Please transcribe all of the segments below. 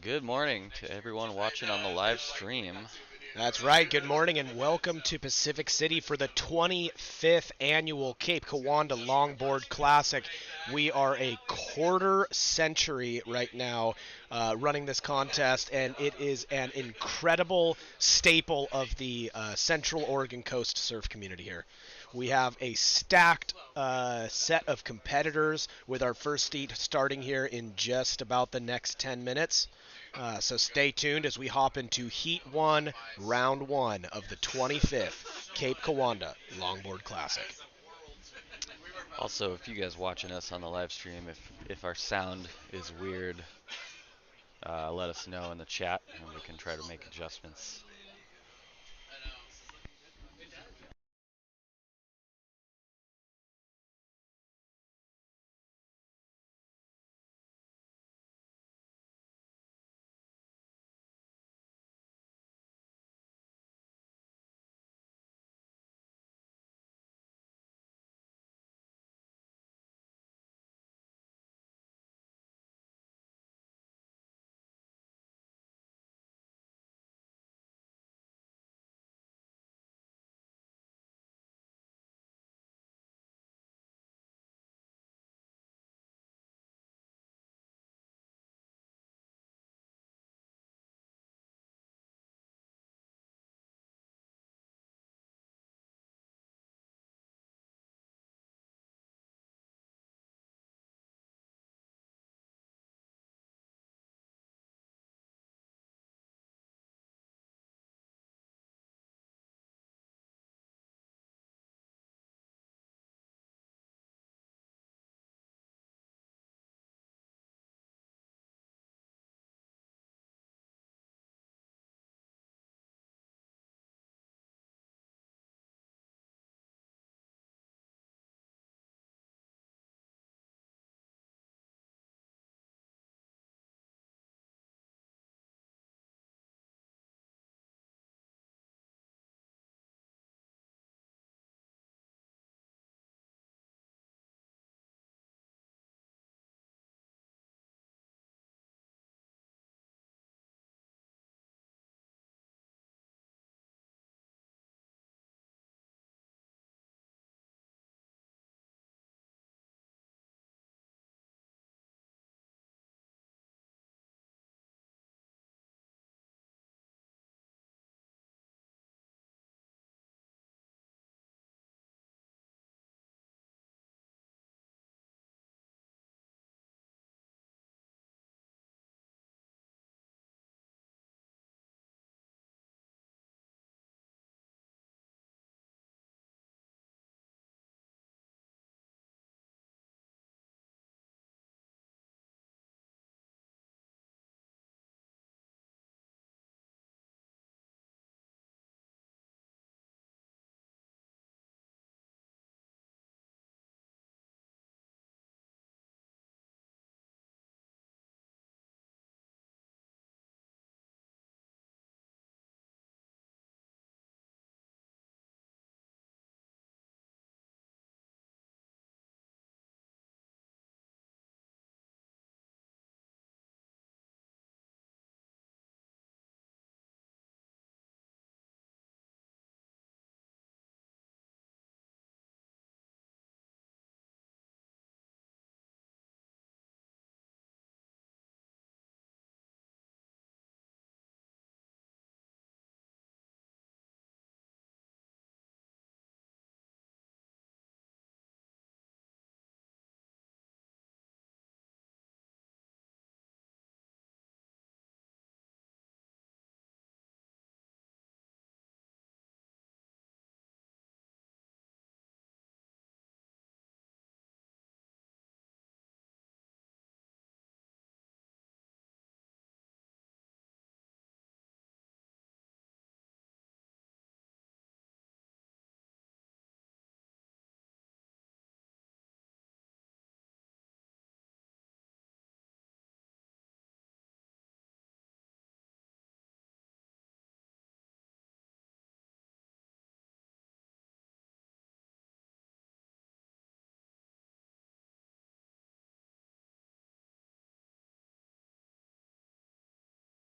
Good morning to everyone watching on the live stream. That's right. Good morning and welcome to Pacific City for the 25th annual Cape Kiwanda Longboard Classic. We are a quarter century right now running this contest, and it is an incredible staple of the Central Oregon Coast surf community here. We have a stacked set of competitors with our first heat starting here in just about the next 10 minutes. So stay tuned as we hop into Heat 1, Round 1 of the 25th Cape Kiwanda Longboard Classic. Also, if you guys watching us on the live stream, if our sound is weird, let us know in the chat and we can try to make adjustments.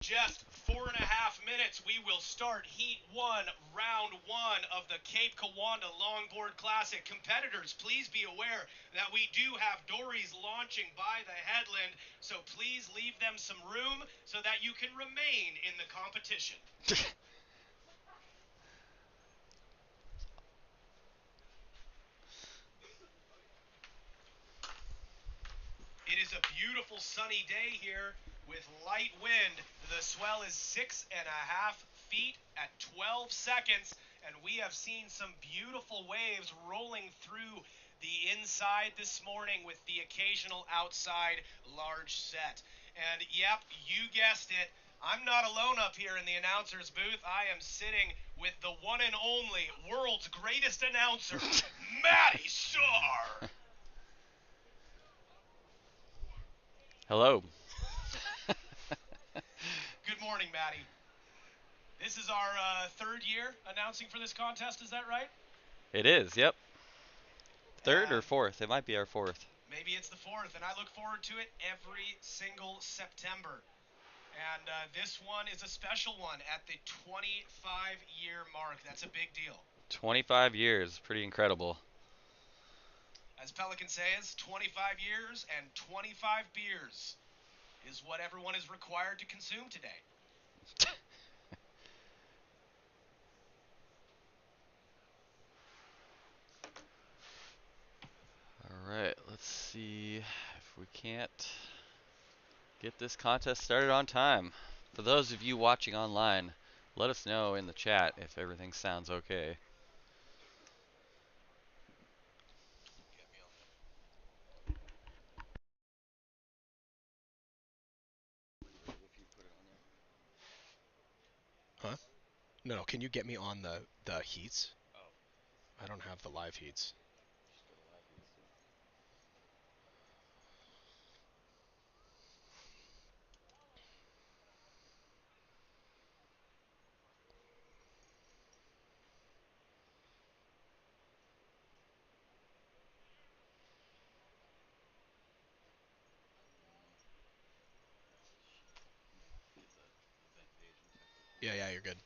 Just 4.5 minutes, we will start Heat 1, Round 1 of the Cape Kiwanda Longboard Classic. Competitors, please be aware that we do have dories launching by the headland, so please leave them some room so that you can remain in the competition. It is a beautiful sunny day here with light wind. The swell is 6.5 feet at 12 seconds, and we have seen some beautiful waves rolling through the inside this morning with the occasional outside large set. And yep, you guessed it. I'm not alone up here in the announcer's booth. I am sitting with the one and only world's greatest announcer, Mattie Starr. Hello. Good morning, Mattie. This is our third year announcing for this contest, is that right? It is, yep. Third or And fourth? It might be our fourth. maybe it's the fourth, and I look forward to it every single September. And this one is a special one at the 25-year mark. That's a big deal. 25 years, pretty incredible. As Pelican says, 25 years and 25 beers is what everyone is required to consume today. Alright, let's see if we can't get this contest started on time. For those of you watching online, let us know in the chat if everything sounds okay. Huh? No, can you get me on the heats? I don't have the live heats. Yeah, you're good.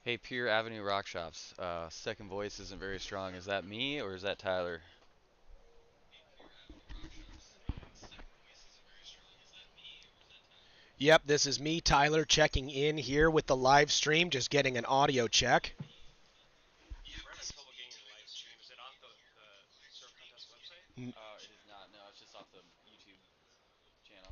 Hey, Pure Avenue Rock Shops. Second voice isn't very strong. Is that me or is that Tyler? Yep, this is me, Tyler, checking in here with the live stream, just getting an audio check. It is not. No, it's just off the YouTube channel.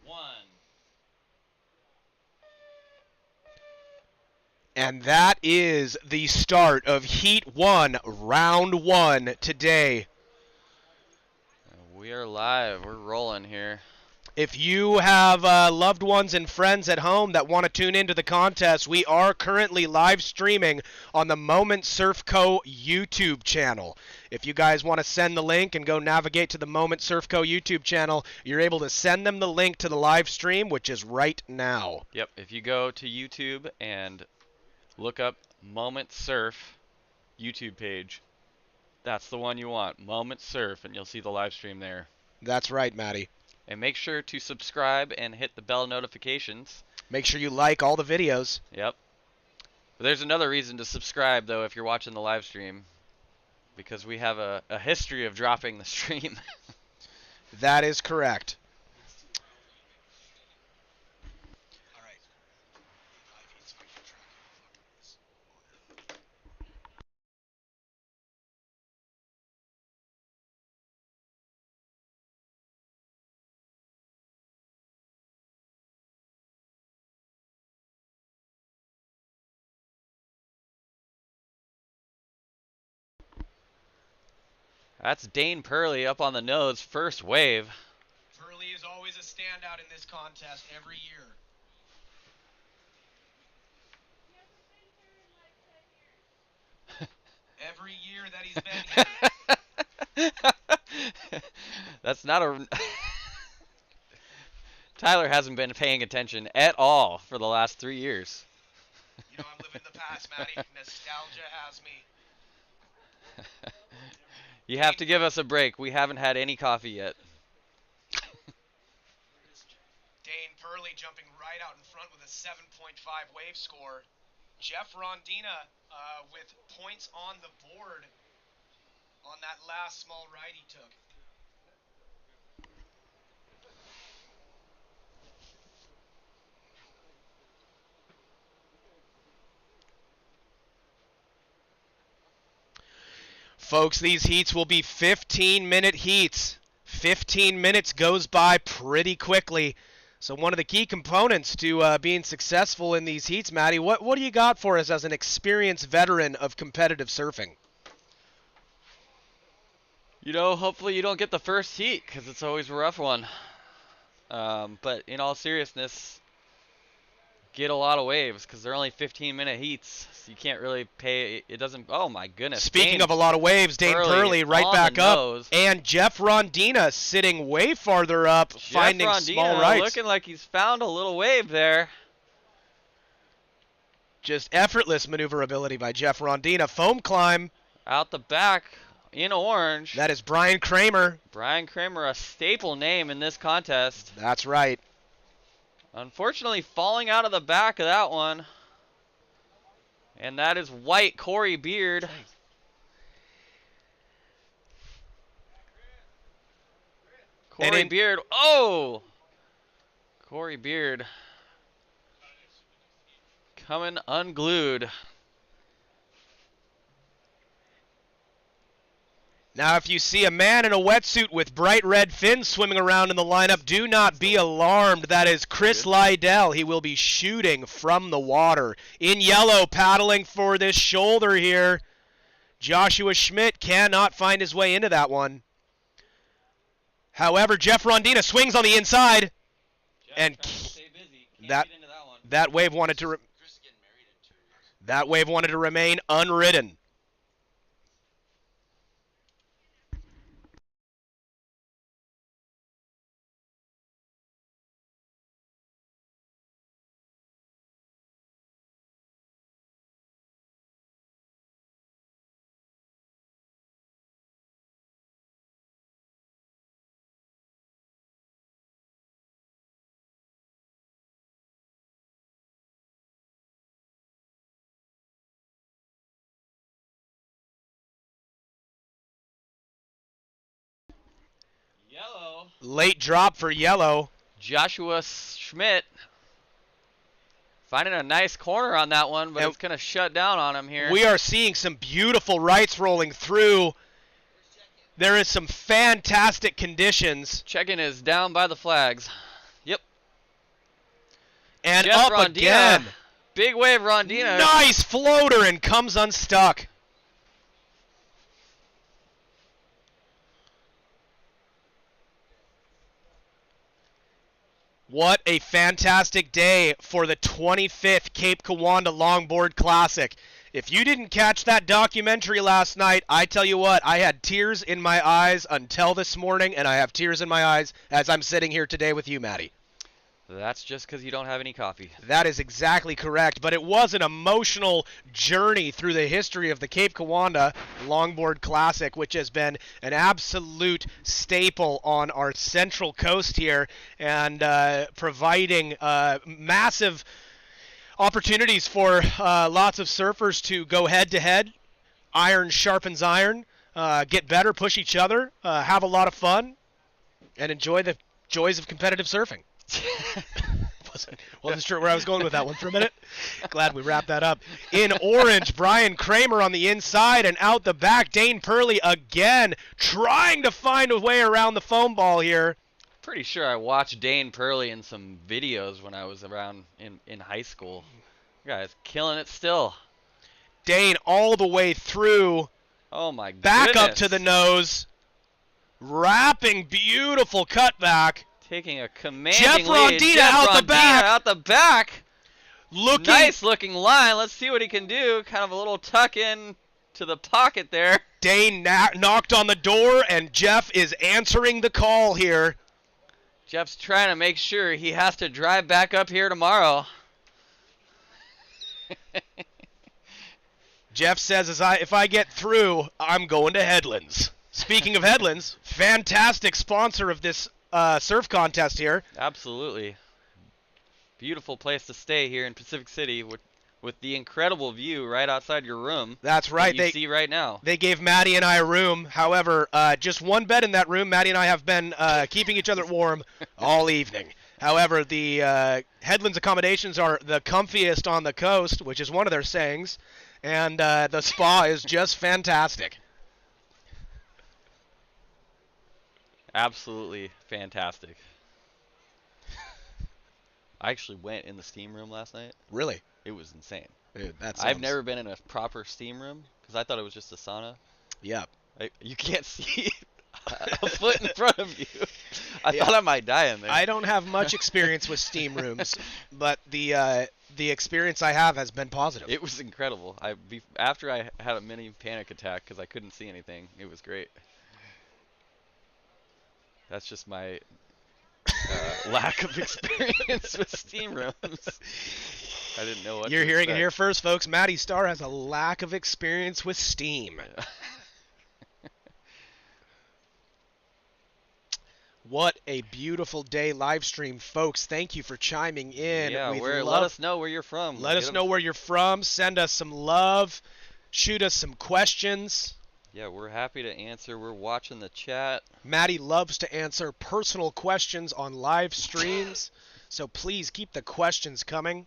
One. And that is the start of Heat 1, Round 1 today. We are live. We're rolling here. If you have loved ones and friends at home that want to tune into the contest, we are currently live streaming on the Moment Surf Co. YouTube channel. If you guys want to send the link and go navigate to the Moment Surf Co. YouTube channel, you're able to send them the link to the live stream, which is right now. Yep. If you go to YouTube and look up Moment Surf YouTube page, that's the one you want. Moment Surf, and you'll see the live stream there. That's right, Mattie. And make sure to subscribe and hit the bell notifications. Make sure you like all the videos. Yep. But there's another reason to subscribe, though, if you're watching the live stream, because we have a history of dropping the stream. That is correct. That's Dane Purley up on the nose, first wave. Purley is always a standout in this contest every year. Every year that he's been here. That's not a... Tyler hasn't been paying attention at all for the last 3 years. You know, I'm living the past, Matty. Nostalgia has me. You have to give us a break. We haven't had any coffee yet. Dane Purley jumping right out in front with a 7.5 wave score. Jeff Rondina with points on the board on that last small ride he took. Folks, these heats will be 15-minute heats. 15 minutes goes by pretty quickly. So one of the key components to being successful in these heats, Matty, what do you got for us as an experienced veteran of competitive surfing? You know, hopefully you don't get the first heat because it's always a rough one. But in all seriousness, get a lot of waves because they're only 15-minute heats. So you can't really pay. It doesn't. Oh my goodness. Speaking of a lot of waves, Dane Purley right back up, and Jeff Rondina sitting way farther up, finding small rights. Looking like he's found a little wave there. Just effortless maneuverability by Jeff Rondina. Foam climb out the back in orange. That is Brian Kramer. Brian Kramer, a staple name in this contest. That's right. Unfortunately, falling out of the back of that one. And that is white Corey Beard. Corey Beard. Oh! Corey Beard coming unglued. Now, if you see a man in a wetsuit with bright red fins swimming around in the lineup, do not be alarmed. That is Chris Lydell. He will be shooting from the water. In yellow, paddling for this shoulder here. Joshua Schmidt cannot find his way into that one. However, Jeff Rondina swings on the inside. And that wave wanted to remain unridden. Yellow. Late drop for yellow. Joshua Schmidt finding a nice corner on that one, but it's going to shut down on him here. We are seeing some beautiful rights rolling through. There is some fantastic conditions. Check-in is down by the flags. Yep. And Jeff up Rondina. Again. Big wave Rondina. Nice floater and comes unstuck. What a fantastic day for the 25th Cape Kiwanda Longboard Classic. If you didn't catch that documentary last night, I tell you what, I had tears in my eyes until this morning, and I have tears in my eyes as I'm sitting here today with you, Matty. That's just because you don't have any coffee. That is exactly correct, but it was an emotional journey through the history of the Cape Kiwanda Longboard Classic, which has been an absolute staple on our central coast here and providing massive opportunities for lots of surfers to go head-to-head. Iron sharpens iron, get better, push each other, have a lot of fun, and enjoy the joys of competitive surfing. Wasn't sure where I was going with that one for a minute. Glad we wrapped that up. In orange, Brian Kramer on the inside, and out the back, Dane Purley again trying to find a way around the foam ball here. Pretty sure I watched Dane Purley in some videos when I was around in high school. Guy's killing it still. Dane all the way through. Oh my goodness. Back up to the nose. Wrapping, beautiful cutback. Taking a commanding Jeff lead. Rondina Jeff out the Rondina back. out the back. Looking. Nice looking line. Let's see what he can do. Kind of a little tuck in to the pocket there. Dane knocked on the door, and Jeff is answering the call here. Jeff's trying to make sure he has to drive back up here tomorrow. Jeff says, if I get through, I'm going to Headlands. Speaking of Headlands, fantastic sponsor of this surf contest here. Absolutely. Beautiful place to stay here in Pacific City with the incredible view right outside your room. That's right. That you see right now. They gave Mattie and I a room. However, just one bed in that room. Mattie and I have been keeping each other warm all evening. However, the Headlands accommodations are the comfiest on the coast, which is one of their sayings, and the spa is just fantastic. Absolutely fantastic. I actually went in the steam room last night. Really? It was insane. Dude, I've never been in a proper steam room because I thought it was just a sauna. Yeah. You can't see a foot in front of you. I thought I might die in there. I don't have much experience with steam rooms, but the experience I have has been positive. It was incredible. After I had a mini panic attack because I couldn't see anything, it was great. That's just my lack of experience with steam rooms. I didn't know what You're to hearing expect. it here first, folks. Mattie Starr has a lack of experience with steam. Yeah. What a beautiful day, Livestream, folks. Thank you for chiming in. Yeah, let let us know where you're from. Let us know where you're from. Send us some love. Shoot us some questions. Yeah, we're happy to answer. We're watching the chat. Mattie loves to answer personal questions on live streams, so please keep the questions coming.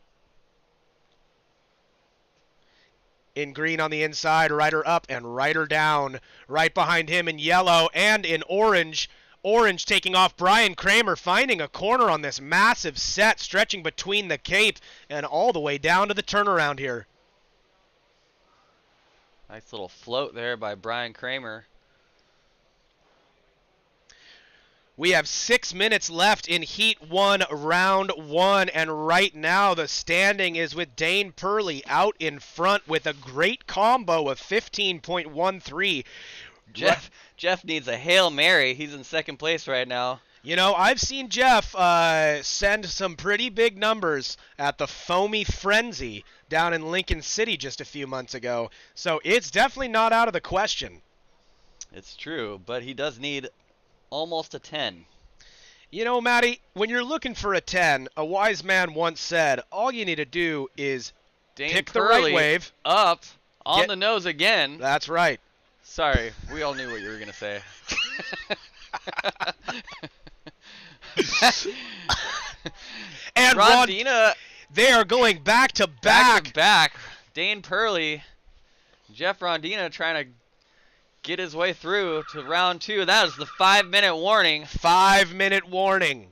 In green on the inside, Ryder up and Ryder down. Right behind him in yellow and in orange. Orange taking off Brian Kramer, finding a corner on this massive set, stretching between the Cape and all the way down to the turnaround here. Nice little float there by Brian Kramer. We have 6 minutes left in Heat 1, Round 1, and right now the standing is with Dane Purley out in front with a great combo of 15.13. Jeff needs a Hail Mary. He's in second place right now. You know, I've seen Jeff send some pretty big numbers at the Foamy Frenzy down in Lincoln City just a few months ago, so it's definitely not out of the question. It's true, but he does need almost a 10. You know, Mattie, when you're looking for a 10, a wise man once said, all you need to do is pick the right wave. Up on the nose again. That's right. Sorry, we all knew what you were going to say. And Rondina, they are going back to back. Dane Purley, Jeff Rondina trying to get his way through to round 2. That is the 5-minute warning. 5-minute warning.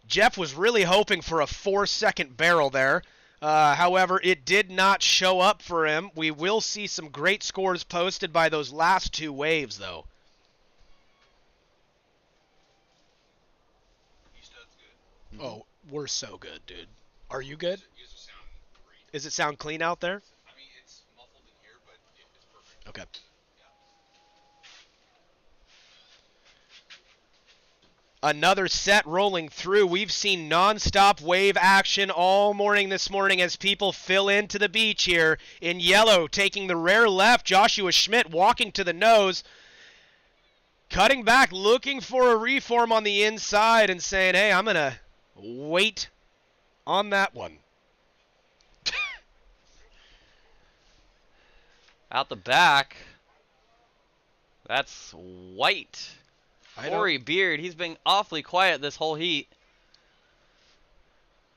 Jeff was really hoping for a 4-second barrel there. However, it did not show up for him. We will see some great scores posted by those last 2 waves, though. Oh, we're so good, dude. Are you good? Does it sound clean out there? I mean, it's muffled in here, but it's perfect. Okay. Another set rolling through. We've seen nonstop wave action all morning this morning as people fill into the beach here. In yellow, taking the rare left, Joshua Schmidt walking to the nose. Cutting back, looking for a reform on the inside and saying, hey, I'm going to wait on that one. Out the back. That's White. Corey Beard, he's been awfully quiet this whole heat.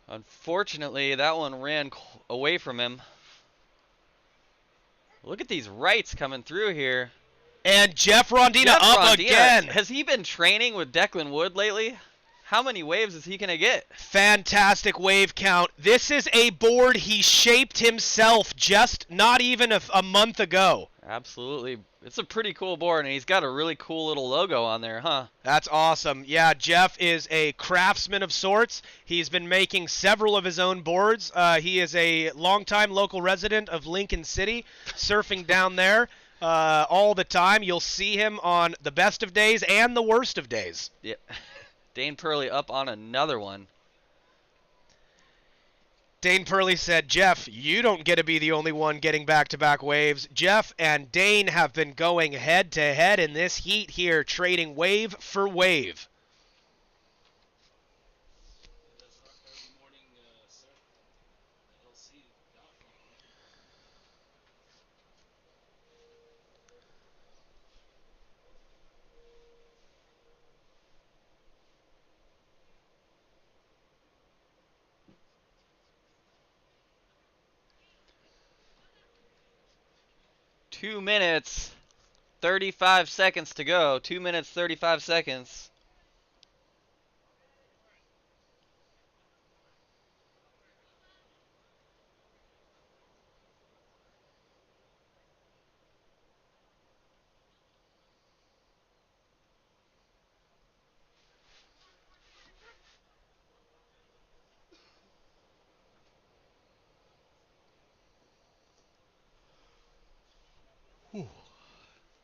Unfortunately, that one ran away from him. Look at these rights coming through here. And Jeff Rondina up again. Has he been training with Declan Wood lately? How many waves is he going to get? Fantastic wave count. This is a board he shaped himself just not even a month ago. Absolutely. It's a pretty cool board, and he's got a really cool little logo on there, huh? That's awesome. Yeah, Jeff is a craftsman of sorts. He's been making several of his own boards. He is a longtime local resident of Lincoln City, surfing down there all the time. You'll see him on the best of days and the worst of days. Yep. Dane Purley up on another one. Dane Purley said, Jeff, you don't get to be the only one getting back-to-back waves. Jeff and Dane have been going head-to-head in this heat here, trading wave for wave. Two minutes, 35 seconds to go. 2 minutes, 35 seconds.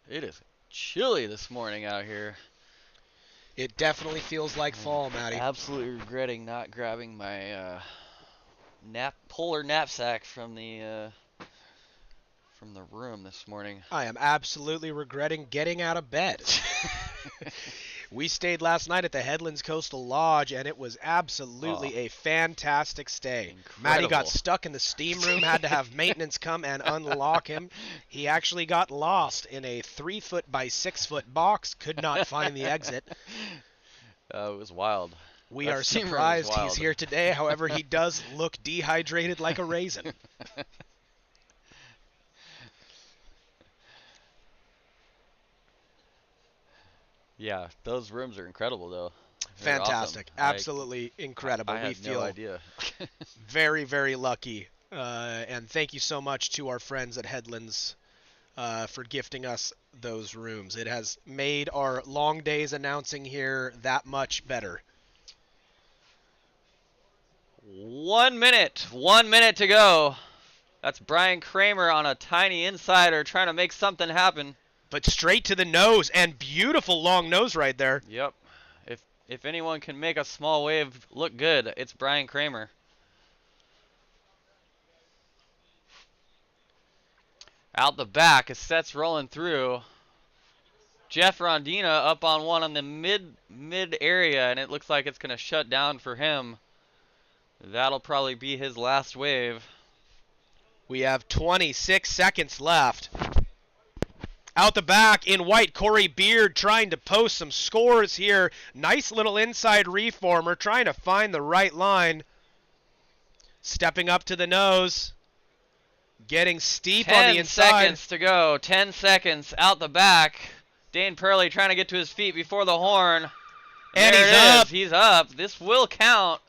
It is chilly this morning out here. It definitely feels like fall, Matty. Absolutely regretting not grabbing my polar knapsack from the room this morning. I am absolutely regretting getting out of bed. We stayed last night at the Headlands Coastal Lodge, and it was absolutely a fantastic stay. Incredible. Matty got stuck in the steam room, had to have maintenance come and unlock him. He actually got lost in a 3-foot by 6-foot box, could not find the exit. It was wild. We That are steam room was surprised wild. he's here today. However, he does look dehydrated like a raisin. Yeah, those rooms are incredible, though. They're Fantastic. awesome. Absolutely incredible. I We had feel no idea. very, very lucky. And thank you so much to our friends at Headlands for gifting us those rooms. It has made our long days announcing here that much better. 1 minute. 1 minute to go. That's Brian Kramer on a tiny insider trying to make something happen. But straight to the nose, and beautiful long nose right there. Yep. If anyone can make a small wave look good, it's Brian Kramer. Out the back, as Set's rolling through. Jeff Rondina up on one on the mid area, and it looks like it's going to shut down for him. That'll probably be his last wave. We have 26 seconds left. Out the back in white, Corey Beard trying to post some scores here. Nice little inside reformer, trying to find the right line. Stepping up to the nose. Getting steep on the 10 inside. seconds to go. 10 seconds out the back. Dane Purley trying to get to his feet before the horn. And there he's it is. up. He's up. This will count.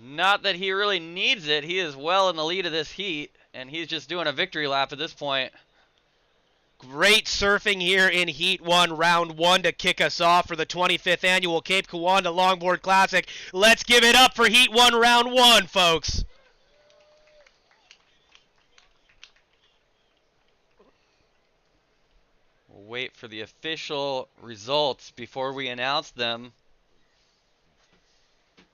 Not that he really needs it. He is well in the lead of this heat, and he's just doing a victory lap at this point. Great surfing here in Heat 1, Round 1 to kick us off for the 25th Annual Cape Kiwanda Longboard Classic. Let's give it up for Heat 1, Round 1, folks. We'll wait for the official results before we announce them. You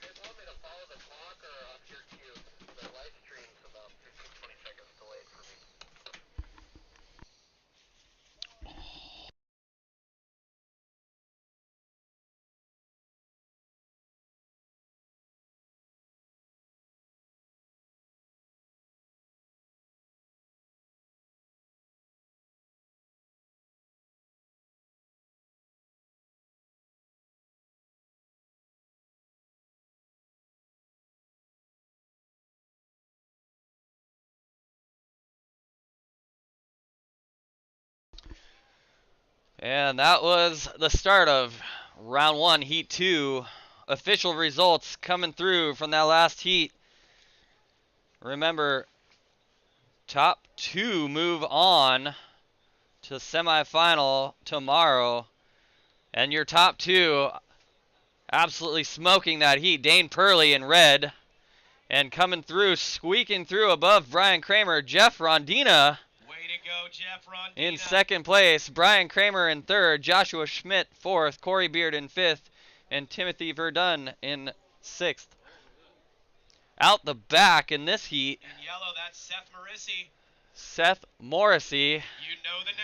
guys want me to follow the clock or up your queue? The live stream's about 15, 20 seconds delayed for me. And that was the start of Round 1, Heat 2. Official results coming through from that last heat. Remember, top 2 move on to the semifinal tomorrow. And your top 2 absolutely smoking that heat. Dane Purley in red. And coming through, squeaking through above Brian Kramer, Jeff Rondina. Way to go, Jeff Rondina. In second place, Brian Kramer in third, Joshua Schmidt fourth, Corey Beard in fifth, and Timothy Verdun in sixth. Out the back in this heat, In yellow, that's Seth Morrissey. Seth Morrissey. You know the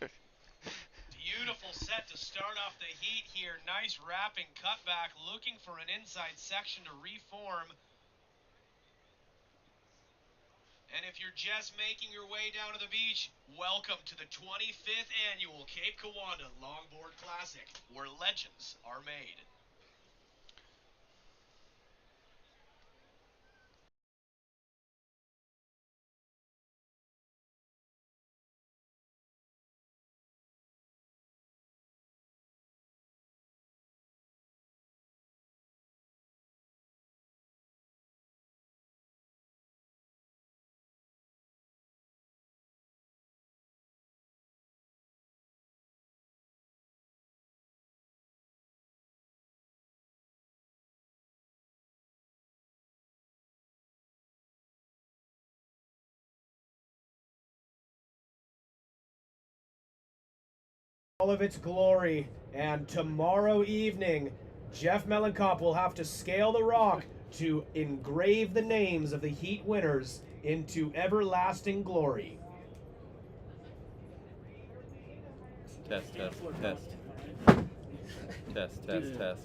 name. Beautiful set to start off the heat here. Nice wrapping cutback, looking for an inside section to reform. And if you're just making your way down to the beach, welcome to the 25th annual Cape Kiwanda Longboard Classic, where legends are made. All of its glory, and tomorrow evening Jeff Mellencamp will have to scale the rock to engrave the names of the heat winners into everlasting glory. Test. Test.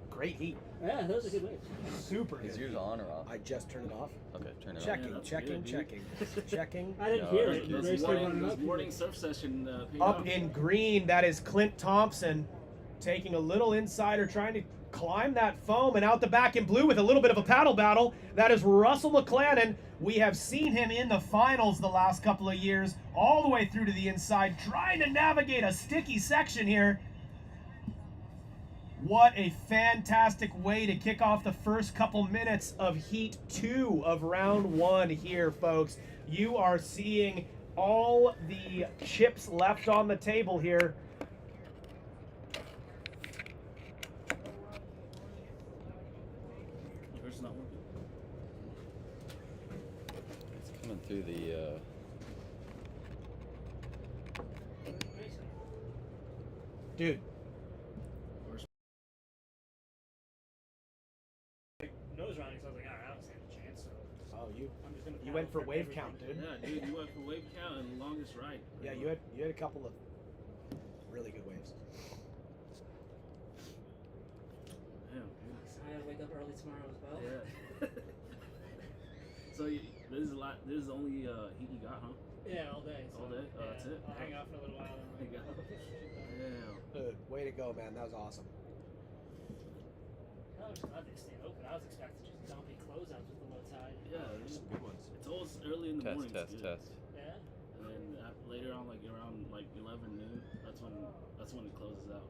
Great heat. Yeah, those are good waves. Super Is good. yours on or off? I just turned it off. Okay, turn it Checking, on. checking. I didn't No, hear those it. kids- They started running This up. morning surf session paid Up off. in green, that is Clint Thompson taking a little insider, trying to climb that foam, and out the back in blue with a little bit of a paddle battle. That is Russell McClannon. We have seen him in the finals the last couple of years, all the way through to the inside, trying to navigate a sticky section here. What a fantastic way to kick off the first couple minutes of Heat 2 of Round 1 here, folks. You are seeing all the chips left on the table here. Yours not working. It's coming through the. Dude, Nose rounding, so I was like, alright, I don't stand a chance. So oh, I'm just gonna you went for paddle wave everything. count, dude. Yeah, dude, you went for wave count and longest ride. Yeah, you had a couple of really good waves. Damn, dude. So I gotta wake up early tomorrow as well. Yeah. So this is a lot. This is the only heat you got, huh? Yeah, all day. So, All day? Oh, yeah, that's it? I'll hang out for a little while. And Hang out. Damn. Dude, way to go, man. That was awesome. I was glad they stayed open. I was expecting just dumpy closeouts with the low tide. Yeah, There's some good ones. it's always early in the morning. Test. Yeah. And then later on, like around like 11 noon, that's when it closes out.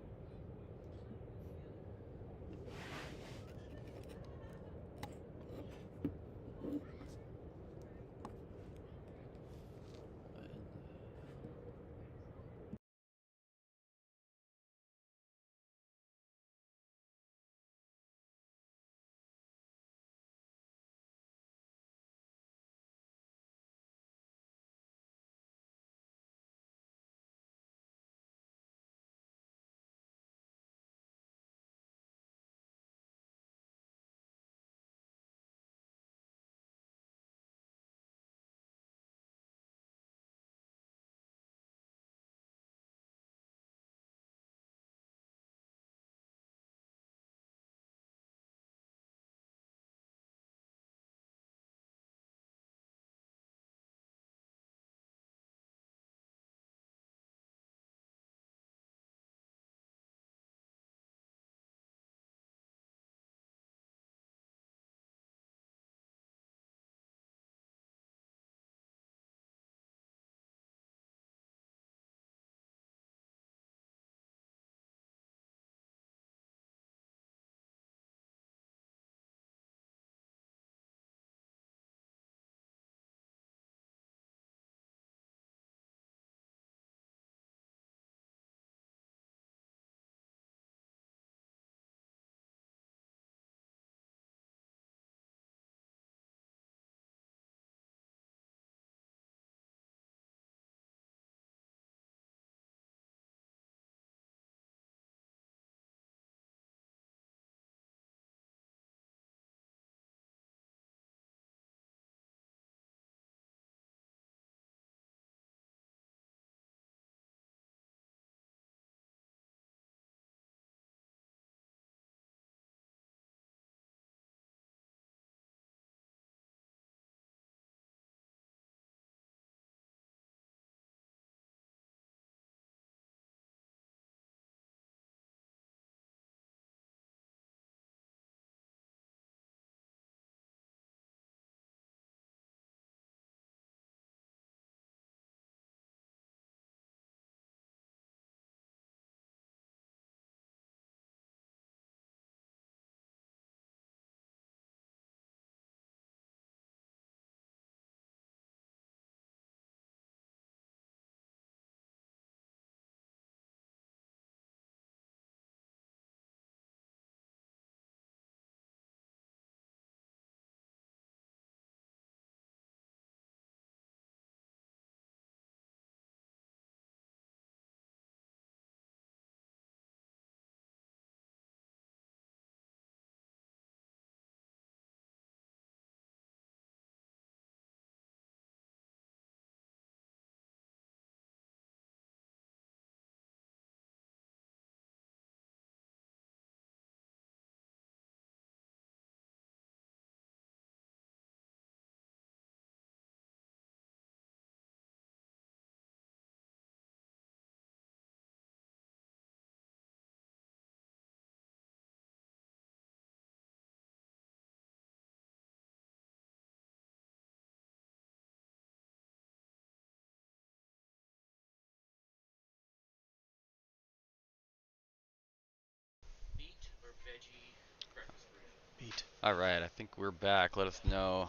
All right, I think we're back. Let us know.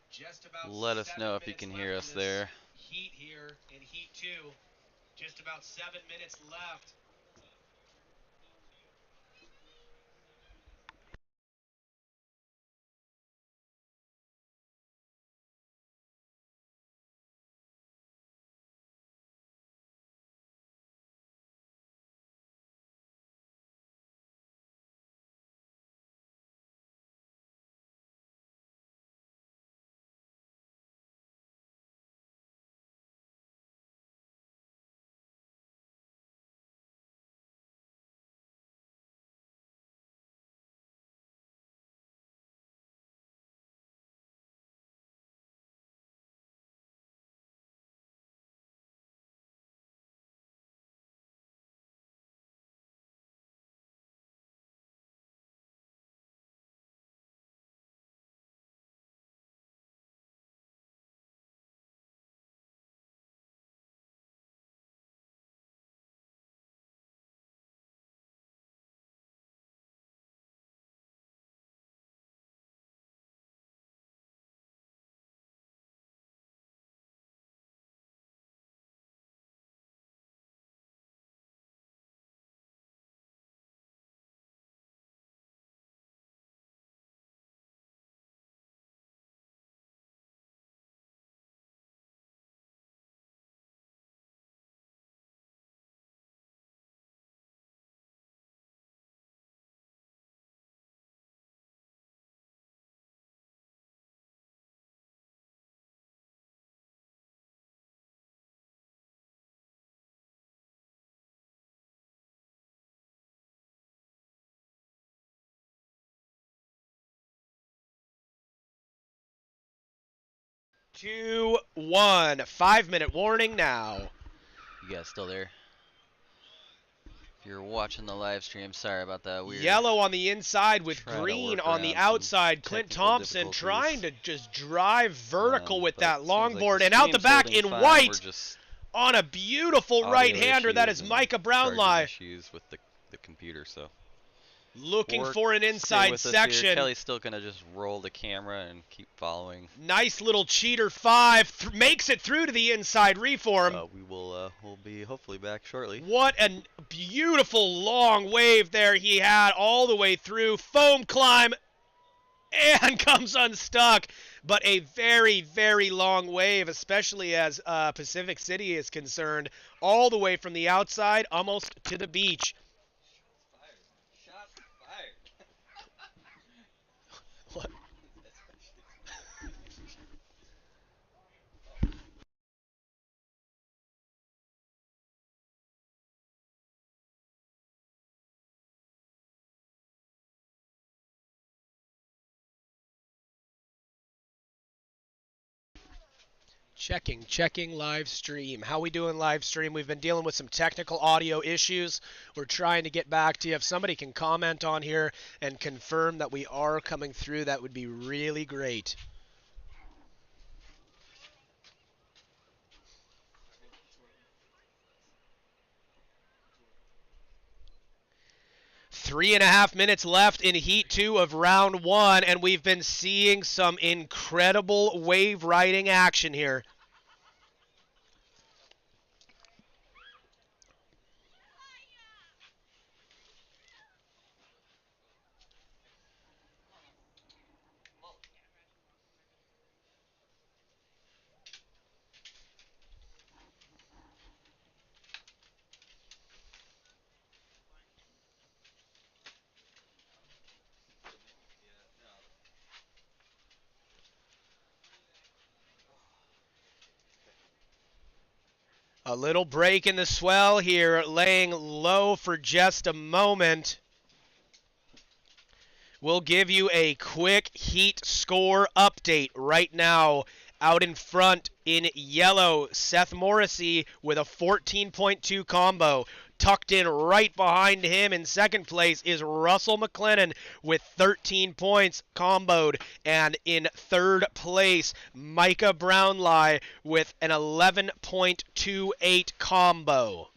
Just about Let us know if you 7 can minutes hear left us in this there. heat here in Heat 2. Just about 7 minutes left. Two, 1. 5-minute warning now. You guys still there? If you're watching the live stream, sorry about that. We're Yellow on the inside with trying to green work on the around some outside. Clint technical Thompson difficulties. trying to just drive vertical with But that seems like longboard. the And out the stream's back holding in fine. white We're just on a beautiful audio right-hander. That issues is and Micah charging Brownlie. issues with the computer, so Looking Or for an stay inside with us here. section. Kelly's still gonna just roll the camera and keep following. Nice little cheater 5. Makes it through to the inside reform. We will we'll be hopefully back shortly. What a beautiful long wave there he had all the way through. Foam climb and comes unstuck. But a very, very long wave, especially as Pacific City is concerned, all the way from the outside almost to the beach. Shots fired. What? Checking live stream. How we doing live stream? We've been dealing with some technical audio issues. We're trying to get back to you. If somebody can comment on here and confirm that we are coming through, that would be really great. Three and a half minutes left in Heat 2 of Round 1, and we've been seeing some incredible wave riding action here. A little break in the swell here, laying low for just a moment. We'll give you a quick heat score update right now. Out in front in yellow, Seth Morrissey with a 14.2 combo. tucked in right behind him in second place is Russell McLennan with 13 points comboed. And in third place, Micah Brownlie with an 11.28 combo.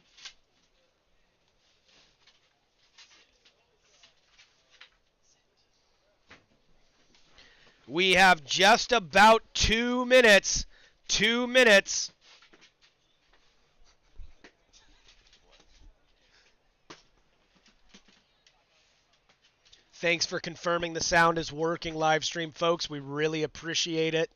We have just about 2 minutes. 2 minutes. Thanks for confirming the sound is working, live stream folks. We really appreciate it.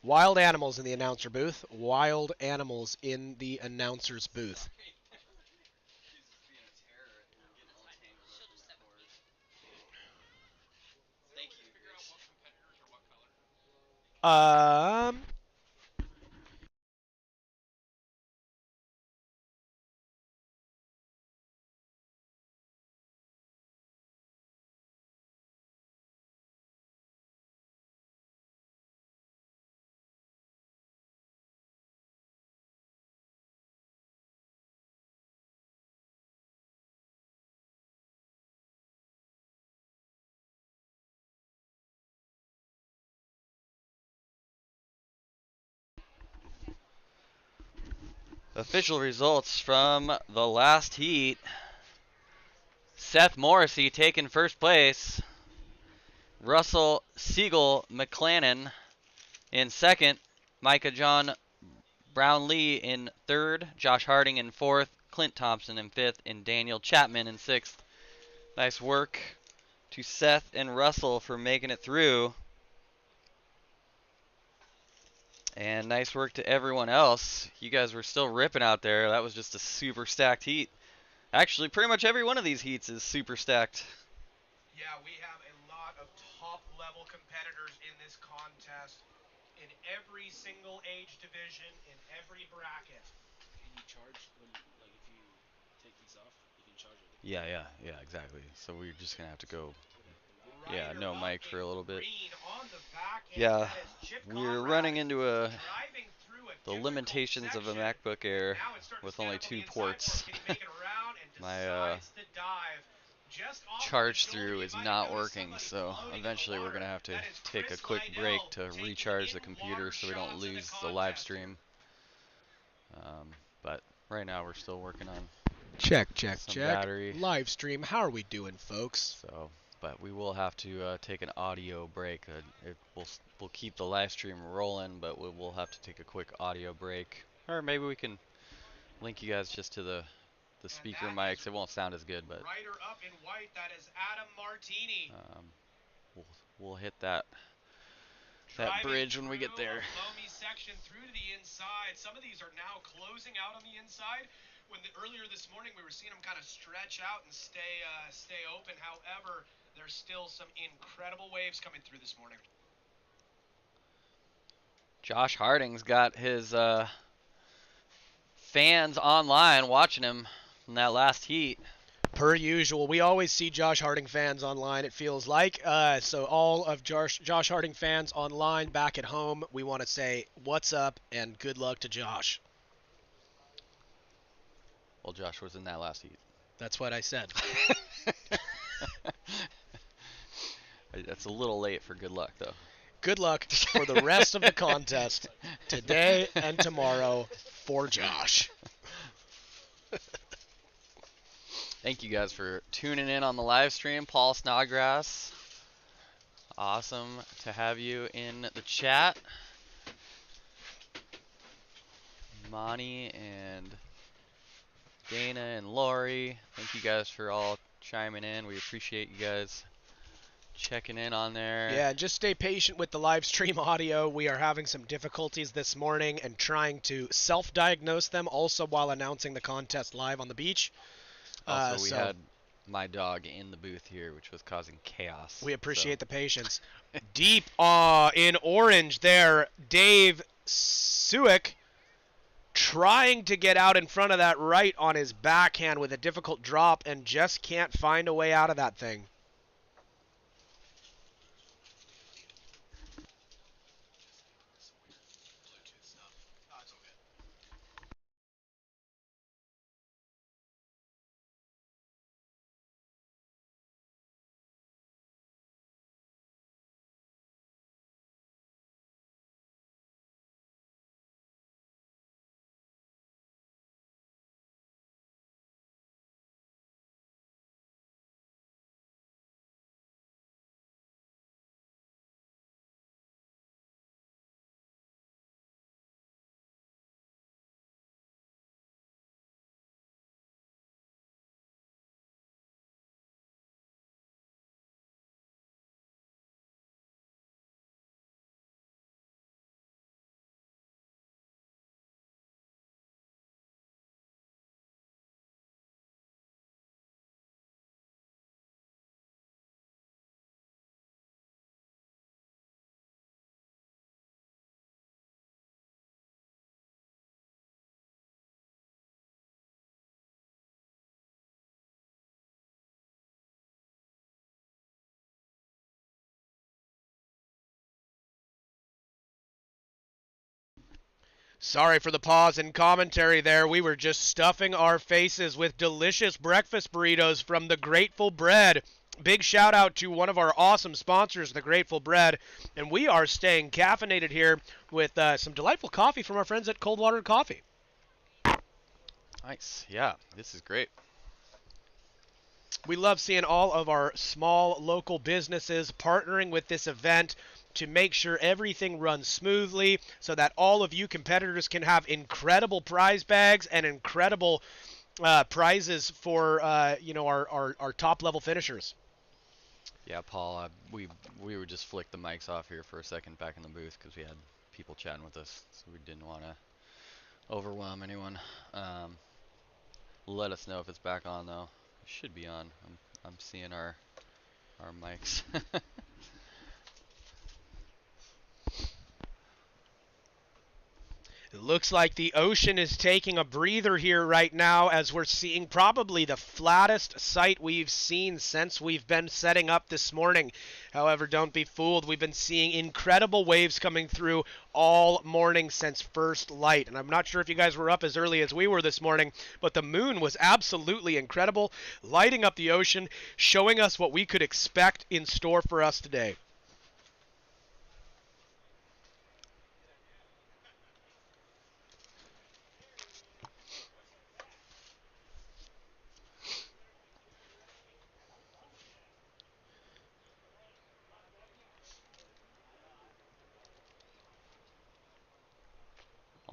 Wild animals in the announcer booth. Wild animals in the announcer's booth. Um, Official results from the last heat. Seth Morrissey taking first place. Russell Siegel McLennan in second. Micah John Brownlee in third. Josh Harding in fourth. Clint Thompson in fifth. And Daniel Chapman in sixth. Nice work to Seth and Russell for making it through. And nice work to everyone else. You guys were still ripping out there. That was just a super stacked heat. Actually, pretty much every one of these heats is super stacked. yeah, we have a lot of top-level competitors in this contest in every single age division, in every bracket. Can you charge when, like, if you take these off, you can charge it? Yeah, exactly. So we're just going to have to go, yeah, no mic for a little bit. Yeah, we're running into the limitations of a MacBook Air with only 2 ports. My charge through is not working, so eventually we're going to have to take a quick break to recharge the computer so we don't lose the live stream. But right now we're still working on Check. some battery. Live stream. How are we doing, folks? So, but we will have to take an audio break. We'll keep the live stream rolling, but we'll have to take a quick audio break. Or maybe we can link you guys just to the speaker mics. It won't sound as good, but Rider up in white, that is Adam Martini. we'll hit that bridge when we get there. Foamy section through to the inside. Some of these are now closing out on the inside. Earlier this morning we were seeing them kind of stretch out and stay open. However, there's still some incredible waves coming through this morning. Josh Harding's got his fans online watching him in that last heat. Per usual, we always see Josh Harding fans online, it feels like. So all of Josh Harding fans online back at home, we want to say what's up and good luck to Josh. Well, Josh was in that last heat. That's what I said. That's a little late for good luck, though. Good luck for the rest of the contest today and tomorrow for Josh. Thank you guys for tuning in on the live stream. Paul Snodgrass, awesome to have you in the chat. Monty and Dana and Lori, thank you guys for all chiming in. We appreciate you guys checking in on there. Yeah, just stay patient with the live stream audio. We are having some difficulties this morning and trying to self-diagnose them also while announcing the contest live on the beach. Also, we had my dog in the booth here, which was causing chaos. We appreciate the patience. Deep in orange there, Dave Suick trying to get out in front of that right on his backhand with a difficult drop and just can't find a way out of that thing. Sorry for the pause in commentary there. We were just stuffing our faces with delicious breakfast burritos from the Grateful Bread. Big shout out to one of our awesome sponsors, the Grateful Bread. And we are staying caffeinated here with some delightful coffee from our friends at Coldwater Coffee. Nice. Yeah, this is great. We love seeing all of our small local businesses partnering with this event to make sure everything runs smoothly so that all of you competitors can have incredible prize bags and incredible prizes for our top level finishers. Yeah, Paul, we would just flick the mics off here for a second back in the booth because we had people chatting with us, so we didn't want to overwhelm anyone. Let us know if it's back on though. It should be on. I'm seeing our mics. It looks like the ocean is taking a breather here right now as we're seeing probably the flattest sight we've seen since we've been setting up this morning. However, don't be fooled. We've been seeing incredible waves coming through all morning since first light. And I'm not sure if you guys were up as early as we were this morning, but the moon was absolutely incredible, lighting up the ocean, showing us what we could expect in store for us today.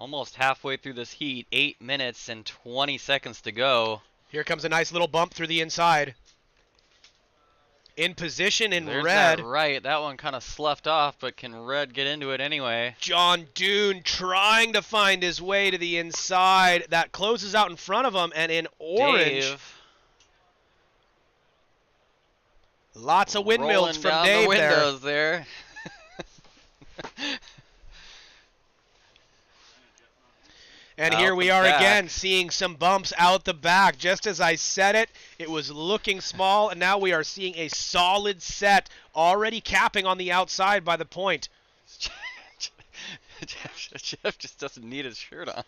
Almost halfway through this heat, 8 minutes and 20 seconds to go. Here comes a nice little bump through the inside. In position in There's red. that right. That one kind of sloughed off, but can red get into it anyway? John Dune trying to find his way to the inside. That closes out in front of him, and in orange. Dave Lots of windmills rolling from down Dave the there. windows there. And Out here we the are back. again, seeing some bumps out the back. Just as I said it, it was looking small, and now we are seeing a solid set already capping on the outside by the point. Jeff just doesn't need his shirt on.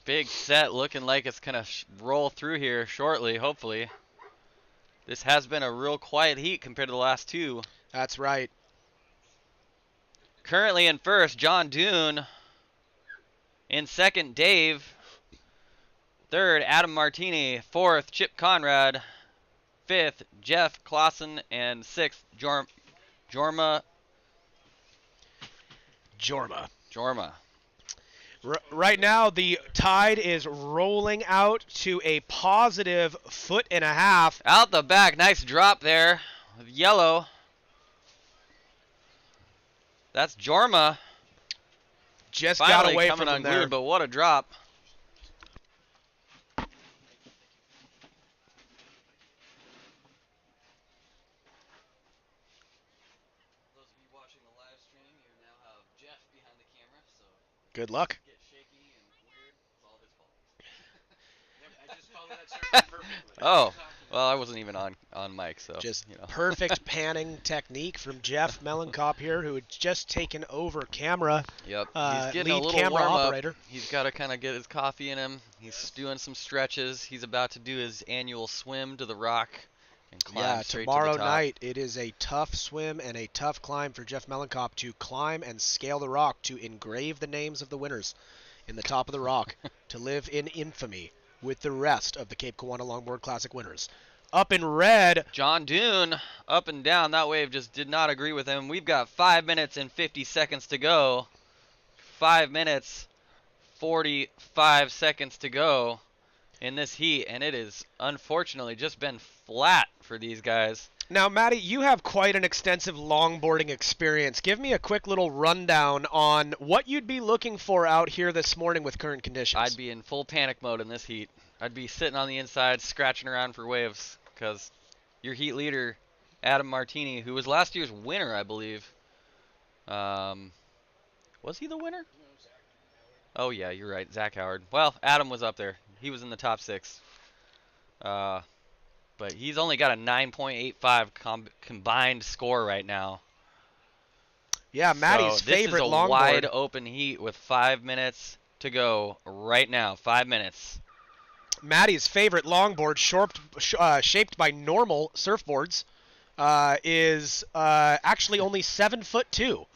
Big set looking like it's going to roll through here shortly, hopefully. This has been a real quiet heat compared to the last two. That's right. Currently in first, John Dune. In second, Dave. Third, Adam Martini. Fourth, Chip Conrad. Fifth, Jeff Clausen. And sixth, Jorma. Right now, the tide is rolling out to a positive 1.5 foot. Out the back, nice drop there with yellow. That's Jorma. Just Finally got away coming from him there. unglued, but what a drop. Those of you watching the live stream, you now have Jeff behind the camera, so Good luck. get shaky and weird. It's all his fault. I just followed that circle perfectly. Oh, well, I wasn't even on mic, so Just you know. perfect panning technique from Jeff Mellencop here, who had just taken over camera. Yep, Uh, he's getting a lead little camera warm operator. up. He's got to kind of get his coffee in him. He's doing some stretches. He's about to do his annual swim to the rock and climb Yeah, straight tomorrow to the top. night it is a tough swim and a tough climb for Jeff Mellencop to climb and scale the rock to engrave the names of the winners in the top of the rock to live in infamy with the rest of the Cape Kiwanda Longboard Classic winners. Up in red, John Dune up and down. That wave just did not agree with him. We've got 5 minutes and 50 seconds to go. 5 minutes, 45 seconds to go in this heat, and it is unfortunately just been flat for these guys. Now, Mattie, you have quite an extensive longboarding experience. Give me a quick little rundown on what you'd be looking for out here this morning with current conditions. I'd be in full panic mode in this heat. I'd be sitting on the inside scratching around for waves because your heat leader, Adam Martini, who was last year's winner, I believe. Was he the winner? Oh, yeah, you're right. Zach Howard. Well, Adam was up there. He was in the top 6. But he's only got a 9.85 combined score right now. Yeah, Mattie's so favorite this is a longboard. wide open heat with 5 minutes to go right now. 5 minutes. Mattie's favorite longboard, shaped by normal surfboards, is actually only 7'2".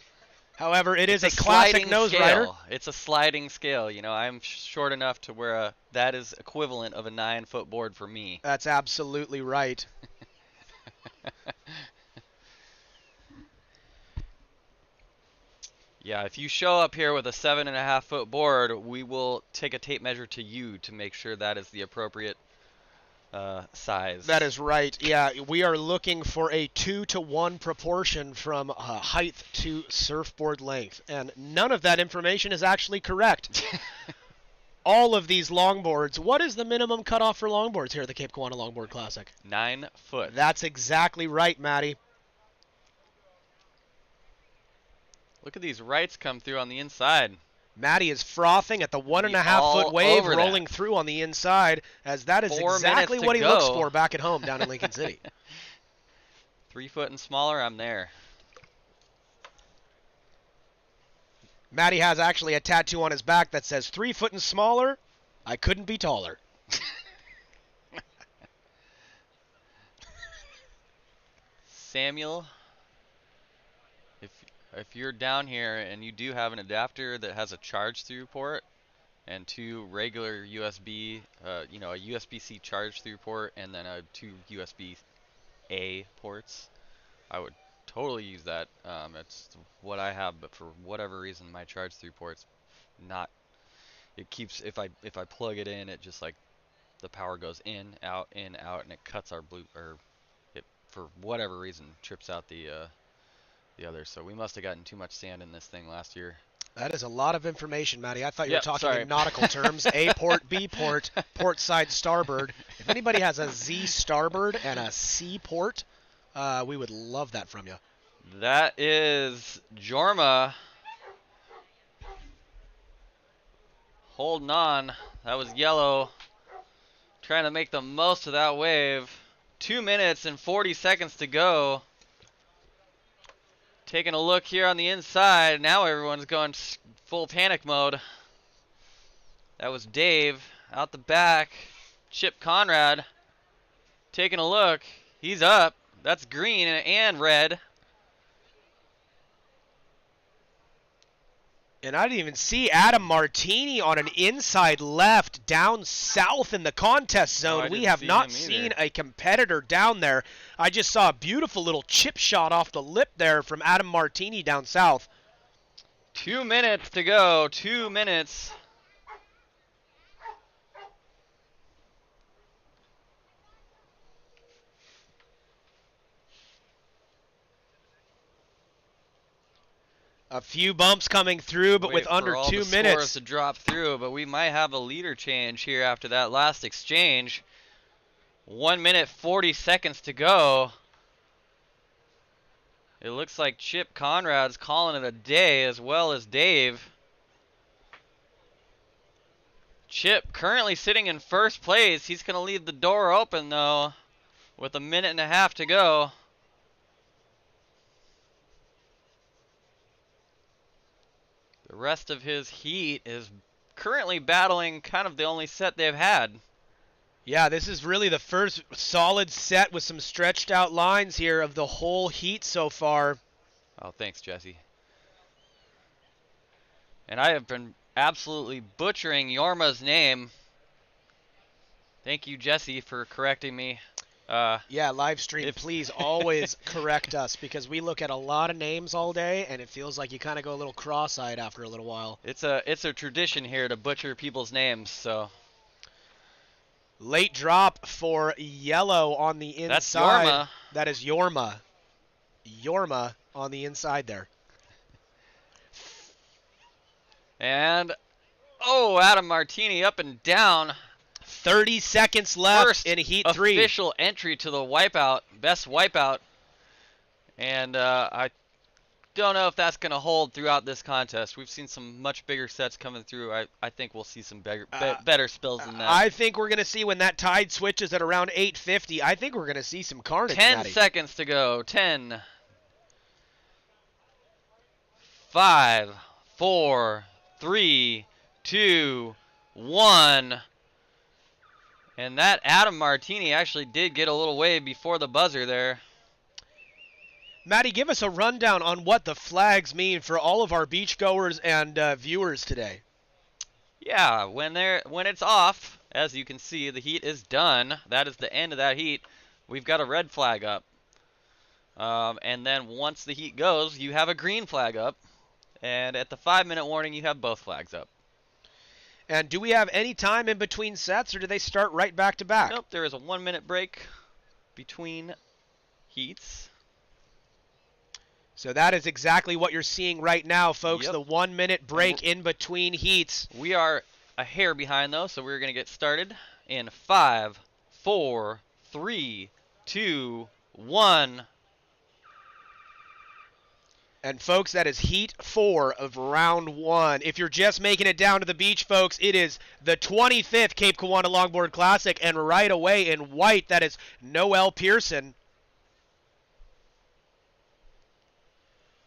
However, it is a classic sliding nose scale. rider. It's a sliding scale. You know, I'm short enough to where that is equivalent of a 9-foot board for me. That's absolutely right. Yeah, if you show up here with a 7.5-foot board, we will take a tape measure to you to make sure that is the appropriate size. That is right. Yeah, we are looking for a 2-to-1 proportion from height to surfboard length, and none of that information is actually correct. All of these longboards, what is the minimum cutoff for longboards here at the Cape Kiwanda Longboard Classic? 9 foot. That's exactly right, Mattie. Look at these rights come through on the inside. Mattie is frothing at the 1.5-foot wave rolling through on the inside, as that is 4 exactly minutes what to he looks go. for back at home down in Lincoln City. 3 foot and smaller, I'm there. Mattie has actually a tattoo on his back that says 3 foot and smaller, I couldn't be taller. Samuel, if you're down here and you do have an adapter that has a charge-through port and 2 regular USB, a USB-C charge-through port and then 2 USB-A ports, I would totally use that. It's what I have, but for whatever reason, my charge 3 port's not. It keeps if I plug it in, it just like the power goes in, out, and it cuts our blue, or it for whatever reason trips out the other. So we must have gotten too much sand in this thing last year. That is a lot of information, Matty. I thought you Yep, were talking sorry. in nautical terms. A port, B port, port side starboard. If anybody has a Z starboard and a C port, we would love that from you. That is Jorma holding on. That was yellow. Trying to make the most of that wave. 2 minutes and 40 seconds to go. Taking a look here on the inside. Now everyone's going full panic mode. That was Dave out the back. Chip Conrad taking a look. He's up. That's green and red. And I didn't even see Adam Martini on an inside left down south in the contest zone. We have not seen a competitor down there. I just saw a beautiful little chip shot off the lip there from Adam Martini down south. 2 minutes to go. 2 minutes. A few bumps coming through, but with under 2 minutes. Scores to drop through, but we might have a leader change here after that last exchange. 1 minute 40 seconds to go. It looks like Chip Conrad's calling it a day, as well as Dave. Chip currently sitting in first place. He's going to leave the door open, though, with 1.5 minutes to go. The rest of his heat is currently battling kind of the only set they've had. Yeah, this is really the first solid set with some stretched out lines here of the whole heat so far. Oh, thanks, Jesse. And I have been absolutely butchering Jorma's name. Thank you, Jesse, for correcting me. Yeah, Livestream, please always correct us, because we look at a lot of names all day, and it feels like you kind of go a little cross-eyed after a little while. It's a tradition here to butcher people's names, so. Late drop for yellow on the inside. That's Jorma. That is Jorma. Jorma on the inside there. And, oh, Adam Martini up and down. 30 seconds left First in Heat 3. Official entry to the wipeout, best wipeout. And I don't know if that's going to hold throughout this contest. We've seen some much bigger sets coming through. I think we'll see some better spills than that. I think we're going to see when that tide switches at around 8:50, I think we're going to see some carnage, 10 Matty. seconds to go. 10, 5, 4, 3, 2, 1. And that Adam Martini actually did get a little wave before the buzzer there. Matty, give us a rundown on what the flags mean for all of our beachgoers and viewers today. Yeah, when it's off, as you can see, the heat is done. That is the end of that heat. We've got a red flag up. And then once the heat goes, you have a green flag up. And at the 5-minute warning, you have both flags up. And do we have any time in between sets, or do they start right back to back? Nope, there is a 1-minute break between heats. So that is exactly what you're seeing right now, folks. Yep. The 1-minute break in between heats. We are a hair behind, though, so we're going to get started in 5, 4, 3, 2, 1. And, folks, that is Heat 4 of Round 1. If you're just making it down to the beach, folks, it is the 25th Cape Kiwanda Longboard Classic. And right away in white, that is Noel Pearson.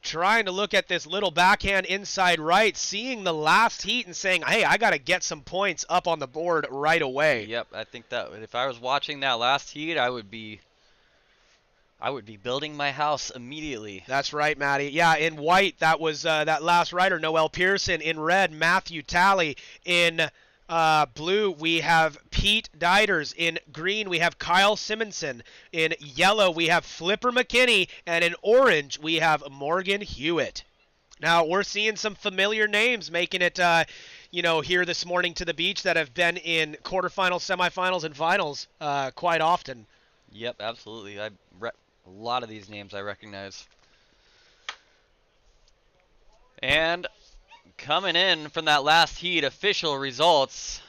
Trying to look at this little backhand inside right, seeing the last heat and saying, hey, I got to get some points up on the board right away. Yep, I think that if I was watching that last heat, I would be building my house immediately. That's right, Matty. Yeah, in white, that was that last rider, Noel Pearson. In red, Matthew Talley. In Blue, we have Pete Diders. In green, we have Kyle Simonson. In yellow, we have Flipper McKinney. And in orange, we have Morgan Hewitt. Now, we're seeing some familiar names making it, here this morning to the beach that have been in quarterfinals, semifinals, and finals quite often. Yep, absolutely. A lot of these names I recognize. And coming in from that last heat, official results.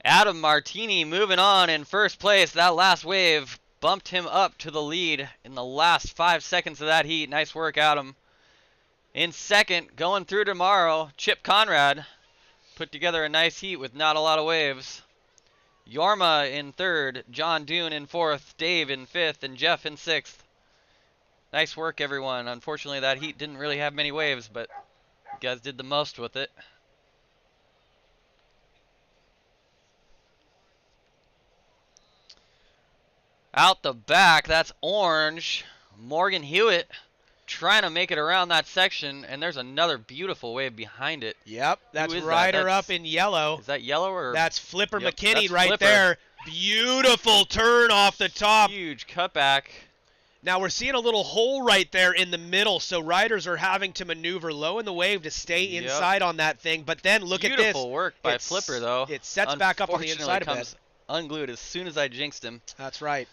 Adam Martini moving on in first place. That last wave bumped him up to the lead in the last 5 seconds of that heat. Nice work, Adam. In second, going through tomorrow, Chip Conrad put together a nice heat with not a lot of waves. Yorma in third, John Dune in fourth, Dave in fifth, and Jeff in sixth. Nice work, everyone. Unfortunately, that heat didn't really have many waves, but you guys did the most with it. Out the back, that's orange. Morgan Hewitt trying to make it around that section, and there's another beautiful wave behind it. Yep, that's Who is Ryder that? up in yellow. Is that yellow or? That's Flipper Yep, McKinney that's right Flipper. there. Beautiful turn off the top. Huge cutback. Now we're seeing a little hole right there in the middle, so riders are having to maneuver low in the wave to stay Yep. inside on that thing. But then look at this. Beautiful work by Flipper, though. It sets back up on the inside of it. Comes unglued as soon as I jinxed him. That's right.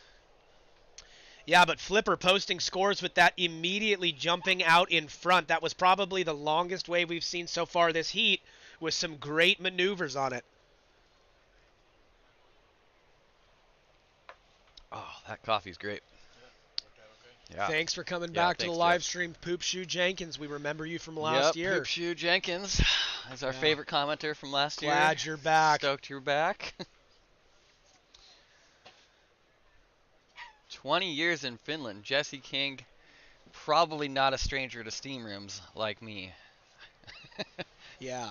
Yeah, but Flipper posting scores with that immediately jumping out in front. That was probably the longest wave we've seen so far this heat with some great maneuvers on it. Oh, that coffee's great. Yeah. Thanks for coming Yeah, back to the thanks, live Jeff. stream. Poop Shoe Jenkins, we remember you from last year. Poop Shoe Jenkins is our favorite commenter from last year. Glad you're back. Stoked you're back. 20 years in Finland. Jesse King, probably not a stranger to steam rooms like me. Yeah.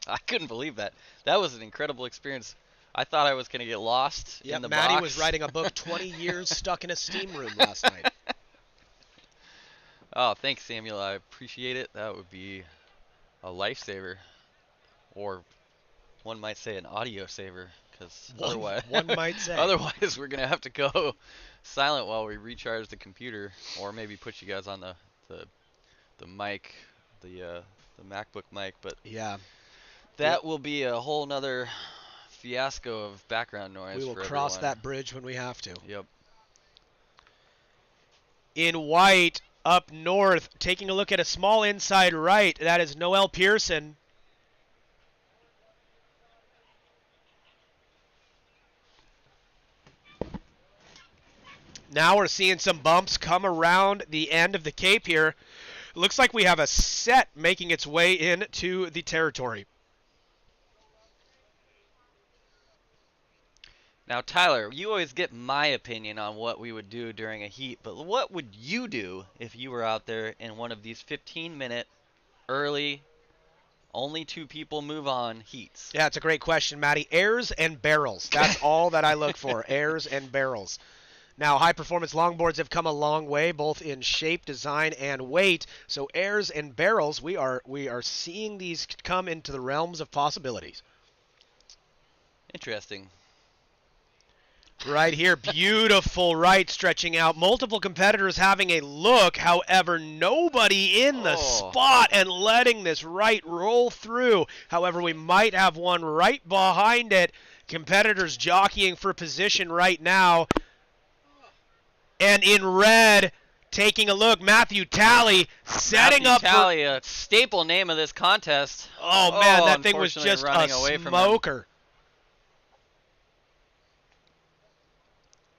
I couldn't believe that. That was an incredible experience. I thought I was going to get lost in the Mattie box. was writing a book, 20 years stuck in a steam room last night. Oh, thanks, Samuel. I appreciate it. That would be a lifesaver. Or one might say an audio saver. Because otherwise, one might say. Otherwise, we're going to have to go silent while we recharge the computer. Or maybe put you guys on the mic, the MacBook mic. But yeah, that will be a whole nother fiasco of background noise. We will for cross everyone. that bridge when we have to. Yep. In white, up north, taking a look at a small inside right. That is Noel Pearson. Now we're seeing some bumps come around the end of the Cape here. Looks like we have a set making its way into the territory. Now, Tyler, you always get my opinion on what we would do during a heat, but what would you do if you were out there in one of these 15-minute, early, only 2 people move on heats? Yeah, it's a great question, Matty. Airs and barrels. That's all that I look for, airs and barrels. Now, high-performance longboards have come a long way, both in shape, design, and weight. So airs and barrels, we are seeing these come into the realms of possibilities. Interesting. Right here, beautiful right stretching out. Multiple competitors having a look. However, nobody in the spot and letting this right roll through. However, we might have one right behind it. Competitors jockeying for position right now. And in red, taking a look, Matthew Talley setting up Talley, a staple name of this contest. Oh, man, that thing was just running a away from smoker.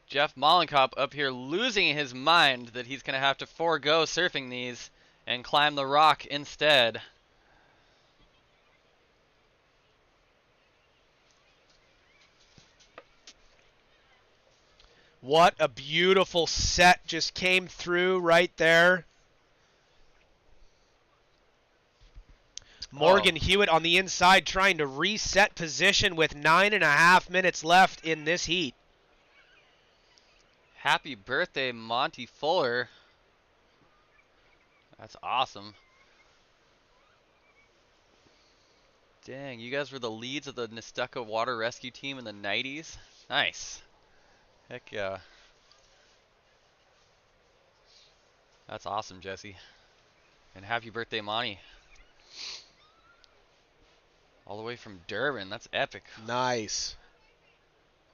Jeff Mollenkopf up here losing his mind that he's going to have to forego surfing these and climb the rock instead. What a beautiful set just came through right there. Morgan Hewitt on the inside trying to reset position with 9.5 minutes left in this heat. Happy birthday, Monty Fuller. That's awesome. Dang, you guys were the leads of the Nestucca Water Rescue Team in the 90s? Nice. Heck yeah. That's awesome, Jesse. And happy birthday, Monty. All the way from Durban. That's epic. Nice.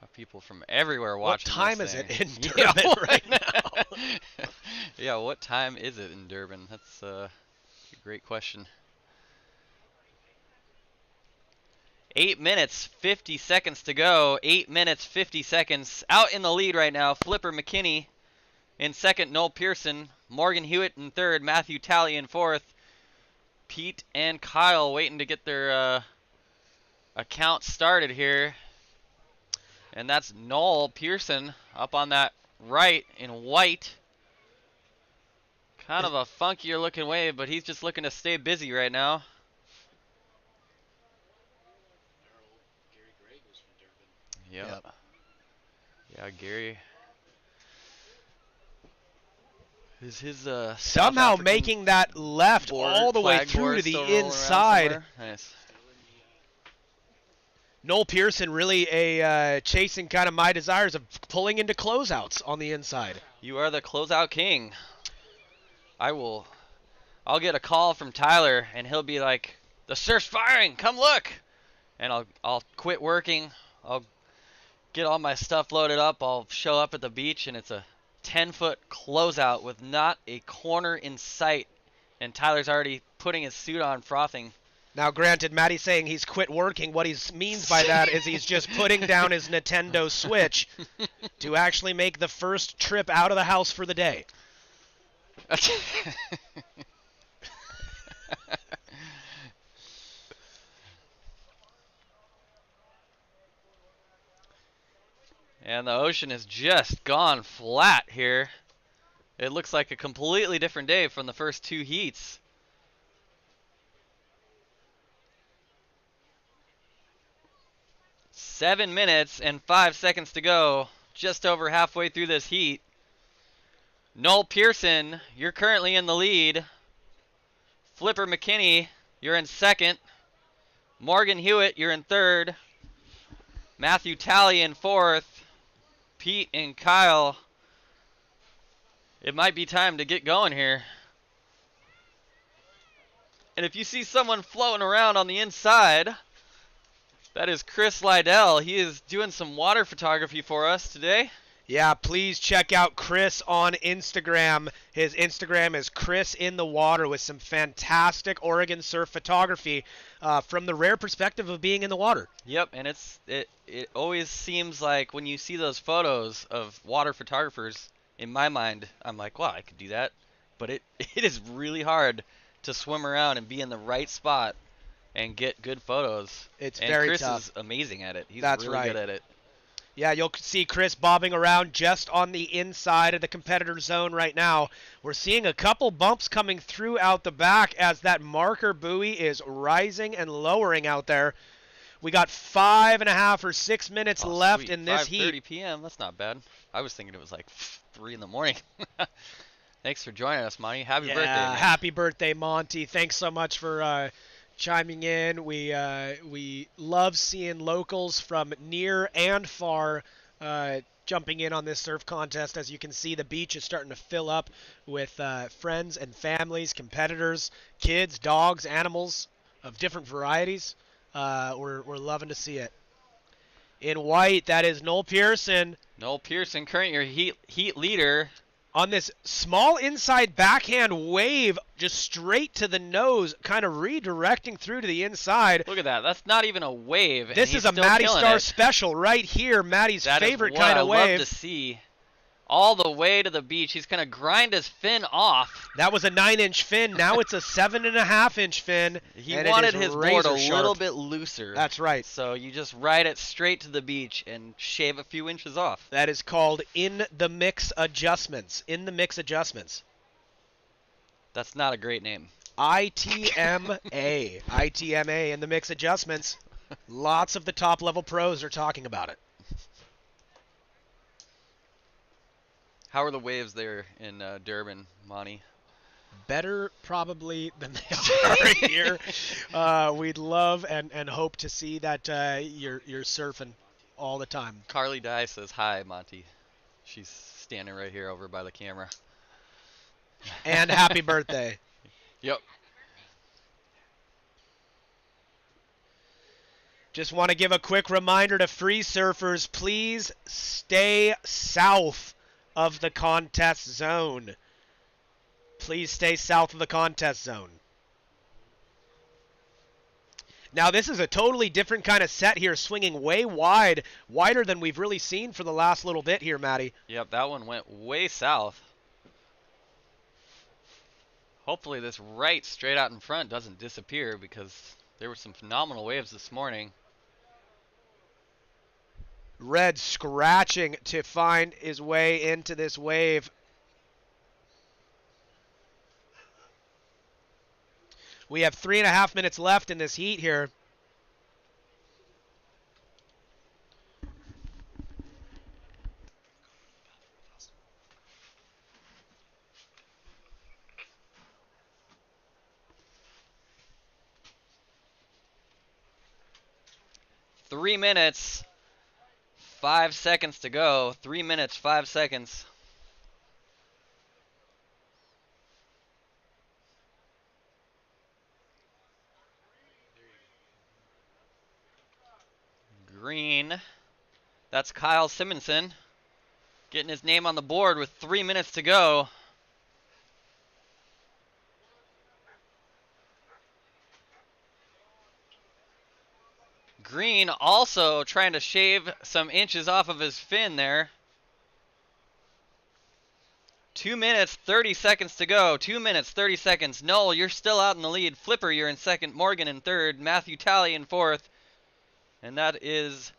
Got people from everywhere What watching time this is thing. it in Durban right now? Yeah, what time is it in Durban? That's a great question. 8 minutes, 50 seconds to go. 8 minutes, 50 seconds. Out in the lead right now, Flipper McKinney in second, Noel Pearson. Morgan Hewitt in third, Matthew Talley in fourth. Pete and Kyle waiting to get their account started here. And that's Noel Pearson up on that right in white. Kind of a funkier looking wave, but he's just looking to stay busy right now. Yep. Yeah, Gary. Is his Somehow making that left all the way through to the inside. Nice. Noel Pearson really chasing kind of my desires of pulling into closeouts on the inside. You are the closeout king. I'll get a call from Tyler and he'll be like, "The surf's firing, come look." And I'll quit working. I'll get all my stuff loaded up. I'll show up at the beach and it's a 10-foot closeout with not a corner in sight. And Tyler's already putting his suit on, frothing. Now, granted, Mattie's saying he's quit working. What he means by that is he's just putting down his Nintendo Switch to actually make the first trip out of the house for the day. And the ocean has just gone flat here. It looks like a completely different day from the first two heats. Seven minutes and 5 seconds to go. Just over halfway through this heat. Noel Pearson, you're currently in the lead. Flipper McKinney, you're in second. Morgan Hewitt, you're in third. Matthew Talley in fourth. Pete and Kyle, it might be time to get going here. And if you see someone floating around on the inside, that is Chris Lydell. He is doing some water photography for us today. Yeah, please check out Chris on Instagram. His Instagram is Chris in the Water with some fantastic Oregon surf photography from the rare perspective of being in the water. Yep, and it always seems like when you see those photos of water photographers, in my mind, I'm like, wow, I could do that. But it is really hard to swim around and be in the right spot and get good photos. It's and very Chris tough. is amazing at it. He's That's really right. good at it. Yeah, you'll see Chris bobbing around just on the inside of the competitor zone right now. We're seeing a couple bumps coming through out the back as that marker buoy is rising and lowering out there. We got 5.5 or 6 minutes left sweet. in this heat. 5:30 p.m. That's not bad. I was thinking it was like 3 in the morning. Thanks for joining us, Monty. Happy birthday, man. Happy birthday, Monty. Thanks so much for chiming in. We love seeing locals from near and far jumping in on this surf contest. As you can see, the beach is starting to fill up with friends and families, competitors, kids, dogs, animals of different varieties. We're loving to see it. In white, that is Noel Pearson. Noel Pearson, current your heat leader. On this small inside backhand wave, just straight to the nose, kind of redirecting through to the inside. Look at that. That's not even a wave. This is a Mattie Star special right here. Mattie's favorite kind of wave. I love to see. All the way to the beach. He's going to grind his fin off. That was a 9-inch fin. Now it's a 7.5-inch fin. He wanted his board a little bit looser. That's right. So you just ride it straight to the beach and shave a few inches off. That is called in the mix adjustments. In the mix adjustments. That's not a great name. ITMA. ITMA in the mix adjustments. Lots of the top level pros are talking about it. How are the waves there in Durban, Monty? better probably than they are here. We'd love and hope to see that you're surfing all the time. Carly Dye says hi, Monty. She's standing right here over by the camera. And happy birthday. Yep. Just want to give a quick reminder to free surfers, please stay south of the contest zone. Please stay south of the contest zone. Now this is a totally different kind of set here, swinging way wide, wider than we've really seen for the last little bit here, Matty. Yep, that one went way south. Hopefully this right straight out in front doesn't disappear because there were some phenomenal waves this morning. Red scratching to find his way into this wave. We have 3.5 minutes left in this heat here. Three minutes, 5 seconds to go. 3 minutes, 5 seconds. Green. That's Kyle Simonson getting his name on the board with 3 minutes to go. Green also trying to shave some inches off of his fin there. 2 minutes, 30 seconds to go. 2 minutes, 30 seconds. Noel, you're still out in the lead. Flipper, you're in second. Morgan in third. Matthew Talley in fourth. And that is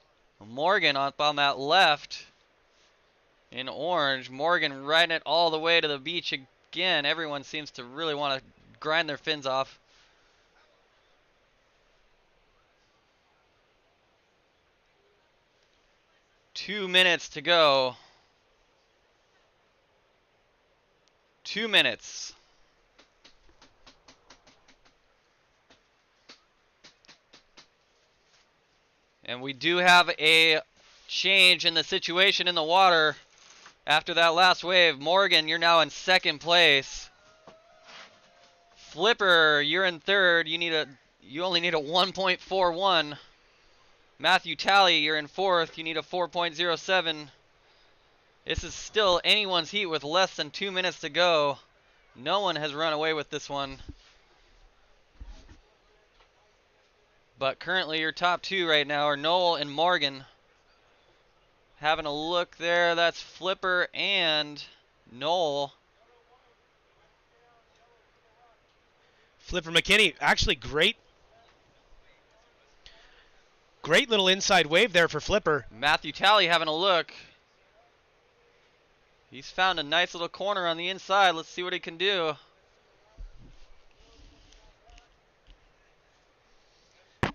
Morgan up on that left in orange. Morgan riding it all the way to the beach again. Everyone seems to really want to grind their fins off. Two minutes to go. 2 minutes. And we do have a change in the situation in the water after that last wave. Morgan, you're now in second place. Flipper, you're in third. You only need a 1.41. Matthew Talley, you're in fourth. You need a 4.07. This is still anyone's heat with less than 2 minutes to go. No one has run away with this one. But currently your top two right now are Noel and Morgan. Having a look there, that's Flipper and Noel. Flipper McKinney, actually great little inside wave there for Flipper. Matthew Talley having a look. He's found a nice little corner on the inside. Let's see what he can do.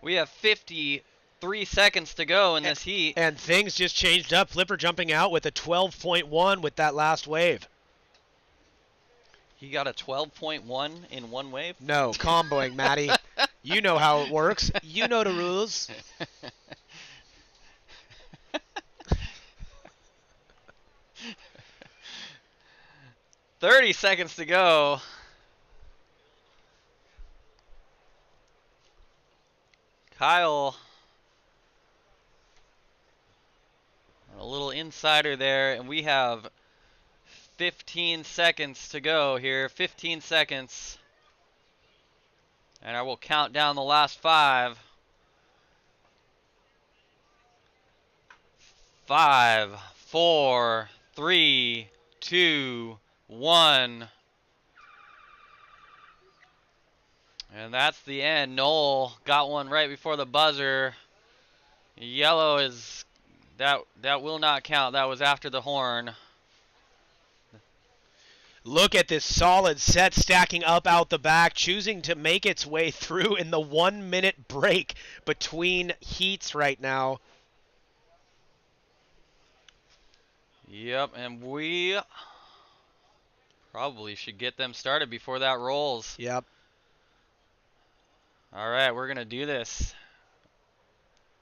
We have 53 seconds to go in this heat. And things just changed up. Flipper jumping out with a 12.1 with that last wave. He got a 12.1 in one wave? No, comboing, Matty. You know how it works. You know the rules. "30 seconds to go. Kyle, a little insider there, and we have 15 seconds to go here. 15 seconds. And I will count down the last 5. 5, 4, 3, 2, 1. And that's the end. Noel got one right before the buzzer. Yellow is that will not count. That was after the horn. Look at this solid set stacking up out the back, choosing to make its way through in the 1 minute break between heats right now. Yep, and we Probably should get them started before that rolls. Yep. All right, we're going to do this.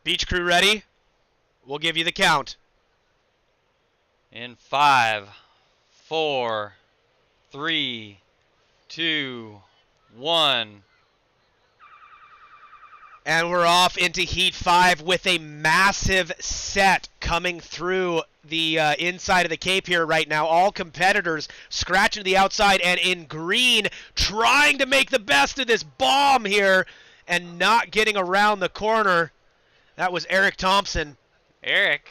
Beach crew ready? We'll give you the count. In 5, 4, 3, 2, 1. And we're off into Heat 5 with a massive set coming through the inside of the Cape here right now. All competitors scratching to the outside, and in green, trying to make the best of this bomb here and not getting around the corner. That was Eric Thompson. Eric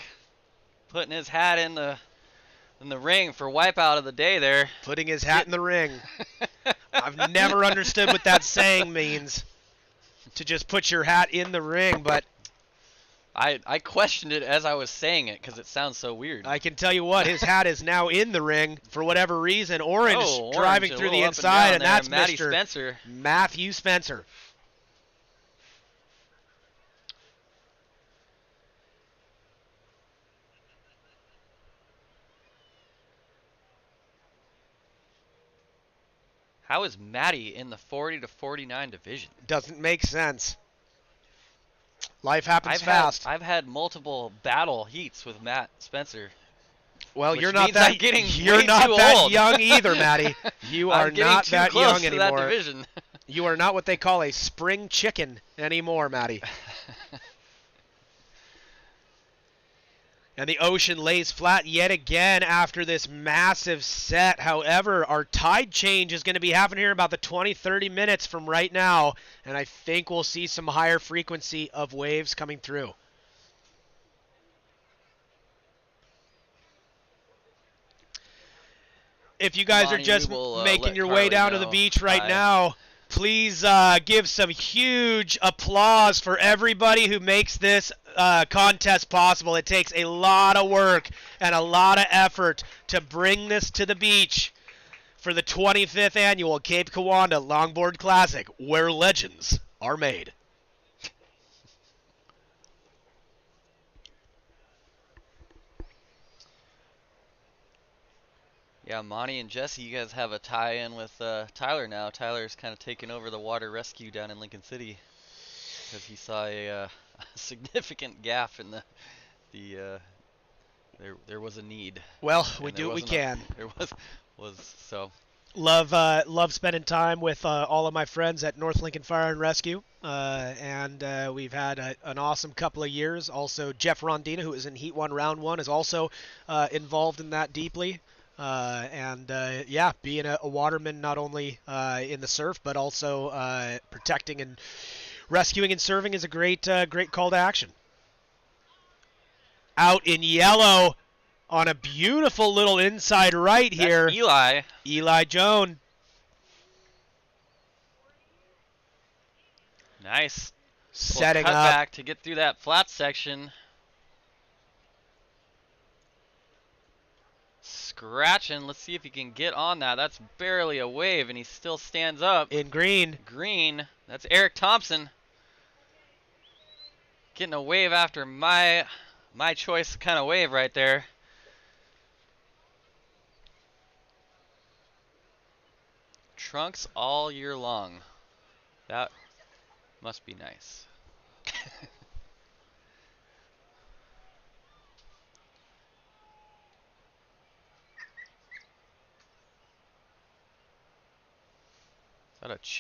putting his hat in the ring for wipeout of the day there. Putting his hat in the ring. I've never understood what that saying means, to just put your hat in the ring, but I questioned it as I was saying it because it sounds so weird. I can tell you what, his hat is now in the ring for whatever reason. Orange driving a through the little up inside, and down that's there. Mattie Mr. Spencer. Matthew Spencer. How is Mattie in the 40 to 49 division? Doesn't make sense. Life happens fast. I've had multiple battle heats with Matt Spencer. Well, which you're not means that I'm getting you're way not too that old. young either, Matty. You are I'm getting not too that close young to that anymore. division. You are not what they call a spring chicken anymore, Matty. And the ocean lays flat yet again after this massive set. However, our tide change is going to be happening here in about the 20-30 minutes from right now, and I think we'll see some higher frequency of waves coming through. If you guys Monty, are just making let your Carly way down to the know. beach right Hi. now, please give some huge applause for everybody who makes this contest possible. It takes a lot of work and a lot of effort to bring this to the beach for the 25th annual Cape Kiwanda Longboard Classic, where legends are made. Yeah, Monty and Jesse, you guys have a tie-in with Tyler now. Tyler's kind of taken over the water rescue down in Lincoln City because he saw a significant gap in there was a need. Well, we And there do what we wasn't can. There was so. Love spending time with all of my friends at North Lincoln Fire and Rescue, and we've had an awesome couple of years. Also, Jeff Rondina, who was in Heat 1, Round 1, is also involved in that deeply. Yeah, being a waterman not only in the surf but also protecting and rescuing and serving is a great call to action. Out in yellow on a beautiful little inside right here. That's Eli Joan. Nice. Setting cut up. back to get through that flat section. Scratching. Let's see if he can get on that. That's barely a wave, and he still stands up. In green. Green. That's Eric Thompson. Getting a wave after my choice kind of wave right there. Trunks all year long. That must be nice.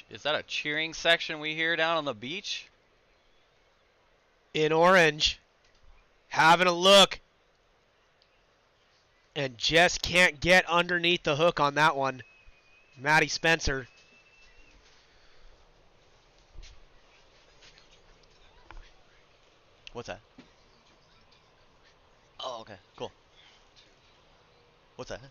Is that a cheering section we hear down on the beach? In orange. Having a look. And just can't get underneath the hook on that one. Matty Spencer. What's that? Oh, okay, cool. What's that?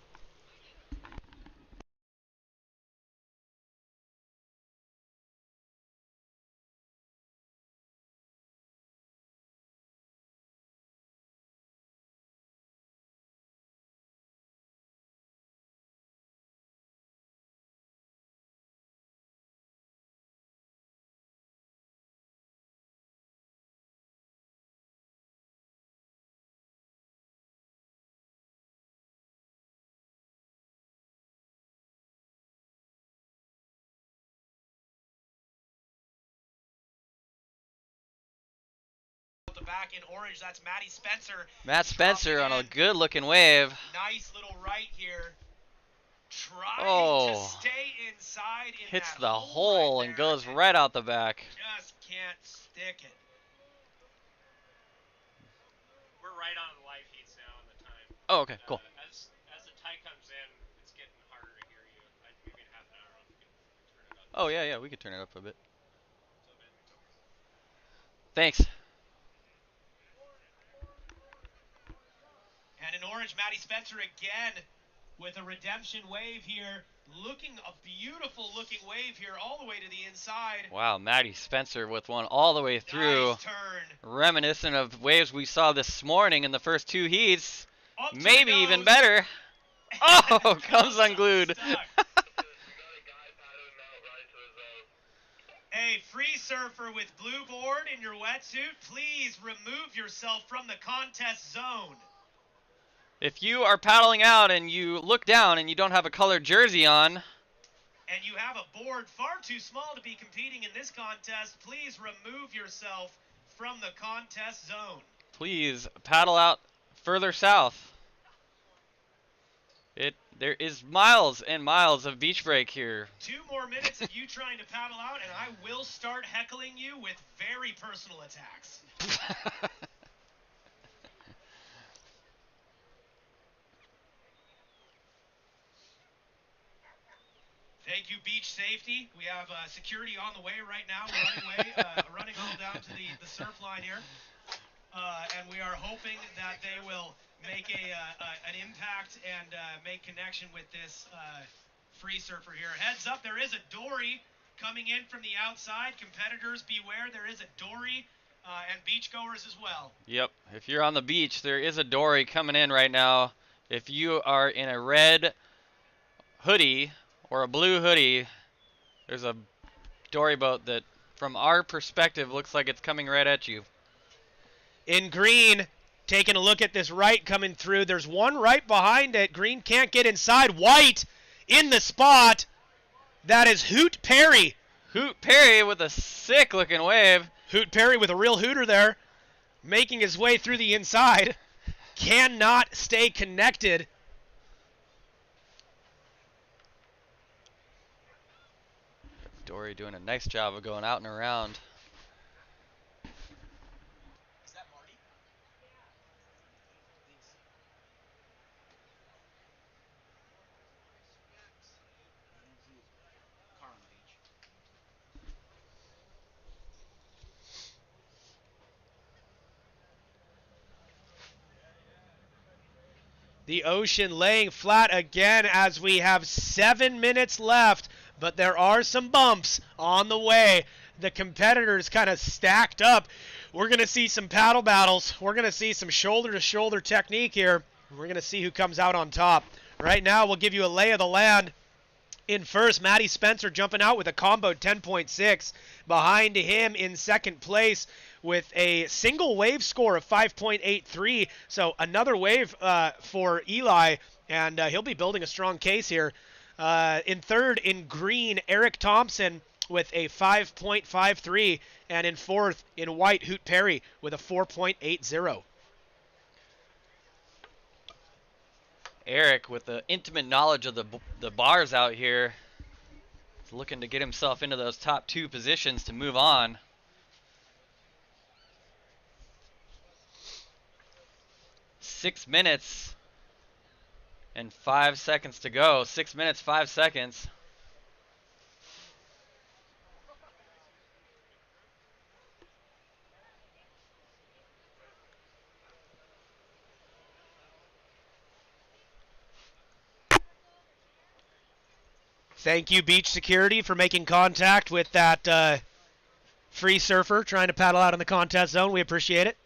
back in orange, that's Mattie Spencer. Matt Spencer on a Dropping in. good-looking wave. Nice little right here. Trying to Oh, stay inside in hits that the hole hole right and there, goes right out the back. just can't stick it. We're right on the live feeds now on the time. Oh, okay, cool. As the tie comes in, it's getting harder to hear you. Maybe in half an hour we can turn it up. Oh, yeah, we could turn it up a bit. So, man, Thanks. And in orange, Mattie Spencer again with a redemption wave here. Looking a beautiful looking wave here all the way to the inside. Wow, Mattie Spencer with one all the way through. Nice turn. Reminiscent of waves we saw this morning in the first 2 heats. Up to Maybe the even nose. better. Oh, comes unglued. Stuck. We got a guy paddling out right to his zone. Hey, free surfer with blue board in your wetsuit, please remove yourself from the contest zone. If you are paddling out and you look down and you don't have a colored jersey on, And you have a board far too small to be competing in this contest, please remove yourself from the contest zone. please paddle out further south. There is miles and miles of beach break here. 2 more minutes of you trying to paddle out, and I will start heckling you with very personal attacks. Thank you, Beach Safety. We have security on the way right now, running all down to the surf line here. And we are hoping that they will make an impact and make connection with this free surfer here. Heads up, there is a dory coming in from the outside. Competitors beware, there is a dory and beachgoers as well. Yep, if you're on the beach, there is a dory coming in right now. If you are in a red hoodie or a blue hoodie, there's a dory boat that, from our perspective, looks like it's coming right at you. In green, taking a look at this right coming through. There's one right behind it. Green can't get inside. White in the spot. That is Hoot Perry. Hoot Perry with a sick-looking wave. Hoot Perry with a real hooter there, making his way through the inside. Cannot stay connected. Dory doing a nice job of going out and around. Is that Marty? The ocean laying flat again as we have 7 minutes left, but there are some bumps on the way. The competitors kind of stacked up. We're going to see some paddle battles. We're going to see some shoulder-to-shoulder technique here. We're going to see who comes out on top. Right now, we'll give you a lay of the land. In first, Mattie Spencer jumping out with a combo 10.6. Behind him in second place with a single wave score of 5.83. So another wave for Eli, and he'll be building a strong case here. In third, in green, Eric Thompson with a 5.53. And in fourth, in white, Hoot Perry with a 4.80. Eric, with the intimate knowledge of the bars out here, is looking to get himself into those top 2 positions to move on. Six minutes and 5 seconds to go. 6 minutes, 5 seconds. Thank you, Beach Security, for making contact with that free surfer trying to paddle out in the contest zone. We appreciate it.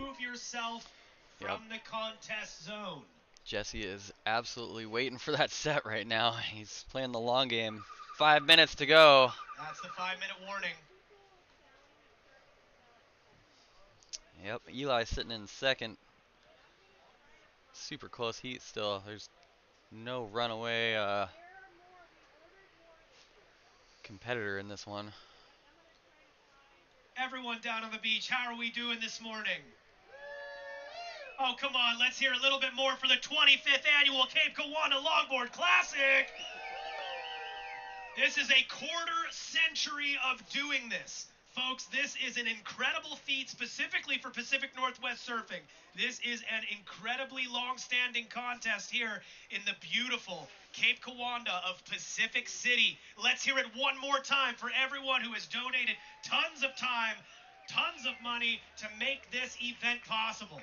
remove yourself from the contest zone. Jesse is absolutely waiting for that set right now. He's playing the long game. 5 minutes to go. That's the 5-minute warning. Yep, Eli sitting in second. Super close heat still. There's no runaway competitor in this one. Everyone down on the beach, how are we doing this morning? Oh, come on, let's hear a little bit more for the 25th annual Cape Kiwanda Longboard Classic. This is a quarter century of doing this. Folks, this is an incredible feat specifically for Pacific Northwest surfing. This is an incredibly long-standing contest here in the beautiful Cape Kiwanda of Pacific City. Let's hear it one more time for everyone who has donated tons of time, tons of money to make this event possible.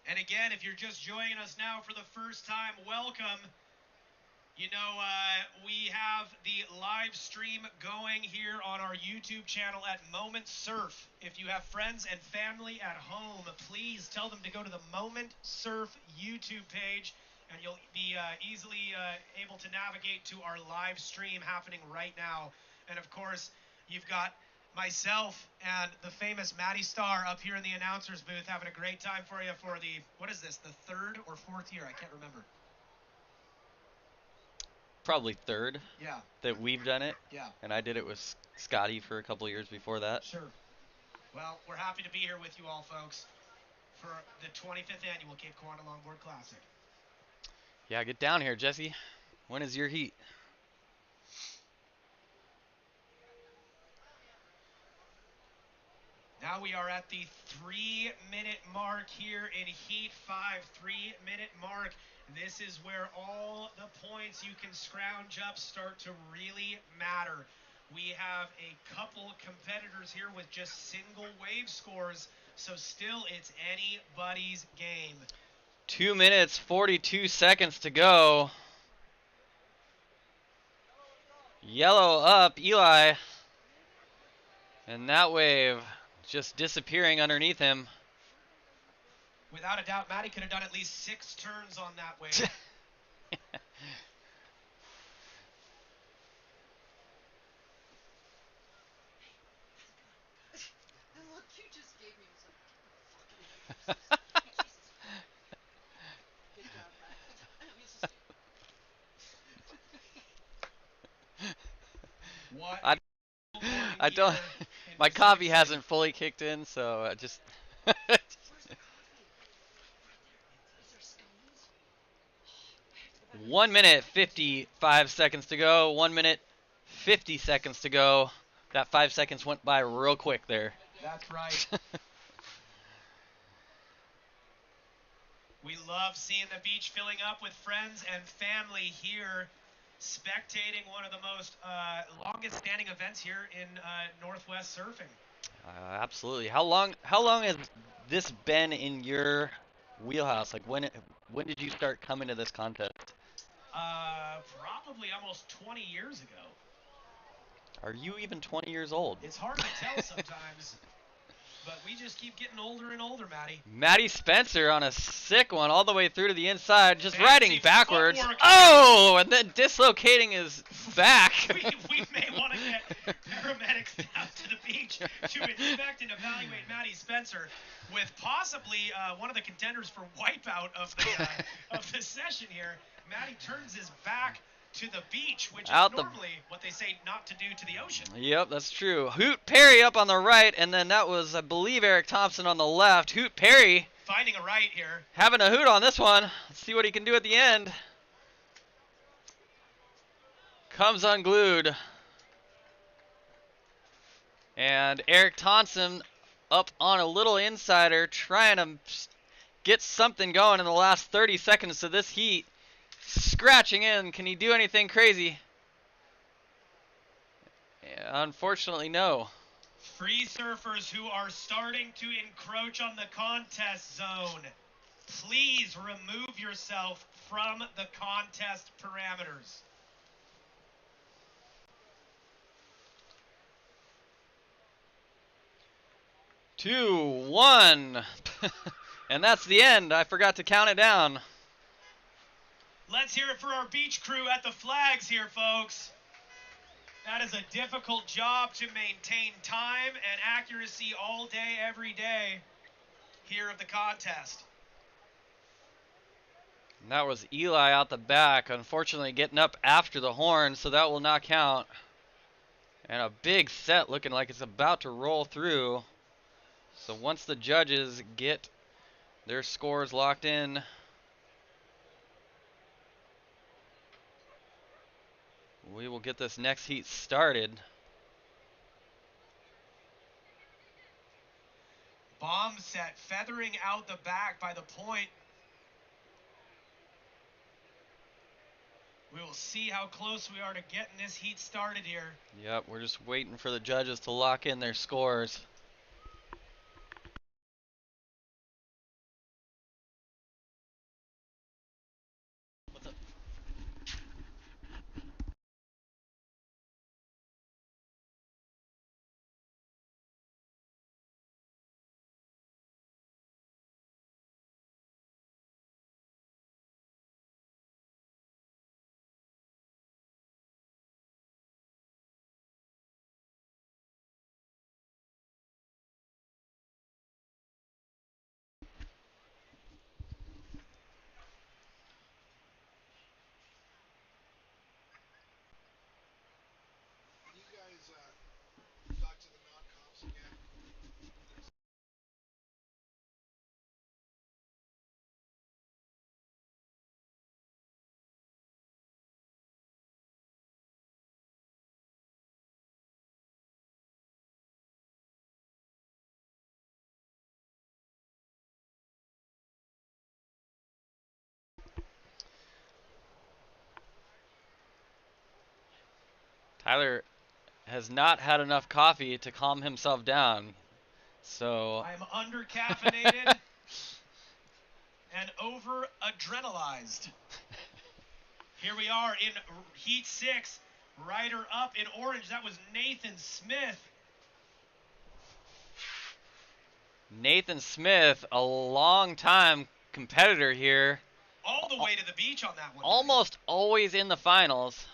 And again, if you're just joining us now for the first time, welcome. You know, we have the live stream going here on our YouTube channel at Moment Surf. If you have friends and family at home, please tell them to go to the Moment Surf YouTube page, and you'll be easily able to navigate to our live stream happening right now. And of course, you've got myself and the famous Mattie Starr up here in the announcer's booth having a great time for you for the, what is this, the third or fourth year? I can't remember. Probably third. Yeah. That we've done it. Yeah. And I did it with Scotty for a couple years before that. Sure. Well, we're happy to be here with you all, folks, for the 25th annual Cape Kiwanda Longboard Classic. Yeah, get down here, Jesse. When is your heat? Now we are at the 3-minute mark here in Heat 5, 3-minute mark. This is where all the points you can scrounge up start to really matter. We have a couple competitors here with just single wave scores, so still it's anybody's game. 2 minutes, 42 seconds to go. Yellow up, Eli. And that wave just disappearing underneath him. Without a doubt, Mattie could have done at least 6 turns on that wave. Look, you just gave me some fucking Good job, What? I don't. My coffee hasn't fully kicked in, so I just. 1 minute 55 seconds to go. 1 minute 50 seconds to go. That 5 seconds went by real quick there. That's right. We love seeing the beach filling up with friends and family here, spectating one of the most longest standing events here in Northwest surfing. Absolutely. How long has this been in your wheelhouse? Like when did you start coming to this contest? Probably almost 20 years ago. Are you even 20 years old? It's hard to tell sometimes, but we just keep getting older and older, Mattie. Mattie Spencer on a sick one all the way through to the inside, just Fancy riding backwards. footwork. Oh, and then dislocating his back. we may want to get paramedics down to the beach to inspect and evaluate Mattie Spencer with possibly one of the contenders for wipeout of the session here. Mattie turns his back to the beach, which is normally what they say not to do to the ocean. Yep, that's true. Hoot Perry up on the right, and then that was, I believe, Eric Thompson on the left. Hoot Perry finding a right here. Having a hoot on this one. Let's see what he can do at the end. Comes unglued. And Eric Thompson up on a little insider, trying to get something going in the last 30 seconds of this heat. Scratching in. Can he do anything crazy? Yeah, unfortunately, no. Free surfers who are starting to encroach on the contest zone, please remove yourself from the contest parameters. 2, 1. And that's the end. I forgot to count it down. Let's hear it for our beach crew at the flags here, folks. That is a difficult job to maintain time and accuracy all day, every day here of the contest. And that was Eli out the back, unfortunately getting up after the horn, so that will not count. And a big set looking like it's about to roll through. So once the judges get their scores locked in, we will get this next heat started. Bomb set feathering out the back by the point. We will see how close we are to getting this heat started here. Yep, we're just waiting for the judges to lock in their scores. Tyler has not had enough coffee to calm himself down. So I'm under caffeinated and over adrenalized. Here we are in heat 6. Rider up in orange. That was Nathan Smith. Nathan Smith, a long-time competitor here, All the way to the beach on that one. almost always in the finals.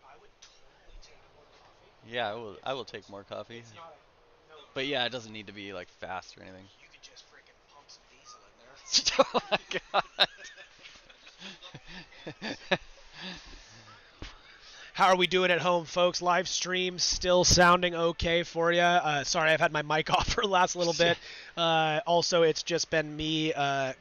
I would totally take more coffee. Yeah, I will take more coffee. It's not no, But yeah, it doesn't need to be like fast or anything. you could just freaking pump some diesel in there. Oh my god. How are we doing at home, folks? Live stream still sounding okay for you. Sorry, I've had my mic off for the last little bit. Also, it's just been me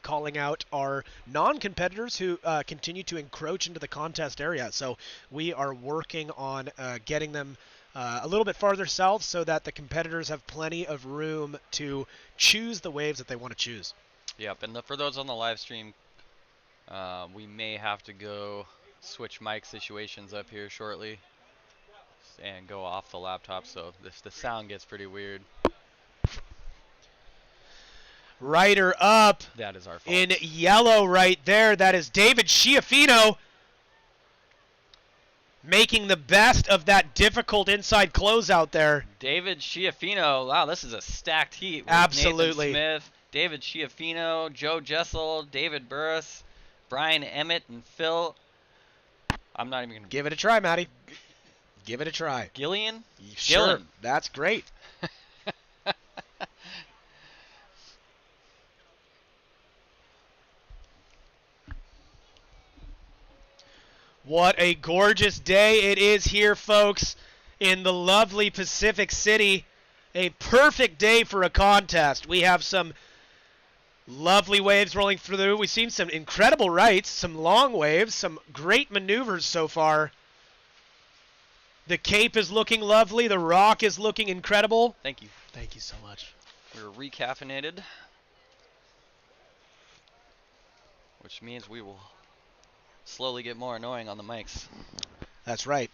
calling out our non-competitors who continue to encroach into the contest area. So we are working on getting them a little bit farther south so that the competitors have plenty of room to choose the waves that they want to choose. Yep, and for those on the live stream, we may have to go switch mic situations up here shortly and go off the laptop, so if the sound gets pretty weird, Rider up that is our fault. in yellow right there. That is David Schiaffino making the best of that difficult inside closeout there. David Schiaffino, wow, this is a stacked heat. With Absolutely. Nathan Smith, David Schiaffino, Joe Jessel, David Burris, Brian Emmett, and Phil. I'm not even going to... Give it a try, Matty. Give it a try. Gillian? Sure. Gillen. That's great. What a gorgeous day it is here, folks, in the lovely Pacific City. A perfect day for a contest. We have some lovely waves rolling through. We've seen some incredible rights, some long waves, some great maneuvers so far. The Cape is looking lovely. The Rock is looking incredible. Thank you. Thank you so much. We're recaffeinated, which means we will slowly get more annoying on the mics. That's right.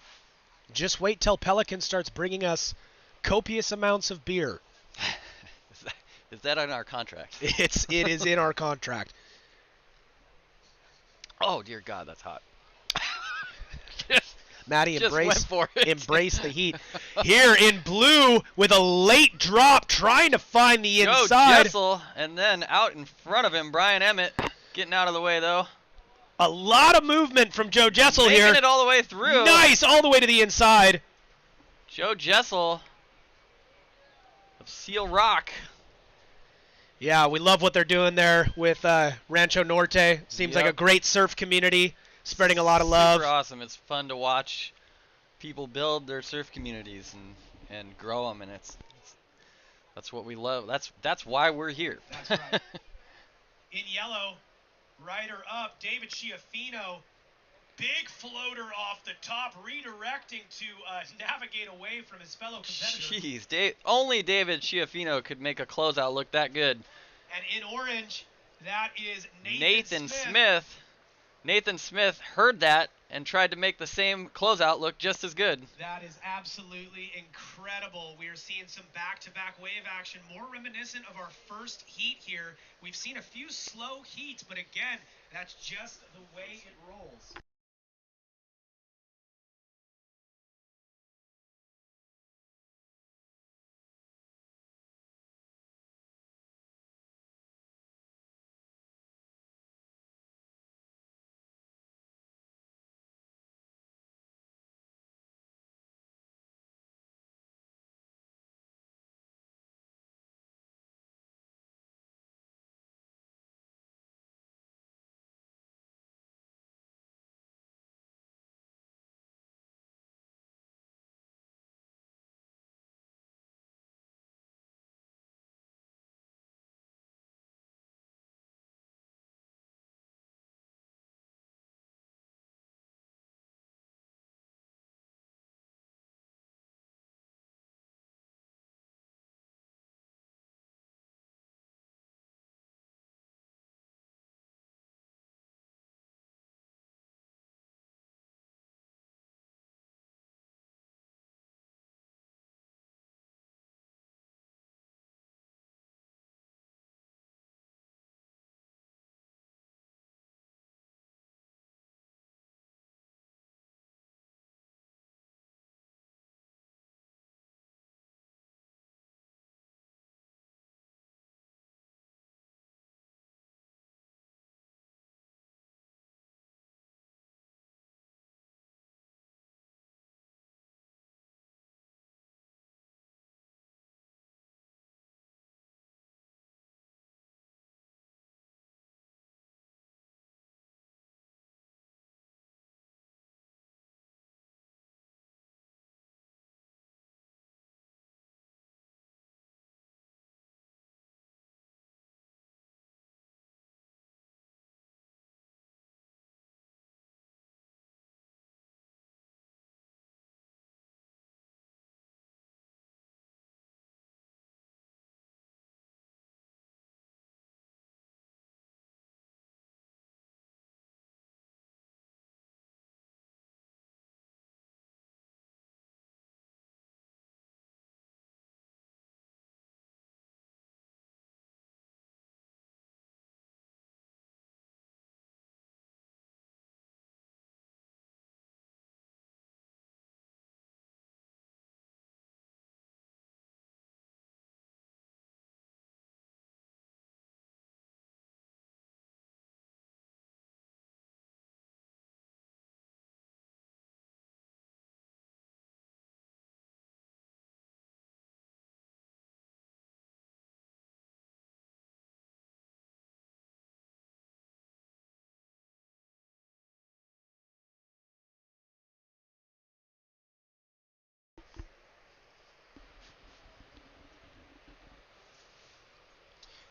Just wait till Pelican starts bringing us copious amounts of beer. Is that in our contract? It is in our contract. Oh dear God, that's hot. just, Mattie just went for it. embrace the heat. Here in blue with a late drop, trying to find the Joe inside. Jessel, and then out in front of him, Brian Emmett, getting out of the way though. A lot of movement from Joe Jessel Making here. it all the way through. Nice, all the way to the inside. Joe Jessel of Seal Rock. Yeah, we love what they're doing there with Rancho Norte. Seems like a Yep. great surf community, spreading a lot of love. Super awesome. It's fun to watch people build their surf communities and grow them, and that's what we love. That's why we're here. That's right. In yellow, rider up, David Schiaffino. Big floater off the top, redirecting to navigate away from his fellow competitor. Jeez, only David Schiaffino could make a closeout look that good. And in orange, that is Nathan Smith. Nathan Smith heard that and tried to make the same closeout look just as good. That is absolutely incredible. We are seeing some back-to-back wave action, more reminiscent of our first heat here. We've seen a few slow heats, but again, that's just the way it rolls.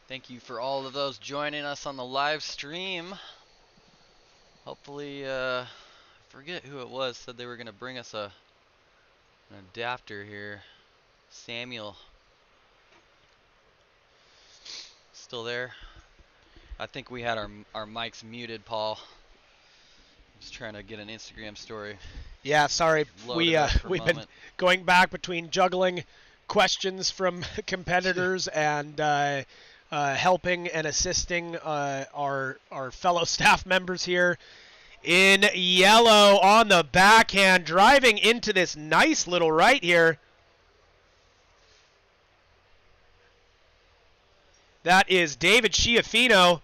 Thank you for all of those joining us on the live stream. Hopefully, I forget who it was, said they were going to bring us an adapter here. Samuel. Still there? I think we had our mics muted, Paul. Just trying to get an Instagram story. Yeah, sorry. Loaded up for a We've been moment. going back between juggling questions from competitors and helping and assisting our fellow staff members here. In yellow on the backhand, driving into this nice little right here. That is David Schiaffino.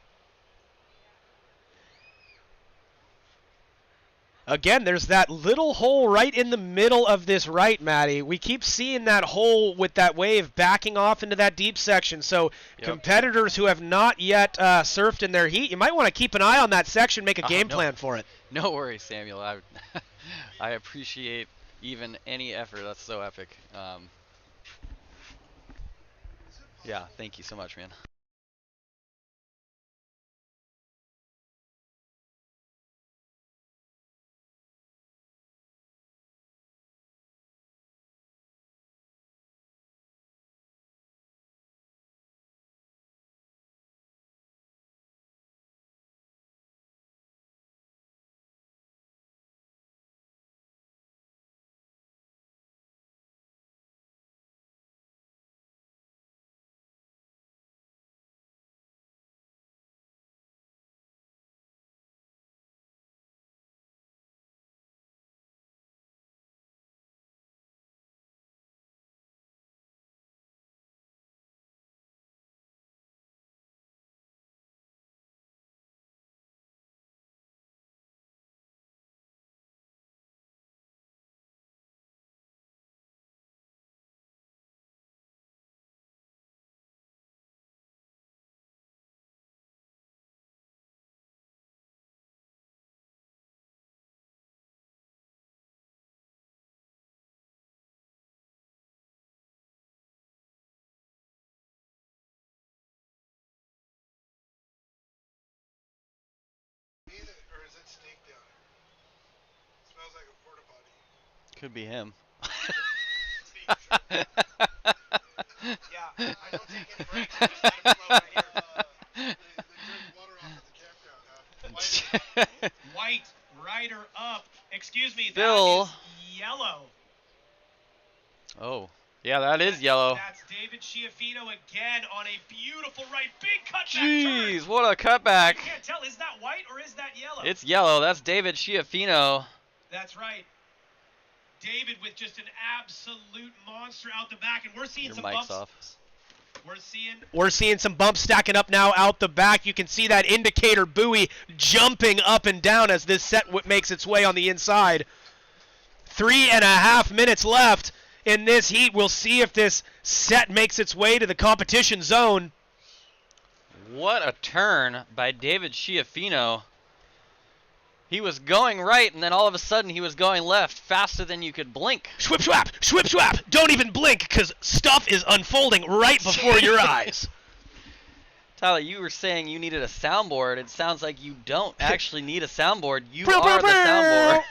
Again, there's that little hole right in the middle of this right, Matty. We keep seeing that hole with that wave backing off into that deep section. So competitors who have not yet surfed in their heat, you might want to keep an eye on that section, make a game plan for it. No worries, Samuel. I appreciate even any effort. That's so epic. Yeah, thank you so much, man. Or is it steak down here? Smells like a porta potty. Could be him. Yeah, I don't take any breaks. I just let it flow right here. They drink water off at the campground, huh? White rider up. Excuse me, Phil. that is yellow. Oh, yeah, that is yellow. That's David Schiaffino again on a beautiful right. Big cutback Jeez, turn. what a cutback. You can't tell, is that white or is that yellow? It's yellow. That's David Schiaffino. That's right. David with just an absolute monster out the back, and we're seeing Your some mic's bumps. off. We're seeing some bumps stacking up now out the back. You can see that indicator buoy jumping up and down as this set makes its way on the inside. 3.5 minutes left in this heat. We'll see if this set makes its way to the competition zone. What a turn by David Schiaffino. He was going right, and then all of a sudden he was going left faster than you could blink. Swip swap, swip swap. Don't even blink because stuff is unfolding right before your eyes. Tyler, you were saying you needed a soundboard. It sounds like you don't actually need a soundboard. You are the soundboard.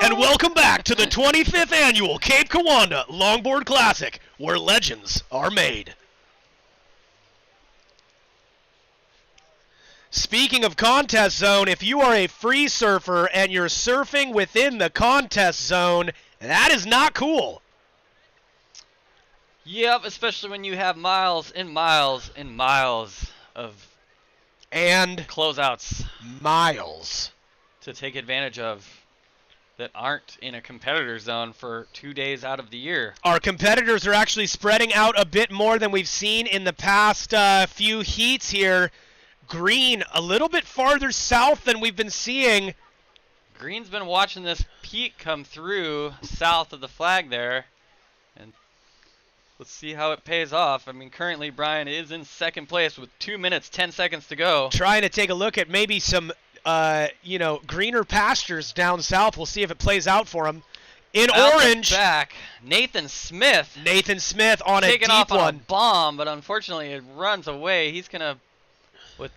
And welcome back to the 25th annual Cape Kiwanda Longboard Classic, where legends are made. Speaking of contest zone, if you are a free surfer and you're surfing within the contest zone, that is not cool. Yep, especially when you have miles and miles and miles of closeouts miles to take advantage of that aren't in a competitor zone for 2 days out of the year. Our competitors are actually spreading out a bit more than we've seen in the past few heats here. Green a little bit farther south than we've been seeing. Green's been watching this peak come through south of the flag there. And let's see how it pays off. I mean, currently Brian is in second place with 2 minutes, 10 seconds to go. Trying to take a look at maybe some, greener pastures down south. We'll see if it plays out for him. In out orange, back, Nathan Smith. Nathan Smith on a taking deep off on one. a bomb, but unfortunately it runs away. He's gonna, with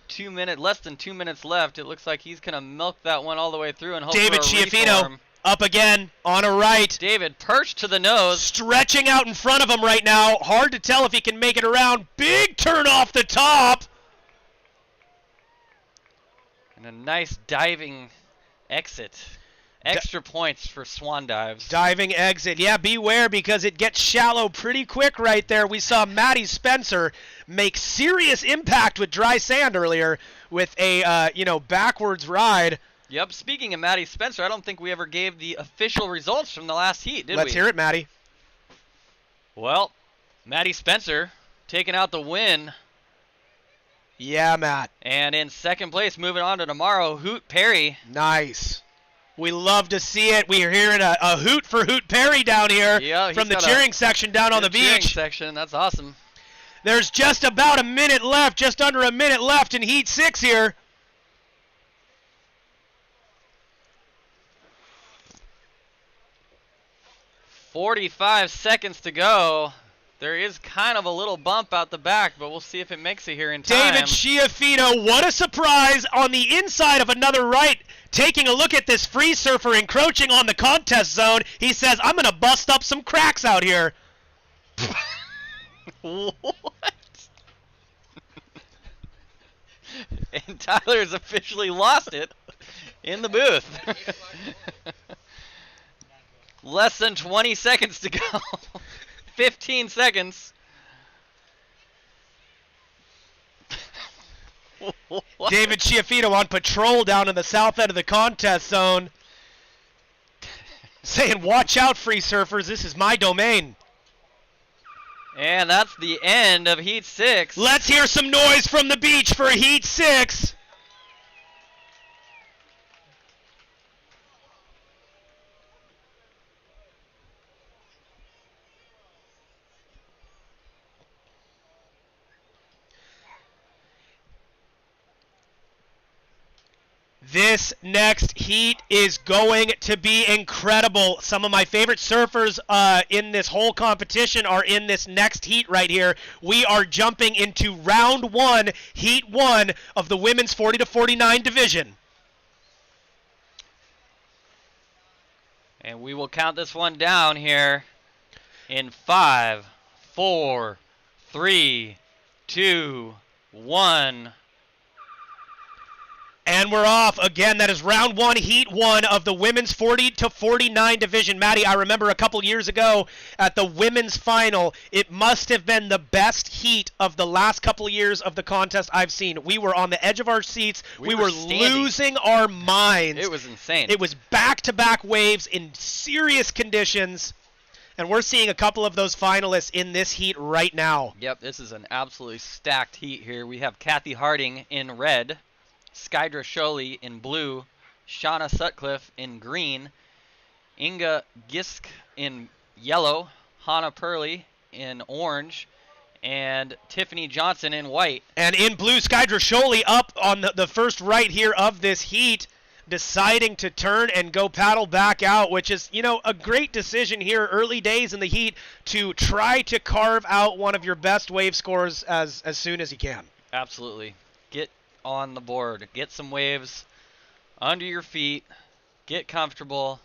less than 2 minutes left, it looks like he's gonna milk that one all the way through and hope David for a Schiaffino reform. up again on a right. David perched to the nose. Stretching out in front of him right now. Hard to tell if he can make it around. Big turn off the top. And a nice diving exit Extra points for swan dives. Diving exit. Yeah, beware because it gets shallow pretty quick right there. We saw Mattie Spencer make serious impact with dry sand earlier with a, backwards ride. Yep, speaking of Mattie Spencer, I don't think we ever gave the official results from the last heat, did we? Let's hear it, Mattie. Well, Mattie Spencer taking out the win. Yeah, Matt. And in second place, moving on to tomorrow, Hoot Perry. Nice. We love to see it. We are hearing a hoot for Hoot Perry down here from the cheering section down on the cheering beach. Section, that's awesome. There's just about a minute left, just under a minute left in Heat 6 here. "45 seconds to go. There is kind of a little bump out the back, but we'll see if it makes it here in time. David Schiaffino, what a surprise on the inside of another right. Taking a look at this free surfer encroaching on the contest zone. He says, I'm going to bust up some cracks out here. What? And Tyler has officially lost it in the booth. Less than 20 seconds to go. 15 seconds. David Schiaffino on patrol down in the south end of the contest zone. Saying, watch out, free surfers. This is my domain. And that's the end of Heat 6. Let's hear some noise from the beach for Heat 6. This next heat is going to be incredible. Some of my favorite surfers in this whole competition are in this next heat right here. We are jumping into round 1, heat 1 of the women's 40 to 49 division. And we will count this one down here in 5, 4, 3, 2, 1. And we're off. Again, that is round 1, heat 1 of the women's 40 to 49 division. Mattie, I remember a couple years ago at the women's final, it must have been the best heat of the last couple of years of the contest I've seen. We were on the edge of our seats. We were losing our minds. It was insane. It was back-to-back waves in serious conditions. And we're seeing a couple of those finalists in this heat right now. Yep, this is an absolutely stacked heat here. We have Kathy Harding in red, Skydra Sholey in blue, Shauna Sutcliffe in green, Inga Gisk in yellow, Hannah Purley in orange, and Tiffany Johnson in white. And in blue, Skydra Sholey up on the first right here of this heat, deciding to turn and go paddle back out, which is, a great decision here early days in the heat to try to carve out one of your best wave scores as soon as you can. Absolutely. Get on the board. Get some waves under your feet. Get comfortable.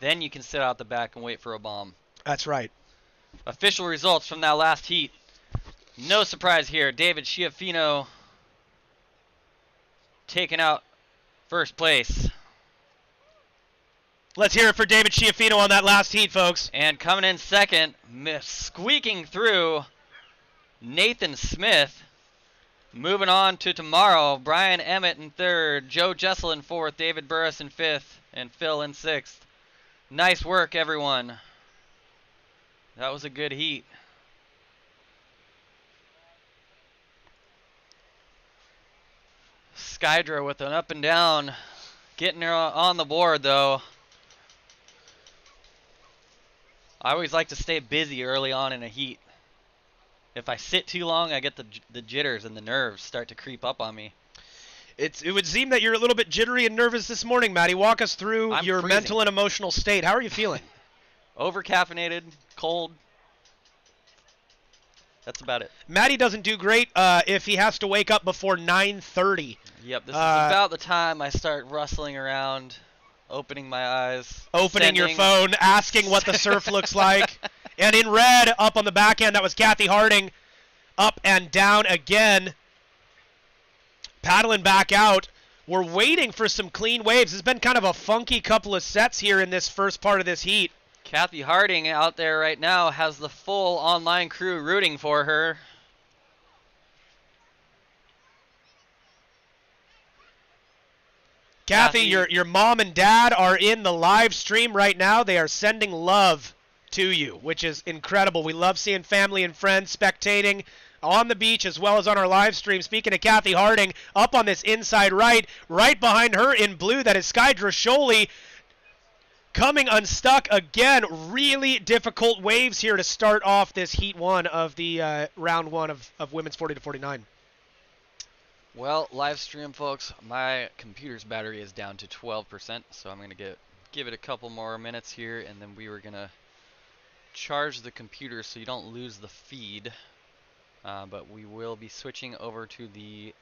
Then you can sit out the back and wait for a bomb. That's right. Official results from that last heat. No surprise here. David Schiaffino taking out first place. Let's hear it for David Schiaffino on that last heat, folks. And coming in second, squeaking through, Nathan Smith. Moving on to tomorrow, Brian Emmett in third, Joe Jessel in fourth, David Burris in fifth, and Phil in sixth. Nice work, everyone. That was a good heat. Skydra with an up and down, getting her on the board, though. I always like to stay busy early on in a heat. If I sit too long, I get the jitters and the nerves start to creep up on me. It would seem that you're a little bit jittery and nervous this morning, Mattie. Walk us through your freezing. mental and emotional state. How are you feeling? Over-caffeinated, cold. That's about it. Mattie doesn't do great if he has to wake up before 9:30. Yep, this is about the time I start rustling around, opening my eyes. Opening your phone, asking what the surf looks like. And in red, up on the back end, that was Kathy Harding. Up and down again. Paddling back out We're waiting for some clean waves. It's been kind of a funky couple of sets here in this first part of this heat. Kathy Harding out there right now has the full online crew rooting for her. Kathy, your mom and dad are in the live stream right now. They are sending love to you, which is incredible. We love seeing family and friends spectating on the beach as well as on our live stream. Speaking of Kathy Harding, up on this inside right behind her in blue, that is Sky Drasholi coming unstuck again. Really difficult waves here to start off this heat one of the round one of women's 40 to 49. Well, live stream folks, my computer's battery is down to 12%, so I'm going to give it a couple more minutes here, and then we were going to charge the computer so you don't lose the feed. But we will be switching over to the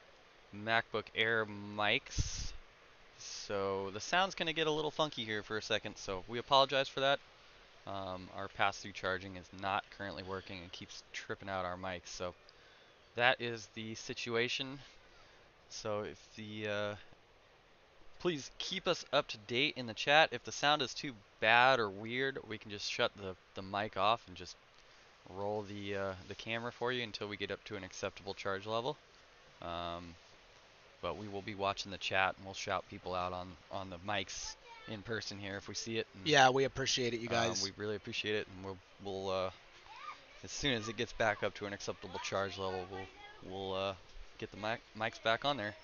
MacBook Air mics. So the sound's going to get a little funky here for a second, so we apologize for that. Our pass-through charging is not currently working and keeps tripping out our mics. So that is the situation. So if please keep us up to date in the chat. If the sound is too bad or weird, we can just shut the mic off and just roll the camera for you until we get up to an acceptable charge level. But we will be watching the chat, and we'll shout people out on the mics in person here if we see it. And, yeah, we appreciate it, you guys. we really appreciate it, and we'll as soon as it gets back up to an acceptable charge level, we'll get the mics back on there.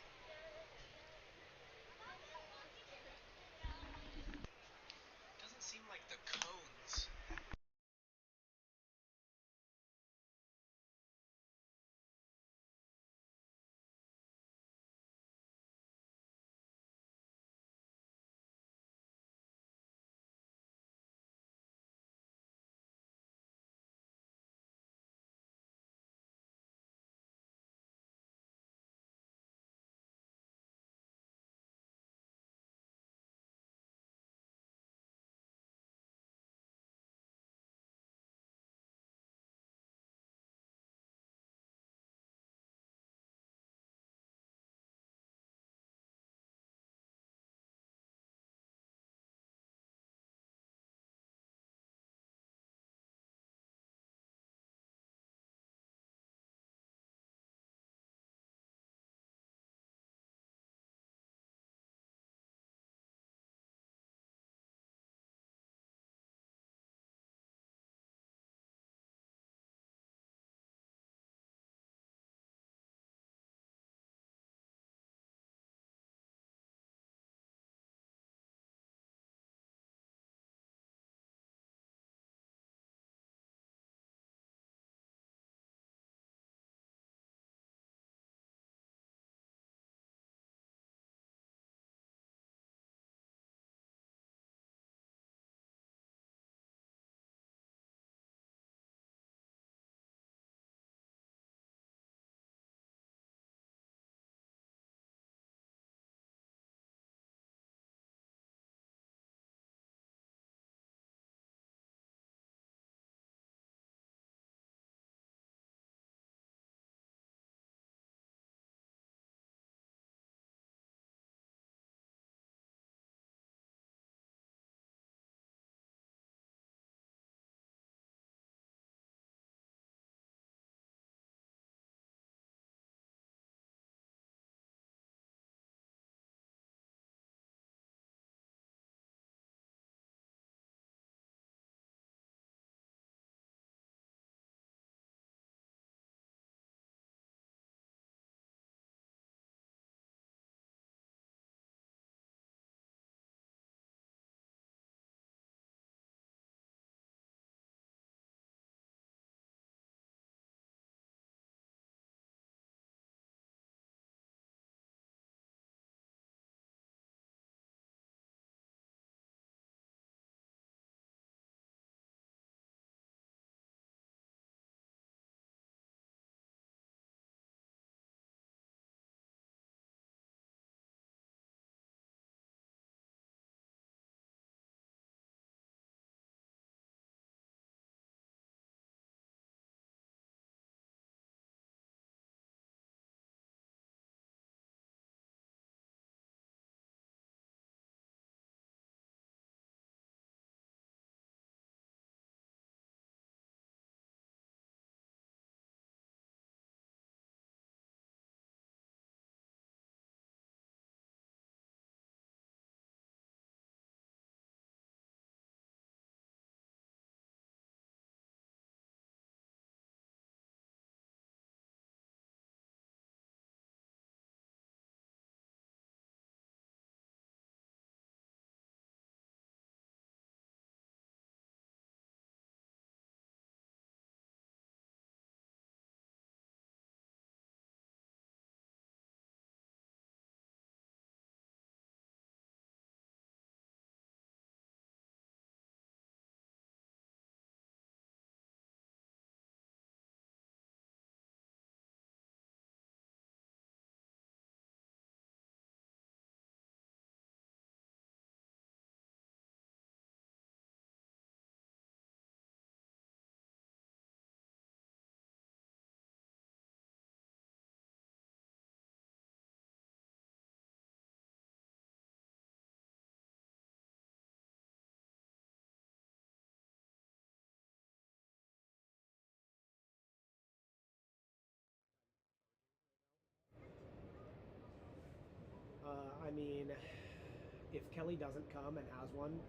if Kelly doesn't come and has one,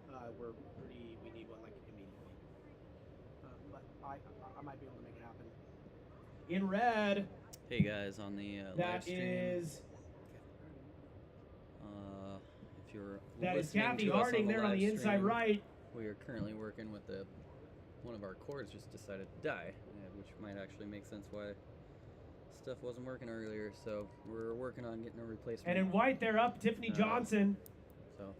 we need one like immediately. But I might be able to make it happen. In red, Hey guys, on the that Livestream, is if you're that is listening Kathy to us Harding on the there on the inside Livestream, right. we are currently working with one of our cords just decided to die, which might actually make sense why stuff wasn't working earlier. So we're working on getting a replacement. And in white, they're up Tiffany Johnson. So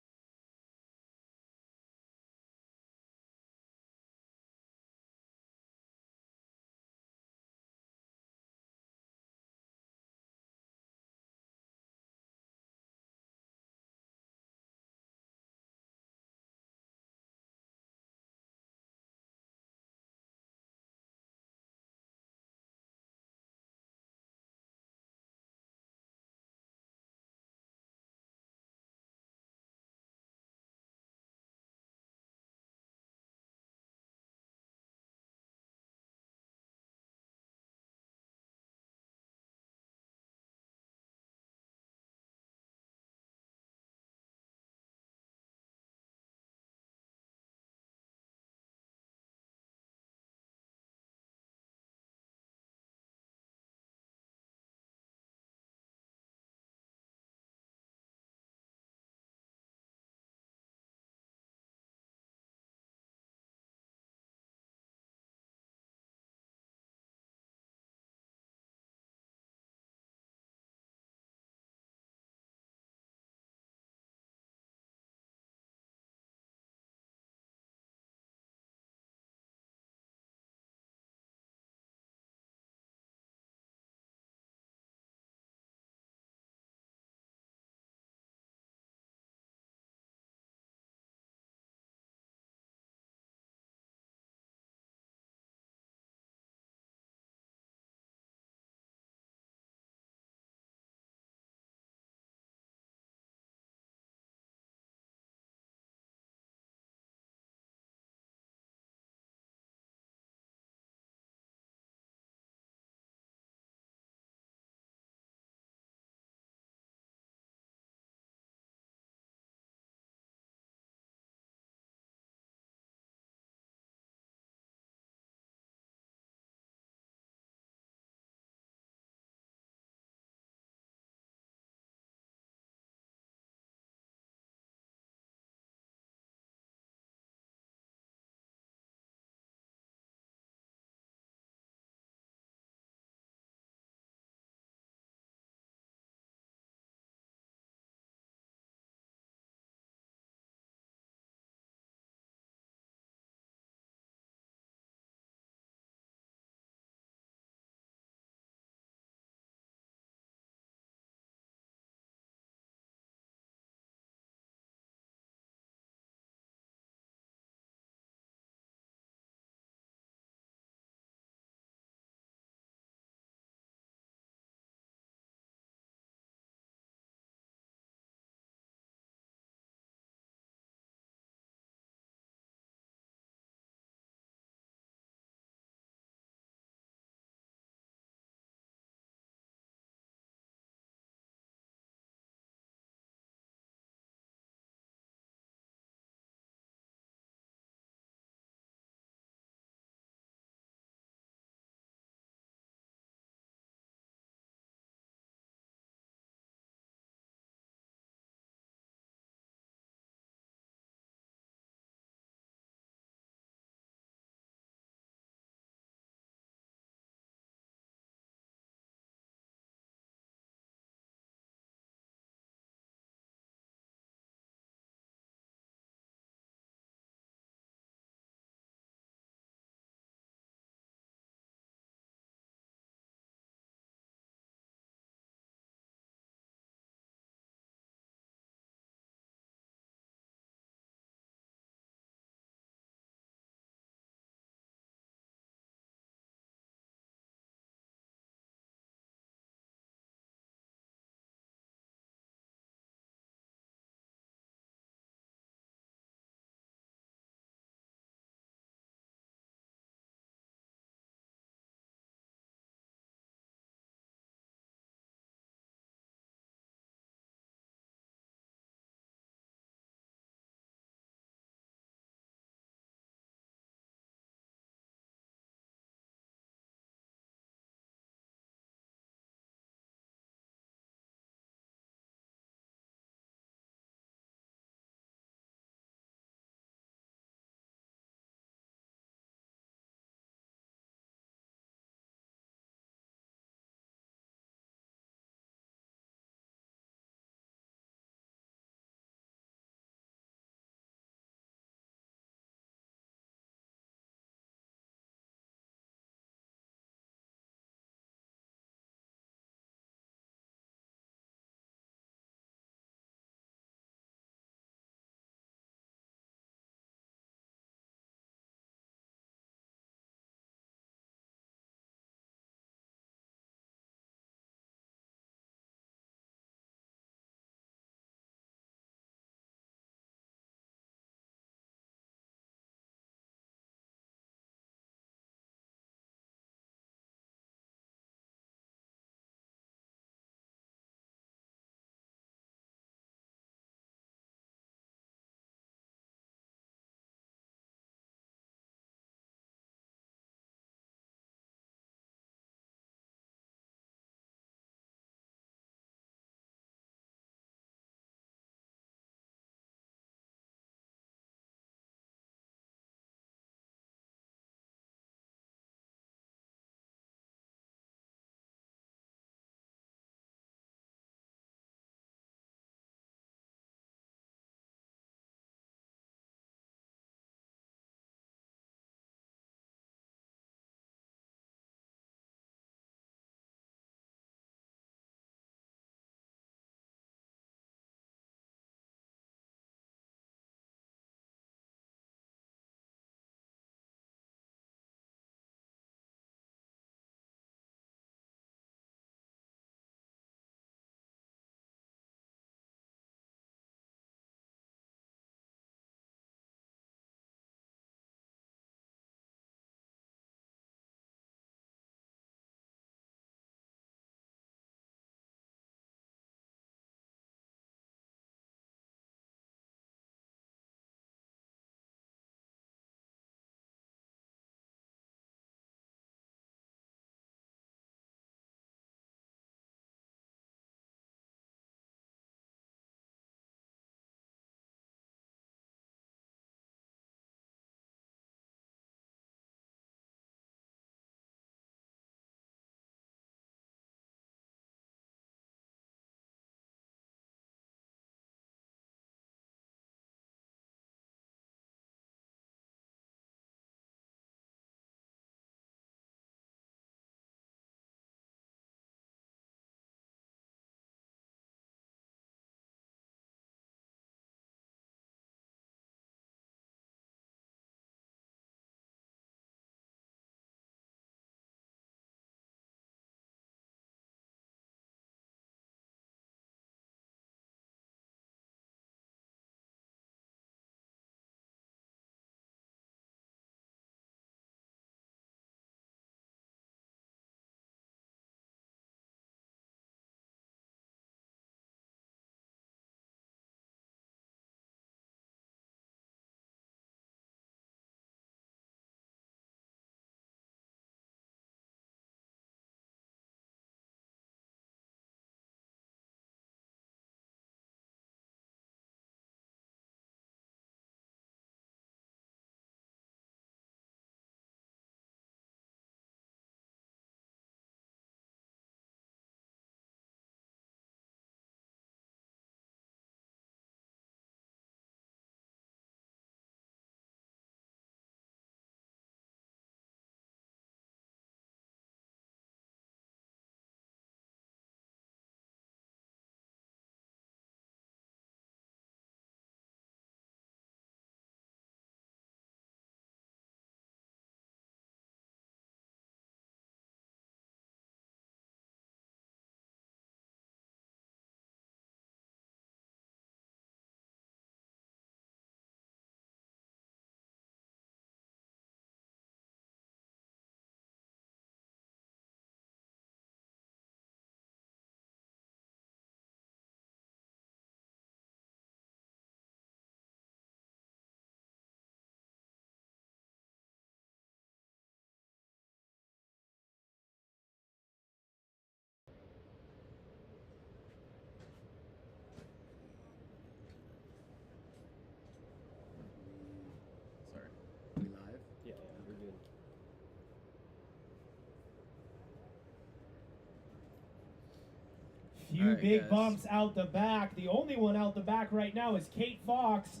Few Alright, big guys. bumps out the back. The only one out the back right now is Kate Fox,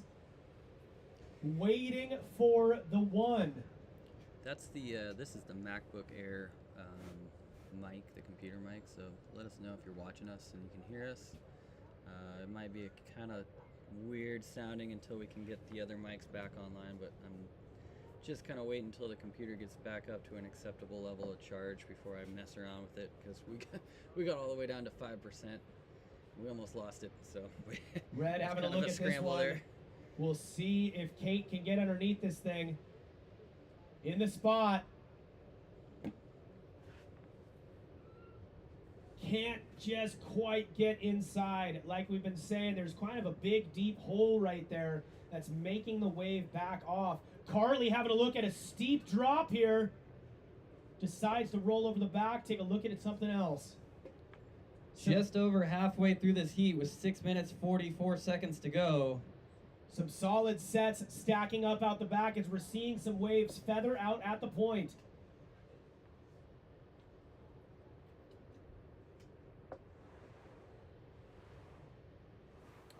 waiting for the one. That's the this is the MacBook Air mic, the computer mic. So let us know if you're watching us and you can hear us. It might be a kind of weird sounding until we can get the other mics back online, but I'm just kind of waiting until the computer gets back up to an acceptable level of charge before I mess around with it, because we got all the way down to 5%. We almost lost it, so Red it's having a kind of look at this scramble one. there. We'll see if Kate can get underneath this thing. In the spot. Can't just quite get inside. Like we've been saying, there's kind of a big, deep hole right there that's making the wave back off. Carly having a look at a steep drop here. Decides to roll over the back, take a look at something else. Just over halfway through this heat with 6 minutes 44 seconds to go. Some solid sets stacking up out the back as we're seeing some waves feather out at the point.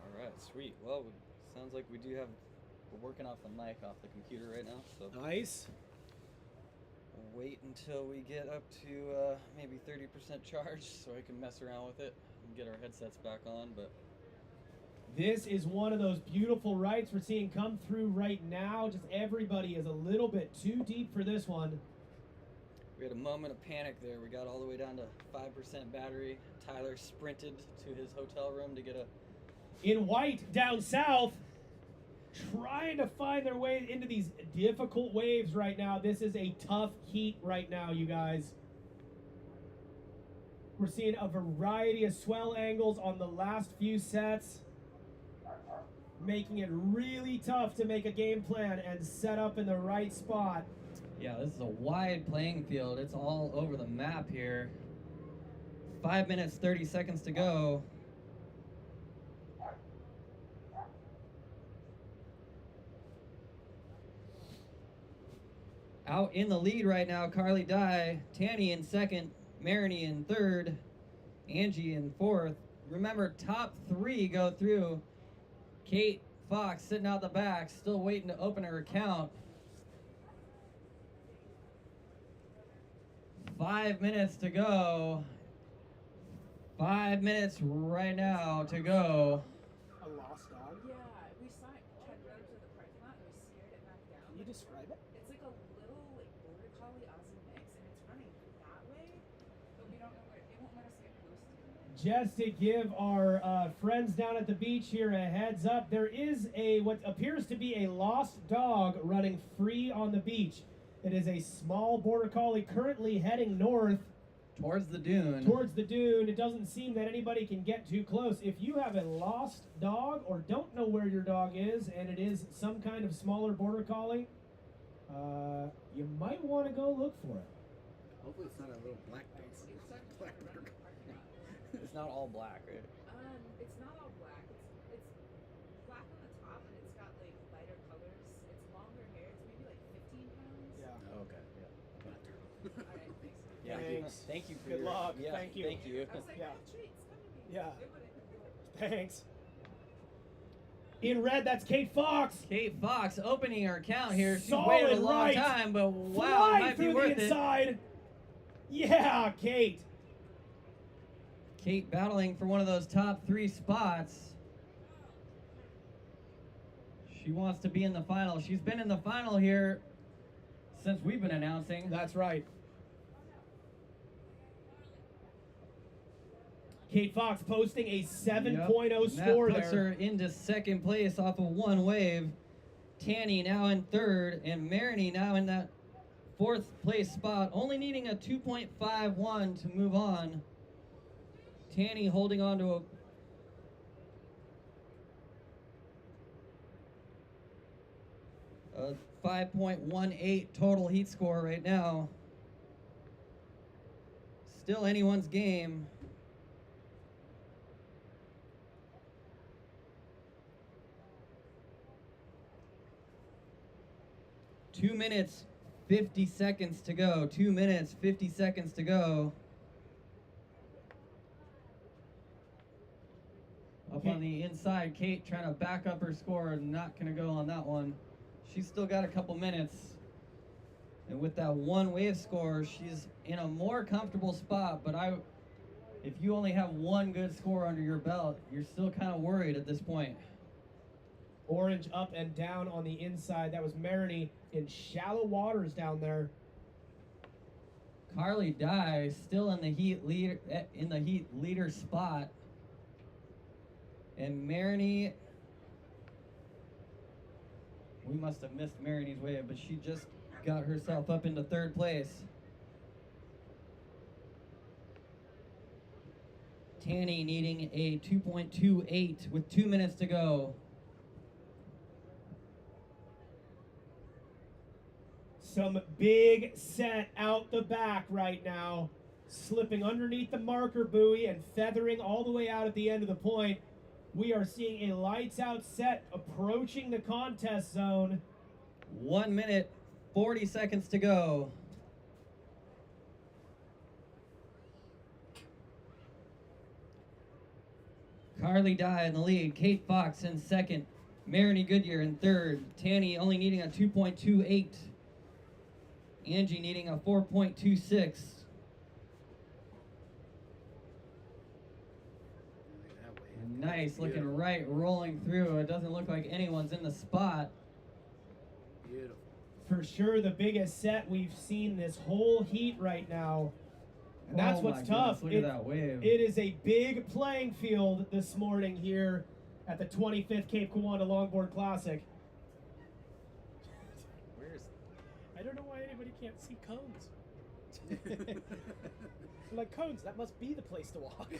All right, sweet. Well, sounds like we're working off the mic off the computer right now, so Nice. we'll wait until we get up to maybe 30% charge so I can mess around with it and get our headsets back on. But This is one of those beautiful rights we're seeing come through right now. Just everybody is a little bit too deep for this one. we had a moment of panic there. We got all the way down to 5% battery. Tyler sprinted to his hotel room to get a In white down south, trying to find their way into these difficult waves right now. This is a tough heat right now, you guys. We're seeing a variety of swell angles on the last few sets, making it really tough to make a game plan and set up in the right spot. Yeah, this is a wide playing field. It's all over the map here. 5 minutes 30 seconds to go. Out in the lead right now, Carly Dye, Tanny in second, Marini in third, Angie in fourth. Remember, top three go through. Kate Fox sitting out the back, still waiting to open her account. 5 minutes to go. 5 minutes right now to go. A lost dog? Yeah, we saw it tried to run to the parking lot and we scared it back down. Can you describe it? It's like a little like border collie Aussie mix and it's running that way, but we don't know where it won't let us get close to it. Just to give our friends down at the beach here a heads up, there is what appears to be a lost dog running free on the beach. It is a small border collie currently heading north Towards the dune. towards the dune. It doesn't seem that anybody can get too close. If you have a lost dog or don't know where your dog is and it is some kind of smaller border collie, you might want to go look for it. Hopefully it's not a little black dog. Black dog. It's not all black, right? It's not all black. It's black on the top and it's got like lighter colors. It's longer hair. It's maybe like 15 pounds. Yeah. Oh, okay, yeah. All right, thanks. Yeah. Thanks. Thank you for Good your, luck. Yeah, Thank you. Thank you. I was like, Yeah. oh, treats, come to me. Yeah. It wouldn't. Thanks. In red, that's Kate Fox. Kate Fox opening her account here. She's Solid waited a long right. time, but wow, Fly it might be through worth the it. inside. Yeah, Kate. Kate battling for one of those top three spots. She wants to be in the final. She's been in the final here since we've been announcing. That's right. Kate Fox posting a 7.0 Yep. score that puts there. her into second place off of one wave. Tanny now in third, and Marini now in that fourth place spot, only needing a 2.51 to move on. Tanny holding on to a 5.18 total heat score right now. Still anyone's game. Two minutes, 50 seconds to go. 2 minutes, 50 seconds to go. up on the inside. Kate trying to back up her score. Not going to go on that one. She's still got a couple minutes. And with that one wave score, she's in a more comfortable spot. But if you only have one good score under your belt, you're still kind of worried at this point. Orange up and down on the inside. That was Marini in shallow waters down there. Carly Dye still in the heat leader spot. And Marini, we must have missed Mariny's wave, but she just got herself up into third place. Tanny needing a 2.28 with 2 minutes to go. Some big set out the back right now. Slipping underneath the marker buoy and feathering all the way out at the end of the point. We are seeing a lights out set approaching the contest zone. 1 minute, 40 seconds to go. Carly Dye in the lead. Kate Fox in second. Marini Goodyear in third. Tanny only needing a 2.28. Angie needing a 4.26. Nice looking right, rolling through. It doesn't look like anyone's in the spot. Beautiful. For sure the biggest set we've seen this whole heat right now. And that's Oh what's my tough. goodness, look at that wave. It is a big playing field this morning here at the 25th Cape Kiwanda Longboard Classic. Where's I don't know why anybody can't see cones. Like cones, that must be the place to walk.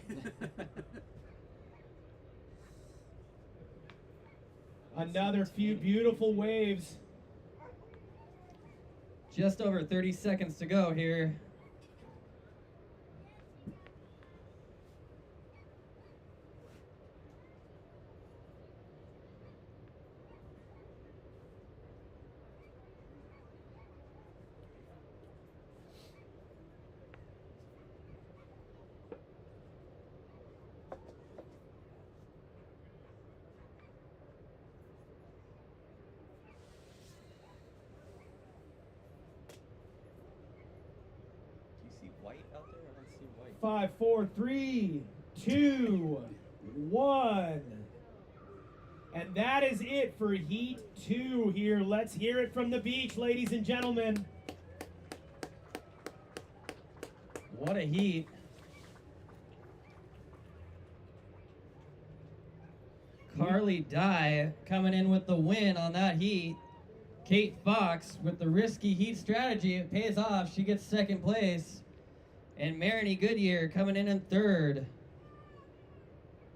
Another few beautiful waves. Just over 30 seconds to go here. White out there? I don't see white. 5, 4, 3, 2, 1. And that is it for Heat 2 here. Let's hear it from the beach, ladies and gentlemen. What a heat. Carly Dye coming in with the win on that heat. Kate Fox with the risky heat strategy. It pays off. She gets second place. And Marini Goodyear coming in third.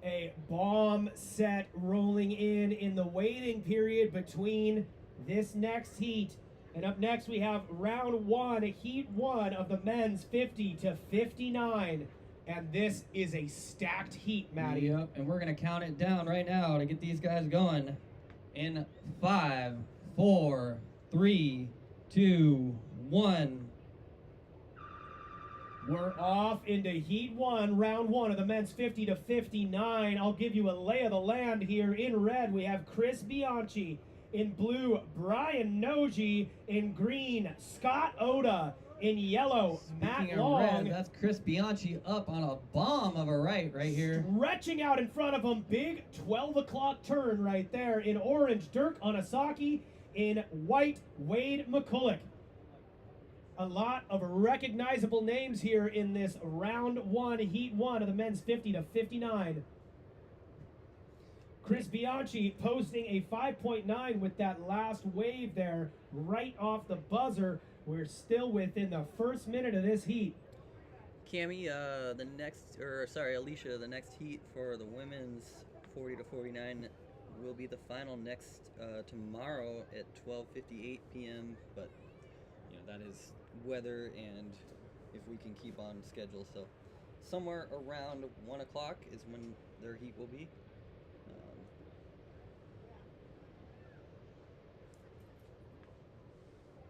A bomb set rolling in the waiting period between this next heat. And up next we have round 1, heat 1 of the men's 50 to 59. And this is a stacked heat, Mattie. Yep, and we're going to count it down right now to get these guys going. In 5, 4, 3, 2, 1. We're off into Heat 1, Round 1 of the men's 50 to 59. I'll give you a lay of the land here. In red, we have Chris Bianchi. In blue, Brian Noji. In green, Scott Oda. In yellow, Matt Speaking of Long. red, that's Chris Bianchi up on a bomb of a right here. Stretching out in front of him, big 12 o'clock turn right there. In orange, Dirk Onasaki. In white, Wade McCulloch. A lot of recognizable names here in this round 1, heat 1 of the men's 50 to 59. Chris Bianchi posting a 5.9 with that last wave there right off the buzzer. We're still within the first minute of this heat. Cammy, Alicia, the next heat for the women's 40 to 49 will be the final next tomorrow at 12:58 p.m. But you know that is weather and if we can keep on schedule. So somewhere around 1 o'clock is when their heat will be.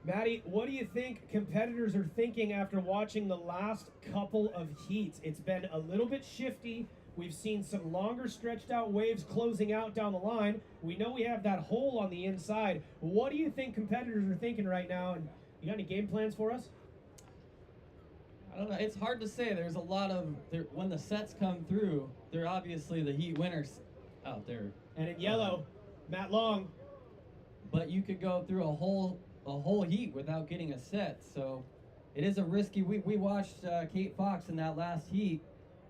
Mattie, what do you think competitors are thinking after watching the last couple of heats? It's been a little bit shifty We've seen some longer stretched out waves closing out down the line. We know we have that hole on the inside. What do you think competitors are thinking right now? And you got any game plans for us? I don't know. It's hard to say. There's a lot of when the sets come through. They're obviously the heat winners out there. And in yellow, Matt Long. But you could go through a whole heat without getting a set. So it is a risky. We watched Kate Fox in that last heat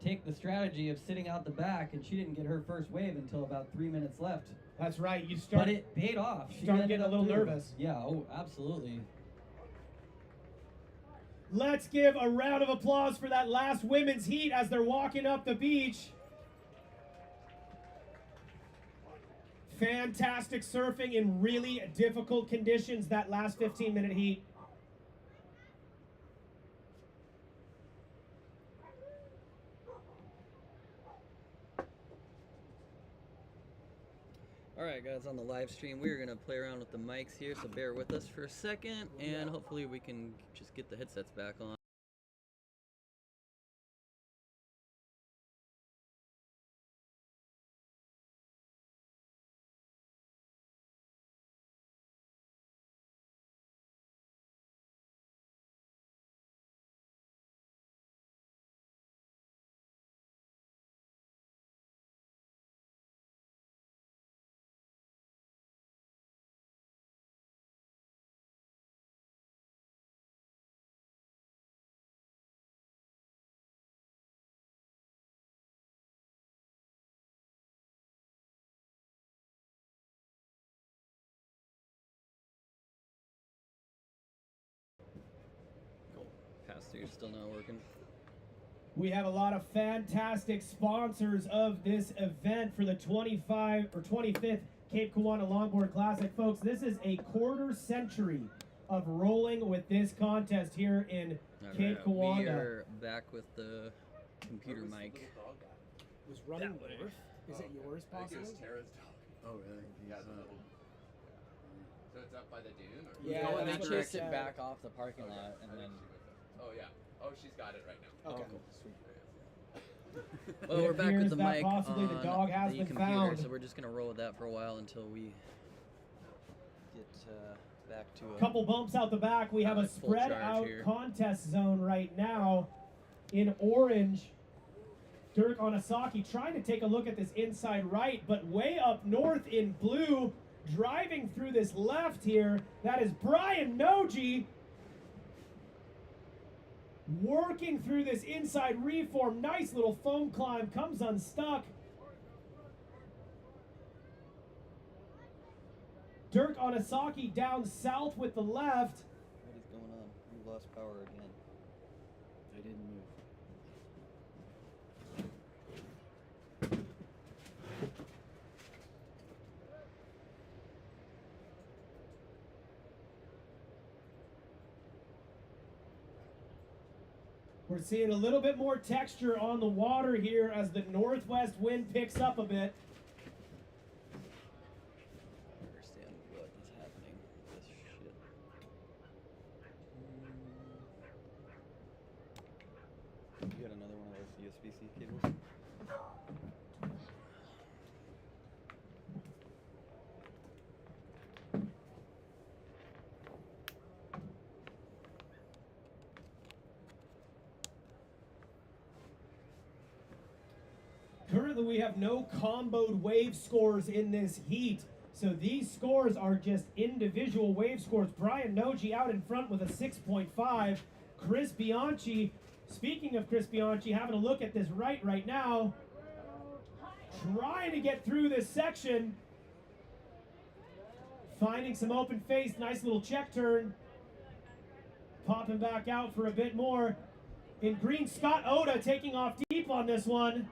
take the strategy of sitting out the back, and she didn't get her first wave until about 3 minutes left. That's right. You start. But it paid off. She Start ended getting a up little through. nervous. Yeah. Oh, absolutely. Let's give a round of applause for that last women's heat as they're walking up the beach. Fantastic surfing in really difficult conditions that last 15-minute heat. Alright guys, on the live stream we're going to play around with the mics here, so bear with us for a second, and hopefully we can just get the headsets back on. Pass-through's still not working. We have a lot of fantastic sponsors of this event for the 25th Cape Kiwanda Longboard Classic. Folks, this is a quarter century of rolling with this contest here in Cape Kiwanda. We are back with the computer mic. Was running north? Is it yours possibly? Oh, really? Yeah. So it's up by the dune? Or? Yeah, and that's they what chased it it said. back off the parking lot, and then. Oh, yeah. Oh, she's got it right now. Okay. Oh, cool. Sweet. Well, It we're back with appears the that mic possibly on the dog has the been computer, found. so we're just going to roll with that for a while until we get back to a Couple bumps out the back. We have a full spread charge out here. contest zone right now in orange. Dirk Onasaki trying to take a look at this inside right, but way up north in blue, driving through this left here. That is Brian Noji working through this inside reform. Nice little foam climb, comes unstuck. Dirk Onasaki down south with the left. What is going on? We lost power again. I didn't move. We're seeing a little bit more texture on the water here as the northwest wind picks up a bit. I don't understand what is happening with this shit. You got another one of those USB-C cables? Currently, we have no comboed wave scores in this heat. So these scores are just individual wave scores. Brian Noji out in front with a 6.5. Chris Bianchi, speaking of Chris Bianchi, having a look at this right now. Trying to get through this section. Finding some open face, nice little check turn. Popping back out for a bit more. In green, Scott Oda taking off deep on this one.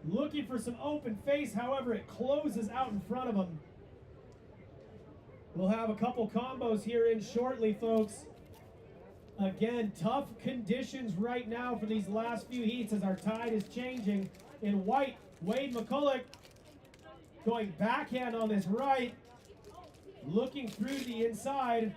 Looking for some open face, however, it closes out in front of him. We'll have a couple combos here in shortly, folks. Again, tough conditions right now for these last few heats as our tide is changing. In white, Wade McCulloch going backhand on this right, looking through the inside.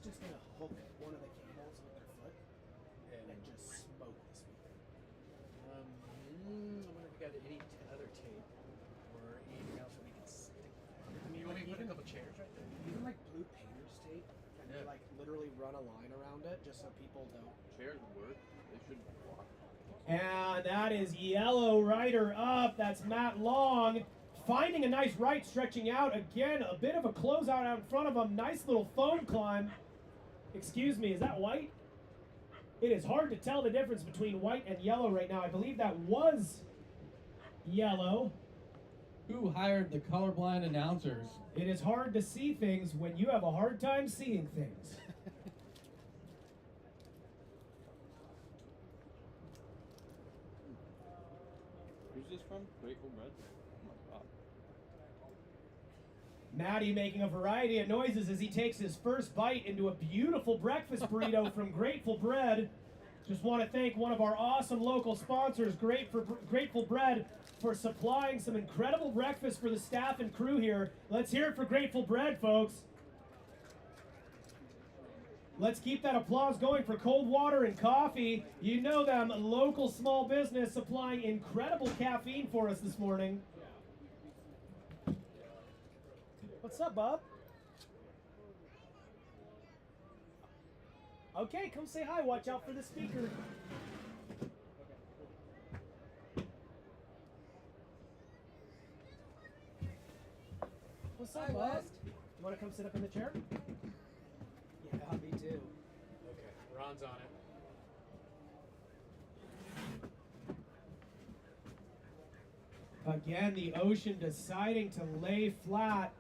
just gonna hook one of the cables with their foot and just smoke the speaker. I wonder if we got any other tape or anything else that we can stick. I mean, want me to put a couple chairs right there? Even like blue painter's tape, and they like literally run a line around it just so people don't. Chairs would work. They shouldn't walk. And that is yellow rider up. That's Matt Long. Finding a nice right, stretching out. Again, a bit of a closeout out in front of him. Nice little foam climb. Excuse me, is that white? It is hard to tell the difference between white and yellow right now. I believe that was yellow. Who hired the colorblind announcers? It is hard to see things when you have a hard time seeing things. Who's this from? Grateful Red? Oh my god. Mattie making a variety of noises as he takes his first bite into a beautiful breakfast burrito from Grateful Bread. Just want to thank one of our awesome local sponsors, Grateful Bread, for supplying some incredible breakfast for the staff and crew here. Let's hear it for Grateful Bread, folks. Let's keep that applause going for cold water and coffee. You know them, local small business supplying incredible caffeine for us this morning. What's up, bub? Okay, come say hi. Watch out for the speaker. What's up, Hi, bub? West. You want to come sit up in the chair? Yeah, me too. Okay, Ron's on it. Again, the ocean deciding to lay flat.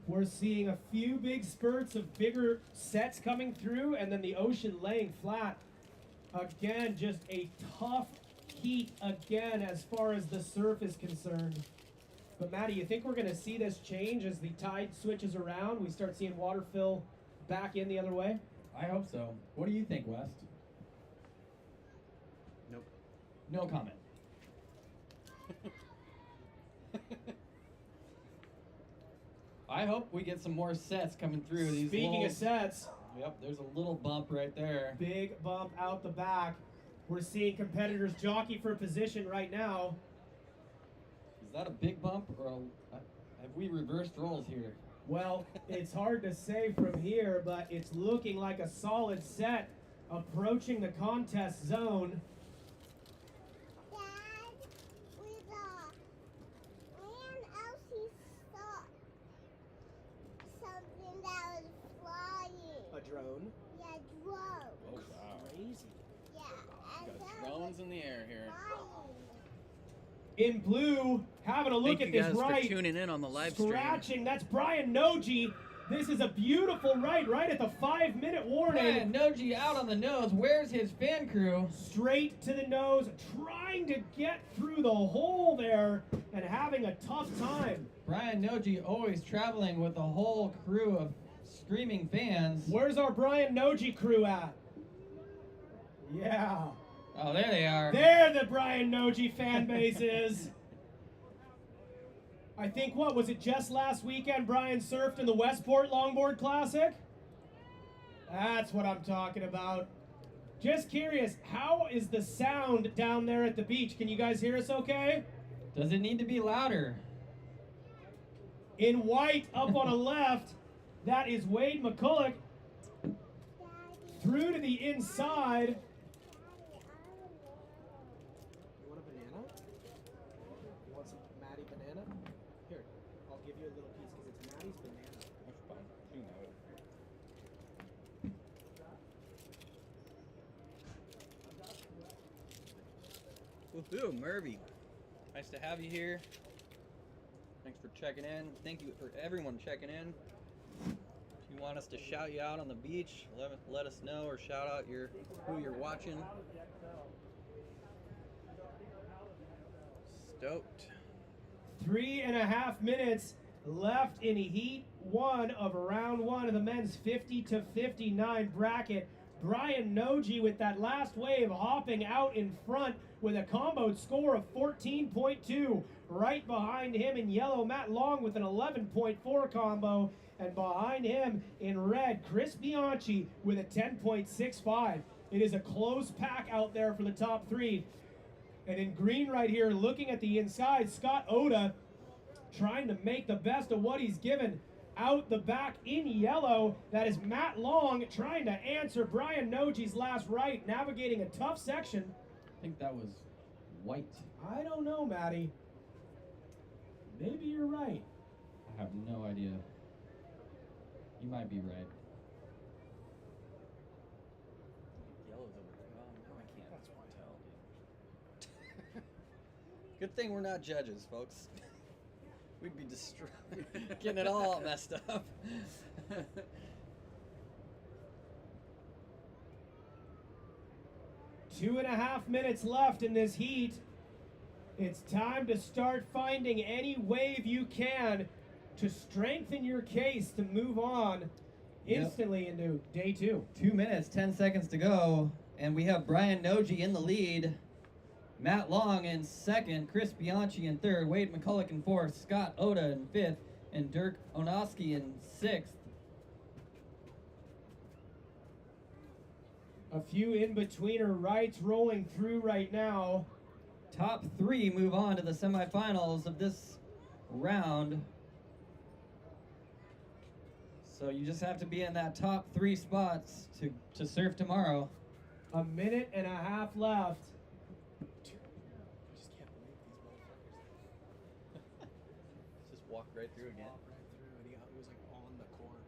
We're seeing a few big spurts of bigger sets coming through, and then the ocean laying flat. Again, just a tough heat again as far as the surf is concerned. But Mattie, you think we're going to see this change as the tide switches around? We start seeing water fill back in the other way? I hope so. What do you think, West? Nope. No comment. I hope we get some more sets coming through. These Speaking of sets, yep, there's a little bump right there. big bump out the back. We're seeing competitors jockey for position right now. Is that a big bump or have we reversed roles here? Well, it's hard to say from here, but it's looking like a solid set approaching the contest zone. Dad, we saw and Elsie saw something that was flying. A drone? Yeah, drone. Oh wow. Crazy. Yeah, and Got that drones in the air here. flying. In blue, having a look Thank at you this guys right. for tuning in on the live stream. Scratching, that's Brian Noji. This is a beautiful right at the 5-minute warning. Brian Noji out on the nose. Where's his fan crew? Straight to the nose, trying to get through the hole there and having a tough time. Brian Noji always traveling with a whole crew of screaming fans. Where's our Brian Noji crew at? Yeah. Oh, there they are. There the Brian Noji fan base is. I think, what, was it just last weekend Brian surfed in the Westport Longboard Classic? That's what I'm talking about. Just curious, how is the sound down there at the beach? Can you guys hear us okay? Does it need to be louder? In white, up on a left, that is Wade McCulloch. Through to the inside. You want a banana? You want some Mattie banana? Here, I'll give you a little piece because it's Mattie's banana. That's fine. You know it. Woohoo, Murphy. Nice to have you here. Thanks for checking in. Thank you for everyone checking in. If you want us to shout you out on the beach, let us know or shout out who you're watching. Stoked. 3.5 minutes left in Heat 1 of round 1 of the men's 50 to 59 bracket. Brian Noji with that last wave hopping out in front with a comboed score of 14.2. Right behind him in yellow, Matt Long with an 11.4 combo. And behind him in red, Chris Bianchi with a 10.65. It is a close pack out there for the top three. And in green right here, looking at the inside, Scott Oda trying to make the best of what he's given. Out the back in yellow, that is Matt Long trying to answer Brian Noji's last right, navigating a tough section. I think that was white. I don't know, Matty. Maybe you're right. I have no idea. You might be right. Yellow's over there. Oh, no, I can't. That's one tell, dude. Good thing we're not judges, folks. We'd be destroyed, getting it all messed up. 2.5 minutes left in this heat. It's time to start finding any wave you can to strengthen your case to move on instantly into day 2. 2 minutes, 10 seconds to go, and we have Brian Noji in the lead. Matt Long in second, Chris Bianchi in third, Wade McCulloch in fourth, Scott Oda in fifth, and Dirk Onoski in sixth. A few in-betweener rights rolling through right now. Top three move on to the semifinals of this round. So you just have to be in that top 3 spots to surf tomorrow. 1.5 minutes left. Just walk right through again. Walk right through, and it was like on the court.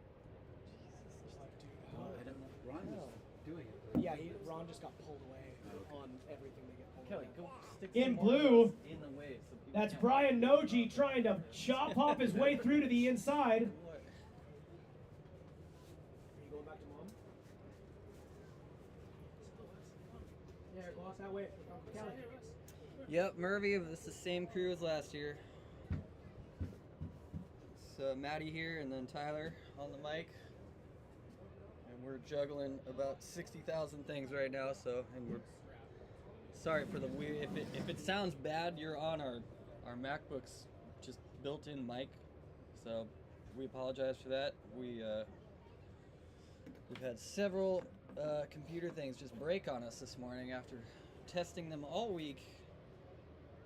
Jesus, like, dude. Oh, I didn't know. Ron was doing it. Yeah, Ron just got pulled away on everything they get pulled Kelly, away. go stick In some blue, in the way so people that's can't Brian Noji trying to chop off his way through to the inside. Are you going back to mom? Yeah, go off that way. Kelly. Yep, Murphy, it's the same crew as last year. So Mattie here, and then Tyler on the mic. And we're juggling about 60,000 things right now, so, and we're sorry for the weird, if it sounds bad, you're on our MacBook's just built-in mic, so we apologize for that. We've had several computer things just break on us this morning after testing them all week,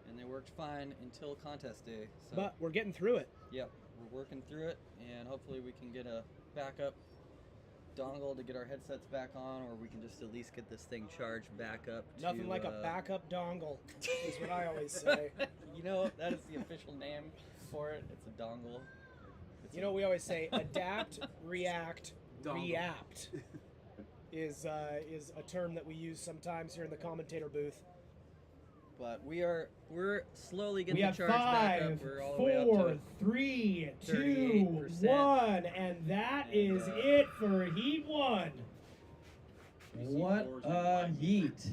and they worked fine until contest day. So, But we're getting through it. yep, we're working through it, and hopefully we can get a backup dongle to get our headsets back on, or we can just at least get this thing charged back up. Nothing like a backup dongle, is what I always say. You know, that is the official name for it. It's a dongle. You know, we always say adapt, react, Dongle. reapt is a term that we use sometimes here in the commentator booth. But we're slowly getting We the have charge back up. 5, We're all the way up 4, to 3, 2, 38%. 1, and that is it for Heat 1. What a heat!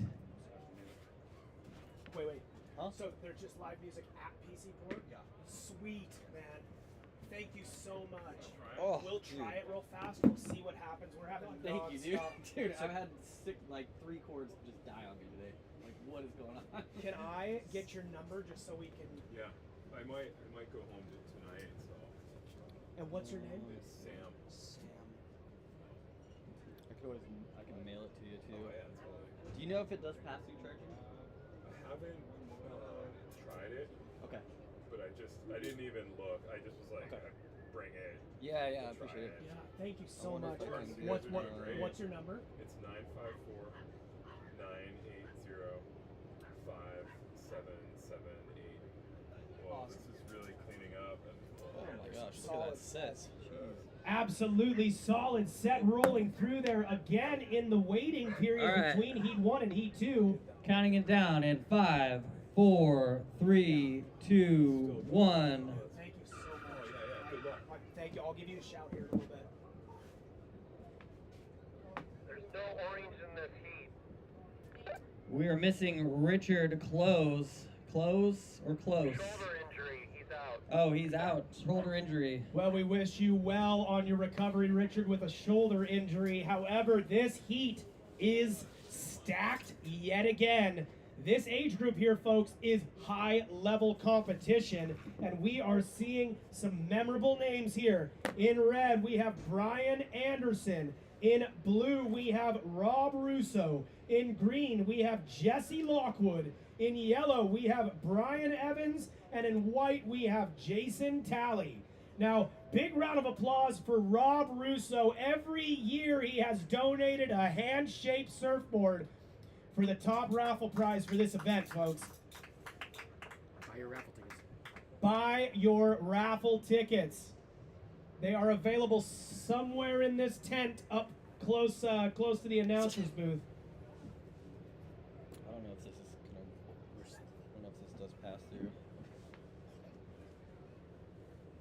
Wait. Huh? So there's just live music at PC Port? Yeah. Sweet, man. Thank you so much. Oh, we'll dude. try it real fast. We'll see what happens. We're having Thank you, dude. nonstop Dude, music. I've had 3 chords just die on me today. Like, what is going on? Can I get your number just so we can? Yeah, I might go home tonight. So. And what's your name? It's Sam. Sam. I can mail it to you too. Oh yeah, totally. Do you know if it does pass through charging? I haven't tried it. Okay. But I didn't even look. I just was like, Okay. Bring it. Yeah, I Try appreciate it. Yeah, thank you so wonder much. if I can do What's it. what's your number? It's 954-980-5778. Well, this is really cleaning up. And, Oh my gosh, look Solid at that set. set. Jeez. Absolutely solid set rolling through there again in the waiting period All right. between Heat 1 and Heat 2. Counting it down in 5, 4, 3, 2, 1. Thank you so much. yeah, good luck. Thank you. I'll give you a shout here in a little bit. There's no orange in this heat. We are missing Richard Close. Close or close? Shoulder injury. He's out. Oh, he's out. Shoulder injury. Well, we wish you well on your recovery, Richard, with a shoulder injury. However, this heat is stacked yet again. This age group here, folks, is high-level competition, and we are seeing some memorable names here. In red, we have Brian Anderson. In blue, we have Rob Russo. In green, we have Jesse Lockwood. In yellow, we have Brian Evans. And in white, we have Jason Talley. Now, big round of applause for Rob Russo. Every year, he has donated a hand-shaped surfboard for the top raffle prize for this event, folks. Buy your raffle tickets. Buy your raffle tickets. They are available somewhere in this tent up close to the announcer's booth. I don't know if this is gonna. I don't know if this does pass through.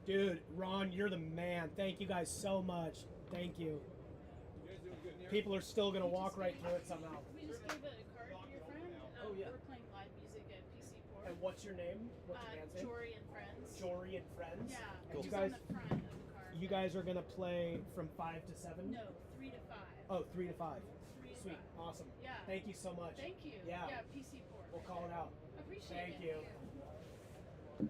Dude, Ron, you're the man. Thank you guys so much. Thank you. People are still gonna walk right through it somehow. We just gave a card to your friend. Oh, yeah. We're playing live music at PC Port. And what's your name? What's your band's name? Jory and Friends. Jory and Friends. Yeah. And It's you guys, on the front of the card. you guys are gonna play from 5 to 7. No, 3 to 5. Oh, 3 to 5. 3 to Sweet, 5. awesome. Yeah. Thank you so much. Thank you. Yeah. Yeah, PC Port. We'll call it out. Appreciate Thank it. you.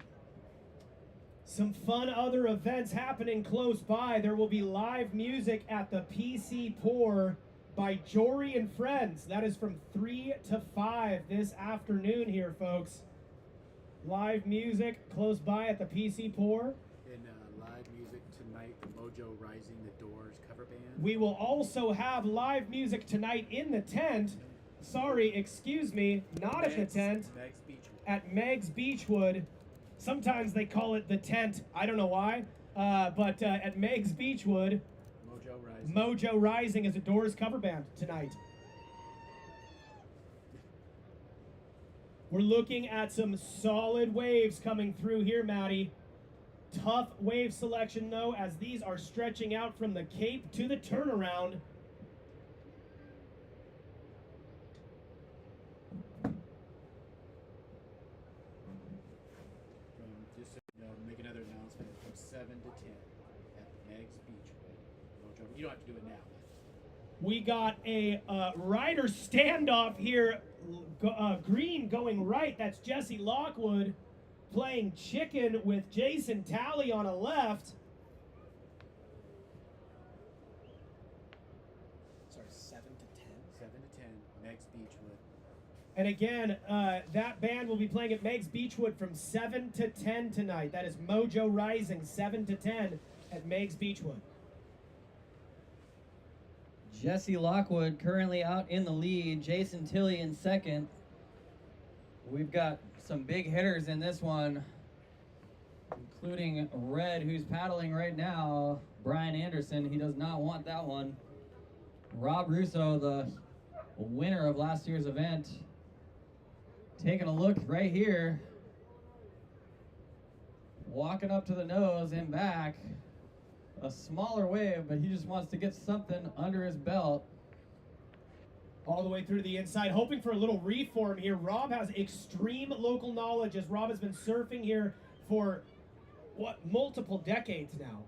Some fun other events happening close by. There will be live music at the PC Pour by Jory and Friends. That is from 3 to 5 this afternoon here, folks. Live music close by at the PC Pour. And live music tonight, the Mojo Rising, the Doors cover band. We will also have live music tonight in the tent. Sorry, excuse me, not at the tent. Meg's Beachwood. At Meg's Beachwood. Sometimes they call it the tent. I don't know why. But at Meg's Beachwood, Mojo Rising. Mojo Rising is a Doors cover band tonight. We're looking at some solid waves coming through here, Mattie. Tough wave selection, though, as these are stretching out from the Cape to the turnaround. Just to make another announcement, from 7 to 10 at Meg's Beachwood. Mojo, you don't have to do it now. We got a rider standoff here. Green going right. That's Jesse Lockwood playing chicken with Jason Talley on a left. Sorry, 7 to 10? 7 to 10, Meg's Beachwood. And again, that band will be playing at Meg's Beachwood from 7 to 10 tonight. That is Mojo Rising, 7 to 10 at Meg's Beachwood. Jesse Lockwood currently out in the lead. Jason Tilley in second. We've got some big hitters in this one, including Red, who's paddling right now. Brian Anderson, he does not want that one. Rob Russo, the winner of last year's event, taking a look right here. Walking up to the nose and back. A smaller wave, but he just wants to get something under his belt. All the way through to the inside, hoping for a little reform here. Rob has extreme local knowledge, as Rob has been surfing here for, multiple decades now.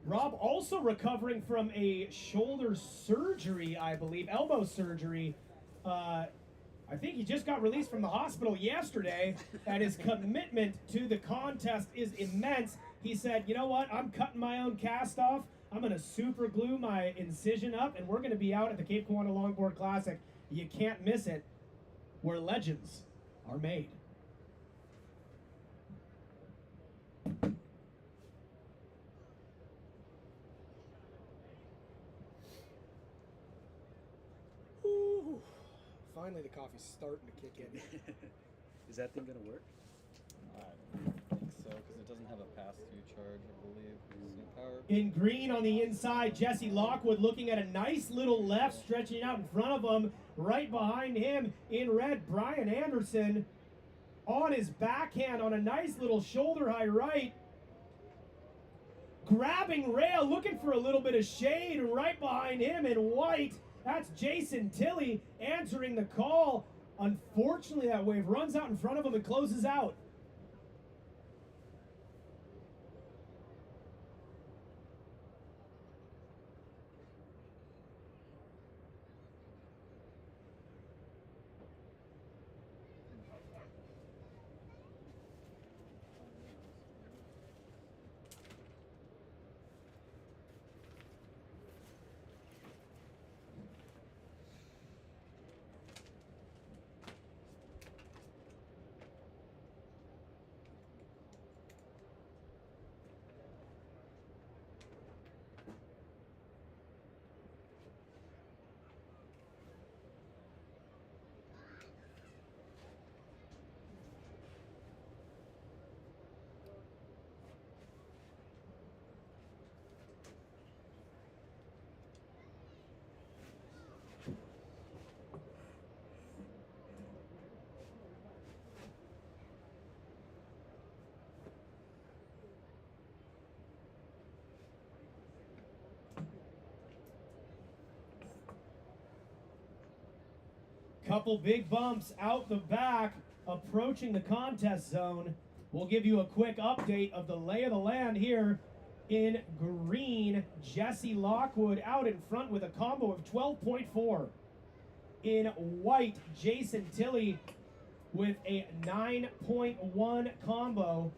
Rob also recovering from a shoulder surgery, I believe, elbow surgery. I think he just got released from the hospital yesterday, and his commitment to the contest is immense. He said, you know what, I'm cutting my own cast off. I'm going to super glue my incision up, and we're going to be out at the Cape Kiwanda Longboard Classic. You can't miss it, where legends are made. Ooh, finally the coffee's starting to kick in. Is that thing going to work? I don't think so, because it doesn't have a pass-through charge, I believe. So power. In green on the inside, Jesse Lockwood looking at a nice little left stretching out in front of him. Right behind him in red, Brian Anderson on his backhand on a nice little shoulder high right. Grabbing rail, looking for a little bit of shade. Right behind him in white, that's Jason Tilley answering the call. Unfortunately, that wave runs out in front of him and closes out. Couple big bumps out the back, approaching the contest zone. We'll give you a quick update of the lay of the land here. In green, Jesse Lockwood out in front with a combo of 12.4. In white, Jason Tilley with a 9.1 combo.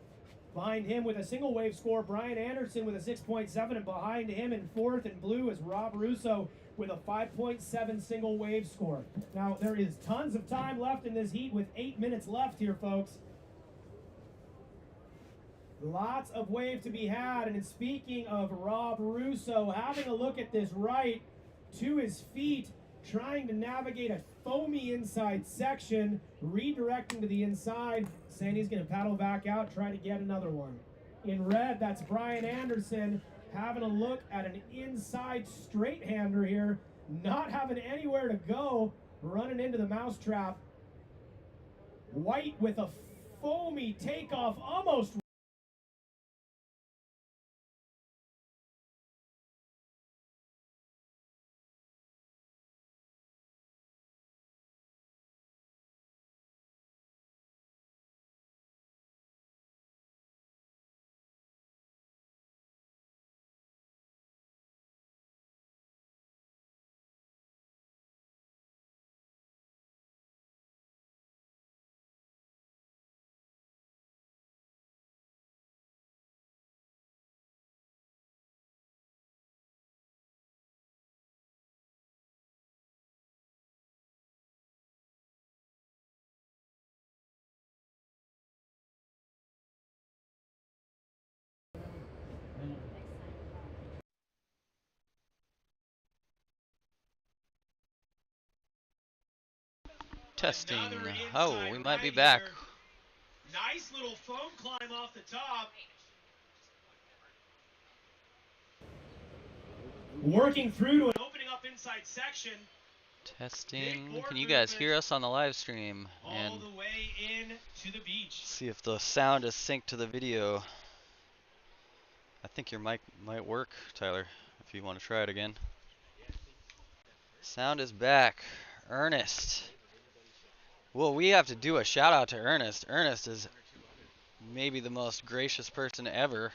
Behind him with a single wave score, Brian Anderson with a 6.7, and behind him in fourth in blue is Rob Russo with a 5.7 single wave score. Now, there is tons of time left in this heat with 8 minutes left here, folks. Lots of wave to be had, and speaking of Rob Russo, having a look at this right to his feet, trying to navigate a foamy inside section, redirecting to the inside, saying he's going to paddle back out, try to get another one. In red, that's Brian Anderson having a look at an inside straight-hander here, not having anywhere to go, running into the mousetrap. White with a foamy takeoff, almost Testing. Oh, we might be back. nice little foam climb off the top. Working through to an opening up inside section. Testing. Can you guys hear us on the live stream? And all the way in to the beach. see if the sound is synced to the video. I think your mic might work, Tyler, if you want to try it again. Sound is back. Ernest. Well, we have to do a shout out to Ernest. Ernest is maybe the most gracious person ever,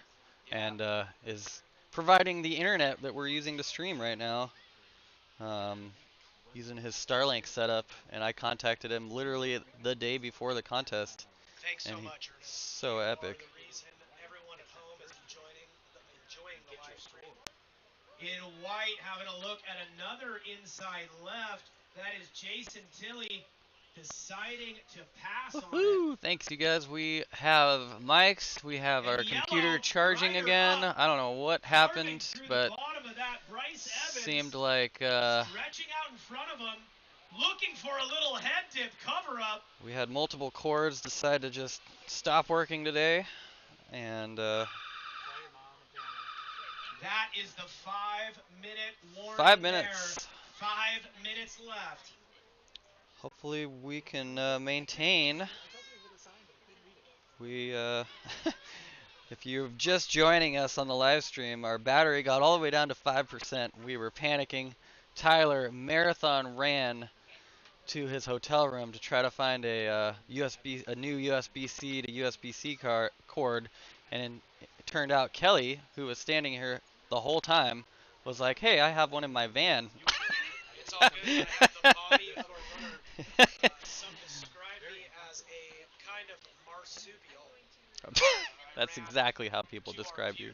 and is providing the internet that we're using to stream right now, using his Starlink setup, and I contacted him literally the day before the contest. Thanks so much, Ernest. So epic. The reason everyone at home is enjoying the live stream. In white, having a look at another inside left. That is Jason Tilley deciding to pass on it. Thanks, you guys. We have mics. We have our computer charging again. I don't know what happened, but seemed like stretching out in front of him, looking for a little head dip cover up. We had multiple cords decide to just stop working today, and that is the 5-minute warning. 5 minutes. There. 5 minutes left. Hopefully we can maintain. We, if you're just joining us on the live stream, our battery got all the way down to 5%. We were panicking. Tyler marathon ran to his hotel room to try to find a new USB-C to USB-C cord, and it turned out Kelly, who was standing here the whole time, was like, "Hey, I have one in my van." It's all good. I have the body of a runner. Some describe me as a kind of marsupial. That's exactly how people describe you.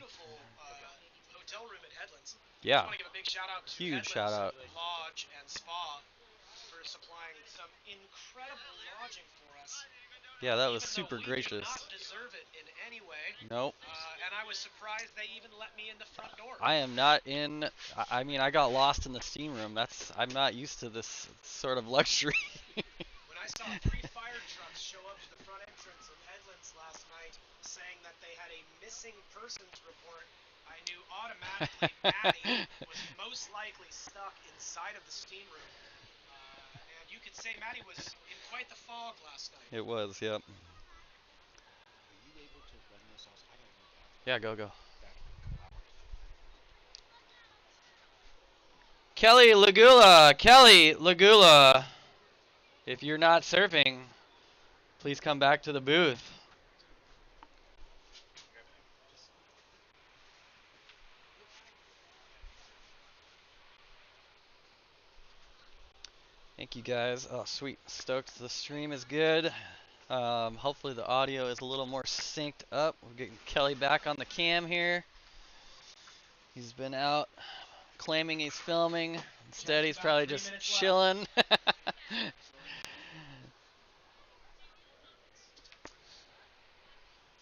Hotel room at Headlands. Yeah. I want to give a big shout out to Huge Headlands shout out. Lodge and Spa for supplying some incredible lodging for us. Yeah, that was super gracious. We did not deserve it in any way. Nope. And I was surprised they even let me in the front door. I am not in. I mean, I got lost in the steam room. I'm not used to this sort of luxury. When I saw 3 fire trucks show up to the front entrance of Headlands last night saying that they had a missing persons report, I knew automatically Mattie was most likely stuck inside of the steam room. And you could say Mattie was in quite the fog last night. It was, yep. Yeah, go. Kelly Lagula. If you're not surfing, please come back to the booth. Thank you guys. Oh, sweet. Stoked the stream is good. Hopefully the audio is a little more synced up. We're getting Kelly back on the cam here. He's been out claiming he's filming. Instead, he's probably just chilling.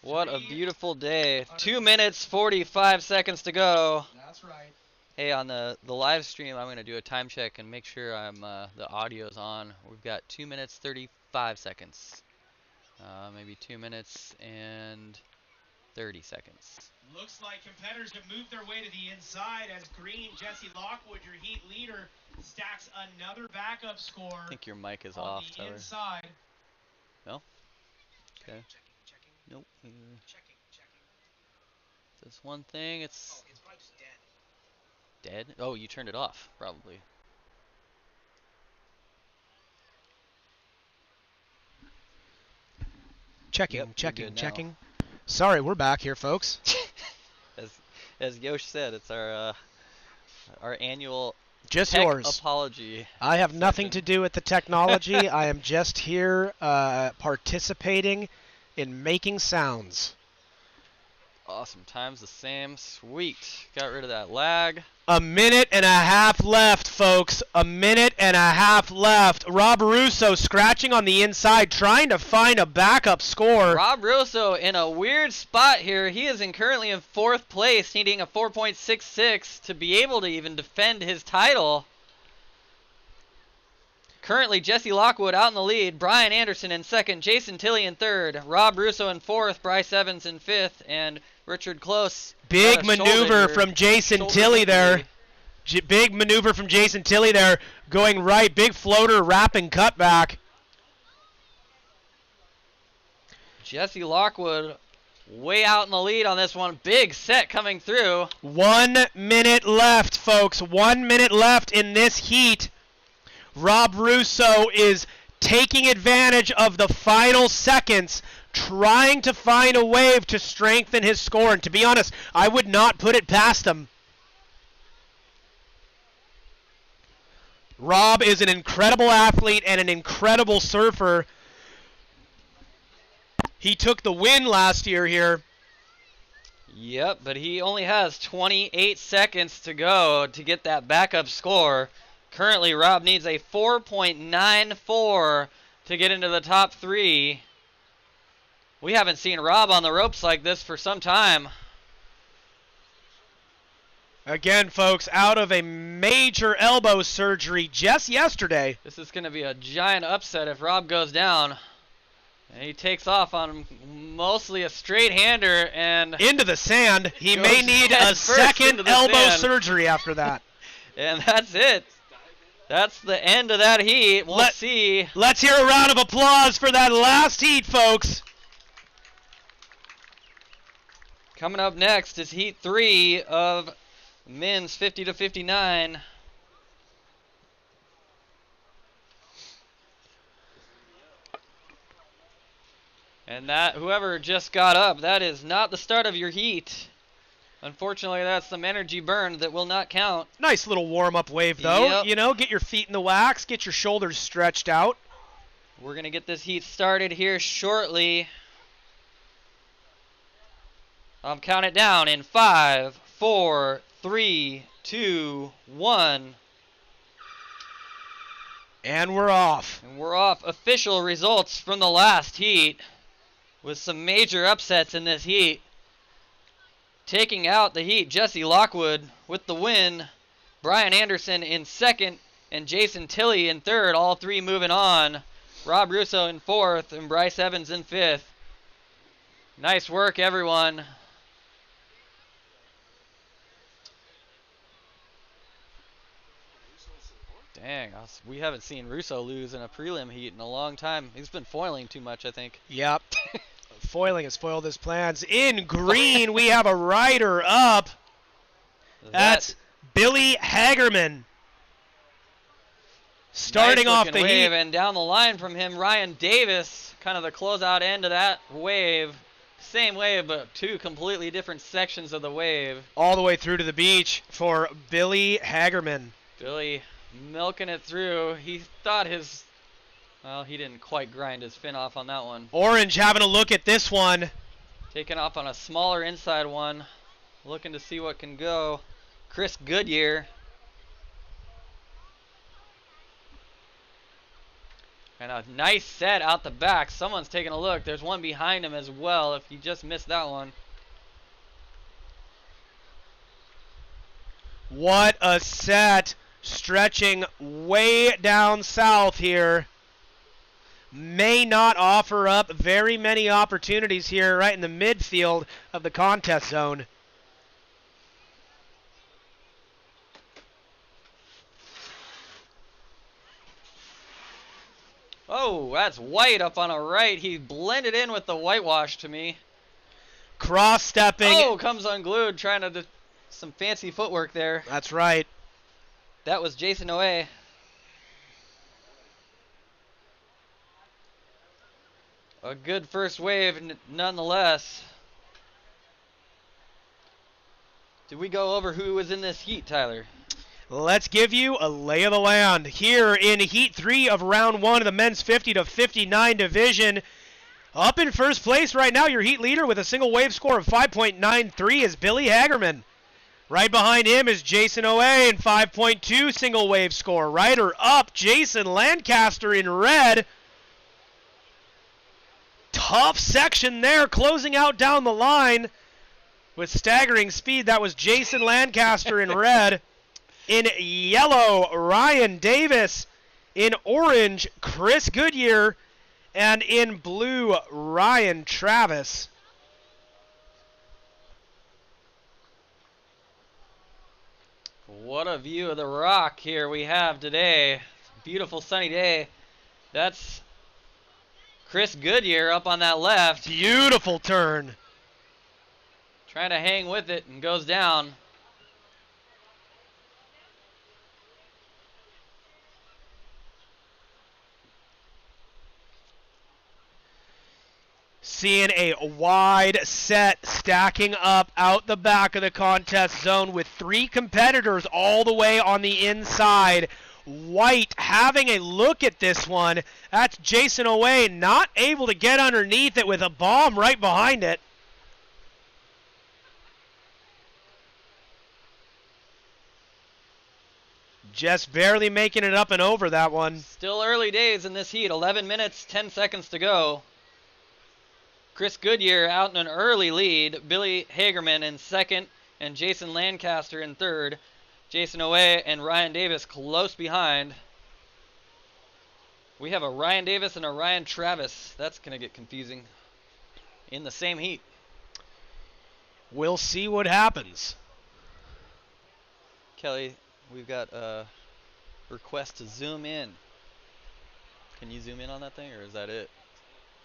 What a beautiful day. 2 minutes, 45 seconds to go. That's right. Hey, on the live stream, I'm going to do a time check and make sure the audio's on. We've got 2 minutes, 35 seconds. Maybe 2 minutes and 30 seconds. Looks like competitors have moved their way to the inside as Green, Jesse Lockwood, your heat leader, stacks another backup score. I think your mic is on off, the Tyler. inside. No? Okay. Checking. Nope. Checking. This one thing, it's probably just dead. dead. Oh, you turned it off, probably. Checking, Yep, you're checking, good now. checking. Sorry, we're back here, folks. As Yosh said, it's our annual Just tech yours. apology. I have nothing to do with the technology. I am just here participating in making sounds. Awesome. Time's the same. Sweet. Got rid of that lag. A minute and a half left, folks. A minute and a half left. Rob Russo scratching on the inside, trying to find a backup score. Rob Russo in a weird spot here. He is currently in 4th place, needing a 4.66 to be able to even defend his title. Currently, Jesse Lockwood out in the lead. Brian Anderson in 2nd. Jason Tilley in 3rd. Rob Russo in 4th. Bryce Evans in 5th. And Richard Close. Big maneuver from Jason Tilley there. Big maneuver from Jason Tilley there. Going right. Big floater, wrapping cutback. Jesse Lockwood way out in the lead on this one. Big set coming through. 1 minute left, folks. 1 minute left in this heat. Rob Russo is taking advantage of the final seconds, trying to find a wave to strengthen his score. And to be honest, I would not put it past him. Rob is an incredible athlete and an incredible surfer. He took the win last year here. Yep, but he only has 28 seconds to go to get that backup score. Currently, Rob needs a 4.94 to get into the top 3. We haven't seen Rob on the ropes like this for some time. Again, folks, out of a major elbow surgery just yesterday. This is going to be a giant upset if Rob goes down. And he takes off on mostly a straight-hander and into the sand. He may need a second elbow surgery after that. And that's it. That's the end of that heat. We'll see. Let's hear a round of applause for that last heat, folks. Coming up next is Heat 3 of men's 50 to 59. And that whoever just got up, that is not the start of your heat. Unfortunately, that's some energy burned that will not count. Nice little warm-up wave, though. Yep. You know, get your feet in the wax, get your shoulders stretched out. We're going to get this heat started here shortly. I'll count it down in 5, 4, 3, 2, 1. And we're off. And we're off. Official results from the last heat with some major upsets in this heat. Taking out the heat, Jesse Lockwood with the win. Brian Anderson in 2nd and Jason Tilley in 3rd. All 3 moving on. Rob Russo in 4th and Bryce Evans in 5th. Nice work, everyone. Dang, we haven't seen Russo lose in a prelim heat in a long time. He's been foiling too much, I think. Yep. Foiling has foiled his plans. In green, we have a rider up. That's Billy Hagerman. Starting nice off looking the wave, heat. and down the line from him, Ryan Davis, kind of the closeout end of that wave. Same wave, but two completely different sections of the wave. All the way through to the beach for Billy Hagerman. Billy milking it through. He thought his, well, he didn't quite grind his fin off on that one. Orange having a look at this one. Taking off on a smaller inside one. Looking to see what can go. Chris Goodyear. And a nice set out the back. Someone's taking a look. There's one behind him as well if you just missed that one. What a set. Stretching way down south here. May not offer up very many opportunities here right in the midfield of the contest zone. Oh, that's white up on a right. He blended in with the whitewash to me. Cross-stepping. Oh, comes unglued, trying to do some fancy footwork there. That's right. That was Jason Oe. A good first wave, nonetheless. Did we go over who was in this heat, Tyler? Let's give you a lay of the land. Here in Heat 3 of Round 1 of the men's 50 to 59 division. Up in first place right now, your heat leader with a single wave score of 5.93 is Billy Hagerman. Right behind him is Jason Oe in 5.2 single wave score. Rider up, Jason Lancaster in red. Tough section there, closing out down the line with staggering speed. That was Jason Lancaster in red. In yellow, Ryan Davis. In orange, Chris Goodyear. And in blue, Ryan Travis. What a view of the rock here we have today. Beautiful sunny day. That's Chris Goodyear up on that left. Beautiful turn. Trying to hang with it and goes down. Seeing a wide set stacking up out the back of the contest zone with three competitors all the way on the inside. White having a look at this one. That's Jason Oe, not able to get underneath it with a bomb right behind it. Just barely making it up and over that one. Still early days in this heat. 11 minutes, 10 seconds to go. Chris Goodyear out in an early lead. Billy Hagerman in second and Jason Lancaster in third. Jason Oe and Ryan Davis close behind. We have a Ryan Davis and a Ryan Travis. That's going to get confusing in the same heat. We'll see what happens. Kelly, we've got a request to zoom in. Can you zoom in on that thing, or is that it?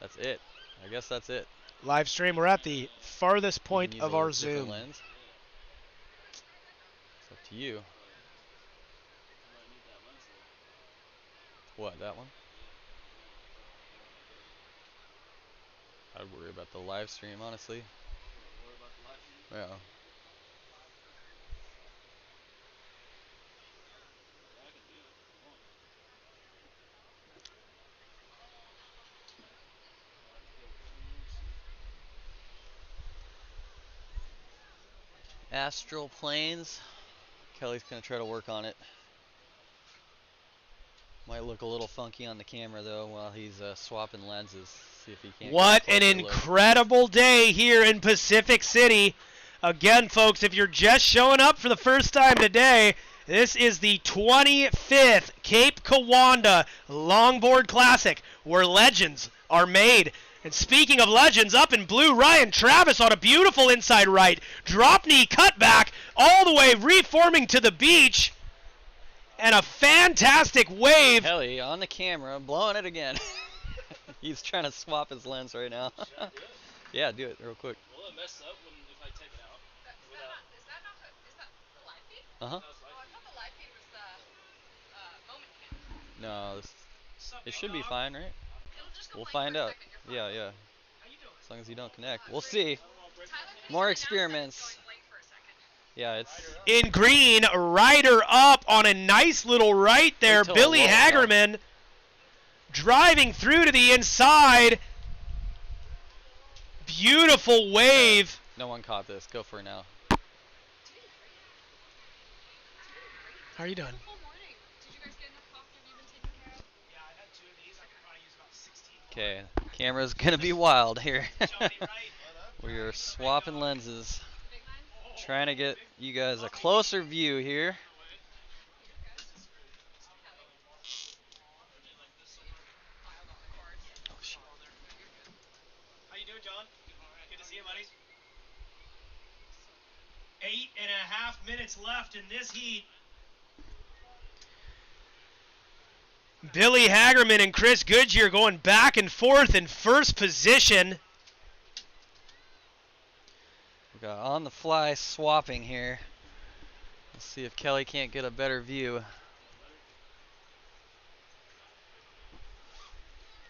That's it. I guess that's it. Live stream, we're at the farthest point of our zoom. Lens. It's up to you. What, that one? I'd worry about the live stream, honestly. Yeah. Astral planes. Kelly's gonna try to work on it. Might look a little funky on the camera though while he's swapping lenses. See if he can't. What an incredible day here in Pacific City. Again, folks, if you're just showing up for the first time today, this is the 25th Cape Kiwanda Longboard Classic, where legends are made. And speaking of legends, up in blue, Ryan Travis on a beautiful inside right. Drop knee cutback all the way reforming to the beach. And a fantastic wave. Kelly on the camera, blowing it again. He's trying to swap his lens right now. Yeah, do it real quick. Will it mess up if I take it out? Is that the live feed? Uh-huh. Oh, I thought the live feed was the moment cam. No, it should be fine, right? We'll find out. Yeah, yeah. As long as you don't connect. We'll see. More experiments. Yeah, it's... In green, Ryder up on a nice little right there. till Billy it rolls, Hagerman driving through to the inside. Beautiful wave. No one caught this. Go for it now. How are you doing? Okay, camera's gonna be wild here. We are swapping lenses. Trying to get you guys a closer view here. How you doing, John? Good to see you, buddy. 8.5 minutes left in this heat. Billy Hagerman and Chris Goodyear going back and forth in first position. We got on the fly swapping here. Let's see if Kelly can't get a better view.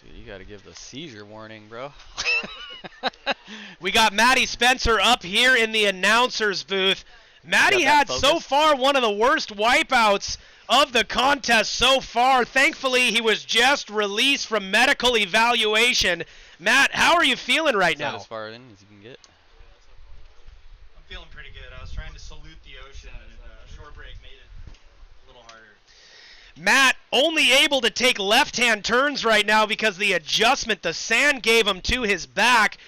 Dude, you gotta give the seizure warning, bro. We got Mattie Spencer up here in the announcer's booth. Mattie had so far one of the worst wipeouts of the contest so far. Thankfully, he was just released from medical evaluation. Matt, how are you feeling right now? As far in as you can get. I'm feeling pretty good. I was trying to salute the ocean, and shore break made it a little harder. Matt only able to take left-hand turns right now because the adjustment the sand gave him to his back.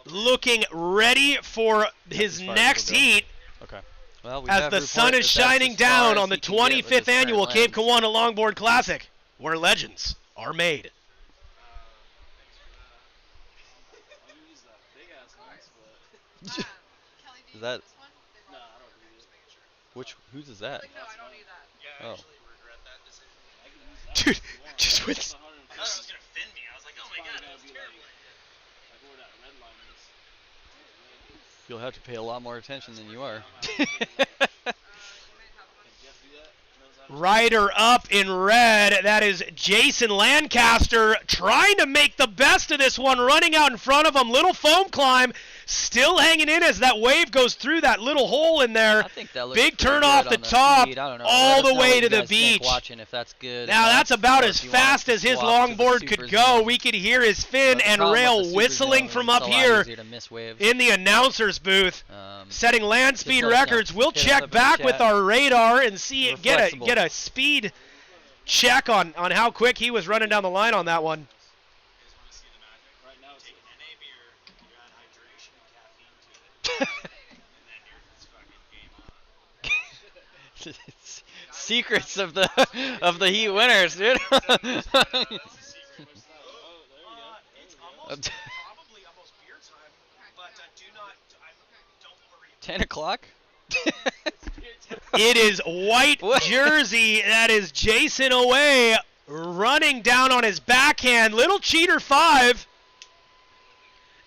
Looking ready for his next heat. Okay. Well, we as the sun is shining down on the 25th annual Cape Kiwanda Longboard Classic, where legends are made. Is that? Whose is that? Oh. Dude, just with. I thought it was gonna fin me. I was like, oh my god, that was terrible. You'll have to pay a lot more attention than you are. Rider up in red. That is Jason Lancaster trying to make the best of this one, running out in front of him. Little foam climb, still hanging in as that wave goes through that little hole in there. I think that looks big turn good off the on top, speed. I don't know. all Let us the know way what to you the guys think beach. Watching if that's good. Now that's about or as if you want fast as his swap to the longboard super could go. zone. We could hear his fin But the and problem with the rail super whistling zone from is up it's a lot here easier to miss waves. in the announcer's booth. Setting land speed let us know. records. We'll Hit us check up in the back with chat. our radar and see We're get flexible. a speed check on how quick he was running down the line on that one. Secrets of the heat winners, dude. It's almost probably almost beer time, but don't worry. 10 o'clock? It is white jersey. That is Jason Away running down on his backhand. Little cheater 5.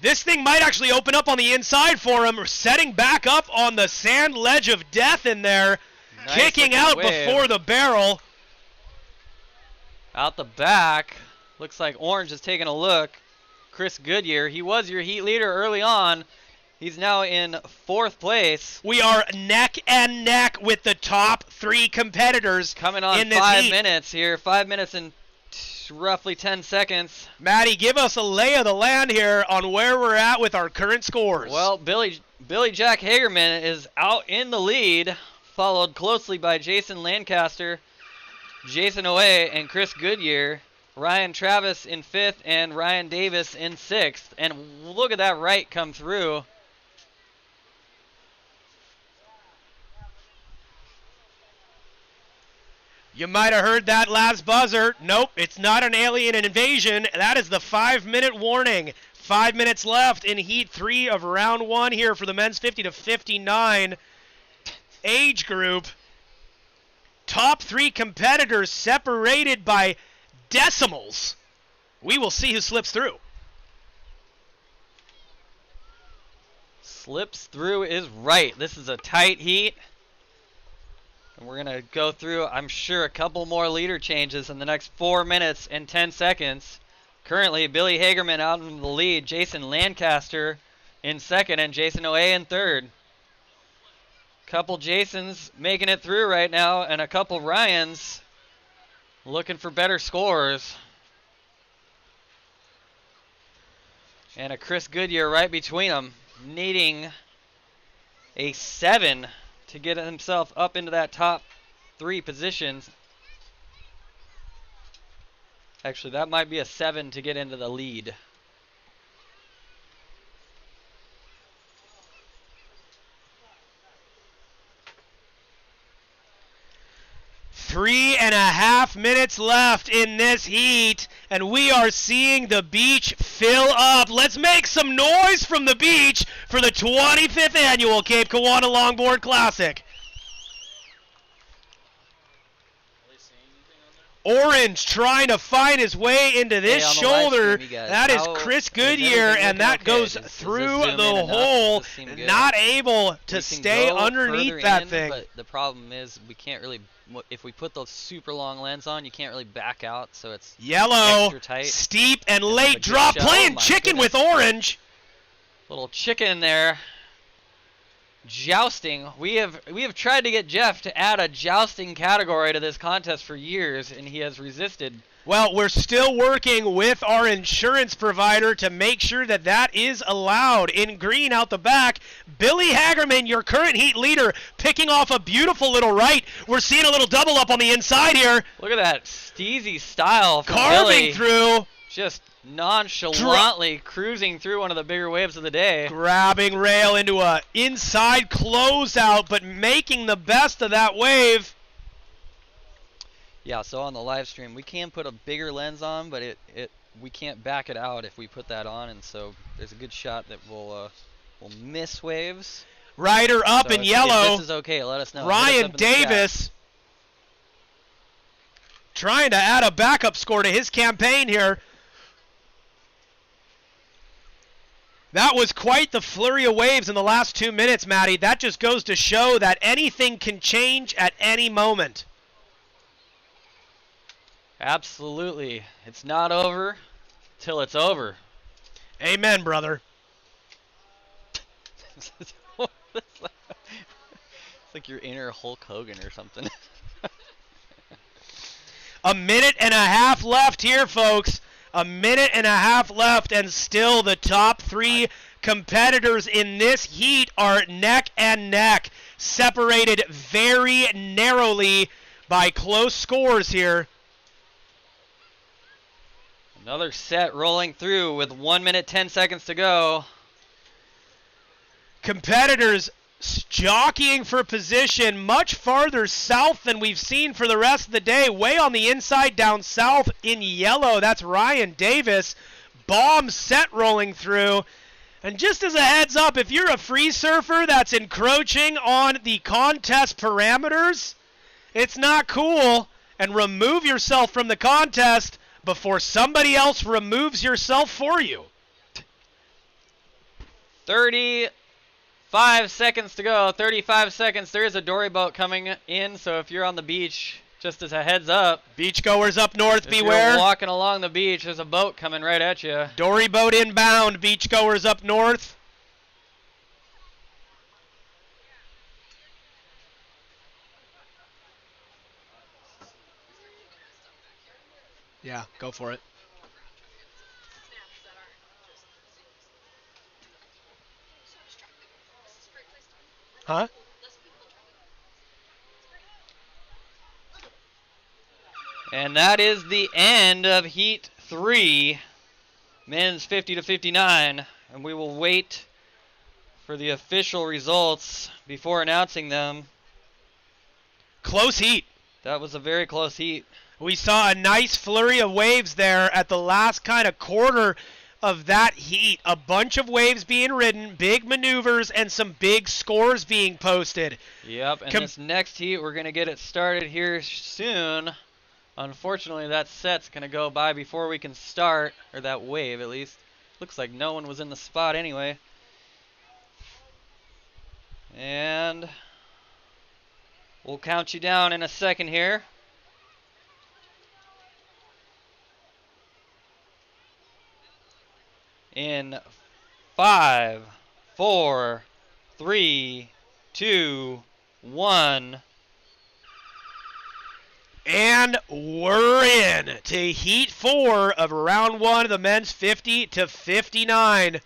This thing might actually open up on the inside for him. Setting back up on the sand ledge of death in there. Nice kicking looking out wave. before the barrel. Out the back. Looks like Orange is taking a look. Chris Goodyear, he was your heat leader early on. He's now in 4th place. We are neck and neck with the top 3 competitors coming on in this 5 heat. minutes here. 5 minutes and roughly 10 seconds. Mattie, give us a lay of the land here on where we're at with our current scores. Well, Billy Jack Hagerman is out in the lead, followed closely by Jason Lancaster, Jason Away, and Chris Goodyear. Ryan Travis in 5th and Ryan Davis in 6th. And look at that right come through. You might have heard that last buzzer. Nope, it's not an alien invasion. That is the 5-minute warning. 5 minutes left in Heat 3 of Round 1 here for the men's 50 to 59 age group. Top 3 competitors separated by decimals. We will see who slips through. Slips through is right. This is a tight heat. And we're going to go through, I'm sure, a couple more leader changes in the next 4 minutes and 10 seconds. Currently, Billy Hagerman out in the lead, Jason Lancaster in second, and Jason Oe in third. Couple Jasons making it through right now, and a couple Ryans looking for better scores. And a Chris Goodyear right between them, needing a 7 to get himself up into that top 3 positions. Actually, that might be a 7 to get into the lead. Three and a half minutes left in this heat, and we are seeing the beach fill up. Let's make some noise from the beach for the 25th annual Cape Kiwanda Longboard Classic. Orange trying to find his way into this shoulder. That is Chris Goodyear, and that goes through the hole. Not able to stay underneath that thing. But the problem is we can't really, if we put those super long lens on, you can't really back out, so it's yellow, extra tight. Steep and late drop, playing chicken with orange. Little chicken there. Jousting. We have tried to get Jeff to add a jousting category to this contest for years, and he has resisted. Well, we're still working with our insurance provider to make sure that that is allowed. In green out the back, Billy Hagerman, your current heat leader, picking off a beautiful little right. We're seeing a little double up on the inside here. Look at that steezy style from Carving Billy. Through. Just nonchalantly cruising through one of the bigger waves of the day. Grabbing rail into a inside closeout, but making the best of that wave. Yeah, so on the live stream, we can put a bigger lens on, but we can't back it out if we put that on, and so there's a good shot that we'll miss waves. Rider up so in yellow. If this is okay, let us know. Ryan Davis trying to add a backup score to his campaign here. That was quite the flurry of waves in the last 2 minutes, Matty. That just goes to show that anything can change at any moment. Absolutely. It's not over till it's over. Amen, brother. It's like your inner Hulk Hogan or something. A minute and a half left here, folks. A minute and a half left, and still the top 3 competitors in this heat are neck and neck, separated very narrowly by close scores here. Another set rolling through with 1 minute 10 seconds to go. Competitors jockeying for position much farther south than we've seen for the rest of the day. Way on the inside down south in yellow. That's Ryan Davis. Bomb set rolling through. And just as a heads up, if you're a free surfer that's encroaching on the contest parameters, it's not cool. And remove yourself from the contest before somebody else removes yourself for you. 35 seconds to go. 35 seconds. There is a dory boat coming in, so if you're on the beach, just as a heads up. Beachgoers up north, if beware. You're walking along the beach, there's a boat coming right at you. Dory boat inbound. Beachgoers up north. Yeah, go for it. Huh? And that is the end of Heat 3, men's 50 to 59. And we will wait for the official results before announcing them. Close heat. That was a very close heat. We saw a nice flurry of waves there at the last kind of quarter of that heat. A bunch of waves being ridden, big maneuvers, and some big scores being posted. Yep, and this next heat, we're going to get it started here soon. Unfortunately, that set's going to go by before we can start, or that wave at least. Looks like no one was in the spot anyway. And We'll count you down in a second here. In 5, 4, 3, 2, 1. And we're in to Heat 4 of Round 1 of the men's 50 to 59.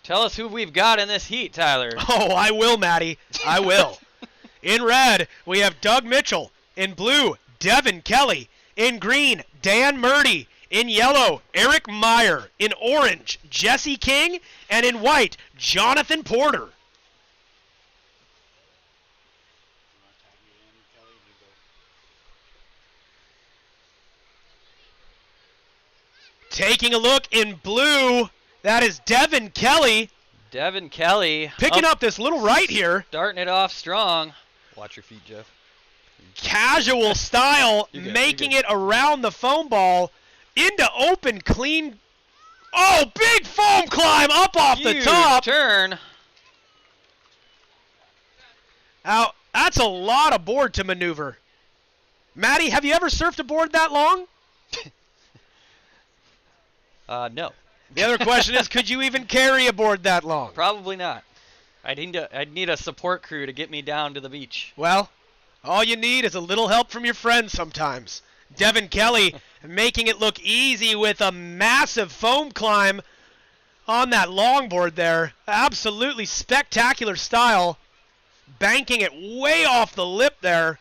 Tell us who we've got in this heat, Tyler. Oh, I will, Matty. I will. In red, we have Doug Mitchell. In blue, Devin Kelly. In green, Dan Murdy. In yellow, Eric Meyer. In orange, Jesse King. And in white, Jonathan Porter. Taking a look in blue, that is Devin Kelly. Devin Kelly. Picking up this little right here. Starting it off strong. Watch your feet, Jeff. Casual style, making it around the foam ball. Into open, clean. Oh, big foam climb up off the top. Turn. Now, that's a lot of board to maneuver. Matty, have you ever surfed a board that long? No. The other question is, could you even carry a board that long? Probably not. I'd need a support crew to get me down to the beach. Well, all you need is a little help from your friends sometimes. Devin Kelly making it look easy with a massive foam climb on that longboard there. Absolutely spectacular style. Banking it way off the lip there.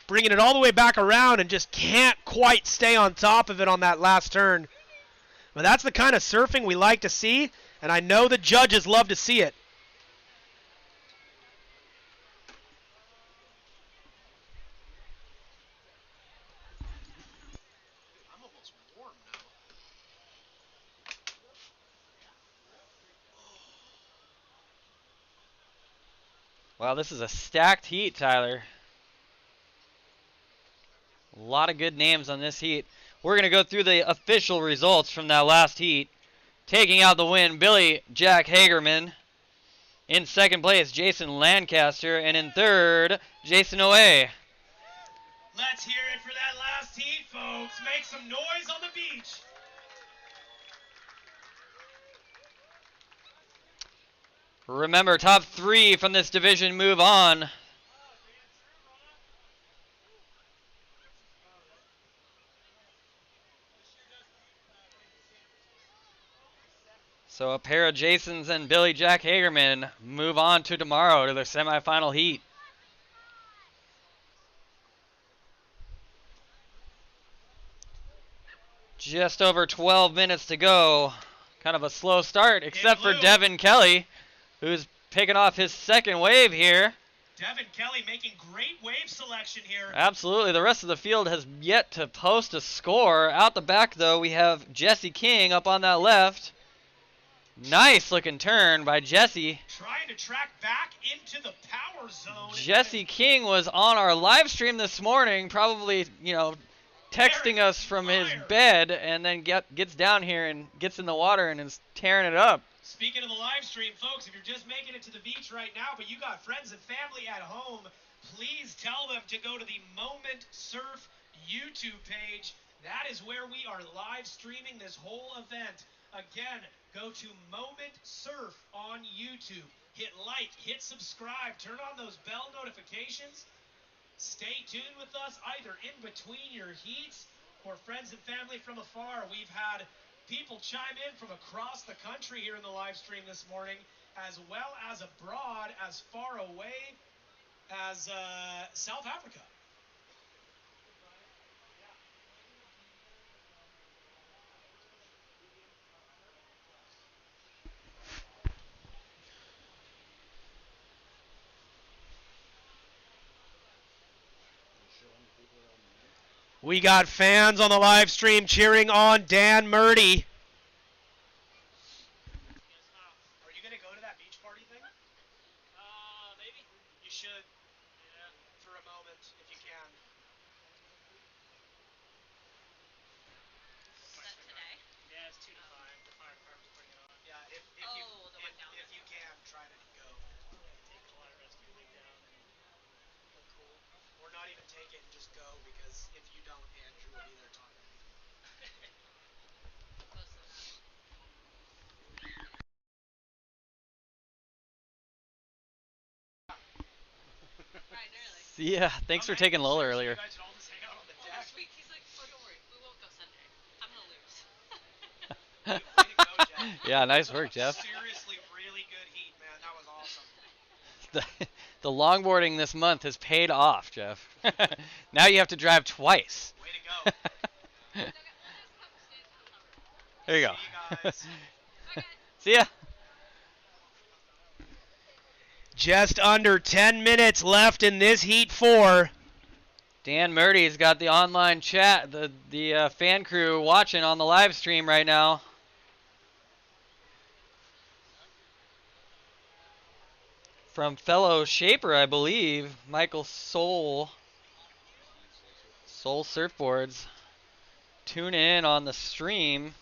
Bringing it all the way back around and just can't quite stay on top of it on that last turn. But that's the kind of surfing we like to see, and I know the judges love to see it. I'm almost warm now. Wow, this is a stacked heat, Tyler. A lot of good names on this heat. We're going to go through the official results from that last heat. Taking out the win, Billy Jack Hagerman. In second place, Jason Lancaster. And in third, Jason Oe. Let's hear it for that last heat, folks. Make some noise on the beach. Remember, top 3 from this division move on. So a pair of Jasons and Billy Jack Hagerman move on to tomorrow to their semifinal heat. Just over 12 minutes to go. Kind of a slow start, except for Devin Kelly, who's picking off his second wave here. Devin Kelly making great wave selection here. Absolutely. The rest of the field has yet to post a score. Out the back, though, we have Jesse King up on that left. Nice looking turn by Jesse. Trying to track back into the power zone. Jesse King was on our live stream this morning, probably, texting us from his bed, and then gets down here and gets in the water and is tearing it up. Speaking of the live stream, folks, if you're just making it to the beach right now, but you got friends and family at home, please tell them to go to the Moment Surf YouTube page. That is where we are live streaming this whole event. Again, go to Moment Surf on YouTube. Hit like, hit subscribe, turn on those bell notifications. Stay tuned with us either in between your heats or friends and family from afar. We've had people chime in from across the country here in the live stream this morning, as well as abroad, as far away as South Africa. We got fans on the live stream cheering on Dan Murdy. Are you going to go to that beach party thing? Maybe. You should. Yeah. For a moment, if you can. Is that today? Yeah, it's 2 to 5. The fire department's bringing it on. Yeah, if you can, try to go. Take a lot of rescue league down. Look cool. Or go because if you don't, Andrew will be there talking. See ya. Thanks for taking Lola earlier. Yeah, nice work, Jeff. Seriously, really good heat, man. That was awesome. The longboarding this month has paid off, Jeff. Now you have to drive twice. Way to go. There you go. See you guys. See ya. Just under 10 minutes left in this Heat 4. Dan Murdy's got the online chat, the fan crew watching on the live stream right now. From fellow shaper, I believe, Michael Soul Surfboards. Tune in on the stream.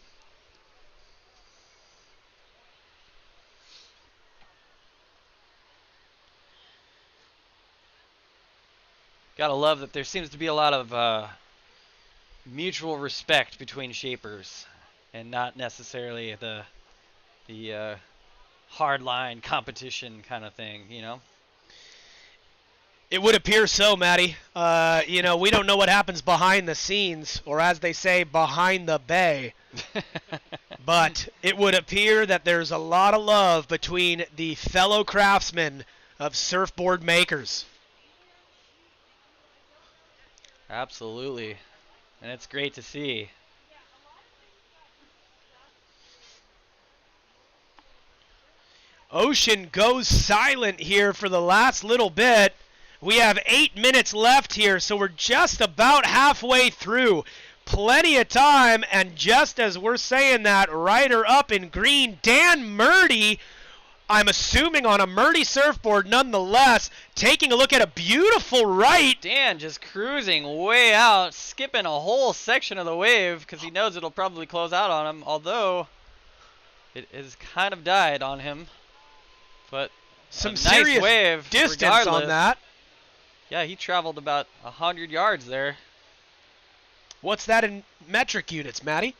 Gotta love that there seems to be a lot of mutual respect between shapers, and not necessarily the hardline competition kind of thing, you know? It would appear so, Matty. We don't know what happens behind the scenes, or as they say, behind the bay. But it would appear that there's a lot of love between the fellow craftsmen of surfboard makers. Absolutely. And it's great to see. Ocean goes silent here for the last little bit. We have 8 minutes left here, so we're just about halfway through. Plenty of time, and just as we're saying that, rider up in green, Dan Murdy, I'm assuming on a Murdy surfboard nonetheless, taking a look at a beautiful right. Dan just cruising way out, skipping a whole section of the wave because he knows it'll probably close out on him, although it has kind of died on him. But some nice serious wave distance regardless. on that. Yeah, he traveled about 100 yards there. What's that in metric units, Matty?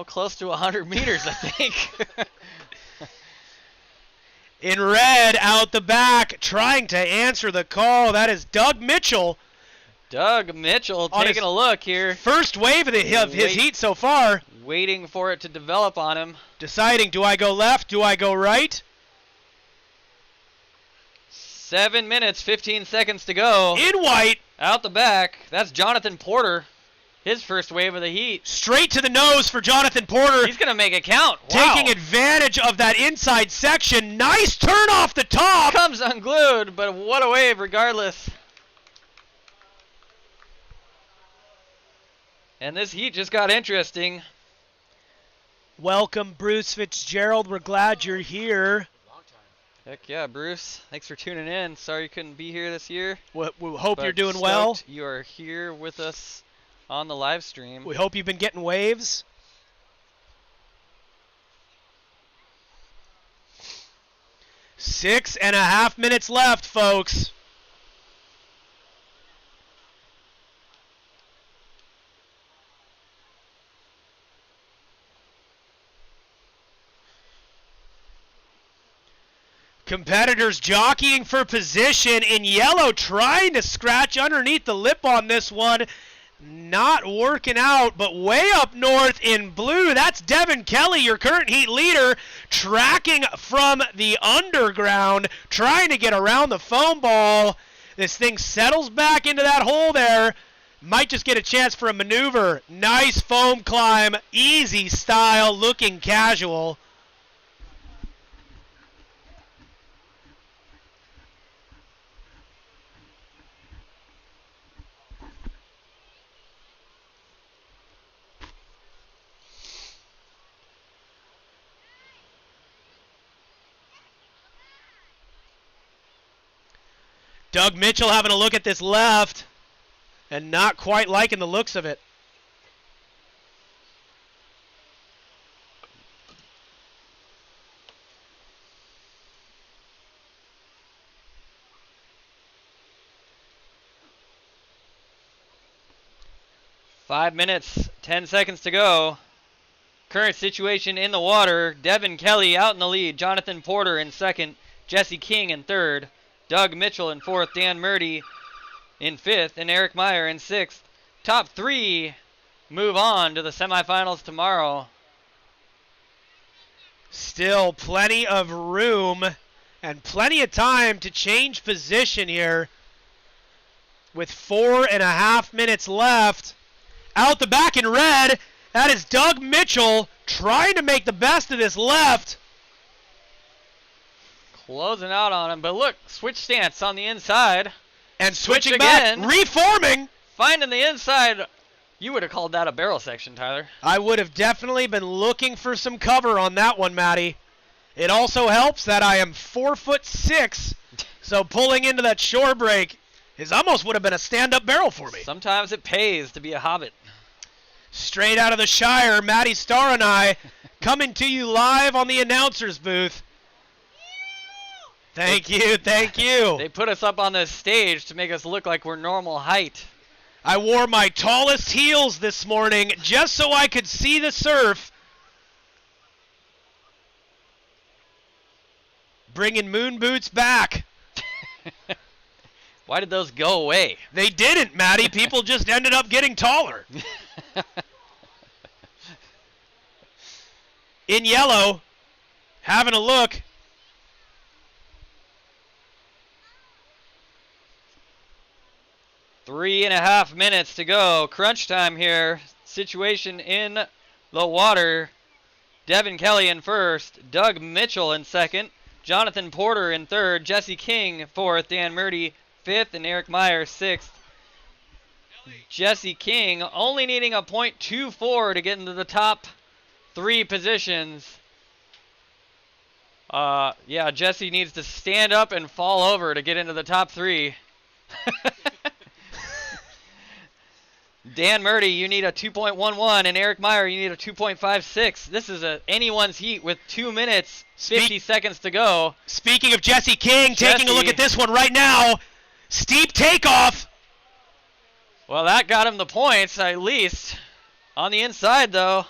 Close to 100 meters, I think. In red, out the back, trying to answer the call. That is Doug Mitchell. Doug Mitchell taking a look here. First wave of his heat so far. Waiting for it to develop on him. Deciding, do I go left? Do I go right? 7 minutes, 15 seconds to go. In white. Out the back. That's Jonathan Porter. His first wave of the heat. Straight to the nose for Jonathan Porter. He's going to make it count. Wow. Taking advantage of that inside section. Nice turn off the top. Comes unglued, but what a wave regardless. And this heat just got interesting. Welcome, Bruce Fitzgerald. We're glad you're here. Heck yeah, Bruce. Thanks for tuning in. Sorry you couldn't be here this year. We hope you're doing well. You are here with us on the live stream. We hope you've been getting waves. Six and a half minutes left, folks. Competitors jockeying for position in yellow, trying to scratch underneath the lip on this one. Not working out, but way up north in blue, that's Devin Kelly, your current heat leader, tracking from the underground, trying to get around the foam ball. This thing settles back into that hole there. Might just get a chance for a maneuver. Nice foam climb, easy style, looking casual. Doug Mitchell having a look at this left and not quite liking the looks of it. 5 minutes, 10 seconds to go. Current situation in the water. Devin Kelly out in the lead. Jonathan Porter in second. Jesse King in third. Doug Mitchell in fourth. Dan Murdy in fifth. And Eric Meyer in sixth. Top three move on to the semifinals tomorrow. Still plenty of room and plenty of time to change position here. With 4.5 minutes left. Out the back in red, that is Doug Mitchell trying to make the best of this left. Closing out on him, but look, switch stance on the inside. And switching again. back, reforming. Finding the inside. You would have called that a barrel section, Tyler. I would have definitely been looking for some cover on that one, Matty. It also helps that I am 4'6", so pulling into that shore break is almost would have been a stand-up barrel for me. Sometimes it pays to be a hobbit. Straight out of the Shire, Matty Starr and I coming to you live on the announcer's booth. Thank you, thank you. They put us up on this stage to make us look like we're normal height. I wore my tallest heels this morning just so I could see the surf. Bringing moon boots back. Why did those go away? They didn't, Matty. People just ended up getting taller. In yellow, having a look. Three and a half minutes to go. Crunch time here. Situation in the water. Devin Kelly in first. Doug Mitchell in second. Jonathan Porter in third. Jesse King fourth. Dan Murdy fifth. And Eric Meyer sixth. Jesse King only needing a .24 to get into the top three positions. Yeah, Jesse needs to stand up and fall over to get into the top three. Dan Murdy, you need a 2.11, and Eric Meyer, you need a 2.56. This is anyone's heat with 2 minutes, 50 seconds to go. Speaking of Jesse King, taking a look at this one right now. Steep takeoff. Well, that got him the points, at least. On the inside, though,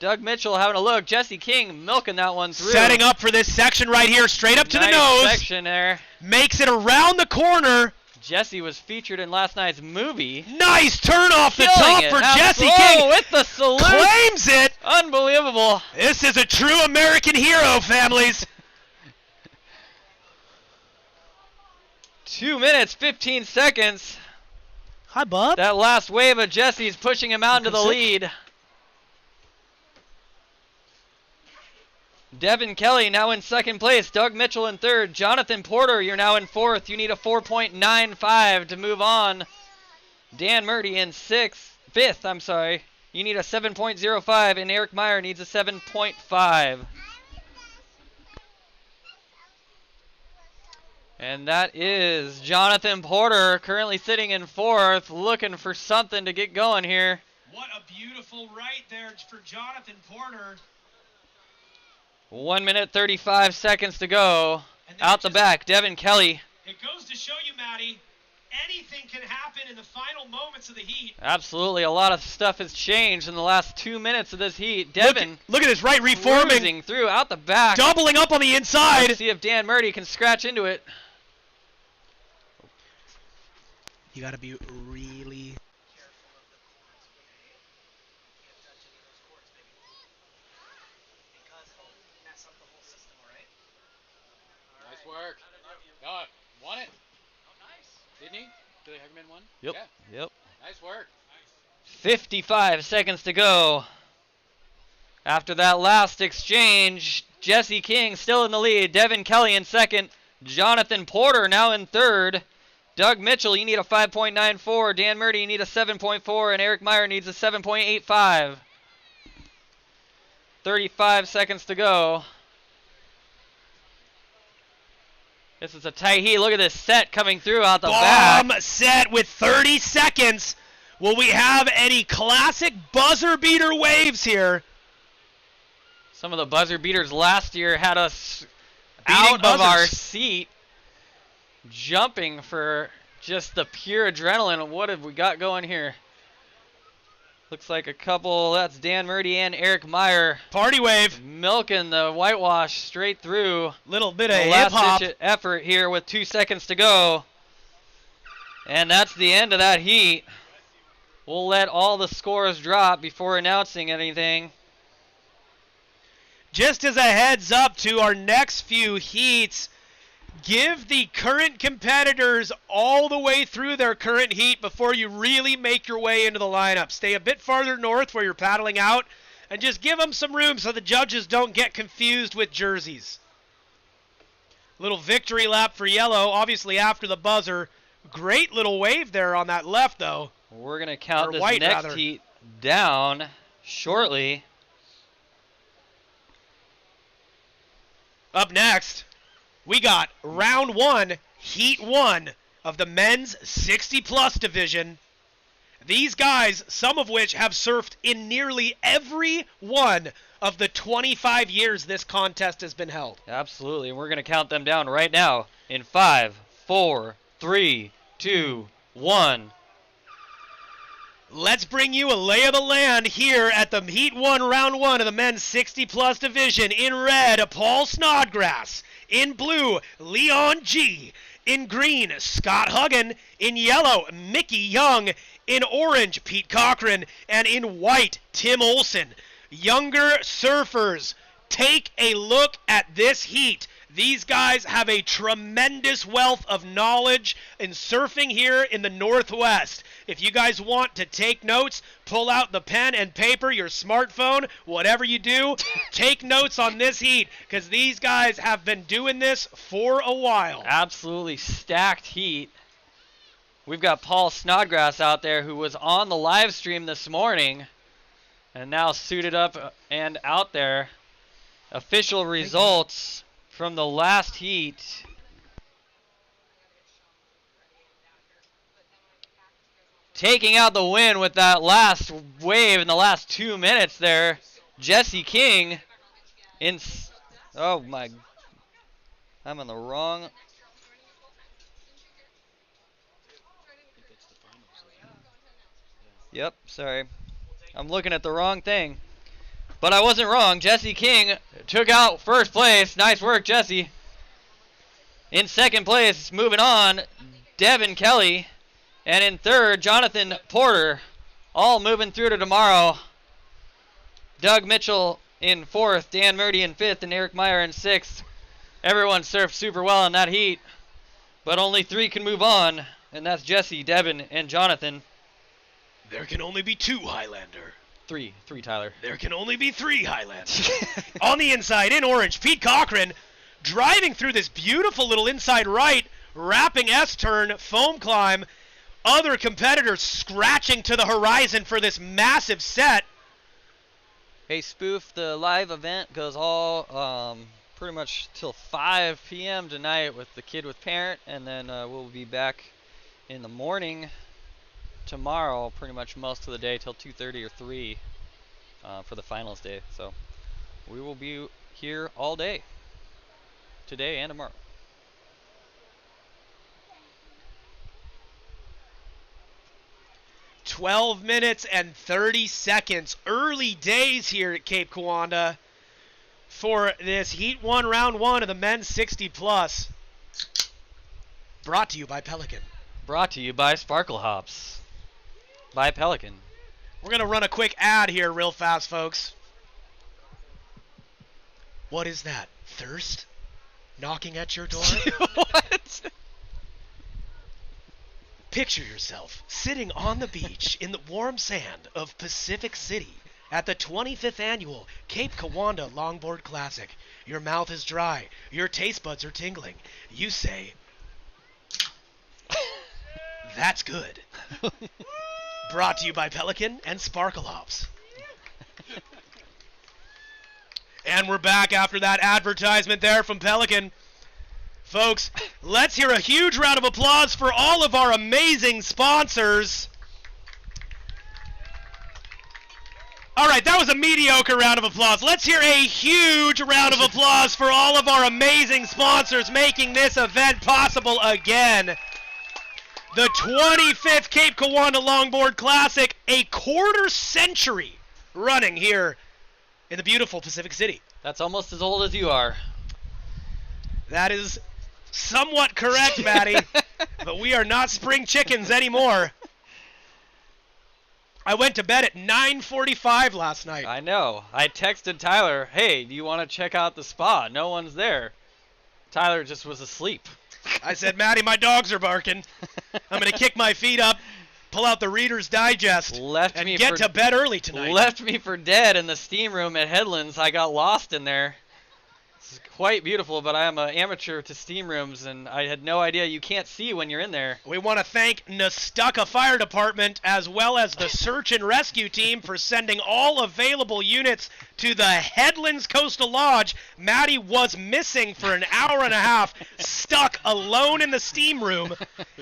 Doug Mitchell having a look. Jesse King milking that one through. Setting up for this section right here, straight up to the nose. Section there. Makes it around the corner. Jesse was featured in last night's movie. Nice turn off the top for Jesse King. With the salute. Claims it. Unbelievable. This is a true American hero, families. 2 minutes, 15 seconds. Hi, bud. That last wave of Jesse's pushing him out into the lead. Devin Kelly now in second place. Doug Mitchell in third. Jonathan Porter, you're now in fourth. You need a 4.95 to move on. Dan Murdy in fifth. You need a 7.05, and Eric Meyer needs a 7.5. And that is Jonathan Porter currently sitting in fourth, looking for something to get going here. What a beautiful right there for Jonathan Porter. 1 minute, 35 seconds to go. Out the back, Devin Kelly. It goes to show you, Matty, anything can happen in the final moments of the heat. Absolutely, a lot of stuff has changed in the last 2 minutes of this heat. Devin, look at this right reforming. Cruising through, out the back. Doubling up on the inside. Let's see if Dan Murdy can scratch into it. You got to be really careful of the corners, okay? You can't touch any of those cords, baby. Because it'll mess up the whole system, all right? Nice work. No, won it. Oh, nice. Didn't he? Did they have him in one? Yep. Yeah. Yep. Nice work. 55 seconds to go. After that last exchange, Jesse King still in the lead. Devin Kelly in second. Jonathan Porter now in third. Doug Mitchell, you need a 5.94. Dan Murdy, you need a 7.4. And Eric Meyer needs a 7.85. 35 seconds to go. This is a tight heat. Look at this set coming through out the back. Bomb set with 30 seconds. Will we have any classic buzzer beater waves here? Some of the buzzer beaters last year had us out of our seat, jumping for just the pure adrenaline. What have we got going here? Looks like a couple. That's Dan Murdy and Eric Meyer. Party wave. Milking the whitewash straight through. Little bit of the hip hop. last-ditch effort here with 2 seconds to go. And that's the end of that heat. We'll let all the scores drop before announcing anything. Just as a heads up to our next few heats, give the current competitors all the way through their current heat before you really make your way into the lineup. Stay a bit farther north where you're paddling out, and just give them some room so the judges don't get confused with jerseys. Little victory lap for yellow, obviously after the buzzer. Great little wave there on that left, though. We're going to count Or this white, next rather. heat down shortly. Up next, we got round 1, heat 1 of the men's 60-plus division. These guys, some of which have surfed in nearly every one of the 25 years this contest has been held. Absolutely, and we're going to count them down right now in 5, 4, 3, 2, 1. Let's bring you a lay of the land here at the Heat 1, Round 1 of the men's 60-plus division. In red, Paul Snodgrass. In blue, Leon G. In green, Scott Huggan. In yellow, Mickey Young. In orange, Pete Cochran. And in white, Tim Olson. Younger surfers, take a look at this heat. These guys have a tremendous wealth of knowledge in surfing here in the Northwest. If you guys want to take notes, pull out the pen and paper, your smartphone, whatever you do, take notes on this heat, because these guys have been doing this for a while. Absolutely stacked heat. We've got Paul Snodgrass out there who was on the live stream this morning and now suited up and out there. Official results from the last heat. Taking out the win with that last wave in the last 2 minutes there, Jesse King. Oh my, I'm on the wrong. Yep, sorry. I'm looking at the wrong thing. But I wasn't wrong. Jesse King took out first place. Nice work, Jesse. In second place, moving on, Devin Kelly. And in third, Jonathan Porter. All moving through to tomorrow. Doug Mitchell in fourth, Dan Murdy in fifth, and Eric Meyer in sixth. Everyone surfed super well in that heat. But only 3 can move on. And that's Jesse, Devin, and Jonathan. There can only be 2 Highlander. 3, Tyler. There can only be 3 Highlander. On the inside, in orange, Pete Cochran driving through this beautiful little inside right, wrapping S-turn, foam climb. Other competitors scratching to the horizon for this massive set. Hey, Spoof, the live event goes all pretty much till 5 p.m. tonight with the Kid with Parent, and then we'll be back in the morning tomorrow, pretty much most of the day till 2:30 or 3 for the finals day. So we will be here all day, today and tomorrow. "12 minutes and 30 seconds. Early days here at Cape Kiwanda for this Heat 1, Round 1 of the men's 60-plus. Brought to you by Pelican. Brought to you by Sparkle Hops. By Pelican. We're going to run a quick ad here real fast, folks. What is that? Thirst? Knocking at your door? What? Picture yourself sitting on the beach in the warm sand of Pacific City at the 25th annual Cape Kiwanda Longboard Classic. Your mouth is dry. Your taste buds are tingling. You say, "That's good." Brought to you by Pelican and Sparkle Hops. And we're back after that advertisement there from Pelican. Folks, let's hear a huge round of applause for all of our amazing sponsors. All right, that was a mediocre round of applause. Let's hear a huge round of applause for all of our amazing sponsors making this event possible again. The 25th Cape Kiwanda Longboard Classic, a quarter century running here in the beautiful Pacific City. That's almost as old as you are. That is somewhat correct, Matty, but we are not spring chickens anymore. I went to bed at 9:45 last night. I know. I texted Tyler, hey, do you want to check out the spa? No one's there. Tyler just was asleep. I said, Matty, my dogs are barking. I'm going to kick my feet up, pull out the Reader's Digest, and get to bed early tonight. Left me for dead in the steam room at Headlands. I got lost in there. It's quite beautiful, but I am an amateur to steam rooms, and I had no idea you can't see when you're in there. We want to thank Nestucca Fire Department as well as the search and rescue team for sending all available units to the Headlands Coastal Lodge. Matty was missing for an hour and a half, stuck alone in the steam room.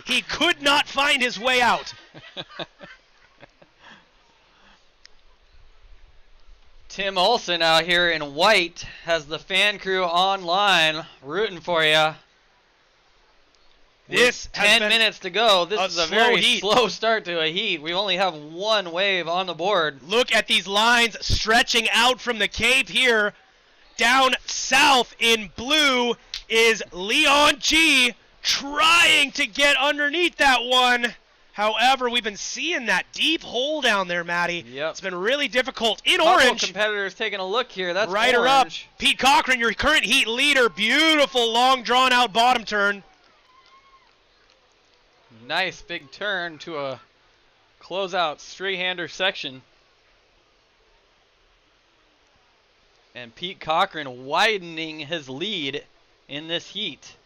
He could not find his way out. Tim Olson out here in white has the fan crew online rooting for you. This 10 minutes to go. This is a very heat. slow start to a heat. We only have one wave on the board. Look at these lines stretching out from the Cape here. Down south in blue is Leon G trying to get underneath that one. However, we've been seeing that deep hole down there, Matty. Yep. It's been really difficult. In Couple orange. competitors taking a look here. That's right her up. Pete Cochran, your current heat leader. Beautiful, long, drawn-out bottom turn. Nice big turn to a closeout straight-hander section. And Pete Cochran widening his lead in this heat.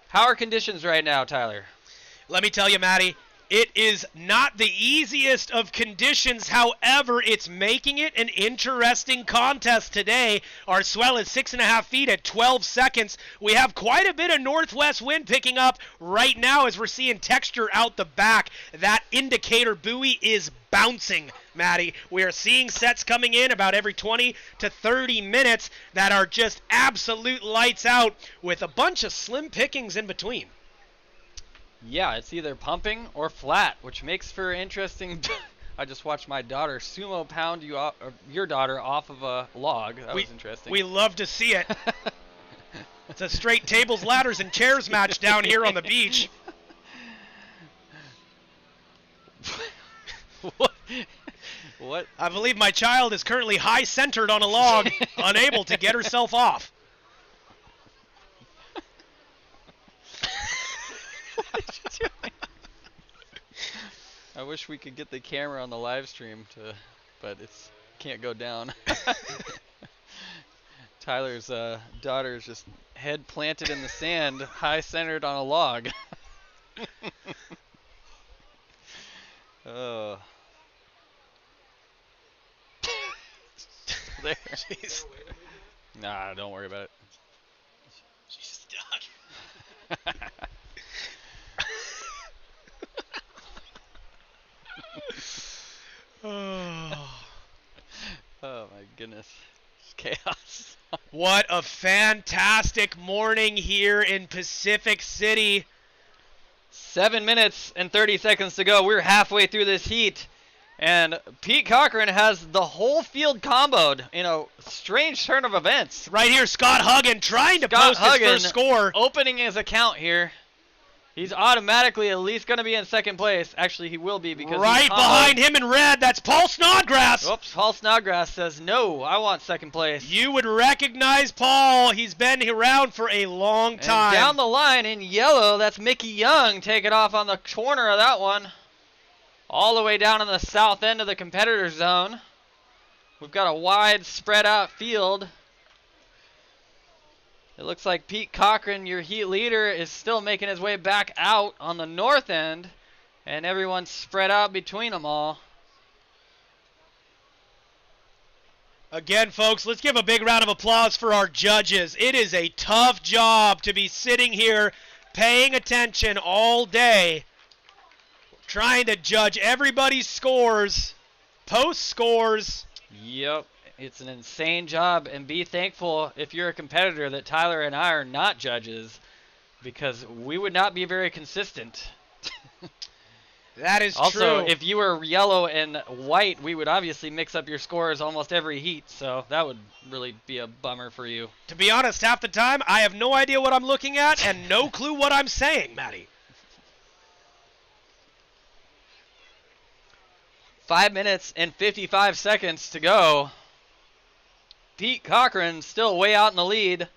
How are conditions right now, Tyler? Let me tell you, Matty, it is not the easiest of conditions. However, it's making it an interesting contest today. Our swell is 6.5 feet at 12 seconds. We have quite a bit of northwest wind picking up right now as we're seeing texture out the back. That indicator buoy is bouncing, Matty. We are seeing sets coming in about every 20 to 30 minutes that are just absolute lights out with a bunch of slim pickings in between. Yeah, it's either pumping or flat, which makes for interesting. I just watched my daughter sumo pound your daughter off of a log. That was interesting. We love to see it. It's a straight tables, ladders, and chairs match down here on the beach. What? I believe my child is currently high-centered on a log, unable to get herself off. I wish we could get the camera on the live stream but it's can't go down. Tyler's daughter is just head planted in the sand, high centered on a log. Oh. There. Jeez. Nah, don't worry about it. She's stuck. Oh my goodness. It's chaos. What a fantastic morning here in Pacific City. 7 minutes and 30 seconds to go. We're halfway through this heat. And Pete Cochran has the whole field comboed in a strange turn of events. Right here, Scott Huggan trying to post his first score. Opening his account here. He's automatically at least going to be in second place. Actually, he will be because right behind him in red, that's Paul Snodgrass. Oops, Paul Snodgrass says, no, I want second place. You would recognize Paul. He's been around for a long time. And down the line in yellow, that's Mickey Young taking off on the corner of that one. All the way down in the south end of the competitor zone. We've got a wide spread out field. It looks like Pete Cochran, your heat leader, is still making his way back out on the north end. And everyone's spread out between them all. Again, folks, let's give a big round of applause for our judges. It is a tough job to be sitting here paying attention all day, trying to judge everybody's scores, post scores. Yep, it's an insane job, and be thankful if you're a competitor that Tyler and I are not judges. because we would not be very consistent. That is also, true. if you were yellow and white, we would obviously mix up your scores almost every heat, so that would really be a bummer for you. To be honest, half the time, I have no idea what I'm looking at and no clue what I'm saying, Matty. 5 minutes and 55 seconds to go. Pete Cochran still way out in the lead.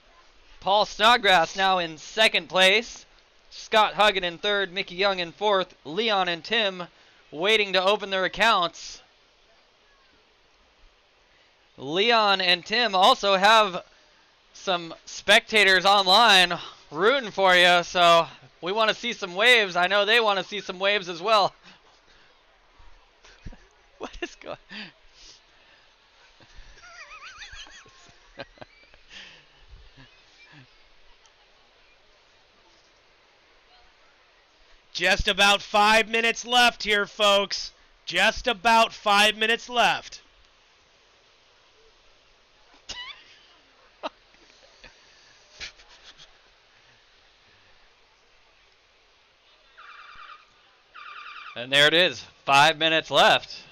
Paul Snodgrass now in second place. Scott Huggin in third, Mickey Young in fourth, Leon and Tim waiting to open their accounts. Leon and Tim also have some spectators online rooting for you, so we want to see some waves. I know they want to see some waves as well. What is going on? Just about 5 minutes left here, folks. Just about 5 minutes left. And there it is, 5 minutes left.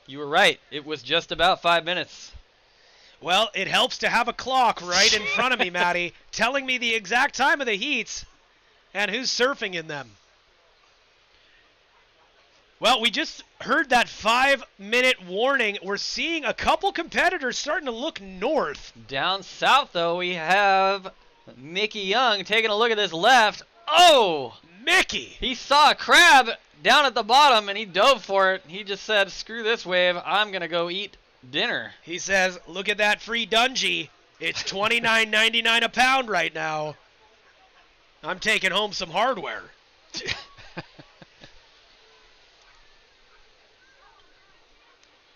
You were right, it was just about 5 minutes. Well, it helps to have a clock right in front of me, Matty, telling me the exact time of the heats and who's surfing in them. Well, we just heard that 5-minute warning. We're seeing a couple competitors starting to look north. Down south, though, we have Mickey Young taking a look at this left. Oh! Mickey! He saw a crab down at the bottom, and he dove for it. He just said, screw this wave. I'm going to go eat dinner. He says, look at that free dungy. It's $29.99 a pound right now. I'm taking home some hardware.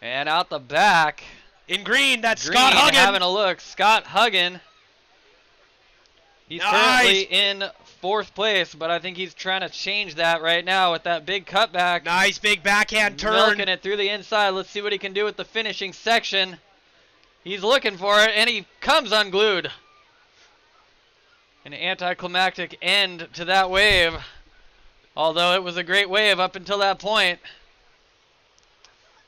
And out the back. In green, that's Green Scott Huggin. having a look. Scott Huggin. He's currently in fourth place, but I think he's trying to change that right now with that big cutback. Nice big backhand turn. Milking it through the inside. Let's see what he can do with the finishing section. He's looking for it, and he comes unglued. An anticlimactic end to that wave. Although it was a great wave up until that point.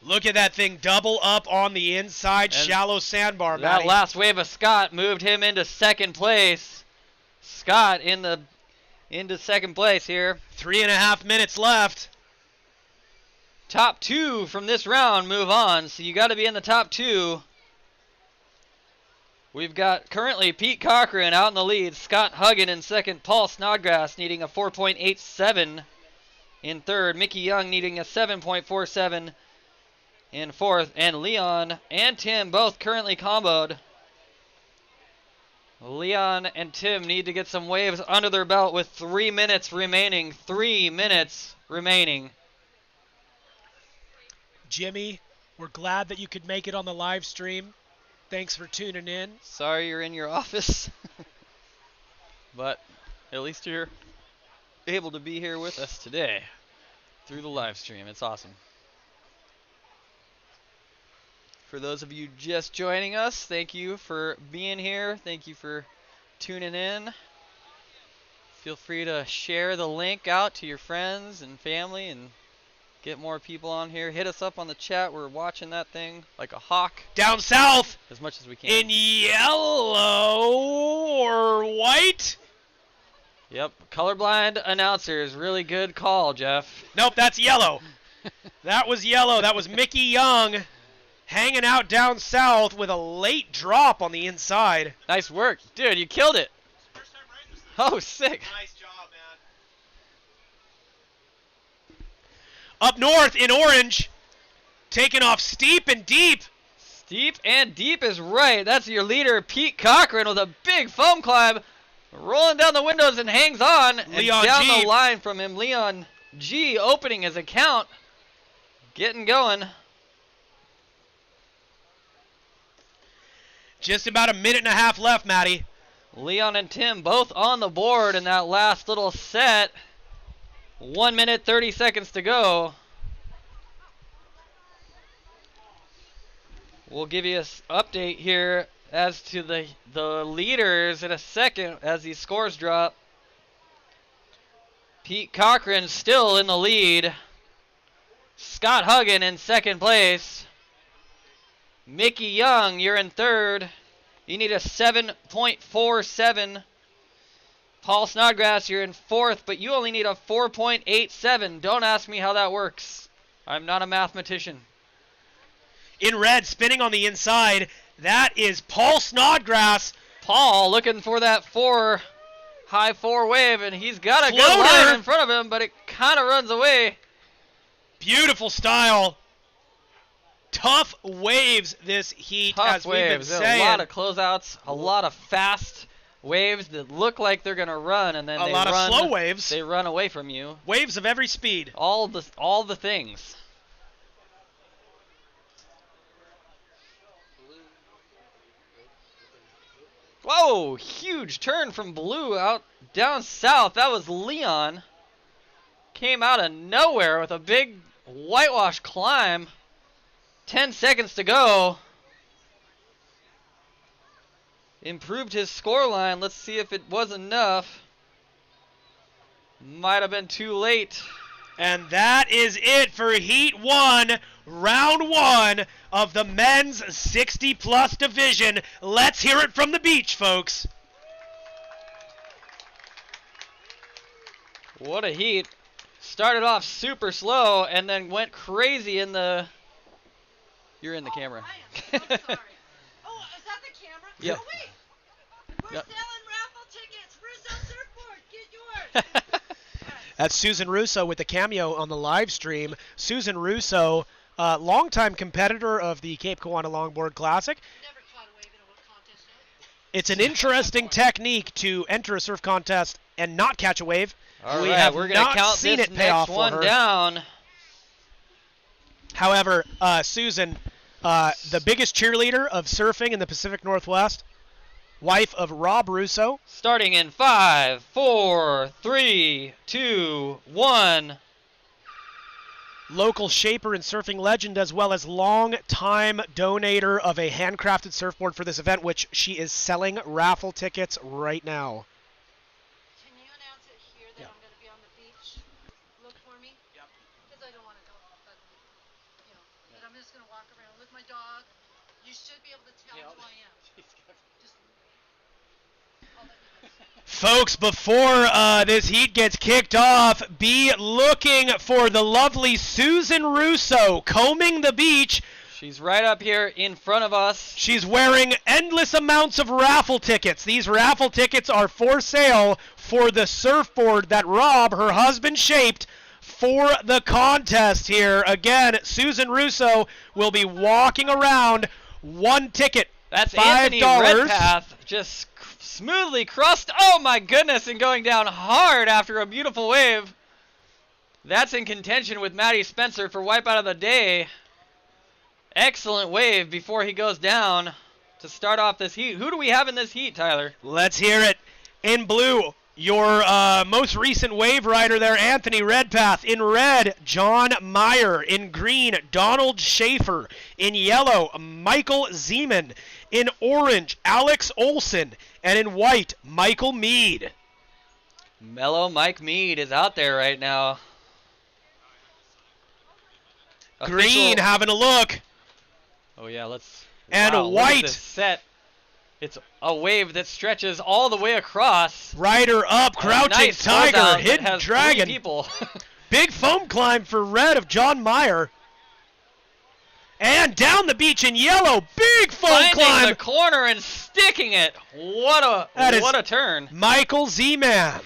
Look at that thing double up on the inside, And shallow sandbar, that Matty. last wave of Scott moved him into second place. Scott into second place here. 3.5 minutes left. Top two from this round move on, so you got to be in the top two. We've got currently Pete Cochran out in the lead, Scott Huggin in second, Paul Snodgrass needing a 4.87 in third, Mickey Young needing a 7.47 in fourth, and Leon and Tim both currently comboed. Leon and Tim need to get some waves under their belt with 3 minutes remaining. 3 minutes remaining. Jimmy, we're glad that you could make it on the live stream. Thanks for tuning in. Sorry you're in your office, but at least you're able to be here with us today through the live stream. It's awesome. For those of you just joining us, thank you for being here. Thank you for tuning in. Feel free to share the link out to your friends and family and get more people on here. Hit us up on the chat. We're watching that thing like a hawk. Down south. As much as we can. In yellow or white. Yep. Colorblind announcers. Really good call, Jeff. Nope, that's yellow. That was yellow. That was Mickey Young hanging out down south with a late drop on the inside. Nice work. Dude, you killed it. Oh, sick. Nice job, man. Up north in orange, taking off steep and deep. Steep and deep is right. That's your leader, Pete Cochran, with a big foam climb. Rolling down the windows and hangs on. Leon and down G. the line from him, Leon G opening his account. Getting going. Just about a minute and a half left, Matty. Leon and Tim both on the board in that last little set. 1 minute, 30 seconds to go. We'll give you an update here as to the leaders in a second as these scores drop. Pete Cochran still in the lead. Scott Huggan in second place. Mickey Young, you're in third. You need a 7.47. Paul Snodgrass, you're in fourth, but you only need a 4.87. Don't ask me how that works. I'm not a mathematician. In red, spinning on the inside, that is Paul Snodgrass. Paul looking for that high four wave, and he's got a good Floater. line in front of him, but it kind of runs away. Beautiful style. Tough waves this heat, Tough as waves. we've been There's saying. a lot of closeouts, a lot of fast waves that look like they're gonna run, and then A lot of slow waves. They run away from you. Waves of every speed. All the things. Whoa! Huge turn from blue out down south. That was Leon. Came out of nowhere with a big whitewash climb. 10 seconds to go. Improved his scoreline. Let's see if it was enough. Might have been too late. And that is it for Heat 1, Round 1 of the men's 60-plus division. Let's hear it from the beach, folks. What a heat. Started off super slow and then went crazy in the... You're in the camera. I am so sorry. Oh, is that the camera? Yep. Oh, wait. We're Yep. selling raffle tickets. Russo Surfboard. Get yours. That's Susan Russo with the cameo on the live stream. Susan Russo, longtime competitor of the Cape Kiwanda Longboard Classic. Never caught a wave in a contest yet. It's an interesting technique to enter a surf contest and not catch a wave. All we right, have we're gonna not count seen this it pay off next one for her. down. However, Susan, the biggest cheerleader of surfing in the Pacific Northwest, wife of Rob Russo. Starting in 5, 4, 3, 2, 1. Local shaper and surfing legend, as well as long-time donator of a handcrafted surfboard for this event, which she is selling raffle tickets right now. Can you announce it here that I'm going to be on the beach? Look for me? Yep. Because I don't want to go, but, but I'm just going to walk around with my dog. You should be able to tell who I am. Just I'll let you guys. Folks, before this heat gets kicked off, be looking for the lovely Susan Russo combing the beach. She's right up here in front of us. She's wearing endless amounts of raffle tickets. These raffle tickets are for sale for the surfboard that Rob, her husband, shaped for the contest here. Again, Susan Russo will be walking around. One ticket, That's $5. Anthony Redpath just smoothly crossed. Oh my goodness, and going down hard after a beautiful wave. That's in contention with Mattie Spencer for wipeout of the day. Excellent wave before he goes down to start off this heat. Who do we have in this heat, Tyler? Let's hear it. In blue, your most recent wave rider there, Anthony Redpath. In red, John Meyer. In green, Donald Schaefer. In yellow, Michael Zeman. In orange, Alex Olson. And in white, Michael Mead. Mellow Mike Mead is out there right now. Green having a look. Oh yeah, let's. And wow, look white. at this set. It's a wave that stretches all the way across. Rider up, crouching nice tiger, closeout that hidden has dragon. 3 people. Big foam climb for red of John Meyer. And down the beach in yellow, big foam Finding climb. the corner and sticking it. What a turn. Michael Zeman.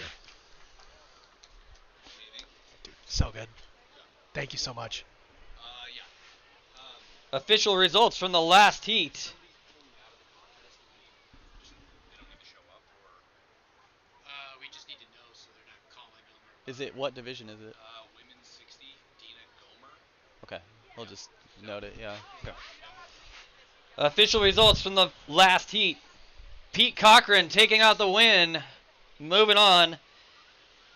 Dude, so good. Thank you so much. Official results from the last heat. We just need to know so they're not calling on Is it, what division is it? women's 60, Dina Gomer. Okay, we'll just note it, yeah. Okay. Official results from the last heat. Pete Cochran taking out the win, moving on.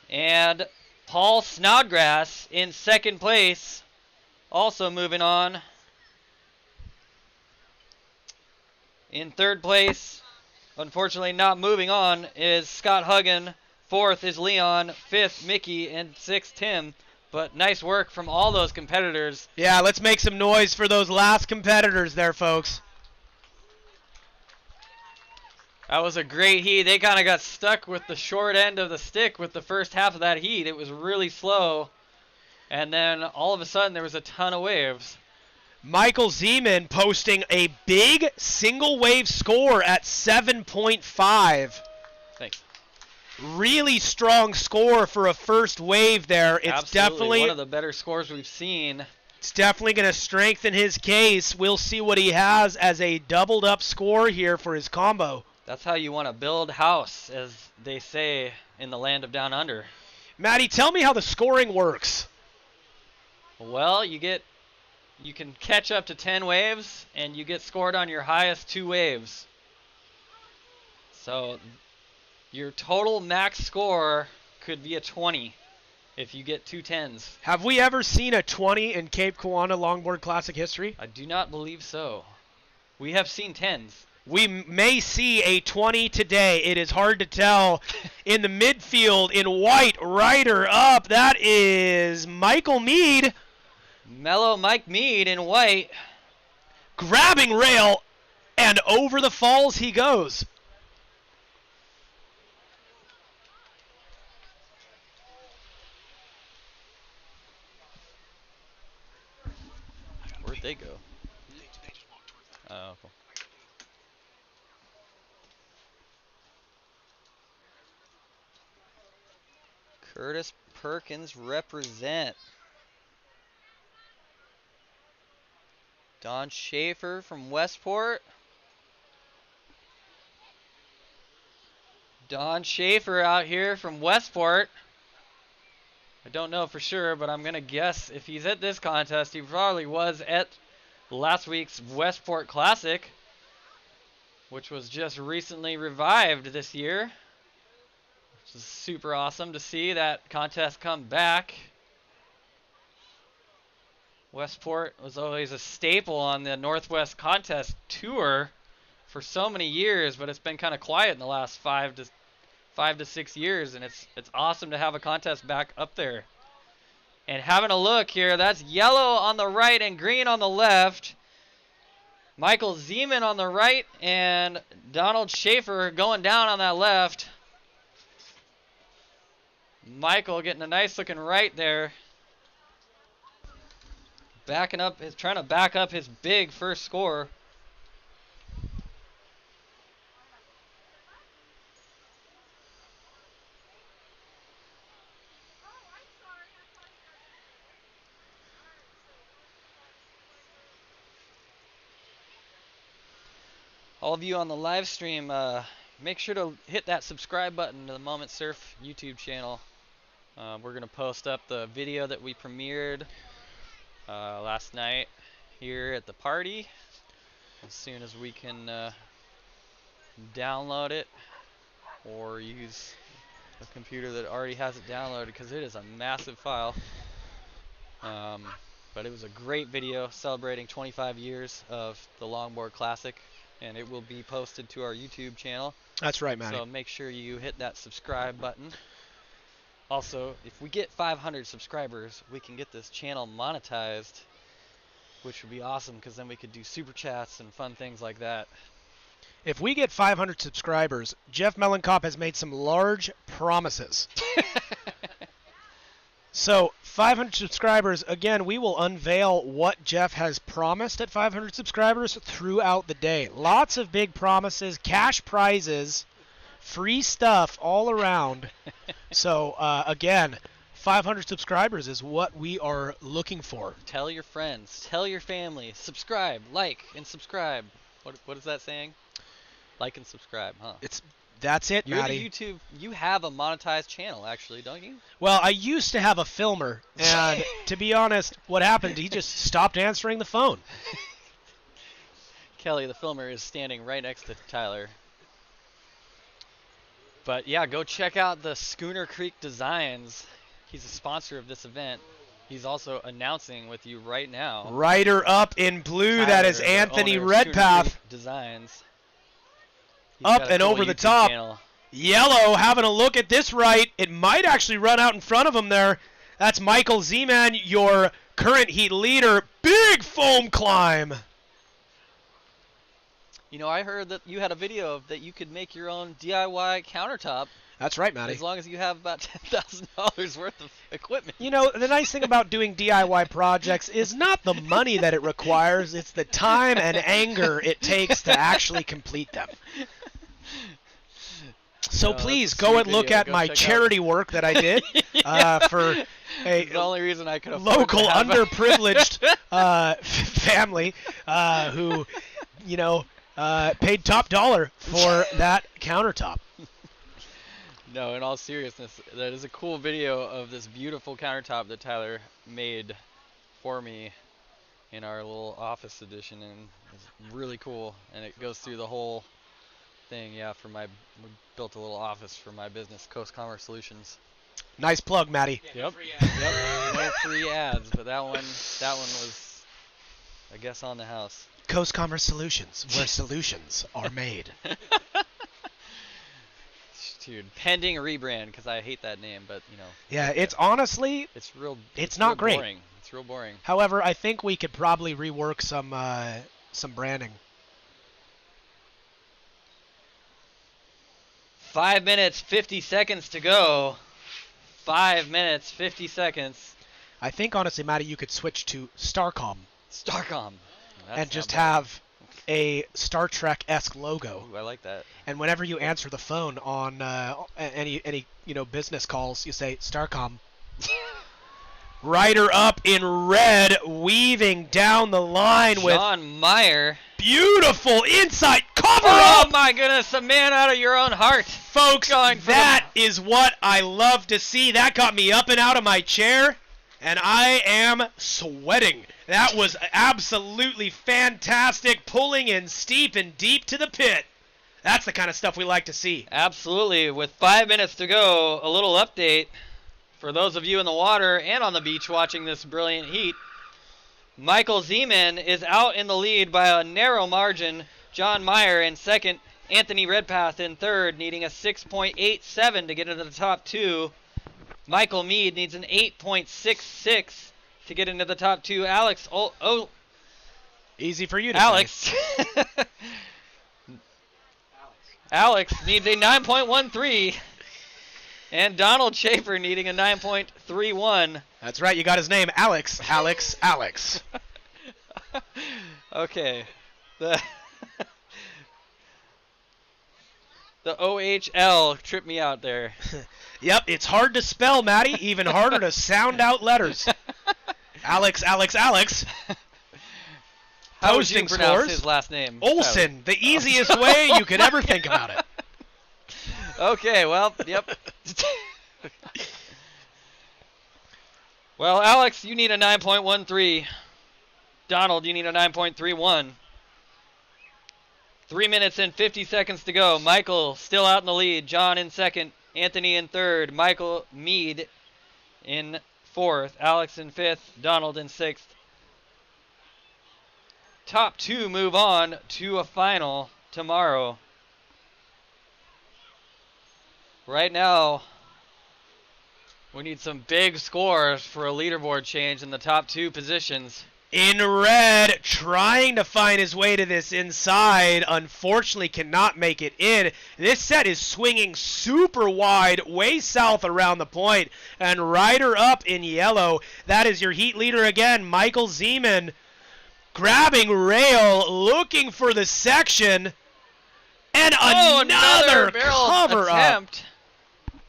And Paul Snodgrass in second place, also moving on. In third place, unfortunately not moving on, is Scott Huggan 4th is Leon, 5th Mickey, and 6th Tim. But nice work from all those competitors. Yeah, let's make some noise for those last competitors there, folks. That was a great heat. They kind of got stuck with the short end of the stick with the first half of that heat. It was really slow. And then all of a sudden there was a ton of waves. Michael Zeman posting a big single wave score at 7.5. Thanks. Really strong score for a first wave there. It's Absolutely. definitely One of the better scores we've seen. It's definitely going to strengthen his case. We'll see what he has as a doubled up score here for his combo. That's how you want to build house, as they say in the land of Down Under. Matty, tell me how the scoring works. Well, you can catch up to 10 waves, and you get scored on your highest 2 waves. So your total max score could be a 20 if you get 2 10s. Have we ever seen a 20 in Cape Kiwanda Longboard Classic history? I do not believe so. We have seen 10s. We may see a 20 today. It is hard to tell. In the midfield, in white, rider up, that is Michael Mead. Mellow Mike Mead in white. Grabbing rail, and over the falls he goes. Where'd they go? Oh, cool. Curtis Perkins represent. Don Schaefer from Westport. Don Schaefer out here from Westport. I don't know for sure, but I'm going to guess if he's at this contest, he probably was at last week's Westport Classic, which was just recently revived this year. Which is super awesome to see that contest come back. Westport was always a staple on the Northwest Contest Tour for so many years, but it's been kind of quiet in the last 5 to 6 years, and it's awesome to have a contest back up there. And having a look here, that's yellow on the right and green on the left. Michael Zeman on the right and Donald Schaefer going down on that left. Michael getting a nice looking right there. Backing up, trying to back up his big first score. All of you on the live stream, make sure to hit that subscribe button to the Moment Surf YouTube channel. We're going to post up the video that we premiered last night here at the party as soon as we can download it or use a computer that already has it downloaded, because it is a massive file. But it was a great video celebrating 25 years of the Longboard Classic, and it will be posted to our YouTube channel. That's right, Matty. So make sure you hit that subscribe button. Also, if we get 500 subscribers, we can get this channel monetized, which would be awesome, because then we could do super chats and fun things like that. If we get 500 subscribers, Jeff Mellenkop has made some large promises. So 500 subscribers, again, we will unveil what Jeff has promised at 500 subscribers throughout the day. Lots of big promises, cash prizes, free stuff all around. So, again, 500 subscribers is what we are looking for. Tell your friends, tell your family, subscribe, like, and subscribe. What is that saying? Like and subscribe, huh? That's it, You're Matty. the YouTube. You have a monetized channel, actually, don't you? Well, I used to have a filmer, and to be honest, what happened? He just stopped answering the phone. Kelly, the filmer, is standing right next to Tyler. But yeah, go check out the Schooner Creek Designs. He's a sponsor of this event. He's also announcing with you right now. Rider up in blue, Tyler, that is the Anthony owner of Schooner Redpath. Creek Designs. He's Up got a and cool over the YouTube top. channel. Yellow having a look at this right. It might actually run out in front of him there. That's Michael Zeman, your current heat leader. Big foam climb. You know, I heard that you had a video of that you could make your own DIY countertop. That's right, Matty. As long as you have about $10,000 worth of equipment. You know, the nice thing about doing DIY projects is not the money that it requires, it's the time and anger it takes to actually complete them. So please go and look at my charity work that I did for a the only reason I could local underprivileged family who, you know, paid top dollar for that countertop. No, in all seriousness, that is a cool video of this beautiful countertop that Tyler made for me in our little office edition, and it's really cool. And it goes through the whole thing. Yeah, we built a little office for my business, Coast Commerce Solutions. Nice plug, Matty. Yep. Yep. No free ads, but that one was, I guess, on the house. Coast Commerce Solutions, where solutions are made. Dude, pending rebrand, because I hate that name, but you know. Yeah, it's honestly, it's not real great. Boring. It's real boring. However, I think we could probably rework some branding. 5 minutes, 50 seconds to go. 5 minutes, 50 seconds. I think honestly, Matty, you could switch to Starcom. Starcom. And just have a Star Trek-esque logo. Ooh, I like that. And whenever you answer the phone on any business calls, you say Starcom. Ryder up in red, weaving down the line with John Meyer. Beautiful inside cover up. Oh my goodness, a man out of your own heart. Folks, that is what I love to see. That got me up and out of my chair, and I am sweating. That was absolutely fantastic, pulling in steep and deep to the pit. That's the kind of stuff we like to see. Absolutely. With 5 minutes to go, a little update for those of you in the water and on the beach watching this brilliant heat. Michael Zeman is out in the lead by a narrow margin. John Meyer in second. Anthony Redpath in third, needing a 6.87 to get into the top two. Michael Mead needs an 8.66 to get into the top two. Alex, easy for you to say. Alex needs a 9.13, and Donald Schaefer needing a 9.31. That's right, you got his name, Alex. Okay, the OHL tripped me out there. Yep, it's hard to spell, Matty. Even harder to sound out letters. Alex. How would you pronounce his last name? Olsen, the easiest way you could ever think about it. Okay, well, yep. Well, Alex, you need a 9.13. Donald, you need a 9.31. 3 minutes and 50 seconds to go. Michael still out in the lead. John in second. Anthony in third. Michael Mead in fourth. Alex in fifth. Donald in sixth. Top two move on to a final tomorrow. Right now, we need some big scores for a leaderboard change in the top two positions. In red, trying to find his way to this inside, unfortunately cannot make it in. This set is swinging super wide, way south around the point, and Ryder up in yellow. That is your heat leader again, Michael Zeman, grabbing rail, looking for the section, and another cover attempt. Up.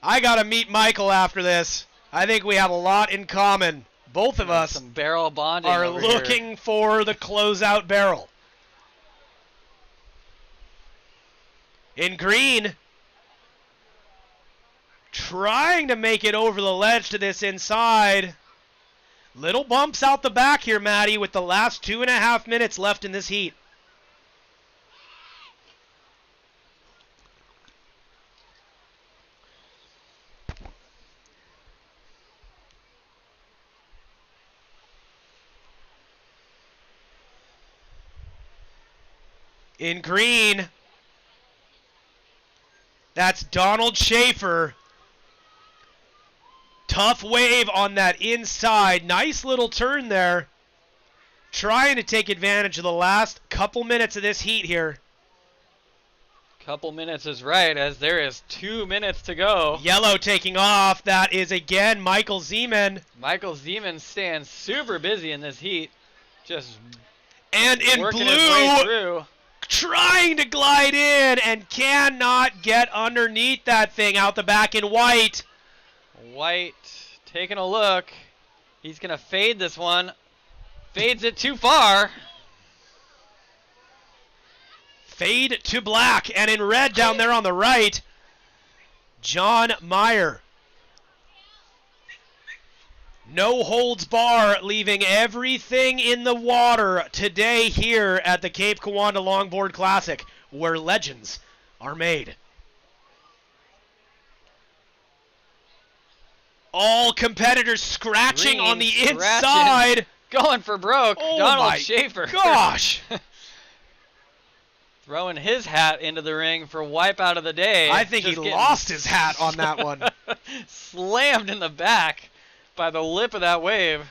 I gotta meet Michael after this. I think we have a lot in common. Both of us some barrel bonding are looking for the closeout barrel. In green, trying to make it over the ledge to this inside. Little bumps out the back here, Matty, with the last 2.5 minutes left in this heat. In green, That's Donald Schaefer. Tough wave on that inside. Nice little turn there. Trying to take advantage of the last couple minutes of this heat here. Couple minutes is right, as there is 2 minutes to go. Yellow taking off. That is again Michael Zeman. Michael Zeman staying super busy in this heat. Just and in working his way blue, through. Trying to glide in and cannot get underneath that thing out the back in white. White taking a look. He's going to fade this one. Fades it too far. Fade to black, and in red down there on the right, John Meyer. No holds bar, leaving everything in the water today here at the Cape Kiwanda Longboard Classic, where legends are made. All competitors scratching on the inside. Going for broke. Oh Donald Schaefer. Gosh. Throwing his hat into the ring for wipeout of the day. I think he lost his hat on that one. Slammed in the back by the lip of that wave.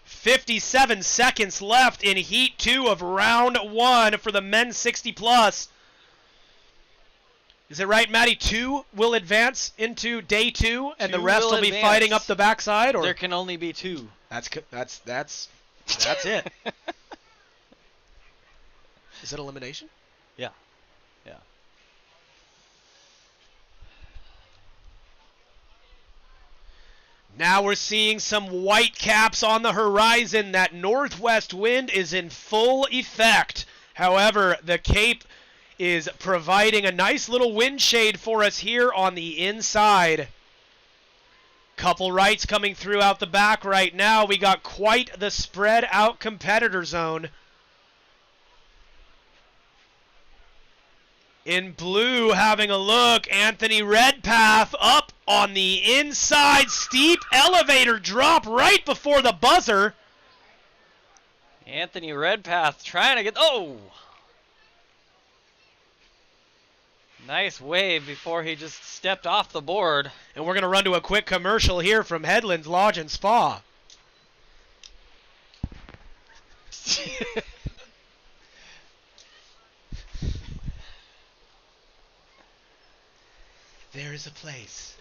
57 seconds left in Heat 2 of Round 1 for the men's 60+. Is it right, Mattie? 2 will advance into day 2, and the rest will be fighting up the backside? Or there can only be 2. That's it. Is it elimination? Yeah. Yeah. Now we're seeing some white caps on the horizon. That northwest wind is in full effect. However, the Cape is providing a nice little wind shade for us here on the inside. Couple rights coming through out the back right now. We got quite the spread out competitor zone. In blue, having a look, Anthony Redpath up on the inside. Steep elevator drop right before the buzzer. Anthony Redpath trying to get... Oh! Nice wave before he just stepped off the board. And we're going to run to a quick commercial here from Headlands Lodge and Spa. There is a place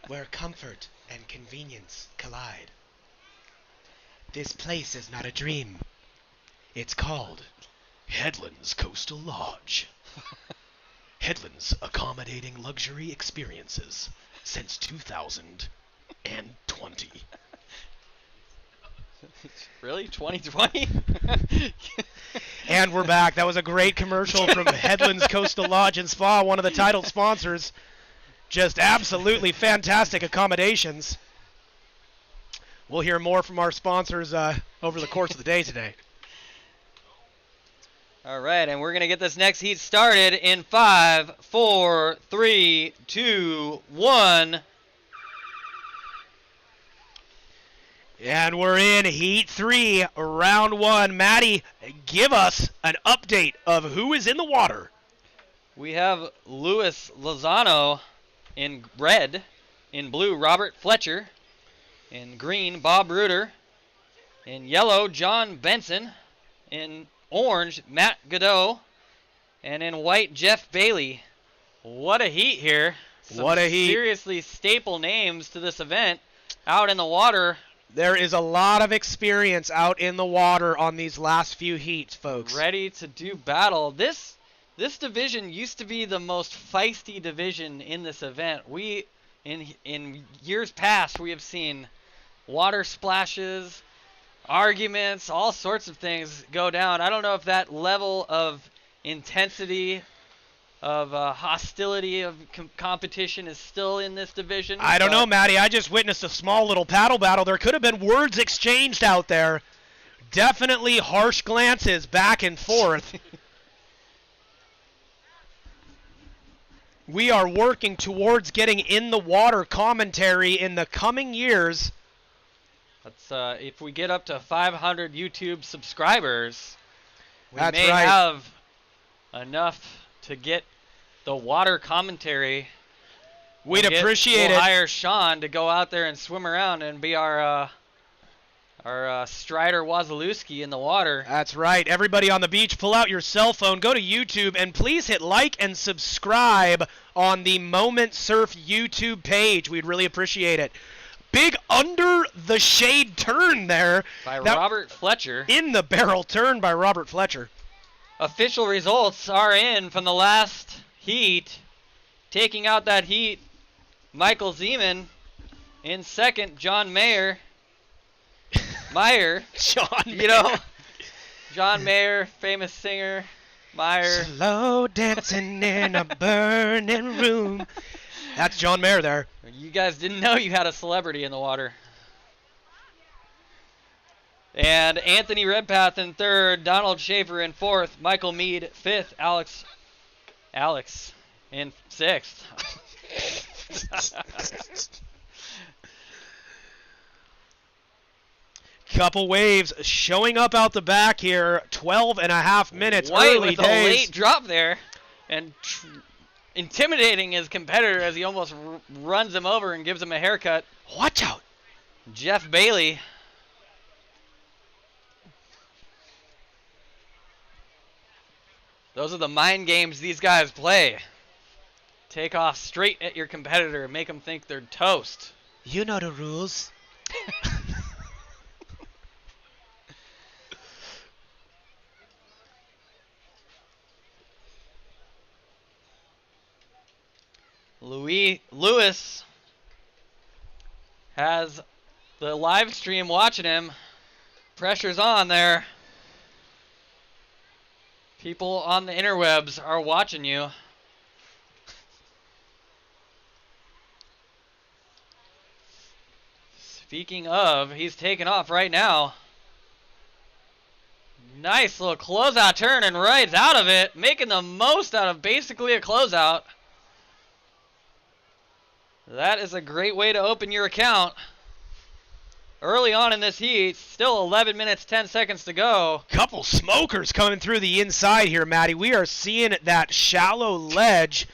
where comfort and convenience collide. This place is not a dream. It's called Headlands Coastal Lodge. Headlands accommodating luxury experiences since 2020. Really? 2020? And we're back. That was a great commercial from Headlands Coastal Lodge and Spa, one of the title sponsors. Just absolutely fantastic accommodations. We'll hear more from our sponsors over the course of the day today. All right, and we're going to get this next heat started in 5, 4, 3, 2, 1. And we're in Heat 3, Round 1. Mattie, give us an update of who is in the water. We have Luis Lozano in red. In blue, Robert Fletcher. In green, Bob Reuter. In yellow, John Benson. In orange, Matt Godot. And in white, Jeff Bailey. What a heat here. What a heat. Seriously staple names to this event out in the water. There is a lot of experience out in the water on these last few heats, folks. Ready to do battle. This division used to be the most feisty division in this event. We, in years past, we have seen water splashes, arguments, all sorts of things go down. I don't know if that level of intensity, of hostility, of competition is still in this division. I don't know, Mattie. I just witnessed a small little paddle battle. There could have been words exchanged out there. Definitely harsh glances back and forth. We are working towards getting in the water commentary in the coming years. Let's, if we get up to 500 YouTube subscribers, we That's may right. have enough to get the water commentary. We'd appreciate we'll it. hire Sean to go out there and swim around and be our Strider Wazalewski in the water. That's right. Everybody on the beach, pull out your cell phone, go to YouTube, and please hit like and subscribe on the Moment Surf YouTube page. We'd really appreciate it. Big under the shade turn there. By Robert Fletcher. In the barrel turn by Robert Fletcher. Official results are in from the last heat. Taking out that heat, Michael Zeman. In second, John Mayer. John Mayer, famous singer. Meyer. Slow dancing in a burning room. That's John Mayer there. You guys didn't know you had a celebrity in the water. And Anthony Redpath in third, Donald Schaefer in fourth, Michael Mead fifth, Alex in sixth. Couple waves showing up out the back here. 12.5 minutes. White early with days. A late drop there, and intimidating his competitor as he almost runs him over and gives him a haircut. Watch out. Jeff Bailey. Those are the mind games these guys play. Take off straight at your competitor and make them think they're toast. You know the rules. Lewis has the live stream watching him. Pressure's on there. People on the interwebs are watching you. Speaking of, he's taking off right now. Nice little closeout turn and right out of it, making the most out of basically a closeout. That is a great way to open your account. Early on in this heat, still 11 minutes, 10 seconds to go. Couple smokers coming through the inside here, Matty. We are seeing that shallow ledge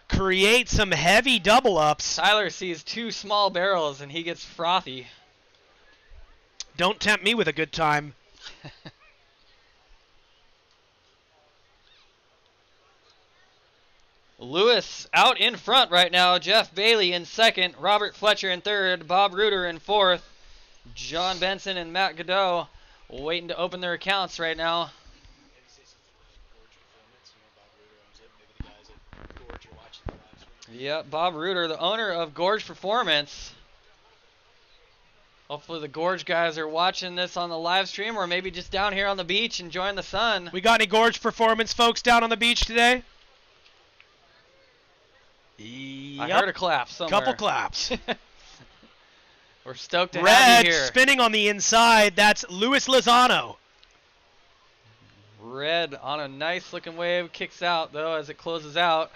create some heavy double ups. Tyler sees two small barrels and he gets frothy. Don't tempt me with a good time. Lewis out in front right now. Jeff Bailey in second. Robert Fletcher in third. Bob Reuter in fourth. John Benson and Matt Godot waiting to open their accounts right now. Yeah, Bob Reuter, the owner of Gorge Performance. Hopefully the Gorge guys are watching this on the live stream or maybe just down here on the beach enjoying the sun. We got any Gorge Performance folks down on the beach today? I heard a clap somewhere. Couple claps. We're stoked to have Red you here. spinning on the inside. That's Luis Lozano. Red on a nice looking wave. Kicks out though as it closes out.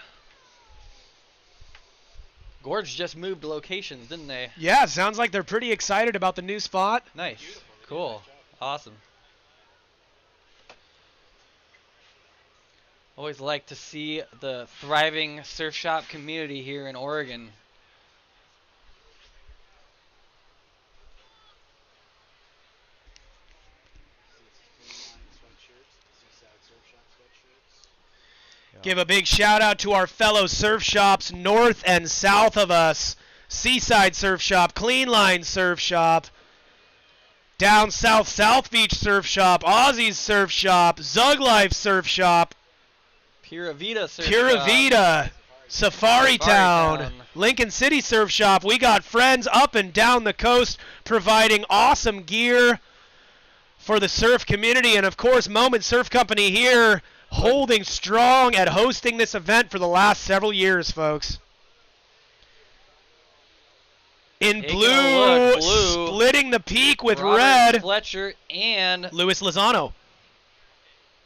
Gorge just moved locations, didn't they? Yeah, sounds like they're pretty excited about the new spot. Nice. Cool. Awesome. Always like to see the thriving surf shop community here in Oregon. Give a big shout out to our fellow surf shops north and south of us. Seaside Surf Shop, Clean Line Surf Shop, down south, South Beach Surf Shop, Aussie's Surf Shop, Zug Life Surf Shop, Pura Vida Surf Pura Shop. Vida, Safari Town, Town, Lincoln City Surf Shop. We got friends up and down the coast providing awesome gear for the surf community. And, of course, Moment Surf Company here holding strong at hosting this event for the last several years, folks. In blue, splitting the peak with Robert red. Fletcher and Luis Lozano.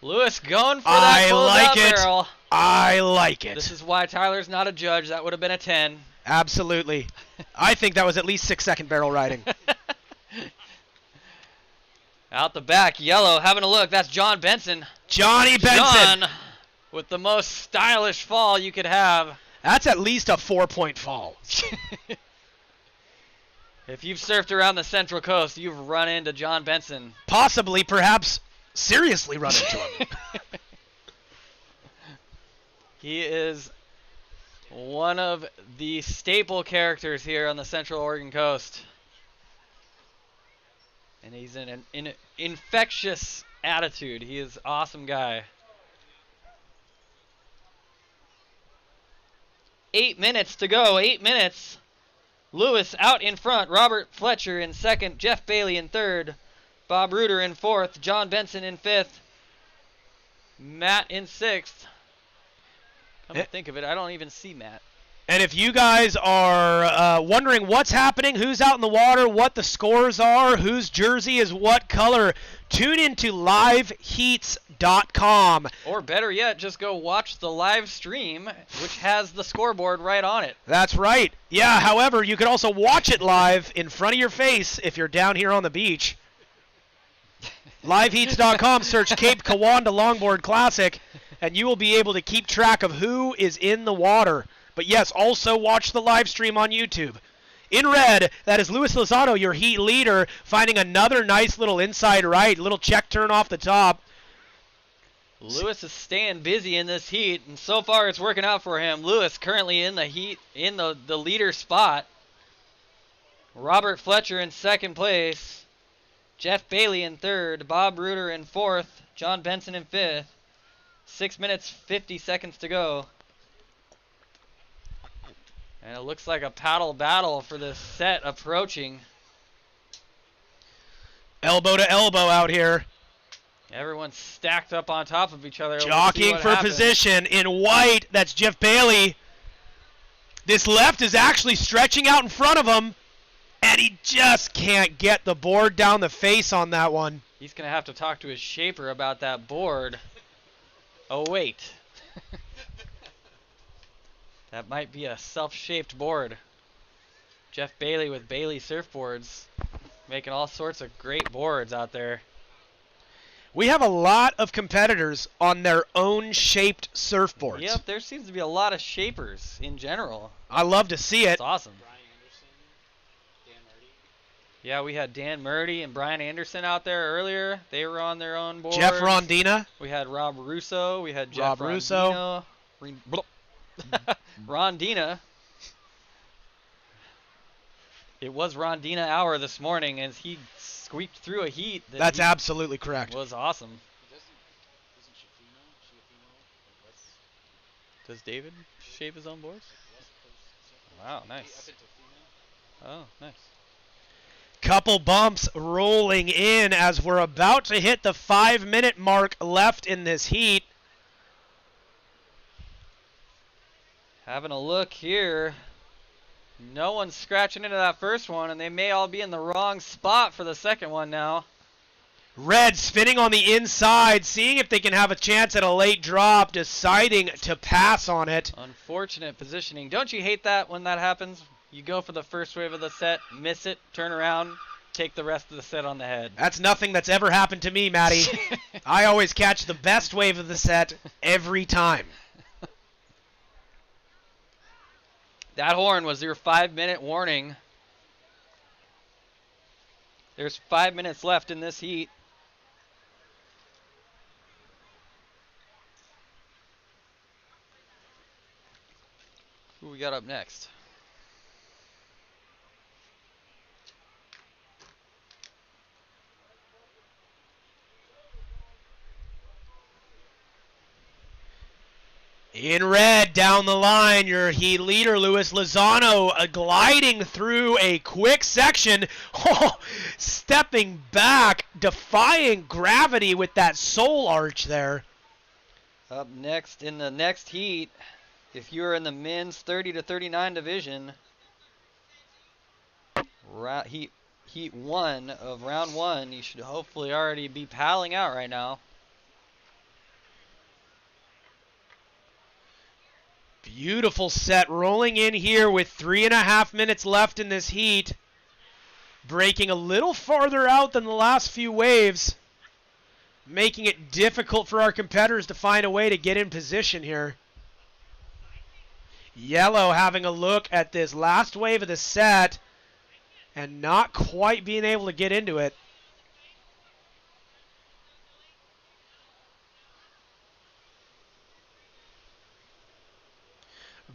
Lewis going for that closeout barrel. I like it. This is why Tyler's not a judge. That would have been a 10. Absolutely. I think that was at least 6-second barrel riding. Out the back, yellow, having a look. That's John Benson. Johnny Benson. John with the most stylish fall you could have. That's at least a 4-point fall. If you've surfed around the Central Coast, you've run into John Benson. Possibly, perhaps, seriously run into him. He is one of the staple characters here on the Central Oregon coast. And he's in an infectious attitude. He is an awesome guy. 8 minutes to go. 8 minutes. Lewis out in front. Robert Fletcher in second. Jeff Bailey in third. Bob Reuter in fourth. John Benson in fifth. Matt in sixth. Come to think of it, I don't even see Matt. And if you guys are wondering what's happening, who's out in the water, what the scores are, whose jersey is what color, tune into liveheats.com. Or better yet, just go watch the live stream, which has the scoreboard right on it. That's right. Yeah, however, you can also watch it live in front of your face if you're down here on the beach. Liveheats.com, search Cape Kiwanda Longboard Classic, and you will be able to keep track of who is in the water. But yes, also watch the live stream on YouTube. In red, that is Luis Lozano, your heat leader, finding another nice little inside right, little check turn off the top. Lewis is staying busy in this heat, and so far it's working out for him. Lewis currently in the heat, in the leader spot. Robert Fletcher in second place. Jeff Bailey in third. Bob Reuter in fourth. John Benson in fifth. 6 minutes, 50 seconds to go. And it looks like a paddle battle for this set approaching. Elbow to elbow out here. Everyone's stacked up on top of each other. Jockeying for position in white. That's Jeff Bailey. This left is actually stretching out in front of him. And he just can't get the board down the face on that one. He's going to have to talk to his shaper about that board. Oh, wait. That might be a self-shaped board. Jeff Bailey with Bailey Surfboards. Making all sorts of great boards out there. We have a lot of competitors on their own shaped surfboards. Yep, there seems to be a lot of shapers in general. I love to see it. It's awesome. Yeah, we had Dan Murdy and Brian Anderson out there earlier. They were on their own boards. Jeff Rondina. We had Rob Russo. We had Rob Jeff Russo. Rondina. It was Rondina hour this morning as he squeaked through a heat. That's absolutely correct. Was awesome. Does David shave his own boards? Wow, nice. Oh, nice. Couple bumps rolling in as we're about to hit the 5-minute mark left in this heat. Having a look here. No one's scratching into that first one, and they may all be in the wrong spot for the second one now. Red spinning on the inside, seeing if they can have a chance at a late drop, deciding to pass on it. Unfortunate positioning. Don't you hate that when that happens? You go for the first wave of the set, miss it, turn around, take the rest of the set on the head. That's nothing that's ever happened to me, Matty. I always catch the best wave of the set every time. That horn was your 5-minute warning. There's 5 minutes left in this heat. Who we got up next? In red, down the line, your heat leader, Luis Lozano, gliding through a quick section. Oh, stepping back, defying gravity with that soul arch there. Up next in the next heat, if you're in the men's 30 to 39 division, heat 1 of round 1, you should hopefully already be paddling out right now. Beautiful set rolling in here with 3.5 minutes left in this heat. Breaking a little farther out than the last few waves. making it difficult for our competitors to find a way to get in position here. Yellow having a look at this last wave of the set and not quite being able to get into it.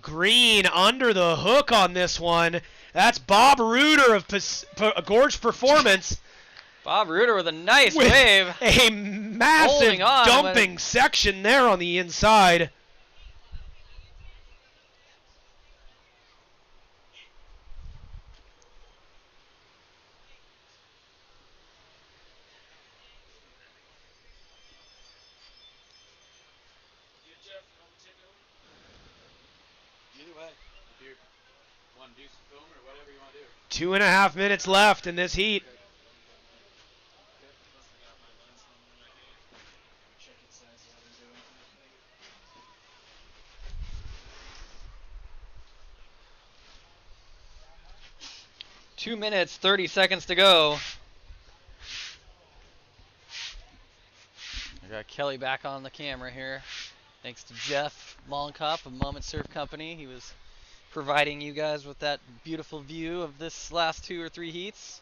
Green under the hook on this one. That's Bob Reuter of Gorge Performance. Bob Reuter with a nice wave. A massive dumping section there on the inside. Either way, if you want to do some film or whatever you want to do. 2.5 minutes left in this heat. 2 minutes, 30 seconds to go. I got Kelly back on the camera here. Thanks to Jeff Mollenkopf of Moment Surf Company. He was providing you guys with that beautiful view of this last 2 or 3 heats.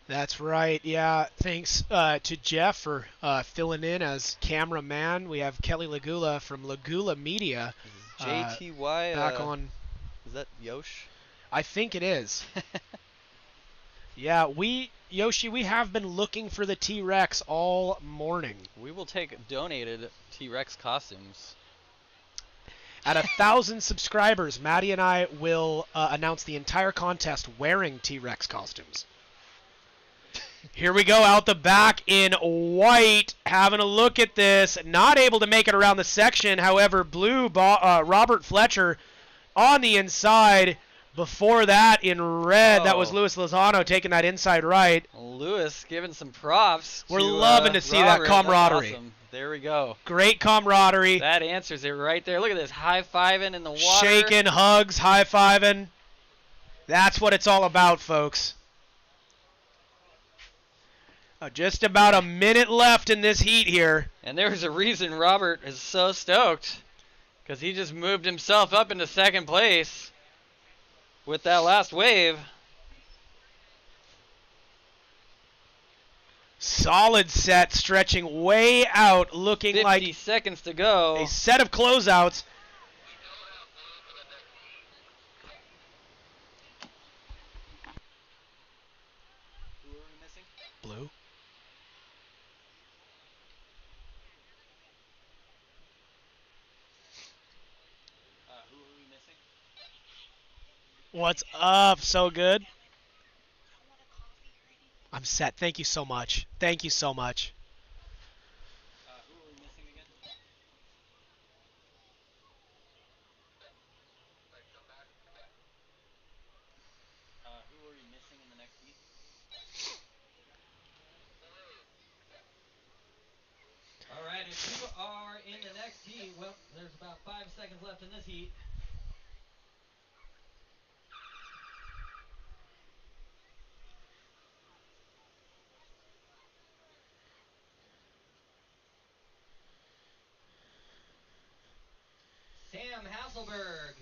That's right. Yeah, thanks to Jeff for filling in as cameraman. We have Kelly Lagula from Lagula Media. JTY back on. Is that Yosh? I think it is. Yeah, Yoshi, we have been looking for the T-Rex all morning. We will take donated T-Rex costumes. At 1,000 subscribers, Mattie and I will announce the entire contest wearing T-Rex costumes. Here we go, out the back in white, having a look at this. Not able to make it around the section. However, blue, Robert Fletcher on the inside. Before that, in red, that was Luis Lozano taking that inside right. Lewis giving some props. We're loving to see that camaraderie. Awesome. There we go. Great camaraderie. That answers it right there. Look at this, high-fiving in the water. Shaking, hugs, high-fiving. That's what it's all about, folks. Just about a minute left in this heat here. And there's a reason Robert is so stoked, because he just moved himself up into second place with that last wave. Solid set, stretching way out, looking 50 like 50 seconds to go. A set of closeouts. Who are we missing? Blue. Who are we missing? What's up? So good. I'm set. Thank you so much. Thank you so much. Who are we missing again? Who are we missing in the next heat? All right, if you are in the next heat, well, there's about 5 seconds left in this heat. Sam Hasselberg.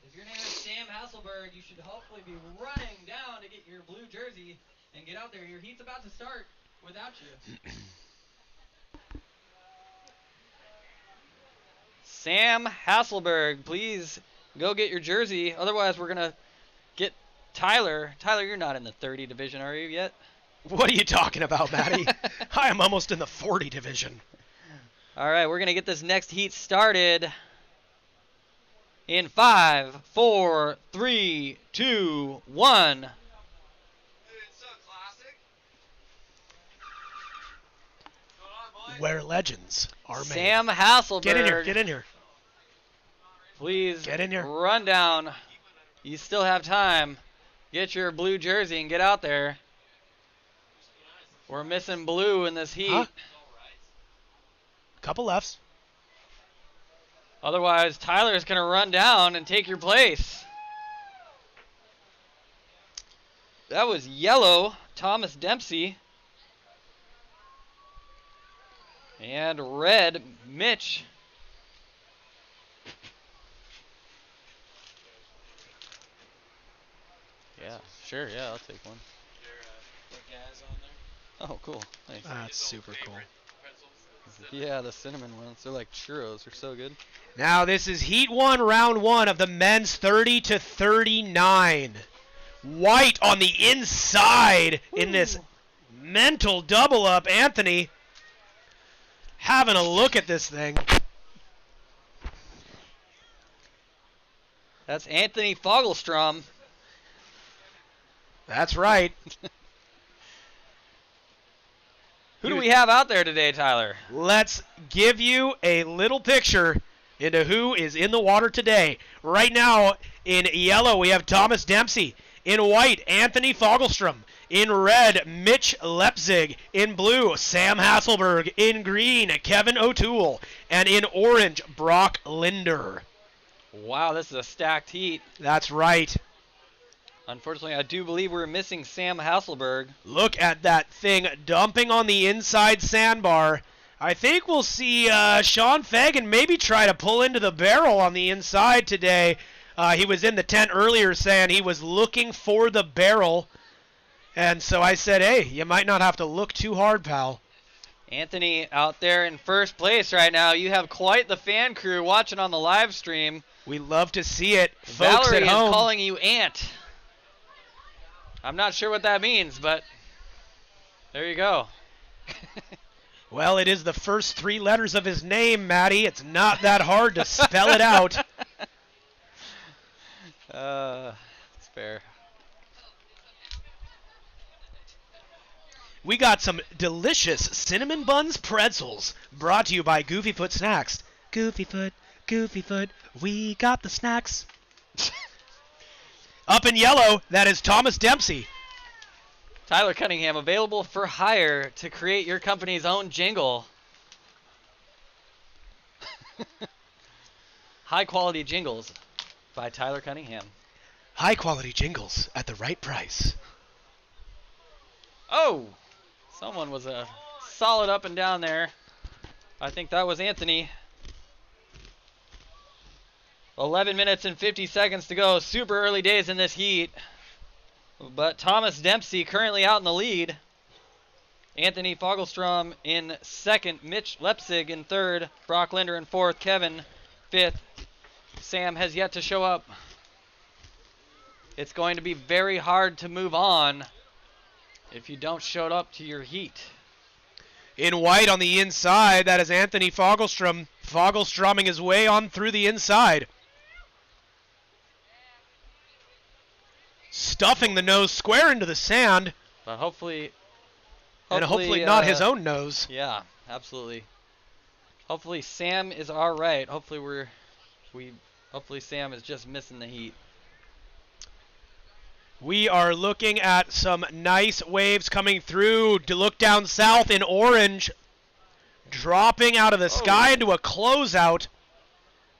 If your name is Sam Hasselberg, you should hopefully be running down to get your blue jersey and get out there. Your heat's about to start without you. Sam Hasselberg, please go get your jersey. Otherwise, we're going to get Tyler. Tyler, you're not in the 30 division, are you yet? What are you talking about, Mattie? I am almost in the 40 division. All right, we're going to get this next heat started in 5, 4, 3, 2, 1. Where legends are made. Sam Hasselberg. Get in here. Get in here. Please get in here. Run down. You still have time. Get your blue jersey and get out there. We're missing blue in this heat. Huh? Couple lefts. Otherwise, Tyler's going to run down and take your place. That was yellow, Thomas Dempsey. And red, Mitch. Yeah, sure, yeah, I'll take one. Oh, cool. Nice. That's super cool. Yeah, the cinnamon ones. They're like churros. They're so good. Now this is Heat 1, Round 1 of the men's 30-39. White on the inside in this mental double up. Anthony having a look at this thing. That's Anthony Fogelstrom. That's right. Who do we have out there today, Tyler? Let's give you a little picture into who is in the water today. Right now, in yellow, we have Thomas Dempsey. In white, Anthony Fogelstrom. In red, Mitch Lepzig. In blue, Sam Hasselberg. In green, Kevin O'Toole. And in orange, Brock Linder. Wow, this is a stacked heat. That's right. Unfortunately, I do believe we're missing Sam Hasselberg. Look at that thing dumping on the inside sandbar. I think we'll see Sean Fagan maybe try to pull into the barrel on the inside today. He was in the tent earlier saying he was looking for the barrel. And so I said, hey, you might not have to look too hard, pal. Anthony out there in first place right now. You have quite the fan crew watching on the live stream. We love to see it. Folks Valerie at home is calling you Ant. I'm not sure what that means, but there you go. Well, it is the first 3 letters of his name, Mattie. It's not that hard to spell it out. That's fair. We got some delicious cinnamon buns pretzels brought to you by Goofyfoot Snacks. Goofyfoot, we got the snacks. Up in yellow, that is Thomas Dempsey. Tyler Cunningham, available for hire to create your company's own jingle. High quality jingles by Tyler Cunningham. High quality jingles at the right price. Oh! Someone was a solid up and down there. I think that was Anthony. 11 minutes and 50 seconds to go. Super early days in this heat. But Thomas Dempsey currently out in the lead. Anthony Fogelstrom in second. Mitch Lepzig in third. Brock Linder in fourth. Kevin fifth. Sam has yet to show up. It's going to be very hard to move on if you don't show up to your heat. In white on the inside, that is Anthony Fogelstrom. Fogelstrumming his way on through the inside. Stuffing the nose square into the sand. But hopefully not his own nose. Yeah, absolutely. Hopefully Sam is all right. Hopefully hopefully Sam is just missing the heat. We are looking at some nice waves coming through. To look down south in orange, dropping out of the sky into a closeout,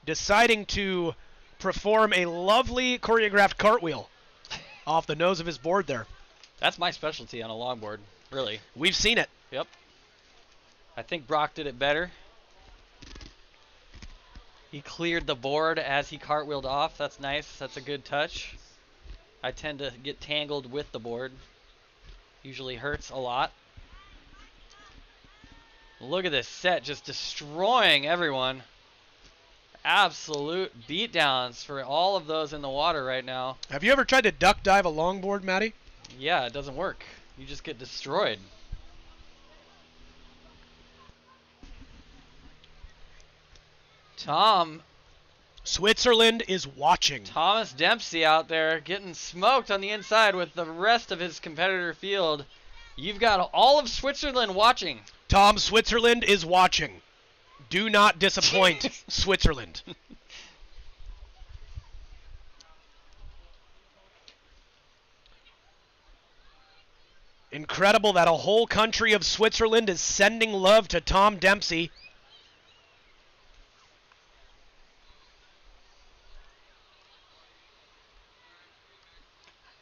deciding to perform a lovely choreographed cartwheel off the nose of his board there. That's my specialty on a longboard, really. We've seen it. Yep. I think Brock did it better. He cleared the board as he cartwheeled off. That's nice. That's a good touch. I tend to get tangled with the board. Usually hurts a lot. Look at this set just destroying everyone. Absolute beatdowns for all of those in the water right now. Have you ever tried to duck dive a longboard, Mattie? Yeah, it doesn't work. You just get destroyed. Switzerland is watching. Thomas Dempsey out there getting smoked on the inside with the rest of his competitor field. You've got all of Switzerland watching. Tom, Switzerland is watching. Do not disappoint, Switzerland. Incredible that a whole country of Switzerland is sending love to Tom Dempsey.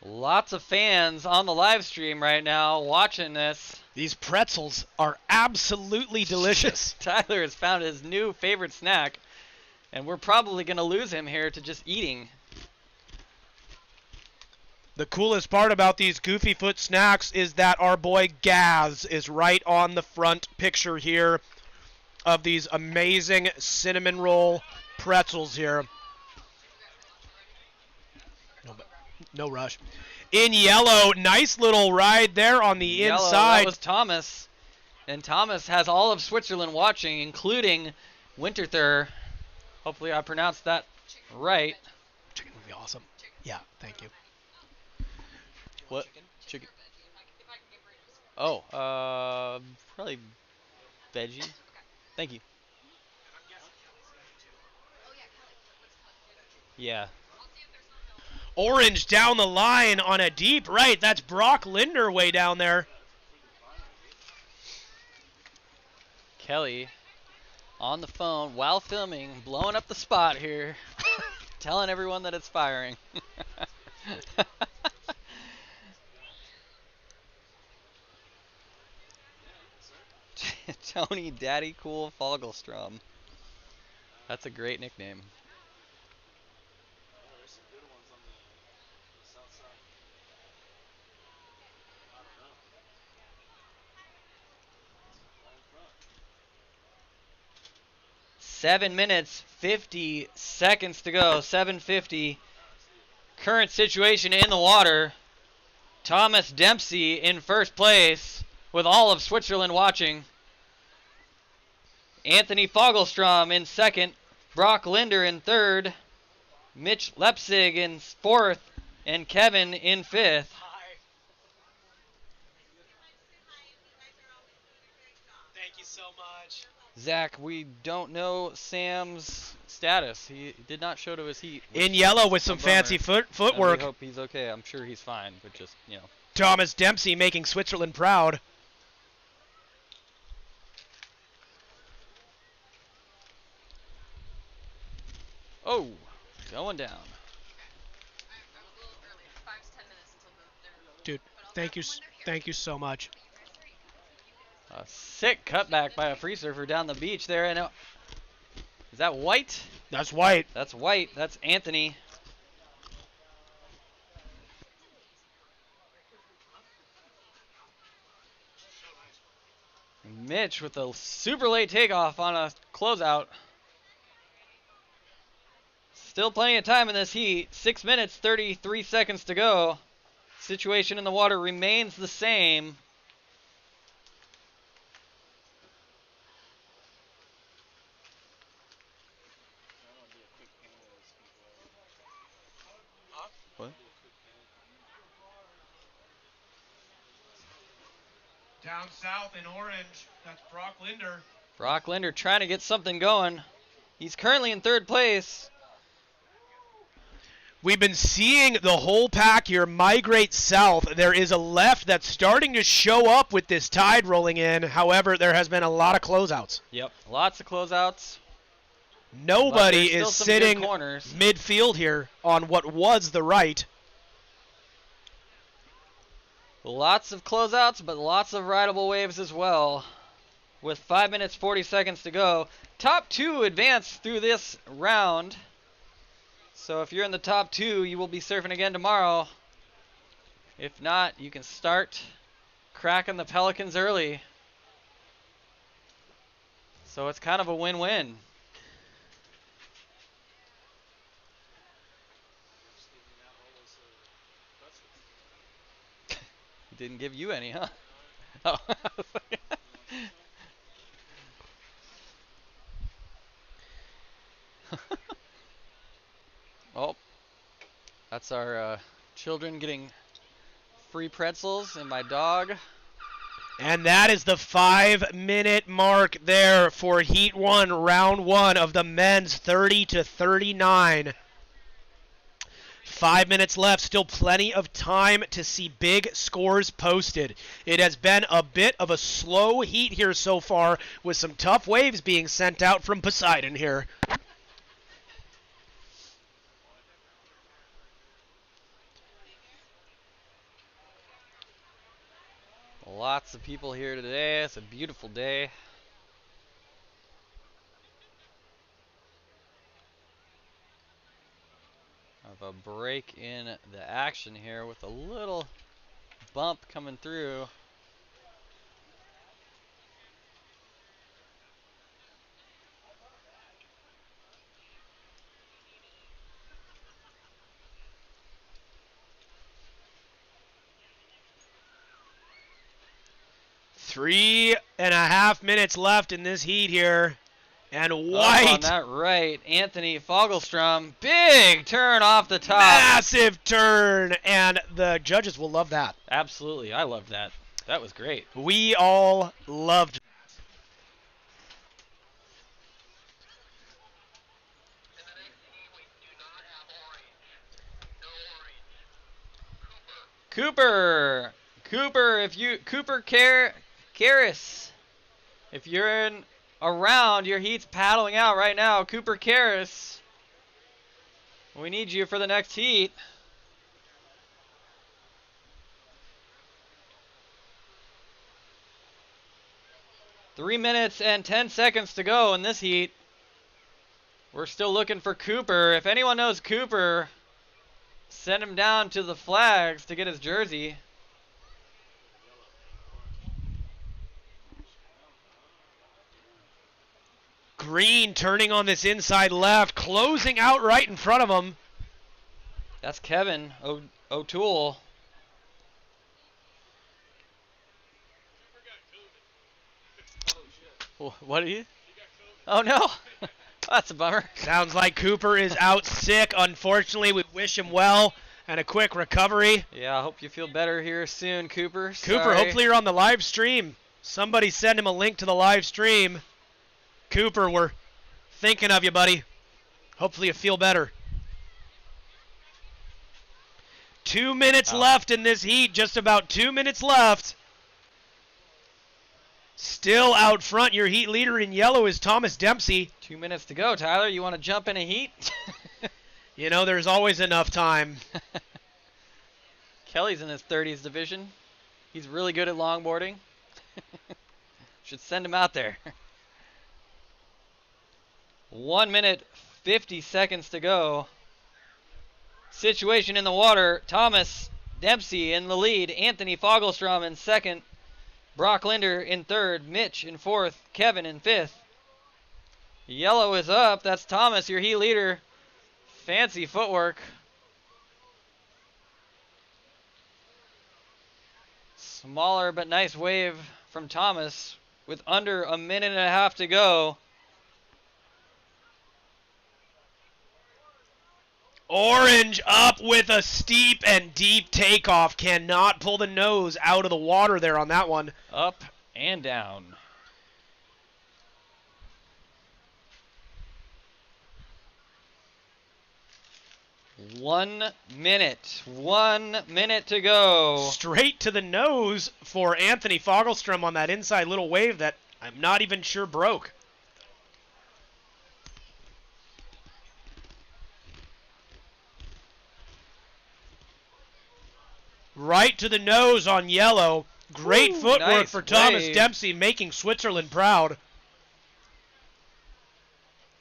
Lots of fans on the live stream right now watching this. These pretzels are absolutely delicious. Tyler has found his new favorite snack, and we're probably going to lose him here to just eating. The coolest part about these Goofy Foot snacks is that our boy Gaz is right on the front picture here of these amazing cinnamon roll pretzels here. No rush. In yellow, nice little ride there on the Yellow, inside. that was Thomas. And Thomas has all of Switzerland watching, including Winterthur. Hopefully I pronounced that right. Chicken would be awesome. Yeah, thank you. What? Chicken. Oh, probably veggie. Thank you. Yeah. Orange down the line on a deep right. That's Brock Linder way down there. Kelly on the phone while filming, blowing up the spot here, telling everyone that it's firing. Tony Daddy Cool Fogelstrom. That's a great nickname. 7 minutes, 50 seconds to go. 7:50. Current situation in the water. Thomas Dempsey in first place with all of Switzerland watching. Anthony Fogelstrom in second. Brock Linder in third. Mitch Lepsig in fourth. And Kevin in fifth. Thank you so much. Zach, we don't know Sam's status. He did not show to his heat. In yellow with some fancy footwork. I hope he's okay. I'm sure he's fine, but just, you know. Thomas Dempsey making Switzerland proud. Oh, going down. Dude, thank you so much. A sick cutback by a free surfer down the beach there. And is that White? That's White. That's White. That's Anthony. Mitch with a super late takeoff on a closeout. Still plenty of time in this heat. 6 minutes, 33 seconds to go. Situation in the water remains the same. What? Down south in orange, that's Brock Linder. Brock Linder trying to get something going. He's currently in third place. We've been seeing the whole pack here migrate south. There is a left that's starting to show up with this tide rolling in. However, there has been a lot of closeouts. Yep, lots of closeouts. Nobody is sitting midfield here on what was the right. Lots of closeouts, but lots of rideable waves as well. With 5 minutes, 40 seconds to go. Top two advance through this round. So if you're in the top two, you will be surfing again tomorrow. If not, you can start cracking the Pelicans early. So it's kind of a win-win. Didn't give you any, huh? Oh. Oh, that's our children getting free pretzels and my dog. And that is the 5-minute mark there for Heat 1, Round 1 of the men's 30-39. 5 minutes left, still plenty of time to see big scores posted. It has been a bit of a slow heat here so far, with some tough waves being sent out from Poseidon here. Lots Lots of people here today. It's a beautiful day. Have a break in the action here with a little bump coming through. Three and a half minutes left in this heat here. And White. On that right, Anthony Fogelstrom. Big turn off the top. Massive turn. And the judges will love that. Absolutely. I loved that. That was great. We all loved that. Cooper, Karras, if you're around, your heat's paddling out right now. Cooper Karras, we need you for the next heat. Three minutes and 10 seconds to go in this heat. We're still looking for Cooper. If anyone knows Cooper, send him down to the flags to get his jersey. Green turning on this inside left, closing out right in front of him. That's Kevin O'Toole. What are you? Oh no. That's a bummer. Sounds like Cooper is out sick. Unfortunately, we wish him well and a quick recovery. Yeah, I hope you feel better here soon, Cooper. Cooper, hopefully you're on the live stream. Somebody send him a link to the live stream. Cooper, we're thinking of you, buddy. Hopefully you feel better. 2 minutes left in this heat. Just about 2 minutes left. Still out front, your heat leader in yellow is Thomas Dempsey. 2 minutes to go, Tyler. You want to jump in a heat? You know, there's always enough time. Kelly's in his 30s division. He's really good at longboarding. Should send him out there. 1 minute, 50 seconds to go. Situation in the water. Thomas Dempsey in the lead. Anthony Fogelstrom in second. Brock Linder in third, Mitch in fourth, Kevin in fifth. Yellow is up. That's Thomas, your heat leader. Fancy footwork. Smaller but nice wave from Thomas with under a minute and a half to go. Orange up with a steep and deep takeoff. Cannot pull the nose out of the water there on that one. Up and down. One minute to go. Straight to the nose for Anthony Fogelstrom on that inside little wave that I'm not even sure broke. Right to the nose on yellow. Great footwork nice for Thomas wave. Dempsey, making Switzerland proud.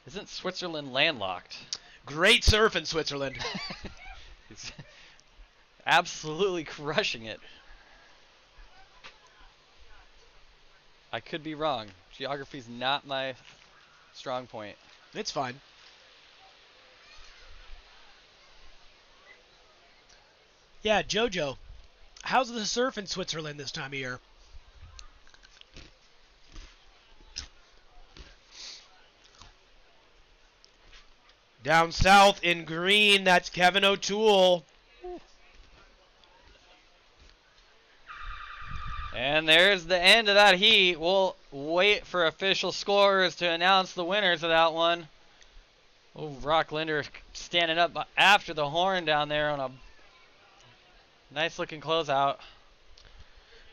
Isn't Switzerland landlocked? Great surf in Switzerland. He's absolutely crushing it. I could be wrong. Geography's not my strong point. It's fine. Yeah, Jojo, how's the surf in Switzerland this time of year? Down south in green, that's Kevin O'Toole. And there's the end of that heat. We'll wait for official scores to announce the winners of that one. Oh, Brock Linder standing up after the horn down there on a nice looking closeout.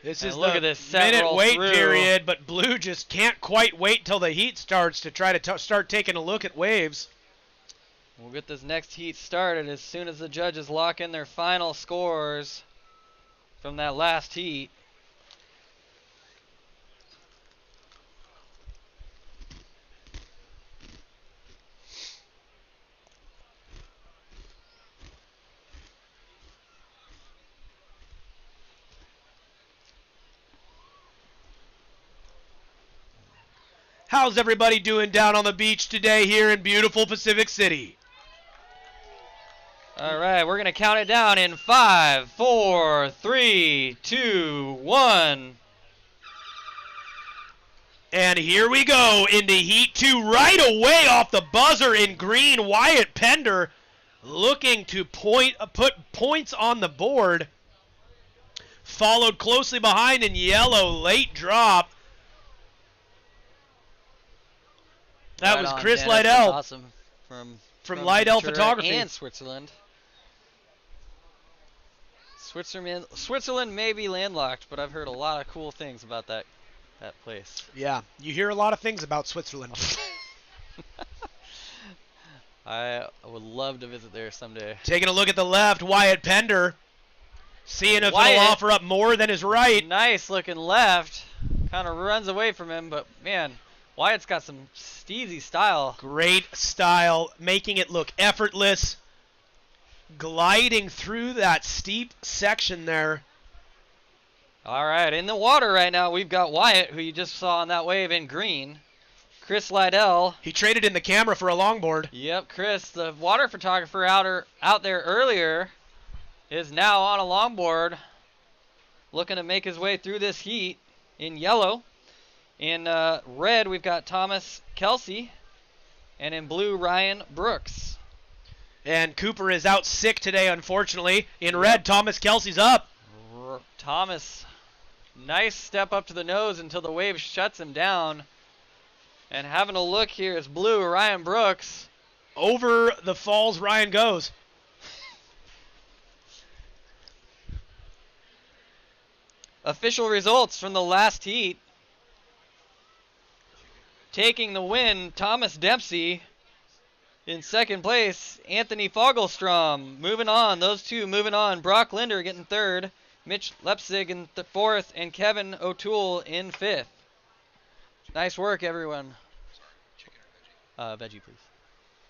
This and is look the at this set minute roll wait through. period, but Blue just can't quite wait till the heat starts to try to start taking a look at waves. We'll get this next heat started as soon as the judges lock in their final scores from that last heat. How's everybody doing down on the beach today here in beautiful Pacific City? All right, we're going to count it down in 5, 4, 3, 2, 1. And here we go into Heat 2 right away off the buzzer in green. Wyatt Pender looking to put points on the board. Followed closely behind in yellow, late drop. That Right was on, Chris Dennis. That's Lydell. awesome. From Lydell Ventura Photography. and Switzerland. Switzerland may be landlocked, but I've heard a lot of cool things about that place. Yeah, you hear a lot of things about Switzerland. I would love to visit there someday. Taking a look at the left, Wyatt Pender. Seeing if Wyatt, it'll offer up more than his right. Nice looking left. Kind of runs away from him, but man, Wyatt's got some steezy style. Great style, making it look effortless. Gliding through that steep section there. All right, in the water right now, we've got Wyatt, who you just saw on that wave in green. Chris Lydell. He traded in the camera for a longboard. Yep, Chris, the water photographer out there earlier, is now on a longboard, looking to make his way through this heat in yellow. In red, we've got Thomas Kelsey, and in blue, Ryan Brooks. And Cooper is out sick today, unfortunately. In red, Thomas Kelsey's up. Thomas, nice step up to the nose until the wave shuts him down. And having a look here is blue, Ryan Brooks. Over the falls, Ryan goes. Official results from the last heat. Taking the win, Thomas Dempsey. In second place, Anthony Fogelstrom. Moving on, those two moving on. Brock Linder getting third. Mitch Lepzig in fourth. And Kevin O'Toole in fifth. Nice work, everyone. Chicken or veggie? Veggie, please.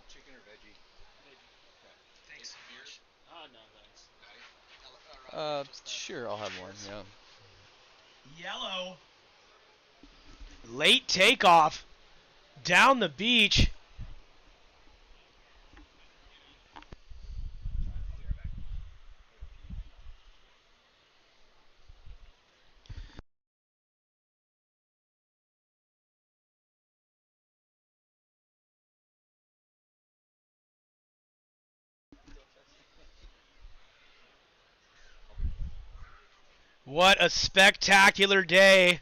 Chicken or veggie? Thanks. Beers? No, thanks. Sure, I'll have one, yeah. Yellow. Late takeoff. Down the beach. What a spectacular day.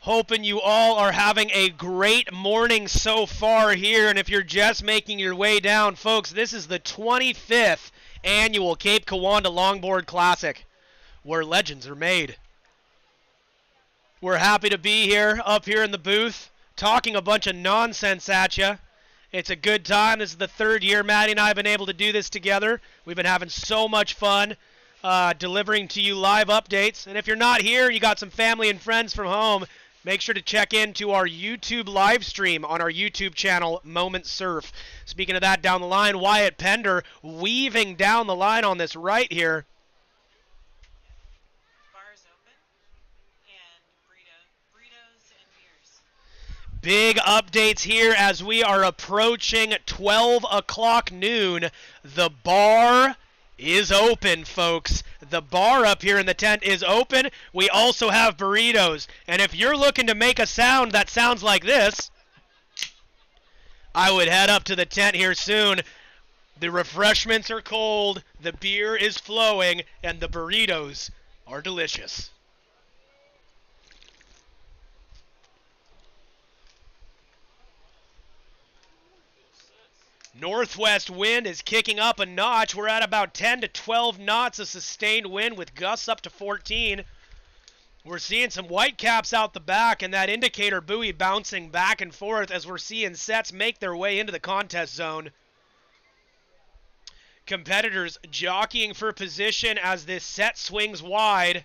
Hoping you all are having a great morning so far here. And if you're just making your way down, folks, this is the 25th annual Cape Kiwanda Longboard Classic, where legends are made. We're happy to be here, up here in the booth, talking a bunch of nonsense at you. It's a good time. This is the third year Mattie and I have been able to do this together. We've been having so much fun. Delivering to you live updates. And if you're not here and you got some family and friends from home, make sure to check into our YouTube live stream on our YouTube channel, Moment Surf. Speaking of that, down the line, Wyatt Pender weaving down the line on this right here. Bars open and burritos and beers. Big updates here as we are approaching 12 o'clock noon. The bar is open, folks. The bar up here in the tent is open. We also have burritos. And if you're looking to make a sound that sounds like this, I would head up to the tent here soon. The refreshments are cold, the beer is flowing, and the burritos are delicious. Northwest wind is kicking up a notch. We're at about 10 to 12 knots of sustained wind with gusts up to 14. We're seeing some white caps out the back and that indicator buoy bouncing back and forth as we're seeing sets make their way into the contest zone. Competitors jockeying for position as this set swings wide.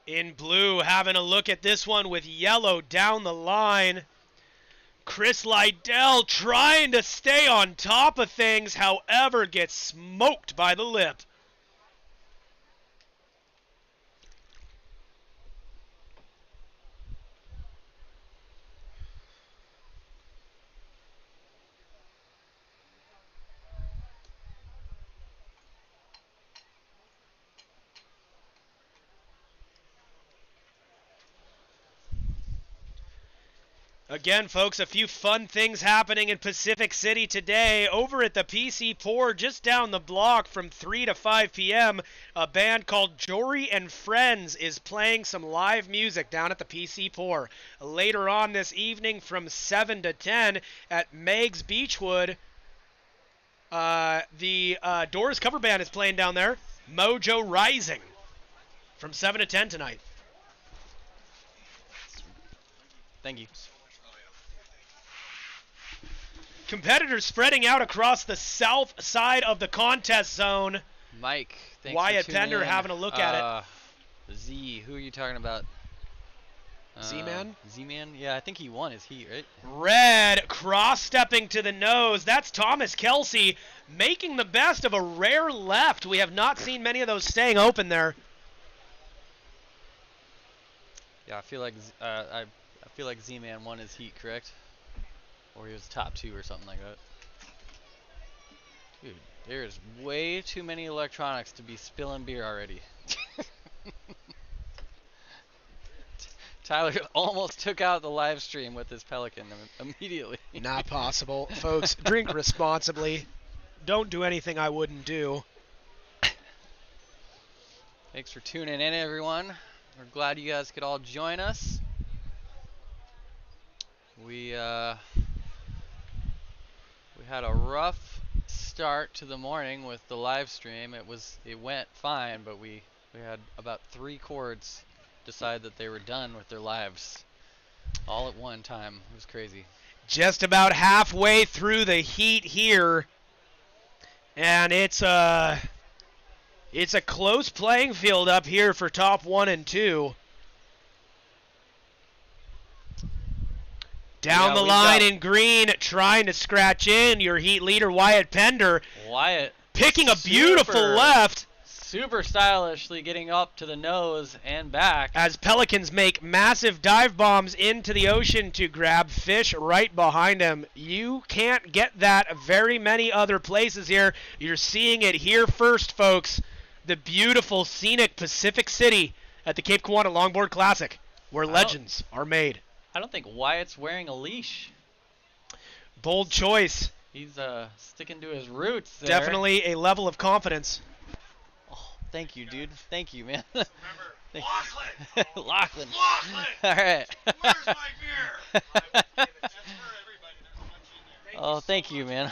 In blue, having a look at this one with yellow down the line. Chris Lydell trying to stay on top of things, however, gets smoked by the lip. Again, folks, a few fun things happening in Pacific City today. Over at the PC Pour, just down the block from 3 to 5 p.m., a band called Jory and Friends is playing some live music down at the PC Pour. Later on this evening from 7 to 10 at Meg's Beechwood, the Doors cover band is playing down there. Mojo Rising from 7 to 10 tonight. Thank you. Competitors spreading out across the south side of the contest zone. Mike, thanks Wyatt for tuning Pender in. having a look at it. Z, who are you talking about? Z-Man? Z-Man? Yeah, I think he won his heat, right? Red cross-stepping to the nose. That's Thomas Kelsey making the best of a rare left. We have not seen many of those staying open there. Yeah, I feel like Z-Man won his heat, correct? Or he was top 2 or something like that. Dude, there's way too many electronics to be spilling beer already. Tyler almost took out the live stream with his Pelican immediately. Not possible. Folks, drink responsibly. Don't do anything I wouldn't do. Thanks for tuning in, everyone. We're glad you guys could all join us. We had a rough start to the morning with the live stream. It went fine, but we had about 3 chords decide that they were done with their lives all at one time. It was crazy. Just about halfway through the heat here, and it's a close playing field up here for top 1 and 2. Down the line in green, trying to scratch in, your heat leader, Wyatt Pender. Wyatt picking a beautiful left. Super stylishly getting up to the nose and back. As Pelicans make massive dive bombs into the ocean to grab fish right behind him. You can't get that very many other places here. You're seeing it here first, folks. The beautiful, scenic Pacific City at the Cape Kiwanda Longboard Classic, where legends are made. I don't think Wyatt's wearing a leash. Bold choice. He's sticking to his roots there. Definitely a level of confidence. Oh, thank you, dude. Thank you, man. Remember, Lachlan. Lachlan. Lachlan. All right. Where's my beer? That's for everybody. There's a bunch in there. Oh, thank you, man.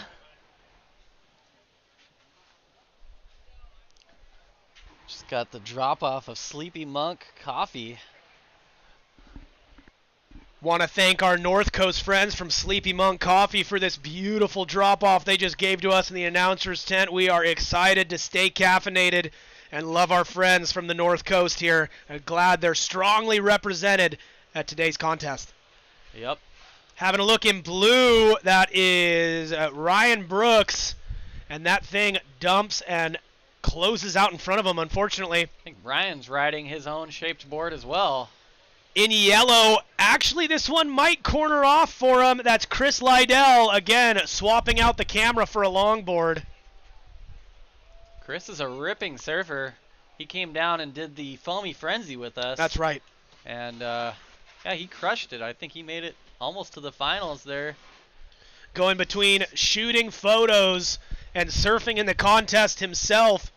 Just got the drop off of Sleepy Monk coffee. Want to thank our North Coast friends from Sleepy Monk Coffee for this beautiful drop-off they just gave to us in the announcer's tent. We are excited to stay caffeinated and love our friends from the North Coast here. I'm glad they're strongly represented at today's contest. Yep. Having a look in blue, that is Ryan Brooks, and that thing dumps and closes out in front of him, unfortunately. I think Ryan's riding his own shaped board as well. In yellow, actually this one might corner off for him. That's Chris Lydell, again, swapping out the camera for a longboard. Chris is a ripping surfer. He came down and did the Foamy Frenzy with us. That's right. And, yeah, he crushed it. I think he made it almost to the finals there. Going between shooting photos and surfing in the contest himself.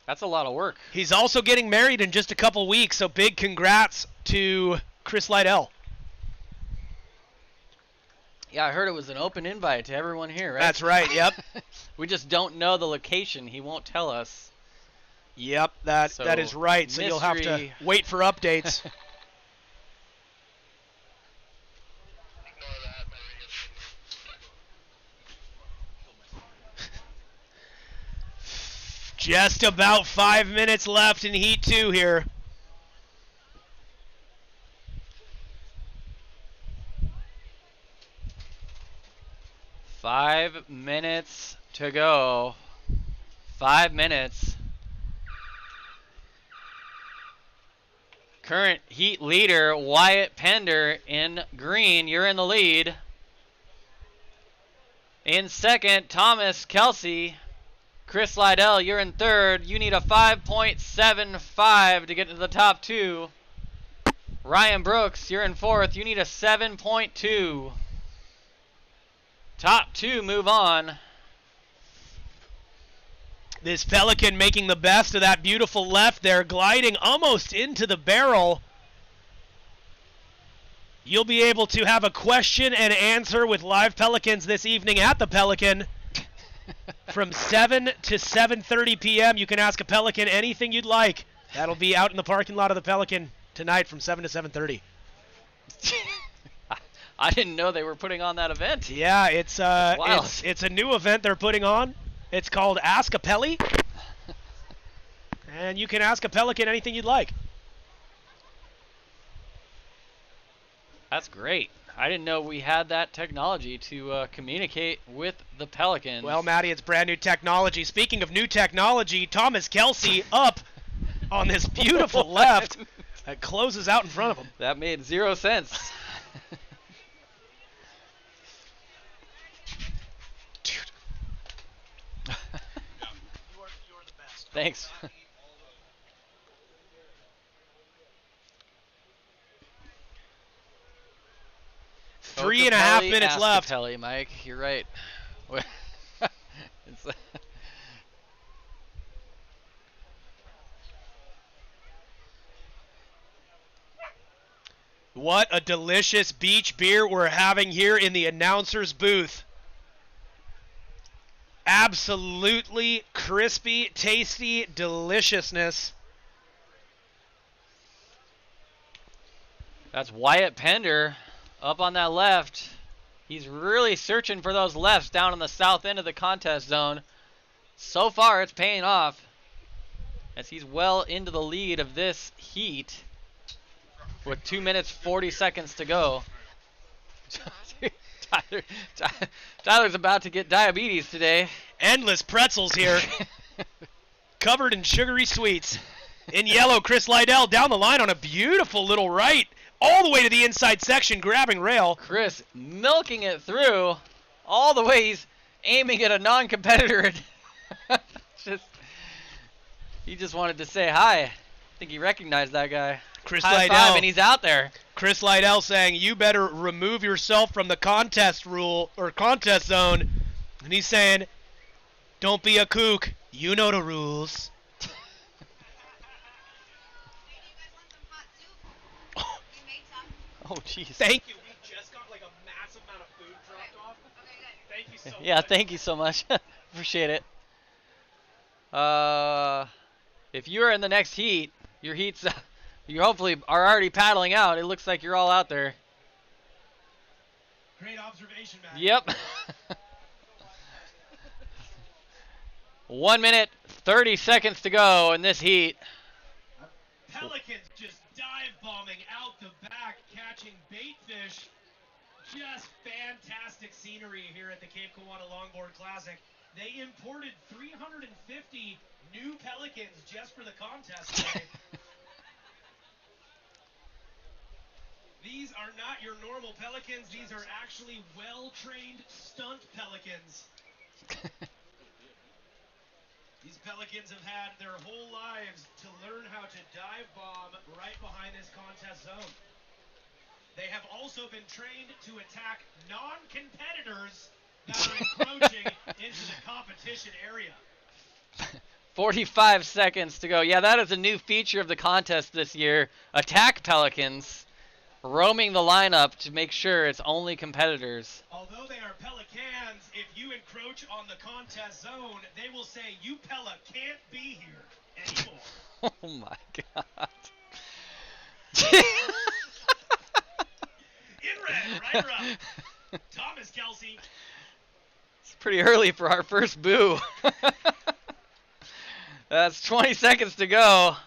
That's a lot of work. He's also getting married in just a couple weeks, so big congrats to Chris Lydell. Yeah, I heard it was an open invite to everyone here, right? That's right, yep. We just don't know the location. He won't tell us. Yep, that is right, so you'll have to wait for updates. Just about 5 minutes left in Heat 2 here. 5 minutes to go. 5 minutes. Current heat leader, Wyatt Pender in green. You're in the lead. In second, Thomas Kelsey. Chris Lydell, you're in third. You need a 5.75 to get into the top 2. Ryan Brooks, you're in fourth. You need a 7.2. Top 2 move on. This Pelican making the best of that beautiful left there, gliding almost into the barrel. You'll be able to have a question and answer with live Pelicans this evening at the Pelican. From 7 to 7:30 p.m. You can ask a Pelican anything you'd like. That'll be out in the parking lot of the Pelican tonight from 7 to 7:30. I didn't know they were putting on that event. Yeah, it's a new event they're putting on. It's called Ask a Peli. And you can ask a Pelican anything you'd like. That's great. I didn't know we had that technology to communicate with the Pelicans. Well, Matty, it's brand new technology. Speaking of new technology, Thomas Kelsey up on this beautiful left that closes out in front of him. That made 0 sense. You're the best. Thanks. 3.5 minutes left. Peli, Mike, you're right. What a delicious beach beer we're having here in the announcer's booth. Absolutely crispy, tasty deliciousness. That's Wyatt Pender up on that left. He's really searching for those lefts down on the south end of the contest zone. So far, it's paying off as he's well into the lead of this heat with 2 minutes 40 seconds to go. Tyler's about to get diabetes today. Endless pretzels here. Covered in sugary sweets. In yellow, Chris Lydell down the line on a beautiful little right. All the way to the inside section, grabbing rail. Chris milking it through all the way. He's aiming at a non-competitor. He just wanted to say hi. I think he recognized that guy. Chris High Lydell. five, and he's out there. Chris Lydell saying, you better remove yourself from the contest rule or contest zone. And he's saying, don't be a kook. You know the rules. Oh, jeez. Thank you. We just got like a massive amount of food dropped off. Thank you so much. Yeah, thank you so much. Appreciate it. If you're in the next heat, your heats, you hopefully are already paddling out. It looks like you're all out there. Great observation, Matt. Yep. 1 minute, 30 seconds to go in this heat. Pelicans just dive bombing out the back, catching bait fish. Just fantastic scenery here at the Cape Kiwanda Longboard Classic. They imported 350 new Pelicans just for the contest today. These are not your normal Pelicans. These are actually well-trained stunt Pelicans. These Pelicans have had their whole lives to learn how to dive bomb right behind this contest zone. They have also been trained to attack non-competitors that are encroaching into the competition area. 45 seconds to go. Yeah, that is a new feature of the contest this year. Attack Pelicans, roaming the lineup to make sure it's only competitors. Although they are Pelicans, if you encroach on the contest zone, they will say, you Pella can't be here anymore. Oh my god. In red, right up. Thomas Kelsey. It's pretty early for our first boo. That's 20 seconds to go.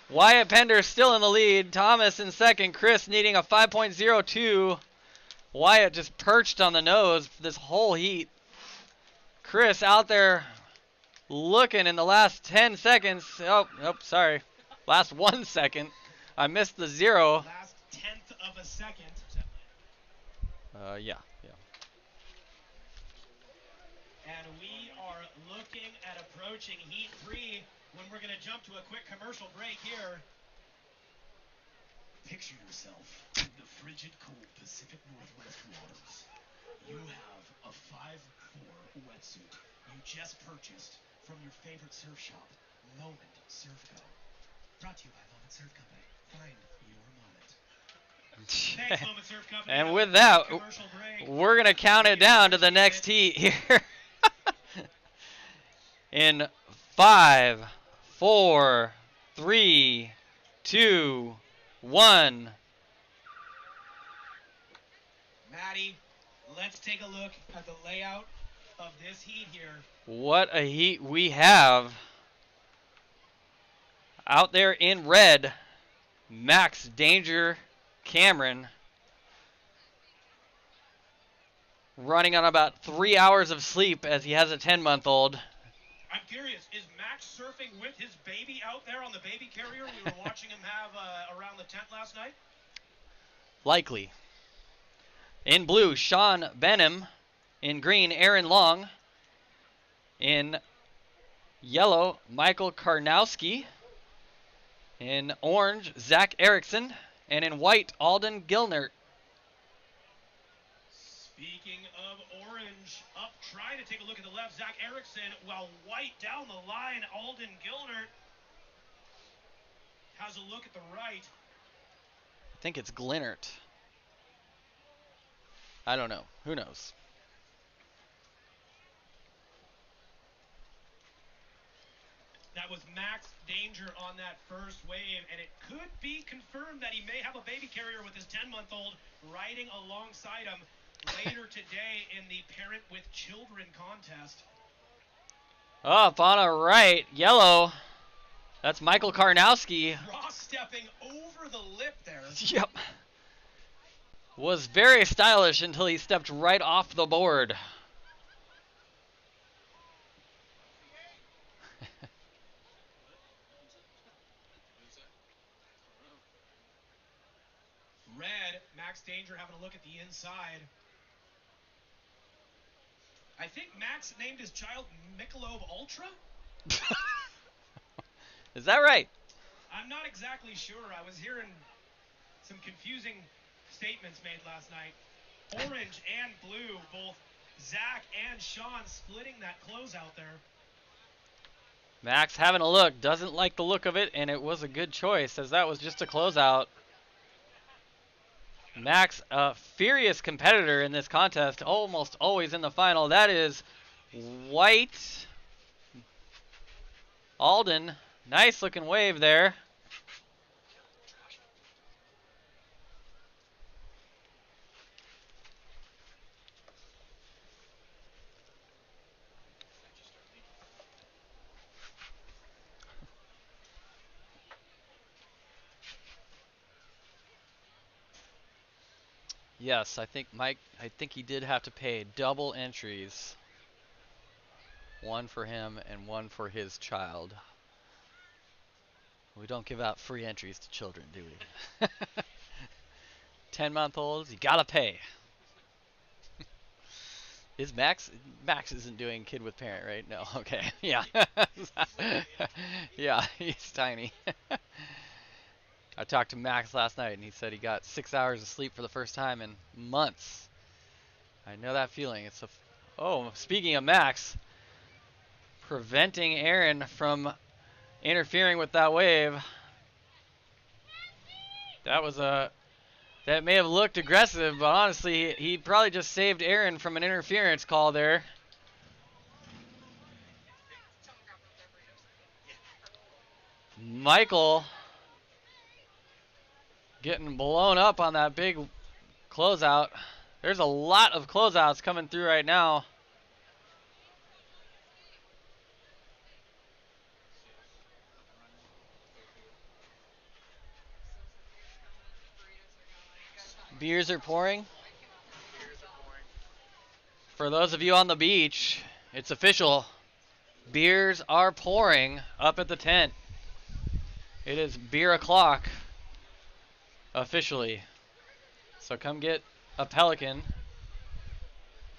Wyatt Pender still in the lead. Thomas in second. Chris needing a 5.02 Wyatt just perched on the nose for this whole heat. Chris out there looking in the last 10 seconds. Oh, sorry. Last 1 second. I missed the 0. Last tenth of a second. Yeah. And we are looking at approaching Heat 3 when we're going to jump to a quick commercial break here. Picture yourself in the frigid, cold Pacific Northwest waters. You have a 5'4" wetsuit you just purchased from your favorite surf shop, Moment Surf Co. Brought to you by Moment Surf Company. Find your moment. Thanks, Moment Surf Company. And with that, we're going to count it down to the next heat here. In 5, 4, 3, 2, 1. Mattie, let's take a look at the layout of this heat here. What a heat we have. Out there in red, Max Danger Cameron running on about 3 hours of sleep as he has a 10-month-old. I'm curious, is Max surfing with his baby out there on the baby carrier we were watching him have around the tent last night? Likely. In blue, Sean Benham. In green, Aaron Long. In yellow, Michael Karnowski. In orange, Zach Erickson. And in white, Alden Gilnert. Speaking of orange, up trying to take a look at the left, Zach Erickson, while white down the line, Alden Gilnert has a look at the right. I think it's Glinert. I don't know. Who knows? That was Max Danger on that first wave, and it could be confirmed that he may have a baby carrier with his 10-month-old riding alongside him later today in the Parent with Children contest. Up on a right, yellow. That's Michael Karnowski. Cross stepping over the lip there. Yep. Was very stylish until he stepped right off the board. Red, Max Danger having a look at the inside. I think Max named his child Michelob Ultra? Is that right? I'm not exactly sure. I was hearing some confusing statements made last night. Orange and blue, both Zach and Sean splitting that closeout there. Max having a look, doesn't like the look of it, and it was a good choice as that was just a closeout. Max, a furious competitor in this contest, almost always in the final. That is white. Alden, nice looking wave there. Yes, I think he did have to pay double entries. One for him and one for his child. We don't give out free entries to children, do we? 10-month-olds, you gotta pay. Is Max isn't doing kid with parent, right? No, okay. Yeah. Yeah, he's tiny. I talked to Max last night, and he said he got 6 hours of sleep for the first time in months. I know that feeling. Oh, speaking of Max, preventing Aaron from interfering with that wave. That may have looked aggressive, but honestly, he probably just saved Aaron from an interference call there. Michael getting blown up on that big closeout. There's a lot of closeouts coming through right now. Beers are pouring. For those of you on the beach, it's official. Beers are pouring up at the tent. It is beer o'clock officially. So come get a Pelican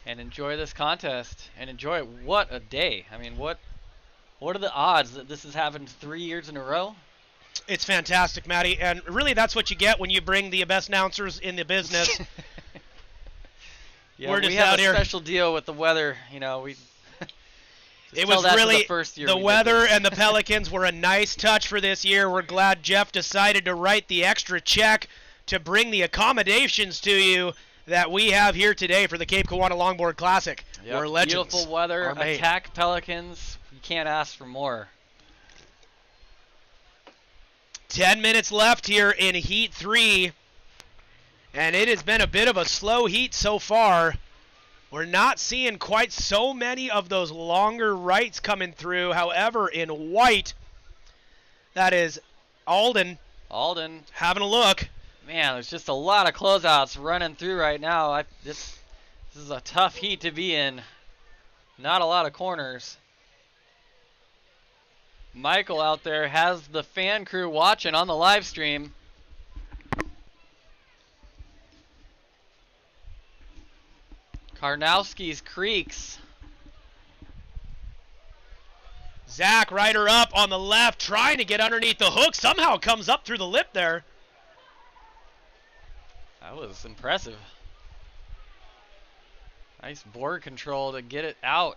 and enjoy this contest and enjoy it. What a day. I mean, what are the odds that this has happened 3 years in a row? It's fantastic, Matty, and really that's what you get when you bring the best announcers in the business. Yeah, We're just we have out a here. special deal with the weather. You know, we. It was really the we weather and the Pelicans were a nice touch for this year. We're glad Jeff decided to write the extra check to bring the accommodations to you that we have here today for the Cape Kiwanda Longboard Classic. Yep, We're legends. beautiful weather, are made. attack Pelicans. You can't ask for more. 10 minutes left here in Heat 3. And it has been a bit of a slow heat so far. We're not seeing quite so many of those longer rights coming through. However, in white, that is Alden. Alden. Having a look. Man, there's just a lot of closeouts running through right now. This is a tough heat to be in. Not a lot of corners. Michael out there has the fan crew watching on the live stream. Karnowski's Creeks. Zach Ryder up on the left, trying to get underneath the hook. Somehow comes up through the lip there. That was impressive. Nice board control to get it out.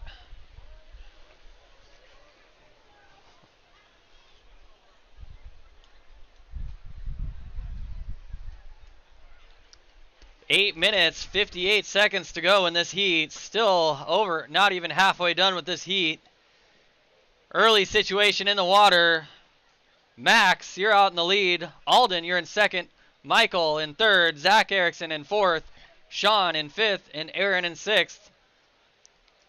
Eight minutes, 58 seconds to go in this heat. Still over, not even halfway done with this heat. Early situation in the water. Max, you're out in the lead. Alden, you're in second. Michael in third. Zach Erickson in fourth. Sean in fifth. And Aaron in sixth.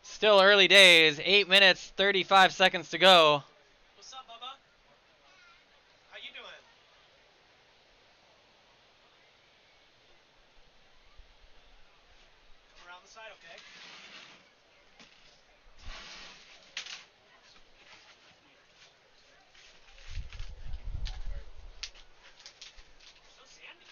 Still early days. 8 minutes, 35 seconds to go. What's up, Bubba? How you doing? Come around the side, okay? So sandy.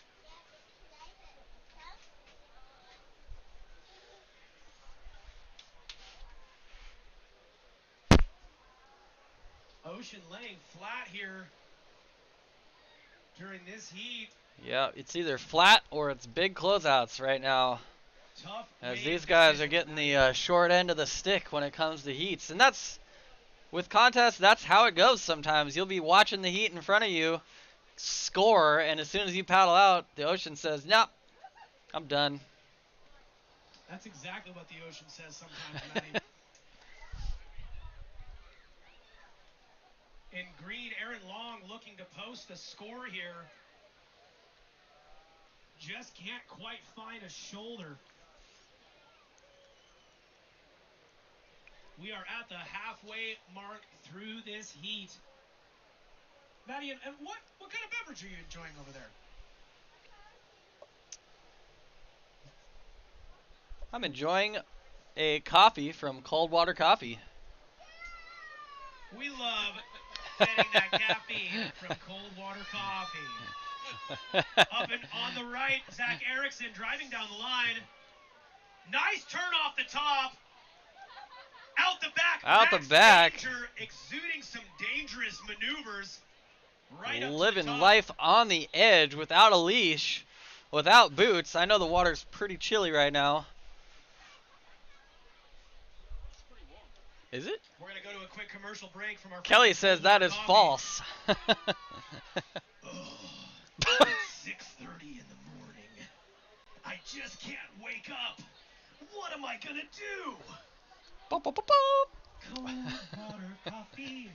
Ocean laying flat here during this heat. Yeah, it's either flat or it's big closeouts right now. Tough As these guys are getting the short end of the stick when it comes to heats. And that's, with contests, that's how it goes sometimes. You'll be watching the heat in front of you, score, and as soon as you paddle out, the ocean says, nope, I'm done. That's exactly what the ocean says sometimes, Matty. In green, Aaron Long looking to post the score here. Just can't quite find a shoulder. We are at the halfway mark through this heat. Matty, and what kind of beverage are you enjoying over there? I'm enjoying a coffee from Cold Water Coffee. We love getting that caffeine from Cold Water Coffee. Up and on the right, Zach Erickson driving down the line. Nice turn off the top. Out the back. Out Max the back. Danger, exuding some dangerous maneuvers. Right up to Living the top. life on the edge without a leash, without boots. I know the water's pretty chilly right now. Is it? We're going to go to a quick commercial break from our Kelly friends at says Cold that Water is Coffee. false. It's 6:30 in the morning. I just can't wake up. What am I going to do? Boop, boop, boop, boop. Cold Water Coffee,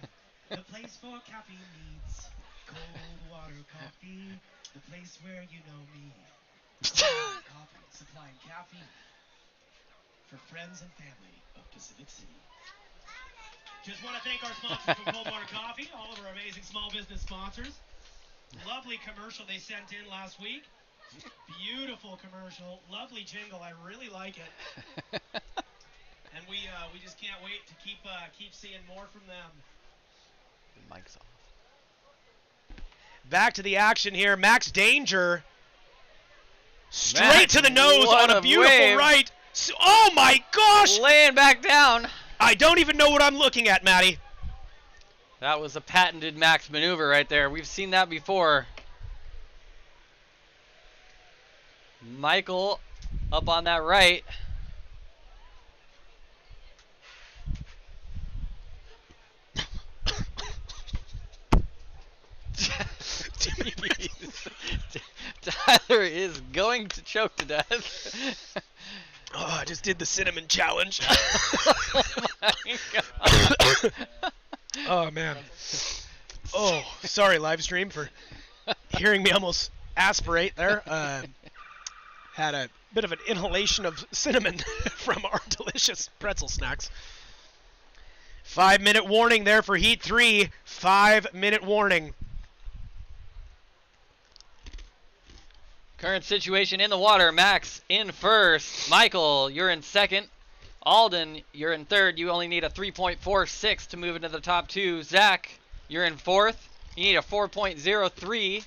the place for caffeine needs. Cold Water Coffee, the place where you know me. Cold Water Coffee, supplying caffeine for friends and family of Pacific City. Just want to thank our sponsors from Cold Water Coffee, all of our amazing small business sponsors. Lovely commercial they sent in last week. Beautiful commercial. Lovely jingle. I really like it. And we just can't wait to keep seeing more from them. The mic's off. Back to the action here. Max Danger. Straight Max, to the nose what on a beautiful wave. right. Oh my gosh! Laying back down. I don't even know what I'm looking at, Matty. That was a patented Max maneuver right there. We've seen that before. Michael up on that right. Tyler is going to choke to death. Oh, I just did the cinnamon challenge. Oh my God. Oh man. Oh, sorry, Livestream, for hearing me almost aspirate there. Had a bit of an inhalation of cinnamon from our delicious pretzel snacks. 5-minute warning there for Heat 3. 5-minute warning. Current situation in the water. Max in first. Michael, you're in second. Alden, you're in third. You only need a 3.46 to move into the top two. Zach, you're in fourth. You need a 4.03.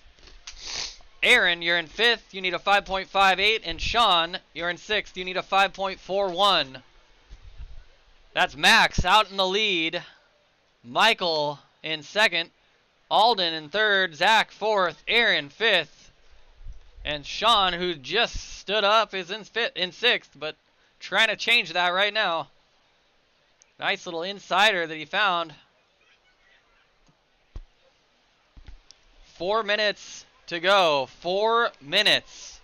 Aaron, you're in fifth. You need a 5.58. And Sean, you're in sixth. You need a 5.41. That's Max out in the lead. Michael in second. Alden in third. Zach fourth. Aaron fifth. And Sean, who just stood up, is in sixth, but trying to change that right now. Nice little insider that he found. 4 minutes to go. 4 minutes.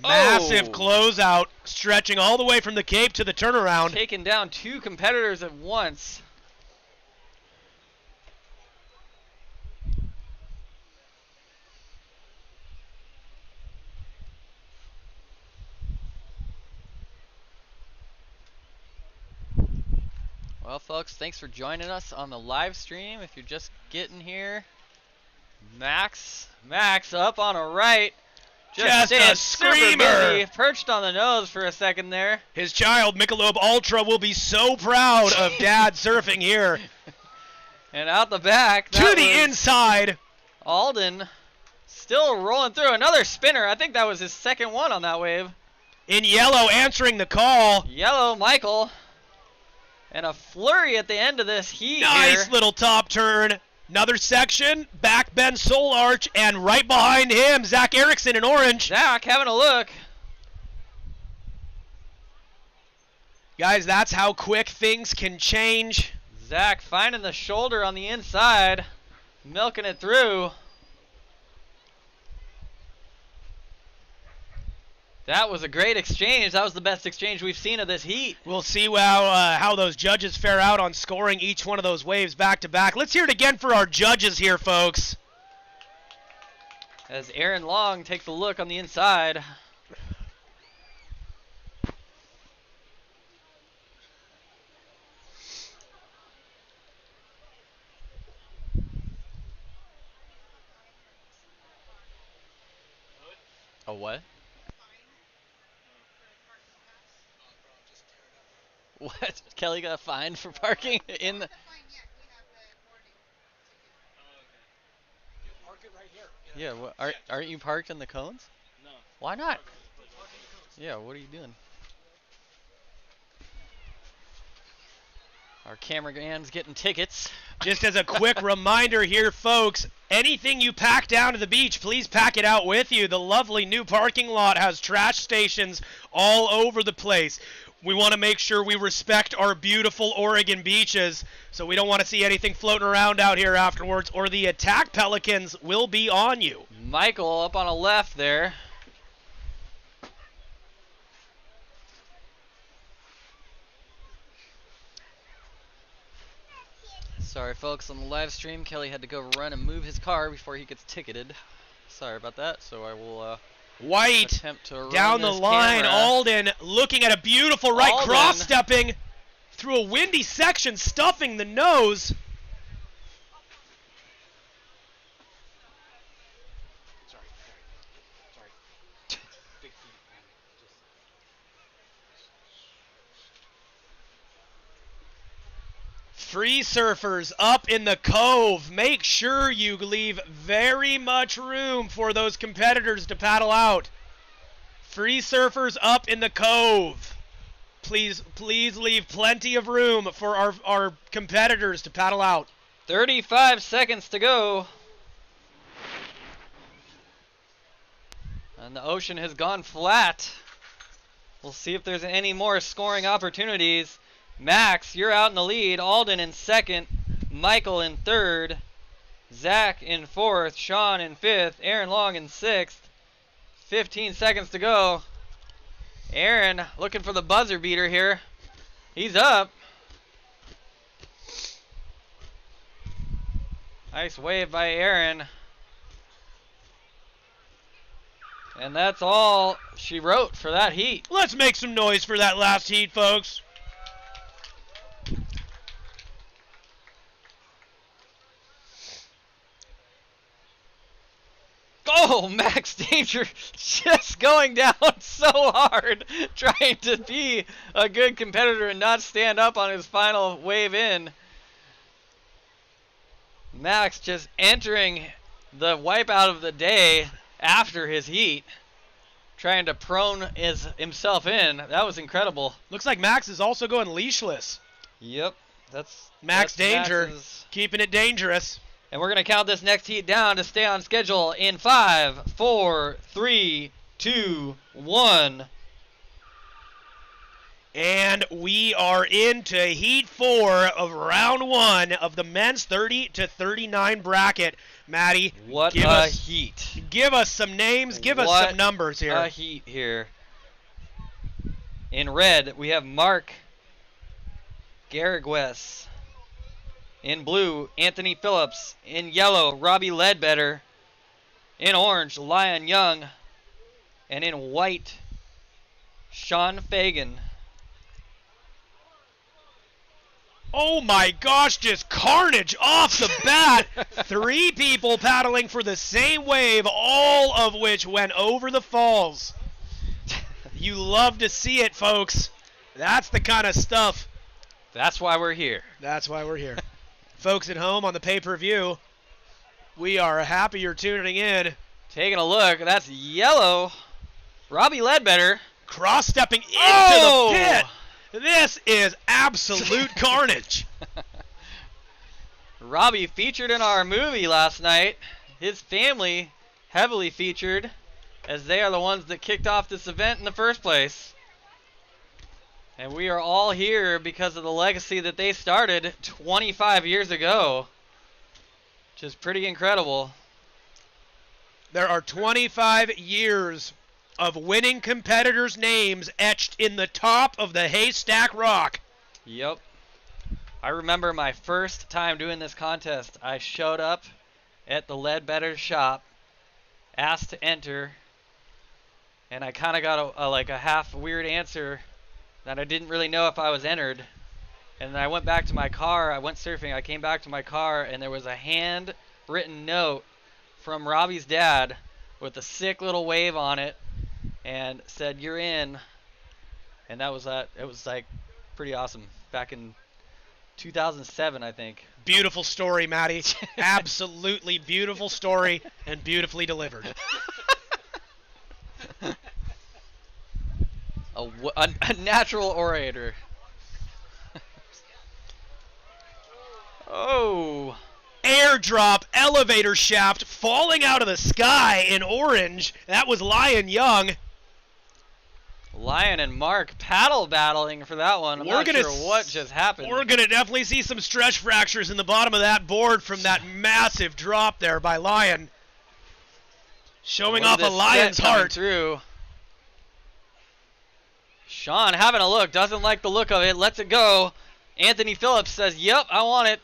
Massive closeout, stretching all the way from the Cape to the turnaround. Taking down two competitors at once. Well, folks, thanks for joining us on the live stream. If you're just getting here, Max up on a right. Just a screamer. Perched on the nose for a second there. His child, Michelob Ultra, will be so proud of Dad surfing here. And out the back. To the inside. Alden still rolling through. Another spinner. I think that was his second one on that wave. In yellow, answering the call. Yellow, Michael. And a flurry at the end of this heat. Nice here. little top turn. Another section, back bend soul arch, and right behind him, Zach Erickson in orange. Zach having a look. Guys, that's how quick things can change. Zach finding the shoulder on the inside, milking it through. That was a great exchange. That was the best exchange we've seen of this heat. We'll see how those judges fare out on scoring each one of those waves back to back. Let's hear it again for our judges here, folks. As Aaron Long takes a look on the inside. A what? What? Kelly got fined for parking in the... Yeah, aren't you parked in the cones? No. Why not? Yeah, what are you doing? Our cameraman's getting tickets. Just as a quick reminder here, folks, anything you pack down to the beach, please pack it out with you. The lovely new parking lot has trash stations all over the place. We want to make sure we respect our beautiful Oregon beaches, so we don't want to see anything floating around out here afterwards, or the attack Pelicans will be on you. Michael up on a left there. Sorry, folks, on the live stream, Kelly had to go run and move his car before he gets ticketed. Sorry about that, so I will White attempt to run down the this line. camera. Alden looking at a beautiful right, Alden. cross-stepping through a windy section, stuffing the nose. Free surfers up in the cove. Make sure you leave very much room for those competitors to paddle out. Free surfers up in the cove. Please leave plenty of room for our competitors to paddle out. 35 seconds to go. And the ocean has gone flat. We'll see if there's any more scoring opportunities. Max, you're out in the lead. Alden in second. Michael in third. Zach in fourth. Sean in fifth. Aaron Long in sixth. 15 seconds to go. Aaron looking for the buzzer beater here. He's up. Nice wave by Aaron. And that's all she wrote for that heat. Let's make some noise for that last heat, folks. Oh, Max Danger just going down so hard, trying to be a good competitor and not stand up on his final wave in. Max just entering the wipeout of the day after his heat, trying to prone himself in. That was incredible. Looks like Max is also going leashless. Yep, that's Max that's Danger, Max's. keeping it dangerous. And we're going to count this next heat down to stay on schedule in 5, 4, 3, 2, 1. And we are into Heat 4 of Round 1 of the men's 30 to 39 bracket. Mattie, What a heat. Give us some names, give us some numbers here. A heat here. In red, we have Mark Garrigues. In blue, Anthony Phillips. In yellow, Robbie Ledbetter. In orange, Lion Young. And in white, Sean Fagan. Oh my gosh, just carnage off the bat. 3 people paddling for the same wave, all of which went over the falls. You love to see it, folks. That's the kind of stuff. That's why we're here. That's why we're here. Folks at home on the pay-per-view, we are happy you're tuning in. Taking a look, that's yellow. Robbie Ledbetter. Cross-stepping into the pit. This is absolute carnage. Robbie featured in our movie last night. His family heavily featured, as they are the ones that kicked off this event in the first place. And we are all here because of the legacy that they started 25 years ago, which is pretty incredible. There are 25 years of winning competitors' names etched in the top of the haystack rock. Yep. I remember my first time doing this contest. I showed up at the Ledbetter shop, asked to enter, and I kind of got a half weird answer that I didn't really know if I was entered. And then I went back to my car. I went surfing. I came back to my car, and there was a handwritten note from Robbie's dad with a sick little wave on it, and said, "You're in." And that was that. It was like pretty awesome. Back in 2007, I think. Beautiful story, Mattie. Absolutely beautiful story and beautifully delivered. A natural orator. Oh. Airdrop elevator shaft falling out of the sky in orange. That was Lion Young. Lion and Mark paddle battling for that one. I'm not sure what just happened. We're going to definitely see some stretch fractures in the bottom of that board from that massive drop there by Lion. Showing off a lion's heart. Through. Sean having a look, doesn't like the look of it, lets it go. Anthony Phillips says, "Yep, I want it."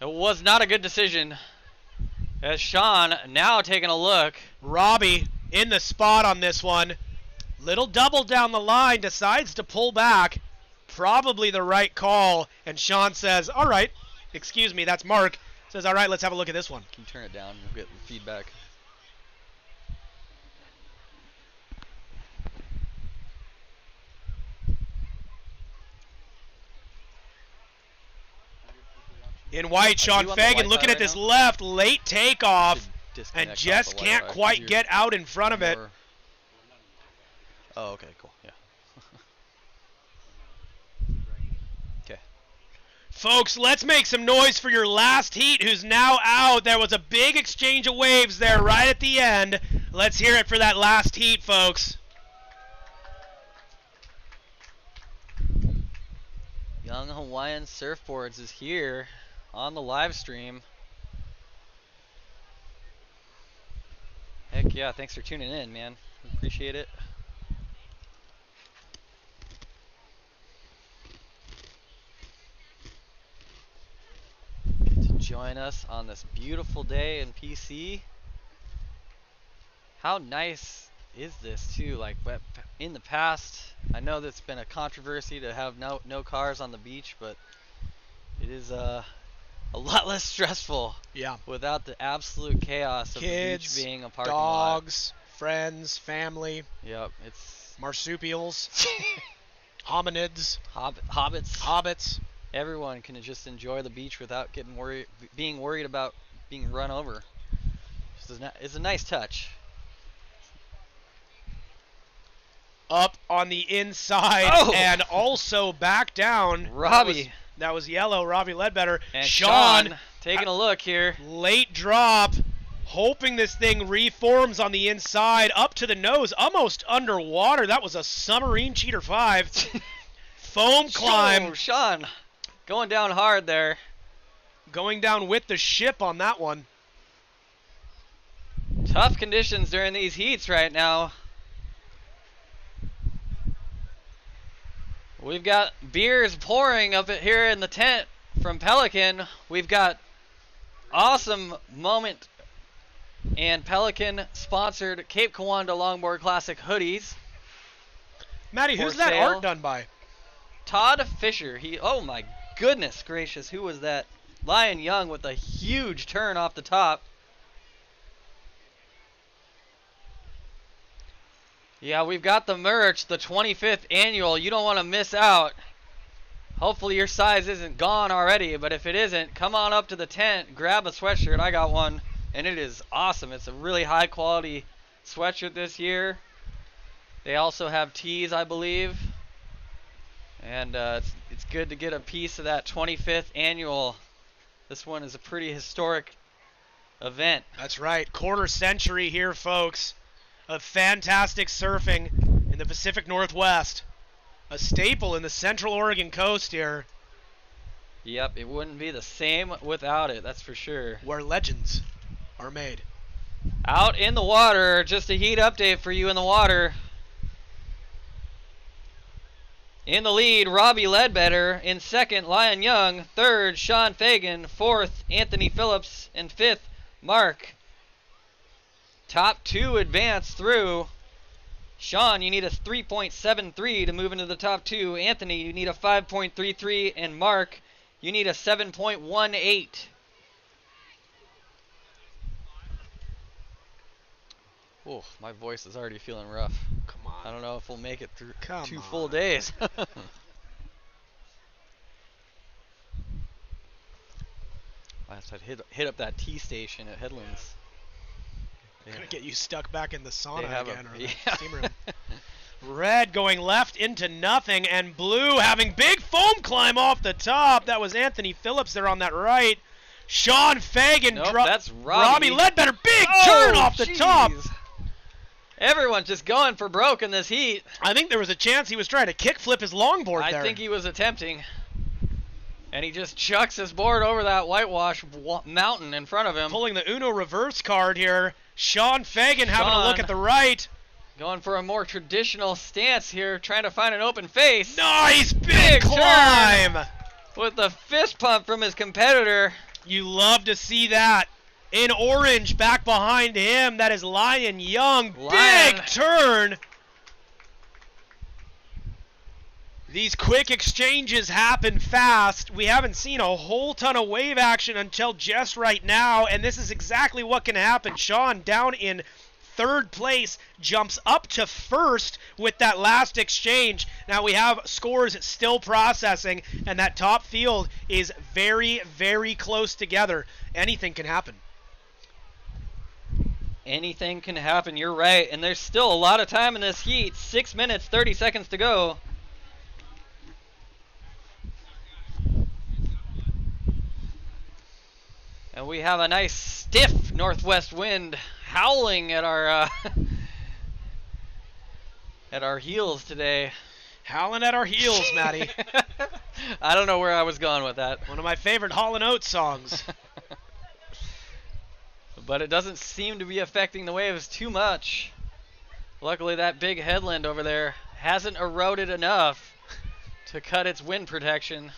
It was not a good decision. As Sean now taking a look. Robbie in the spot on this one. Little double down the line, decides to pull back. Probably the right call. And Sean says, "All right." Excuse me, that's Mark. Says, "All right, let's have a look at this one." Can you turn it down? We'll get feedback. In white, Sean you on the Fagan Wi-Fi looking at right this now? left, late takeoff, Disconnect and off just the can't Wi-Fi, 'cause quite you're get out in front of it. more- Oh, okay, cool. Yeah. Okay. Folks, let's make some noise for your last heat who's now out. There was a big exchange of waves there right at the end. Let's hear it for that last heat, folks. Young Hawaiian Surfboards is here on the live stream. Heck yeah, thanks for tuning in, man. Appreciate it. To join us on this beautiful day in PC. How nice is this too? Like, but in the past, I know that's been a controversy to have no cars on the beach, but it is a lot less stressful. Yeah. Without the absolute chaos of Kids, the beach being a parking lot. dogs, friends, family. Yep, it's marsupials, hominids, hobbits. Everyone can just enjoy the beach without being worried about being run over. It's a nice touch. Up on the inside and also back down. Robbie. That was yellow, Robbie Ledbetter. And Sean taking a look here. Late drop, hoping this thing reforms on the inside, up to the nose, almost underwater. That was a submarine cheater 5. Foam climb. Oh, Sean going down hard there. Going down with the ship on that one. Tough conditions during these heats right now. We've got beers pouring up here in the tent from Pelican. We've got awesome moment and Pelican sponsored Cape Kiwanda Longboard Classic hoodies. Matty, who's that art done by? Todd Fisher. Oh my goodness gracious, who was that? Lion Young with a huge turn off the top. Yeah, we've got the merch, the 25th annual. You don't want to miss out. Hopefully your size isn't gone already, but if it isn't, come on up to the tent, grab a sweatshirt. I got one, and it is awesome. It's a really high quality sweatshirt this year. They also have tees, I believe. And it's good to get a piece of that 25th annual. This one is a pretty historic event. That's right, quarter century here, folks, of fantastic surfing in the Pacific Northwest. A staple in the Central Oregon coast here. Yep, it wouldn't be the same without it, that's for sure. Where legends are made. Out in the water, just a heat update for you in the water. In the lead, Robbie Ledbetter. In second, Lion Young. Third, Sean Fagan. Fourth, Anthony Phillips. And fifth, Mark. Top two advance through. Sean, you need a 3.73 to move into the top two. Anthony, you need a 5.33. And Mark, you need a 7.18. Oh, my voice is already feeling rough. Come on. I don't know if we'll make it through two on. full days. Last I'd hit up that tea station at Headlands. Gonna get you stuck back in the sauna again, or the yeah. steam room. Red going left into nothing, and blue having big foam climb off the top. That was Anthony Phillips there on that right. Sean Fagan. Nope, that's Robbie. Ledbetter, big turn off the top. Everyone's just going for broke in this heat. I think there was a chance he was trying to kickflip his longboard there. I think he was attempting. And he just chucks his board over that whitewash mountain in front of him. Pulling the Uno reverse card here. Sean Fagan having a look at the right. Going for a more traditional stance here, trying to find an open face. Nice big climb. Turn with the fist pump from his competitor. You love to see that. In orange, back behind him, that is Lion Young. Big turn. These quick exchanges happen fast. We haven't seen a whole ton of wave action until just right now, and this is exactly what can happen. Sean down in third place jumps up to first with that last exchange. Now we have scores still processing, and that top field is very, very close together. Anything can happen. Anything can happen, you're right. And there's still a lot of time in this heat. 6 minutes, 30 seconds to go. And we have a nice stiff northwest wind howling at our at our heels today. Howling at our heels, Matty. I don't know where I was going with that. One of my favorite Hall & Oates songs. But it doesn't seem to be affecting the waves too much. Luckily, that big headland over there hasn't eroded enough to cut its wind protection.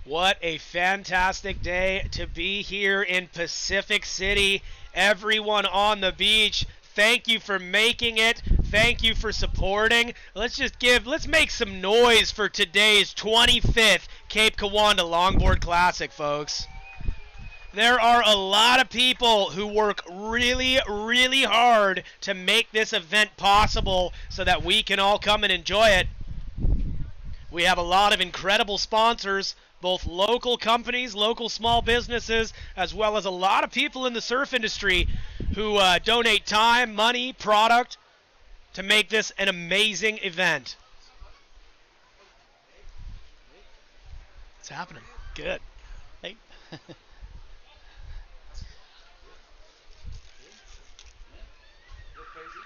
What a fantastic day to be here in Pacific City. Everyone on the beach, thank you for making it. Thank you for supporting. Let's make some noise for today's 25th Cape Kiwanda Longboard Classic, folks. There are a lot of people who work really, really hard to make this event possible so that we can all come and enjoy it. We have a lot of incredible sponsors, both local companies, local small businesses, as well as a lot of people in the surf industry who donate time, money, product to make this an amazing event. It's happening. Good. Hey.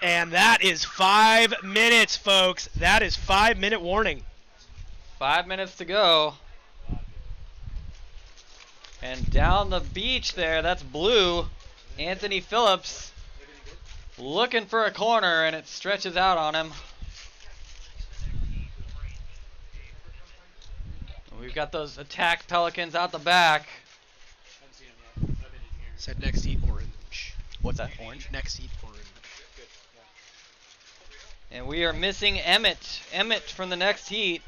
And that is 5 minutes, folks. That is 5-minute warning. 5 minutes to go. And down the beach there, that's blue. Anthony Phillips looking for a corner, and it stretches out on him. We've got those attack Pelicans out the back. Said next heat orange. What's that? Orange? Next heat orange. And we are missing Emmett. Emmett from the next heat.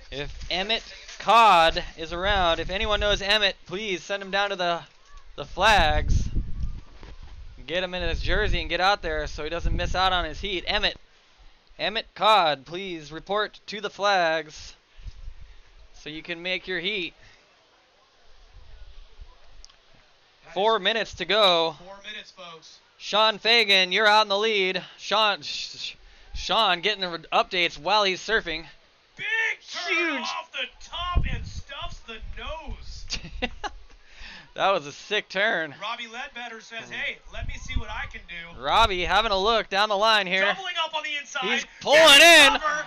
If Emmett Cod is around, if anyone knows Emmett, please send him down to the flags. Get him in his jersey and get out there so he doesn't miss out on his heat. Emmett Cod, please report to the flags so you can make your heat. 4 minutes to go. 4 minutes, folks. Sean Fagan, you're out in the lead. Sean getting the updates while he's surfing. Big turn off the top and stuffs the nose. That was a sick turn. Robbie Ledbetter says, hey, let me see what I can do. Robbie having a look down the line here. Doubling up on the inside. He's pulling in. Cover.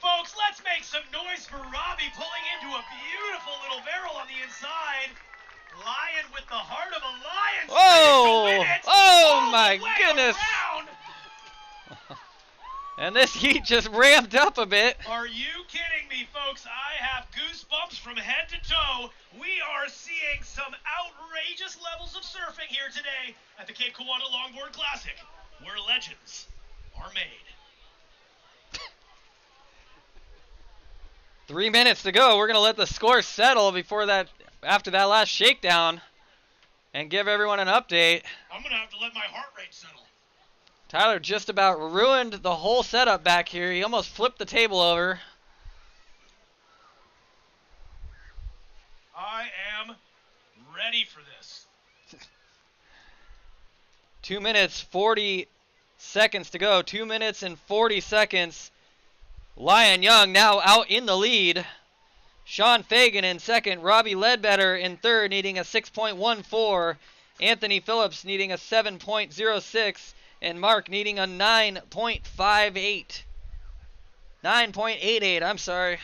Folks, let's make some noise for Robbie pulling into a beautiful little barrel on the inside. Lion with the heart of a lion. Whoa! Oh my goodness! And this heat just ramped up a bit. Are you kidding me, folks? I have goosebumps from head to toe. We are seeing some outrageous levels of surfing here today at the Cape Kiwanda Longboard Classic, where legends are made. 3 minutes to go. We're gonna let the score settle before that, after that last shakedown, and give everyone an update. I'm gonna have to let my heart rate settle. Tyler just about ruined the whole setup back here. He almost flipped the table over. I am ready for this. 2 minutes, 40 seconds to go. 2 minutes and 40 seconds. Lion Young now out in the lead. Sean Fagan in second. Robbie Ledbetter in third, needing a 6.14. Anthony Phillips needing a 7.06. And Mark needing a 9.58. 9.88, I'm sorry.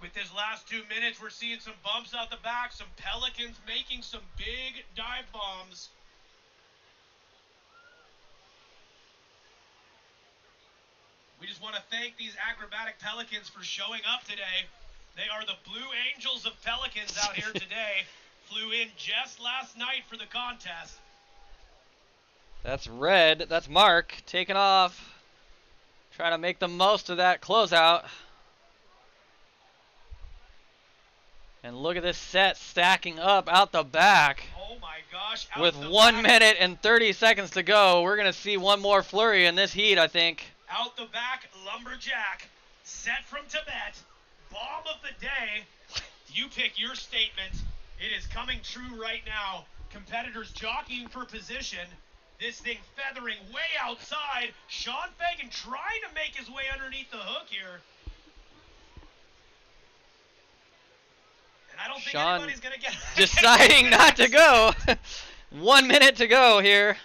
With this last 2 minutes, we're seeing some bumps out the back, some Pelicans making some big dive bombs. We just want to thank these acrobatic Pelicans for showing up today. They are the Blue Angels of Pelicans out here today. Flew in just last night for the contest. That's Red. That's Mark taking off. Trying to make the most of that closeout. And look at this set stacking up out the back. Oh my gosh. With 1 minute and 30 seconds to go, we're going to see one more flurry in this heat, I think. Out the back, Lumberjack. Set from Tibet. Bomb of the day. You pick your statement. It is coming true right now. Competitors jockeying for position. This thing feathering way outside. Sean Fagan trying to make his way underneath the hook here. And I don't think Sean anybody's going to get deciding not to go. 1 minute to go here.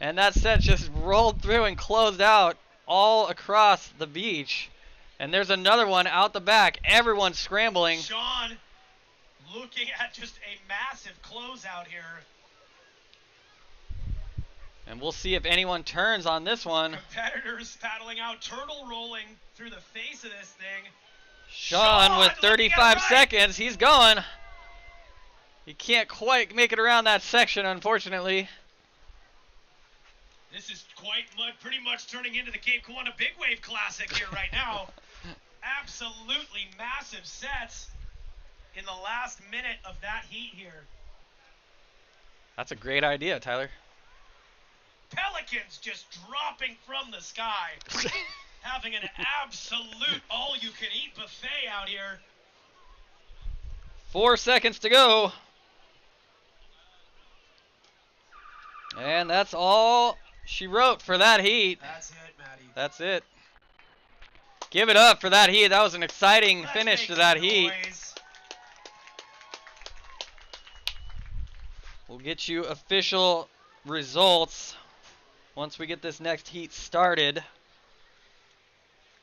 And that set just rolled through and closed out all across the beach. And there's another one out the back. Everyone's scrambling. Sean looking at just a massive closeout here. And we'll see if anyone turns on this one. Competitors paddling out, turtle rolling through the face of this thing. Sean with 35 seconds. He's going. He can't quite make it around that section, unfortunately. This is pretty much turning into the Cape Kiwanda Big Wave Classic here right now. Absolutely massive sets in the last minute of that heat here. That's a great idea, Tyler. Pelicans just dropping from the sky. Having an absolute all-you-can-eat buffet out here. 4 seconds to go. And that's all she wrote for that heat. That's it, Mattie. That's it. Give it up for that heat. That was an exciting finish to that heat. We'll get you official results once we get this next heat started.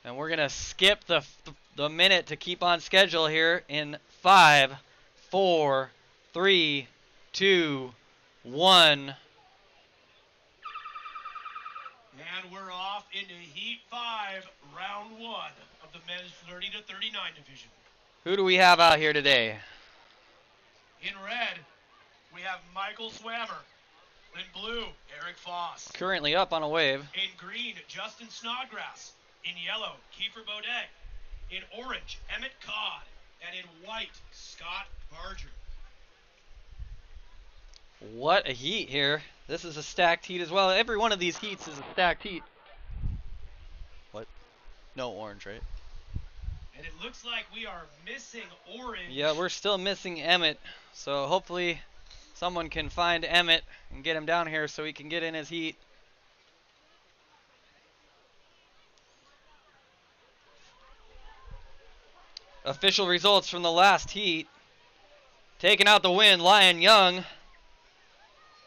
And we're going to skip the minute to keep on schedule here in 5, 4, 3, 2, 1. And we're off into Heat 5, Round 1 of the men's 30 to 39 division. Who do we have out here today? In red, we have Michael Swammer. In blue, Eric Foss. Currently up on a wave. In green, Justin Snodgrass. In yellow, Kiefer Baudet. In orange, Emmett Codd. And in white, Scott Barger. What a heat here. This is a stacked heat as well. Every one of these heats is a stacked heat. What? No orange, right? And it looks like we are missing orange. Yeah, we're still missing Emmett. So hopefully someone can find Emmett and get him down here so he can get in his heat. Official results from the last heat. Taking out the win, Lion Young.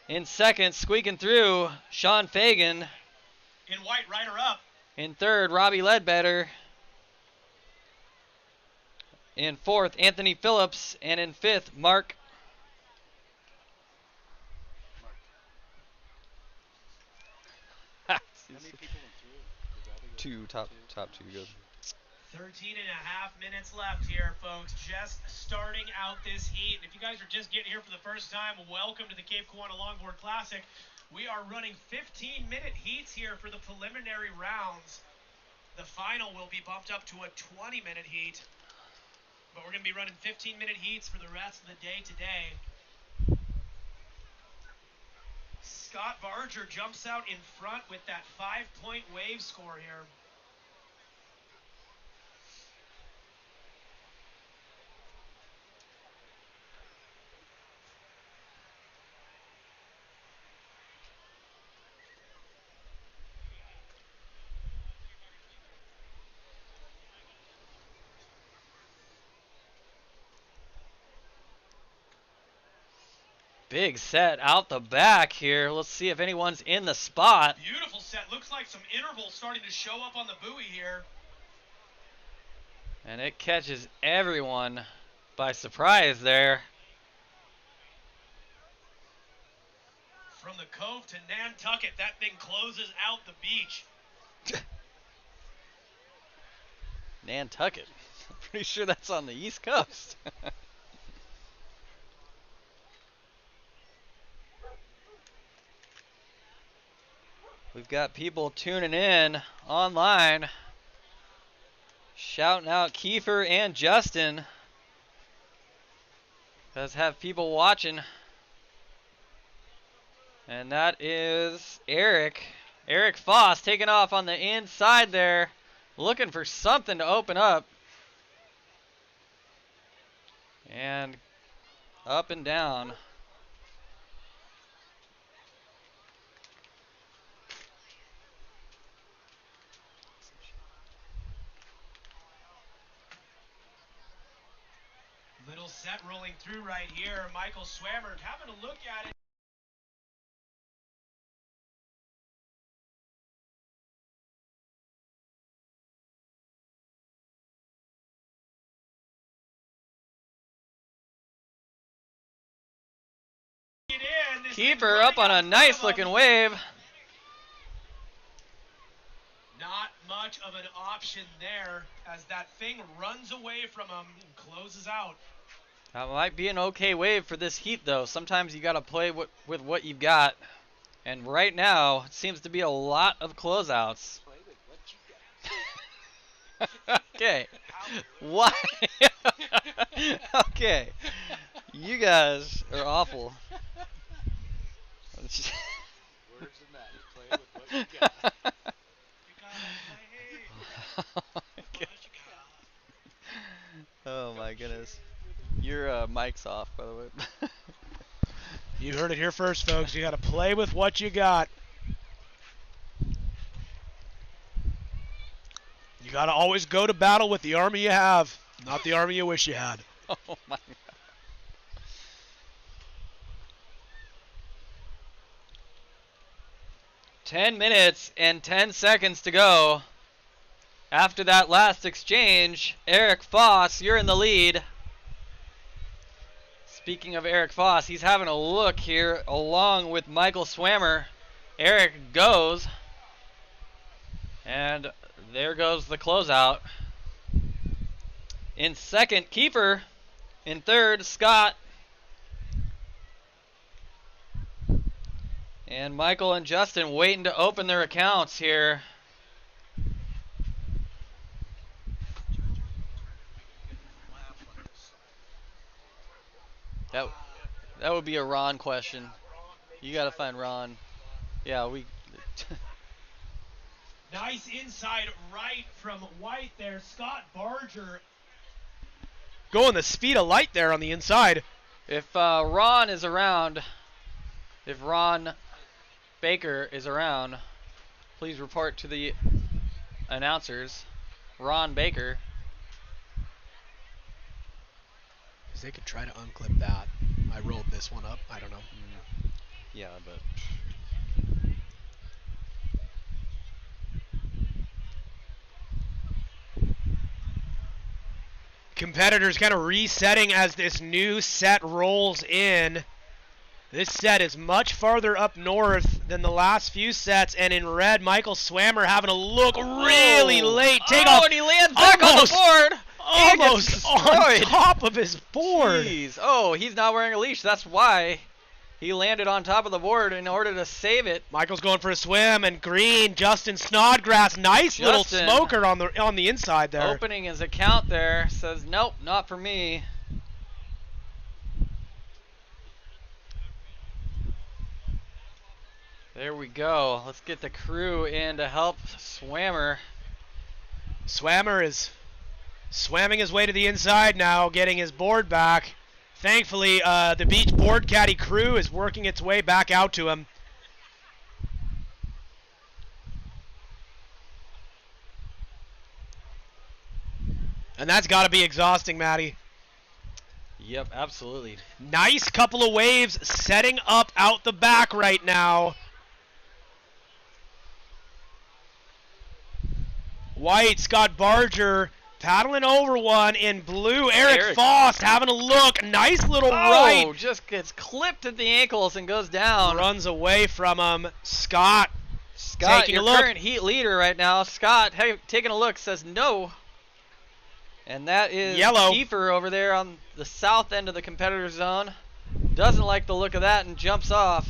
In second, squeaking through, Sean Fagan. In white, rider up. In third, Robbie Ledbetter. In fourth, Anthony Phillips. And in fifth, Mark. How many people went through? Top two good. 13 and a half minutes left here, folks. Just starting out this heat. And if you guys are just getting here for the first time, welcome to the Cape Kiwanda Longboard Classic. We are running 15-minute heats here for the preliminary rounds. The final will be bumped up to a 20-minute heat. But we're going to be running 15-minute heats for the rest of the day today. Scott Barger jumps out in front with that 5-point wave score here. Big set out the back here. Let's see if anyone's in the spot. Beautiful set. Looks like some intervals starting to show up on the buoy here. And it catches everyone by surprise there. From the Cove to Nantucket, that thing closes out the beach. Nantucket. Pretty sure that's on the East Coast. We've got people tuning in online, shouting out Kiefer and Justin. Does have people watching. And that is Eric. Eric Foss taking off on the inside there, looking for something to open up. And up and down. Little set rolling through right here. Michael Swammer having a look at it. Keeper up on a nice looking wave. Not much of an option there as that thing runs away from him and closes out. That might be an okay wave for this heat, though. Sometimes you got to play with what you've got. And right now, it seems to be a lot of closeouts. Okay. Why? Okay. You guys are awful. Words of Mattie. Play with what you got. Oh my goodness. Your mic's off, by the way. You heard it here first, folks. You got to play with what you got. You got to always go to battle with the army you have, not the army you wish you had. Oh my God. 10 minutes and 10 seconds to go. After that last exchange, Eric Foss, you're in the lead. Speaking of Eric Foss, he's having a look here along with Michael Swammer. Eric goes. And there goes the closeout. In second, Kiefer. In third, Scott. And Michael and Justin waiting to open their accounts here. That would be a Ron question. You got to find Ron. Yeah, we... Nice inside right from White there. Scott Barger going the speed of light there on the inside. If Ron is around, if Ron Baker is around, please report to the announcers. Ron Baker. Because they could try to unclip that. I rolled this one up. I don't know. Yeah, but... Competitors kind of resetting as this new set rolls in. This set is much farther up north than the last few sets, and in red, Michael Swammer having a look really late. Take off. And he lands back on the board. Almost on top of his board. Jeez. Oh, he's not wearing a leash. That's why he landed on top of the board in order to save it. Michael's going for a swim, and green, Justin Snodgrass, nice little smoker on the inside there. Opening his account there, says, nope, not for me. There we go. Let's get the crew in to help Swammer. Swammer is swamming his way to the inside now, getting his board back. Thankfully, the beach board caddy crew is working its way back out to him. And that's got to be exhausting, Matty. Yep, absolutely. Nice couple of waves setting up out the back right now. White, Scott Barger paddling over one in blue. Eric Foss having a look. Nice little right. Oh, just gets clipped at the ankles and goes down. Runs away from him. Scott taking your current heat leader right now. Scott, hey, taking a look, says no. And that is yellow. Kiefer over there on the south end of the competitor zone. Doesn't like the look of that and jumps off.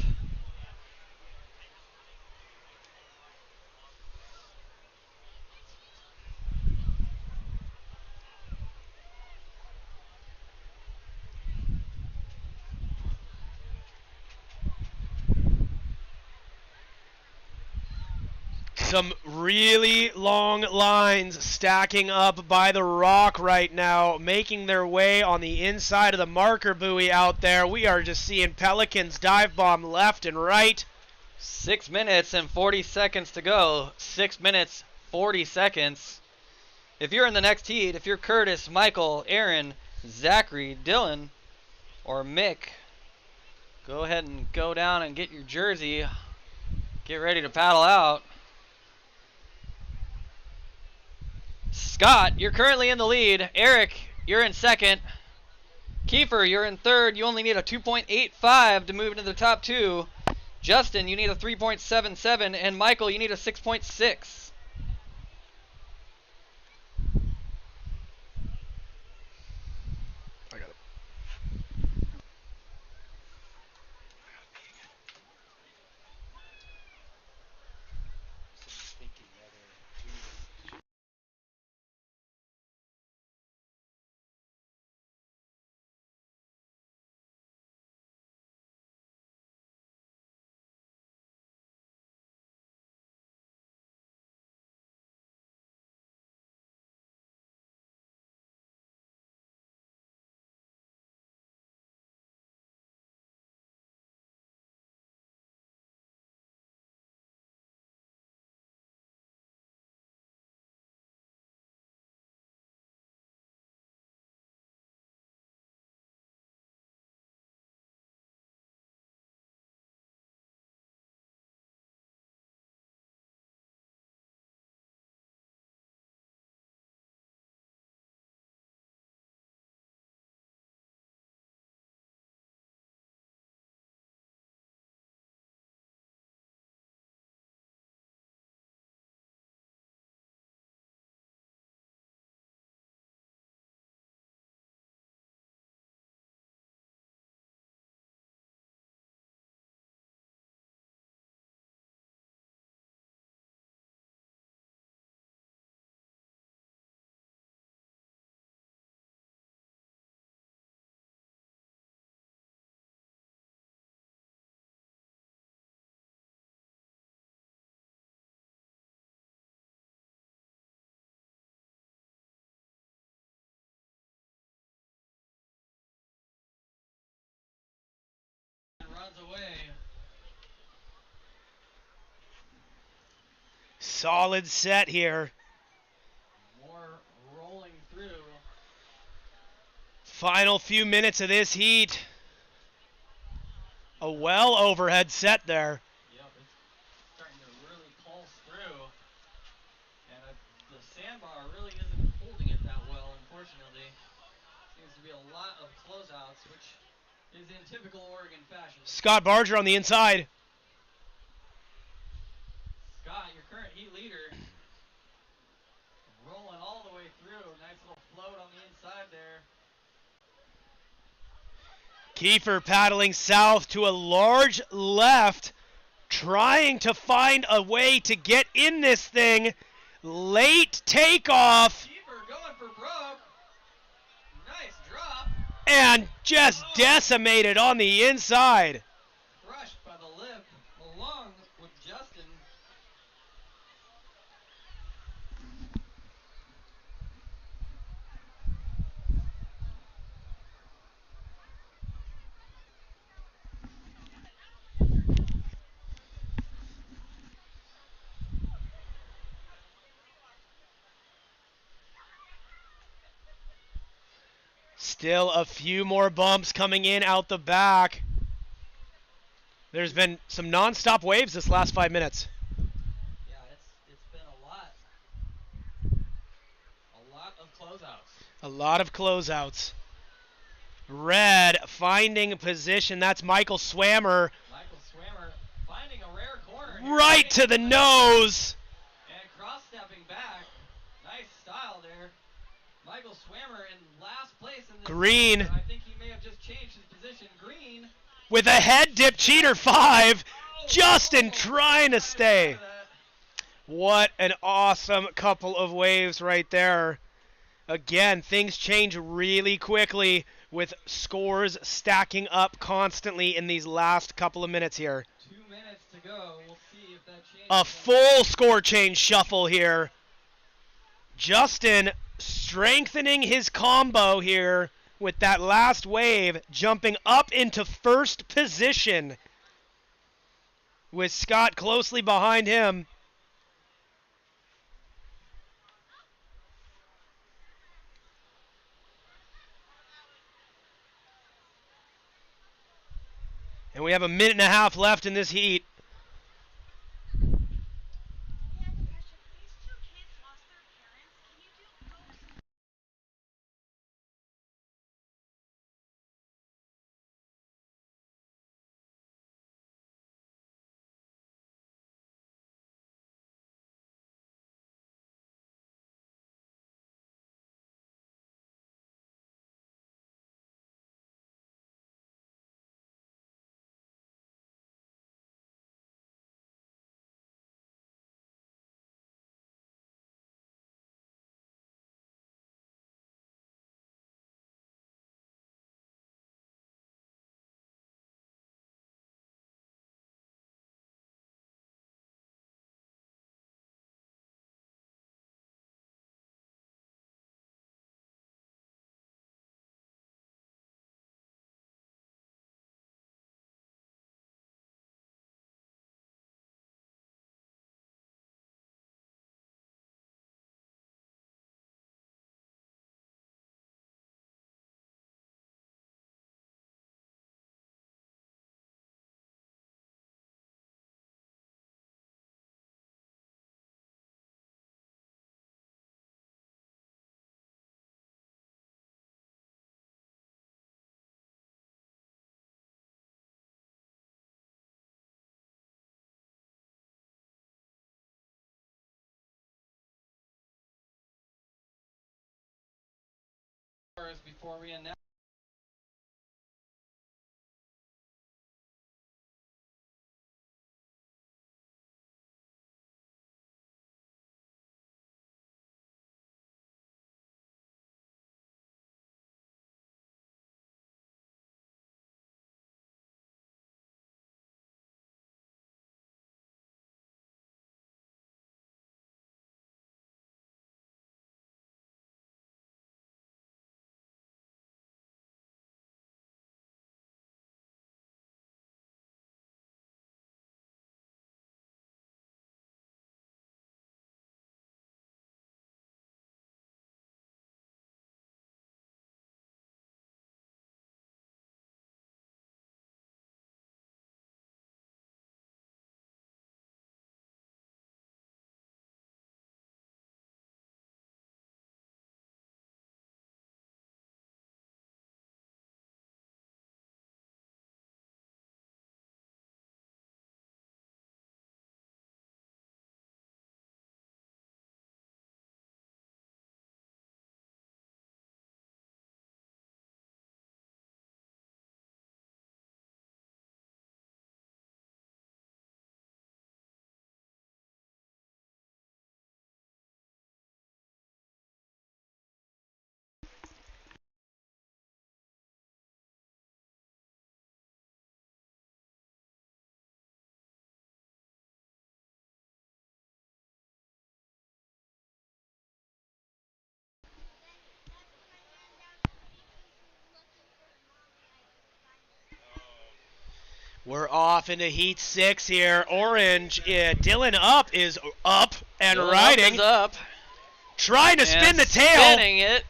Some really long lines stacking up by the rock right now, making their way on the inside of the marker buoy out there. We are just seeing Pelicans dive bomb left and right. 6 minutes and 40 seconds to go. 6 minutes, 40 seconds. If you're in the next heat, if you're Curtis, Michael, Aaron, Zachary, Dylan, or Mick, go ahead and go down and get your jersey. Get ready to paddle out. Scott, you're currently in the lead. Eric, you're in second. Kiefer, you're in third. You only need a 2.85 to move into the top two. Justin, you need a 3.77. And Michael, you need a 6.6. Runs away. Solid set here. More rolling through. Final few minutes of this heat. A well overhead set there. Yep, it's starting to really pulse through. And the sandbar really isn't holding it that well, unfortunately. Seems to be a lot of closeouts, which is in typical Oregon fashion. Scott Barger on the inside. Scott, your current heat leader, rolling all the way through. Nice little float on the inside there. Kiefer paddling south to a large left, trying to find a way to get in this thing. Late takeoff. Kiefer going for broke. Nice drop. And just decimated on the inside. Crushed by the lip, along with Justin. Still a few more bumps coming in out the back. There's been some non-stop waves this last 5 minutes. Yeah, it's been a lot of closeouts. A lot of closeouts. Red finding position. That's Michael Swammer. Michael Swammer finding a rare corner. Right to the nose. And cross-stepping back. Nice style there. Michael Swammer in last place in this Green. I think he may have just changed his position. Green. With a head dip cheater 5. Justin trying to stay. What an awesome couple of waves right there. Again, things change really quickly with scores stacking up constantly in these last couple of minutes here. 2 minutes to go. We'll see if that changes. A full score change shuffle here. Justin strengthening his combo here with that last wave, jumping up into first position with Scott closely behind him. And we have a minute and a half left in this heat. Before we announce. We're off into Heat 6 here. Orange, Dylan Up is up and Dylan riding. Up is up. Trying to spin the tail. Spinning it.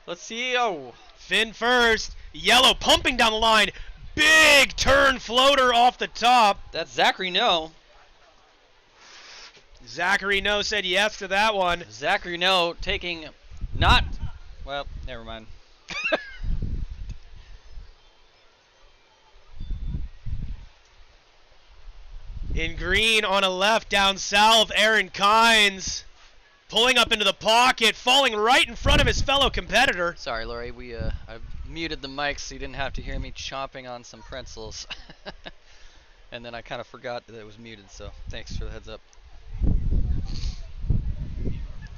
Let's see. Oh. Finn first. Yellow pumping down the line. Big turn floater off the top. That's Zachary No. Zachary No said yes to that one. Zachary No taking not. Well, never mind. In green on a left down south, Aaron Kynes Pulling up into the pocket, falling right in front of his fellow competitor. Sorry, Lori. I muted the mic so you didn't have to hear me chomping on some pretzels. And then I kind of forgot that it was muted, so thanks for the heads up.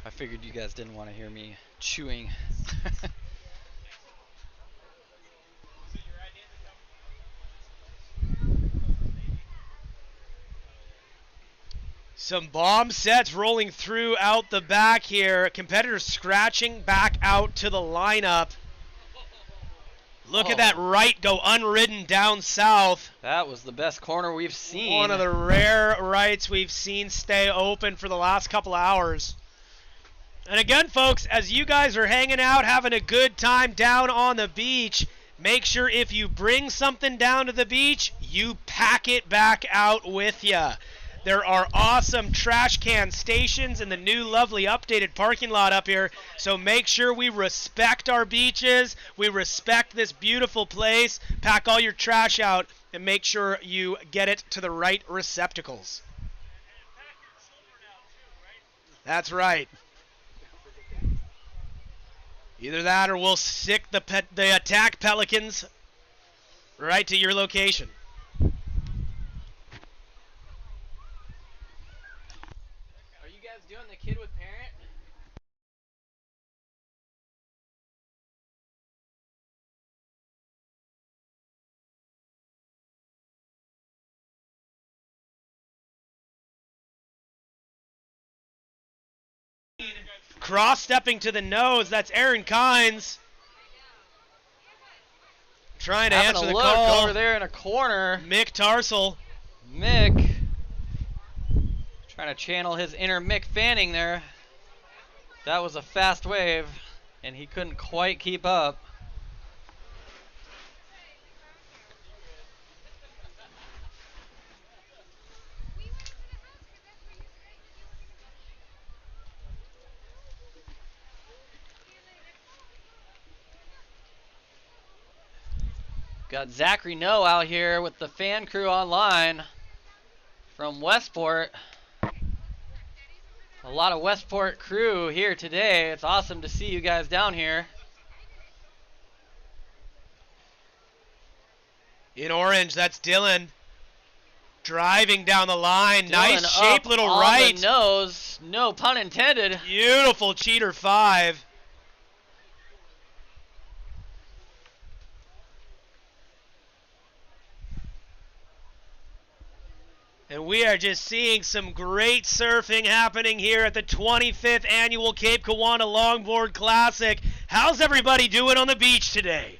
I figured you guys didn't want to hear me chewing. Some bomb sets rolling through out the back here. Competitors scratching back out to the lineup. Look at that right go unridden down south. That was the best corner we've seen. One of the rare rights we've seen stay open for the last couple of hours. And again, folks, as you guys are hanging out, having a good time down on the beach, make sure if you bring something down to the beach, you pack it back out with you. There are awesome trash can stations in the new, lovely, updated parking lot up here. So make sure we respect our beaches. We respect this beautiful place. Pack all your trash out and make sure you get it to the right receptacles. That's right. Either that or we'll stick the attack Pelicans right to your location. Doing the kid with parent? Cross-stepping to the nose, that's Aaron Kynes. Trying to answer the call. Over there in a corner. Mick Tarsel. Mick. Trying to channel his inner Mick Fanning there. That was a fast wave, and he couldn't quite keep up. Got Zachary No out here with the fan crew online from Westport. A lot of Westport crew here today. It's awesome to see you guys down here. In orange, that's Dylan. Driving down the line. Dylan nice shape, little on right. The nose. No pun intended. Beautiful cheater 5. And we are just seeing some great surfing happening here at the 25th Annual Cape Kiwanda Longboard Classic. How's everybody doing on the beach today?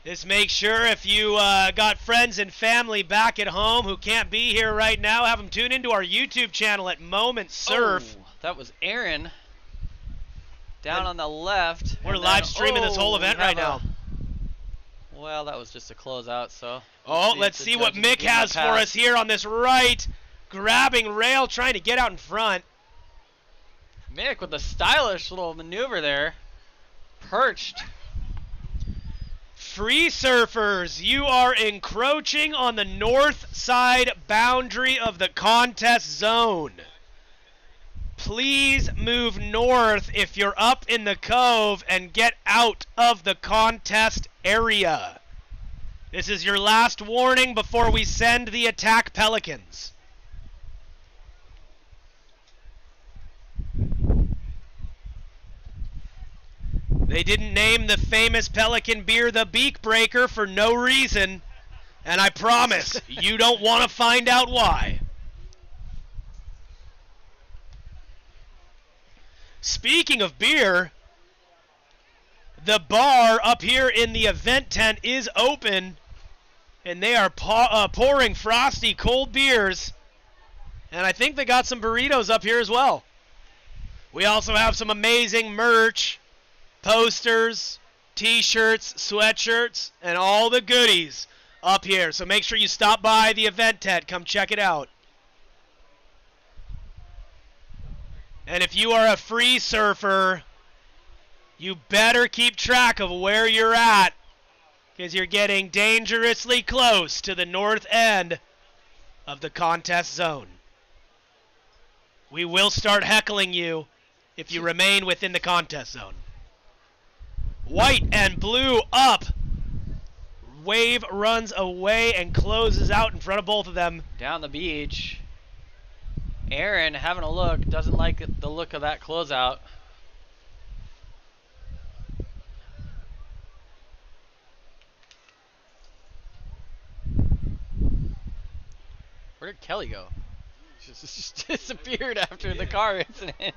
Just make sure if you got friends and family back at home who can't be here right now, have them tune into our YouTube channel at Moment Surf. Oh, that was Aaron down on the left. We're live streaming this whole event right now. Well, that was just a closeout, so. Let's see what Mick has for us here on this right. Grabbing rail, trying to get out in front. Mick with a stylish little maneuver there. Perched. Free surfers, you are encroaching on the north side boundary of the contest zone. Please move north if you're up in the cove and get out of the contest area. This is your last warning before we send the attack Pelicans. They didn't name the famous Pelican beer the Beak Breaker for no reason, and I promise you don't want to find out why. Speaking of beer, the bar up here in the event tent is open, and they are pouring frosty cold beers, and I think they got some burritos up here as well. We also have some amazing merch. Posters, t-shirts, sweatshirts, and all the goodies up here. So make sure you stop by the event tent. Come check it out. And if you are a free surfer, You better keep track of where you're at, because you're getting dangerously close to the north end of the contest zone. We will start heckling you if you remain within the contest zone. White and blue up. Wave runs away and closes out in front of both of them. Down the beach. Aaron having a look, doesn't like the look of that closeout. Where did Kelly go? Just disappeared after the car incident.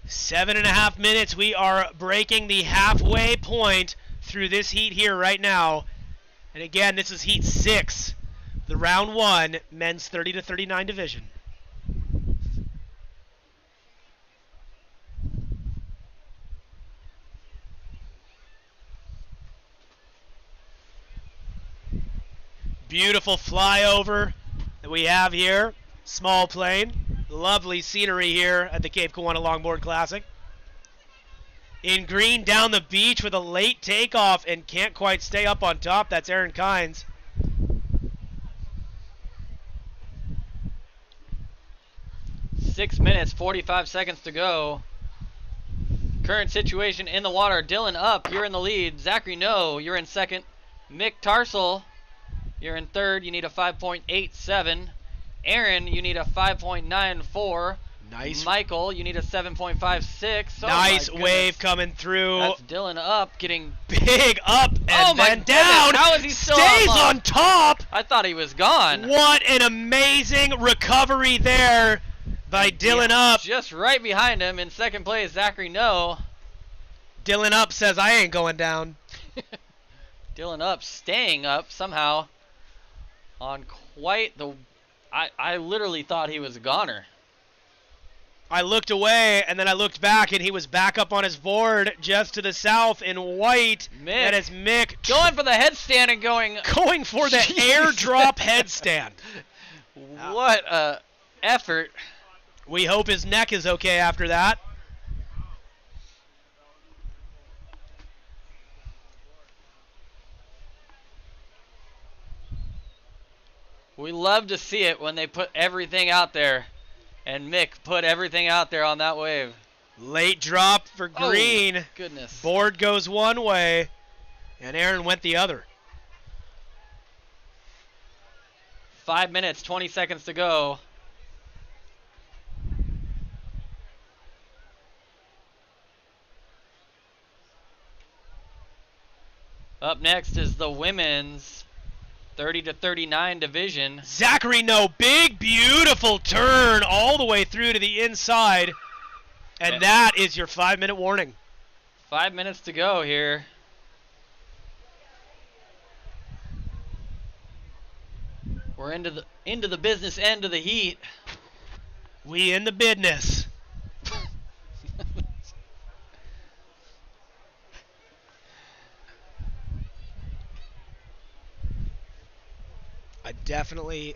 7.5 minutes. We are breaking the halfway point through this heat here right now. And again, this is heat 6, the round 1 men's 30 to 39 division. Beautiful flyover that we have here. Small plane. Lovely scenery here at the Cape Kiwanda Longboard Classic. In green down the beach with a late takeoff and can't quite stay up on top. That's Aaron Kynes. Six minutes, 45 seconds to go. Current situation in the water. Dylan up, you're in the lead. Zachary No, you're in second. Mick Tarsel, you're in third. You need a 5.87. Aaron, you need a 5.94. Nice. Michael, you need a 7.56. Nice wave coming through. That's Dylan up, getting big up and then down. How is he still Stays on top. I thought he was gone. What an amazing recovery there by Dylan Up. Just right behind him in second place, Zachary No. Dylan Up says, I ain't going down. Dylan Up staying up somehow on quite the... I literally thought he was a goner. I looked away, and then I looked back, and he was back up on his board just to the south in white. Mick. That is Mick. Going for the headstand and going for the airdrop headstand. What a effort. We hope his neck is okay after that. We love to see it when they put everything out there. And Mick put everything out there on that wave. Late drop for green. Oh, goodness. Board goes one way, and Aaron went the other. 5 minutes, 20 seconds to go. Up next is the women's 30 to 39 division. Zachary No, big, beautiful turn all the way through to the inside. And that is your 5-minute warning. 5 minutes to go here. We're into the business end of the heat. We in the business. I definitely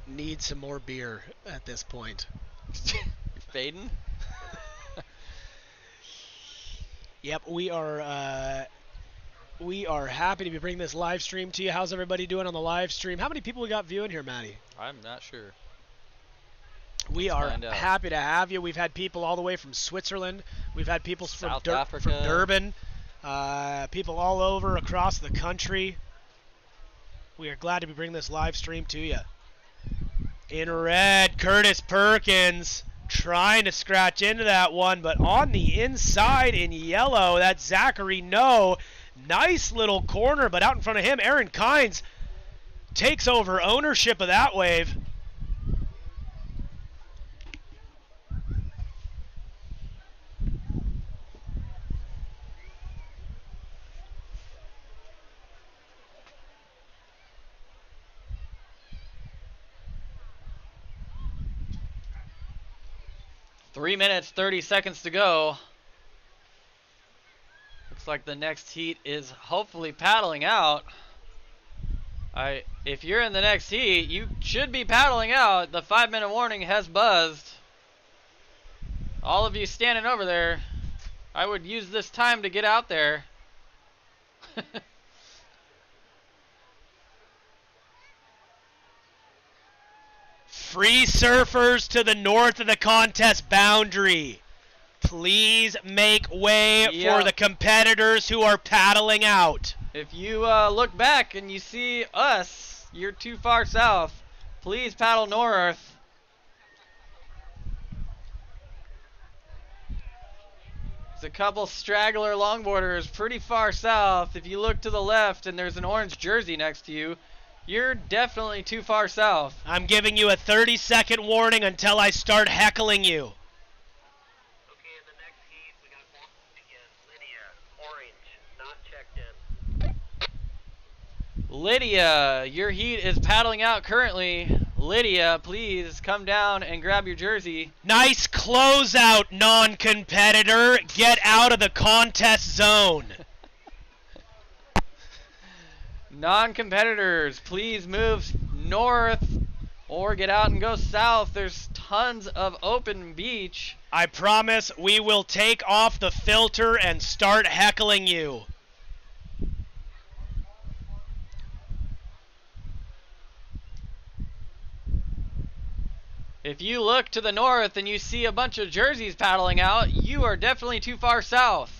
need some more beer at this point. You're fading? Yep, we are happy to be bringing this live stream to you. How's everybody doing on the live stream? How many people we got viewing here, Mattie? I'm not sure. We are happy to have you. We've had people all the way from Switzerland. We've had people from Durban. People all over across the country. We are glad to be bringing this live stream to you. In red, Curtis Perkins trying to scratch into that one, but on the inside in yellow, that's Zachary No. Nice little corner, but out in front of him, Aaron Kynes takes over ownership of that wave. Three minutes, 30 seconds to go. Looks like the next heat is hopefully paddling out. If you're in the next heat, you should be paddling out. The 5-minute warning has buzzed. All of you standing over there, I would use this time to get out there. Free surfers to the north of the contest boundary. Please make way for the competitors who are paddling out. If you look back and you see us, you're too far south. Please paddle north. There's a couple straggler longboarders pretty far south. If you look to the left and there's an orange jersey next to you, you're definitely too far south. I'm giving you a 30-second warning until I start heckling you. Okay, in the next heat, we got Lydia, orange, not checked in. Lydia, your heat is paddling out currently. Lydia, please come down and grab your jersey. Nice closeout, non-competitor. Get out of the contest zone. Non-competitors, please move north or get out and go south. There's tons of open beach. I promise we will take off the filter and start heckling you. If you look to the north and you see a bunch of jerseys paddling out, you are definitely too far south.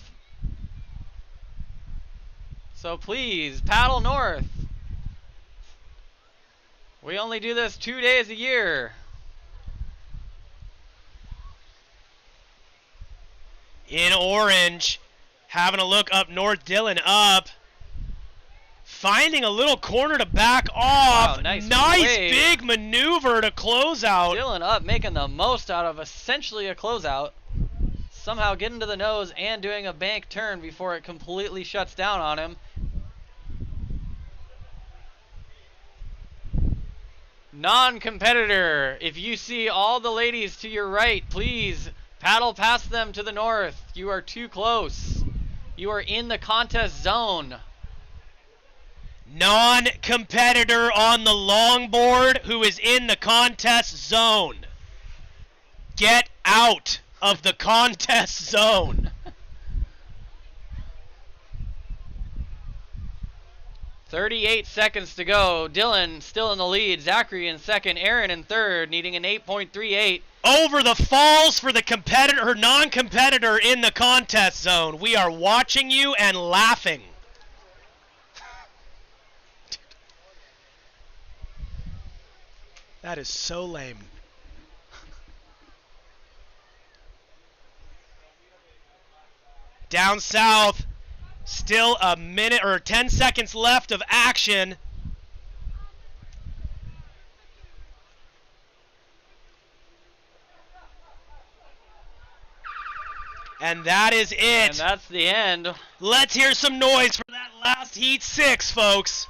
So please, paddle north. We only do this 2 days a year. In orange, having a look up north, Dylan up. Finding a little corner to back off. Wow, nice big maneuver to close out. Dylan up, making the most out of essentially a closeout. Somehow getting to the nose and doing a bank turn before it completely shuts down on him. Non-competitor, if you see all the ladies to your right, please paddle past them to the north. You are too close. You are in the contest zone. Non-competitor on the longboard who is in the contest zone. Get out of the contest zone. 38 seconds to go. Dylan still in the lead. Zachary in second. Aaron in third, needing an 8.38. Over the falls for the competitor, non-competitor in the contest zone. We are watching you and laughing. That is so lame. Down south, still a minute or 10 seconds left of action. And that is it. And that's the end. Let's hear some noise for that last heat 6, folks.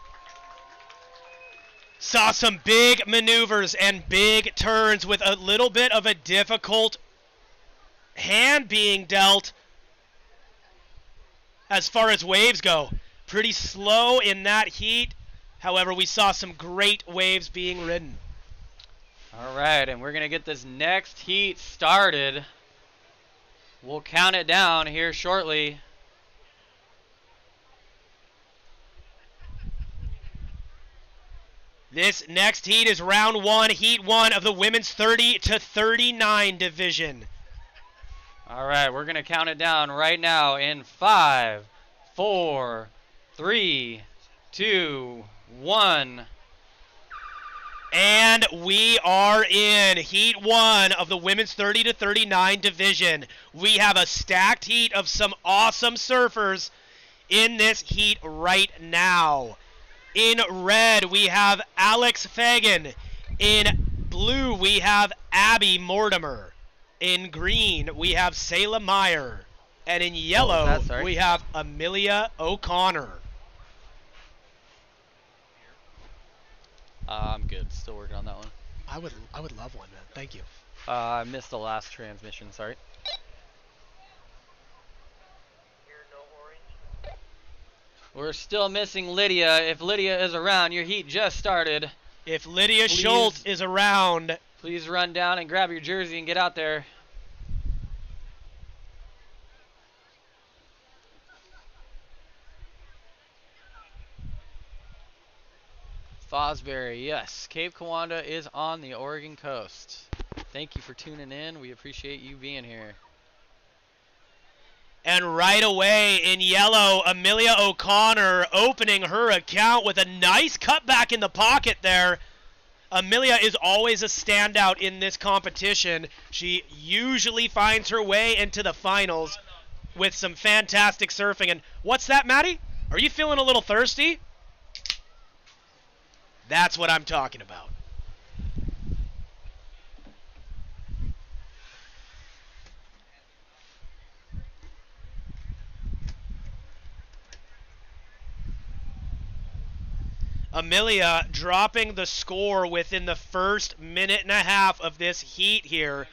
Saw some big maneuvers and big turns with a little bit of a difficult hand being dealt as far as waves go. Pretty slow in that heat. However, we saw some great waves being ridden. All right, and we're going to get this next heat started. We'll count it down here shortly. This next heat is round 1, heat 1 of the women's 30 to 39 division. All right, we're going to count it down right now in 5, 4, 3, 2, 1. And we are in heat 1 of the women's 30 to 39 division. We have a stacked heat of some awesome surfers in this heat right now. In red, we have Alex Fagan. In blue, we have Abby Mortimer. In green, we have Selah Meyer. And in yellow, we have Amelia O'Connor. I'm good. Still working on that one. I would love one, man. Thank you. I missed the last transmission. Sorry. We're still missing Lydia. If Lydia is around, your heat just started. If Lydia Please. Schultz is around, Please run down and grab your jersey and get out there. Fosbury, yes. Cape Kiwanda is on the Oregon coast. Thank you for tuning in. We appreciate you being here. and right away in yellow, Amelia O'Connor opening her account with a nice cutback in the pocket there. Amelia is always a standout in this competition. She usually finds her way into the finals with some fantastic surfing. And what's that, Mattie? Are you feeling a little thirsty? That's what I'm talking about. Amelia dropping the score within the first minute and a half of this heat here.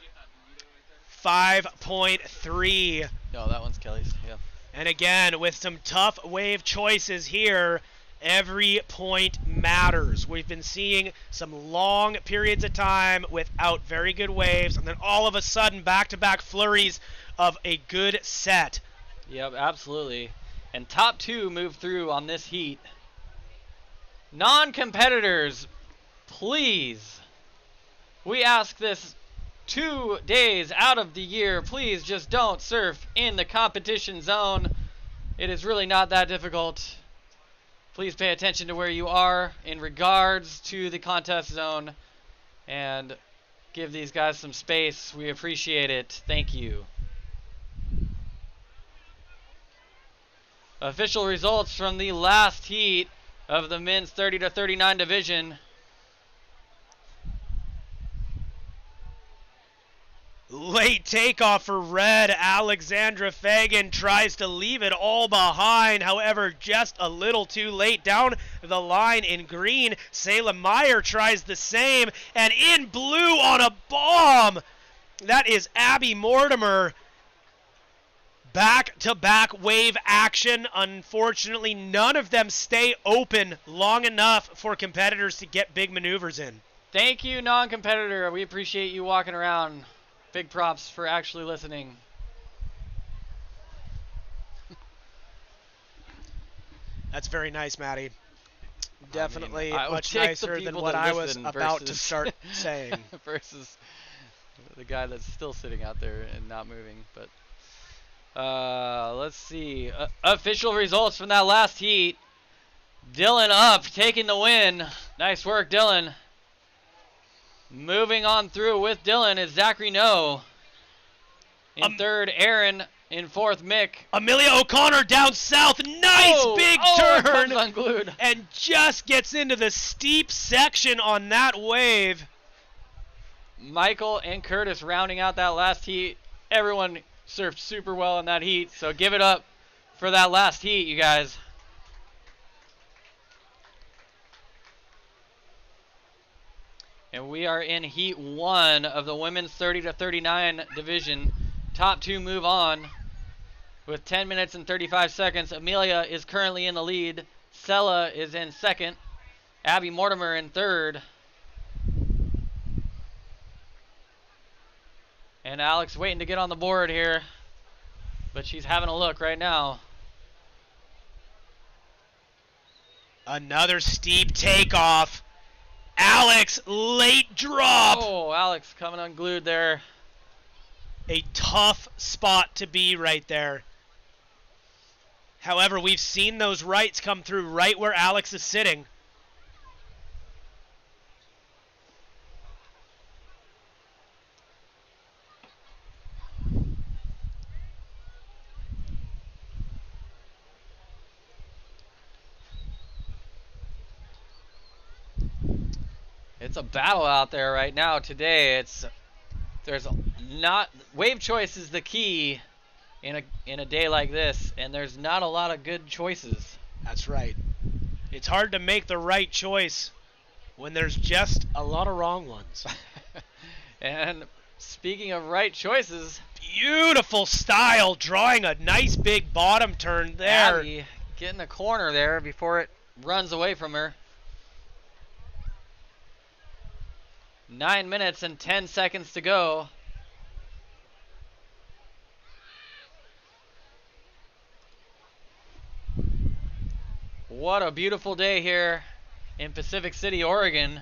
5.3. No, that one's Kelly's. Yeah. And again, with some tough wave choices here, every point matters. We've been seeing some long periods of time without very good waves, and then all of a sudden, back-to-back flurries of a good set. Yep, absolutely. And top two move through on this heat. Non-competitors, please. We ask this 2 days out of the year. Please just don't surf in the competition zone. It is really not that difficult. Please pay attention to where you are in regards to the contest zone and give these guys some space. We appreciate it. Thank you. Official results from the last heat of the men's 30 to 39 division. Late takeoff for red. Alexandra Fagan tries to leave it all behind. However, just a little too late. Down the line in green, Salem Meyer tries the same. And in blue on a bomb. That is Abby Mortimer. Back-to-back wave action. Unfortunately, none of them stay open long enough for competitors to get big maneuvers in. Thank you, non-competitor. We appreciate you walking around. Big props for actually listening. That's very nice, Mattie. Definitely I much take the nicer than people what that I was listen about to versus- start saying. versus the guy that's still sitting out there and not moving. But let's see. Official results from that last heat. Dylan up, taking the win. Nice work, Dylan. Moving on through with Dylan is Zachary No. In third, Aaron. In fourth, Mick. Amelia O'Connor down south. Nice big it turn. comes unglued. And just gets into the steep section on that wave. Michael and Curtis rounding out that last heat. Everyone surfed super well in that heat, so give it up for that last heat, you guys. And we are in heat 1 of the women's 30 to 39 division. Top two move on with 10 minutes and 35 seconds. Amelia is currently in the lead. Sella is in second. Abby Mortimer in third. And Alex waiting to get on the board here. But she's having a look right now. Another steep takeoff. Alex, late drop. Oh, Alex coming unglued there. A tough spot to be right there. However, we've seen those rights come through right where Alex is sitting. It's a battle out there right now today. There's not wave choice is the key in a day like this, and there's not a lot of good choices. That's right. It's hard to make the right choice when there's just a lot of wrong ones. And speaking of right choices, beautiful style, drawing a nice big bottom turn there. Abby Get in the corner there before it runs away from her. 9 minutes and 10 seconds to go. What a beautiful day here in Pacific City, Oregon.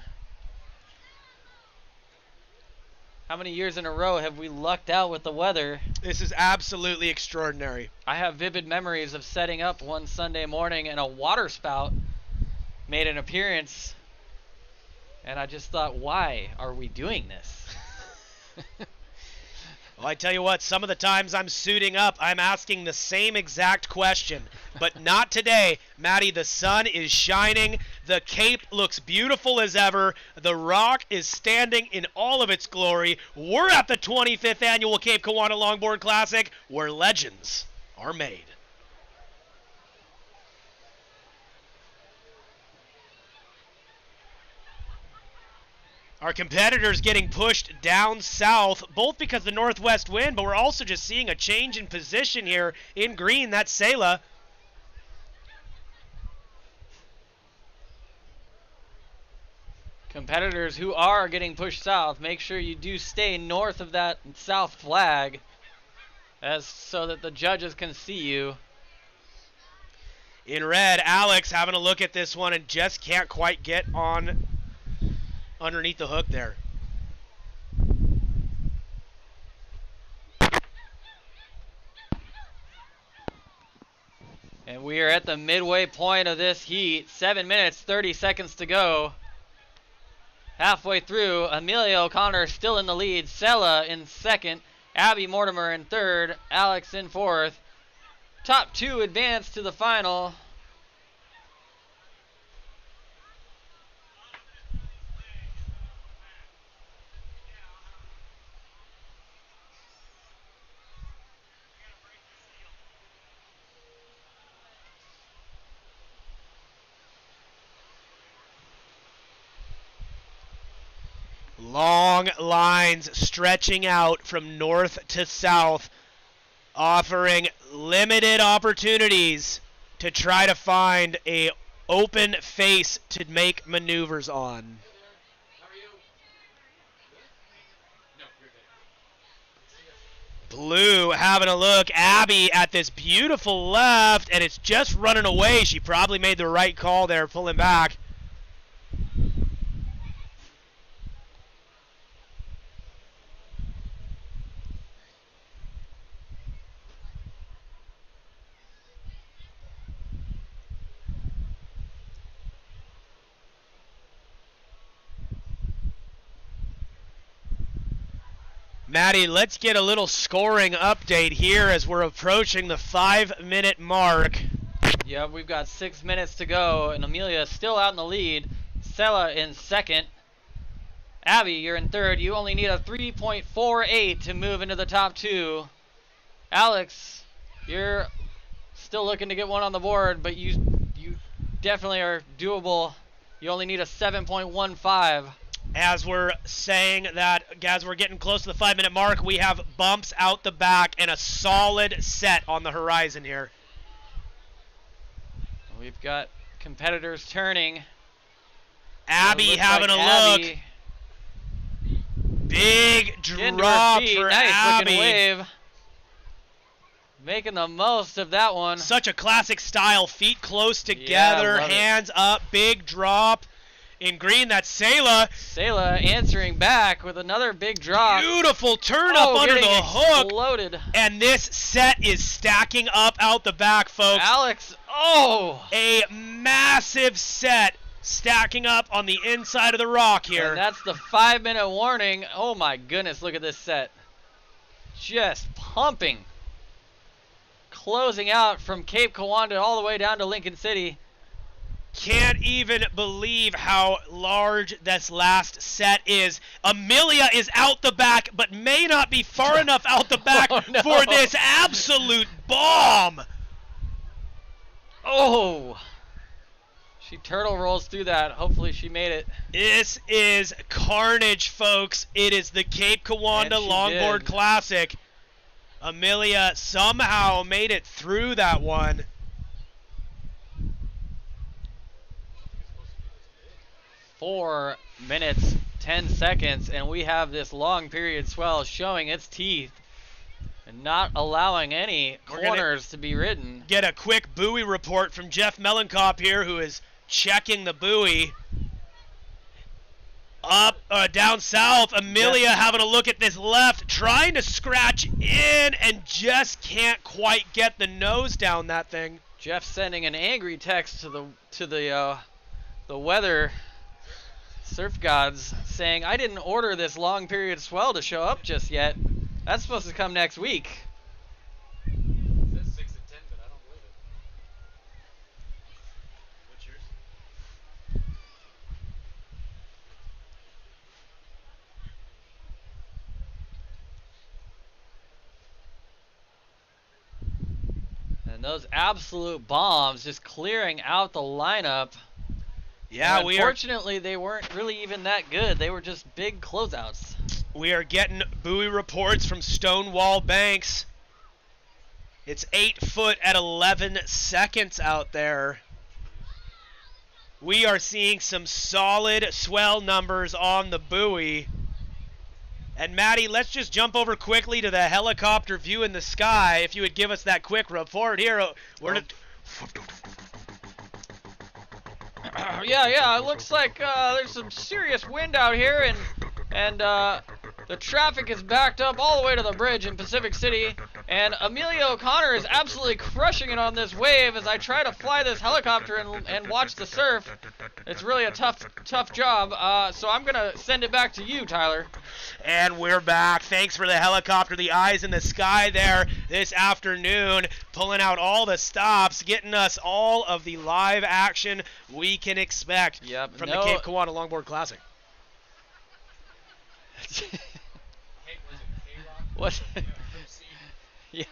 How many years in a row have we lucked out with the weather? This is absolutely extraordinary. I have vivid memories of setting up one Sunday morning and a water spout made an appearance. And I just thought, why are we doing this? Well, I tell you what, some of the times I'm suiting up, I'm asking the same exact question. But not today. Mattie, the sun is shining. The Cape looks beautiful as ever. The rock is standing in all of its glory. We're at the 25th Annual Cape Kiwanda Longboard Classic, where legends are made. Our competitors getting pushed down south, both because of the northwest wind, but we're also just seeing a change in position here in green. That's Selah. Competitors who are getting pushed south, make sure you do stay north of that south flag, so that the judges can see you. In red, Alex having a look at this one and just can't quite get on underneath the hook there. And we are at the midway point of this heat. 7 minutes, 30 seconds to go. Halfway through, Amelia O'Connor still in the lead. Selah in second. Abby Mortimer in third. Alex in fourth. Top two advance to the final. Long lines stretching out from north to south, offering limited opportunities to try to find a open face to make maneuvers on. Blue having a look. Abby at this beautiful left, and it's just running away. She probably made the right call there, pulling back. Mattie, let's get a little scoring update here as we're approaching the 5-minute mark. Yeah, we've got 6 minutes to go, and Amelia is still out in the lead. Selah in second. Abby, you're in third. You only need a 3.48 to move into the top two. Alex, you're still looking to get one on the board, but you definitely are doable. You only need a 7.15. As we're saying that, as we're getting close to the 5-minute mark, we have bumps out the back and a solid set on the horizon here. We've got competitors turning. Abby having a look. Big drop for nice Abby. Looking wave. Making the most of that one. Such a classic style. Feet close together, hands up, big drop. In green, that's Selah. Selah answering back with another big drop. Beautiful turn up under the hook. Exploded. And this set is stacking up out the back, folks. Alex, a massive set stacking up on the inside of the rock here. And that's the 5-minute warning. Oh my goodness, look at this set. Just pumping. Closing out from Cape Kiwanda all the way down to Lincoln City. Can't even believe how large this last set is. Amelia is out the back, but may not be far enough out the back for this absolute bomb. Oh! She turtle rolls through that. Hopefully she made it. This is carnage, folks. It is the Cape Kiwanda Longboard Classic. Amelia somehow made it through that one. 4 minutes 10 seconds, and we have this long period swell showing its teeth and not allowing any corners to be ridden. Get a quick buoy report from Jeff Mellenkop here, who is checking the buoy. Up, down south, Amelia having a look at this left, trying to scratch in and just can't quite get the nose down that thing. Jeff sending an angry text to the weather surf gods saying, I didn't order this long period swell to show up just yet. That's supposed to come next week. It says 6 to 10, but I don't believe it. What's yours? And those absolute bombs just clearing out the lineup. Yeah, unfortunately, they weren't really even that good. They were just big closeouts. We are getting buoy reports from Stonewall Banks. It's 8 foot at 11 seconds out there. We are seeing some solid swell numbers on the buoy. And Mattie, let's just jump over quickly to the helicopter view in the sky. If you would give us that quick report here. Yeah, it looks like there's some serious wind out here, and the traffic is backed up all the way to the bridge in Pacific City, and Amelia O'Connor is absolutely crushing it on this wave as I try to fly this helicopter and watch the surf. It's really a tough job, so I'm going to send it back to you, Tyler. And we're back. Thanks for the helicopter, the eyes in the sky there this afternoon, pulling out all the stops, getting us all of the live action we can expect from the Cape Kiwanda Longboard Classic. What? Yeah.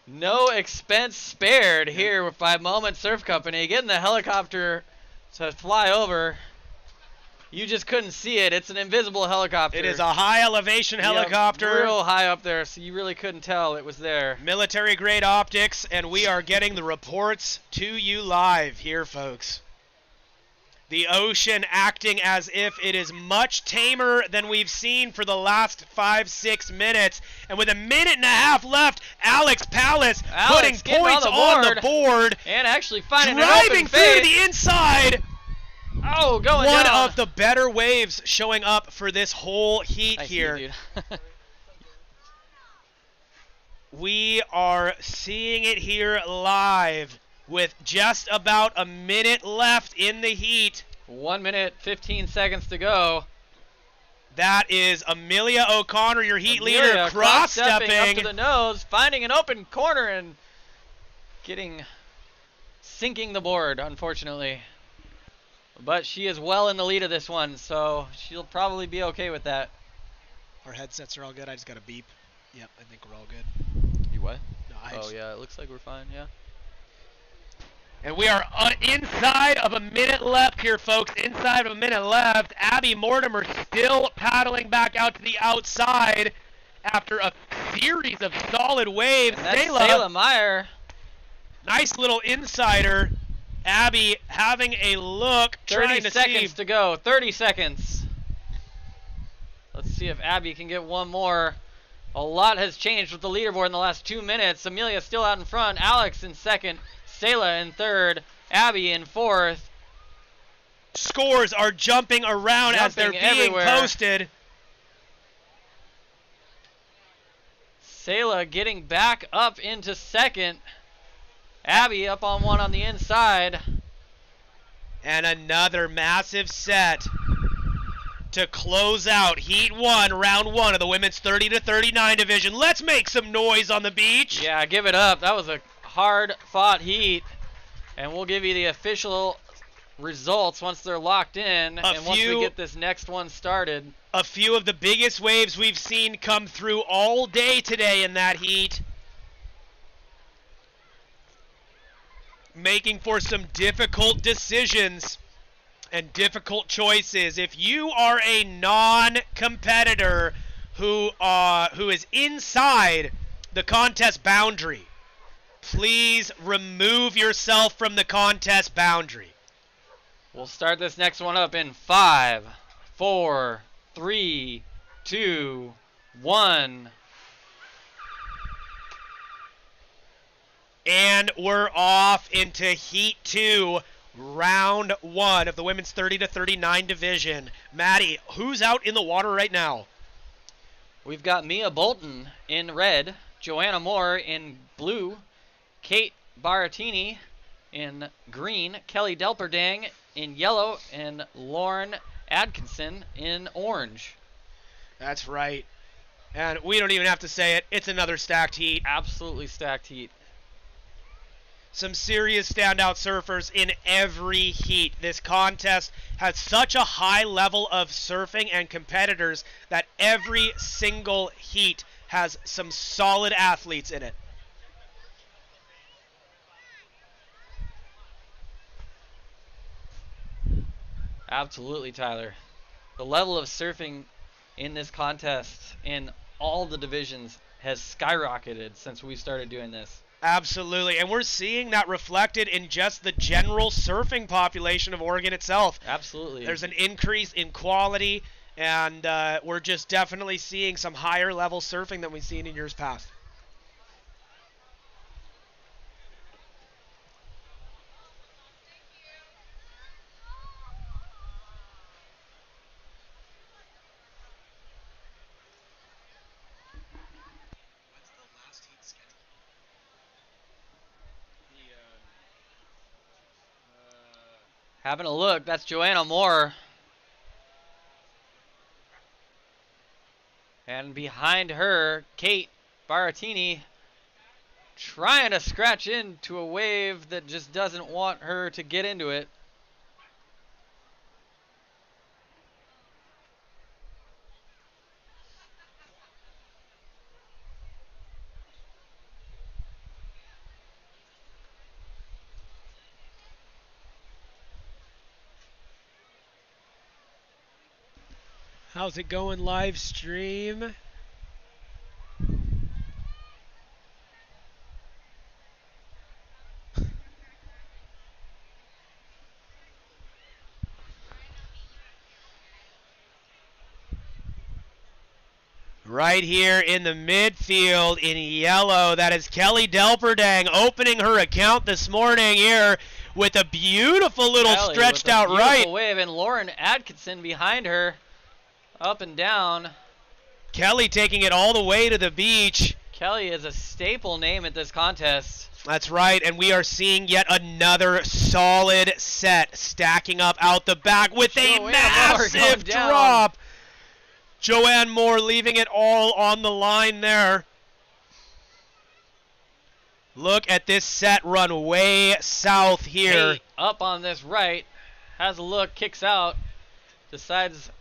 No expense spared here by Moment Surf Company. Getting the helicopter to fly over. You just couldn't see it. It's an invisible helicopter. It is a high elevation helicopter. Real high up there, so you really couldn't tell it was there. Military grade optics, and we are getting the reports to you live here, folks. The ocean acting as if it is much tamer than we've seen for the last 5-6 minutes. And with a minute and a half left, Alex Pallas putting points on the board. And actually finding driving an open through the inside. Oh, going One down. of the better waves showing up for this whole heat here. We are seeing it here live with just about a minute left in the heat. 1 minute, 15 seconds to go. That is Amelia O'Connor, your heat leader, cross-stepping up to the nose, finding an open corner and sinking the board, unfortunately. But she is well in the lead of this one, so she'll probably be okay with that. Our headsets are all good. I just got a beep. Yep, I think we're all good. You what? No, yeah, it looks like we're fine, yeah. And we are inside of a minute left here, folks. Inside of a minute left. Abby Mortimer still paddling back out to the outside after a series of solid waves. And that's Sayla Meyer. Nice little insider. Abby having a look. 30 seconds to go. 30 seconds. Let's see if Abby can get one more. A lot has changed with the leaderboard in the last 2 minutes. Amelia still out in front. Alex in second. Sayla in third. Abby in fourth. Scores are jumping around as they're being posted. Sayla getting back up into second. Abby up on one on the inside. And another massive set to close out Heat 1, Round 1 of the women's 30 to 39 division. Let's make some noise on the beach. Yeah, give it up. That was a hard-fought heat. And we'll give you the official results once they're locked in and once we get this next one started. A few of the biggest waves we've seen come through all day today in that heat. Making for some difficult decisions and difficult choices. If you are a non-competitor who is inside the contest boundary, please remove yourself from the contest boundary. We'll start this next one up in 5, 4, 3, 2, 1. And we're off into Heat 2, Round 1 of the women's 30 to 39 division. Mattie, who's out in the water right now? We've got Mia Bolton in red, Joanna Moore in blue, Kate Baratini in green, Kelly Delperdang in yellow, and Lauren Atkinson in orange. That's right. And we don't even have to say it. It's another stacked heat. Absolutely stacked heat. Some serious standout surfers in every heat. This contest has such a high level of surfing and competitors that every single heat has some solid athletes in it. Absolutely, Tyler. The level of surfing in this contest in all the divisions has skyrocketed since we started doing this. Absolutely, and we're seeing that reflected in just the general surfing population of Oregon itself. Absolutely. There's an increase in quality, and we're just definitely seeing some higher level surfing than we've seen in years past. Having a look, that's Joanna Moore. And behind her, Kate Baratini trying to scratch into a wave that just doesn't want her to get into it. How's it going, live stream? Right here in the midfield in yellow, that is Kelly Delperdang opening her account this morning here with a beautiful little Kelly stretched with a out beautiful right. wave, and Lauren Atkinson behind her, up and down. Kelly taking it all the way to the beach. Kelly is a staple name at this contest. That's right, and we are seeing yet another solid set stacking up out the back with a massive drop. Joanne Moore leaving it all on the line there. Look at this set run way south here. Kate up on this right, has a look, kicks out, decides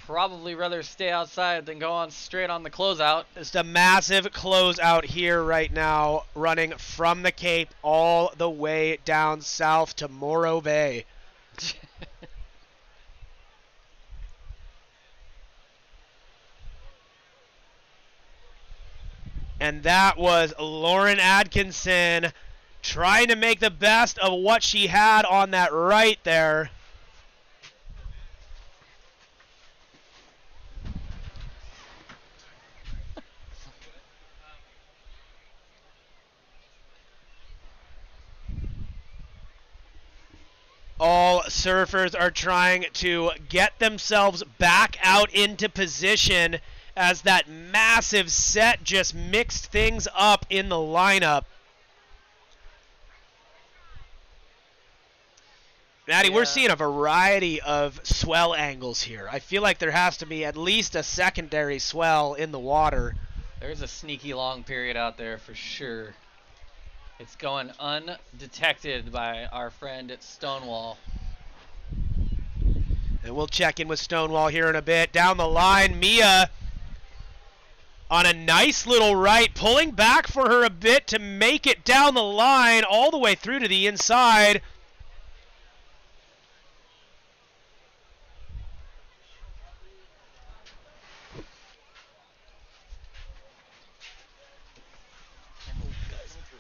probably rather stay outside than go on straight on the closeout. Just a massive closeout here right now, running from the Cape all the way down south to Morro Bay. And that was Lauren Atkinson trying to make the best of what she had on that right there. All surfers are trying to get themselves back out into position as that massive set just mixed things up in the lineup. Mattie, we're seeing a variety of swell angles here. I feel like there has to be at least a secondary swell in the water. There's a sneaky long period out there for sure. It's going undetected by our friend at Stonewall. And we'll check in with Stonewall here in a bit. Down the line, Mia on a nice little right, pulling back for her a bit to make it down the line all the way through to the inside.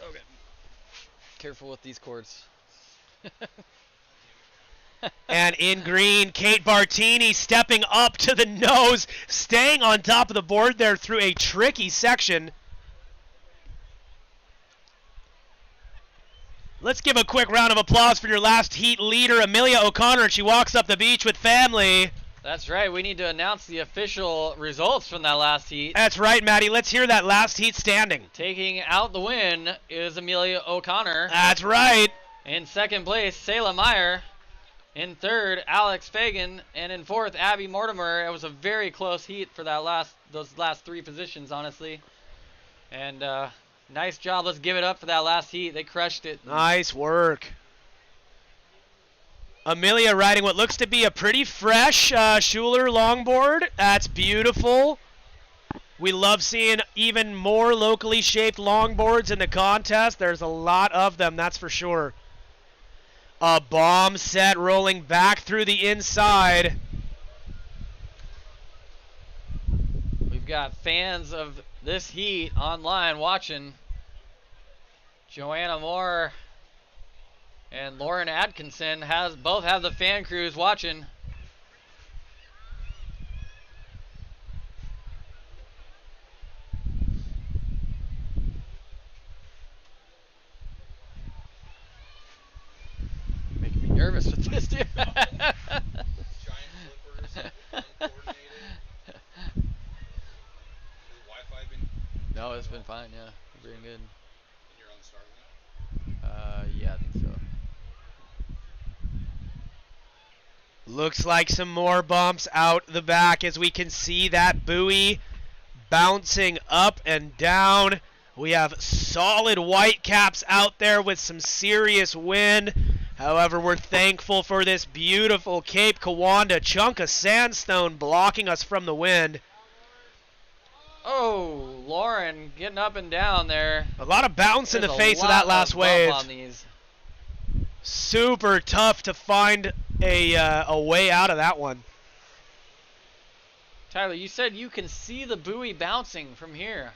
Okay. Careful with these cords. And in green, Kate Bartini stepping up to the nose, staying on top of the board there through a tricky section. Let's give a quick round of applause for your last heat leader, Amelia O'Connor. She walks up the beach with family. That's right. We need to announce the official results from that last heat. That's right, Matty. Let's hear that last heat standing. Taking out the win is Amelia O'Connor. That's right. In second place, Sayla Meyer. In third, Alex Fagan. And in fourth, Abby Mortimer. It was a very close heat for those last three positions, honestly. And nice job. Let's give it up for that last heat. They crushed it. Nice work. Amelia riding what looks to be a pretty fresh Schuler longboard. That's beautiful. We love seeing even more locally shaped longboards in the contest. There's a lot of them, that's for sure. A bomb set rolling back through the inside. We've got fans of this heat online watching. Joanna Moore and Lauren Atkinson both have the fan crews watching. Making me nervous with this, dude. Giant flippers, uncoordinated. Has Wi-Fi been? No, it's been fine, yeah. Very good. And you're on the Starlink? Yeah, I think so. Looks like some more bumps out the back as we can see that buoy bouncing up and down. We have solid white caps out there with some serious wind. However, we're thankful for this beautiful Cape Kiwanda chunk of sandstone blocking us from the wind. Oh, Lauren getting up and down there. A lot of bounce in the face of that last wave. Super tough to find a way out of that one. Tyler, you said you can see the buoy bouncing from here.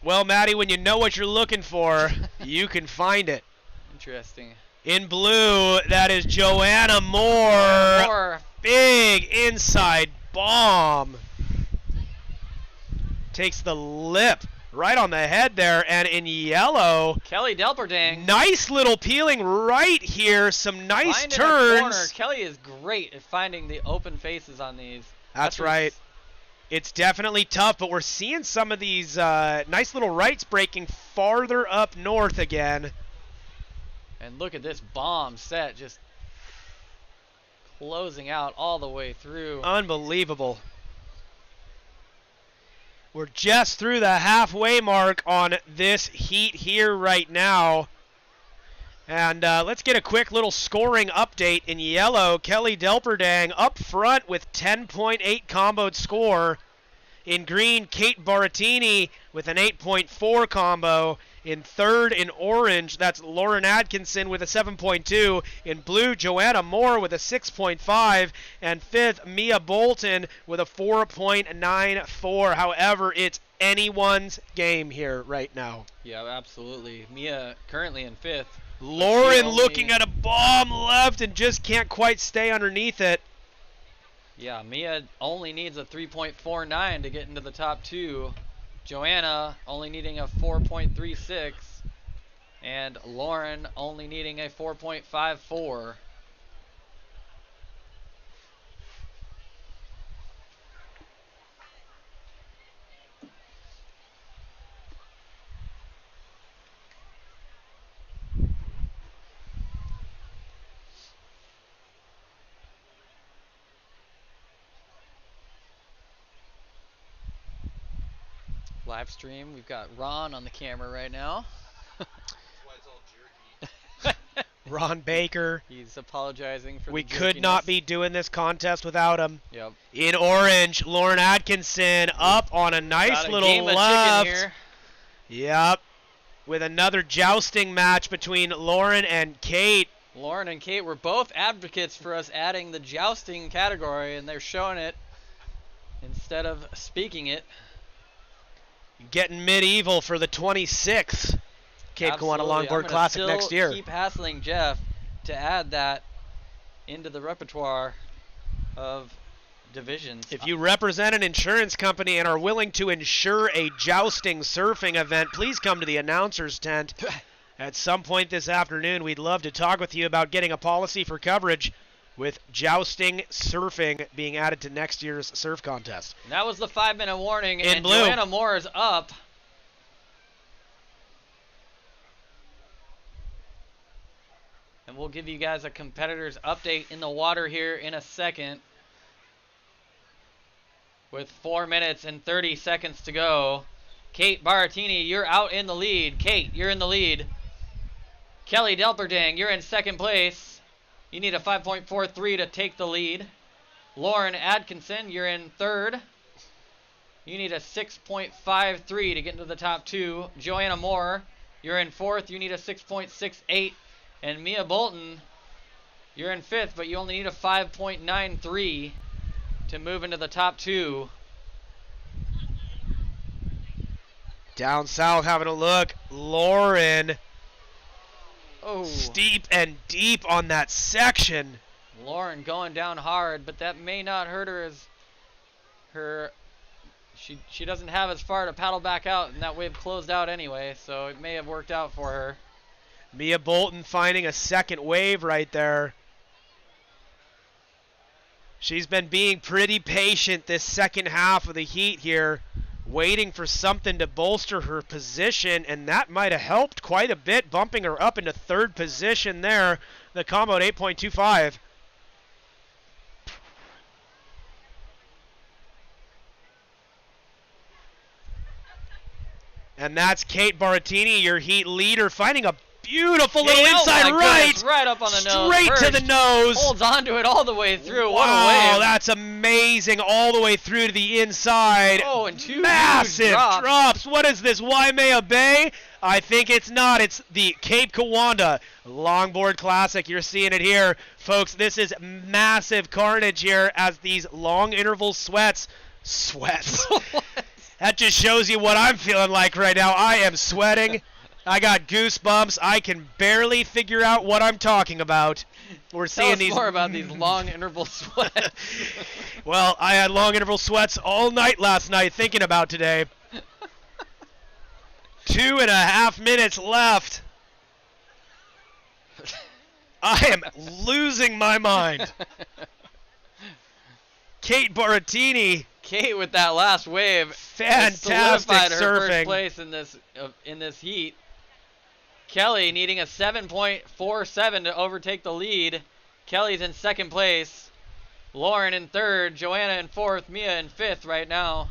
Well, Matty, when you know what you're looking for, you can find it. Interesting. In blue, that is Joanna Moore. Big inside bomb. Takes the lip right on the head there. And in yellow, Kelly Delperdang. Nice little peeling right here. Some nice Finding turns. a corner. Kelly is great at finding the open faces on these. That's right. It's definitely tough, but we're seeing some of these nice little rights breaking farther up north again. And look at this bomb set just closing out all the way through. Unbelievable. We're just through the halfway mark on this heat here right now. And let's get a quick little scoring update. In yellow, Kelly Delperdang up front with 10.8 comboed score. In green, Kate Baratini with an 8.4 combo. In third, in orange, that's Lauren Atkinson with a 7.2. In blue, Joanna Moore with a 6.5. And fifth, Mia Bolton with a 4.94. However, it's anyone's game here right now. Yeah, absolutely. Mia currently in fifth. Lauren looking at a bomb left and just can't quite stay underneath it. Yeah, Mia only needs a 3.49 to get into the top two. Joanna only needing a 4.36. And Lauren only needing a 4.54. Live stream. We've got Ron on the camera right now. That's why it's all jerky. Ron Baker. He's apologizing for we the could not jerkiness. be doing this contest without him. Yep. In orange, Lauren Atkinson up on a nice Got a little game of left. chicken here. Yep. With another jousting match between Lauren and Kate. Lauren and Kate were both advocates for us adding the jousting category, and they're showing it instead of speaking it. Getting medieval for the 26th Cape Kiwanda Absolutely. Longboard Classic next year. Keep hassling Jeff to add that into the repertoire of divisions. If you represent an insurance company and are willing to insure a jousting surfing event, please come to the announcer's tent at some point this afternoon. We'd love to talk with you about getting a policy for coverage with jousting surfing being added to next year's surf contest. And that was the 5-minute warning, In and blue. Joanna Moore is up. And we'll give you guys a competitor's update in the water here in a second. With 4 minutes and 30 seconds to go. Kate Baratini, you're out in the lead. Kate, you're in the lead. Kelly Delperdang, you're in second place. You need a 5.43 to take the lead. Lauren Atkinson, you're in third. You need a 6.53 to get into the top two. Joanna Moore, you're in fourth. You need a 6.68. And Mia Bolton, you're in fifth, but you only need a 5.93 to move into the top two. Down south having a look. Lauren. Oh. Steep and deep on that section. Lauren going down hard, but that may not hurt her as she doesn't have as far to paddle back out, and that wave closed out anyway, so it may have worked out for her. Mia Bolton finding a second wave right there. She's been being pretty patient this second half of the heat here, waiting for something to bolster her position, and that might have helped quite a bit, bumping her up into third position there. The combo at 8.25. And that's Kate Baratini, your heat leader, finding a beautiful little inside right. Goodness, right up on the nose. Straight to the nose. Holds on to it all the way through. Wow, What a wave. that's amazing. All the way through to the inside. Oh, and two massive huge drops. What is this, Waimea Bay? I think it's not. It's the Cape Kiwanda Longboard Classic. You're seeing it here. Folks, this is massive carnage here as these long interval sweats. That just shows you what I'm feeling like right now. I am sweating. I got goosebumps. I can barely figure out what I'm talking about. We're seeing Tell us more about these long interval sweats. Well, I had long interval sweats all night last night thinking about today. 2.5 minutes left. I am losing my mind. Kate Baratini. Kate with that last wave. Fantastic solidified her surfing. first place in this heat. Kelly needing a 7.47 to overtake the lead. Kelly's in second place. Lauren in third. Joanna in fourth. Mia in fifth right now.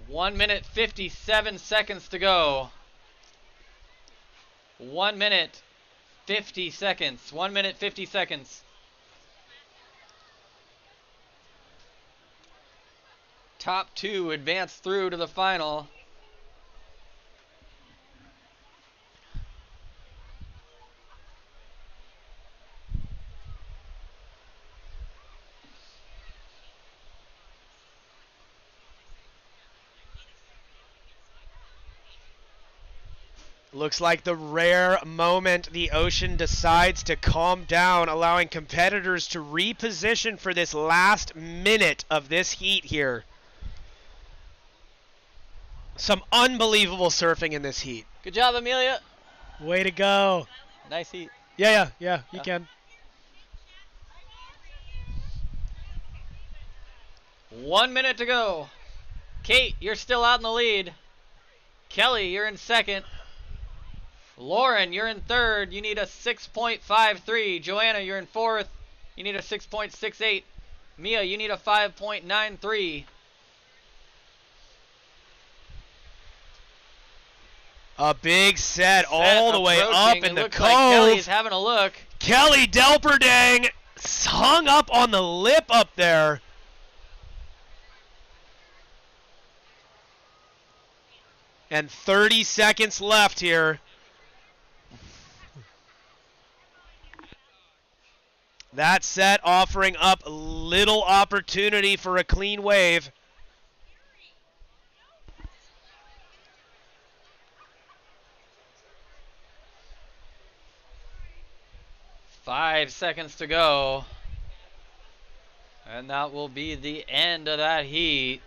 1 minute 57 seconds to go. 1 minute 50 seconds. 1 minute 50 seconds. Top two advance through to the final. Looks like the rare moment the ocean decides to calm down, allowing competitors to reposition for this last minute of this heat here. Some unbelievable surfing in this heat. Good job, Amelia. Way to go. Nice heat. Yeah, you can. 1 minute to go. Kate, you're still out in the lead. Kelly, you're in second. Lauren, you're in third. You need a 6.53. Joanna, you're in fourth. You need a 6.68. Mia, you need a 5.93. A big set all the way up in the looks cove. like Kelly's having a look. Kelly Delperdang hung up on the lip up there. And 30 seconds left here. That set offering up little opportunity for a clean wave. 5 seconds to go. And that will be the end of that heat.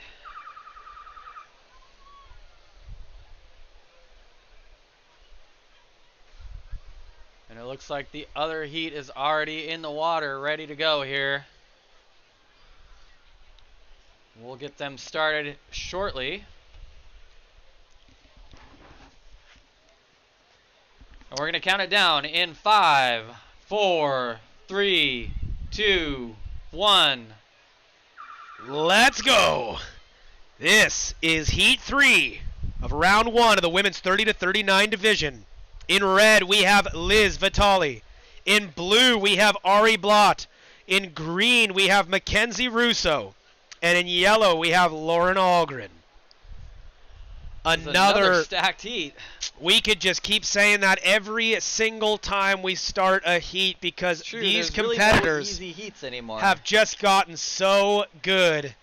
And it looks like the other heat is already in the water, ready to go here. We'll get them started shortly. And we're going to count it down in 5, 4, 3, 2, 1. Let's go. This is Heat 3 of Round 1 of the Women's 30 to 39 division. In red, we have Liz Vitale. In blue, we have Ari Blott. In green, we have Mackenzie Russo. And in yellow, we have Lauren Algren. Another stacked heat. We could just keep saying that every single time we start a heat because these competitors really no easy heats anymore. Have just gotten so good.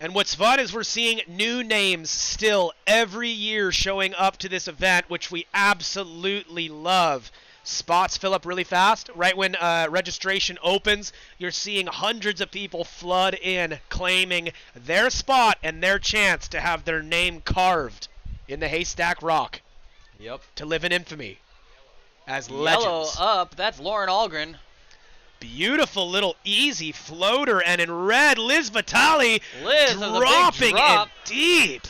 And what's fun is we're seeing new names still every year showing up to this event, which we absolutely love. Spots fill up really fast. Right when registration opens, you're seeing hundreds of people flood in claiming their spot and their chance to have their name carved in the Haystack Rock. Yep. To live in infamy as Yellow legends. up, that's Lauren Algren. Beautiful little easy floater, and in red, Liz Vitale dropping it deep.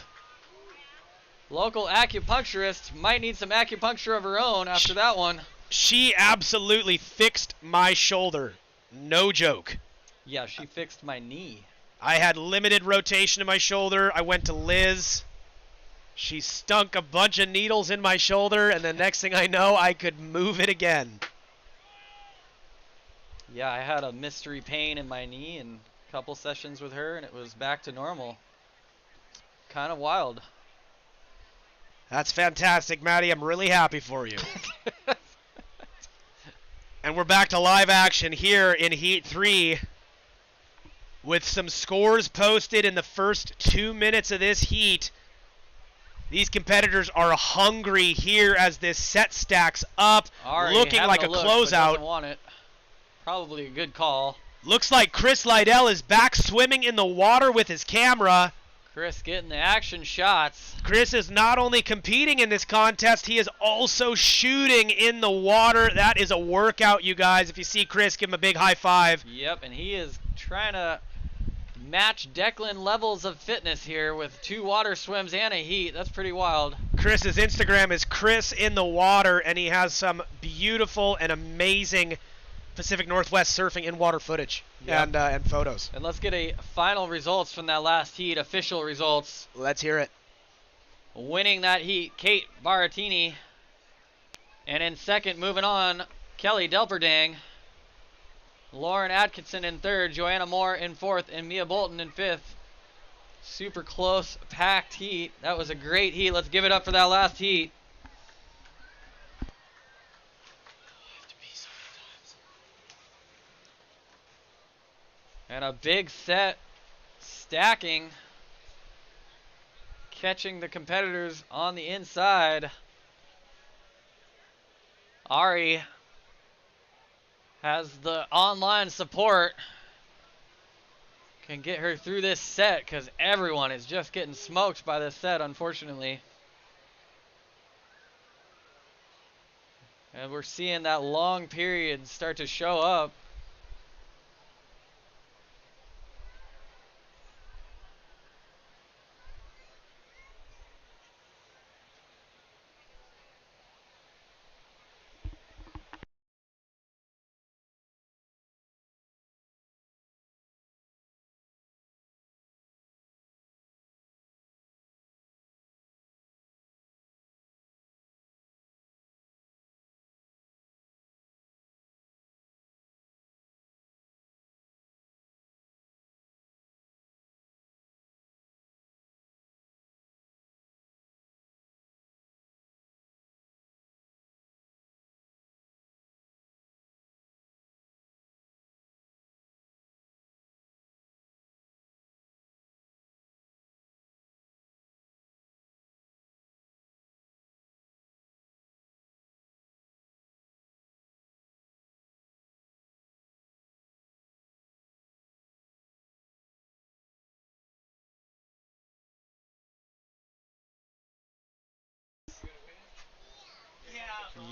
Local acupuncturist might need some acupuncture of her own after that one. She absolutely fixed my shoulder. No joke. Yeah, she fixed my knee. I had limited rotation in my shoulder. I went to Liz. She stunk a bunch of needles in my shoulder, and the next thing I know, I could move it again. Yeah, I had a mystery pain in my knee in a couple sessions with her, and it was back to normal. Kind of wild. That's fantastic, Mattie. I'm really happy for you. And we're back to live action here in Heat 3 with some scores posted in the first 2 minutes of this heat. These competitors are hungry here as this set stacks up, looking like a closeout. Doesn't want it. Probably a good call. Looks like Chris Lydell is back swimming in the water with his camera. Chris getting the action shots. Chris is not only competing in this contest, he is also shooting in the water. That is a workout, you guys. If you see Chris, give him a big high five. Yep, and he is trying to match Declan levels of fitness here with 2 water swims and a heat. That's pretty wild. Chris's Instagram is Chris in the water, and he has some beautiful and amazing Pacific Northwest surfing in water footage and photos. And let's get a final results from that last heat, official results. Let's hear it. Winning that heat, Kate Baratini. And in second, moving on, Kelly Delperdang. Lauren Atkinson in third, Joanna Moore in fourth, and Mia Bolton in fifth. Super close, packed heat. That was a great heat. Let's give it up for that last heat. And a big set, stacking, catching the competitors on the inside. Ari has the online support. Can get her through this set because everyone is just getting smoked by this set, unfortunately. And we're seeing that long period start to show up.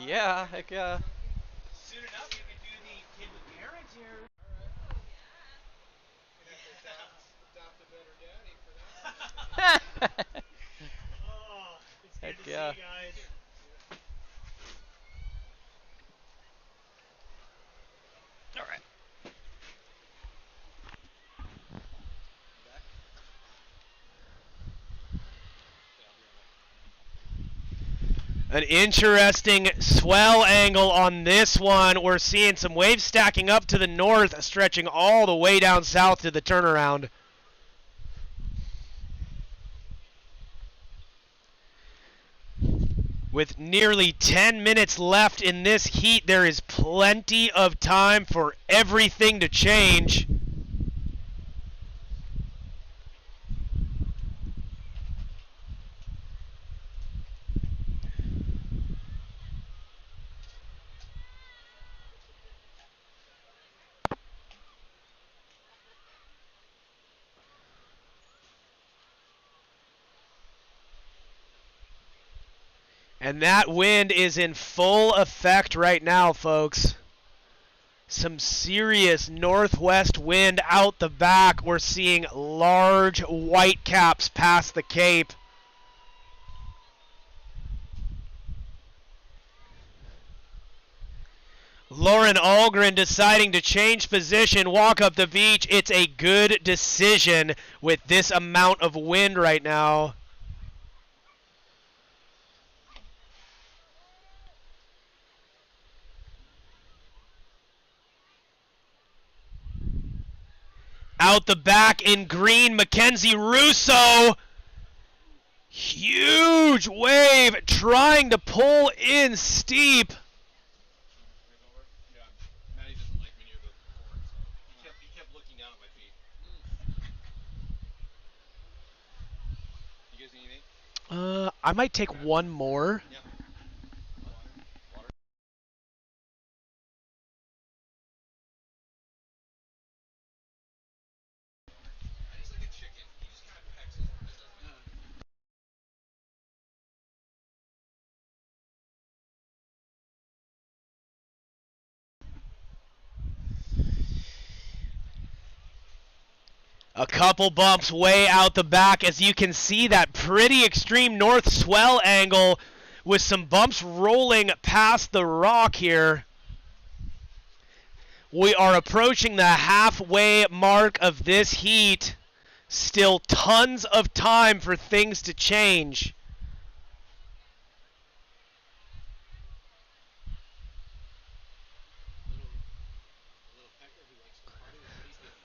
Yeah, heck yeah. Soon enough, you could do the kid with parents here. Adopt a better daddy for that. Oh, it's good Heck to yeah. see you guys. All right. An interesting swell angle on this one. We're seeing some waves stacking up to the north, stretching all the way down south to the turnaround. With nearly 10 minutes left in this heat, there is plenty of time for everything to change. And that wind is in full effect right now, folks. Some serious northwest wind out the back. We're seeing large white caps past the Cape. Lauren Algren deciding to change position, walk up the beach. It's a good decision with this amount of wind right now. Out the back in green, Mackenzie Russo. Huge wave trying to pull in steep. Yeah, Mattie doesn't like me near the board, so he kept looking down at my feet. You guys need anything? I might take one more. Yeah. Water. He's like a chicken. He just kind of pecks as long as it doesn't. A couple bumps way out the back, as you can see that pretty extreme north swell angle with some bumps rolling past the rock here. We are approaching the halfway mark of this heat. Still tons of time for things to change. A little pecker who likes to party with what he's given.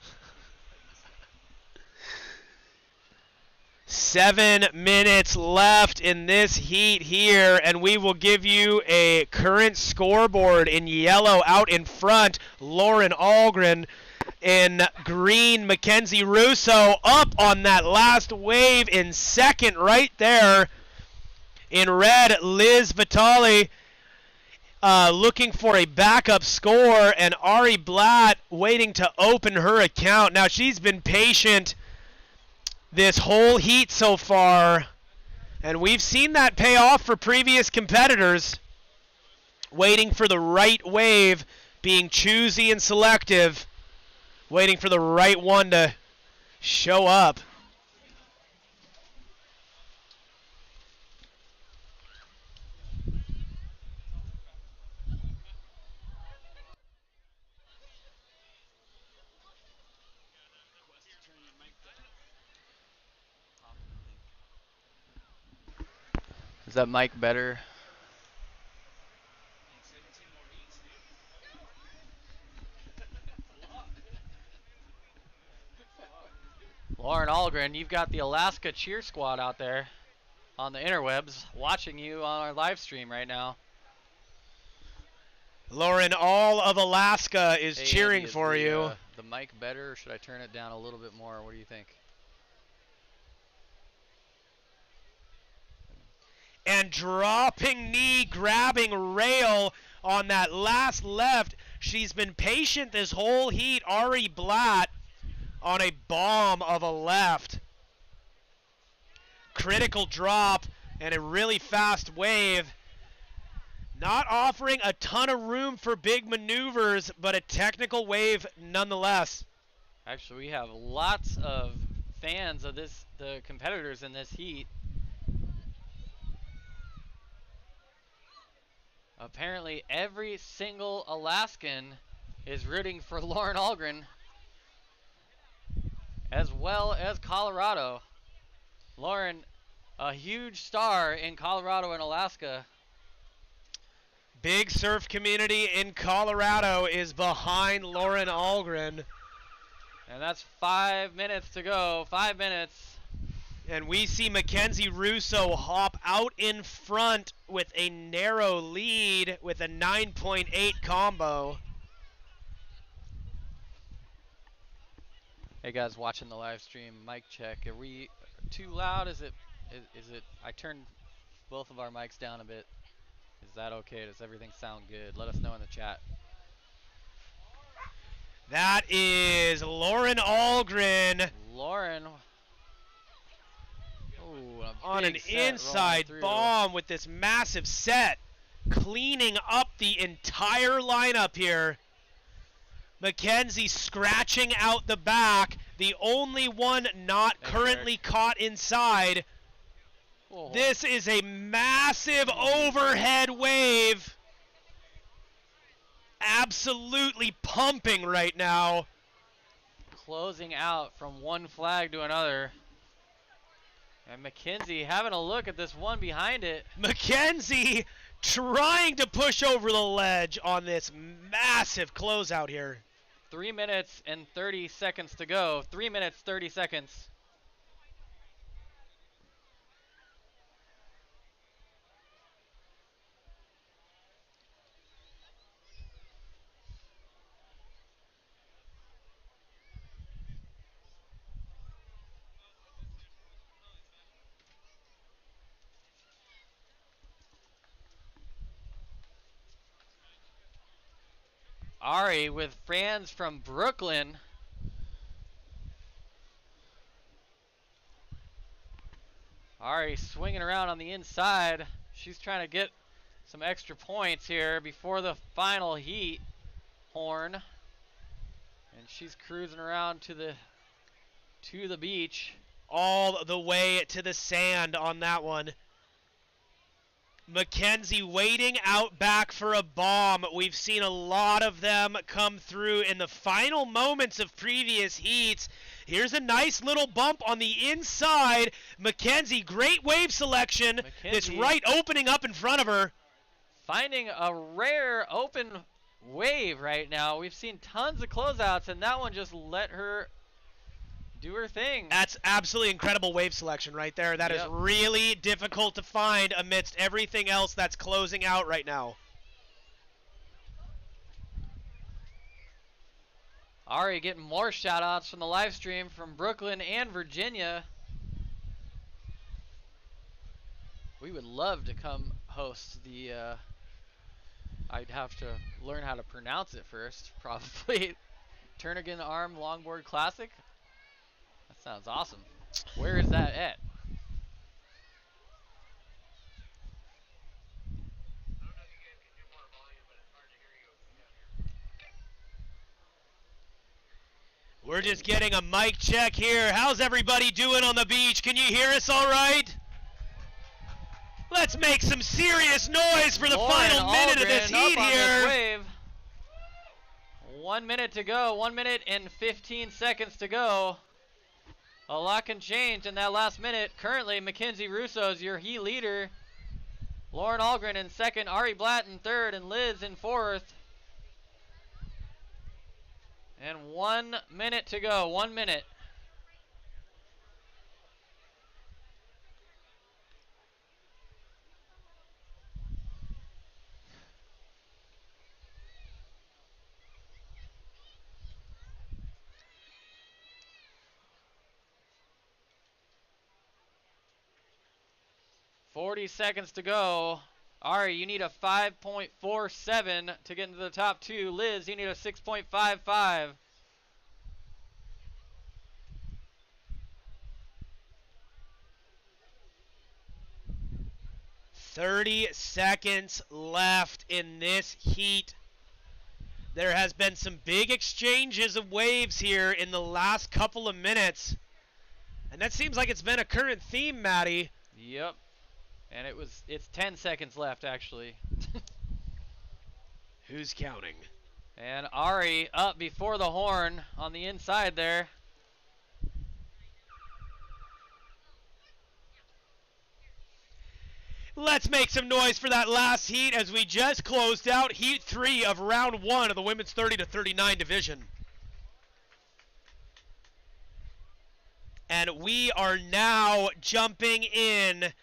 7 minutes left in this heat here, and we will give you a current scoreboard in yellow out in front. Lauren Algren. In green, Mackenzie Russo up on that last wave in second right there. In red, Liz Vitale looking for a backup score, and Ari Blatt waiting to open her account. Now, she's been patient this whole heat so far, and we've seen that pay off for previous competitors. Waiting for the right wave, being choosy and selective, waiting for the right one to show up. Is that mic better? Lauren Algren, you've got the Alaska Cheer Squad out there on the interwebs watching you on our live stream right now. Lauren, all of Alaska is Hey, cheering Andy, for you. The mic better, or should I turn it down a little bit more? What do you think? And dropping knee, grabbing rail on that last left. She's been patient this whole heat. Ari Blatt on a bomb of a left. Critical drop and a really fast wave. Not offering a ton of room for big maneuvers, but a technical wave nonetheless. Actually, we have lots of fans of the competitors in this heat. Apparently, every single Alaskan is rooting for Lauren Algren, as well as Colorado. Lauren, a huge star in Colorado and Alaska. Big surf community in Colorado is behind Lauren Algren. And that's 5 minutes to go. 5 minutes. And we see Mackenzie Russo hop out in front with a narrow lead with a 9.8 combo. Hey guys watching the live stream, mic check. Are we too loud? Is it I turned both of our mics down a bit. Is that okay? Does everything sound good? Let us know in the chat. That is Lauren Algren. Lauren. Ooh, on an inside bomb with this massive set, cleaning up the entire lineup here. Mackenzie scratching out the back, the only one not currently caught inside. Whoa. This is a massive overhead wave. Absolutely pumping right now. Closing out from one flag to another. And Mackenzie having a look at this one behind it. Mackenzie trying to push over the ledge on this massive closeout here. 3 minutes and 30 seconds to go. 3 minutes, 30 seconds. Ari with fans from Brooklyn. Ari swinging around on the inside. She's trying to get some extra points here before the final heat horn. And she's cruising around to the beach. All the way to the sand on that one. Mackenzie waiting out back for a bomb. We've seen a lot of them come through in the final moments of previous heats. Here's a nice little bump on the inside. Mackenzie, great wave selection. This right opening up in front of her. Finding a rare open wave right now. We've seen tons of closeouts, and that one just let her do her thing. That's absolutely incredible wave selection right there. That is really difficult to find amidst everything else that's closing out right now. Ari getting more shout outs from the live stream from Brooklyn and Virginia. We would love to come host the I'd have to learn how to pronounce it first, probably. Turnagain Arm Longboard Classic. That sounds awesome. Where is that at? We're just getting a mic check here. How's everybody doing on the beach? Can you hear us all right? Let's make some serious noise for the final minute of this heat here. Wave. 1 minute to go. 1 minute and 15 seconds to go. A lot can change in that last minute. Currently, Mackenzie Russo is your heat leader. Lauren Algren in second. Ari Blatt in third. And Liz in fourth. And 1 minute to go. 1 minute. .40 seconds to go. Ari, you need a 5.47 to get into the top two. Liz, you need a 6.55. 30 seconds left in this heat. There has been some big exchanges of waves here in the last couple of minutes. And that seems like it's been a current theme, Matty. Yep. And it's 10 seconds left, actually. Who's counting? And Ari up before the horn on the inside there. Let's make some noise for that last heat as we just closed out heat 3 of round 1 of the women's 30 to 39 division. And we are now jumping in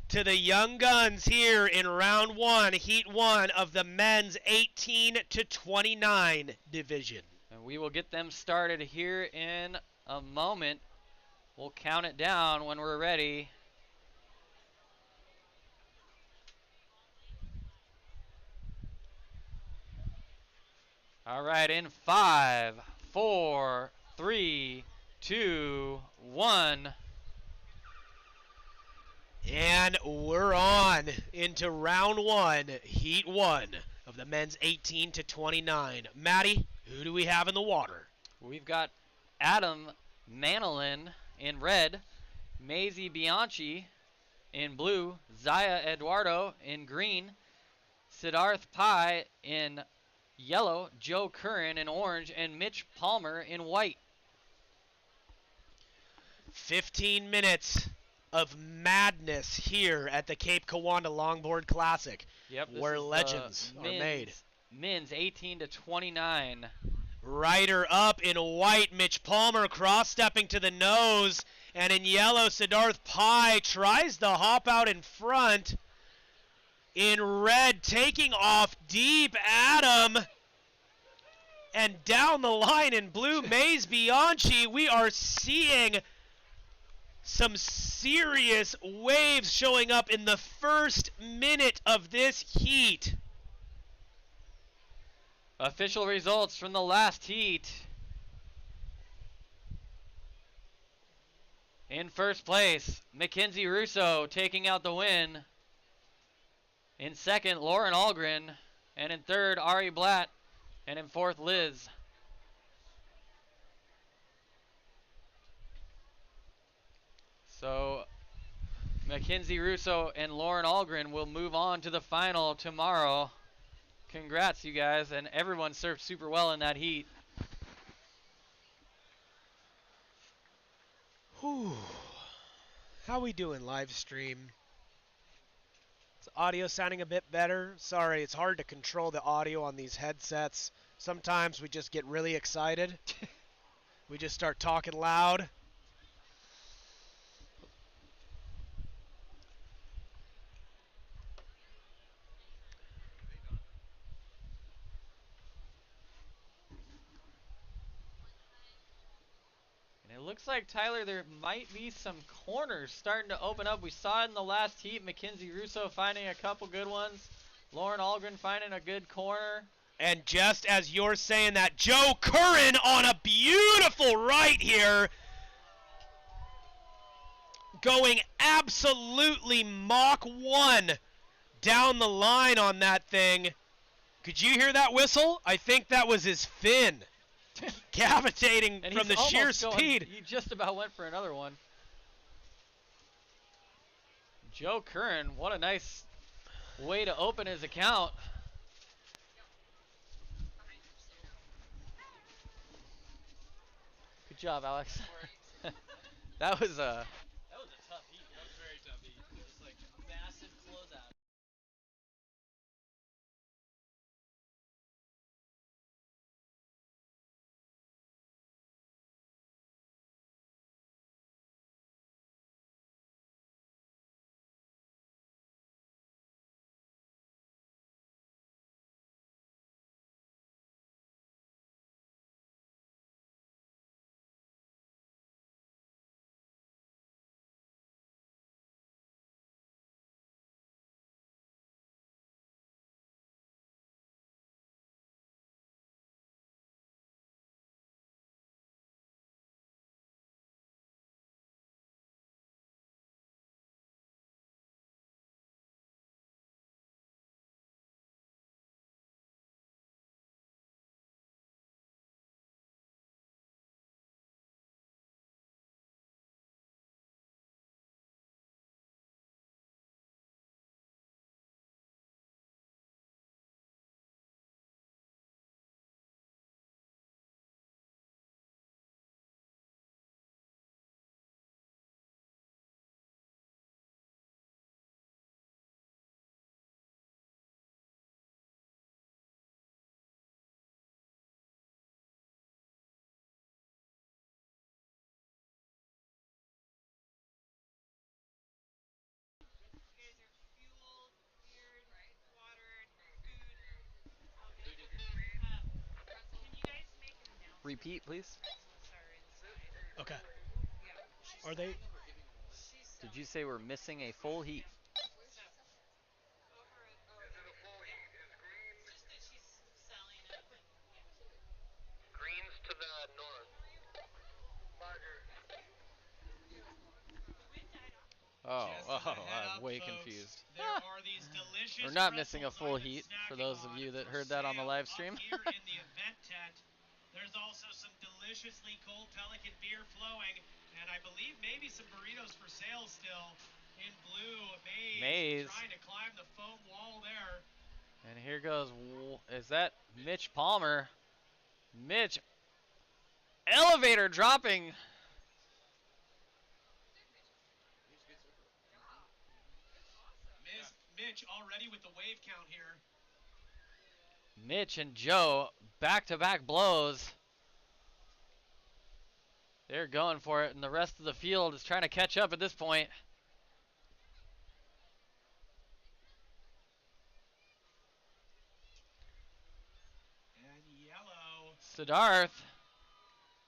to the young guns here in round 1, heat 1 of the men's 18 to 29 division. And we will get them started here in a moment. We'll count it down when we're ready. All right, in 5, 4, 3, 2, 1. And we're on into round 1, heat 1 of the men's 18 to 29. Matty, who do we have in the water? We've got Adam Manolin in red, Maisie Bianchi in blue, Zaya Eduardo in green, Siddharth Pai in yellow, Joe Curran in orange, and Mitch Palmer in white. 15 minutes of madness here at the Cape Kiwanda Longboard Classic, where legends are made. Men's 18 to 29. Rider up in white, Mitch Palmer cross-stepping to the nose, and in yellow, Siddharth Pai tries to hop out in front. In red, taking off deep, Adam. And down the line in blue, Maze Bianchi, we are seeing some serious waves showing up in the first minute of this heat. Official results from the last heat. In first place, Mackenzie Russo taking out the win. In second, Lauren Algren. And in third, Ari Blatt. And in fourth, Liz. So, Mackenzie Russo and Lauren Algren will move on to the final tomorrow. Congrats, you guys. And everyone surfed super well in that heat. Whew. How we doing, live stream? Is audio sounding a bit better? Sorry, it's hard to control the audio on these headsets. Sometimes we just get really excited. We just start talking loud. And it looks like, Tyler, there might be some corners starting to open up. We saw it in the last heat. Mackenzie Russo finding a couple good ones. Lauren Algren finding a good corner. And just as you're saying that, Joe Curran on a beautiful right here. Going absolutely Mach 1 down the line on that thing. Could you hear that whistle? I think that was his fin. Cavitating from the sheer speed. He just about went for another one. Joe Curran, what a nice way to open his account. Good job, Alex. That was a tough heat. That was a very tough heat. It was like massive closeout. repeat, please? Okay. Are they? Did you say we're missing a full heat? Greens to the north. I'm way confused. There are these delicious We're not missing a pretzels full I've been heat for snacking those of on you that for heard that on the sale live up stream. here in the event tent. There's also some deliciously cold Pelican beer flowing, and I believe maybe some burritos for sale still. In blue, Maze trying to climb the foam wall there. And here goes, is that Mitch Palmer? Mitch, elevator dropping. Mitch already with the wave count here. Mitch and Joe, back-to-back blows. They're going for it, and the rest of the field is trying to catch up at this point. And yellow. Siddharth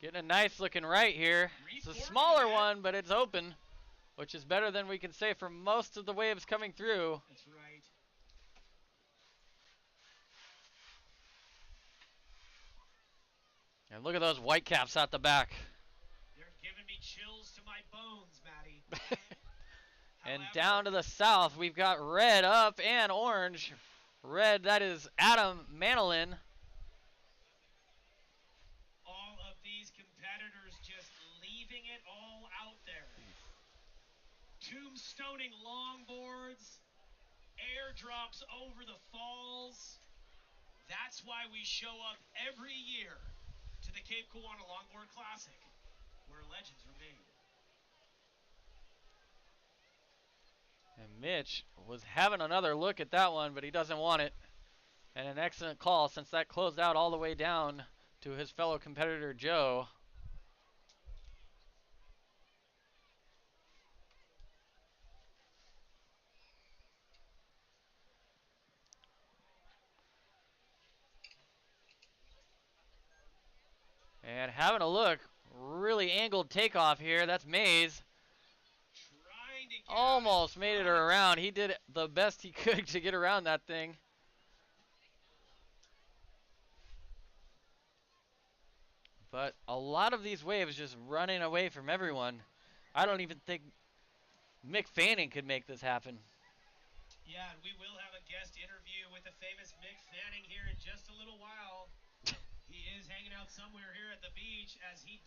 getting a nice looking right here. It's a smaller one, but it's open, which is better than we can say for most of the waves coming through. That's right. And look at those white caps out the back. They're giving me chills to my bones, Matty. And down to the south, we've got red up and orange. Red, that is Adam Manolin. All of these competitors just leaving it all out there. Tombstoning longboards, airdrops over the falls. That's why we show up every year to the Cape Kiwanda Longboard Classic, where legends are made. And Mitch was having another look at that one, but he doesn't want it. And an excellent call, since that closed out all the way down to his fellow competitor, Joe. And having a look, really angled takeoff here. That's Maze. Almost made it around. He did the best he could to get around that thing. But a lot of these waves just running away from everyone. I don't even think Mick Fanning could make this happen. Yeah, and we will have a guest interview with the famous Mick Fanning here in just a little while. He is hanging out somewhere here at the beach, as he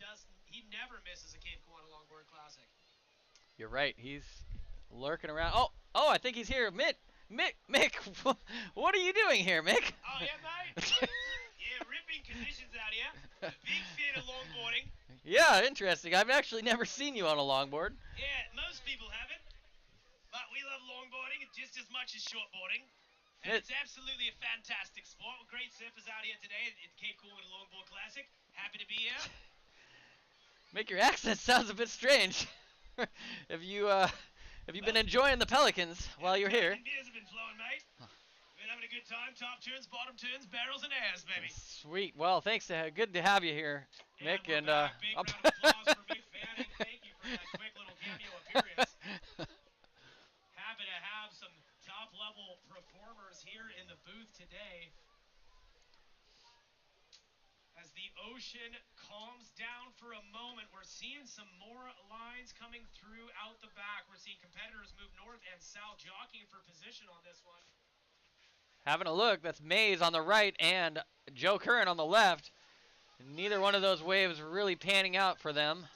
never misses a Cape Kiwanda Longboard Classic. You're right. He's lurking around. Oh, I think he's here. Mick, what are you doing here, Mick? Oh, yeah, mate. Yeah, ripping conditions out here. Big fan of longboarding. Yeah, interesting. I've actually never seen you on a longboard. Yeah, most people haven't. But we love longboarding just as much as shortboarding. And it's absolutely a fantastic sport. Great surfers out here today at the Cape Kiwanda Longboard Classic. Happy to be here. Mick, your accent sounds a bit strange. Have you been enjoying the Pelicans while you're here? Beers have been flowing, mate. Been having a good time. Top turns, bottom turns, barrels and airs, baby. Sweet. Well, thanks. Good to have you here, Mick. And big round of applause for Mick Fanning. Thank you for that quick little cameo appearance. Happy to have some top-level performers here in the booth today. As the ocean calms down for a moment, we're seeing some more lines coming through out the back. We're seeing competitors move north and south, jockeying for position on this one. Having a look, that's Maze on the right and Joe Curran on the left. Neither one of those waves really panning out for them.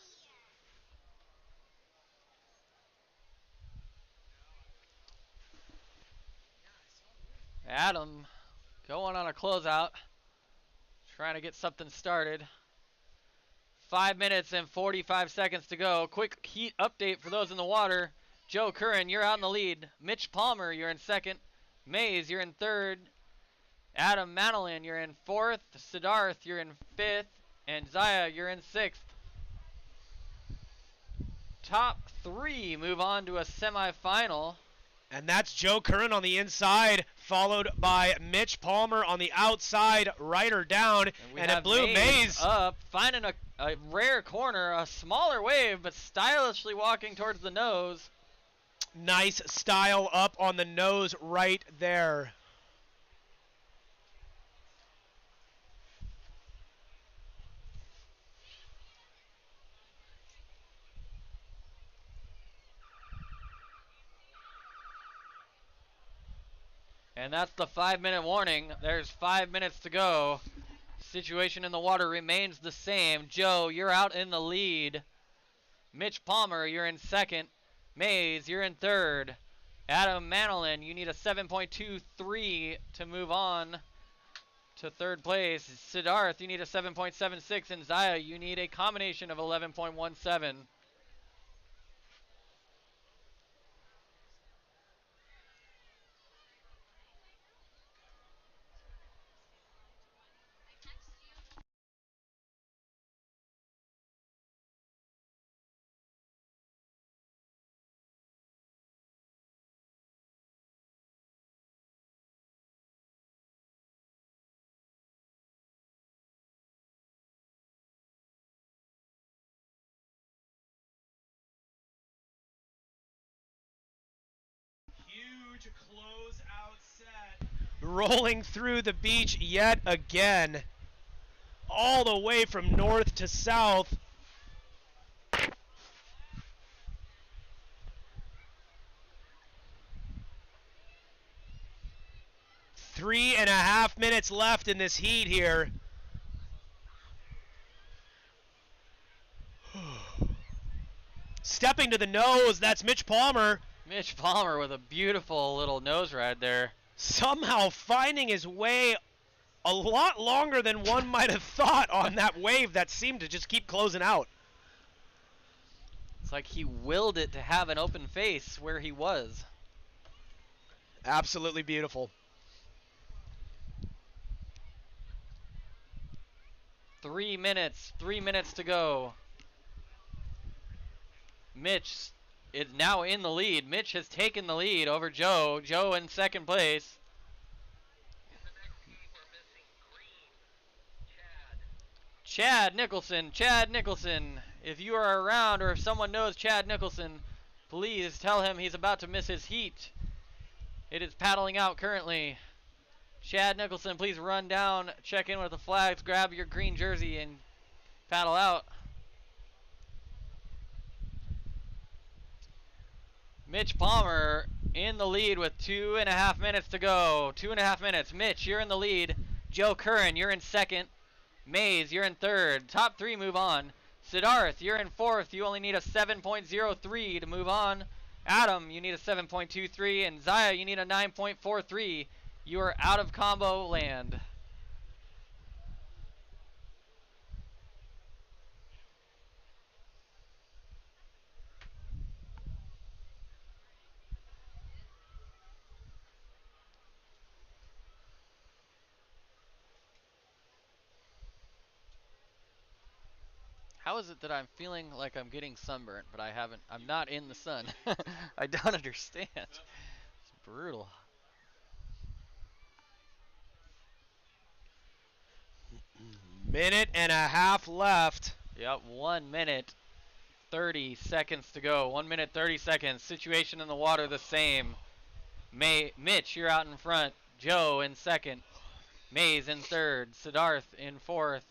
Adam going on a closeout, trying to get something started. 5 minutes and 45 seconds to go. Quick heat update for those in the water. Joe Curran, you're out in the lead. Mitch Palmer, you're in second. Maze, you're in third. Adam Manolin, you're in fourth. Siddharth, you're in fifth. And Zaya, you're in sixth. Top three move on to a semifinal. And that's Joe Curran on the inside, followed by Mitch Palmer on the outside, right or down. And it blew Mays up, finding a rare corner, a smaller wave, but stylishly walking towards the nose. Nice style up on the nose right there. And that's the 5-minute warning. There's 5 minutes to go. Situation in the water remains the same. Joe, you're out in the lead. Mitch Palmer, you're in second. Mays, you're in third. Adam Manolin, you need a 7.23 to move on to third place. Siddharth, you need a 7.76. And Zaya, you need a combination of 11.17. Huge close-out set. Rolling through the beach yet again. All the way from north to south. Three and a half minutes left in this heat here. Stepping to the nose, that's Mitch Palmer. Mitch Palmer with a beautiful little nose ride there. Somehow finding his way a lot longer than one might have thought on that wave that seemed to just keep closing out. It's like he willed it to have an open face where he was. Absolutely beautiful. 3 minutes to go. Mitch is now in the lead. Mitch has taken the lead over Joe. Joe in second place. Chad Nicholson. If you are around or if someone knows Chad Nicholson, please tell him he's about to miss his heat. It is paddling out currently. Chad Nicholson, please run down, check in with the flags, grab your green jersey, and paddle out. Mitch Palmer in the lead with 2.5 minutes to go. 2.5 minutes. Mitch, you're in the lead. Joe Curran, you're in second. Mays, you're in third. Top three move on. Siddharth, you're in fourth. You only need a 7.03 to move on. Adam, you need a 7.23. And Zaya, you need a 9.43. You are out of combo land. How is it that I'm feeling like I'm getting sunburnt, but I'm not in the sun? I don't understand. It's brutal. Minute and a half left. Yep, 1 minute, 30 seconds to go. 1 minute, 30 seconds. Situation in the water the same. Mitch, you're out in front. Joe in second. Mays in third. Siddharth in fourth.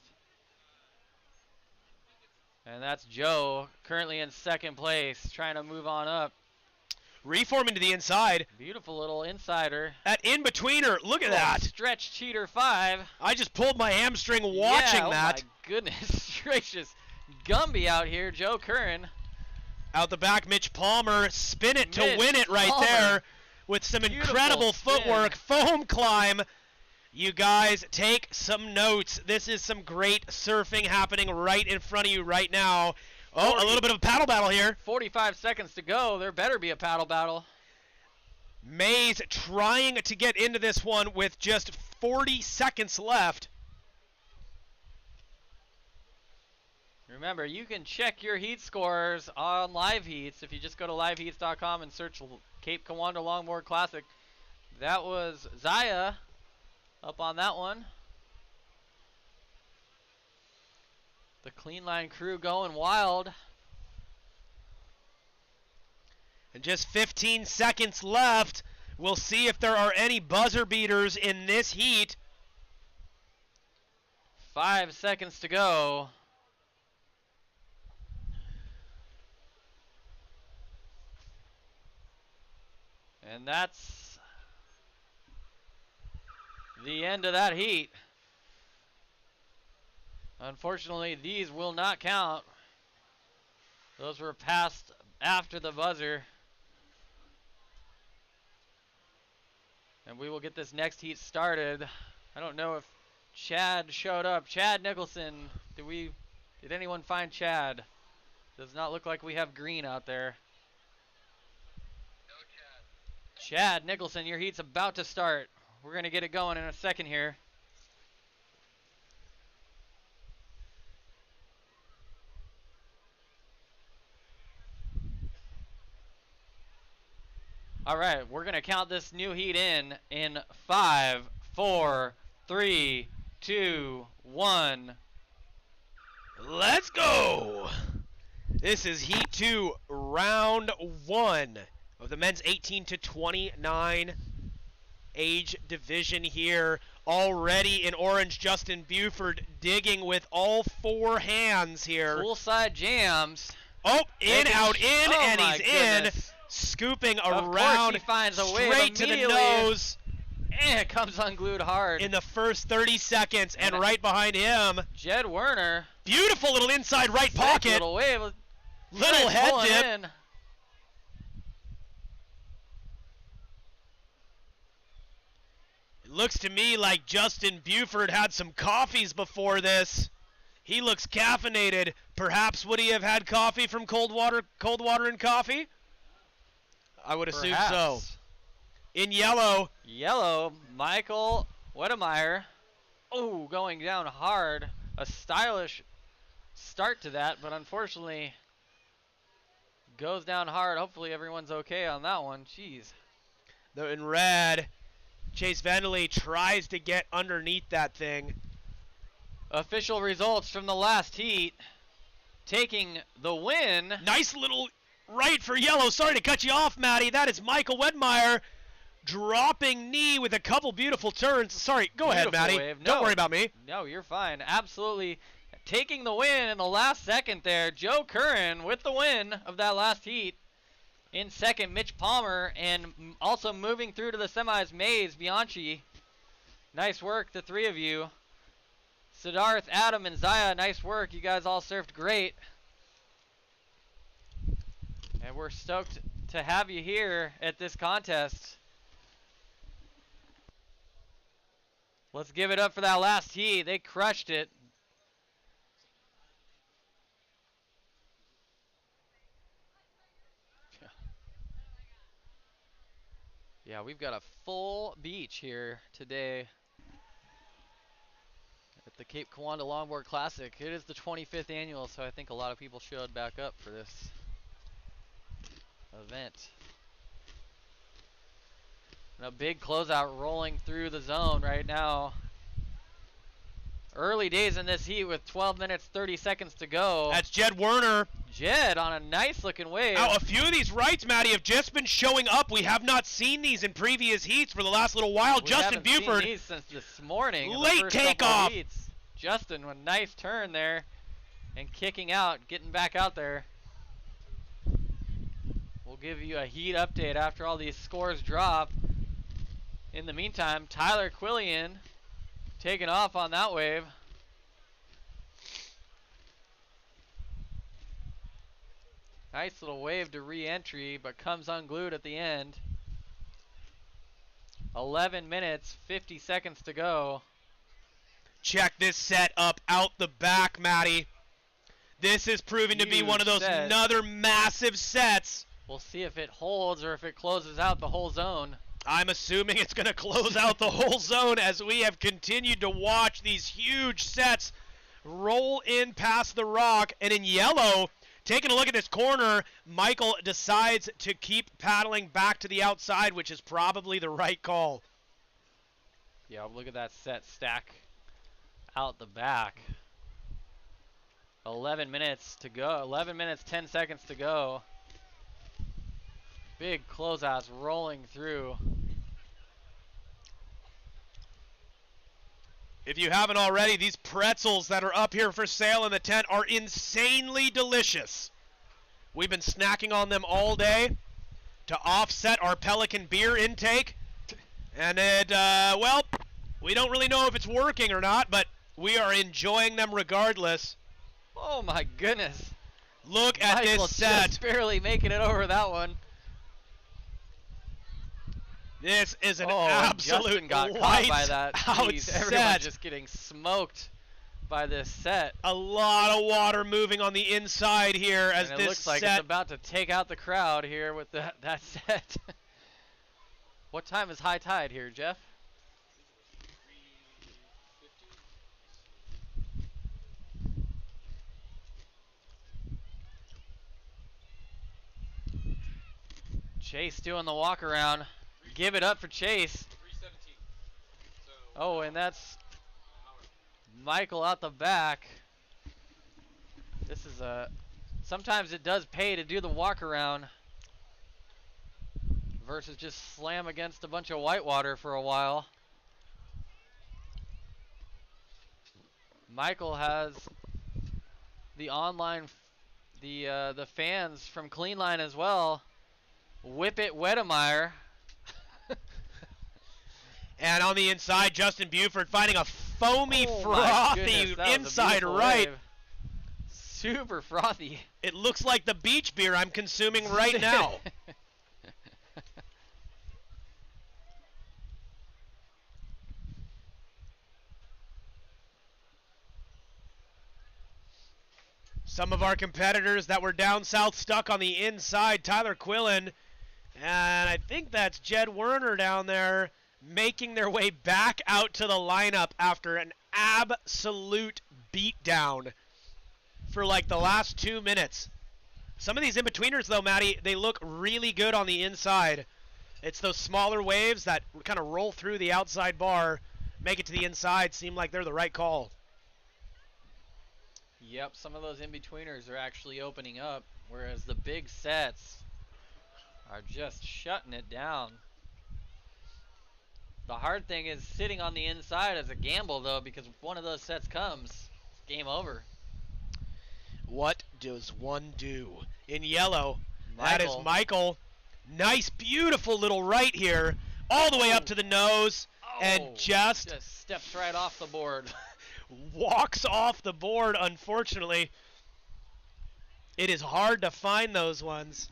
And that's Joe, currently in second place, trying to move on up. Reforming to the inside. Beautiful little insider. At in-betweener, look at that. Stretch cheater 5. I just pulled my hamstring watching that. Oh my goodness gracious. Gumby out here, Joe Curran. Out the back, Mitch Palmer, spin it to Mitch win it right Palmer. there with some incredible footwork, foam climb. You guys take some notes. This is some great surfing happening right in front of you right now. Oh, a little bit of a paddle battle here. 45 seconds to go. There better be a paddle battle. Mays trying to get into this one with just 40 seconds left. Remember, you can check your heat scores on Live Heats if you just go to liveheats.com and search Cape Kiwanda Longboard Classic. That was Zaya up on that one. The Clean Line crew going wild. And just 15 seconds left. We'll see if there are any buzzer beaters in this heat. 5 seconds to go. And that's the end of that heat. Unfortunately, these will not count. Those were passed after the buzzer. And we will get this next heat started. I don't know if Chad showed up. Chad Nicholson, did anyone find Chad? Does not look like we have green out there. Chad Nicholson, your heat's about to start. We're going to get it going in a second here. All right, we're going to count this new heat in 5, 4, 3, 2, 1. Let's go! This is Heat 2, Round 1 of the men's 18 to 29 age division here. Already in orange, Justin Buford digging with all 4 hands here. Poolside jams. Oh, in, out, in, oh and he's goodness. in. Scooping Of around, course he finds a wave straight to the immediately. nose. And it comes unglued hard. In the first 30 seconds, and right behind him, Jed Werner. Beautiful little inside right pocket. Little wave. Little head dip. In. It looks to me like Justin Buford had some coffees before this. He looks caffeinated. Perhaps would he have had coffee from cold water and coffee? I would assume so. In yellow. Yellow, Michael Wedemeyer. Oh, going down hard. A stylish start to that, but unfortunately goes down hard. Hopefully everyone's okay on that one. Jeez. They're in red. Chase Vandalay tries to get underneath that thing. Official results from the last heat. Taking the win. Nice little right for yellow. Sorry to cut you off, Matty. That is Michael Wedmeyer dropping knee with a couple beautiful turns. Sorry, go ahead, Matty. Wave. Don't worry about me. No, you're fine. Absolutely taking the win in the last second there. Joe Curran with the win of that last heat. In second, Mitch Palmer, and also moving through to the semis, Mays Bianchi. Nice work, the 3 of you. Siddharth, Adam, and Zaya, nice work. You guys all surfed great. And we're stoked to have you here at this contest. Let's give it up for that last heat. They crushed it. Yeah, we've got a full beach here today at the Cape Kiwanda Longboard Classic. It is the 25th annual, so I think a lot of people showed back up for this event. And a big closeout rolling through the zone right now. Early days in this heat with 12 minutes, 30 seconds to go. That's Jed Werner. Jed on a nice looking wave. Now, a few of these rights, Matty, have just been showing up. We have not seen these in previous heats for the last little while. We Justin haven't Buford. Seen these since this morning. Late takeoff. Justin with a nice turn there and kicking out, getting back out there. We'll give you a heat update after all these scores drop. In the meantime, Tyler Quillian taking off on that wave. Nice little wave to re-entry, but comes unglued at the end. 11 minutes, 50 seconds to go. Check this set up out the back, Matty. This is proving to be one of those another massive sets. We'll see if it holds or if it closes out the whole zone. I'm assuming it's going to close out the whole zone as we have continued to watch these huge sets roll in past the rock, and in yellow, taking a look at this corner, Michael decides to keep paddling back to the outside, which is probably the right call. Yeah, look at that set stack out the back. 11 minutes to go. 11 minutes, 10 seconds to go. Big closeouts rolling through. If you haven't already, these pretzels that are up here for sale in the tent are insanely delicious. We've been snacking on them all day to offset our Pelican beer intake. And it, well, we don't really know if it's working or not, but we are enjoying them regardless. Oh my goodness. Look at Michael this set. Just barely making it over that one. This is an Justin absolute got caught lights by that. out Jeez, set. everyone's just getting smoked by this set. A lot of water moving on the inside here as And this it looks like set. it's about to take out the crowd here with that set. What time is high tide here, Jeff? Chase doing the walk around. Give it up for Chase. Oh, and that's Michael out the back. This is sometimes it does pay to do the walk around versus just slam against a bunch of whitewater for a while. Michael has the online, the fans from Cleanline as well. Whip it, Wedemeyer. And on the inside, Justin Buford finding a foamy, Oh my frothy goodness, that was a inside beautiful right. wave. Super frothy. It looks like the beach beer I'm consuming right now. Some of our competitors that were down south stuck on the inside. Tyler Quillen, and I think that's Jed Werner down there, making their way back out to the lineup after an absolute beatdown for like the last 2 minutes. Some of these in-betweeners though, Matty, they look really good on the inside. It's those smaller waves that kind of roll through the outside bar, make it to the inside, seem like they're the right call. Yep, some of those in-betweeners are actually opening up, whereas the big sets are just shutting it down. The hard thing is sitting on the inside as a gamble, though, because if one of those sets comes, it's game over. What does one do? In yellow, that is Michael. Nice, beautiful little right here, all the way up to the nose, and just steps right off the board. Walks off the board, unfortunately. It is hard to find those ones.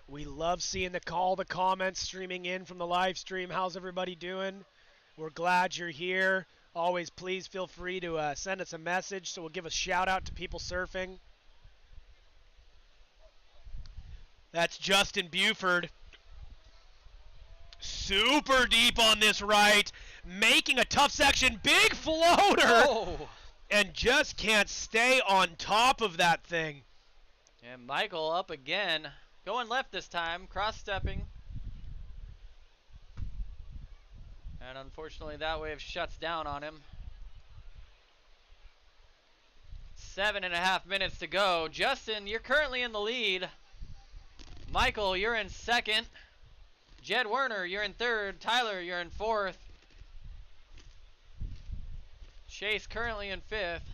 We love seeing the comments streaming in from the live stream. How's everybody doing? We're glad you're here. Always, please feel free to send us a message so we'll give a shout out to people surfing. That's Justin Buford. Super deep on this right. Making a tough section. Big floater. And just can't stay on top of that thing. And Michael up again. Going left this time. Cross-stepping. And unfortunately that wave shuts down on him. 7.5 minutes to go. Justin, you're currently in the lead. Michael, you're in second. Jed Werner, you're in third. Tyler, you're in fourth. Chase currently in fifth.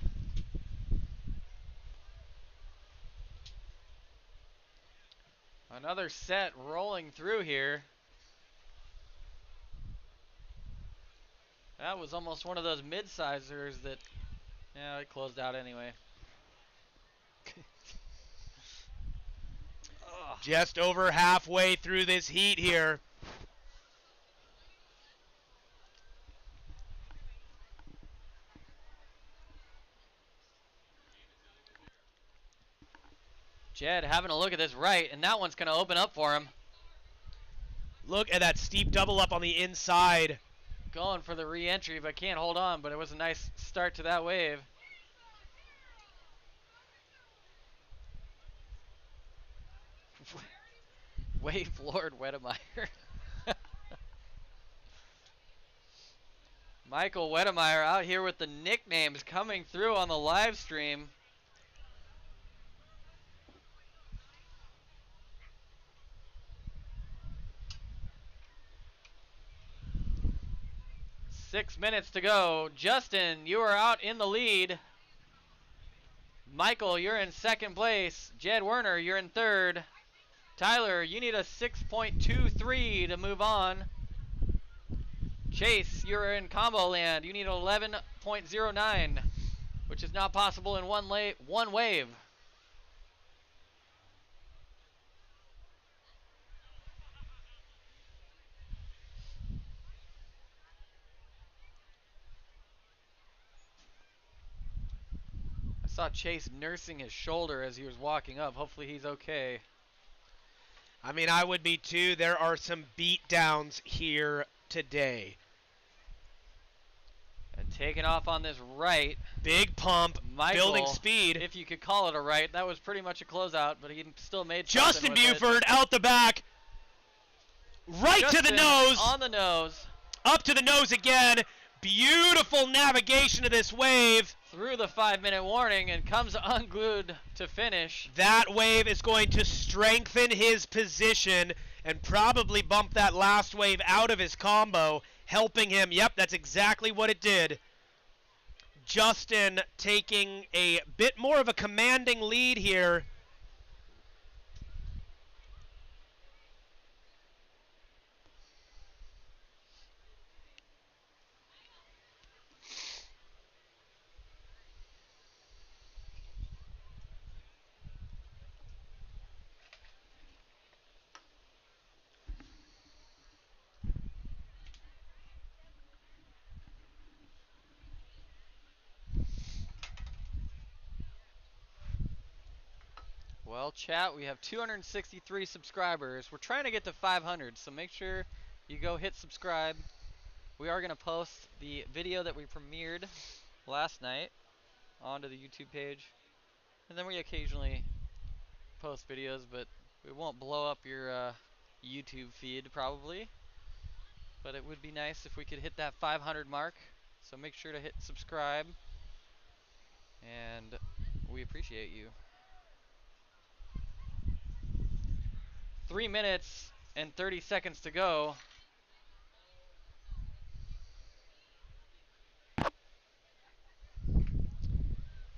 Another set rolling through here. That was almost one of those mid-sizers that, yeah, it closed out anyway. Just over halfway through this heat here. Jed having a look at this right, and that one's going to open up for him. Look at that steep double up on the inside. Going for the re-entry, but can't hold on, but it was a nice start to that wave. Wave Lord Wedemeyer. Michael Wedemeyer out here with the nicknames coming through on the live stream. Six minutes to go. Justin, you are out in the lead. Michael, you're in second place. Jed Werner, you're in third. Tyler, you need a 6.23 to move on. Chase, you're in combo land. You need 11.09, which is not possible in one wave. I saw Chase nursing his shoulder as he was walking up. Hopefully he's okay. I mean, I would be too. There are some beat downs here today. And taking off on this right. Big pump, Michael, building speed. If you could call it a right. That was pretty much a closeout, but he still made Justin something with Buford out the back. Right Justin to the nose. On the nose. Up to the nose again. Beautiful navigation of this wave. Through the 5-minute warning and comes unglued to finish. That wave is going to strengthen his position and probably bump that last wave out of his combo, helping him. Yep, that's exactly what it did. Justin taking a bit more of a commanding lead here. Well, chat, we have 263 subscribers. We're trying to get to 500, so make sure you go hit subscribe. We are going to post the video that we premiered last night onto the YouTube page. And then we occasionally post videos, but we won't blow up your YouTube feed probably. But it would be nice if we could hit that 500 mark. So make sure to hit subscribe. And we appreciate you. 3 minutes and 30 seconds to go.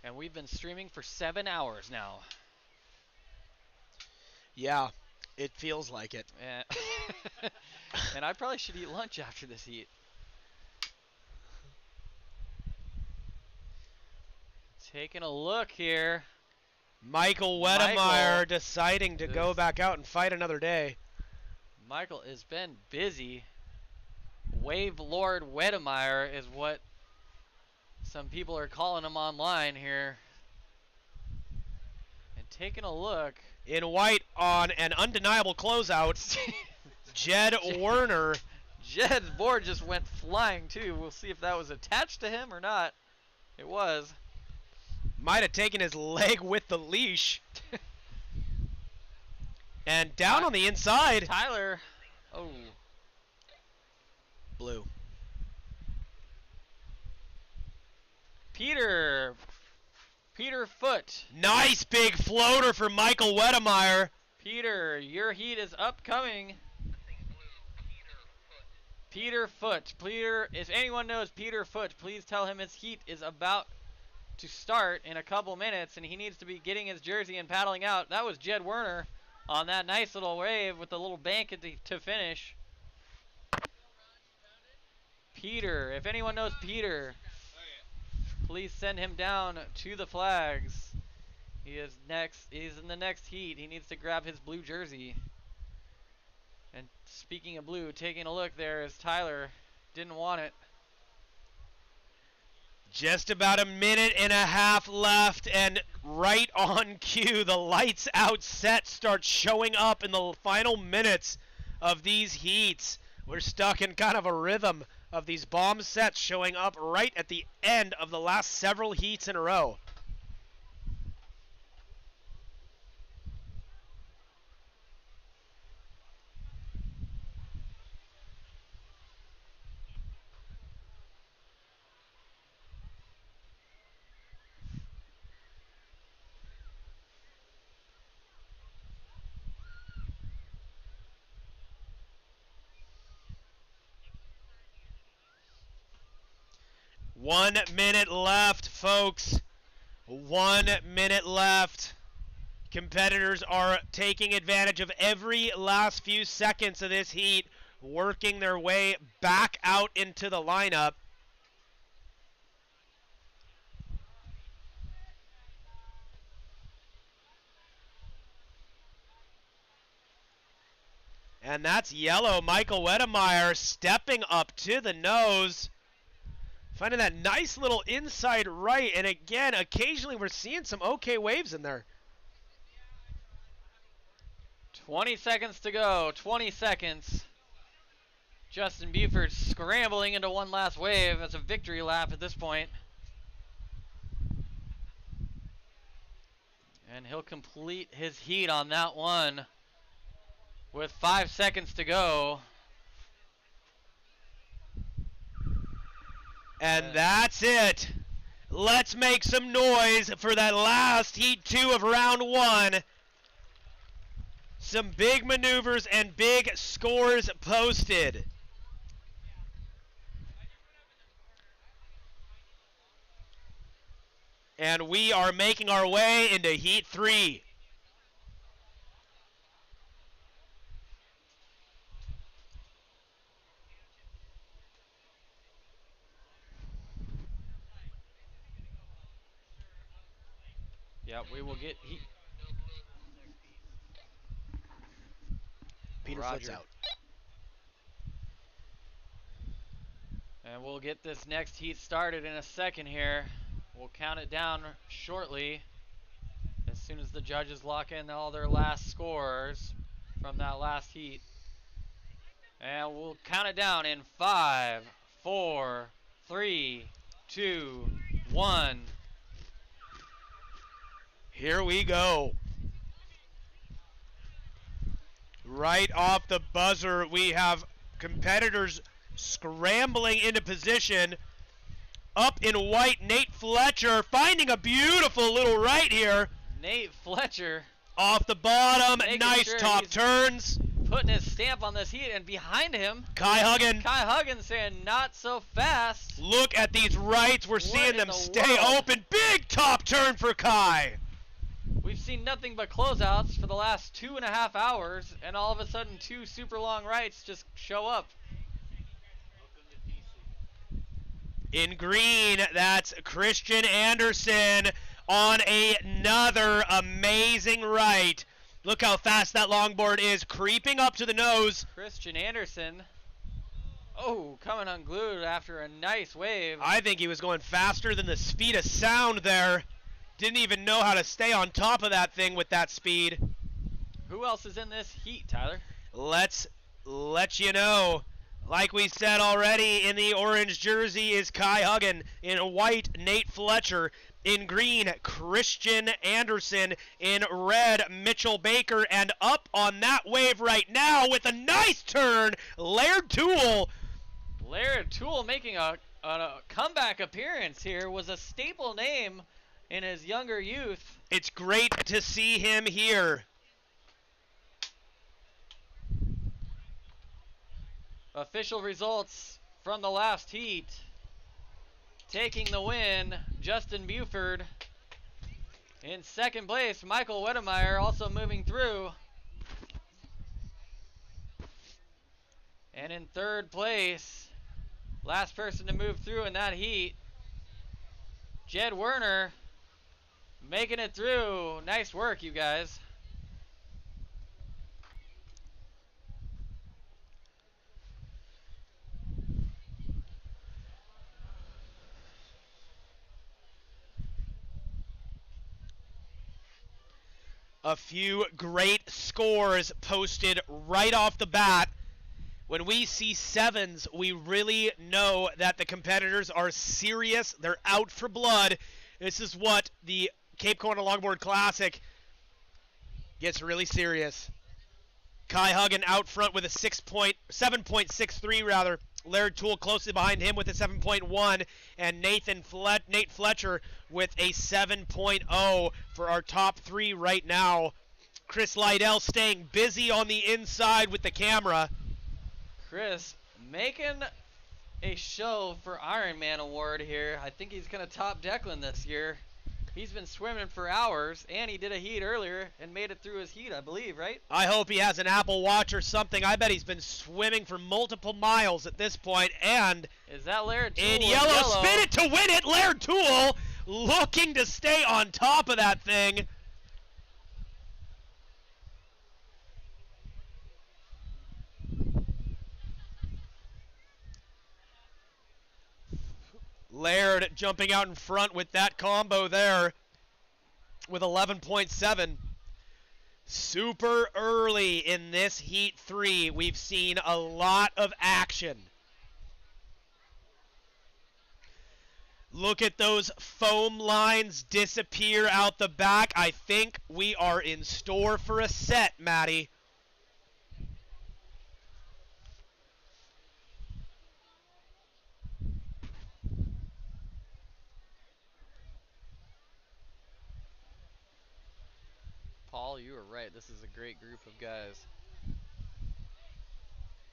And we've been streaming for 7 hours now. Yeah, it feels like it. And I probably should eat lunch after this heat. Taking a look here. Michael Wedemeyer deciding to go back out and fight another day. Michael has been busy. Wave Lord Wedemeyer is what some people are calling him online here. And taking a look. In white on an undeniable closeout. Jed Werner. Jed's board just went flying too. We'll see if that was attached to him or not. It was. Might have taken his leg with the leash. And down on the inside. Tyler. Oh. Blue. Peter Foot. Nice big floater for Michael Wedemeyer. Peter, your heat is upcoming. Peter Foot. Peter, if anyone knows Peter Foot, please tell him his heat is about to start in a couple minutes, and he needs to be getting his jersey and paddling out. That was Jed Werner on that nice little wave with the little bank to finish. Peter, if anyone knows Peter, please send him down to the flags. He is next. He's in the next heat. He needs to grab his blue jersey. And speaking of blue, taking a look there is Tyler. Didn't want it. Just about a minute and a half left, and right on cue, the lights out set starts showing up in the final minutes of these heats. We're stuck in kind of a rhythm of these bomb sets showing up right at the end of the last several heats in a row. One minute left, folks. 1 minute left. Competitors are taking advantage of every last few seconds of this heat, working their way back out into the lineup. And that's yellow Michael Wedemeyer stepping up to the nose. Finding that nice little inside right. And again, occasionally we're seeing some okay waves in there. 20 seconds to go. 20 seconds. Justin Buford scrambling into one last wave. That's a victory lap at this point. And he'll complete his heat on that one with 5 seconds to go. And that's it. Let's make some noise for that last Heat 2 of round 1. Some big maneuvers and big scores posted. And we are making our way into Heat 3. Yeah, we will get heat. Peter Foot's out. And we'll get this next heat started in a second here. We'll count it down shortly as soon as the judges lock in all their last scores from that last heat. And we'll count it down in 5, 4, 3, 2, 1. Here we go. Right off the buzzer, we have competitors scrambling into position. Up in white, Nate Fletcher finding a beautiful little right here. Nate Fletcher. Off the bottom, nice sure top turns. Putting his stamp on this heat, and behind him, Kai Huggin. Kai Huggin saying not so fast. Look at these rights. We're seeing them stay open. Big top turn for Kai. We've seen nothing but closeouts for the last 2.5 hours, and all of a sudden 2 super long rights just show up. In green, that's Christian Anderson on another amazing right. Look how fast that longboard is creeping up to the nose. Christian Anderson. Oh, coming unglued after a nice wave. I think he was going faster than the speed of sound there. Didn't even know how to stay on top of that thing with that speed. Who else is in this heat, Tyler? Let's let you know. Like we said already, in the orange jersey is Kai Huggin. In white, Nate Fletcher. In green, Christian Anderson. In red, Mitchell Baker. And up on that wave right now with a nice turn, Laird Toole. Laird Toole making a comeback appearance here. Was a staple name in his younger youth. It's great to see him here. Official results from the last heat. Taking the win, Justin Buford. In second place, Michael Wedemeyer also moving through. And in third place, last person to move through in that heat, Jed Werner making it through. Nice work, you guys. A few great scores posted right off the bat. When we see 7s, we really know that the competitors are serious. They're out for blood. This is what the Cape Kiwanda Longboard Classic gets really serious. Kai Huggan out front with a 7.63 rather. Laird Toole closely behind him with a 7.1, and Nate Fletcher with a 7.0 for our top 3 right now. Chris Lydell staying busy on the inside with the camera. Chris making a show for Ironman Award here. I think he's going to top Declan this year. He's been swimming for hours, and he did a heat earlier and made it through his heat, I believe, right? I hope he has an Apple Watch or something. I bet he's been swimming for multiple miles at this point. And is that Laird Toole in yellow, spin it to win it. Laird Toole looking to stay on top of that thing. Laird jumping out in front with that combo there with 11.7. Super early in this Heat 3. We've seen a lot of action. Look at those foam lines disappear out the back. I think we are in store for a set, Mattie. Paul, you were right. This is a great group of guys.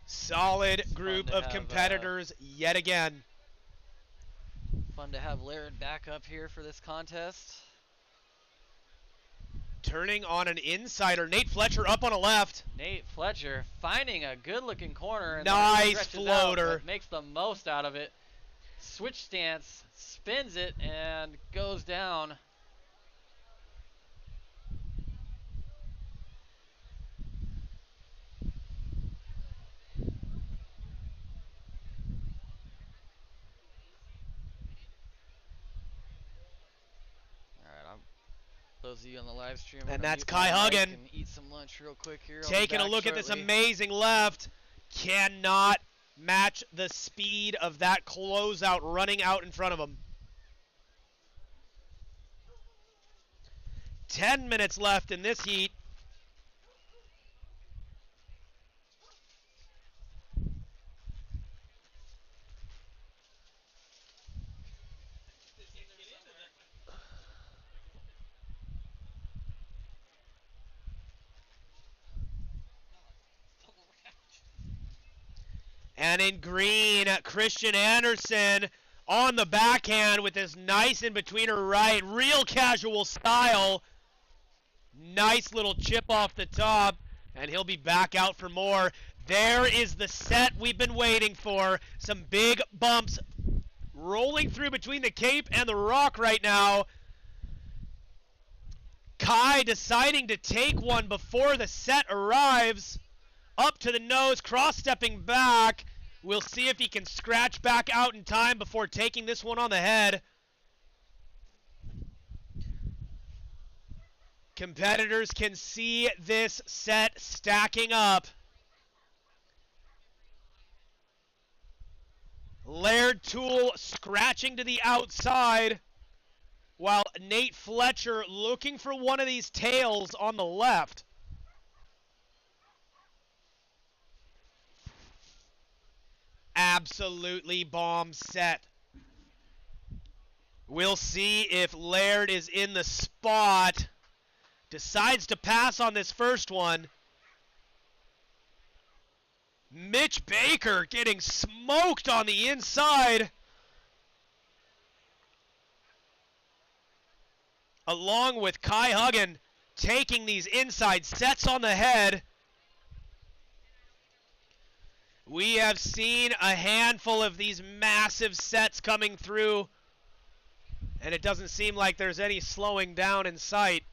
Solid group of competitors yet again. Fun to have Laird back up here for this contest. Turning on an insider. Nate Fletcher up on a left. Nate Fletcher finding a good-looking corner. And nice floater. Out, makes the most out of it. Switch stance, spins it, and goes down. Those of you on the live stream, and that's Kai Huggan. Eat some lunch real quick here. Taking a look at this amazing left. Cannot match the speed of that closeout running out in front of him. 10 minutes left in this heat. And in green, Christian Anderson on the backhand with this nice in-betweener right. Real casual style. Nice little chip off the top. And he'll be back out for more. There is the set we've been waiting for. Some big bumps rolling through between the Cape and the Rock right now. Kai deciding to take one before the set arrives. Up to the nose, cross-stepping back. We'll see if he can scratch back out in time before taking this one on the head. Competitors can see this set stacking up. Laird Toole scratching to the outside, while Nate Fletcher looking for one of these tails on the left. Absolutely bomb set. We'll see if Laird is in the spot. Decides to pass on this first one. Mitch Baker getting smoked on the inside. Along with Kai Huggan taking these inside sets on the head. We have seen a handful of these massive sets coming through, and it doesn't seem like there's any slowing down in sight.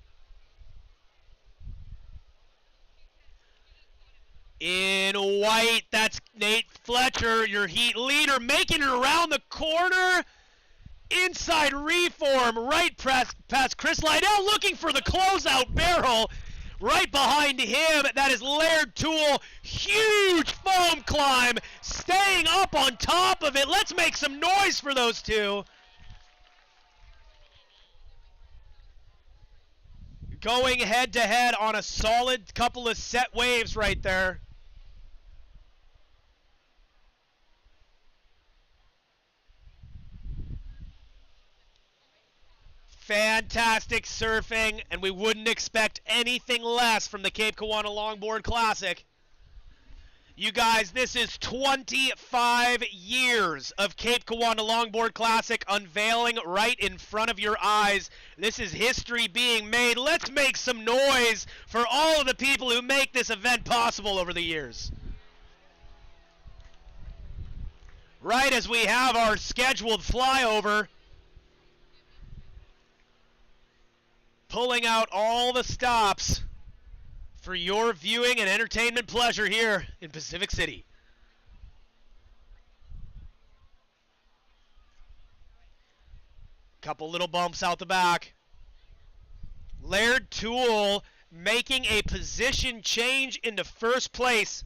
In white, that's Nate Fletcher, your heat leader, making it around the corner. Inside reform, right press past Chris Lydell, looking for the closeout barrel. Right behind him, that is Laird Tool. Huge foam climb, staying up on top of it. Let's make some noise for those two. Going head to head on a solid couple of set waves right there. Fantastic surfing, and we wouldn't expect anything less from the Cape Kiwanda Longboard Classic. You guys, this is 25 years of Cape Kiwanda Longboard Classic unveiling right in front of your eyes. This is history being made. Let's make some noise for all of the people who make this event possible over the years. Right as we have our scheduled flyover, pulling out all the stops for your viewing and entertainment pleasure here in Pacific City. Couple little bumps out the back. Laird Tool making a position change into first place.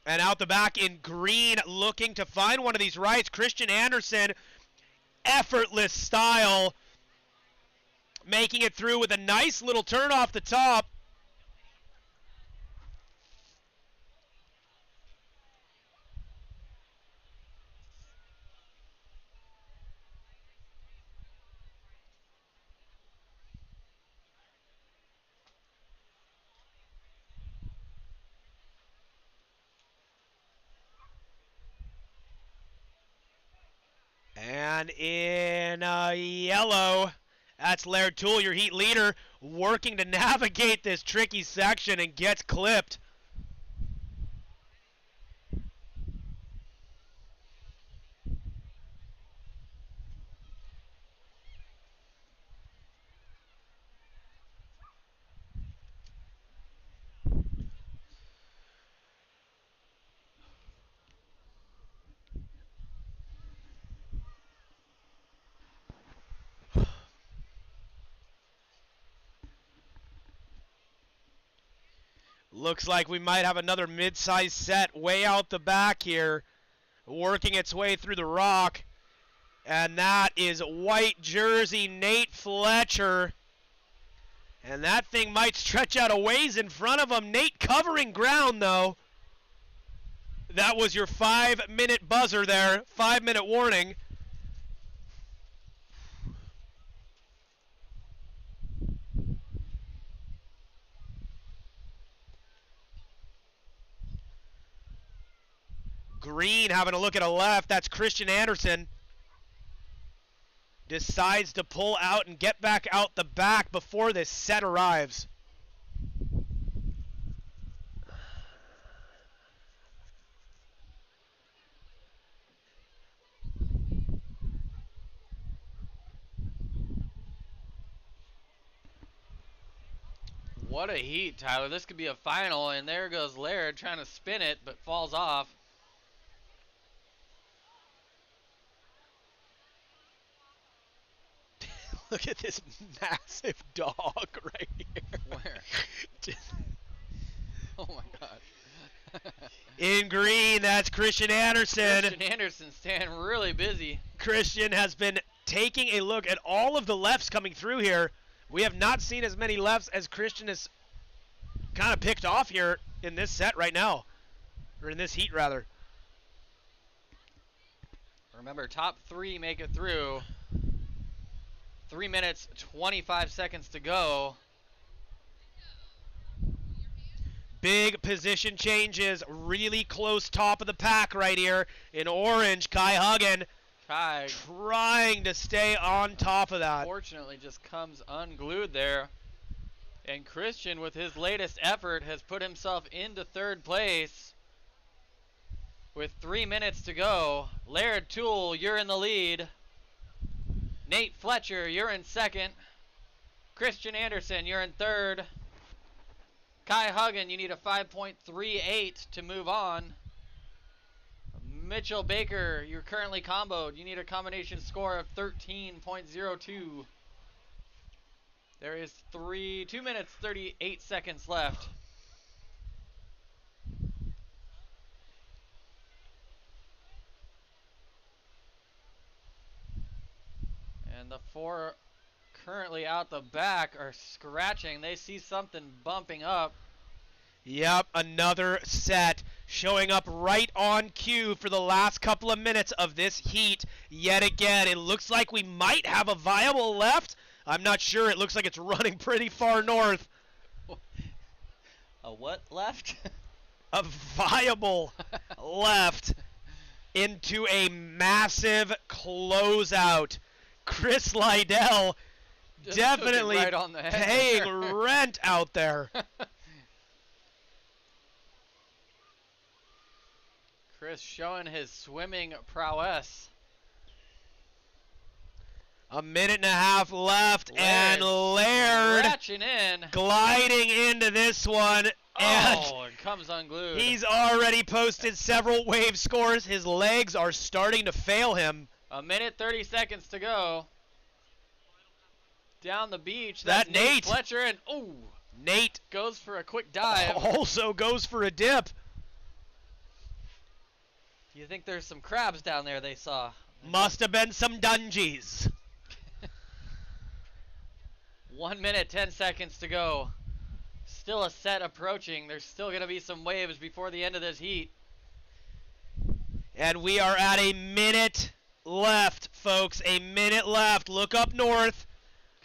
And out the back in green, looking to find one of these rights. Christian Anderson, effortless style, making it through with a nice little turn off the top. And in yellow, that's Laird Tool, your heat leader, working to navigate this tricky section and gets clipped. Looks like we might have another mid-sized set way out the back here, working its way through the rock. And that is white jersey Nate Fletcher. And that thing might stretch out a ways in front of him. Nate covering ground, though. That was your 5-minute buzzer there, 5-minute warning. Green having a look at a left. That's Christian Anderson. Decides to pull out and get back out the back before this set arrives. What a heat, Tyler. This could be a final, and there goes Laird trying to spin it, but falls off. Look at this massive dog right here. Where? Oh my God. In green, that's Christian Anderson. Christian Anderson staying really busy. Christian has been taking a look at all of the lefts coming through here. We have not seen as many lefts as Christian has kind of picked off here in this set right now. Or in this heat, rather. Remember, top 3 make it through. 3 minutes, 25 seconds to go. Big position changes. Really close top of the pack right here. In orange, Kai Huggen trying to stay on top of that. Fortunately, just comes unglued there. And Christian, with his latest effort, has put himself into third place. With 3 minutes to go. Laird Tool, you're in the lead. Nate Fletcher, you're in second. Christian Anderson, you're in third. Kai Huggen, you need a 5.38 to move on. Mitchell Baker, you're currently comboed. You need a combination score of 13.02. There is 2 minutes 38 seconds left. And the 4 currently out the back are scratching. They see something bumping up. Yep, another set showing up right on cue for the last couple of minutes of this heat. Yet again, it looks like we might have a viable left. I'm not sure. It looks like it's running pretty far north. A what left? A viable left into a massive closeout. Chris Lydell Just definitely took it right on the head paying there. rent out there. Chris showing his swimming prowess. A minute and a half left, and Laird Scratching in. gliding into this one. Oh, it comes unglued. He's already posted several wave scores. His legs are starting to fail him. A minute 30 seconds to go. Down the beach. That That's Nate Nate. Fletcher, and Nate goes for a quick dive. also goes for a dip. You think there's some crabs down there they saw? Must have been some dungeons. 1 minute 10 seconds to go. Still a set approaching. There's still going to be some waves before the end of this heat. And we are at a minute left, folks. A minute left. Look up north.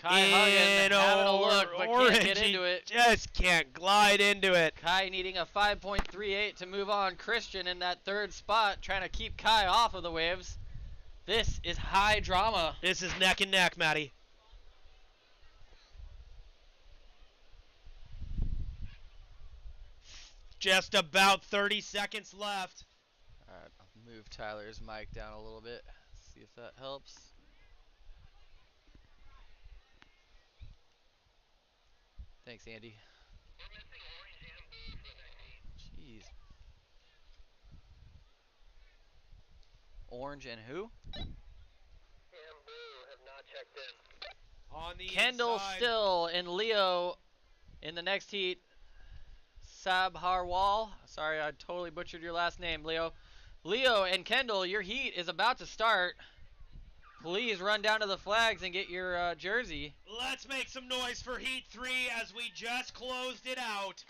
Kai Huggin having a look, but can't get into it. Just can't glide into it. Kai needing a 5.38 to move on. Christian in that third spot, trying to keep Kai off of the waves. This is high drama. This is neck and neck, Matty. Just about 30 seconds left. All right, I'll move Tyler's mic down a little bit. See if that helps. Thanks, Andy. Jeez. Orange and who? And Blue have not checked in. On the Kendall inside. Still and Leo in the next heat. Sabharwal. Sorry, I totally butchered your last name, Leo. Leo and Kendall, your heat is about to start. Please run down to the flags and get your jersey. Let's make some noise for Heat 3 as we just closed it out.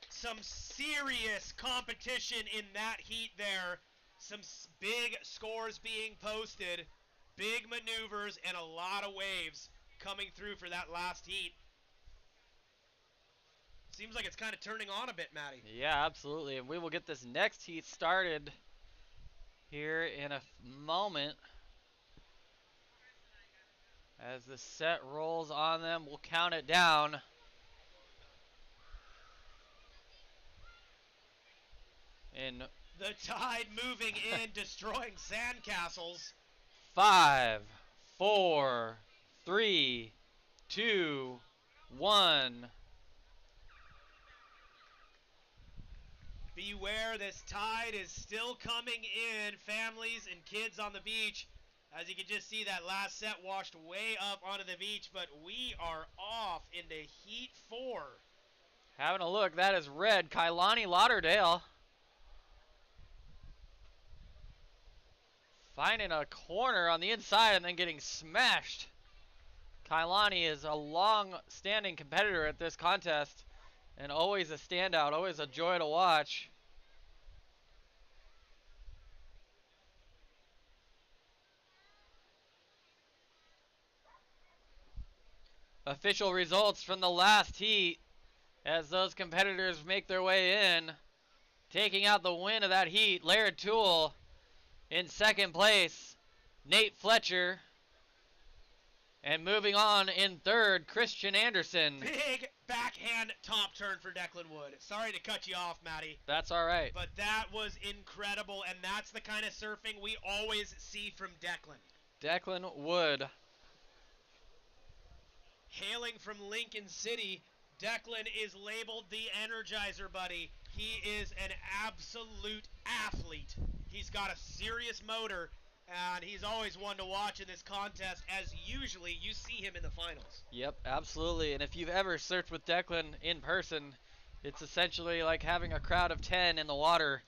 Some serious competition in that heat there. Some big scores being posted. Big maneuvers and a lot of waves coming through for that last heat. Seems like it's kind of turning on a bit, Matty. Yeah, absolutely. And we will get this next heat started here in a moment. As the set rolls on them, we'll count it down. In The tide moving in, destroying sandcastles. 5, 4, 3, 2, 1. Beware, this tide is still coming in. Families and kids on the beach. As you can just see, that last set washed way up onto the beach, but we are off into Heat 4. Having a look, that is red. Kailani Lauderdale. Finding a corner on the inside and then getting smashed. Kailani is a long-standing competitor at this contest and always a standout, always a joy to watch. Official results from the last heat as those competitors make their way in. Taking out the win of that heat, Laird Toole in second place, Nate Fletcher. And moving on in third, Christian Anderson. Big backhand top turn for Declan Wood. Sorry to cut you off, Matty. That's all right. But that was incredible, and that's the kind of surfing we always see from Declan. Declan Wood. Hailing from Lincoln City, Declan is labeled the Energizer Buddy. He is an absolute athlete. He's got a serious motor, And he's always one to watch in this contest, as usually you see him in the finals. Yep, absolutely. And if you've ever surfed with Declan in person, it's essentially like having a crowd of 10 in the water.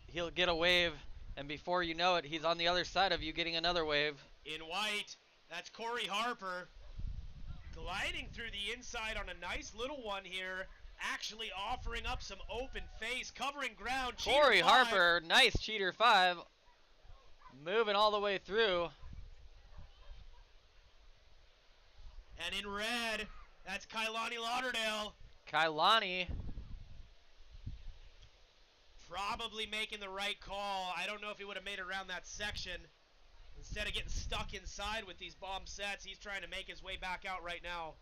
He'll get a wave, and before you know it, he's on the other side of you getting another wave. In white, that's Corey Harper gliding through the inside on a nice little one here, actually offering up some open face, covering ground. Corey Cheater 5. Harper, nice cheater 5, moving all the way through. And in red, that's Kailani Lauderdale. Kailani probably making the right call. I don't know if he would have made it around that section. Instead of getting stuck inside with these bomb sets, he's trying to make his way back out right now.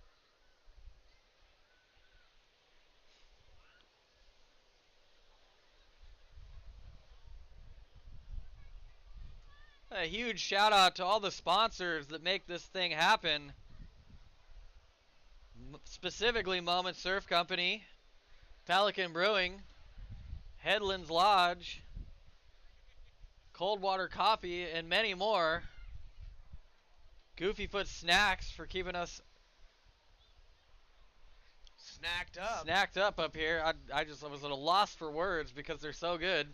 A huge shout out to all the sponsors that make this thing happen. Specifically Moment Surf Company, Pelican Brewing, Headlands Lodge, Coldwater Coffee, and many more. Goofyfoot Snacks for keeping us snacked up here. I was at a loss for words because they're so good.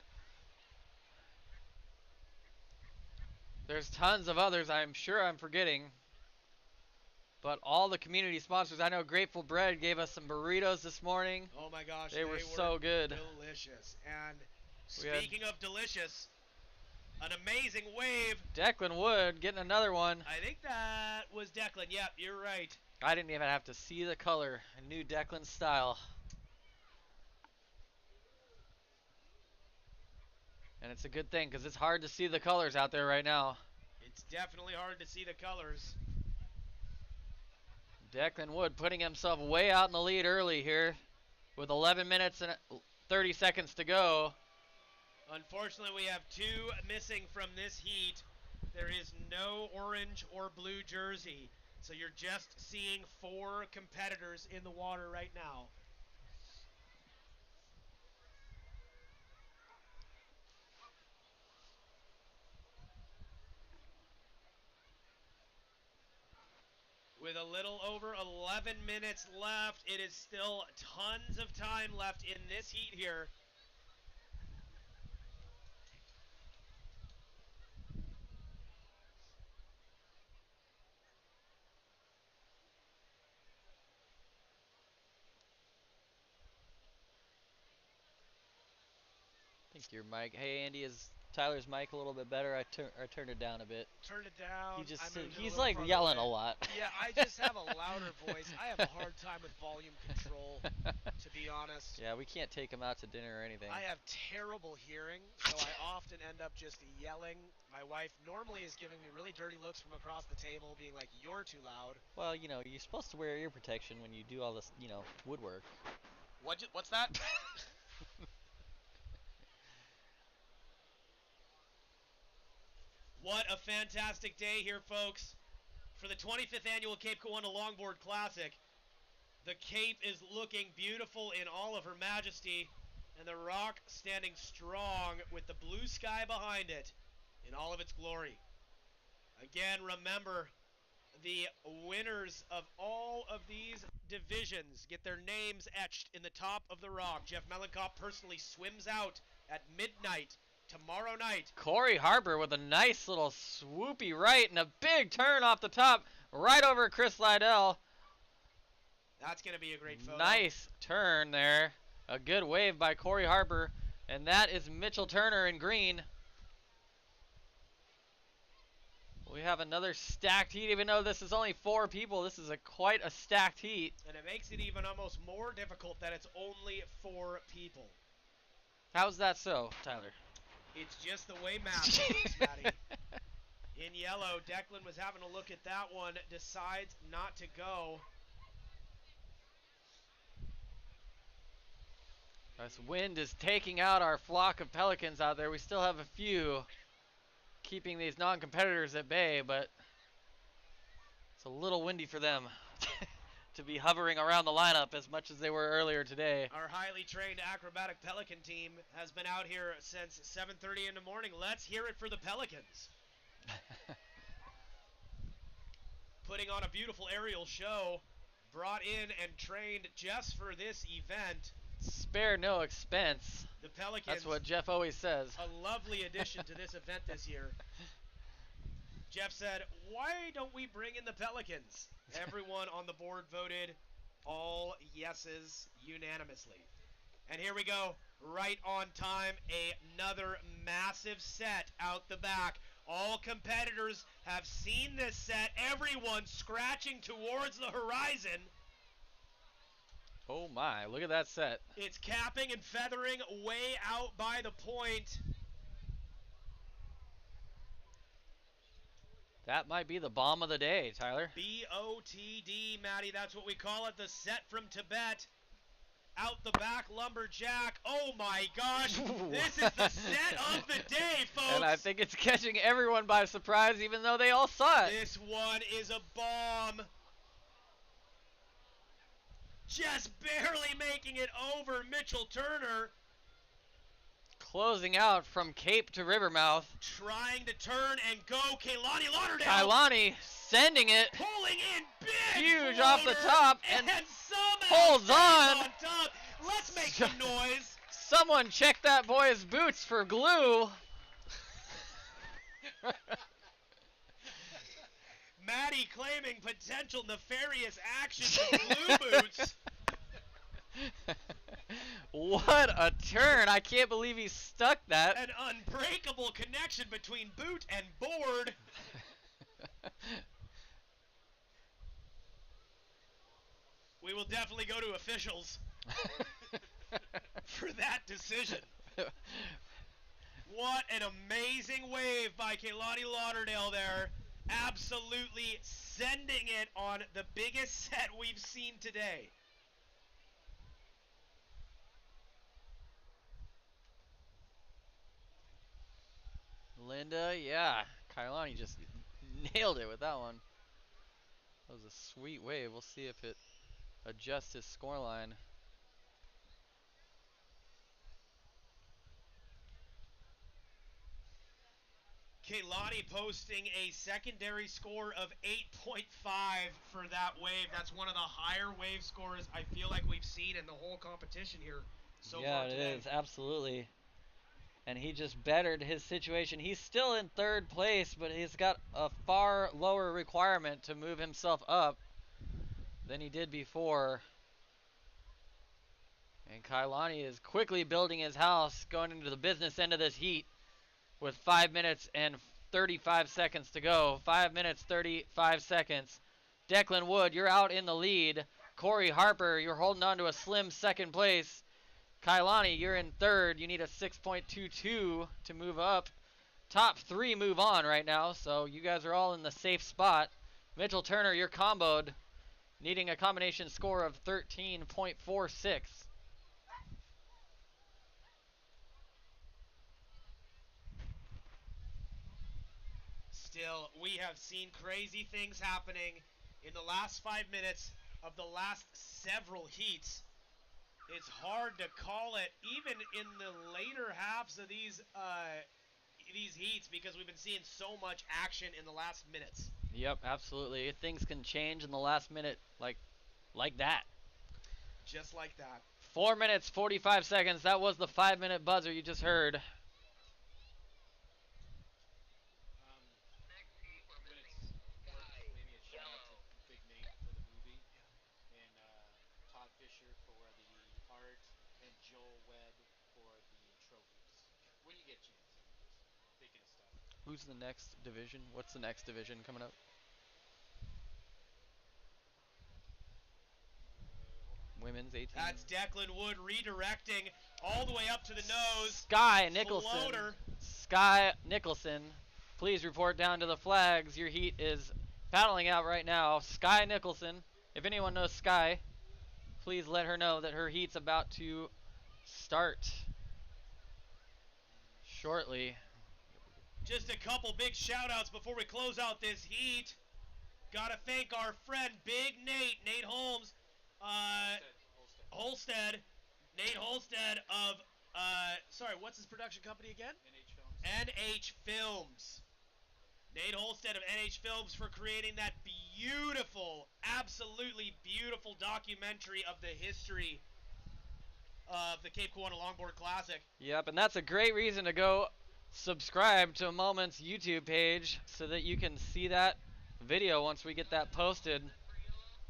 There's tons of others I'm sure I'm forgetting. But all the community sponsors, I know Grateful Bread gave us some burritos this morning. Oh my gosh, they were so good. Delicious. And speaking of delicious, an amazing wave. Declan Wood getting another one. I think that was Declan. Yep, you're right. I didn't even have to see the color. I knew Declan's style. And it's a good thing because it's hard to see the colors out there right now. It's definitely hard to see the colors. Declan Wood putting himself way out in the lead early here with 11 minutes and 30 seconds to go. Unfortunately, we have 2 missing from this heat. There is no orange or blue jersey. So you're just seeing 4 competitors in the water right now. With a little over 11 minutes left, it is still tons of time left in this heat here. I think your mic. Hey Andy, is Tyler's mic a little bit better? I turned it down a bit. Turned it down. He's like yelling a lot. Yeah, I just have a louder voice. I have a hard time with volume control, to be honest. Yeah, we can't take him out to dinner or anything. I have terrible hearing, so I often end up just yelling. My wife normally is giving me really dirty looks from across the table, being like, "You're too loud." Well, you know, you're supposed to wear ear protection when you do all this, you know, woodwork. What's that? What a fantastic day here, folks. For the 25th annual Cape Kiwanda Longboard Classic, the Cape is looking beautiful in all of her majesty, and the rock standing strong with the blue sky behind it in all of its glory. Again, remember, the winners of all of these divisions get their names etched in the top of the rock. Jeff Mellencott personally swims out at midnight tomorrow night. Corey Harper with a nice little swoopy right and a big turn off the top right over Chris Lydell. That's going to be a great photo. Nice turn there. A good wave by Corey Harper. And that is Mitchell Turner in green. We have another stacked heat. Even though this is only 4 people, this is quite a stacked heat. And it makes it even almost more difficult that it's only 4 people. How's that so, Tyler? It's just the way math works, Matty. In yellow, Declan was having a look at that one, decides not to go. This wind is taking out our flock of pelicans out there. We still have a few keeping these non-competitors at bay, but it's a little windy for them to be hovering around the lineup as much as they were earlier today. Our highly trained acrobatic Pelican team has been out here since 7:30 in the morning. Let's hear it for the Pelicans. putting on a beautiful aerial show, brought in and trained just for this event. Spare no expense. The Pelicans. That's what Jeff always says. A lovely addition to this event this year. Jeff said, why don't we bring in the Pelicans? Everyone on the board voted all yeses unanimously. And here we go, right on time, another massive set out the back. All competitors have seen this set, everyone scratching towards the horizon. Oh my, look at that set. It's capping and feathering way out by the point. That might be the bomb of the day, Tyler. BOTD, Matty, that's what we call it, the set from Tibet. Out the back, Lumberjack. Oh my gosh, this is the set of the day, folks. And I think it's catching everyone by surprise, even though they all saw it. This one is a bomb. Just barely making it over Mitchell Turner. Closing out from Cape to Rivermouth. Trying to turn and go, Kailani Lauderdale. Kailani sending it. Pulling in big. Huge off the top. And somehow holds on. Top. Let's make some noise. Someone check that boy's boots for glue. Mattie claiming potential nefarious action with glue boots. What a turn. I can't believe he stuck that. An unbreakable connection between boot and board. We will definitely go to officials for that decision. What an amazing wave by Kailani Lauderdale there. Absolutely sending it on the biggest set we've seen today. Linda, yeah. Kailani just nailed it with that one. That was a sweet wave. We'll see if it adjusts his scoreline. Kailani posting a secondary score of 8.5 for that wave. That's one of the higher wave scores I feel like we've seen in the whole competition here so far today. Yeah, it is, absolutely. And he just bettered his situation. He's still in third place, but he's got a far lower requirement to move himself up than he did before. And Kailani is quickly building his house, going into the business end of this heat with 5 minutes and 35 seconds to go. 5 minutes, 35 seconds. Declan Wood, you're out in the lead. Corey Harper, you're holding on to a slim second place. Kailani, you're in third. You need a 6.22 to move up. Top three move on right now, so you guys are all in the safe spot. Mitchell Turner, you're comboed, needing a combination score of 13.46. Still, we have seen crazy things happening in the last 5 minutes of the last several heats. It's hard to call it even in the later halves of these heats because we've been seeing so much action in the last minutes. Yep, absolutely. Things can change in the last minute like that. Just like that. 4 minutes, 45 seconds. That was the 5 minute buzzer you just heard. Who's the next division? What's the next division coming up? Women's 18. That's Declan Wood redirecting all the way up to the nose. Sky Nicholson. Floater. Sky Nicholson. Please report down to the flags. Your heat is paddling out right now. Sky Nicholson. If anyone knows Sky, please let her know that her heat's about to start shortly. Just a couple big shout outs before we close out this heat. Gotta thank our friend Big Nate Holmes, Holstead, Nate Holstead of, sorry, what's his production company again? NH Films. Nate Holstead of NH Films for creating that beautiful, absolutely beautiful documentary of the history of the Cape Kiwanda Longboard Classic. Yep, and that's a great reason to go subscribe to Moment's YouTube page so that you can see that video once we get that posted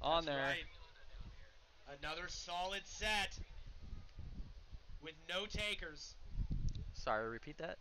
on That's there. Right. Another solid set with no takers. Sorry, repeat that.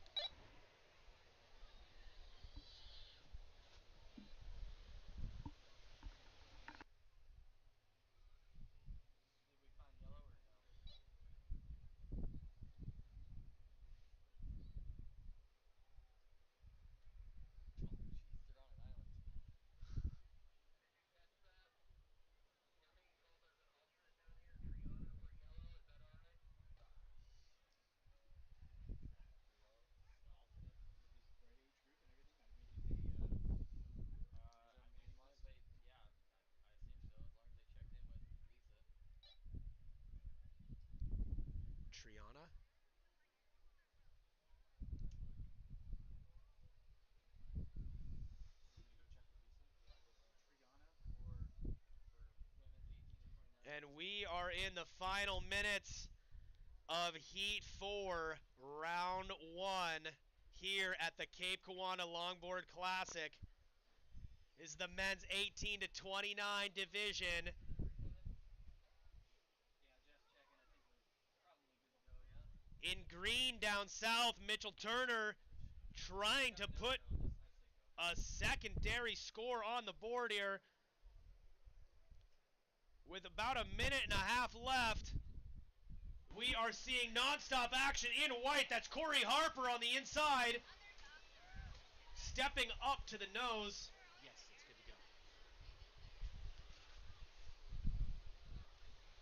Triana? And we are in the final minutes of Heat 4, Round 1, here at the Cape Kiwanda Longboard Classic. This is the men's 18 to 29 division. In green down south, Mitchell Turner trying to put a secondary score on the board here. With about a minute and a half left, we are seeing nonstop action in white. That's Corey Harper on the inside. Stepping up to the nose. Yes, it's good to go.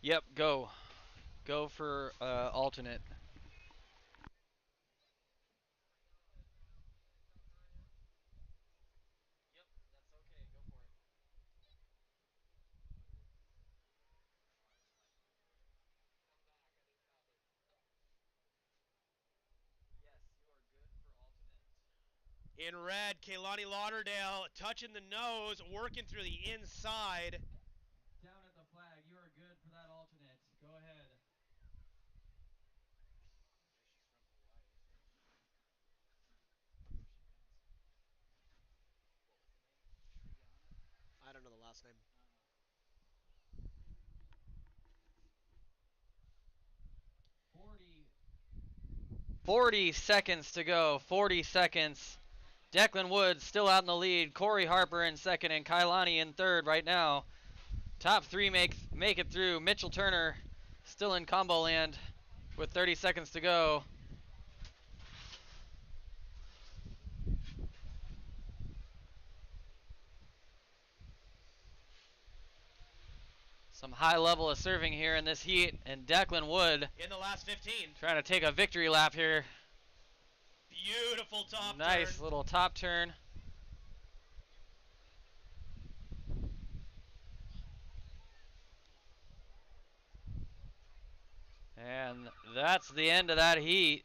Yep, go. Go for alternate. In red, Kaylani Lauderdale touching the nose, working through the inside. Down at the flag, you are good for that alternate. Go ahead. I don't know the last name. 40 seconds to go. 40 seconds. Declan Woods still out in the lead. Corey Harper in second and Kailani in third right now. Top three make it through. Mitchell Turner still in combo land with 30 seconds to go. Some high level of serving here in this heat, and Declan Wood in the last 15 trying to take a victory lap here. Beautiful top nice turn. Little top turn. And that's the end of that heat.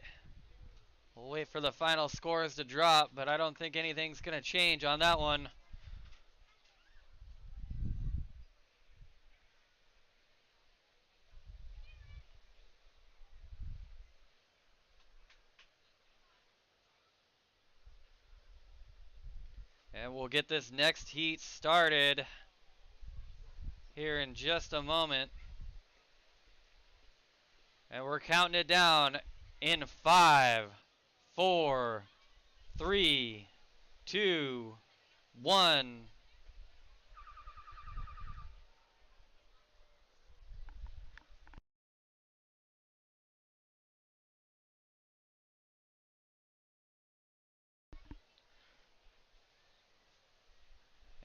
We'll wait for the final scores to drop, but I don't think anything's going to change on that one. And we'll get this next heat started here in just a moment. And we're counting it down in 5, 4, 3, 2, 1.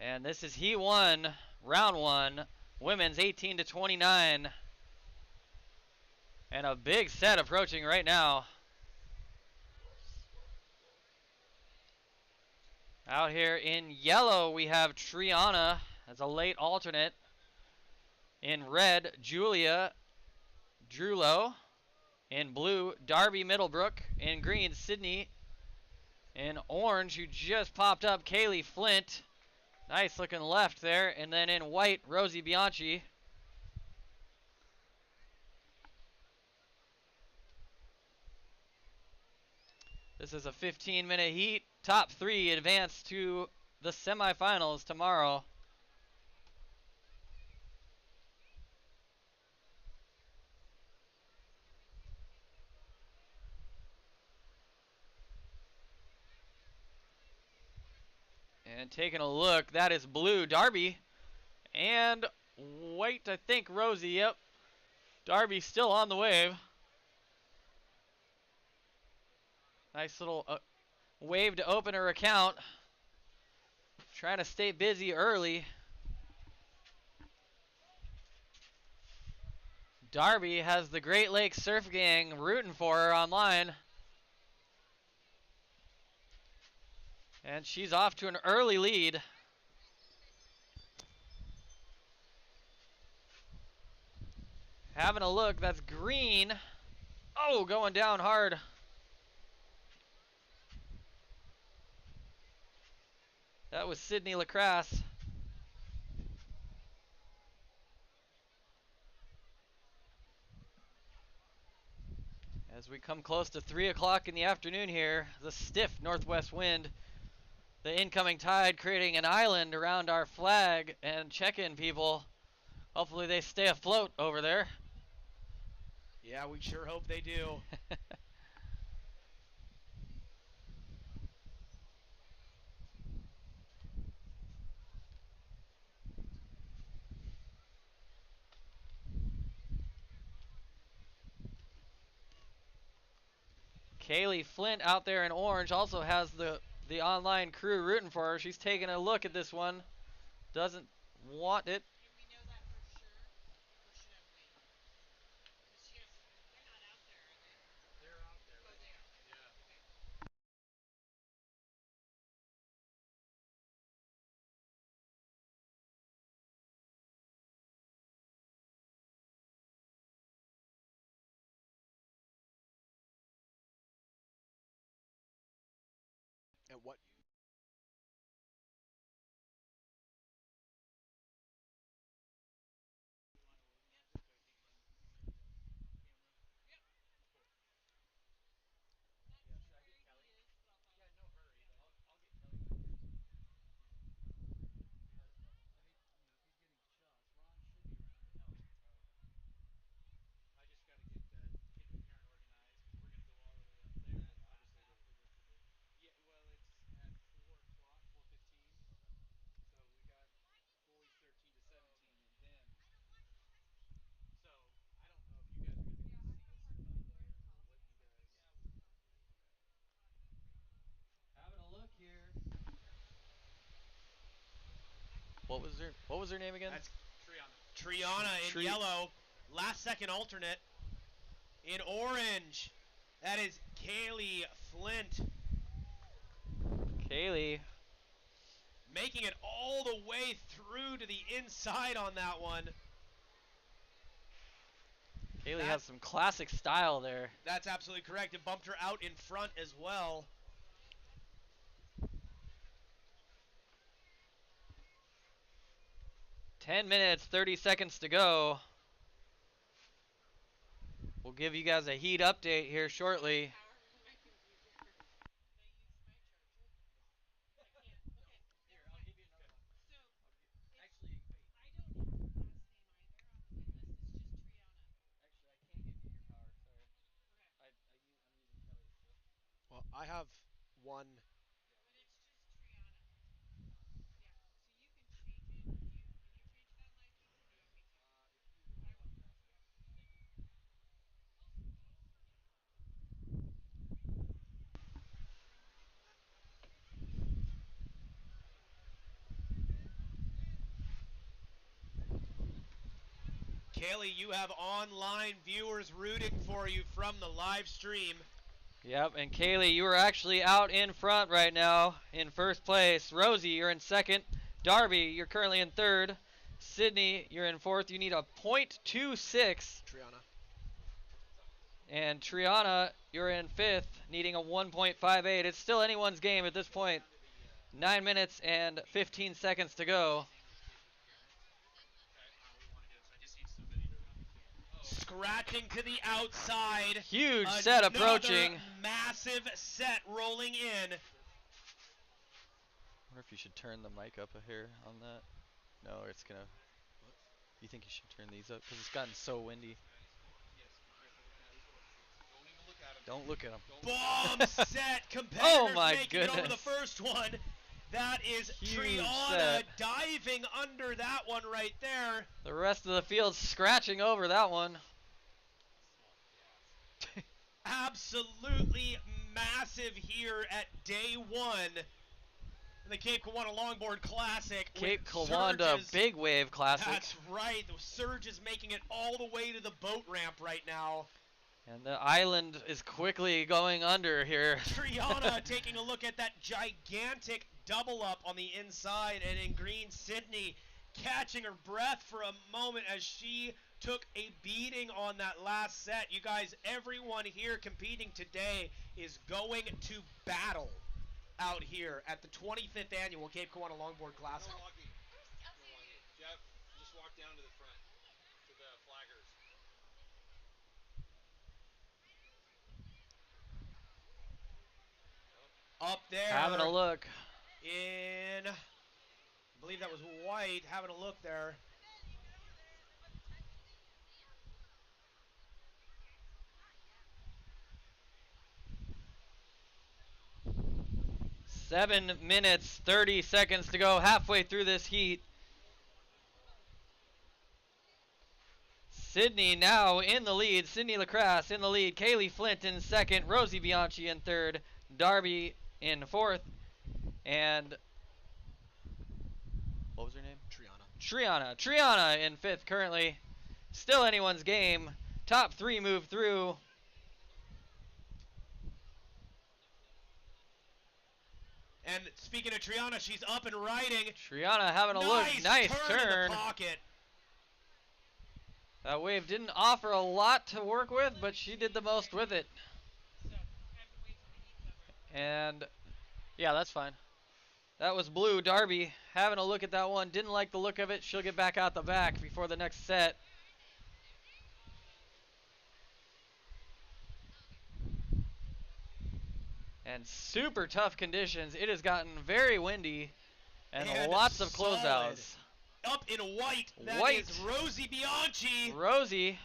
And this is Heat 1, Round 1, women's 18 to 29. And a big set approaching right now. Out here in yellow, we have Triana as a late alternate. In red, Julia Drulo. In blue, Darby Middlebrook. In green, Sydney In orange, who just popped up, Kaylee Flint. Nice looking left there. And then in white, Rosie Bianchi. This is a 15-minute heat. Top 3 advance to the semifinals tomorrow. And taking a look, that is blue, Darby. And white, I think, Rosie, yep. Darby still on the wave. Nice little wave to open her account. Trying to stay busy early. Darby has the Great Lakes Surf Gang rooting for her online. And she's off to an early lead. Having a look, that's green. Oh, going down hard. That was Sydney Lacrasse. As we come close to 3 o'clock in the afternoon here, the stiff northwest wind, the incoming tide creating an island around our flag, and check-in people. Hopefully they stay afloat over there. Yeah, we sure hope they do. Kaylee Flint out there in orange also has the online crew rooting for her. She's taking a look at this one. Doesn't want it. And what? What was her name again? That's Triana in yellow. Last second alternate. In orange, that is Kaylee Flint. Kaylee. Making it all the way through to the inside on that one. Kaylee has some classic style there. That's absolutely correct. It bumped her out in front as well. Ten minutes, 30 seconds to go. We'll give you guys a heat update here shortly. Well, I have one. Kaylee, you have online viewers rooting for you from the live stream. Yep, and Kaylee, you are actually out in front right now in first place. Rosie, you're in second. Darby, you're currently in third. Sydney, you're in fourth. You need a .26. Triana. And Triana, you're in 5th, needing a 1.58. It's still anyone's game at this point. 9 minutes and 15 seconds to go. Scratching to the outside. Huge set approaching. Massive set rolling in. I wonder if you should turn the mic up here on that. No, it's gonna. You think you should turn these up because it's gotten so windy. Don't look at him. Bomb set. Competitors oh my making goodness. over the first one. That is Huge Triana set. diving under that one right there. The rest of the field scratching over that one. Absolutely massive here at day 1 in the Cape Kiwanda Longboard Classic. Cape Kiwanda Big Wave Classic. That's right. The Surge is making it all the way to the boat ramp right now. And the island is quickly going under here. Triana taking a look at that gigantic double up on the inside, and in green, Sydney catching her breath for a moment as she took a beating on that last set. You guys, everyone here competing today is going to battle out here at the 25th annual Cape Kiwanda Longboard Classic. Jeff, just walk down to the front, to the flaggers. Up there. Having a look. I believe that was White, having a look there. Seven minutes, 30 seconds to go, halfway through this heat. Sydney now in the lead. Sydney Lacrasse in the lead. Kaylee Flint in second. Rosie Bianchi in third. Darby in fourth. And what was her name? Triana in fifth currently. Still anyone's game. Top 3 move through. And speaking of Triana, she's up and riding. Triana having a look. Nice turn. In the pocket. That wave didn't offer a lot to work with, but she did the most with it. And yeah, that's fine. That was Blue. Darby having a look at that one. Didn't like the look of it. She'll get back out the back before the next set. And super tough conditions. It has gotten very windy and lots of closeouts. Up in white. That is Rosie Bianchi. Rosie.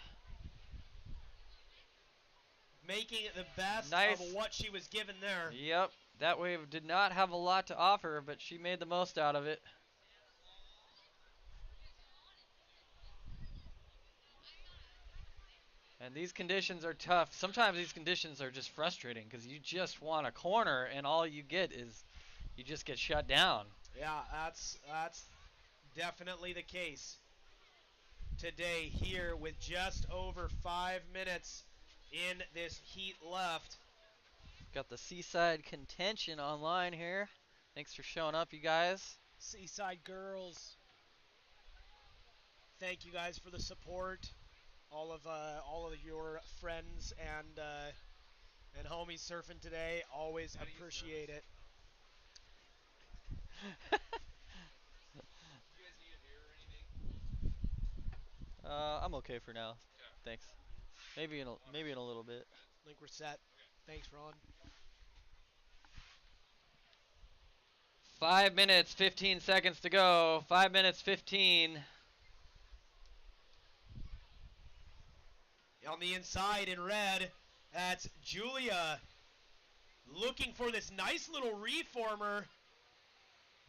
Making the best Nice. of what she was given there. Yep. That wave did not have a lot to offer, but she made the most out of it. And these conditions are tough. Sometimes these conditions are just frustrating because you just want a corner and all you get is you just get shut down. Yeah, that's definitely the case today here with just over 5 minutes in this heat left. Got the Seaside Contention online here. Thanks for showing up, you guys. Seaside girls. Thank you guys for the support. All of your friends and homies surfing today. Always appreciate it. I'm okay for now. Thanks. Maybe in a little bit. I think we're set. Thanks, Ron. 5 minutes, 15 seconds to go. 5 minutes, 15. On the inside in red, that's Julia looking for this nice little reformer.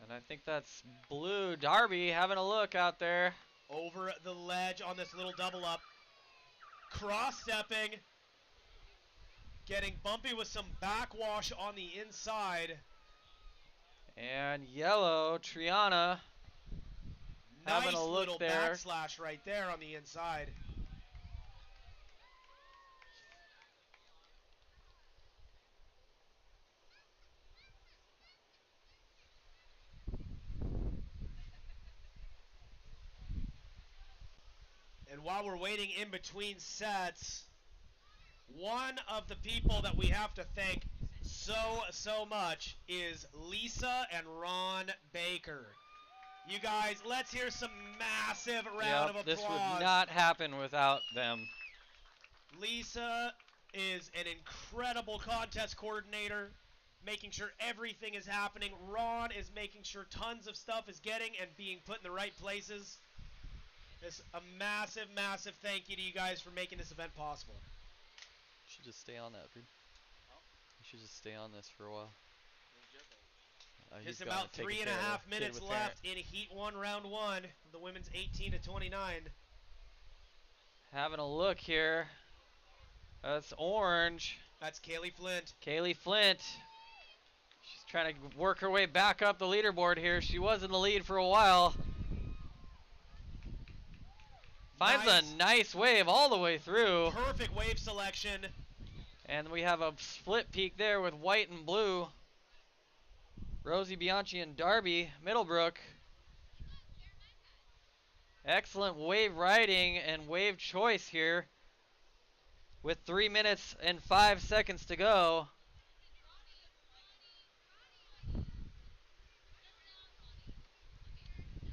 And I think that's Blue. Darby having a look out there. Over the ledge on this little double up. Cross-stepping. Getting bumpy with some backwash on the inside. And yellow, Triana. Having a look little there. Backslash right there on the inside. And while we're waiting in between sets, One of the people that we have to thank so much is Lisa and Ron Baker. You guys, let's hear some massive round of applause. This would not happen without them. Lisa is an incredible contest coordinator, making sure everything is happening. Ron is making sure tons of stuff is getting and being put in the right places. It's a massive, massive thank you to you guys for making this event possible. You should just stay on that, dude. You should just stay on this for a while. Just about 3.5 minutes left in Heat 1, Round 1, the women's 18 to 29. Having a look here. That's orange. That's Kaylee Flint. Kaylee Flint. She's trying to work her way back up the leaderboard here. She was in the lead for a while. Finds a nice wave all the way through. Perfect wave selection. And we have a split peak there with white and blue. Rosie Bianchi and Darby Middlebrook. Excellent wave riding and wave choice here with 3 minutes and 5 seconds to go.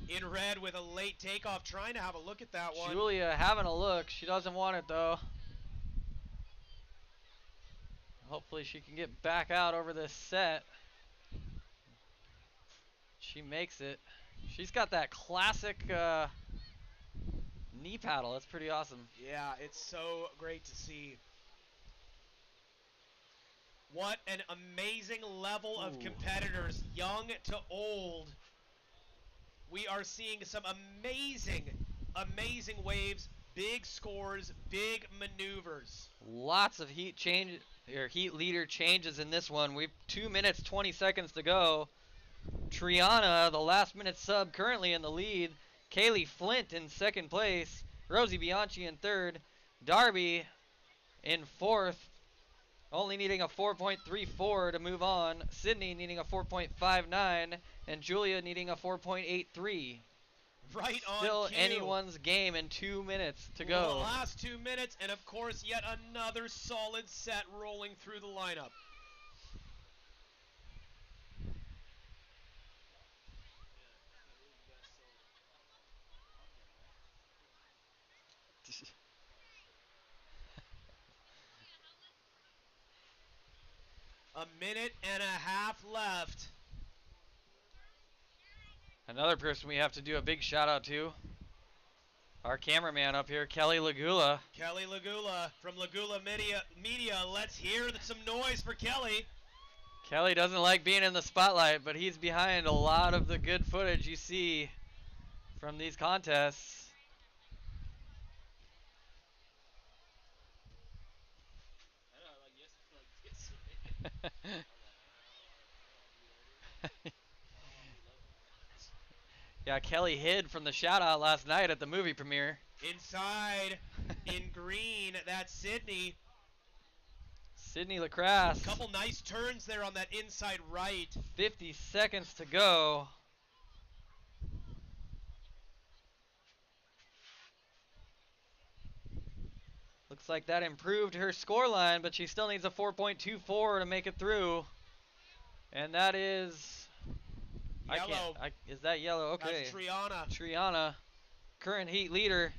In red with a late takeoff, trying to have a look at that one. Julia having a look. She doesn't want it though. Hopefully she can get back out over this set. She makes it. She's got that classic knee paddle. That's pretty awesome. Yeah, it's so great to see. What an amazing level of competitors, young to old. We are seeing some amazing waves, big scores, big maneuvers. Lots of heat leader changes in this one. We've 2 minutes 20 seconds to go. Triana, the last minute sub, currently in the lead. Kaylee Flint in second place. Rosie Bianchi in third. Darby in fourth, only needing a 4.34 to move on. Sydney needing a 4.59, and Julia needing a 4.83. Right on Still cue. anyone's game in 2 minutes to go. The last 2 minutes, and of course, yet another solid set rolling through the lineup. A minute and a half left. Another person we have to do a big shout out to. Our cameraman up here, Kelly Lagula. Kelly Lagula from Lagula Media. Let's hear some noise for Kelly. Kelly doesn't like being in the spotlight, but he's behind a lot of the good footage you see from these contests. Yeah, Kelly hid from the shout out last night at the movie premiere. Inside, in green, that's Sydney. Sydney Lacrasse. Couple nice turns there on that inside right. 50 seconds to go. Looks like that improved her scoreline, but she still needs a 4.24 to make it through. And that is yellow. Is that yellow? Okay. That's Triana. Triana, current heat leader,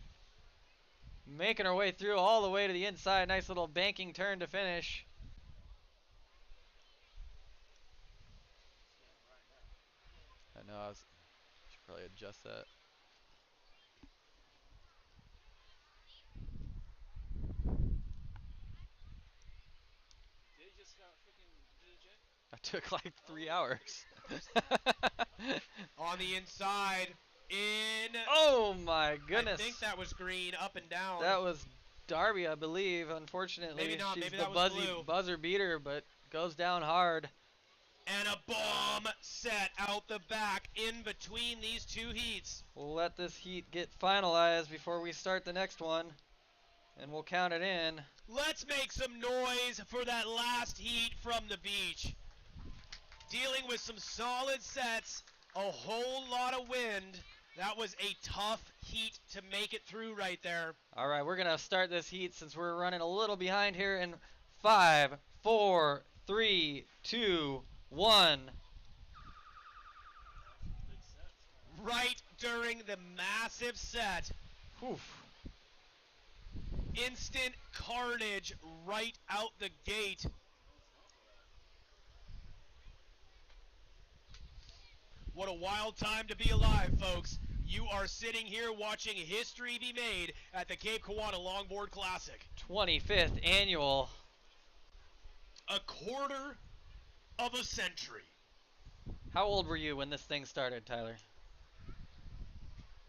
making her way through all the way to the inside. Nice little banking turn to finish. I know, I should probably adjust that. I took like 3 hours. On the inside, in. Oh my goodness. I think that was green, up and down. That was Darby, I believe. Unfortunately, maybe not. She's Maybe the that was blue. buzzer beater, but goes down hard. And a bomb set out the back in between these two heats. We'll let this heat get finalized before we start the next one, and we'll count it in. Let's make some noise for that last heat from the beach. Dealing with some solid sets, a whole lot of wind. That was a tough heat to make it through right there. All right, we're going to start this heat since we're running a little behind here in 5, 4, 3, 2, 1. Right during the massive set. Oof. Instant carnage right out the gate. What a wild time to be alive, folks. You are sitting here watching history be made at the Cape Kiwanda Longboard Classic. 25th annual. A quarter of a century. How old were you when this thing started, Tyler?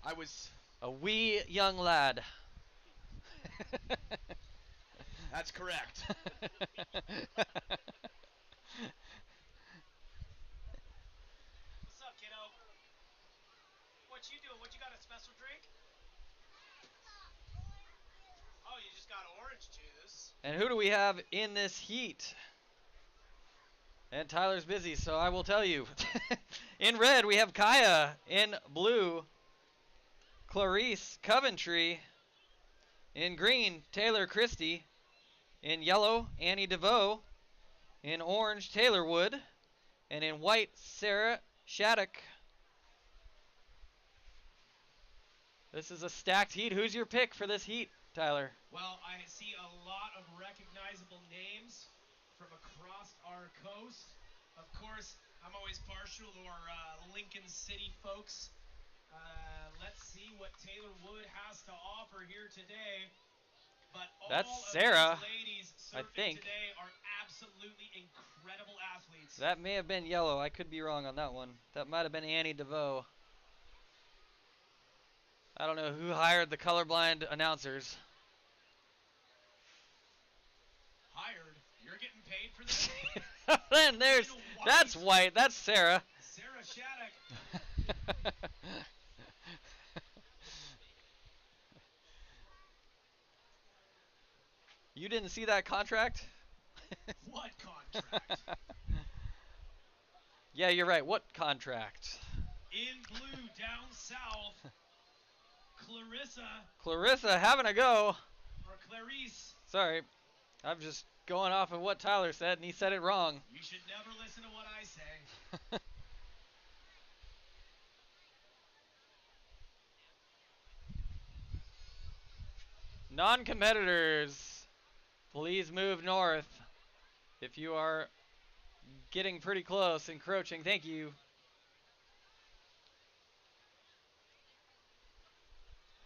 I was a wee young lad. That's correct. What's up, kiddo? What you doing? What you got, a special drink? Oh, you just got orange juice. And who do we have in this heat? And Tyler's busy, so I will tell you. In red, we have Kaya. In blue, Clarice Coventry. In green, Taylor Christie. In yellow, Annie DeVoe. In orange, Taylor Wood. And in white, Sarah Shattuck. This is a stacked heat. Who's your pick for this heat, Tyler? Well, I see a lot of recognizable names from across our coast. Of course, I'm always partial to our Lincoln City folks. Let's see what Taylor Wood has to offer here today. But That's all Sarah, of these ladies I surfing think. today are absolutely incredible athletes. That may have been yellow. I could be wrong on that one. That might have been Annie DeVoe. I don't know who hired the colorblind announcers. Hired? You're getting paid for this? Then that's white. That's Sarah. Sarah Shattuck. You didn't see that contract? What contract? Yeah, you're right. What contract? In blue, down south, Clarissa having a go. Or Clarice. Sorry. I'm just going off of what Tyler said, and he said it wrong. You should never listen to what I say. Non-competitors, please move north if you are getting pretty close, encroaching. Thank you.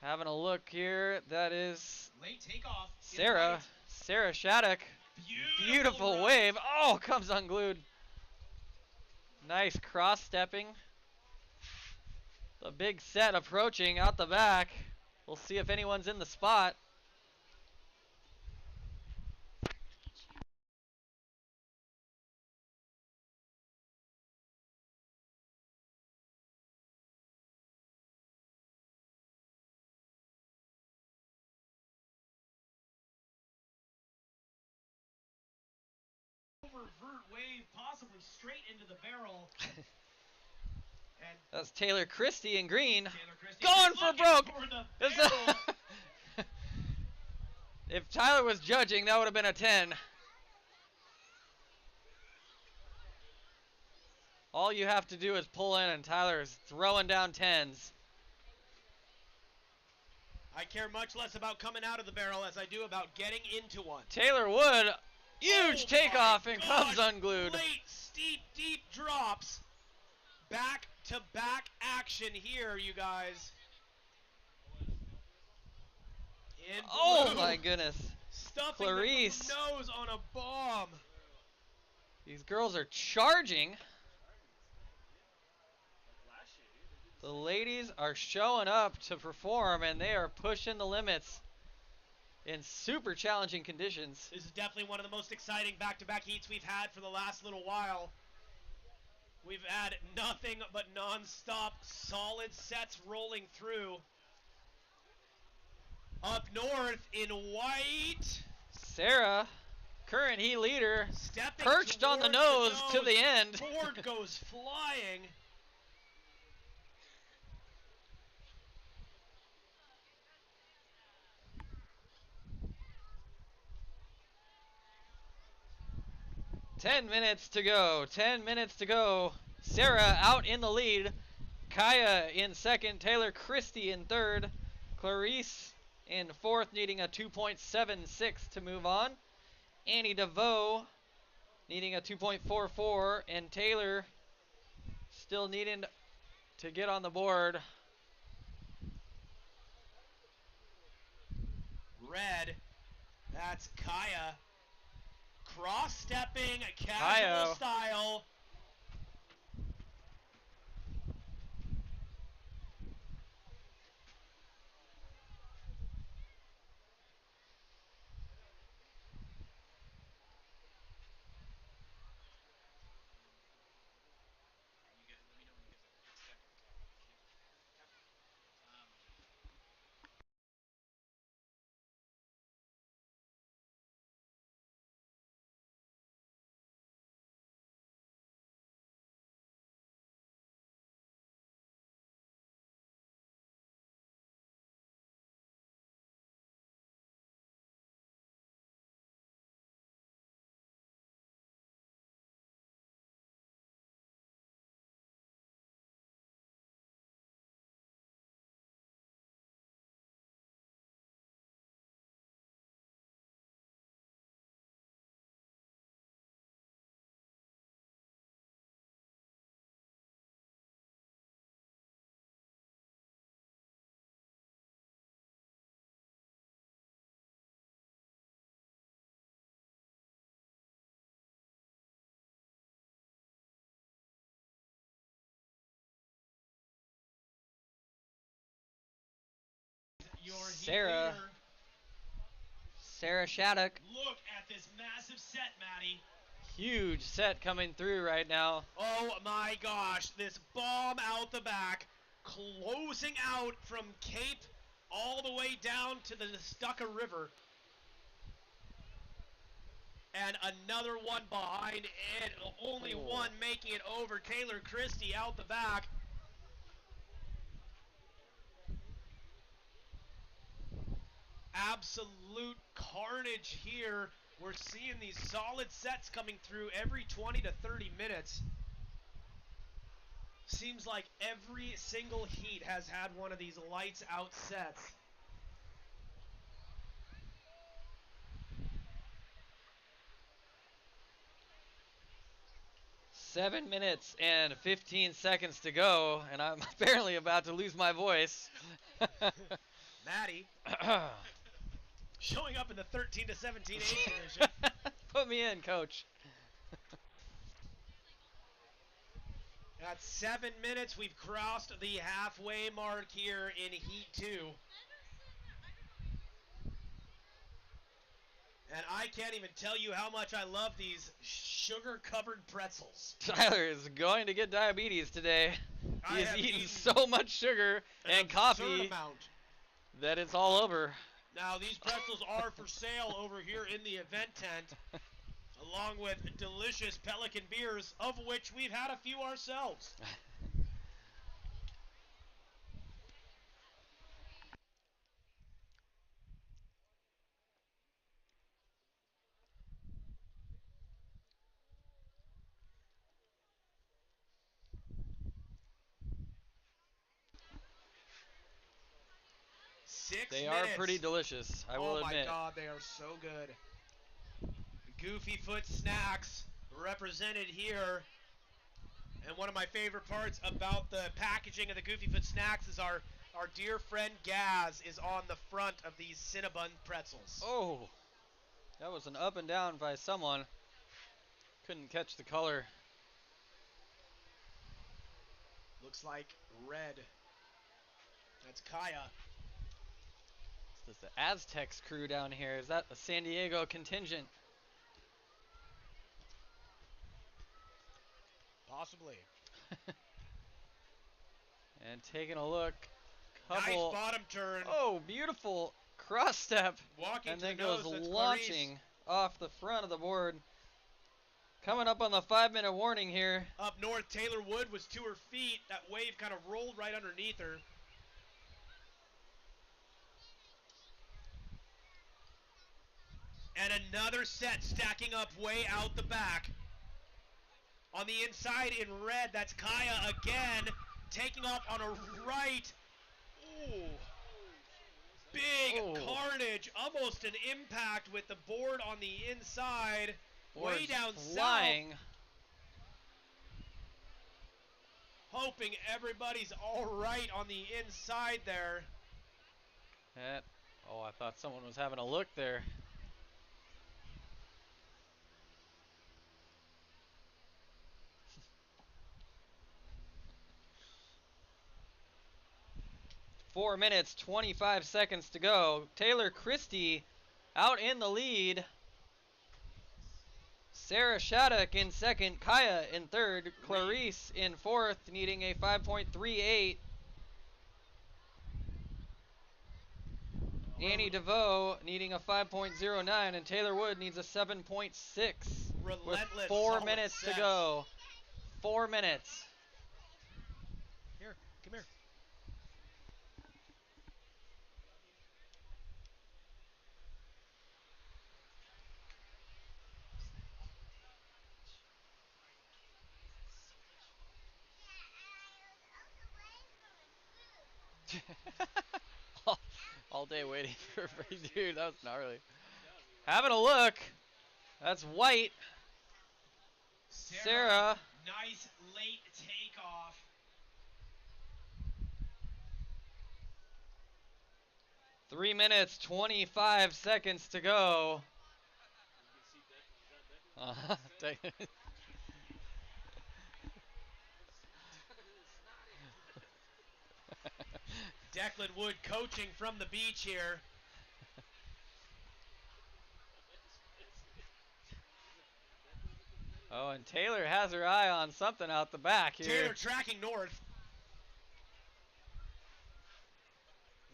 Having a look here. That is late takeoff. Sarah. Sarah Shattuck. Beautiful wave. Oh, comes unglued. Nice cross-stepping. The big set approaching out the back. We'll see if anyone's in the spot. Revert wave, possibly straight into the barrel. And that's Taylor Christie in green. Christie going for broke. For If Tyler was judging, that would have been a 10. All you have to do is pull in, and Tyler is throwing down 10s. I care much less about coming out of the barrel as I do about getting into one. Taylor Wood, huge takeoff, and comes unglued. Late, steep, deep drops. Back-to-back action here, you guys. Oh my goodness. Stuffing Clarice. the nose on a bomb. These girls are charging. The ladies are showing up to perform, and they are pushing the limits in super challenging conditions. This is definitely one of the most exciting back-to-back heats we've had for the last little while. We've had nothing but non-stop solid sets rolling through. Up north in white, Sarah, current heat leader, stepping perched on the nose to the end. Board goes flying. 10 minutes to go. 10 minutes to go. Sarah out in the lead. Kaya in second. Taylor Christie in third. Clarice in fourth, needing a 2.76 to move on. Annie DeVoe needing a 2.44. And Taylor still needing to get on the board. Red. That's Kaya. Cross-stepping, casual Kaya. style. Sarah Shattuck. Look at this massive set, Mattie. Huge set coming through right now. Oh my gosh, this bomb out the back, closing out from Cape all the way down to the Nestucca River. And another one behind it, only one making it over. Taylor Christie out the back. Absolute carnage here. We're seeing these solid sets coming through every 20 to 30 minutes. Seems like every single heat has had one of these lights out sets. Seven minutes and 15 seconds to go, and I'm apparently about to lose my voice. Mattie showing up in the 13 to 17 age division. Put me in, coach. At 7 minutes, we've crossed the halfway mark here in Heat 2. And I can't even tell you how much I love these sugar-covered pretzels. Tyler is going to get diabetes today. He has eaten so much sugar and coffee that it's all over. Now, these pretzels are for sale over here in the event tent, along with delicious Pelican beers, of which we've had a few ourselves. They are pretty delicious, I will admit. Oh my God, they are so good. Goofy Foot Snacks represented here. And one of my favorite parts about the packaging of the Goofy Foot Snacks is our dear friend Gaz is on the front of these Cinnabon pretzels. Oh, that was an up and down by someone. Couldn't catch the color. Looks like red. That's Kaya. This is the Aztecs crew down here. Is that a San Diego contingent? Possibly. And taking a look. Nice bottom turn. Oh, beautiful cross step. Walking and to then the goes nose, launching off the front of the board. Coming up on the 5-minute warning here. Up north, Taylor Wood was to her feet. That wave kind of rolled right underneath her. And another set stacking up way out the back. On the inside in red, that's Kaya again, taking off on a right. Ooh. Big carnage, almost an impact with the board on the inside. Way down flying. south. Hoping everybody's all right on the inside there. Oh, I thought someone was having a look there. Four minutes, 25 seconds to go. Taylor Christie out in the lead. Sarah Shattuck in second. Kaya in third. Clarice in fourth, needing a 5.38. Annie DeVoe needing a 5.09, and Taylor Wood needs a 7.6. Relentless. With 4 minutes to go. 4 minutes. Here, come here. All day waiting for dude, that was gnarly. Having a look. That's White. Sarah. Nice late takeoff. Three minutes, 25 seconds to go. Declan Wood coaching from the beach here. Oh, and Taylor has her eye on something out the back here. Taylor tracking north.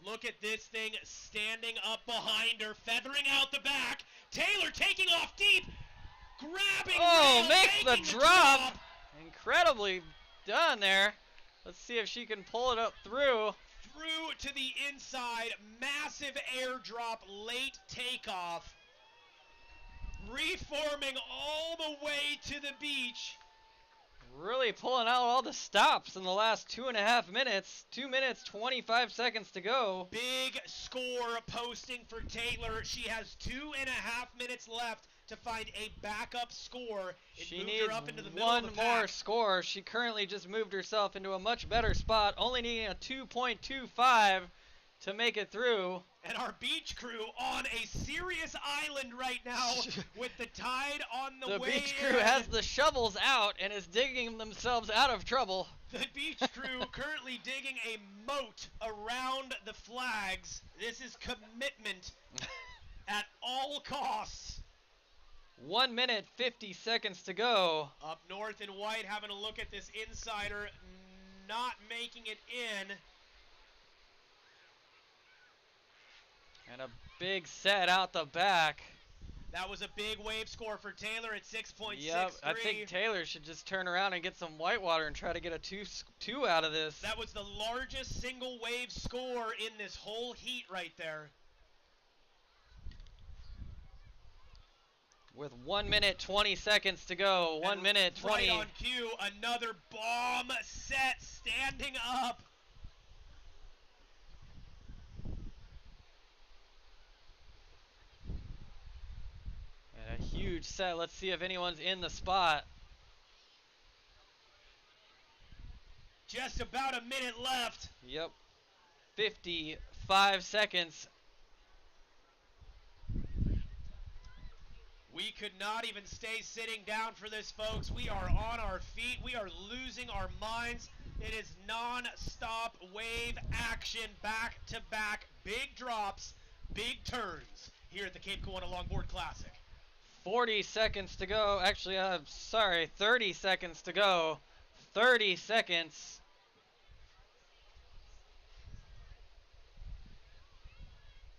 Look at this thing standing up behind her, feathering out the back. Taylor taking off deep, grabbing. Oh, rail, makes the making drop. Incredibly done there. Let's see if she can pull it up through. Through to the inside, massive airdrop, late takeoff. Reforming all the way to the beach. Really pulling out all the stops in the last 2.5 minutes. 2 minutes, 25 seconds to go. Big score posting for Taylor. She has 2.5 minutes left to find a backup score. She needs her up into the one more score. She currently just moved herself into a much better spot, only needing a 2.25 to make it through. And our beach crew on a serious island right now with the tide on the way. The beach crew has the shovels out and is digging themselves out of trouble. The beach crew currently digging a moat around the flags. This is commitment at all costs. 1 minute, 50 seconds to go. Up north in white, having a look at this insider, not making it in. And a big set out the back. That was a big wave score for Taylor at 6.63. Yep, I think Taylor should just turn around and get some whitewater and try to get a two out of this. That was the largest single wave score in this whole heat right there. With 1 minute, 20 seconds to go. 1 minute, 20. Right on cue, another bomb set standing up. A huge set. Let's see if anyone's in the spot. Just about a minute left. Yep. 55 seconds. We could not even stay sitting down for this, folks. We are on our feet. We are losing our minds. It is non-stop wave action, back to back, big drops, big turns here at the Cape Kiwanda Longboard Classic. 40 seconds to go. Actually, I'm sorry, 30 seconds to go. 30 seconds.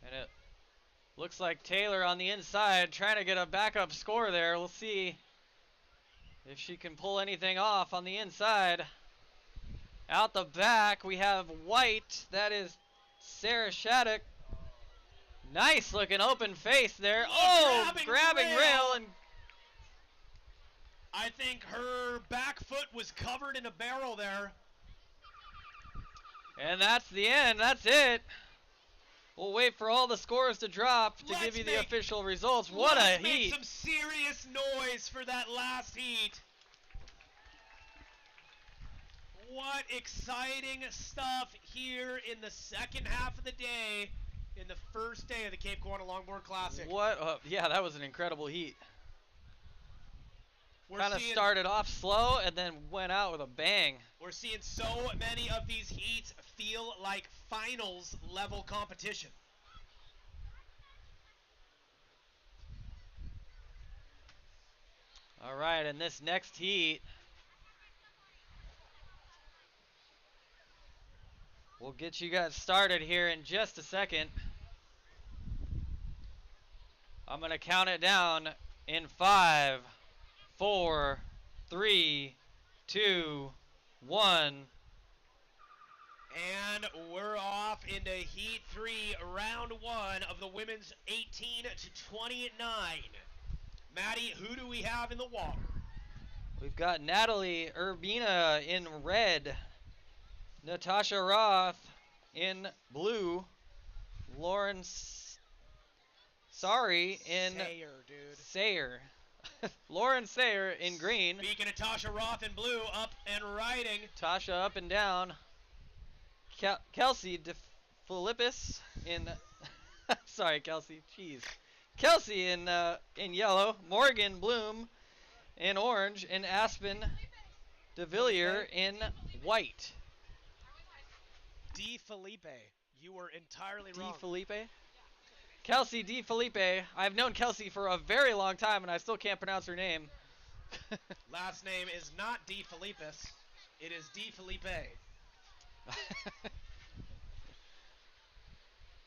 And it looks like Taylor on the inside trying to get a backup score there. We'll see if she can pull anything off on the inside. Out the back, we have White. That is Sarah Shattuck. Nice looking open face there. Oh, grabbing rail and I think her back foot was covered in a barrel there. And that's the end. That's it. We'll wait for all the scores to drop to Let's give you the make- official results. What a Let's make heat. some serious noise for that last heat. What exciting stuff here in the second half of the day, in the first day of the Cape Kiwanda Longboard Classic. Yeah, that was an incredible heat. We're Kind of seeing- started off slow and then went out with a bang. We're seeing so many of these heats feel like finals level competition. All right, and this next heat, we'll get you guys started here in just a second. I'm going to count it down in 5, 4, 3, 2, 1. And we're off into Heat 3, Round 1 of the women's 18 to 29. Mattie, who do we have in the water? We've got Natalie Urbina in red, Natasha Roth in blue, Lauren Sayer. Lauren Sayer in green. Speaking of Tasha Roth in blue, up and riding. Tasha up and down. Kelsey DeFilippis in sorry, Kelsey, jeez. Kelsey in yellow, Morgan Bloom in orange, and Aspen DeVillier in white. D. Felipe, you were entirely wrong. D. Felipe? Kelsey D. Felipe. I've known Kelsey for a very long time, and I still can't pronounce her name. Last name is not D. Felipis. It is D. Felipe.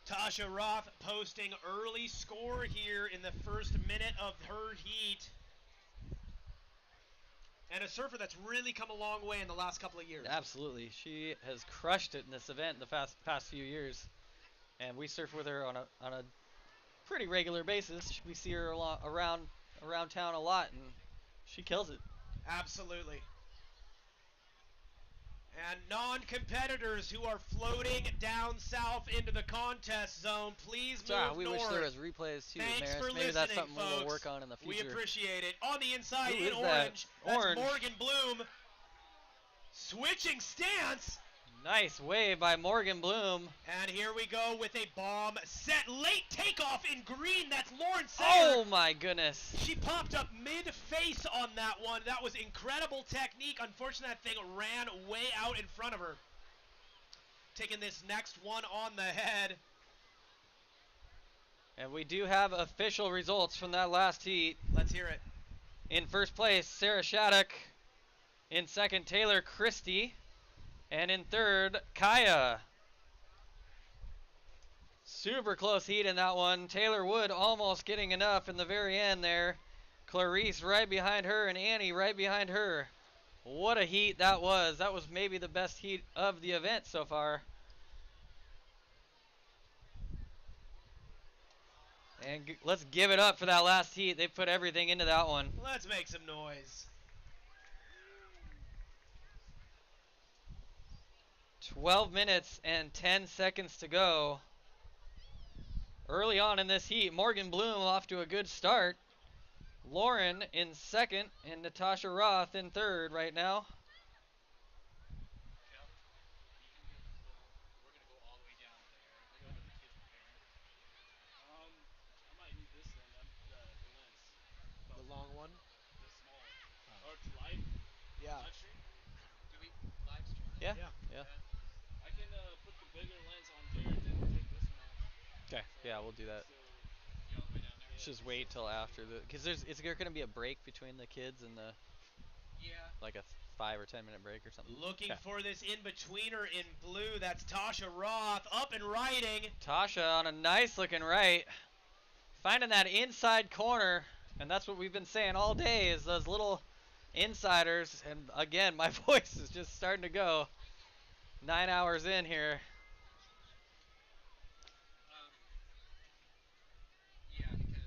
Tasha Roth posting early score here in the first minute of her heat. And a surfer that's really come a long way in the last couple of years. Absolutely. She has crushed it in this event in the past few years. And we surf with her on a pretty regular basis. We see her around town a lot, and she kills it. Absolutely. And non-competitors who are floating down south into the contest zone, please move we north. wish there was replays too, Thanks Maris. for Maybe listening, that's something folks. we'll work on in the future. We appreciate it. On the inside Who in is that? orange, that's Orange. Morgan Bloom. Switching stance. Nice wave by Morgan Bloom. And here we go with a bomb set. Late takeoff in green. That's Lauren Sayer. Oh my goodness. She popped up mid-face on that one. That was incredible technique. Unfortunately, that thing ran way out in front of her. Taking this next one on the head. And we do have official results from that last heat. Let's hear it. In first place, Sarah Shattuck. In second, Taylor Christie. And in third, Kaya. Super close heat in that one. Taylor Wood almost getting enough in the very end there. Clarice right behind her and Annie right behind her. What a heat that was. That was maybe the best heat of the event so far. And let's give it up for that last heat. They put everything into that one. Let's make some noise. 12 minutes and 10 seconds to go. Early on in this heat, Morgan Bloom off to a good start. Lauren in second and Natasha Roth in third right now. I might need this thing, the lens. The long one? The small one. Or to live? Yeah. Live stream? Do we live stream? Yeah. Yeah. I can put the bigger lens on Jared and take this one off. Okay. Yeah, we'll do that. Let's just wait till after because is there going to be a break between the kids and the like a 5 or 10 minute break or something? Looking Okay. for this in-betweener in blue. That's Tasha Roth up and riding. Tasha on a nice looking right. Finding that inside corner, and that's what we've been saying all day is those little insiders. And again, my voice is just starting to go. 9 hours in here. Yeah, because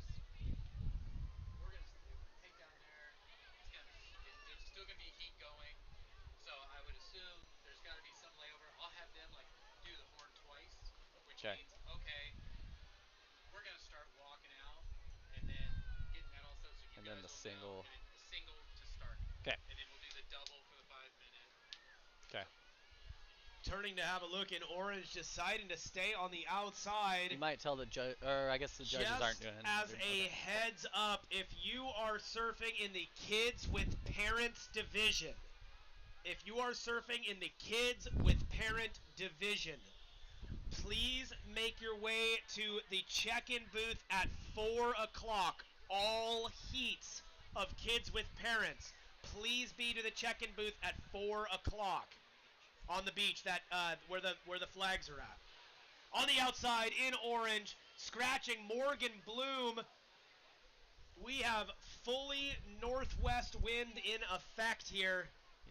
we're gonna take down there. It's gonna be And then the single. The single to start. Okay. And then we'll do the double for the 5 minute. Okay. Turning to have a look in orange, deciding to stay on the outside. You might tell the judge, or I guess the judges aren't doing it. As a heads up, if you are surfing in the kids with parents division, please make your way to the check-in booth at 4 o'clock. All heats of kids with parents, please be to the check-in booth at 4 o'clock on the beach, that where the flags are at. On the outside in orange, scratching Morgan Bloom. We have fully northwest wind in effect here.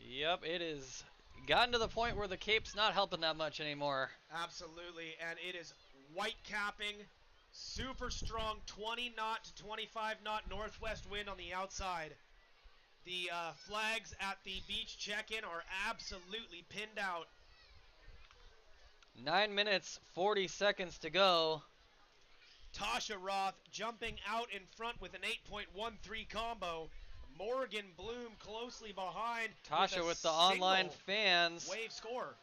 Yep, it is gotten to the point where the Cape's not helping that much anymore. Absolutely, and it is white capping, super strong 20 knot to 25 knot northwest wind on the outside. The flags at the beach check-in are absolutely pinned out. 9 minutes, 40 seconds to go. Tasha Roth jumping out in front with an 8.13 combo. Morgan Bloom closely behind. Tasha with the online fans. Wave score.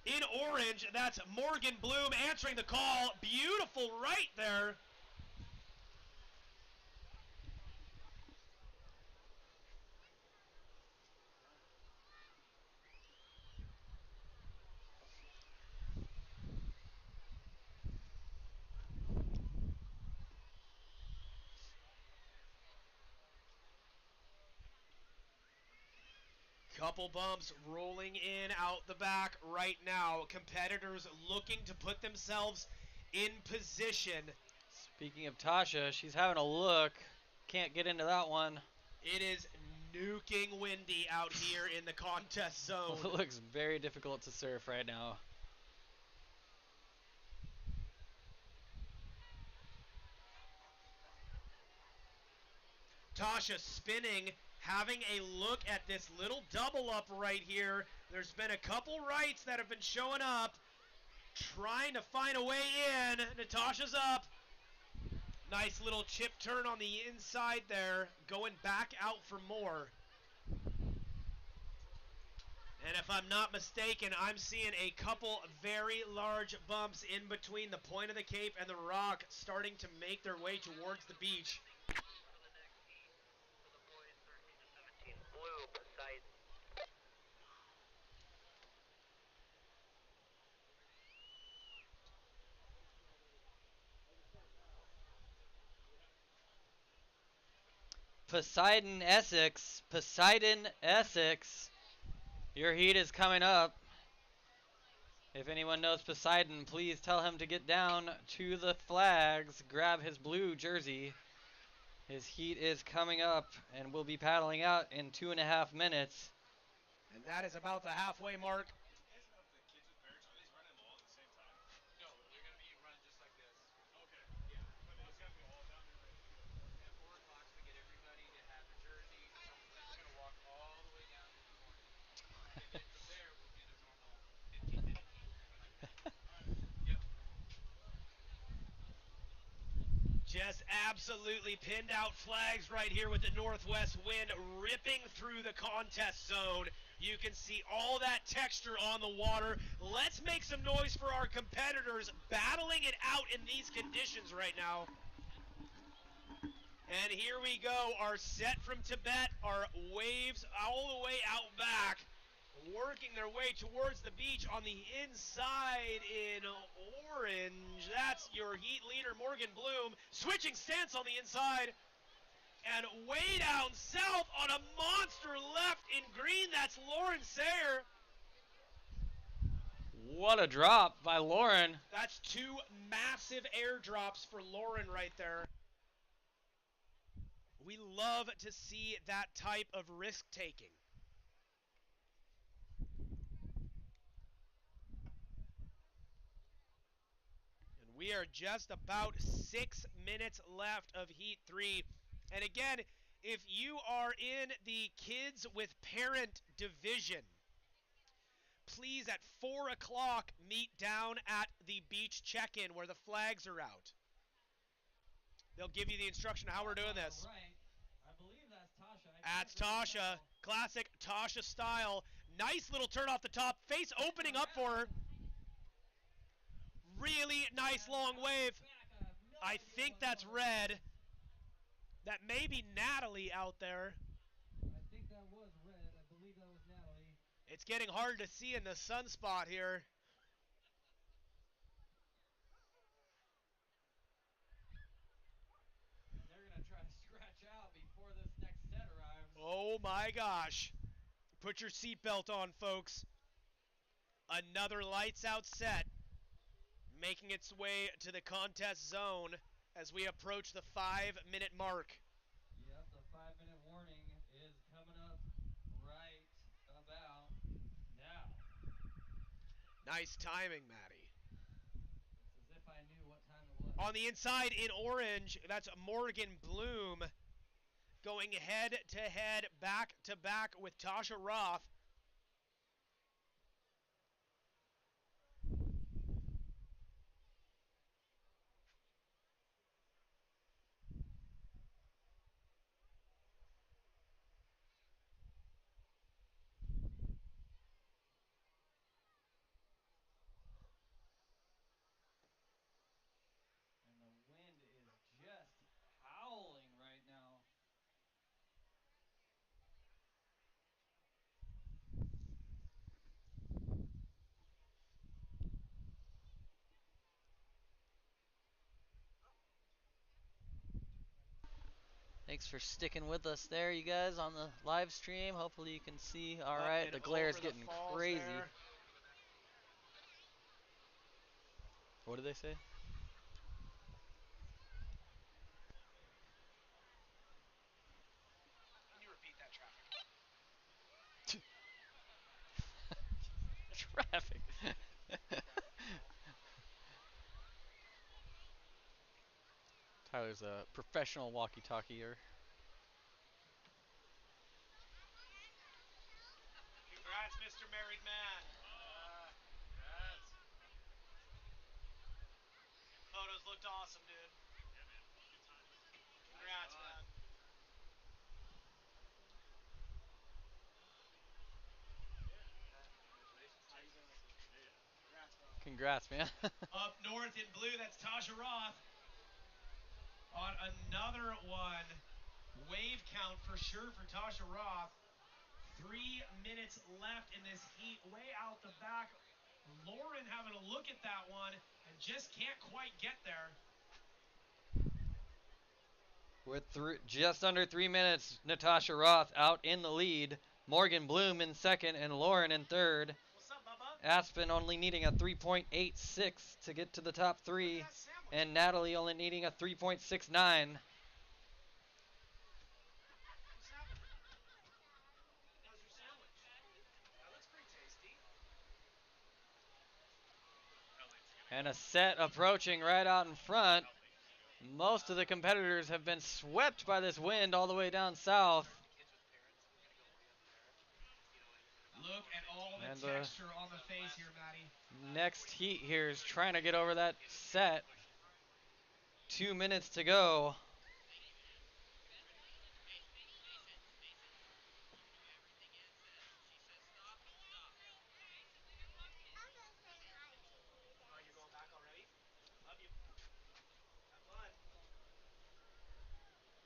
In orange, that's Morgan Bloom answering the call. Beautiful right there. Couple bumps rolling in out the back right now. Competitors looking to put themselves in position. Speaking of Tasha, she's having a look. Can't get into that one. It is nuking windy out here in the contest zone. It looks very difficult to surf right now. Tasha spinning, having a look at this little double up right here. There's been a couple rights that have been showing up, trying to find a way in. Natasha's up. Nice little chip turn on the inside there, going back out for more. And if I'm not mistaken, I'm seeing a couple very large bumps in between the point of the Cape and the rock, starting to make their way towards the beach. Blue, Poseidon. Poseidon, Essex. Your heat is coming up. If anyone knows Poseidon, please tell him to get down to the flags, grab his blue jersey. His heat is coming up, and we'll be paddling out in 2.5 minutes. And that is about the halfway mark. No, they're going to be running just like this. Okay. Yeah. But it's going to be all down there right here. At 4 o'clock, we get everybody to have their jersey. So we're going to walk all the way down to the corner. And then from there, we'll do the normal 15-minute heat. Yep. Just absolutely pinned out flags right here with the northwest wind ripping through the contest zone. You can see all that texture on the water. Let's make some noise for our competitors battling it out in these conditions right now. And here we go, our set from Tibet, our waves all the way out back, working their way towards the beach on the inside in orange. That's your heat leader, Morgan Bloom, switching stance on the inside. And way down south on a monster left in green, that's Lauren Sayer. What a drop by Lauren. That's 2 massive airdrops for Lauren right there. We love to see that type of risk taking. And we are just about 6 minutes left of Heat 3. And again, if you are in the kids with parent division, please at 4 o'clock meet down at the beach check-in where the flags are out. They'll give you the instruction of how we're doing this. Right. I believe that's Tasha. That's Tasha. Classic Tasha style. Nice little turn off the top. Face opening up for her. Really nice long wave. I think that's red. That may be Natalie out there. I think that was red. I believe that was Natalie. It's getting hard to see in the sunspot here. And they're going to try to scratch out before this next set arrives. Oh my gosh. Put your seatbelt on, folks. Another lights out set making its way to the contest zone as we approach the 5-minute mark. Yep, the 5-minute warning is coming up right about now. Nice timing, Mattie. It's as if I knew what time it was. On the inside in orange, that's Morgan Bloom going head-to-head, back-to-back with Tasha Roth. And the wind is just howling right now. Thanks for sticking with us there, you guys, on the live stream. Hopefully you can see. All right, the glare's getting crazy. There. What did they say? Can you repeat that, Traffic. Tyler's a professional walkie-talkier. Congrats, Mr. Married Man. Congrats. Photos looked awesome, dude. Yeah, man. Good time. Congrats, man. Congratulations. How you doing? Congrats, bro. Congrats, man. Up north in blue, that's Tasha Roth. On another one, wave count for sure for Tasha Roth. 3 minutes left in this heat, way out the back. Lauren having a look at that one and just can't quite get there. With just under 3 minutes, Natasha Roth out in the lead. Morgan Bloom in second and Lauren in third. What's up, Bubba? Aspen only needing a 3.86 to get to the top three. And Natalie only needing a 3.69. What's happening? How's your sandwich? That looks pretty tasty. And a set approaching right out in front. Most of the competitors have been swept by this wind all the way down south. Look at all the texture on the face here, Mattie. Next heat here is trying to get over that set. 2 minutes to go. Oh, you're going back already? Love you. Have fun.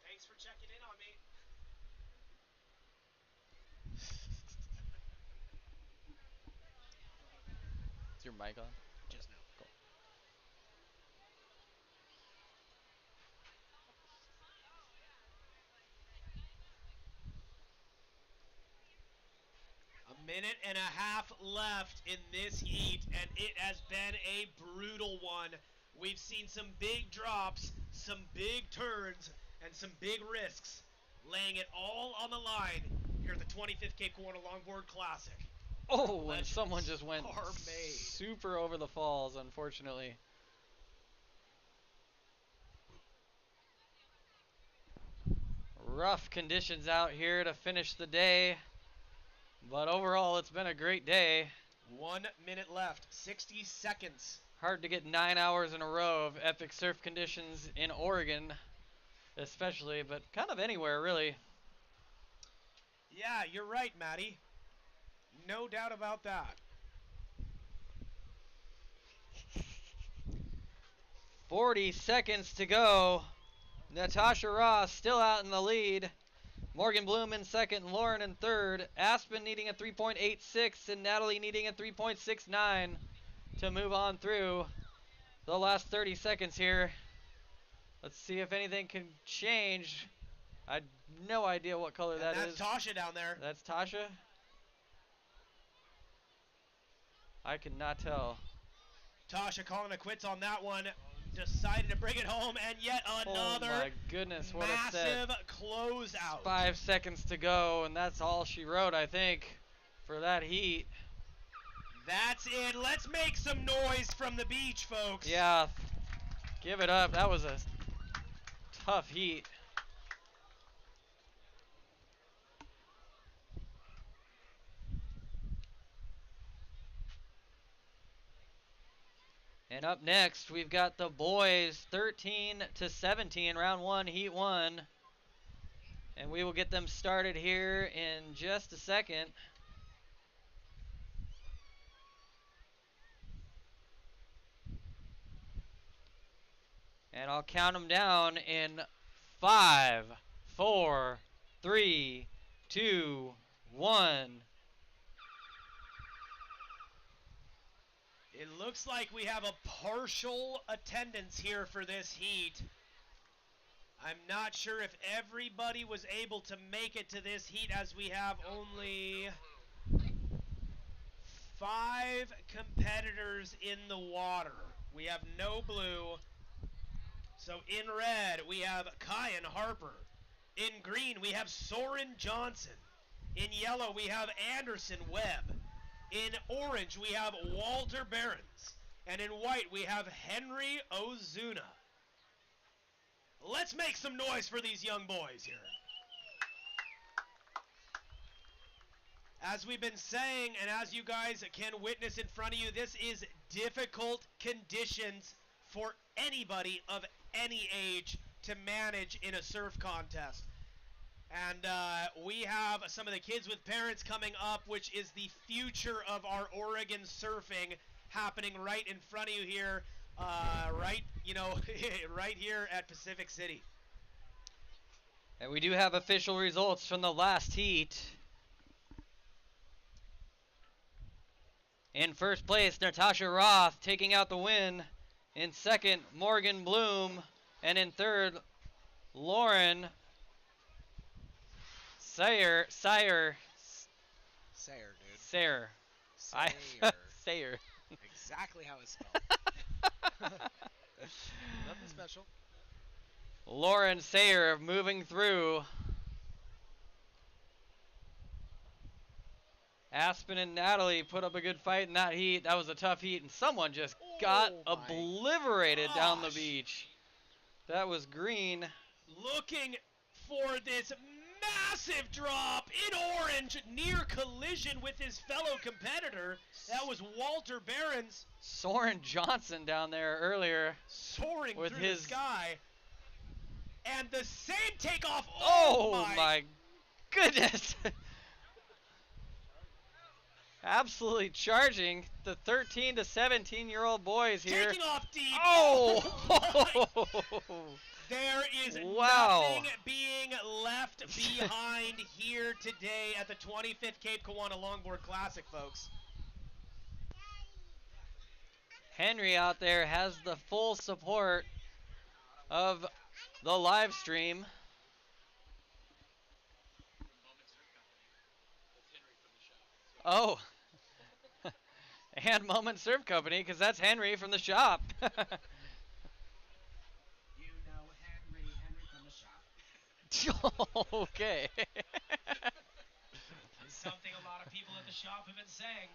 Thanks for checking in on me. Is your mic on? Just now. Cool. A minute and a half left in this heat, and it has been a brutal one. We've seen some big drops, some big turns, and some big risks, laying it all on the line here at the 25th Cape Kiwanda Longboard Classic. Oh, and someone just went are made. super over the falls, unfortunately. Rough conditions out here to finish the day. But overall, it's been a great day. 1 minute left, 60 seconds. Hard to get 9 hours in a row of epic surf conditions in Oregon. especially, but kind of anywhere really. Yeah, you're right, Matty. No doubt about that. 40 seconds to go. Natasha Ross still out in the lead. Morgan Bloom in second, Lauren in third. Aspen needing a 3.86 and Natalie needing a 3.69 to move on through the last 30 seconds here. Let's see if anything can change. I have no idea what color that is. That's Tasha down there. That's Tasha? I cannot tell. Tasha calling it quits on that one. Decided to bring it home, and yet another oh my goodness, what massive a set. closeout. 5 seconds to go, and that's all she wrote, I think, for that heat. That's it. Let's make some noise from the beach, folks. Yeah, give it up. That was a tough heat. And up next, we've got the boys 13-17, round one, heat one. And we will get them started here in just a second. And I'll count them down in 5, 4, 3, 2, 1. It looks like we have a partial attendance here for this heat. I'm not sure if everybody was able to make it to this heat, as we have only 5 competitors in the water. We have no blue. So in red, we have Kyan Harper. In green, we have Soren Johnson. In yellow, we have Anderson Webb. In orange, we have Walter Behrens. And in white, we have Henry Ozuna. Let's make some noise for these young boys here. As we've been saying, and as you guys can witness in front of you, this is difficult conditions for anybody of any age to manage in a surf contest. And we have some of the kids with parents coming up, which is the future of our Oregon surfing happening right in front of you here, right here at Pacific City. And we do have official results from the last heat. In first place, Natasha Roth taking out the win. In second, Morgan Bloom. And in third, Lauren Sayer, dude. Sayer. Sayer. Exactly how it's spelled. Nothing special. Lauren Sayer moving through. Aspen and Natalie put up a good fight in that heat. That was a tough heat, and someone just got obliterated down the beach. That was Green. Looking for this massive drop in orange, near collision with his fellow competitor. That was Walter Behrens. Soren Johnson down there earlier. Soaring with through his the sky. And the same takeoff. Oh my goodness. Absolutely charging the 13 to 17-year-old boys here. Taking off deep. Oh! There is wow. nothing being left behind here today at the 25th Cape Kiwanda Longboard Classic, folks. Henry out there has the full support of the live stream. Oh. And Moment Surf Company, because that's Henry from the shop. You know Henry from the shop. Okay. It's something a lot of people at the shop have been saying.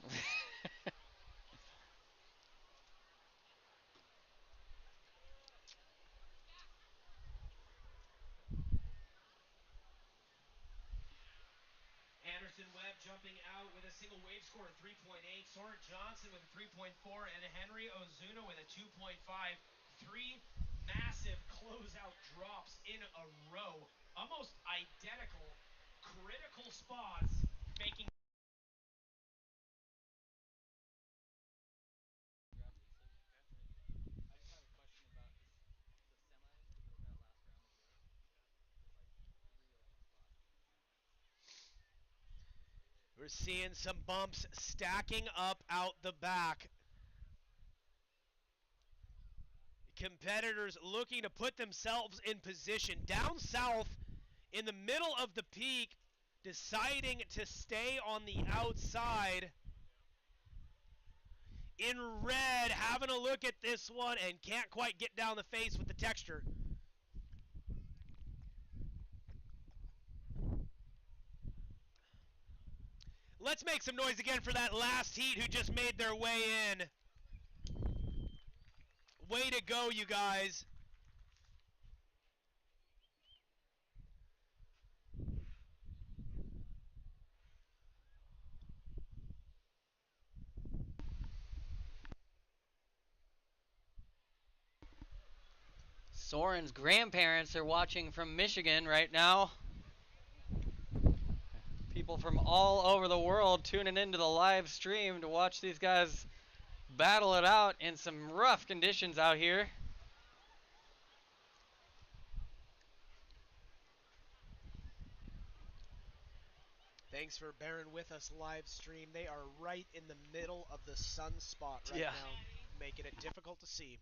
Anderson Webb jumping out with a single wave score of 3.8. Soren Johnson with a 3.4. And Henry Ozuna with a 2.5. 3 massive closeout drops in a row. Almost identical, critical spots, making. We're seeing some bumps stacking up out the back. Competitors looking to put themselves in position. Down south, in the middle of the peak, deciding to stay on the outside. In red, having a look at this one and can't quite get down the face with the texture. Let's make some noise again for that last heat who just made their way in. Way to go, you guys. Soren's grandparents are watching from Michigan right now. People from all over the world tuning into the live stream to watch these guys battle it out in some rough conditions out here. Thanks for bearing with us live stream. They are right in the middle of the sunspot right now, making it difficult to see.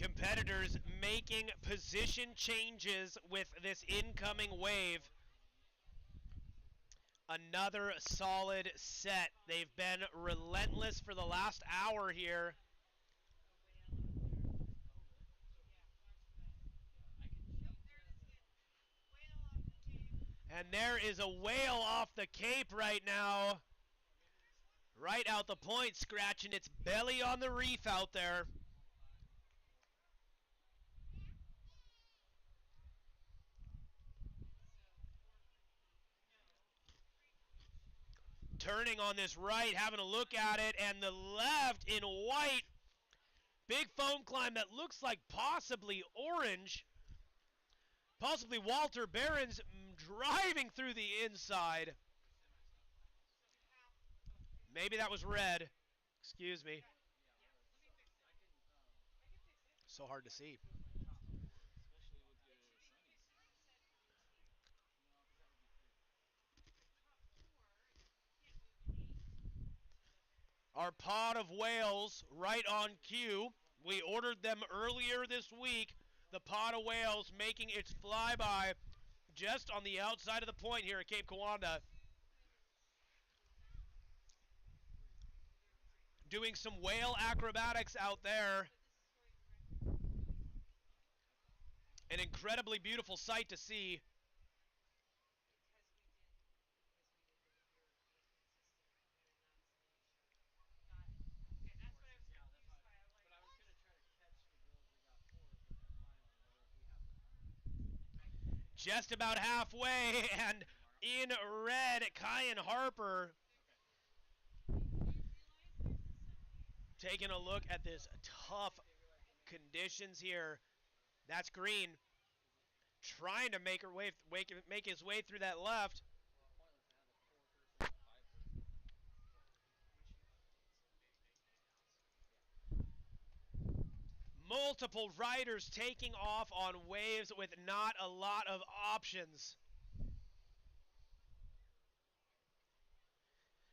Competitors making position changes with this incoming wave. Another solid set. They've been relentless for the last hour here. And there is a whale off the Cape right now. Right out the point, scratching its belly on the reef out there. Turning on this right, having a look at it, and the left in white. Big foam climb that looks like possibly orange. Possibly Walter Behrens driving through the inside. Maybe that was red. Excuse me. So hard to see. Our pod of whales right on cue. We ordered them earlier this week. The pod of whales making its flyby just on the outside of the point here at Cape Kiwanda. Doing some whale acrobatics out there. An incredibly beautiful sight to see. Just about halfway, and in red, Kyan Harper taking a look at this tough conditions here. That's green. Trying to make his way through that left. Multiple riders taking off on waves with not a lot of options.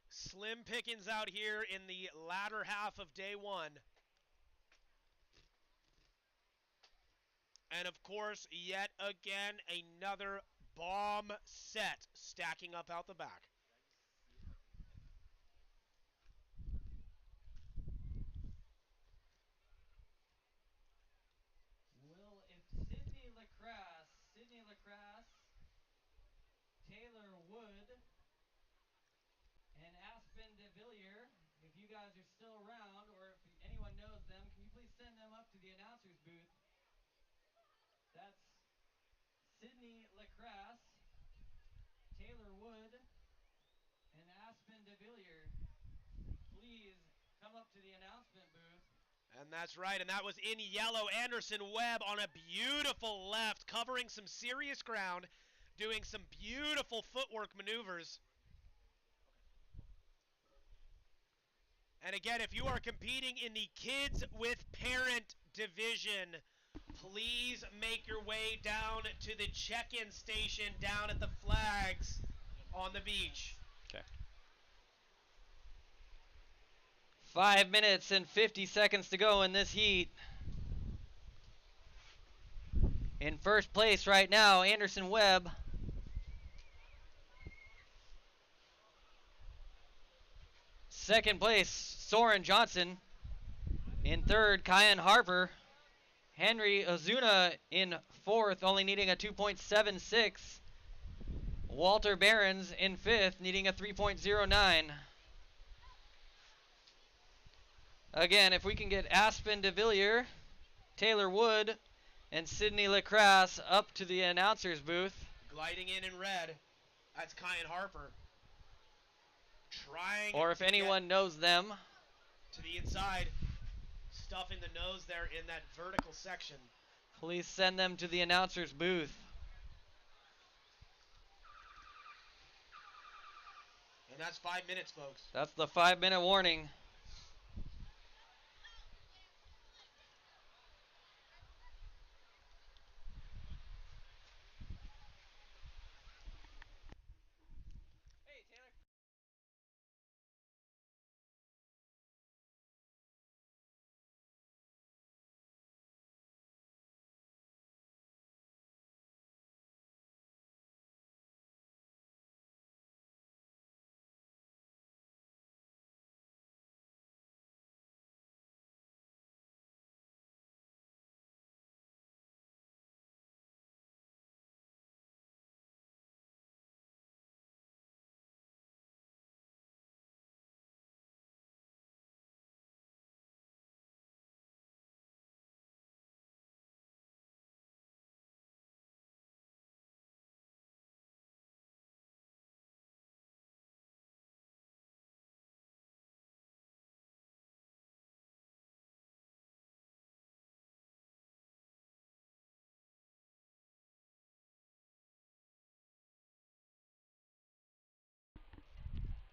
Slim pickings out here in the latter half of day one. And of course, yet again, another bomb set stacking up out the back. Well, if Sydney LaCrasse, Taylor Wood, and Aspen de Villiers, if you guys are still around, or if anyone knows them, can you please send them up to the announcer's booth? That's Sydney Lacrasse, Taylor Wood, and Aspen DeVilliers. Please come up to the announcement booth. And that's right, and that was in yellow. Anderson Webb on a beautiful left, covering some serious ground, doing some beautiful footwork maneuvers. And again, if you are competing in the Kids with Parent division, please make your way down to the check-in station down at the flags on the beach. Okay. 5 minutes and 50 seconds to go in this heat. In first place right now, Anderson Webb. Second place, Soren Johnson. In third, Kyan Harper. Henry Ozuna in fourth, only needing a 2.76. Walter Behrens in fifth, needing a 3.09. Again, if we can get Aspen DeVilliers, Taylor Wood, and Sydney Lacrasse up to the announcer's booth. Gliding in red, that's Kyan Harper. Trying or if anyone knows them, to the inside, stuffing the nose there in that vertical section. please send them to the announcer's booth. And that's 5 minutes, folks. That's the 5-minute warning.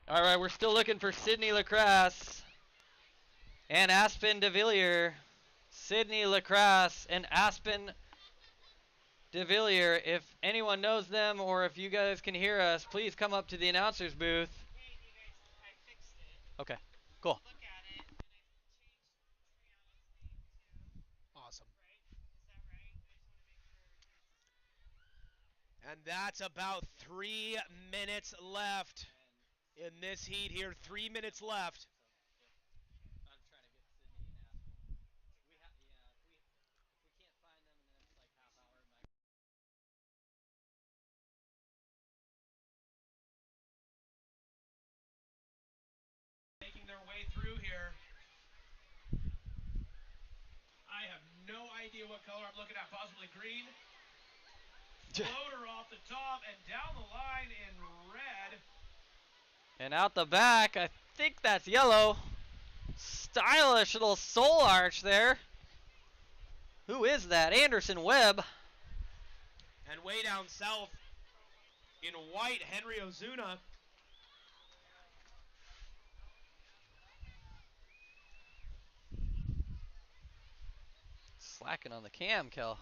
All right, we're still looking for Sydney Lacrasse and Aspen DeVilliers. Sydney Lacrasse and Aspen DeVilliers. If anyone knows them or if you guys can hear us, please come up to the announcer's booth. Okay, cool. Awesome. And that's about 3 minutes left in this heat here. 3 minutes left. I'm trying to get Sydney and Aspen. If we can't find them in the next like half hour, Making their way through here. I have no idea what color I'm looking at. Possibly green. Floater off the top and down the line in red. and out the back, I think that's yellow. Stylish little soul arch there. Who is that? Anderson Webb. And way down south in white, Henry Ozuna. Slacking on the cam, Kel.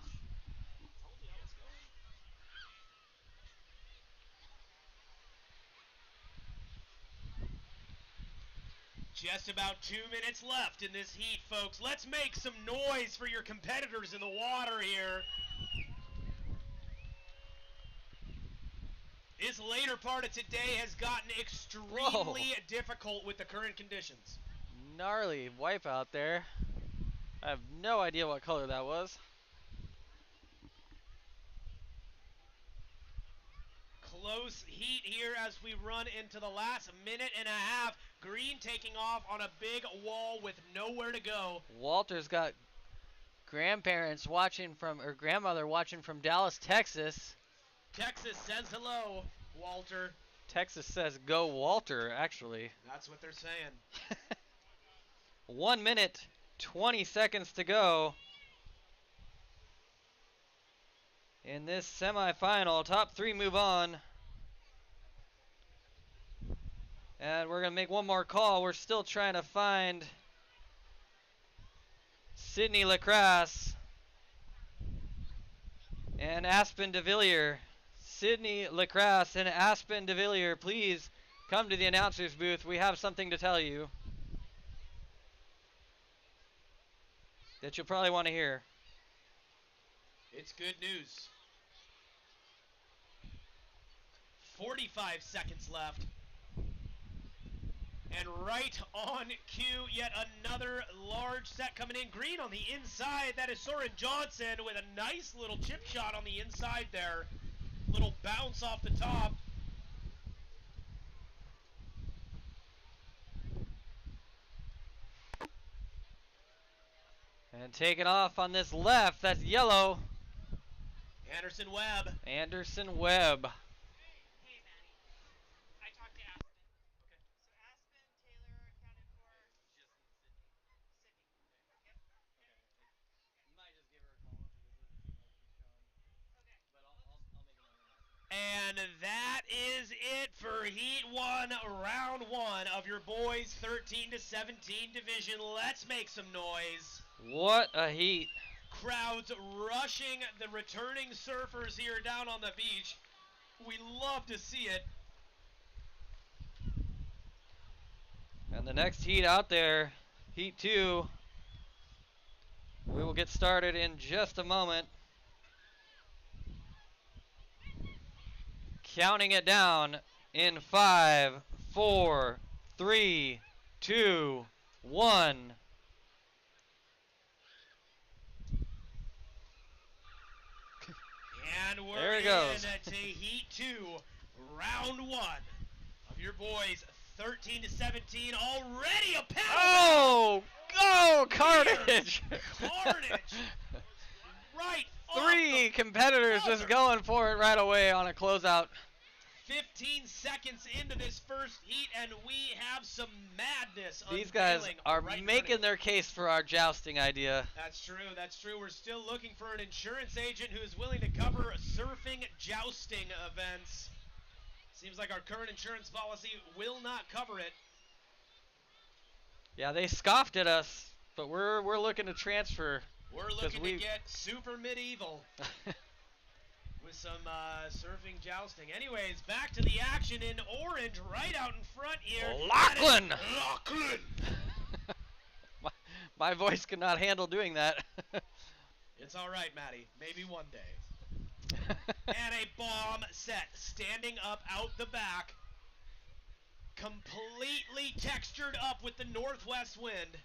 Just about 2 minutes left in this heat, folks. Let's make some noise for your competitors in the water here. This later part of today has gotten extremely difficult with the current conditions. Gnarly wipeout there. I have no idea what color that was. Close heat here as we run into the last minute and a half. Green taking off on a big wall with nowhere to go. Walter's got grandparents watching from, or grandmother watching from Dallas, Texas. Texas says hello, Walter. Texas says go Walter, actually. That's what they're saying. 1 minute, 20 seconds to go. In this semifinal, top 3 move on. And we're going to make one more call. We're still trying to find Sydney Lacrasse and Aspen DeVilliers. Sydney Lacrasse and Aspen DeVilliers, please come to the announcer's booth. We have something to tell you that you'll probably want to hear. It's good news. 45 seconds left. And right on cue, yet another large set coming in. Green on the inside. That is Soren Johnson with a nice little chip shot on the inside there. Little bounce off the top. And taking off on this left, that's yellow. Anderson Webb. Anderson Webb. Hey, Mattie. I talked to Aspen. Okay. So Aspen, Taylor accounted for Sydney. Yep. Might just give her a call because this doesn't seem like she's showing. Okay. But I'll make another announcement. And that is it for Heat 1, Round 1 of your boys 13 to 17 division. Let's make some noise. What a heat. Crowds rushing the returning surfers here down on the beach. We love to see it. And the next heat out there, Heat 2. We will get started in just a moment. Counting it down in 5, 4, 3, 2, 1. And we're There it goes. in to Heat 2, Round 1 of your boys 13 to 17. Already a paddle. Oh, go Carnage! Carnage. Right. 3 competitors just going for it right away on a closeout. 15 seconds into this first heat, and we have some madness. These guys are right making their case for our jousting idea. That's true. That's true. We're still looking for an insurance agent who is willing to cover surfing jousting events. Seems like our current insurance policy will not cover it. Yeah, they scoffed at us, but we're looking to transfer. We're looking to get super medieval with some surfing jousting. Anyways, back to the action in orange, right out in front here. Lachlan! Lachlan! my voice could not handle doing that. It's all right, Mattie. Maybe one day. And a bomb set, standing up out the back. Completely textured up with the northwest wind.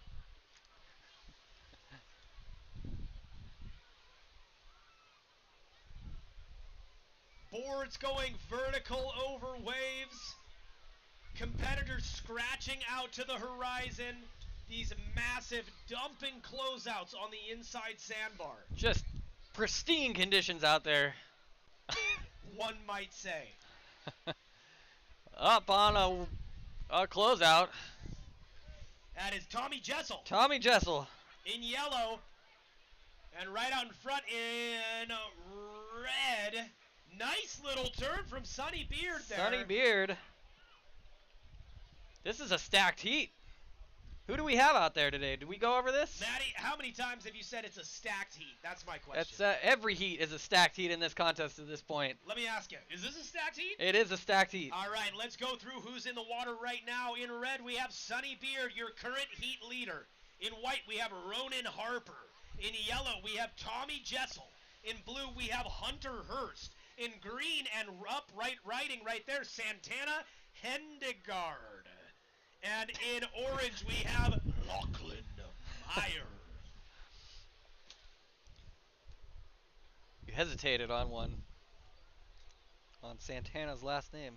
Boards going vertical over waves. Competitors scratching out to the horizon. These massive dumping closeouts on the inside sandbar. Just pristine conditions out there. One might say. Up on a closeout. That is Tommy Jessel. Tommy Jessel. In yellow. And right out in front in red. Nice little turn from Sonny Beard there. Sonny Beard. This is a stacked heat. Who do we have out there today? Did we go over this? Mattie, how many times have you said it's a stacked heat? That's my question. It's every heat is a stacked heat in this contest at this point. Let me ask you, is this a stacked heat? It is a stacked heat. All right, let's go through who's in the water right now. In red, we have Sonny Beard, your current heat leader. In white, we have Ronan Harper. In yellow, we have Tommy Jessel. In blue, we have Hunter Hurst. In green and riding right there, Santana Hendegaard. And in orange, we have Lachlan Meyer. You hesitated on one. On Santana's last name.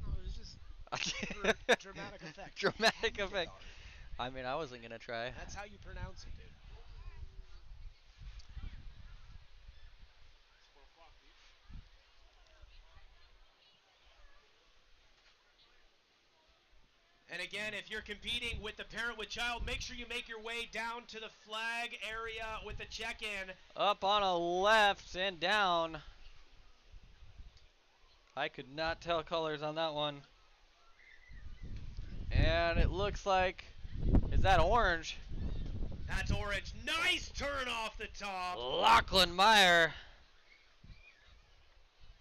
No, it's just For dramatic effect. Dramatic effect. I mean, I wasn't gonna try. That's how you pronounce it, dude. And again, if you're competing with the parent with child, make sure you make your way down to the flag area with the check-in. Up on a left and down. I could not tell colors on that one. And it looks like, is that orange? That's orange. Nice turn off the top. Lachlan Meyer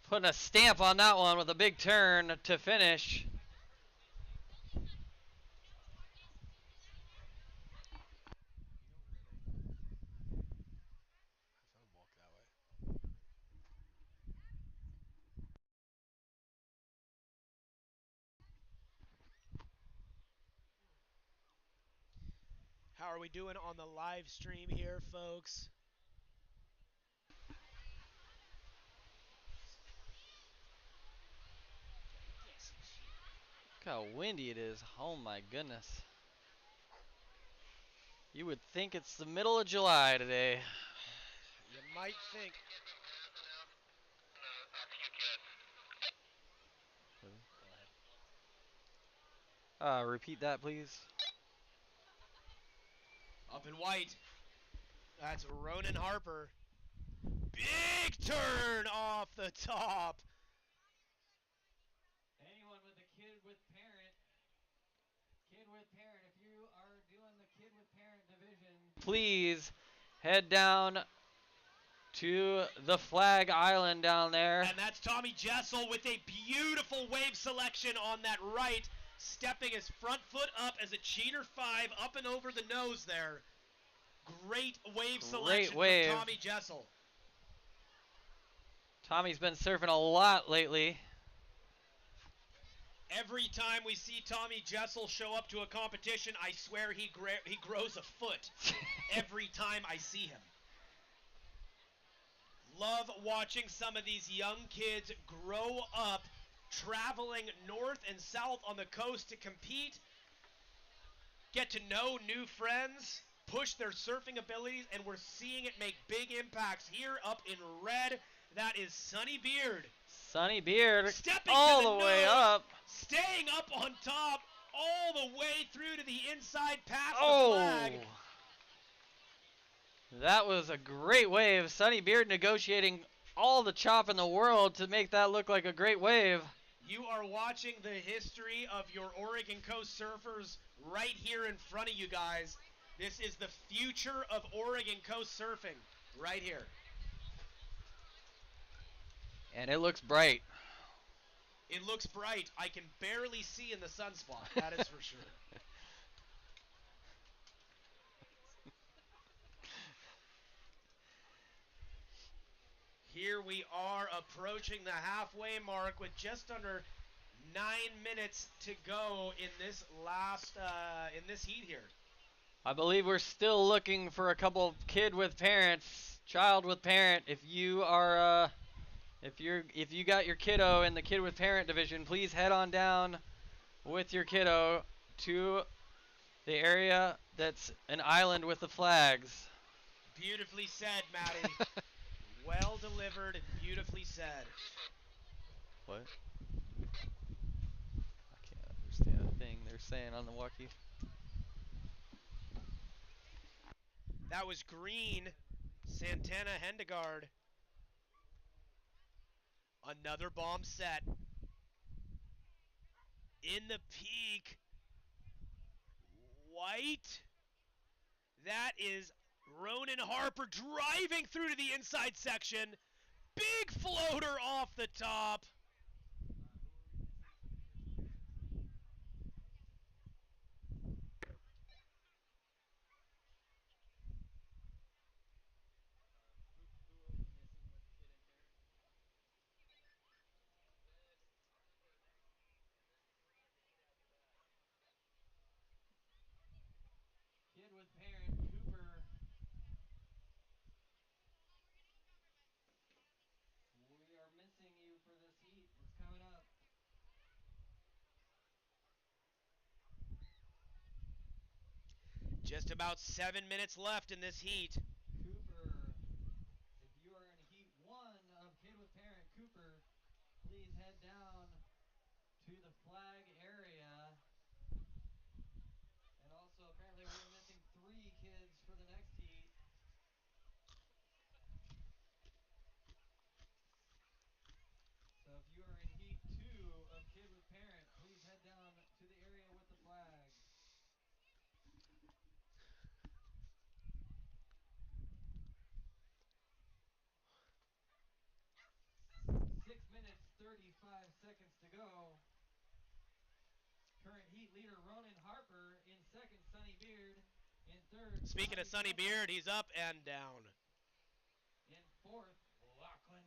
putting a stamp on that one with a big turn to finish. How are we doing on the live stream here, folks? Look how windy it is. Oh my goodness. You would think it's the middle of July today. You might think. Repeat that, please. Up in white. That's Ronan Harper. Big turn off the top. Anyone with a kid with parent, if you are doing the kid with parent division, Please head down to the flag island down there. And that's Tommy Jessel with a beautiful wave selection on that right, stepping his front foot up as a cheater 5 up and over the nose there. Great wave selection from Tommy Jessel. Tommy's been surfing a lot lately. Every time we see Tommy Jessel show up to a competition, I swear he grows a foot. Every time I see him. Love watching some of these young kids grow up, traveling north and south on the coast to compete, get to know new friends, push their surfing abilities, and we're seeing it make big impacts. Here up in red, that is Sonny Beard. Sonny Beard Stepping all to the the way nose, up. Staying up on top, all the way through to the inside past the flag. That was a great wave. Sonny Beard negotiating all the chop in the world to make that look like a great wave. You are watching the history of your Oregon Coast surfers right here in front of you guys. This is the future of Oregon Coast surfing right here. And it looks bright. It looks bright. I can barely see in the sunspot, that is for sure. Here we are approaching the halfway mark with just under 9 minutes to go in this last in this heat here. I believe we're still looking for a couple of kid with parents, child with parent. If you are if you got your kiddo in the kid with parent division, please head on down with your kiddo to the area that's an island with the flags. Beautifully said, Mattie. Well delivered and beautifully said. What? I can't understand a thing they're saying on the walkie. That was Green, Santana Hendegard. Another bomb set. In the peak. White. That is Ronan Harper driving through to the inside section. Big floater off the top. kid with parent, Cooper. We are missing you for this heat. Just about 7 minutes left in this heat. Cooper, if you are in heat 1 of Kid with Parent, Cooper, please head down to the flag area. And also, apparently, we're missing 3 kids for the next heat. So if you are in heat 2 of Kid with Parent, please head down to the area with the flag. 6 minutes, 35 seconds to go. Current heat leader Ronan Harper. In second, Sonny Beard. In third, Speaking of Sonny Beard, he's up and down. In fourth, Lachlan.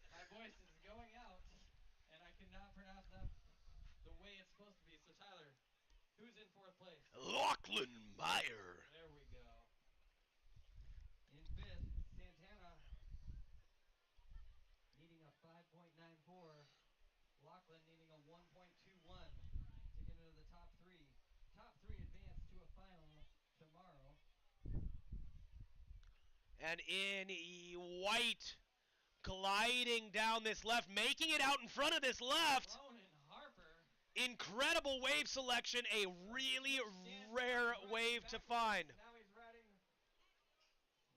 My voice is going out, and I cannot pronounce that the way it's supposed to be. So Tyler, who's in fourth place? Lachlan Meyer. There we go. In fifth, Santana, needing a 5.94. Lachlan needing a 1.21 to get into the top 3. Top 3 advance to a final tomorrow. And in white, gliding down this left, making it out in front of this left. Ronan Harper. Incredible wave selection, a really rare wave to find. Now he's riding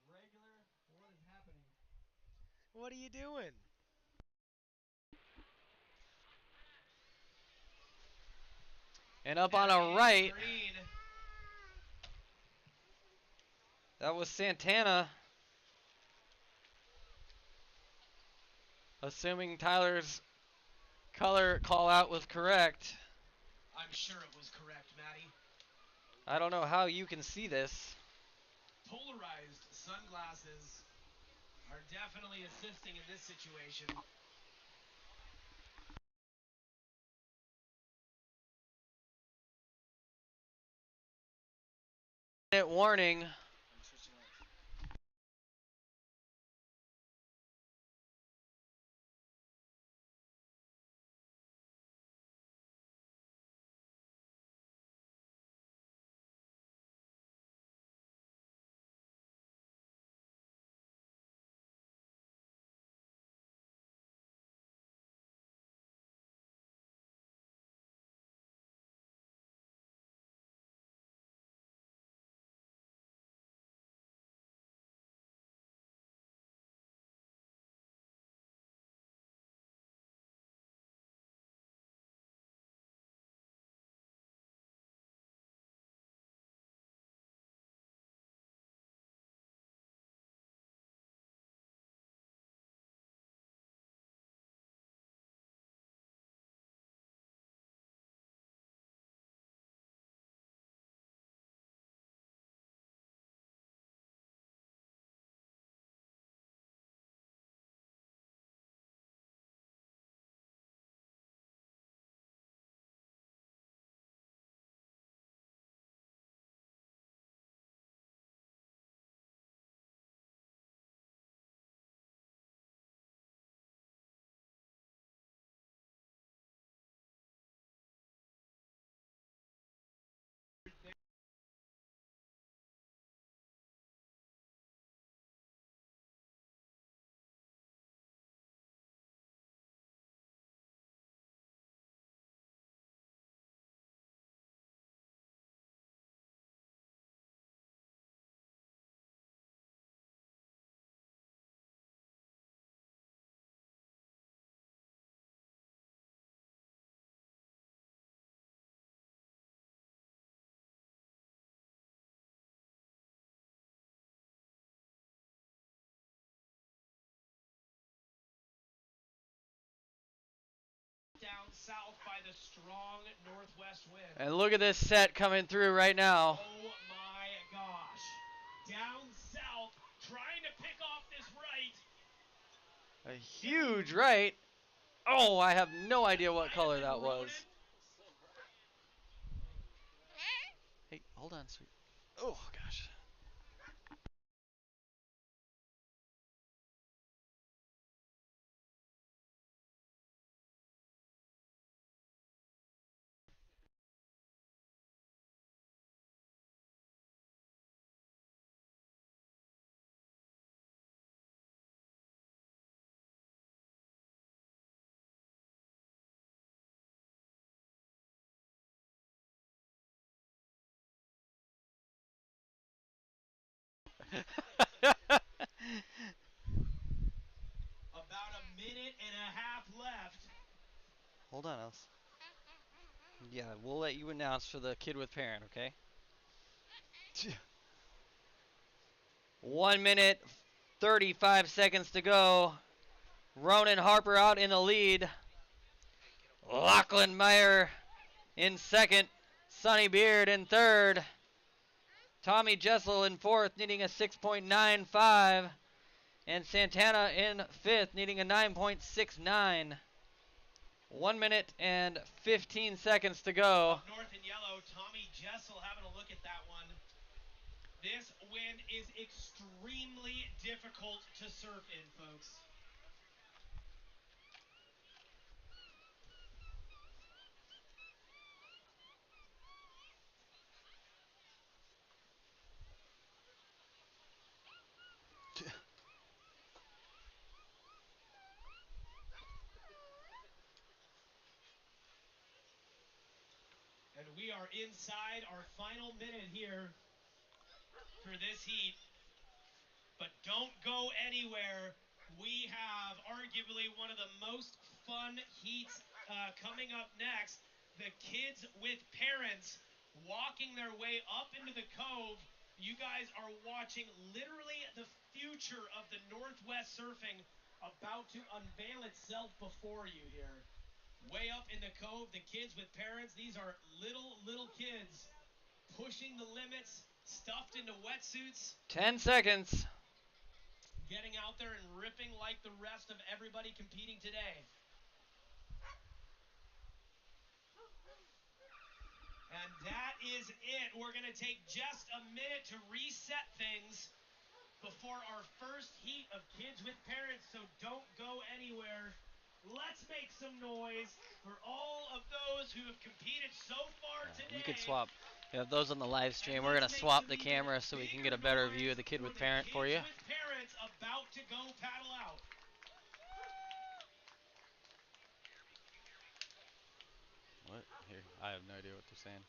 regular. What is happening? What are you doing? And up on a right, that was Santana. Assuming Tyler's color call out was correct. I'm sure it was correct, Mattie. I don't know how you can see this. Polarized sunglasses are definitely assisting in this situation. Warning. Down south by the strong northwest wind. And look at this set coming through right now. Oh my gosh. Down south, trying to pick off this right. A huge right. Oh, I have no idea what color that was. Hey, hold on, sweet. Oh, gosh. About a minute and a half left. Hold on, Alice. Yeah, we'll let you announce for the kid with parent, okay? 1 minute, 35 seconds to go. Ronan Harper out in the lead. Lachlan Meyer in second. Sonny Beard in third. Tommy Jessel in fourth, needing a 6.95. And Santana in fifth, needing a 9.69. 1 minute and 15 seconds to go. Up north in yellow, Tommy Jessel having a look at that one. This wind is extremely difficult to surf in, folks. And we are inside our final minute here for this heat. But don't go anywhere. We have arguably one of the most fun heats coming up next. The kids with parents walking their way up into the cove. You guys are watching literally the future of the Northwest surfing about to unveil itself before you here. Way up in the cove, the kids with parents. These are little kids pushing the limits, stuffed into wetsuits. 10 seconds. Getting out there and ripping like the rest of everybody competing today. And that is it. We're going to take just a minute to reset things before our first heat of kids with parents, so don't go anywhere. Let's make some noise for all of those who have competed so far today. You could swap. You know, those on the live stream, we're going to swap the camera so we can get a better view of the kid with parent for you. Kids with parents about to go paddle out. What? Here, I have no idea what they're saying.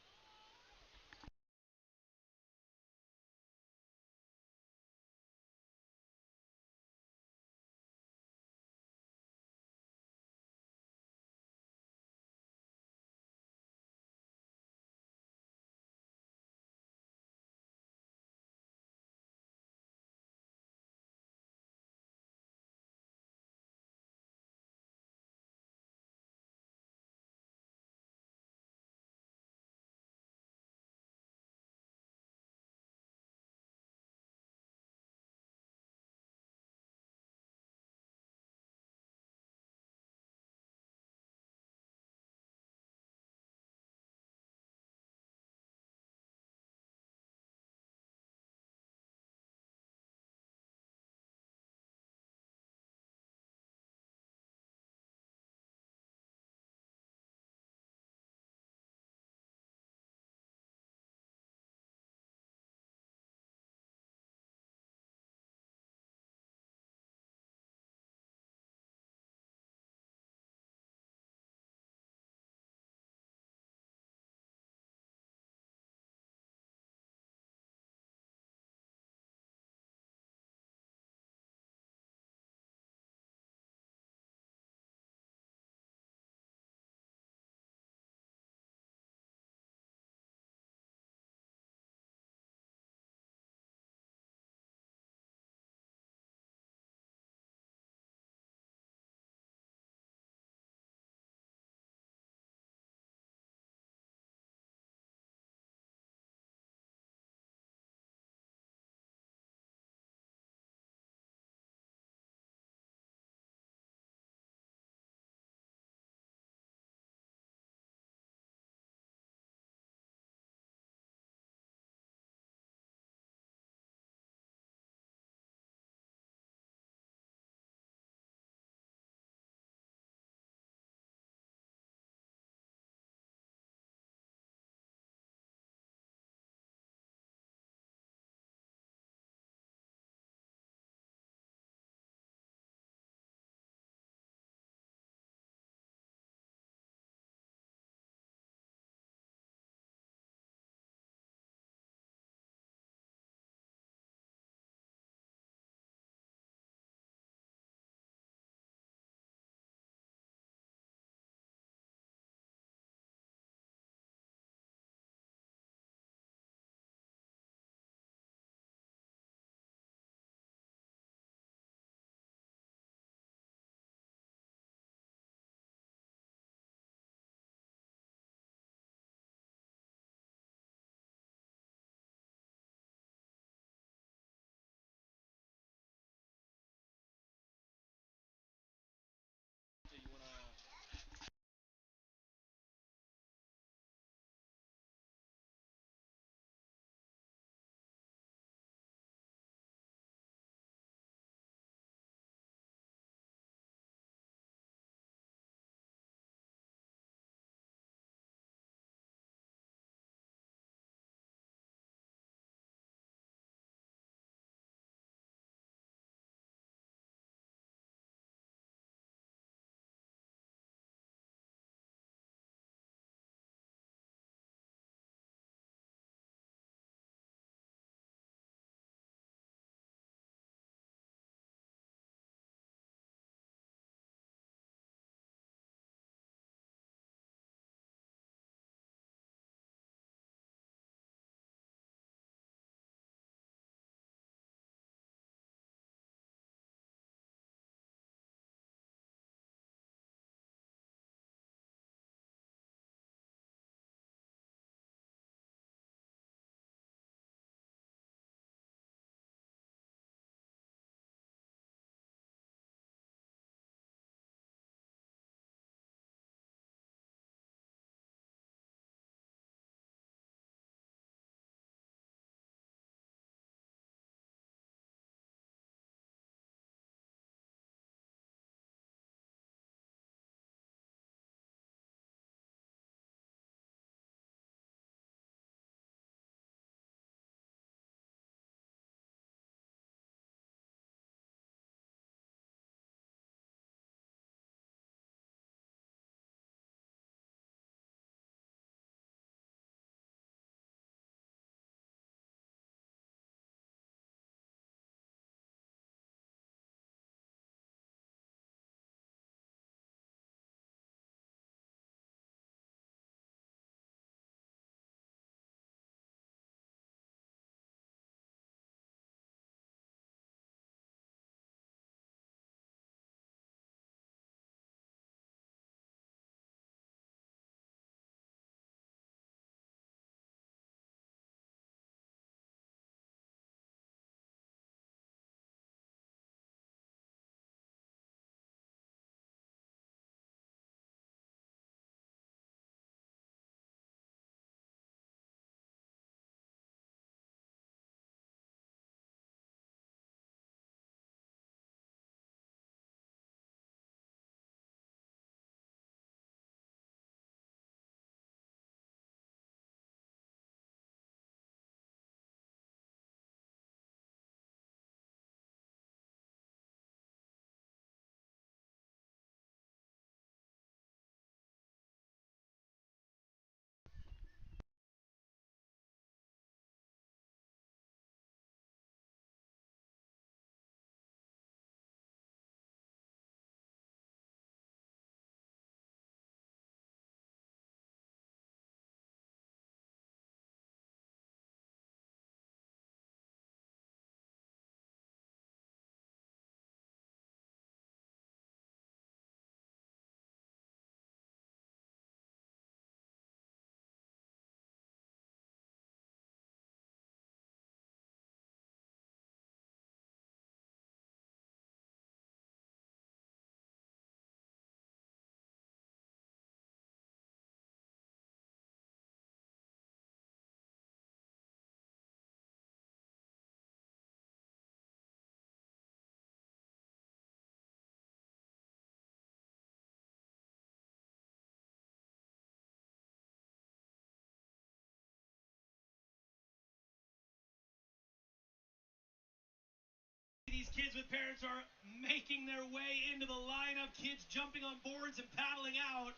kids with parents are making their way into the lineup. Kids jumping on boards and paddling out.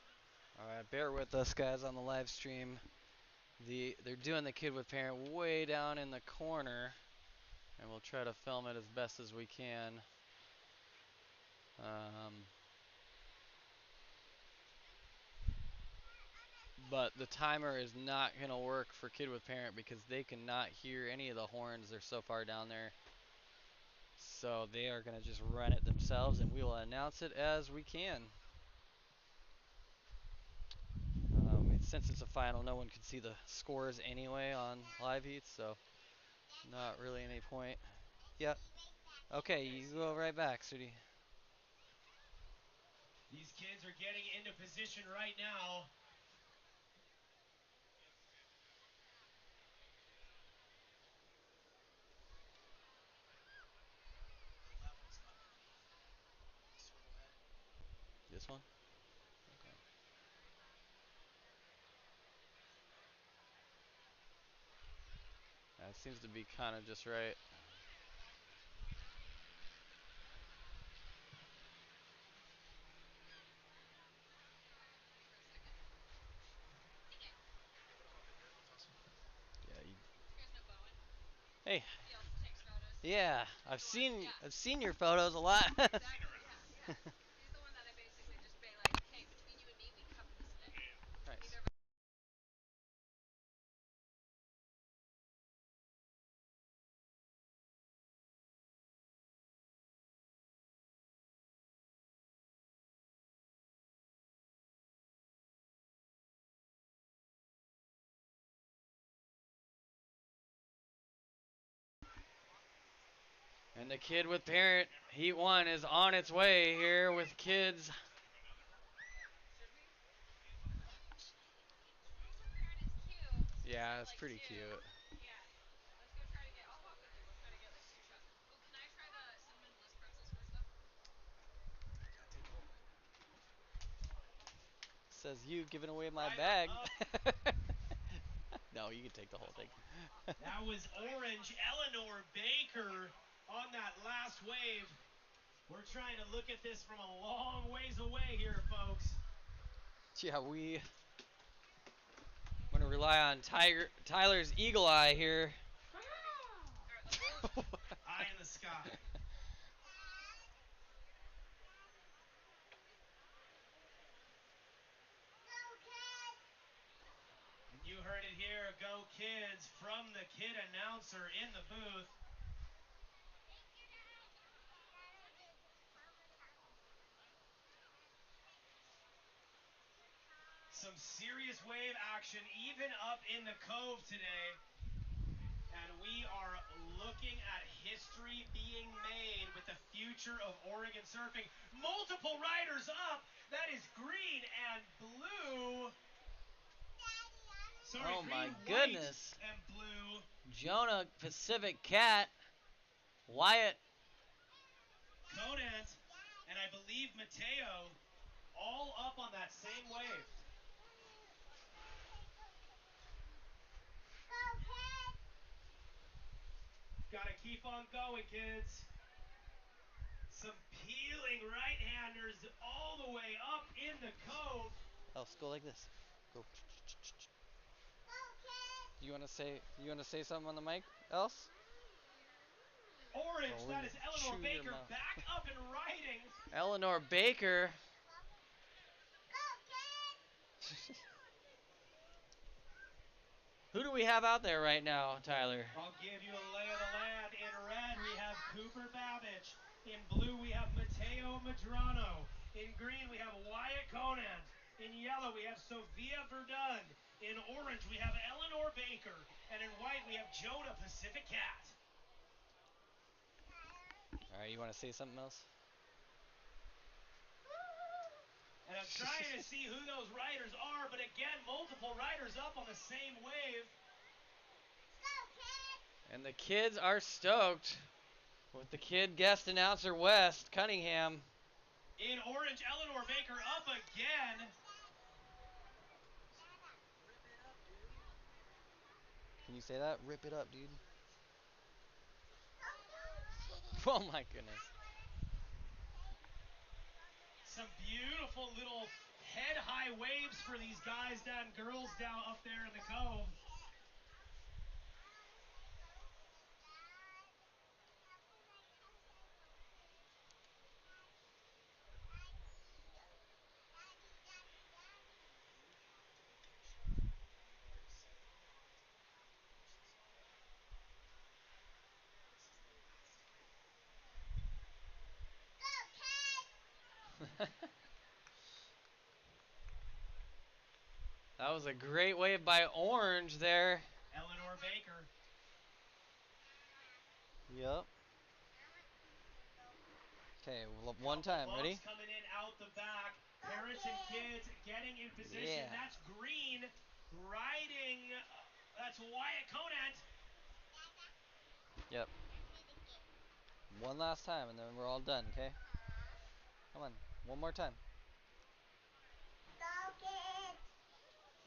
All right, bear with us, guys, on the live stream. They're doing the kid with parent way down in the corner, and we'll try to film it as best as we can. But the timer is not going to work for kid with parent because they cannot hear any of the horns. They're so far down there. So they are going to just run it themselves, and we will announce it as we can. Since it's a final, no one can see the scores anyway on live heats, so not really any point. Yep. Okay, you go right back, Sudi. These kids are getting into position right now. This one? Okay. That seems to be kind of just right. Yeah. Hey. Yeah, I've seen your photos a lot. Nice. And the kid with parent, heat 1 is on its way here with kids. Yeah, it's pretty cute. Says you giving away my bag. No, you can take the whole thing. That was Orange Eleanor Baker on that last wave. We're trying to look at this from a long ways away here, folks. Yeah, we want to rely on Tyler's eagle eye here. Eye in the sky. You heard it here, go kids, from the kid announcer in the booth. Some serious wave action even up in the cove today. And we are looking at history being made with the future of Oregon surfing. Multiple riders up. That is green and blue. Sorry, Oh my green, goodness. white, and blue. Jonah, Pacific Cat, Wyatt, Conant, and I believe Mateo, all up on that same wave. Gotta keep on going, kids. Some peeling right-handers all the way up in the cove. Else, go like this. Go. You wanna say something on the mic, Else? Orange, Oh, that is Eleanor Baker back up and riding. Eleanor Baker. Who do we have out there right now, Tyler? I'll give you a lay of the land. In red, we have Cooper Babbage. In blue, we have Mateo Madrano. In green, we have Wyatt Conant. In yellow, we have Sofia Verdun. In orange, we have Eleanor Baker. And in white, we have Jonah Pacific Cat. All right, you want to say something else? And I'm trying to see who those riders are, but again, multiple riders up on the same wave. And the kids are stoked with the kid guest announcer West Cunningham. In orange, Eleanor Baker up again. Can you say that? Rip it up, dude. Oh my goodness. Some beautiful little head-high waves for these guys down, girls down up there in the cove. That was a great wave by Orange there. Eleanor Baker. Yep. Okay, one time, ready? Coming in out the back. Parents and kids getting in position. Yeah. That's Green riding. That's Wyatt Conant. Yep. One last time and then we're all done, okay? Come on, one more time.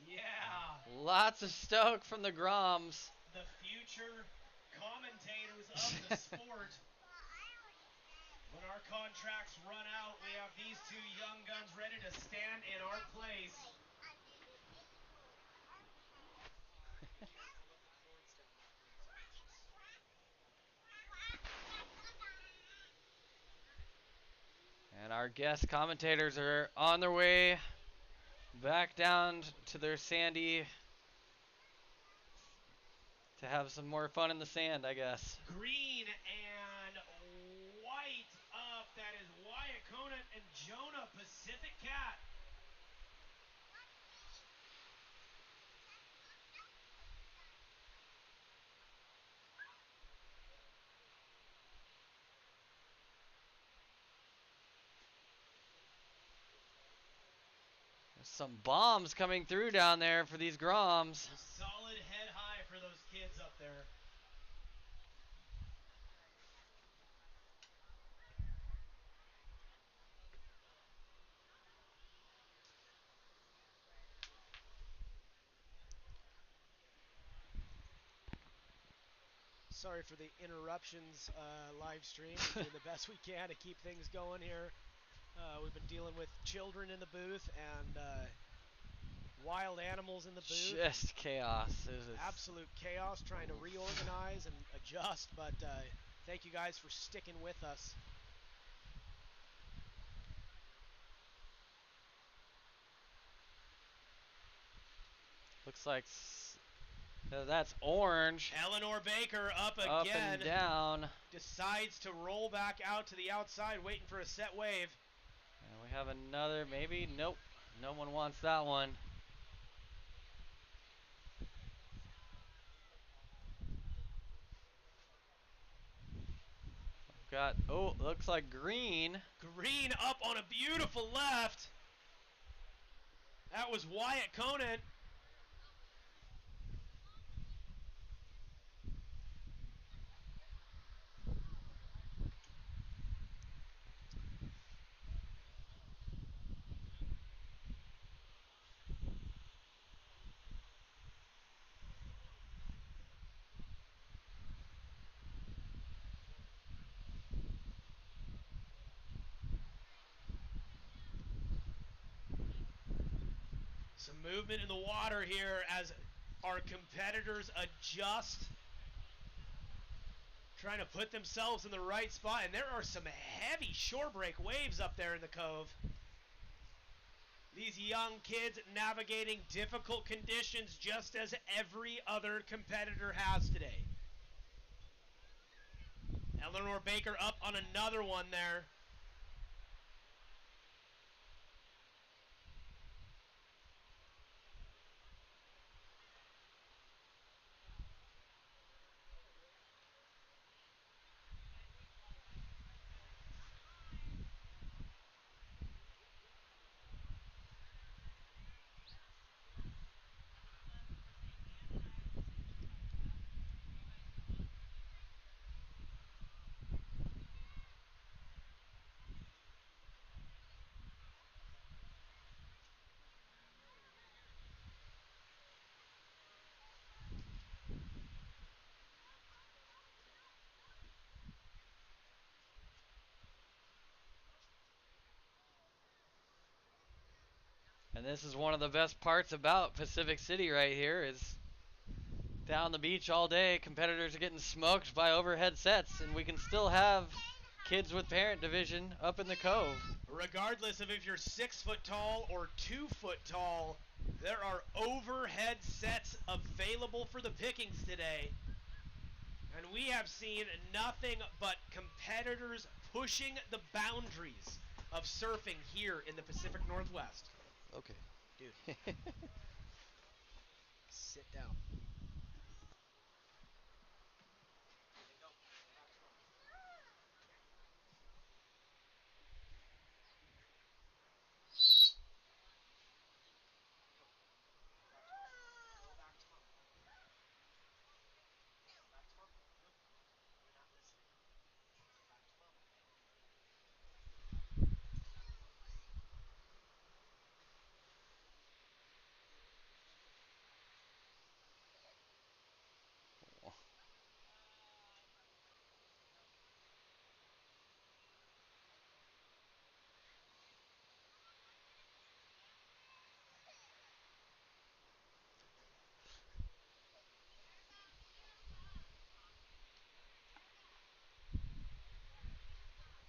Yeah. Lots of stoke from the Groms. The future commentators of the sport. When our contracts run out, we have these two young guns ready to stand in our place. And our guest commentators are on their way back down to their sandy to have some more fun in the sand, I guess. Green and white up. That is Wyatt Conant and Jonah Pacific Cat. There's some bombs coming through down there for these Groms. Solid head high for those kids up there. Sorry for the interruptions, live stream. We're doing the best we can to keep things going here. We've been dealing with children in the booth and wild animals in the booth. Just chaos. Absolute chaos, trying to reorganize and adjust, but thank you guys for sticking with us. Looks like that's Orange. Eleanor Baker up again. Up and down. Decides to roll back out to the outside, waiting for a set wave. And we have another, maybe. Nope. No one wants that one. Got, oh, looks like Green. Green up on a beautiful left. That was Wyatt Conant. Some movement in the water here as our competitors adjust, trying to put themselves in the right spot, and there are some heavy shore break waves up there in the cove. These young kids navigating difficult conditions just as every other competitor has today. Eleanor Baker up on another one there. And this is one of the best parts about Pacific City right here is down the beach all day, competitors are getting smoked by overhead sets, and we can still have kids with parent division up in the cove. Regardless of if you're 6 foot tall or 2 foot tall, there are overhead sets available for the pickings today. And we have seen nothing but competitors pushing the boundaries of surfing here in the Pacific Northwest. Okay. Dude. Sit down.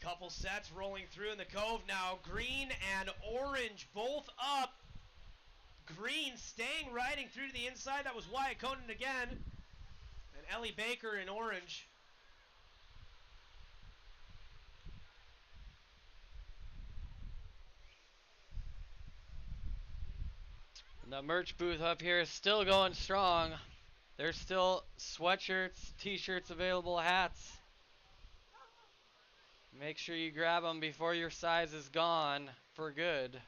Couple sets rolling through in the cove now. Green and orange both up. Green staying riding through to the inside. That was Wyatt Conan again. And Ellie Baker in orange. And the merch booth up here is still going strong. There's still sweatshirts, t-shirts available, hats. Make sure you grab them before your size is gone for good.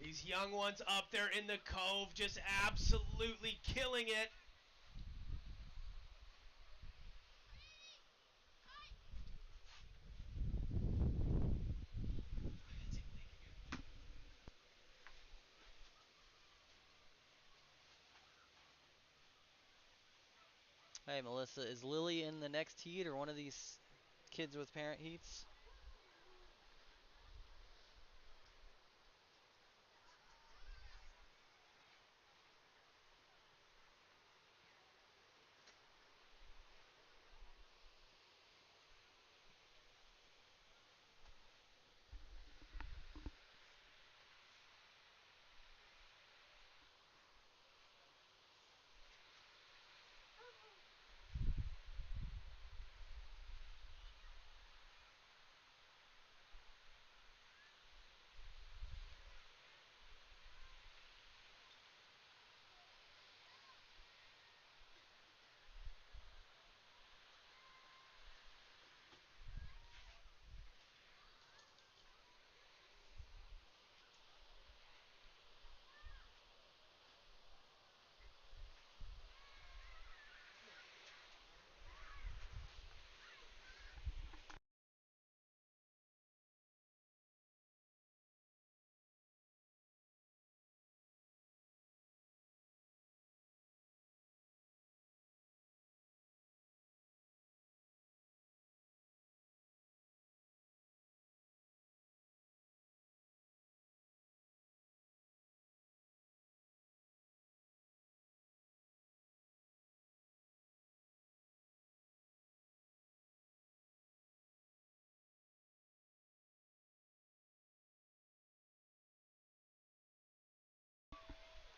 These young ones up there in the cove just absolutely killing it. Hey, Melissa, is Lily in the next heat or one of these kids with parent heats?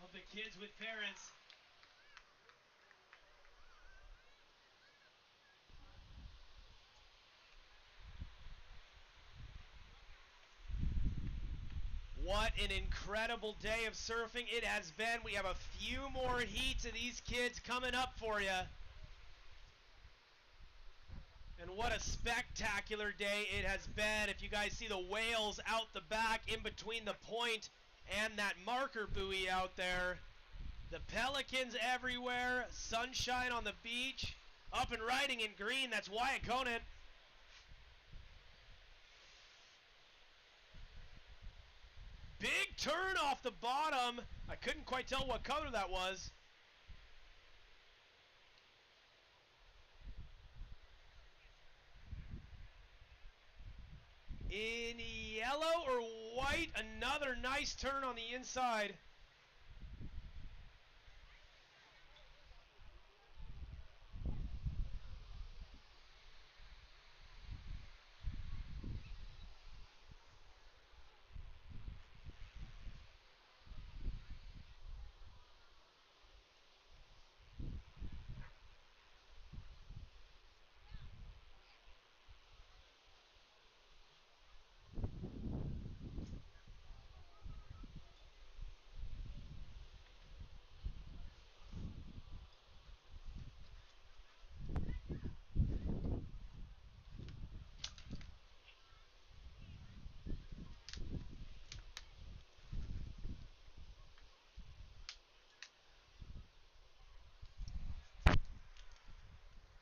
Of the kids with parents. What an incredible day of surfing it has been. We have a few more heats of these kids coming up for you. And what a spectacular day it has been. If you guys see the whales out the back in between the point and that marker buoy out there. The Pelicans everywhere. Sunshine on the beach. Up and riding in green. That's Wyatt Conan. Big turn off the bottom. I couldn't quite tell what color that was. In yellow or white, another nice turn on the inside.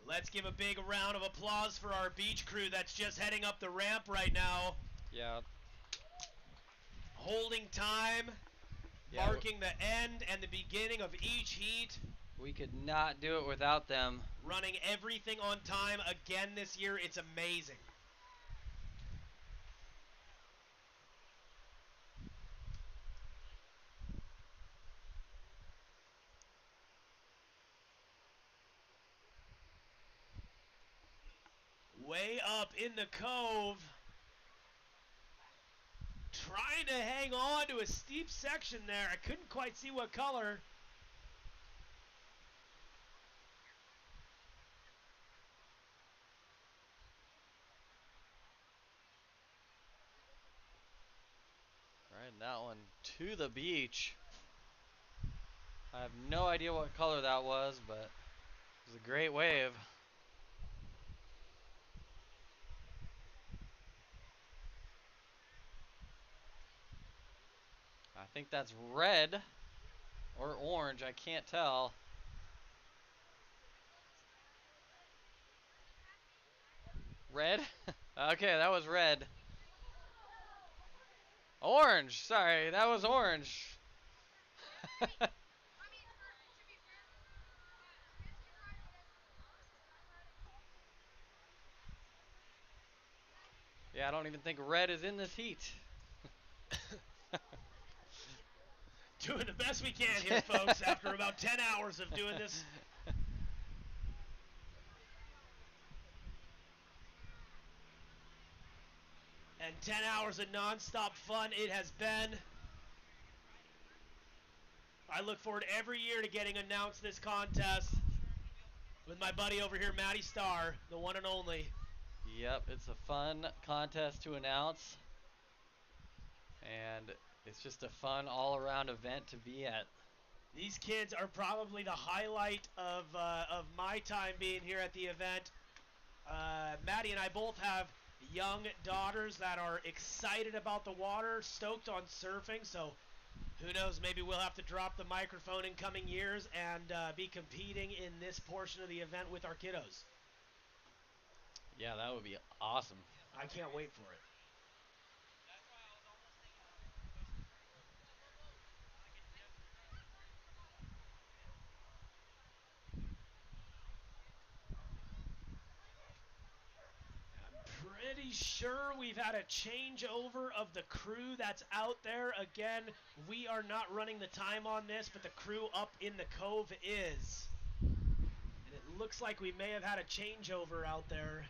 Let's give a big round of applause for our beach crew that's just heading up the ramp right now. Yeah. Holding time, Yeah, marking the end and the beginning of each heat. We could not do it without them. Running everything on time again this year. It's amazing. Way up in the cove. Trying to hang on to a steep section there. I couldn't quite see what color. Riding that one to the beach. I have no idea what color that was, but it was a great wave. I think that's red or orange, I can't tell. Red? Okay, that was red. Orange! Sorry, that was orange. Yeah, I don't even think red is in this heat. Doing the best we can here, folks, after about 10 hours of doing this. And 10 hours of non-stop fun it has been. I look forward every year to getting announced this contest with my buddy over here, Mattie Starr, the one and only. Yep, it's a fun contest to announce. And it's just a fun all-around event to be at. These kids are probably the highlight of my time being here at the event. Mattie and I both have young daughters that are excited about the water, stoked on surfing, so who knows, maybe we'll have to drop the microphone in coming years and be competing in this portion of the event with our kiddos. Yeah, that would be awesome. I can't wait for it. Pretty sure we've had a changeover of the crew that's out there. Again, we are not running the time on this, but the crew up in the cove is. And it looks like we may have had a changeover out there.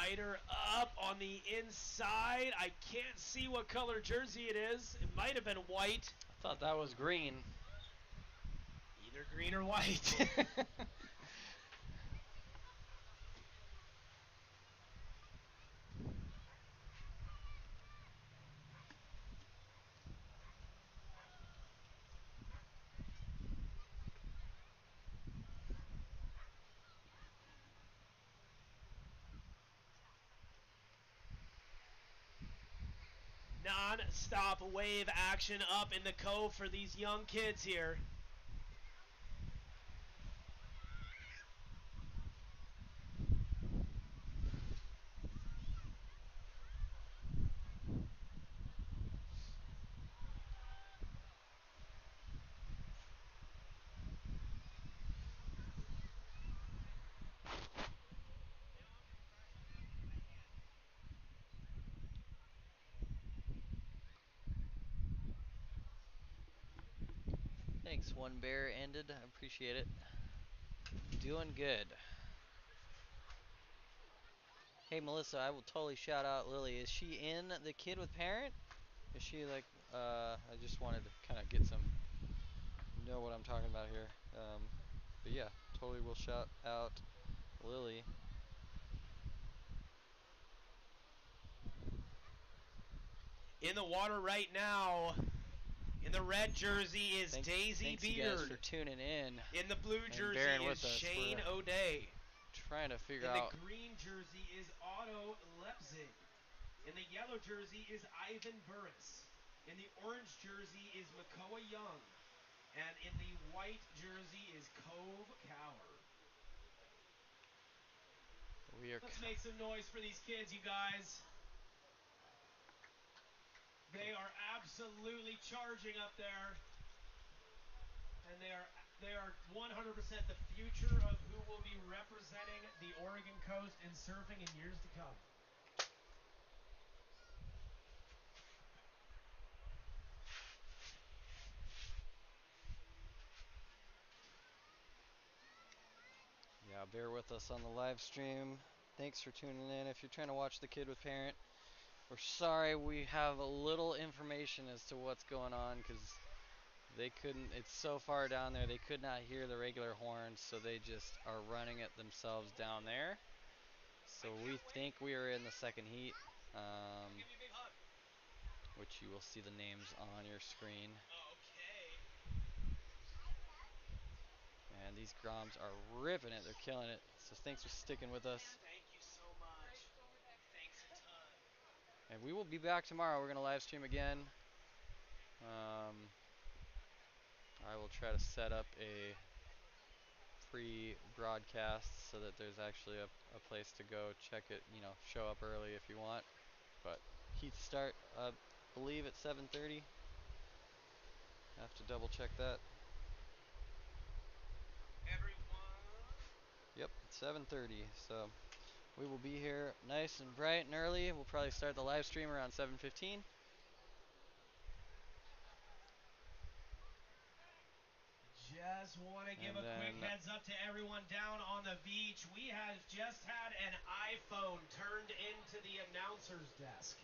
Snyder up on the inside. I can't see what color jersey it is. It might have been white. I thought that was green. Either green or white. Non-stop wave action up in the cove for these young kids here. Thanks, One Bear ended. I appreciate it. Doing good. Hey, Melissa, I will totally shout out Lily. Is she in the Kid with Parent? Is she like, I just wanted to kind of get some, know what I'm talking about here. But yeah, totally will shout out Lily. In the water right now, in the red jersey is Daisy Thanks Beard. you guys for tuning in. In the blue and jersey bearing is with us. Shane We're O'Day. trying to figure In out. the green jersey is Otto Lepzig. In the yellow jersey is Ivan Burris. In the orange jersey is Makoa Young. And in the white jersey is Cove Cower. Let's make some noise for these kids, you guys. They are absolutely charging up there. And they are 100% the future of who will be representing the Oregon coast in surfing in years to come. Yeah, bear with us on the live stream. Thanks for tuning in. If you're trying to watch the Kid with Parent, we're sorry we have a little information as to what's going on because they couldn't, it's so far down there, they could not hear the regular horns, so they just are running it themselves down there. So we think we are in the second heat, which you will see the names on your screen. And these Groms are ripping it, they're killing it. So thanks for sticking with us. Thank you so much. Thanks a ton. And we will be back tomorrow. We're going to live stream again. I will try to set up a pre-broadcast so that there's actually a place to go check it, you know, show up early if you want. But heats start, I believe, at 7:30. Have to double check that. Yep, 7:30. So we will be here nice and bright and early. We'll probably start the live stream around 7:15. Just want to give a quick heads up to everyone down on the beach. We have just had an iPhone turned into the announcer's desk.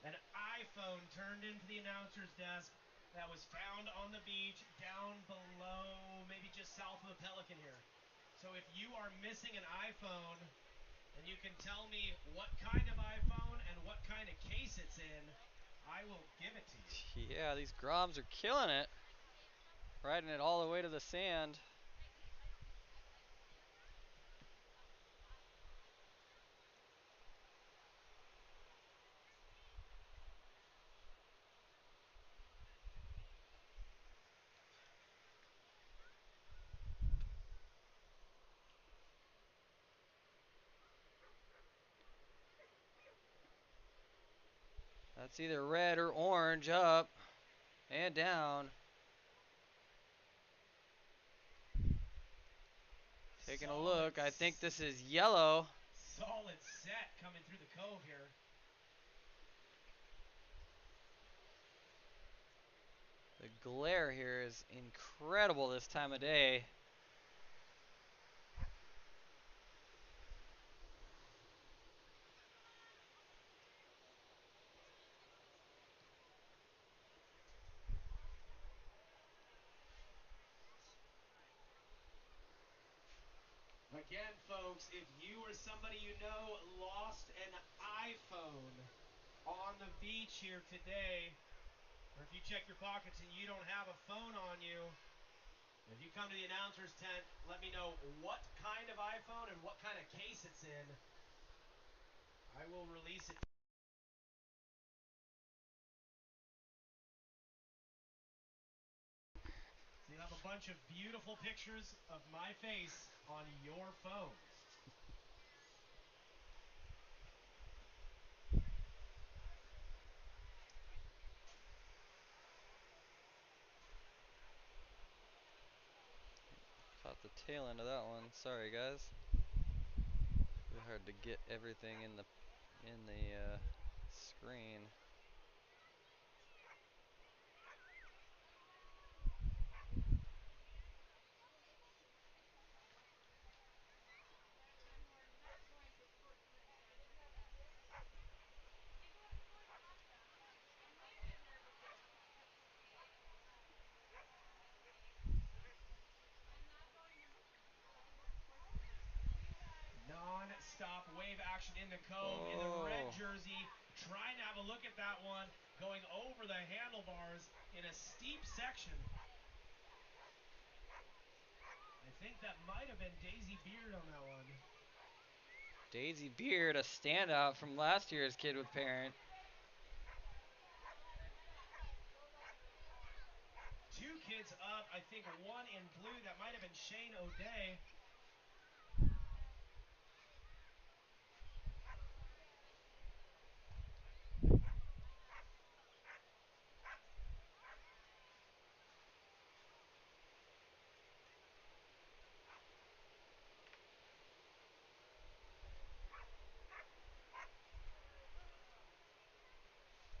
An iPhone turned into the announcer's desk that was found on the beach down below, maybe just south of the Pelican here. So if you are missing an iPhone and you can tell me what kind of iPhone and what kind of case it's in, I will give it to you. Yeah, these Groms are killing it. Riding it all the way to the sand. That's either red or orange up and down. Taking a look, I think this is yellow. Solid set coming through the cove here. The glare here is incredible this time of day. Again, folks, if you or somebody you know lost an iPhone on the beach here today, or if you check your pockets and you don't have a phone on you, if you come to the announcer's tent, let me know what kind of iPhone and what kind of case it's in. I will release it. So you'll have a bunch of beautiful pictures of my face on your phone. Caught the tail end of that one. Sorry, guys. Really hard to get everything in the screen. Non-stop wave action in the cove in the red jersey. Trying to have a look at that one. Going over the handlebars in a steep section. I think that might have been Daisy Beard on that one. Daisy Beard, a standout from last year's Kid with Parent. Two kids up, I think one in blue. That might have been Shane O'Day. Can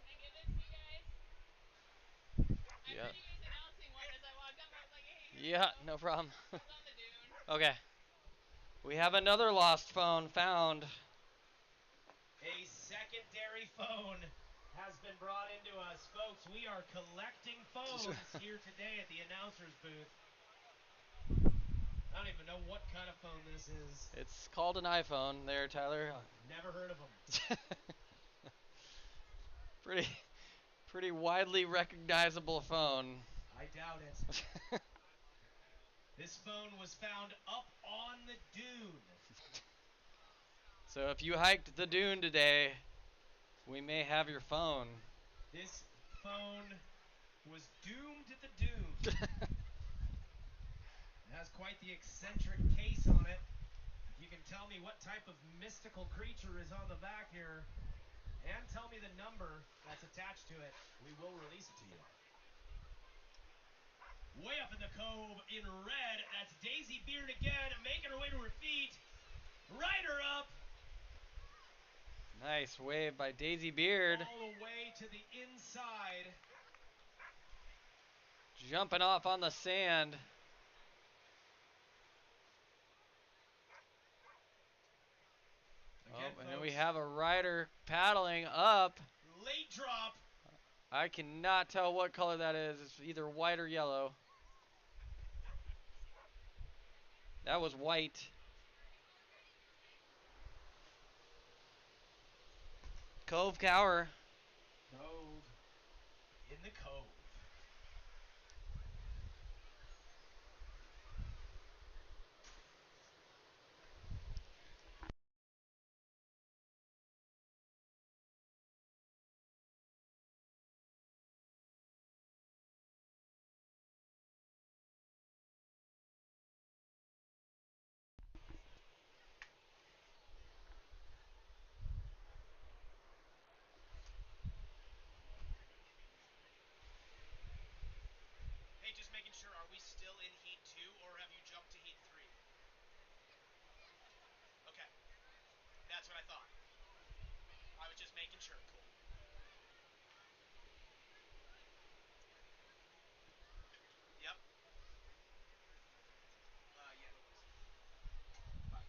I give this to you guys? I Yeah. heard you guys announcing one as I walked up. I was like, hey. Yeah, no problem. It was on the dune. Okay. We have another lost phone found. A secondary phone has been brought into us. Folks, we are collecting phones here today at the announcer's booth. I don't even know what kind of phone this is. It's called an iPhone there, Tyler. Never heard of them. Pretty widely recognizable phone. I doubt it. This phone was found up on the dune. So if you hiked the dune today, we may have your phone. This phone was doomed to the dune. It has quite the eccentric case on it. If you can tell me what type of mystical creature is on the back here, and tell me the number that's attached to it, we will release it to you. Way up in the cove in red, that's Daisy Beard again, making her way to her feet. Rider up. Nice wave by Daisy Beard. All the way to the inside. Jumping off on the sand. Again, and then we have a rider paddling up. Late drop. I cannot tell what color that is. It's either white or yellow. That was white. Cove Cower. Cove. In the cove. Hey, just making sure, are we still in heat 2 or have you jumped to heat 3? Okay. That's what I thought. I was just making sure. Cool. Yep. Yeah, no worries. Bye.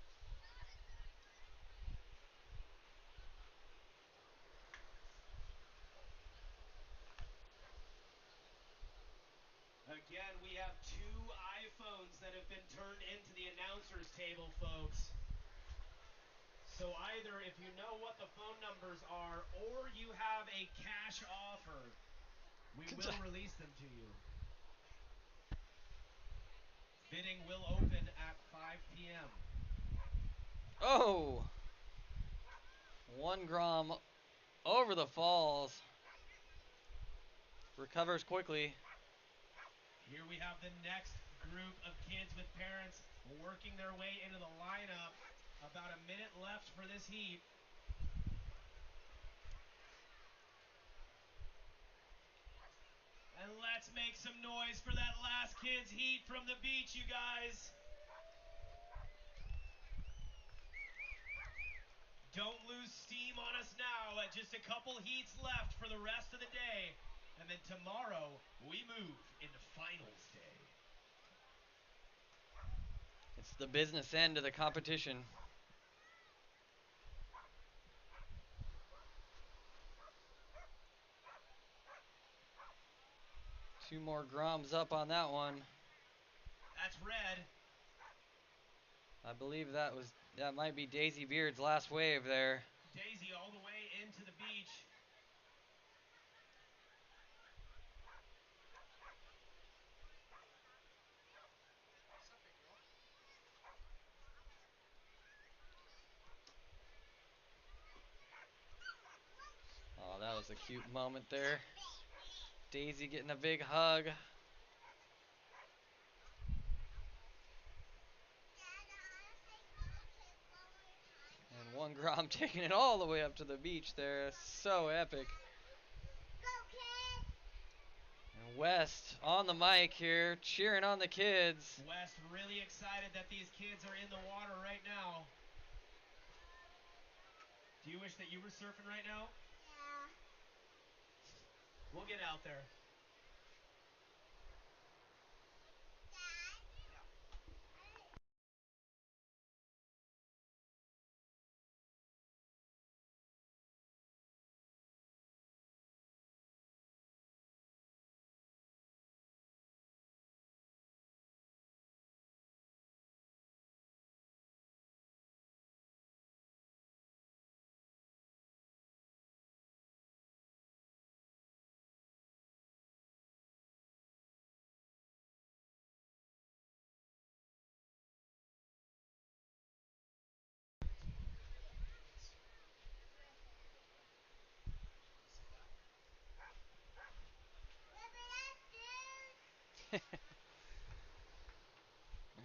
Again, we have two iPhones that have been turned into the announcer's table, folks. So either if you know what the phone numbers are or you have a cash offer, we will release them to you. Bidding will open at 5 p.m. Oh! 1 Grom over the falls. Recovers quickly. Here we have the next group of kids with parents working their way into the lineup. About a minute left for this heat. And let's make some noise for that last kid's heat from the beach, you guys. Don't lose steam on us now. Just a couple heats left for the rest of the day. And then tomorrow, we move into finals day. It's the business end of the competition. Two more Groms up on that one. That's red. I believe that might be Daisy Beard's last wave there. Daisy all the way into the beach. Oh, that was a cute moment there. Daisy getting a big hug. And 1 Grom taking it all the way up to the beach there. So epic. And West on the mic here, cheering on the kids. West really excited that these kids are in the water right now. Do you wish that you were surfing right now? Yeah. We'll get out there.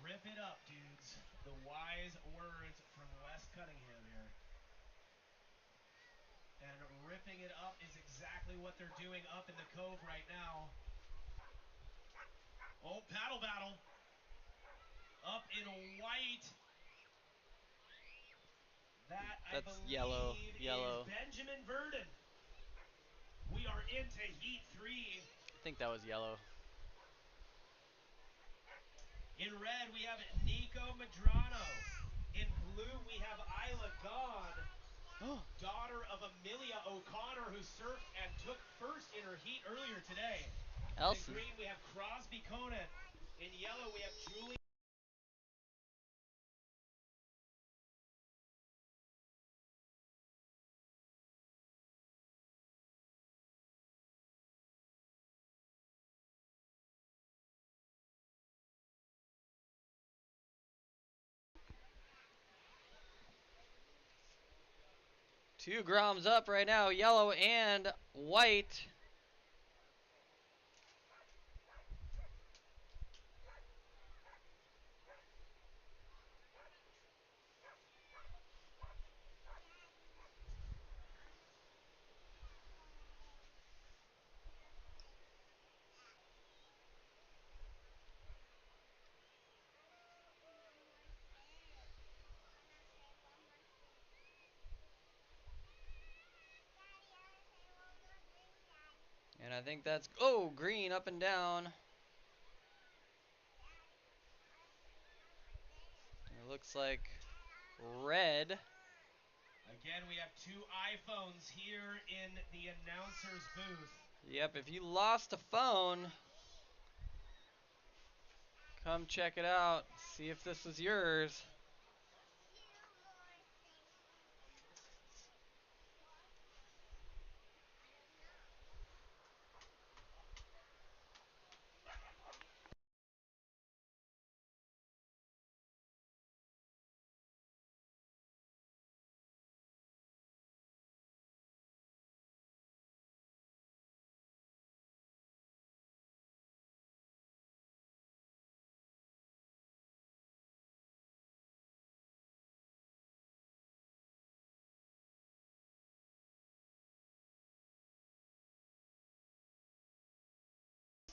Rip it up, dudes. The wise words from Wes Cunningham here. And ripping it up is exactly what they're doing up in the cove right now. Oh, paddle battle. Up in white. That, That's I believe, yellow. is Benjamin Verdon. We are into heat 3. I think that was yellow. In red, we have Nico Madrano. In blue, we have Isla Gone, daughter of Amelia O'Connor, who surfed and took first in her heat earlier today. Elsie. In green, we have Crosby Conant. In yellow, we have Julie. Two Groms up right now, yellow and white. And I think that's, oh, green up and down. It looks like red. Again, we have two iPhones here in the announcer's booth. Yep, if you lost a phone, Come check it out. See if this is yours.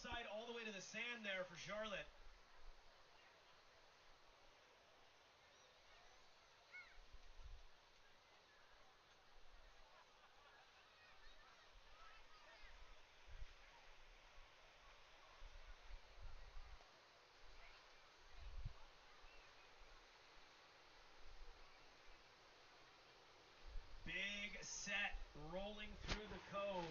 Side all the way to the sand there for Charlotte. Big set rolling through the cove.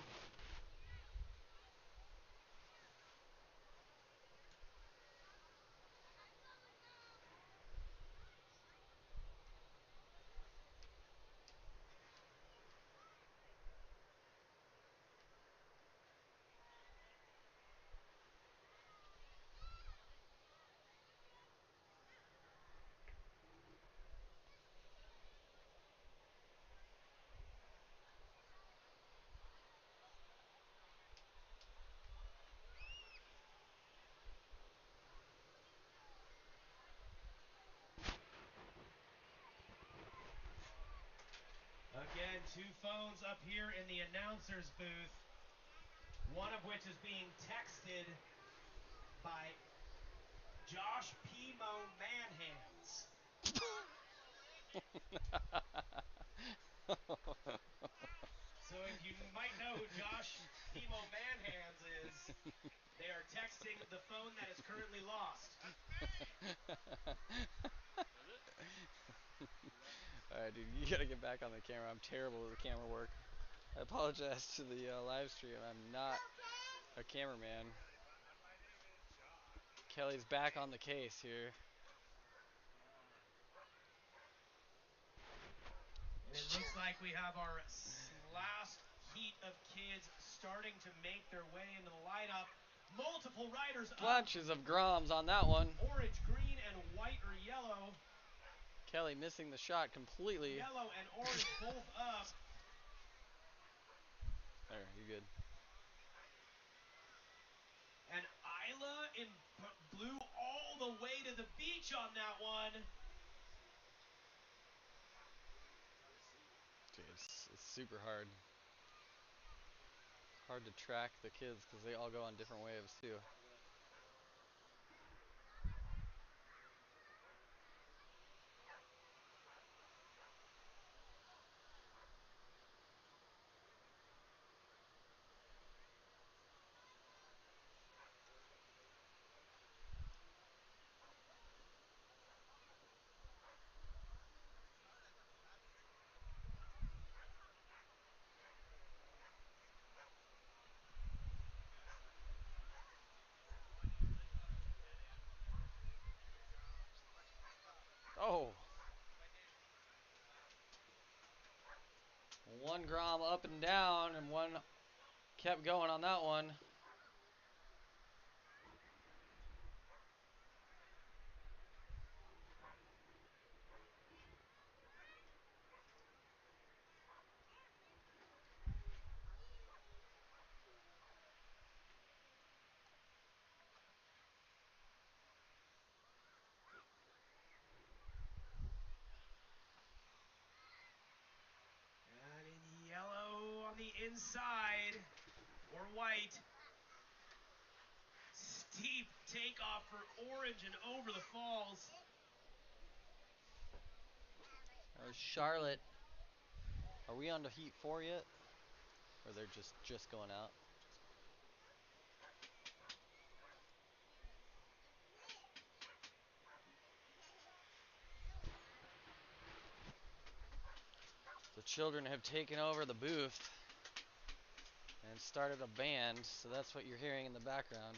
Again, two phones up here in the announcer's booth, one of which is being texted by Josh P-Mo Manhands. So if you might know who Josh P-Mo Manhands is, they are texting the phone that is currently lost. Alright, dude, you gotta get back on the camera. I'm terrible with the camera work. I apologize to the live stream. I'm not a cameraman. Kelly's back on the case here. And it looks like we have our last heat of kids starting to make their way into the lineup. Multiple riders Bunches of Groms on that one. Orange, green, and white or yellow. Kelly missing the shot completely. Yellow and orange both up. There, you're good. And Isla in blue all the way to the beach on that one. Dude, it's super hard. Hard to track the kids because they all go on different waves too. Oh! One Grom up and down, and one kept going on that one. And in yellow on the inside, or white. Steep takeoff for orange and over the falls. That was Charlotte. Are we on to heat 4 yet? Or they're just going out? The children have taken over the booth and started a band, so that's what you're hearing in the background.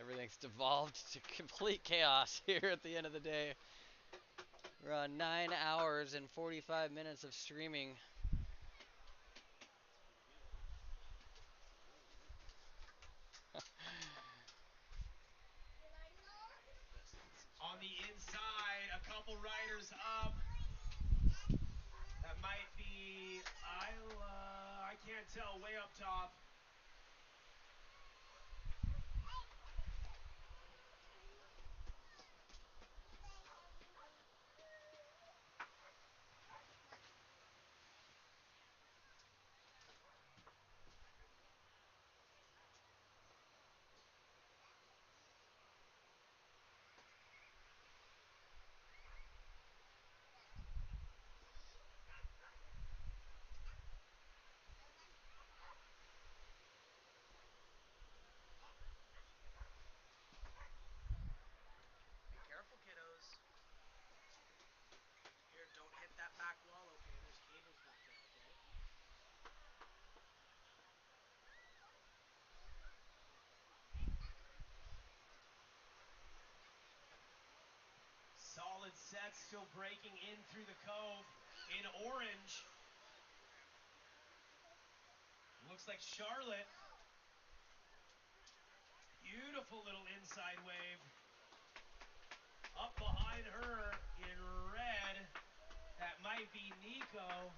Everything's devolved to complete chaos here at the end of the day. We're on 9 hours and 45 minutes of streaming. On the inside, a couple riders up. That might be Isla. I can't tell. Way up top. Be careful, kiddos. Here, don't hit that back wall, okay? There's cables back there, okay? Solid set still breaking in through the cove in orange. Looks like Charlotte. Beautiful little inside wave. Up behind her in red. That might be Nico.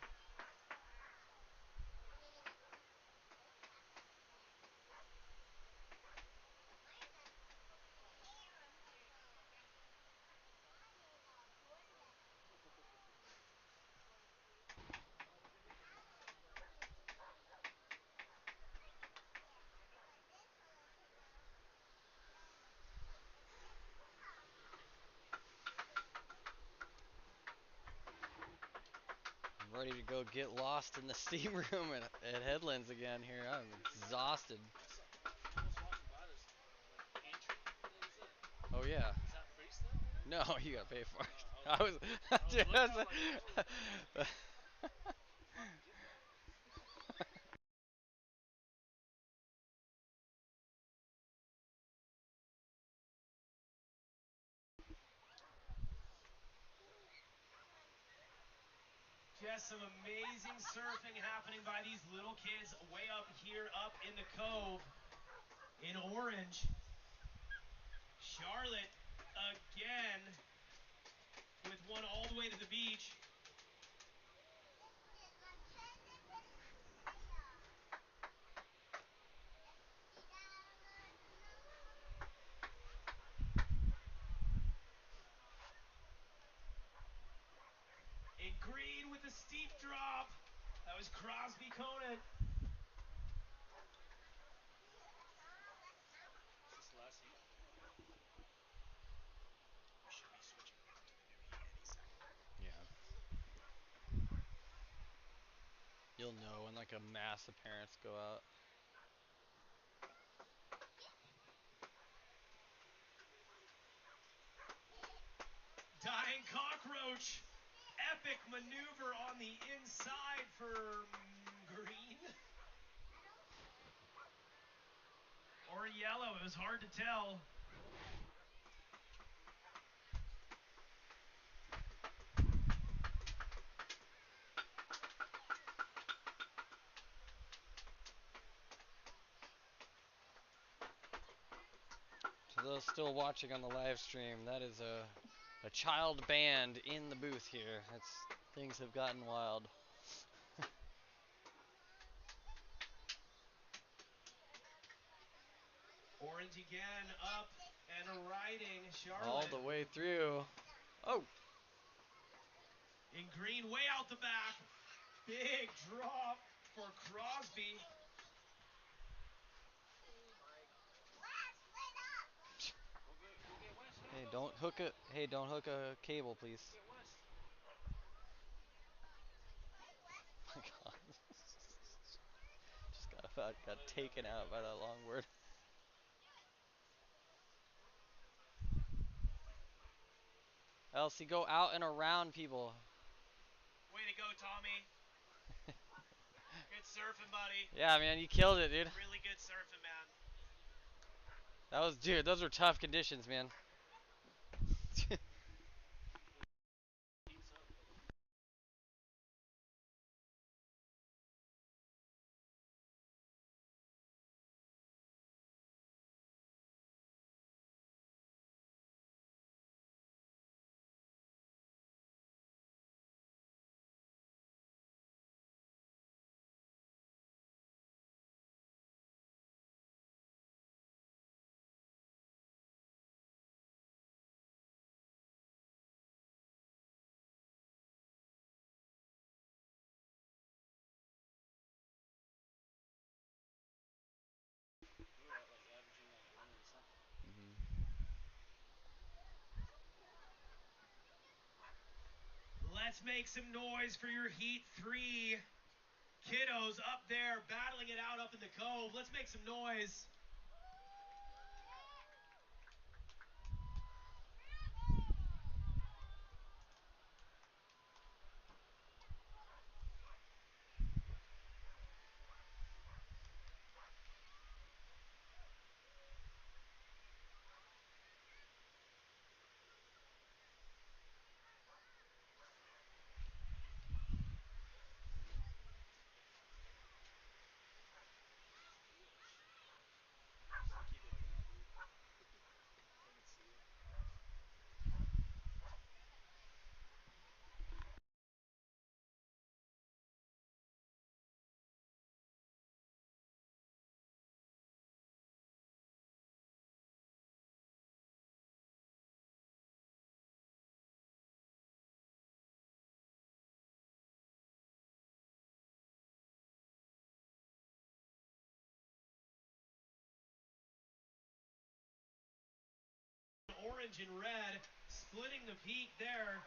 I'm ready to go get lost in the steam room at Headlands again here. I'm exhausted. Oh yeah. Is that free stuff? No, you gotta pay for it. I I was, dude, looking, I'm like, Just some amazing surfing happening by these little kids way up here, up in the cove in orange. Charlotte again with one all the way to the beach. In green with a steep drop. That was Crosby Conant. is this the last heat? We should be switching over to the new heat any second. yeah. You'll know when like a mass of parents go out. Dying cockroach. Epic maneuver on the inside for green. Or yellow. It was hard to tell. To those still watching on the live stream, that is a child band in the booth here. Things have gotten wild. Orange again up and riding Charlotte. All the way through. Oh! In green, way out the back. Big drop for Crosby. Hey, don't hook a cable, please. Oh my god. Just got taken out by that longboard. Elsie, go out and around people. Way to go, Tommy. Good surfing, buddy. Yeah, man, you killed it, dude. Really good surfing, man. That was, dude, those were tough conditions, man. Let's make some noise for your Heat 3 kiddos up there battling it out up in the cove. Let's make some noise. Orange and red splitting the peak there.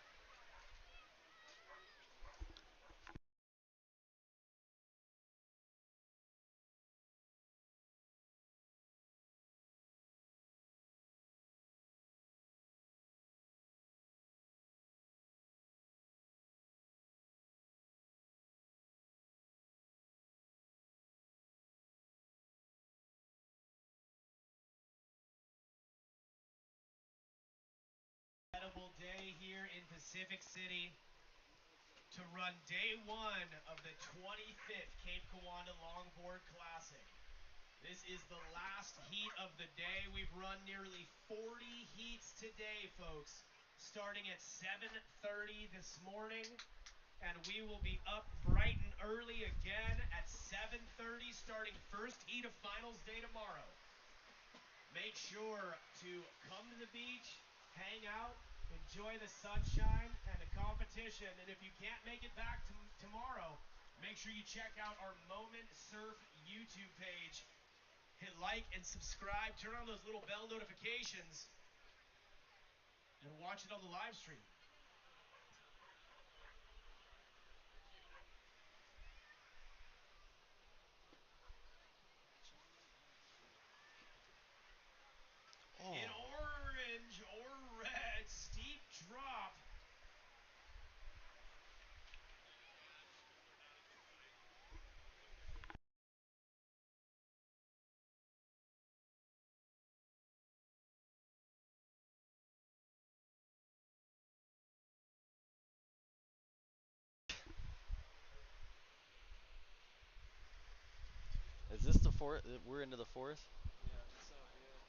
Incredible day here in Pacific City to run day one of the 25th Cape Kiwanda Longboard Classic. This is the last heat of the day. We've run nearly 40 heats today, folks, starting at 7:30 this morning, and we will be up bright and early again at 7:30, starting first heat of finals day tomorrow. Make sure to come to the beach, hang out, enjoy the sunshine and the competition. And if you can't make it back tomorrow, make sure you check out our Moment Surf YouTube page. Hit like and subscribe, turn on those little bell notifications, and watch it on the live stream. In orange or red, steep drop. Is this the fourth? We're into the fourth? Yeah, I think so, yeah.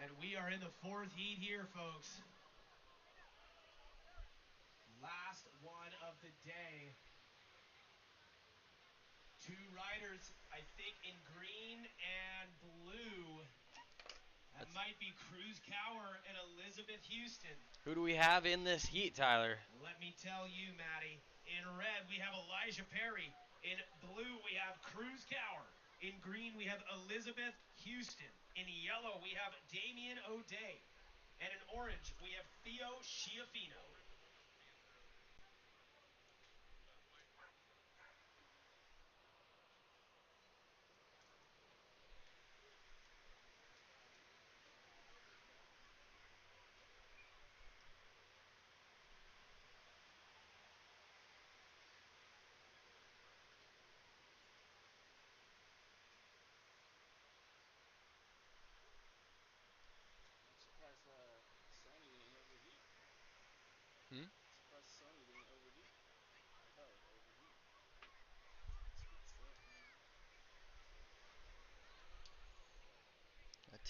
And we are in the fourth heat here, folks. Last one of the day. Two riders, I think, in green and blue. That might be Cruz Cower and Elizabeth Houston. Who do we have in this heat, Tyler? Let me tell you, Mattie. In red, we have Elijah Perry. In blue, we have Cruz Cower. In green, we have Elizabeth Houston. In yellow, we have Damian O'Day. And in orange, we have Theo Schiaffino.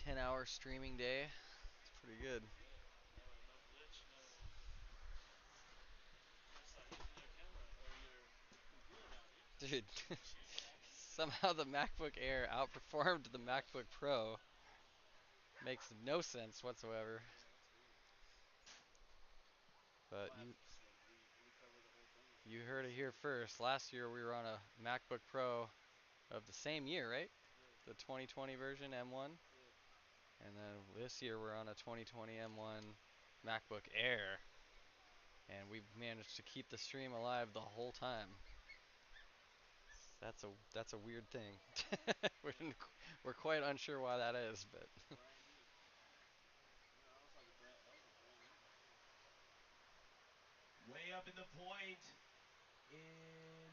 10-hour streaming day. It's pretty good. No glitch, no hitting your camera or your computer down, dude. Dude, somehow the MacBook Air outperformed the MacBook Pro. Makes no sense whatsoever. But you heard it here first. Last year we were on a MacBook Pro of the same year, right? The 2020 version M1. And then this year we're on a 2020 M1 MacBook Air. And we've managed to keep the stream alive the whole time. That's a weird thing. We're quite unsure why that is, but Way up in the point in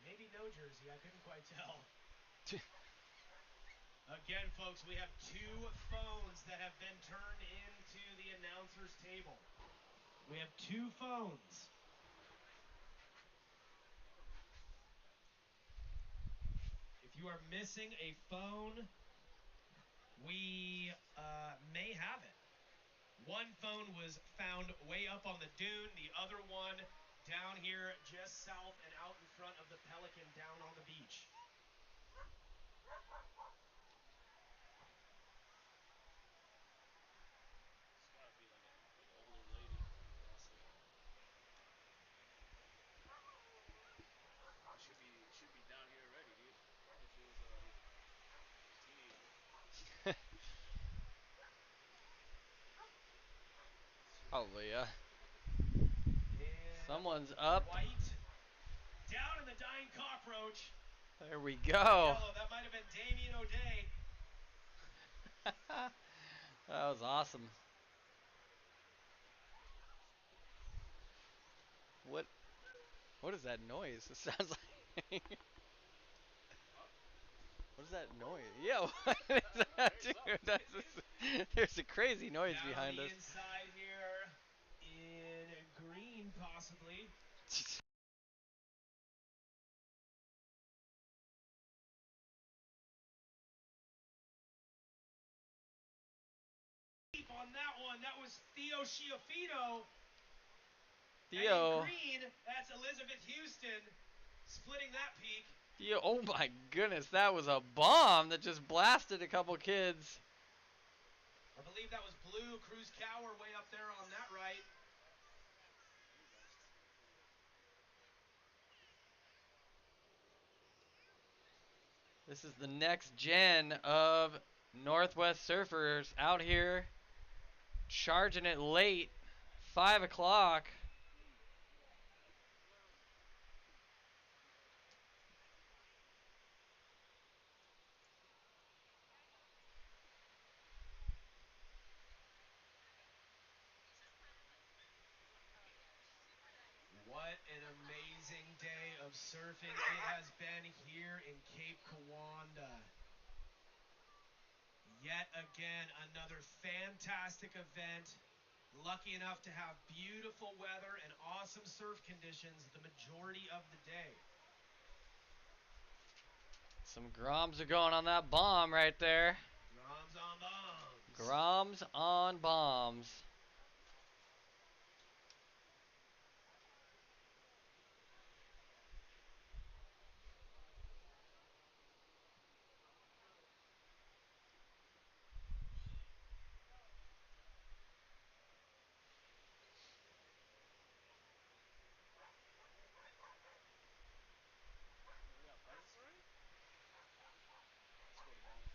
maybe no jersey. I couldn't quite tell. Again, folks, we have 2 phones that have been turned into the announcer's table. We have 2 phones. If you are missing a phone, we may have it. One phone was found way up on the dune, the other one down here just south and out in front of the Pelican down on the beach. It's gotta be like an older lady, honestly. It should be down here already, dude. If it was a teenager. probably, yeah. And Someone's up. White down in the dying cockroach. There we go. Yellow, that might have been Damien O'Day. That was awesome. What is that noise? It sounds like what is that noise? Yeah, what is that, dude? There's a crazy noise down behind the us. inside here in green, possibly. On that one, that was Theo Schiaffino. Theo. And in green, that's Elizabeth Houston splitting that peak. Theo, oh my goodness, that was a bomb that just blasted a couple kids. I believe that was Blue Cruz Cower way up there on that right. This is the next gen of Northwest Surfers out here charging it late, 5 o'clock. What an amazing day of surfing it has been here in Cape Kiwanda. Yet again, another fantastic event. Lucky enough to have beautiful weather and awesome surf conditions the majority of the day. Some Groms are going on that bomb right there. Groms on bombs. Groms on bombs. We got prizes already? Let's go to bowling.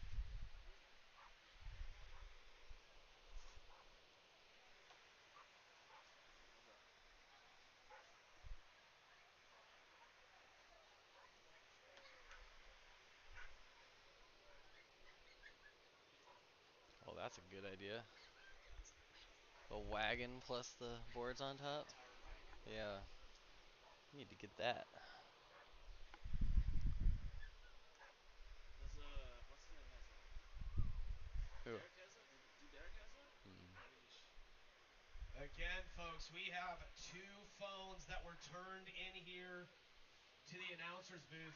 Oh, that's a good idea. A wagon plus the boards on top. Yeah. Need to get that. Does what's his name has that? Who? Derek has that? Derek has that? Again, folks, we have 2 phones that were turned in here to the announcer's booth.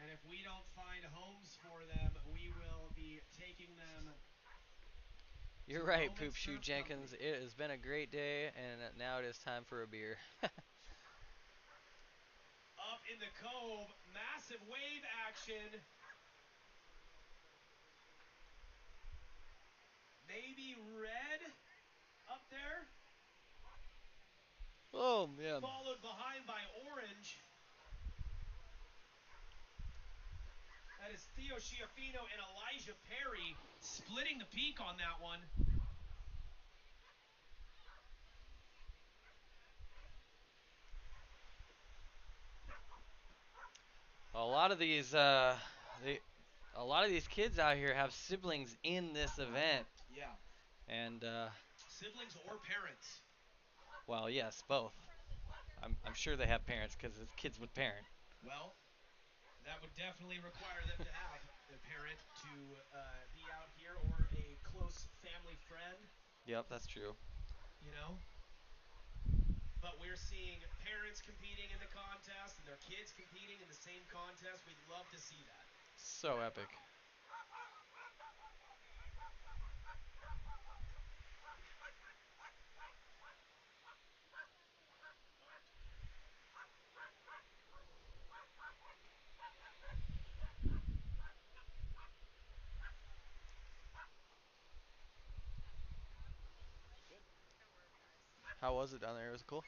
And if we don't find homes for them, we will be taking them. You're right, Poop Shoe Jenkins. It has been a great day, and now it is time for a beer. Up in the cove, massive wave action. Maybe red up there. Oh, man. Followed behind by orange. That is Theo Schiaffino and Elijah Perry splitting the peak on that one. A lot of these kids out here have siblings in this event. Yeah. And siblings or parents. Well, yes, both. I'm sure they have parents because it's kids with parents. Well, that would definitely require them to have a parent to be out here or a close family friend. Yep, that's true. You know? But we're seeing parents competing in the contest and their kids competing in the same contest. We'd love to see that. So epic. How was it down there? Was it cool?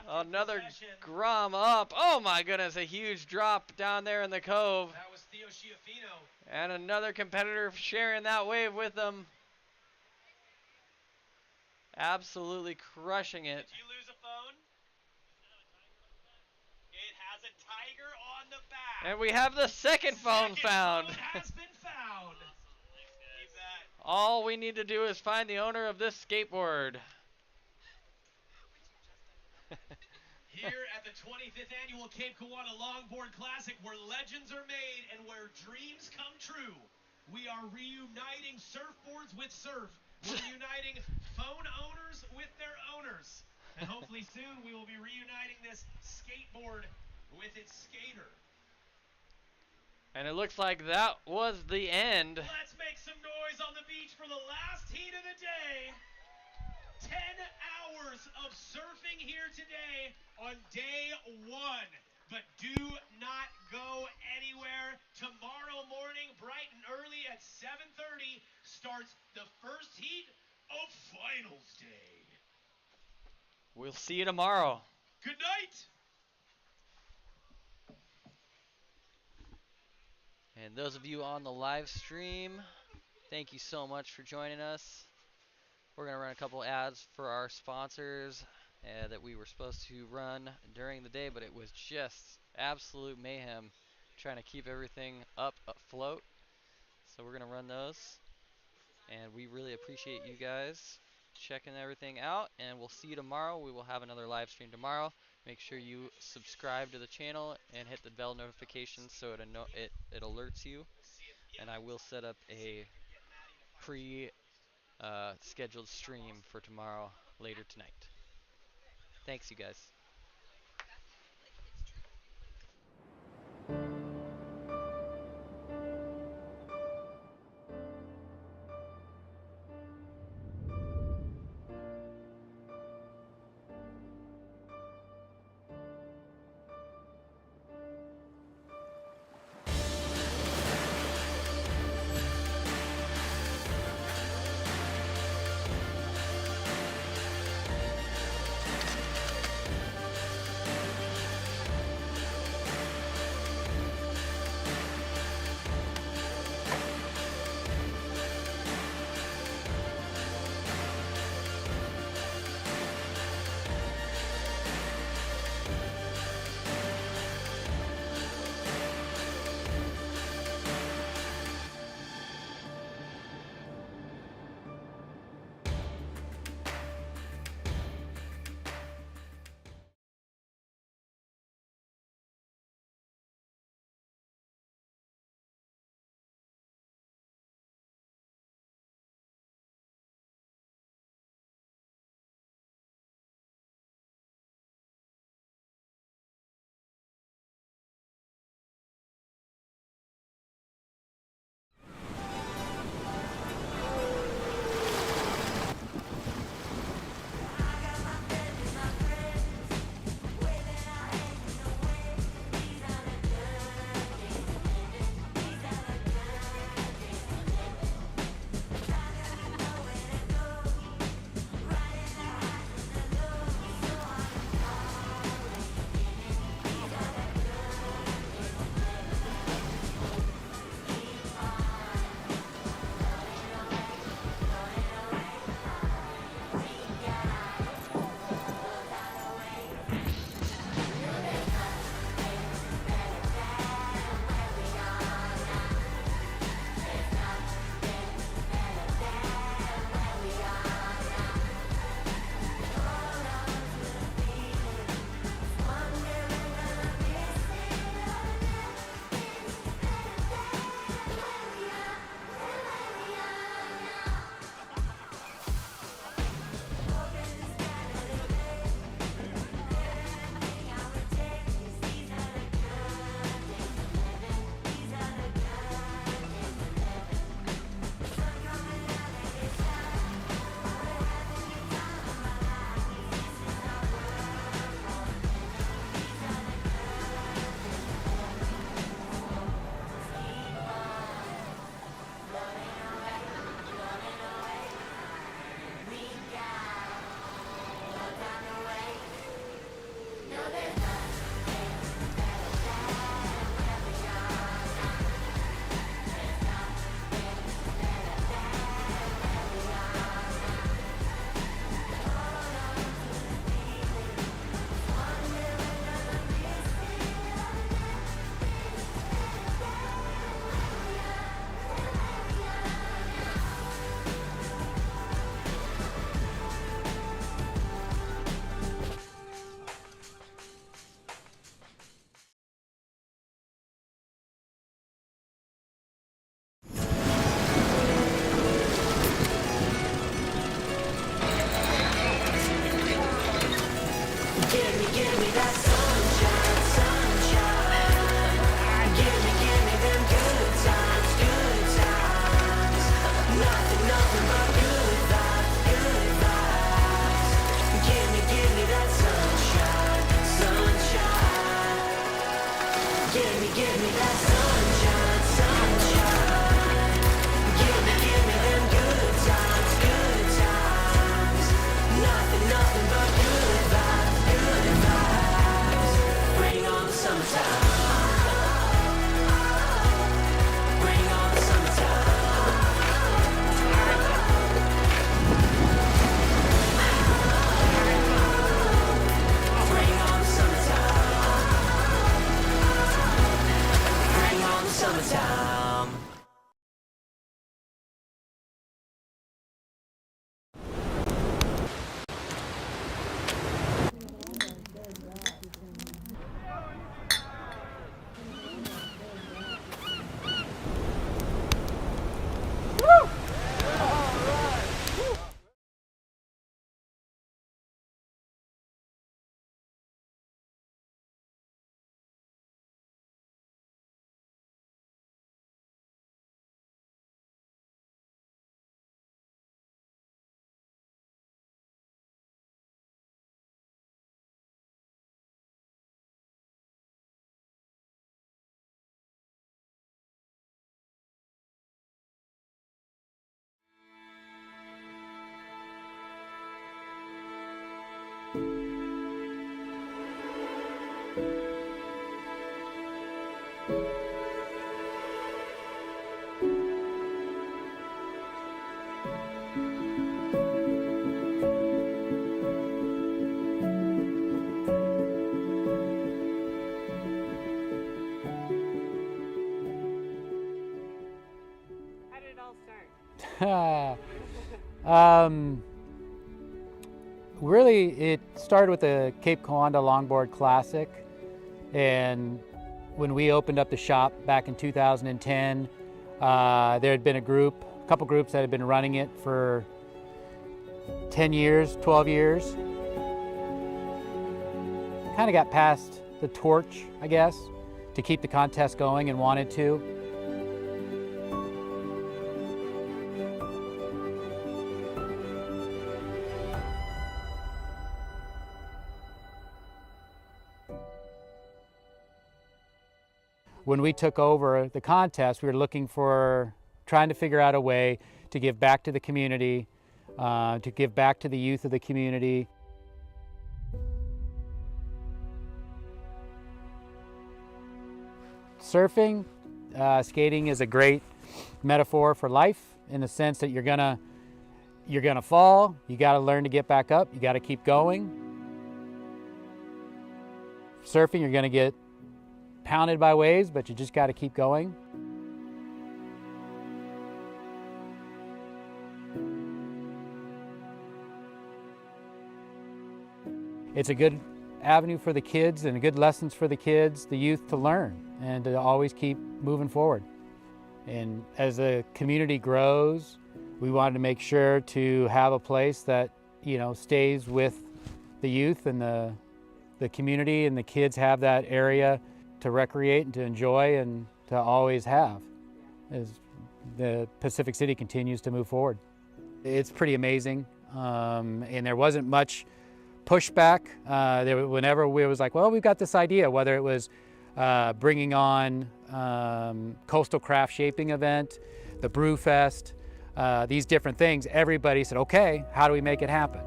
Another Grom up. Oh my goodness, a huge drop down there in the cove. That was Theo Schiaffino. And another competitor sharing that wave with them. Absolutely crushing it. Did you lose a phone? It has a tiger on the back. And we have the second phone found. Phone has been found. All we need to do is find the owner of this skateboard. Here at the 25th Annual Cape Kiwanda Longboard Classic, where legends are made and where dreams come true, we are reuniting surfboards with surf. We're reuniting phone owners with their owners. And hopefully soon we will be reuniting this skateboard with its skater. And it looks like that was the end. Let's make some noise on the beach for the last heat of the day. 10 hours of surfing here today on day 1. But do not go anywhere. Tomorrow morning, bright and early at 7:30, starts the first heat of finals day. We'll see you tomorrow. Good night. And those of you on the live stream, thank you so much for joining us. We're going to run a couple ads for our sponsors that we were supposed to run during the day, but it was just absolute mayhem trying to keep everything up afloat. So we're going to run those. And we really appreciate you guys checking everything out, and we'll see you tomorrow. We will have another live stream tomorrow. Make sure you subscribe to the channel and hit the bell notification so it alerts you. And I will set up a scheduled stream for tomorrow later tonight. Thanks, you guys. Give me that sunshine, sunshine. Give me them good times, good times. Nothing but good vibes, good vibes. Bring on the summertime. Bring on the summertime. Bring on the summertime. Bring on the summertime. How did it all start? Really, it started with the Cape Kiwanda Longboard Classic, and when we opened up the shop back in 2010, there had been a couple groups that had been running it for 10 years, 12 years. Kind of got passed the torch, I guess, to keep the contest going and wanted to. When we took over the contest, we were trying to figure out a way to give back to the community, to give back to the youth of the community. Surfing, skating is a great metaphor for life in the sense that you're gonna fall, you gotta learn to get back up, you gotta keep going. Surfing, you're gonna get pounded by waves, but you just got to keep going. It's a good avenue for the kids and good lessons for the kids, the youth to learn and to always keep moving forward. And as the community grows, we wanted to make sure to have a place that, stays with the youth and the community, and the kids have that area to recreate and to enjoy and to always have as the Pacific City continues to move forward. It's pretty amazing, and there wasn't much pushback. Whenever we was like, well, we've got this idea, whether it was bringing on Coastal Craft Shaping event, the Brew Fest, these different things, everybody said, okay, how do we make it happen?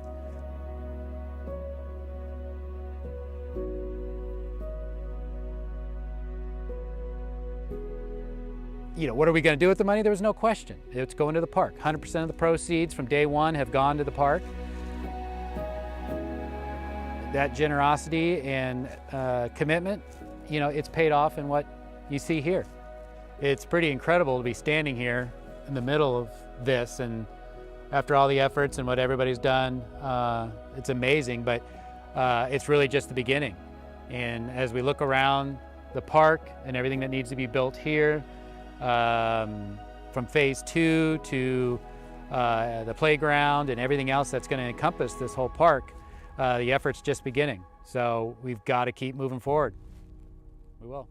What are we going to do with the money? There was no question. It's going to the park. 100% of the proceeds from day one have gone to the park. That generosity and commitment, it's paid off in what you see here. It's pretty incredible to be standing here in the middle of this, and after all the efforts and what everybody's done, it's amazing, but it's really just the beginning. And as we look around the park and everything that needs to be built here, from phase 2 to the playground and everything else that's going to encompass this whole park, the effort's just beginning. So we've got to keep moving forward. We will.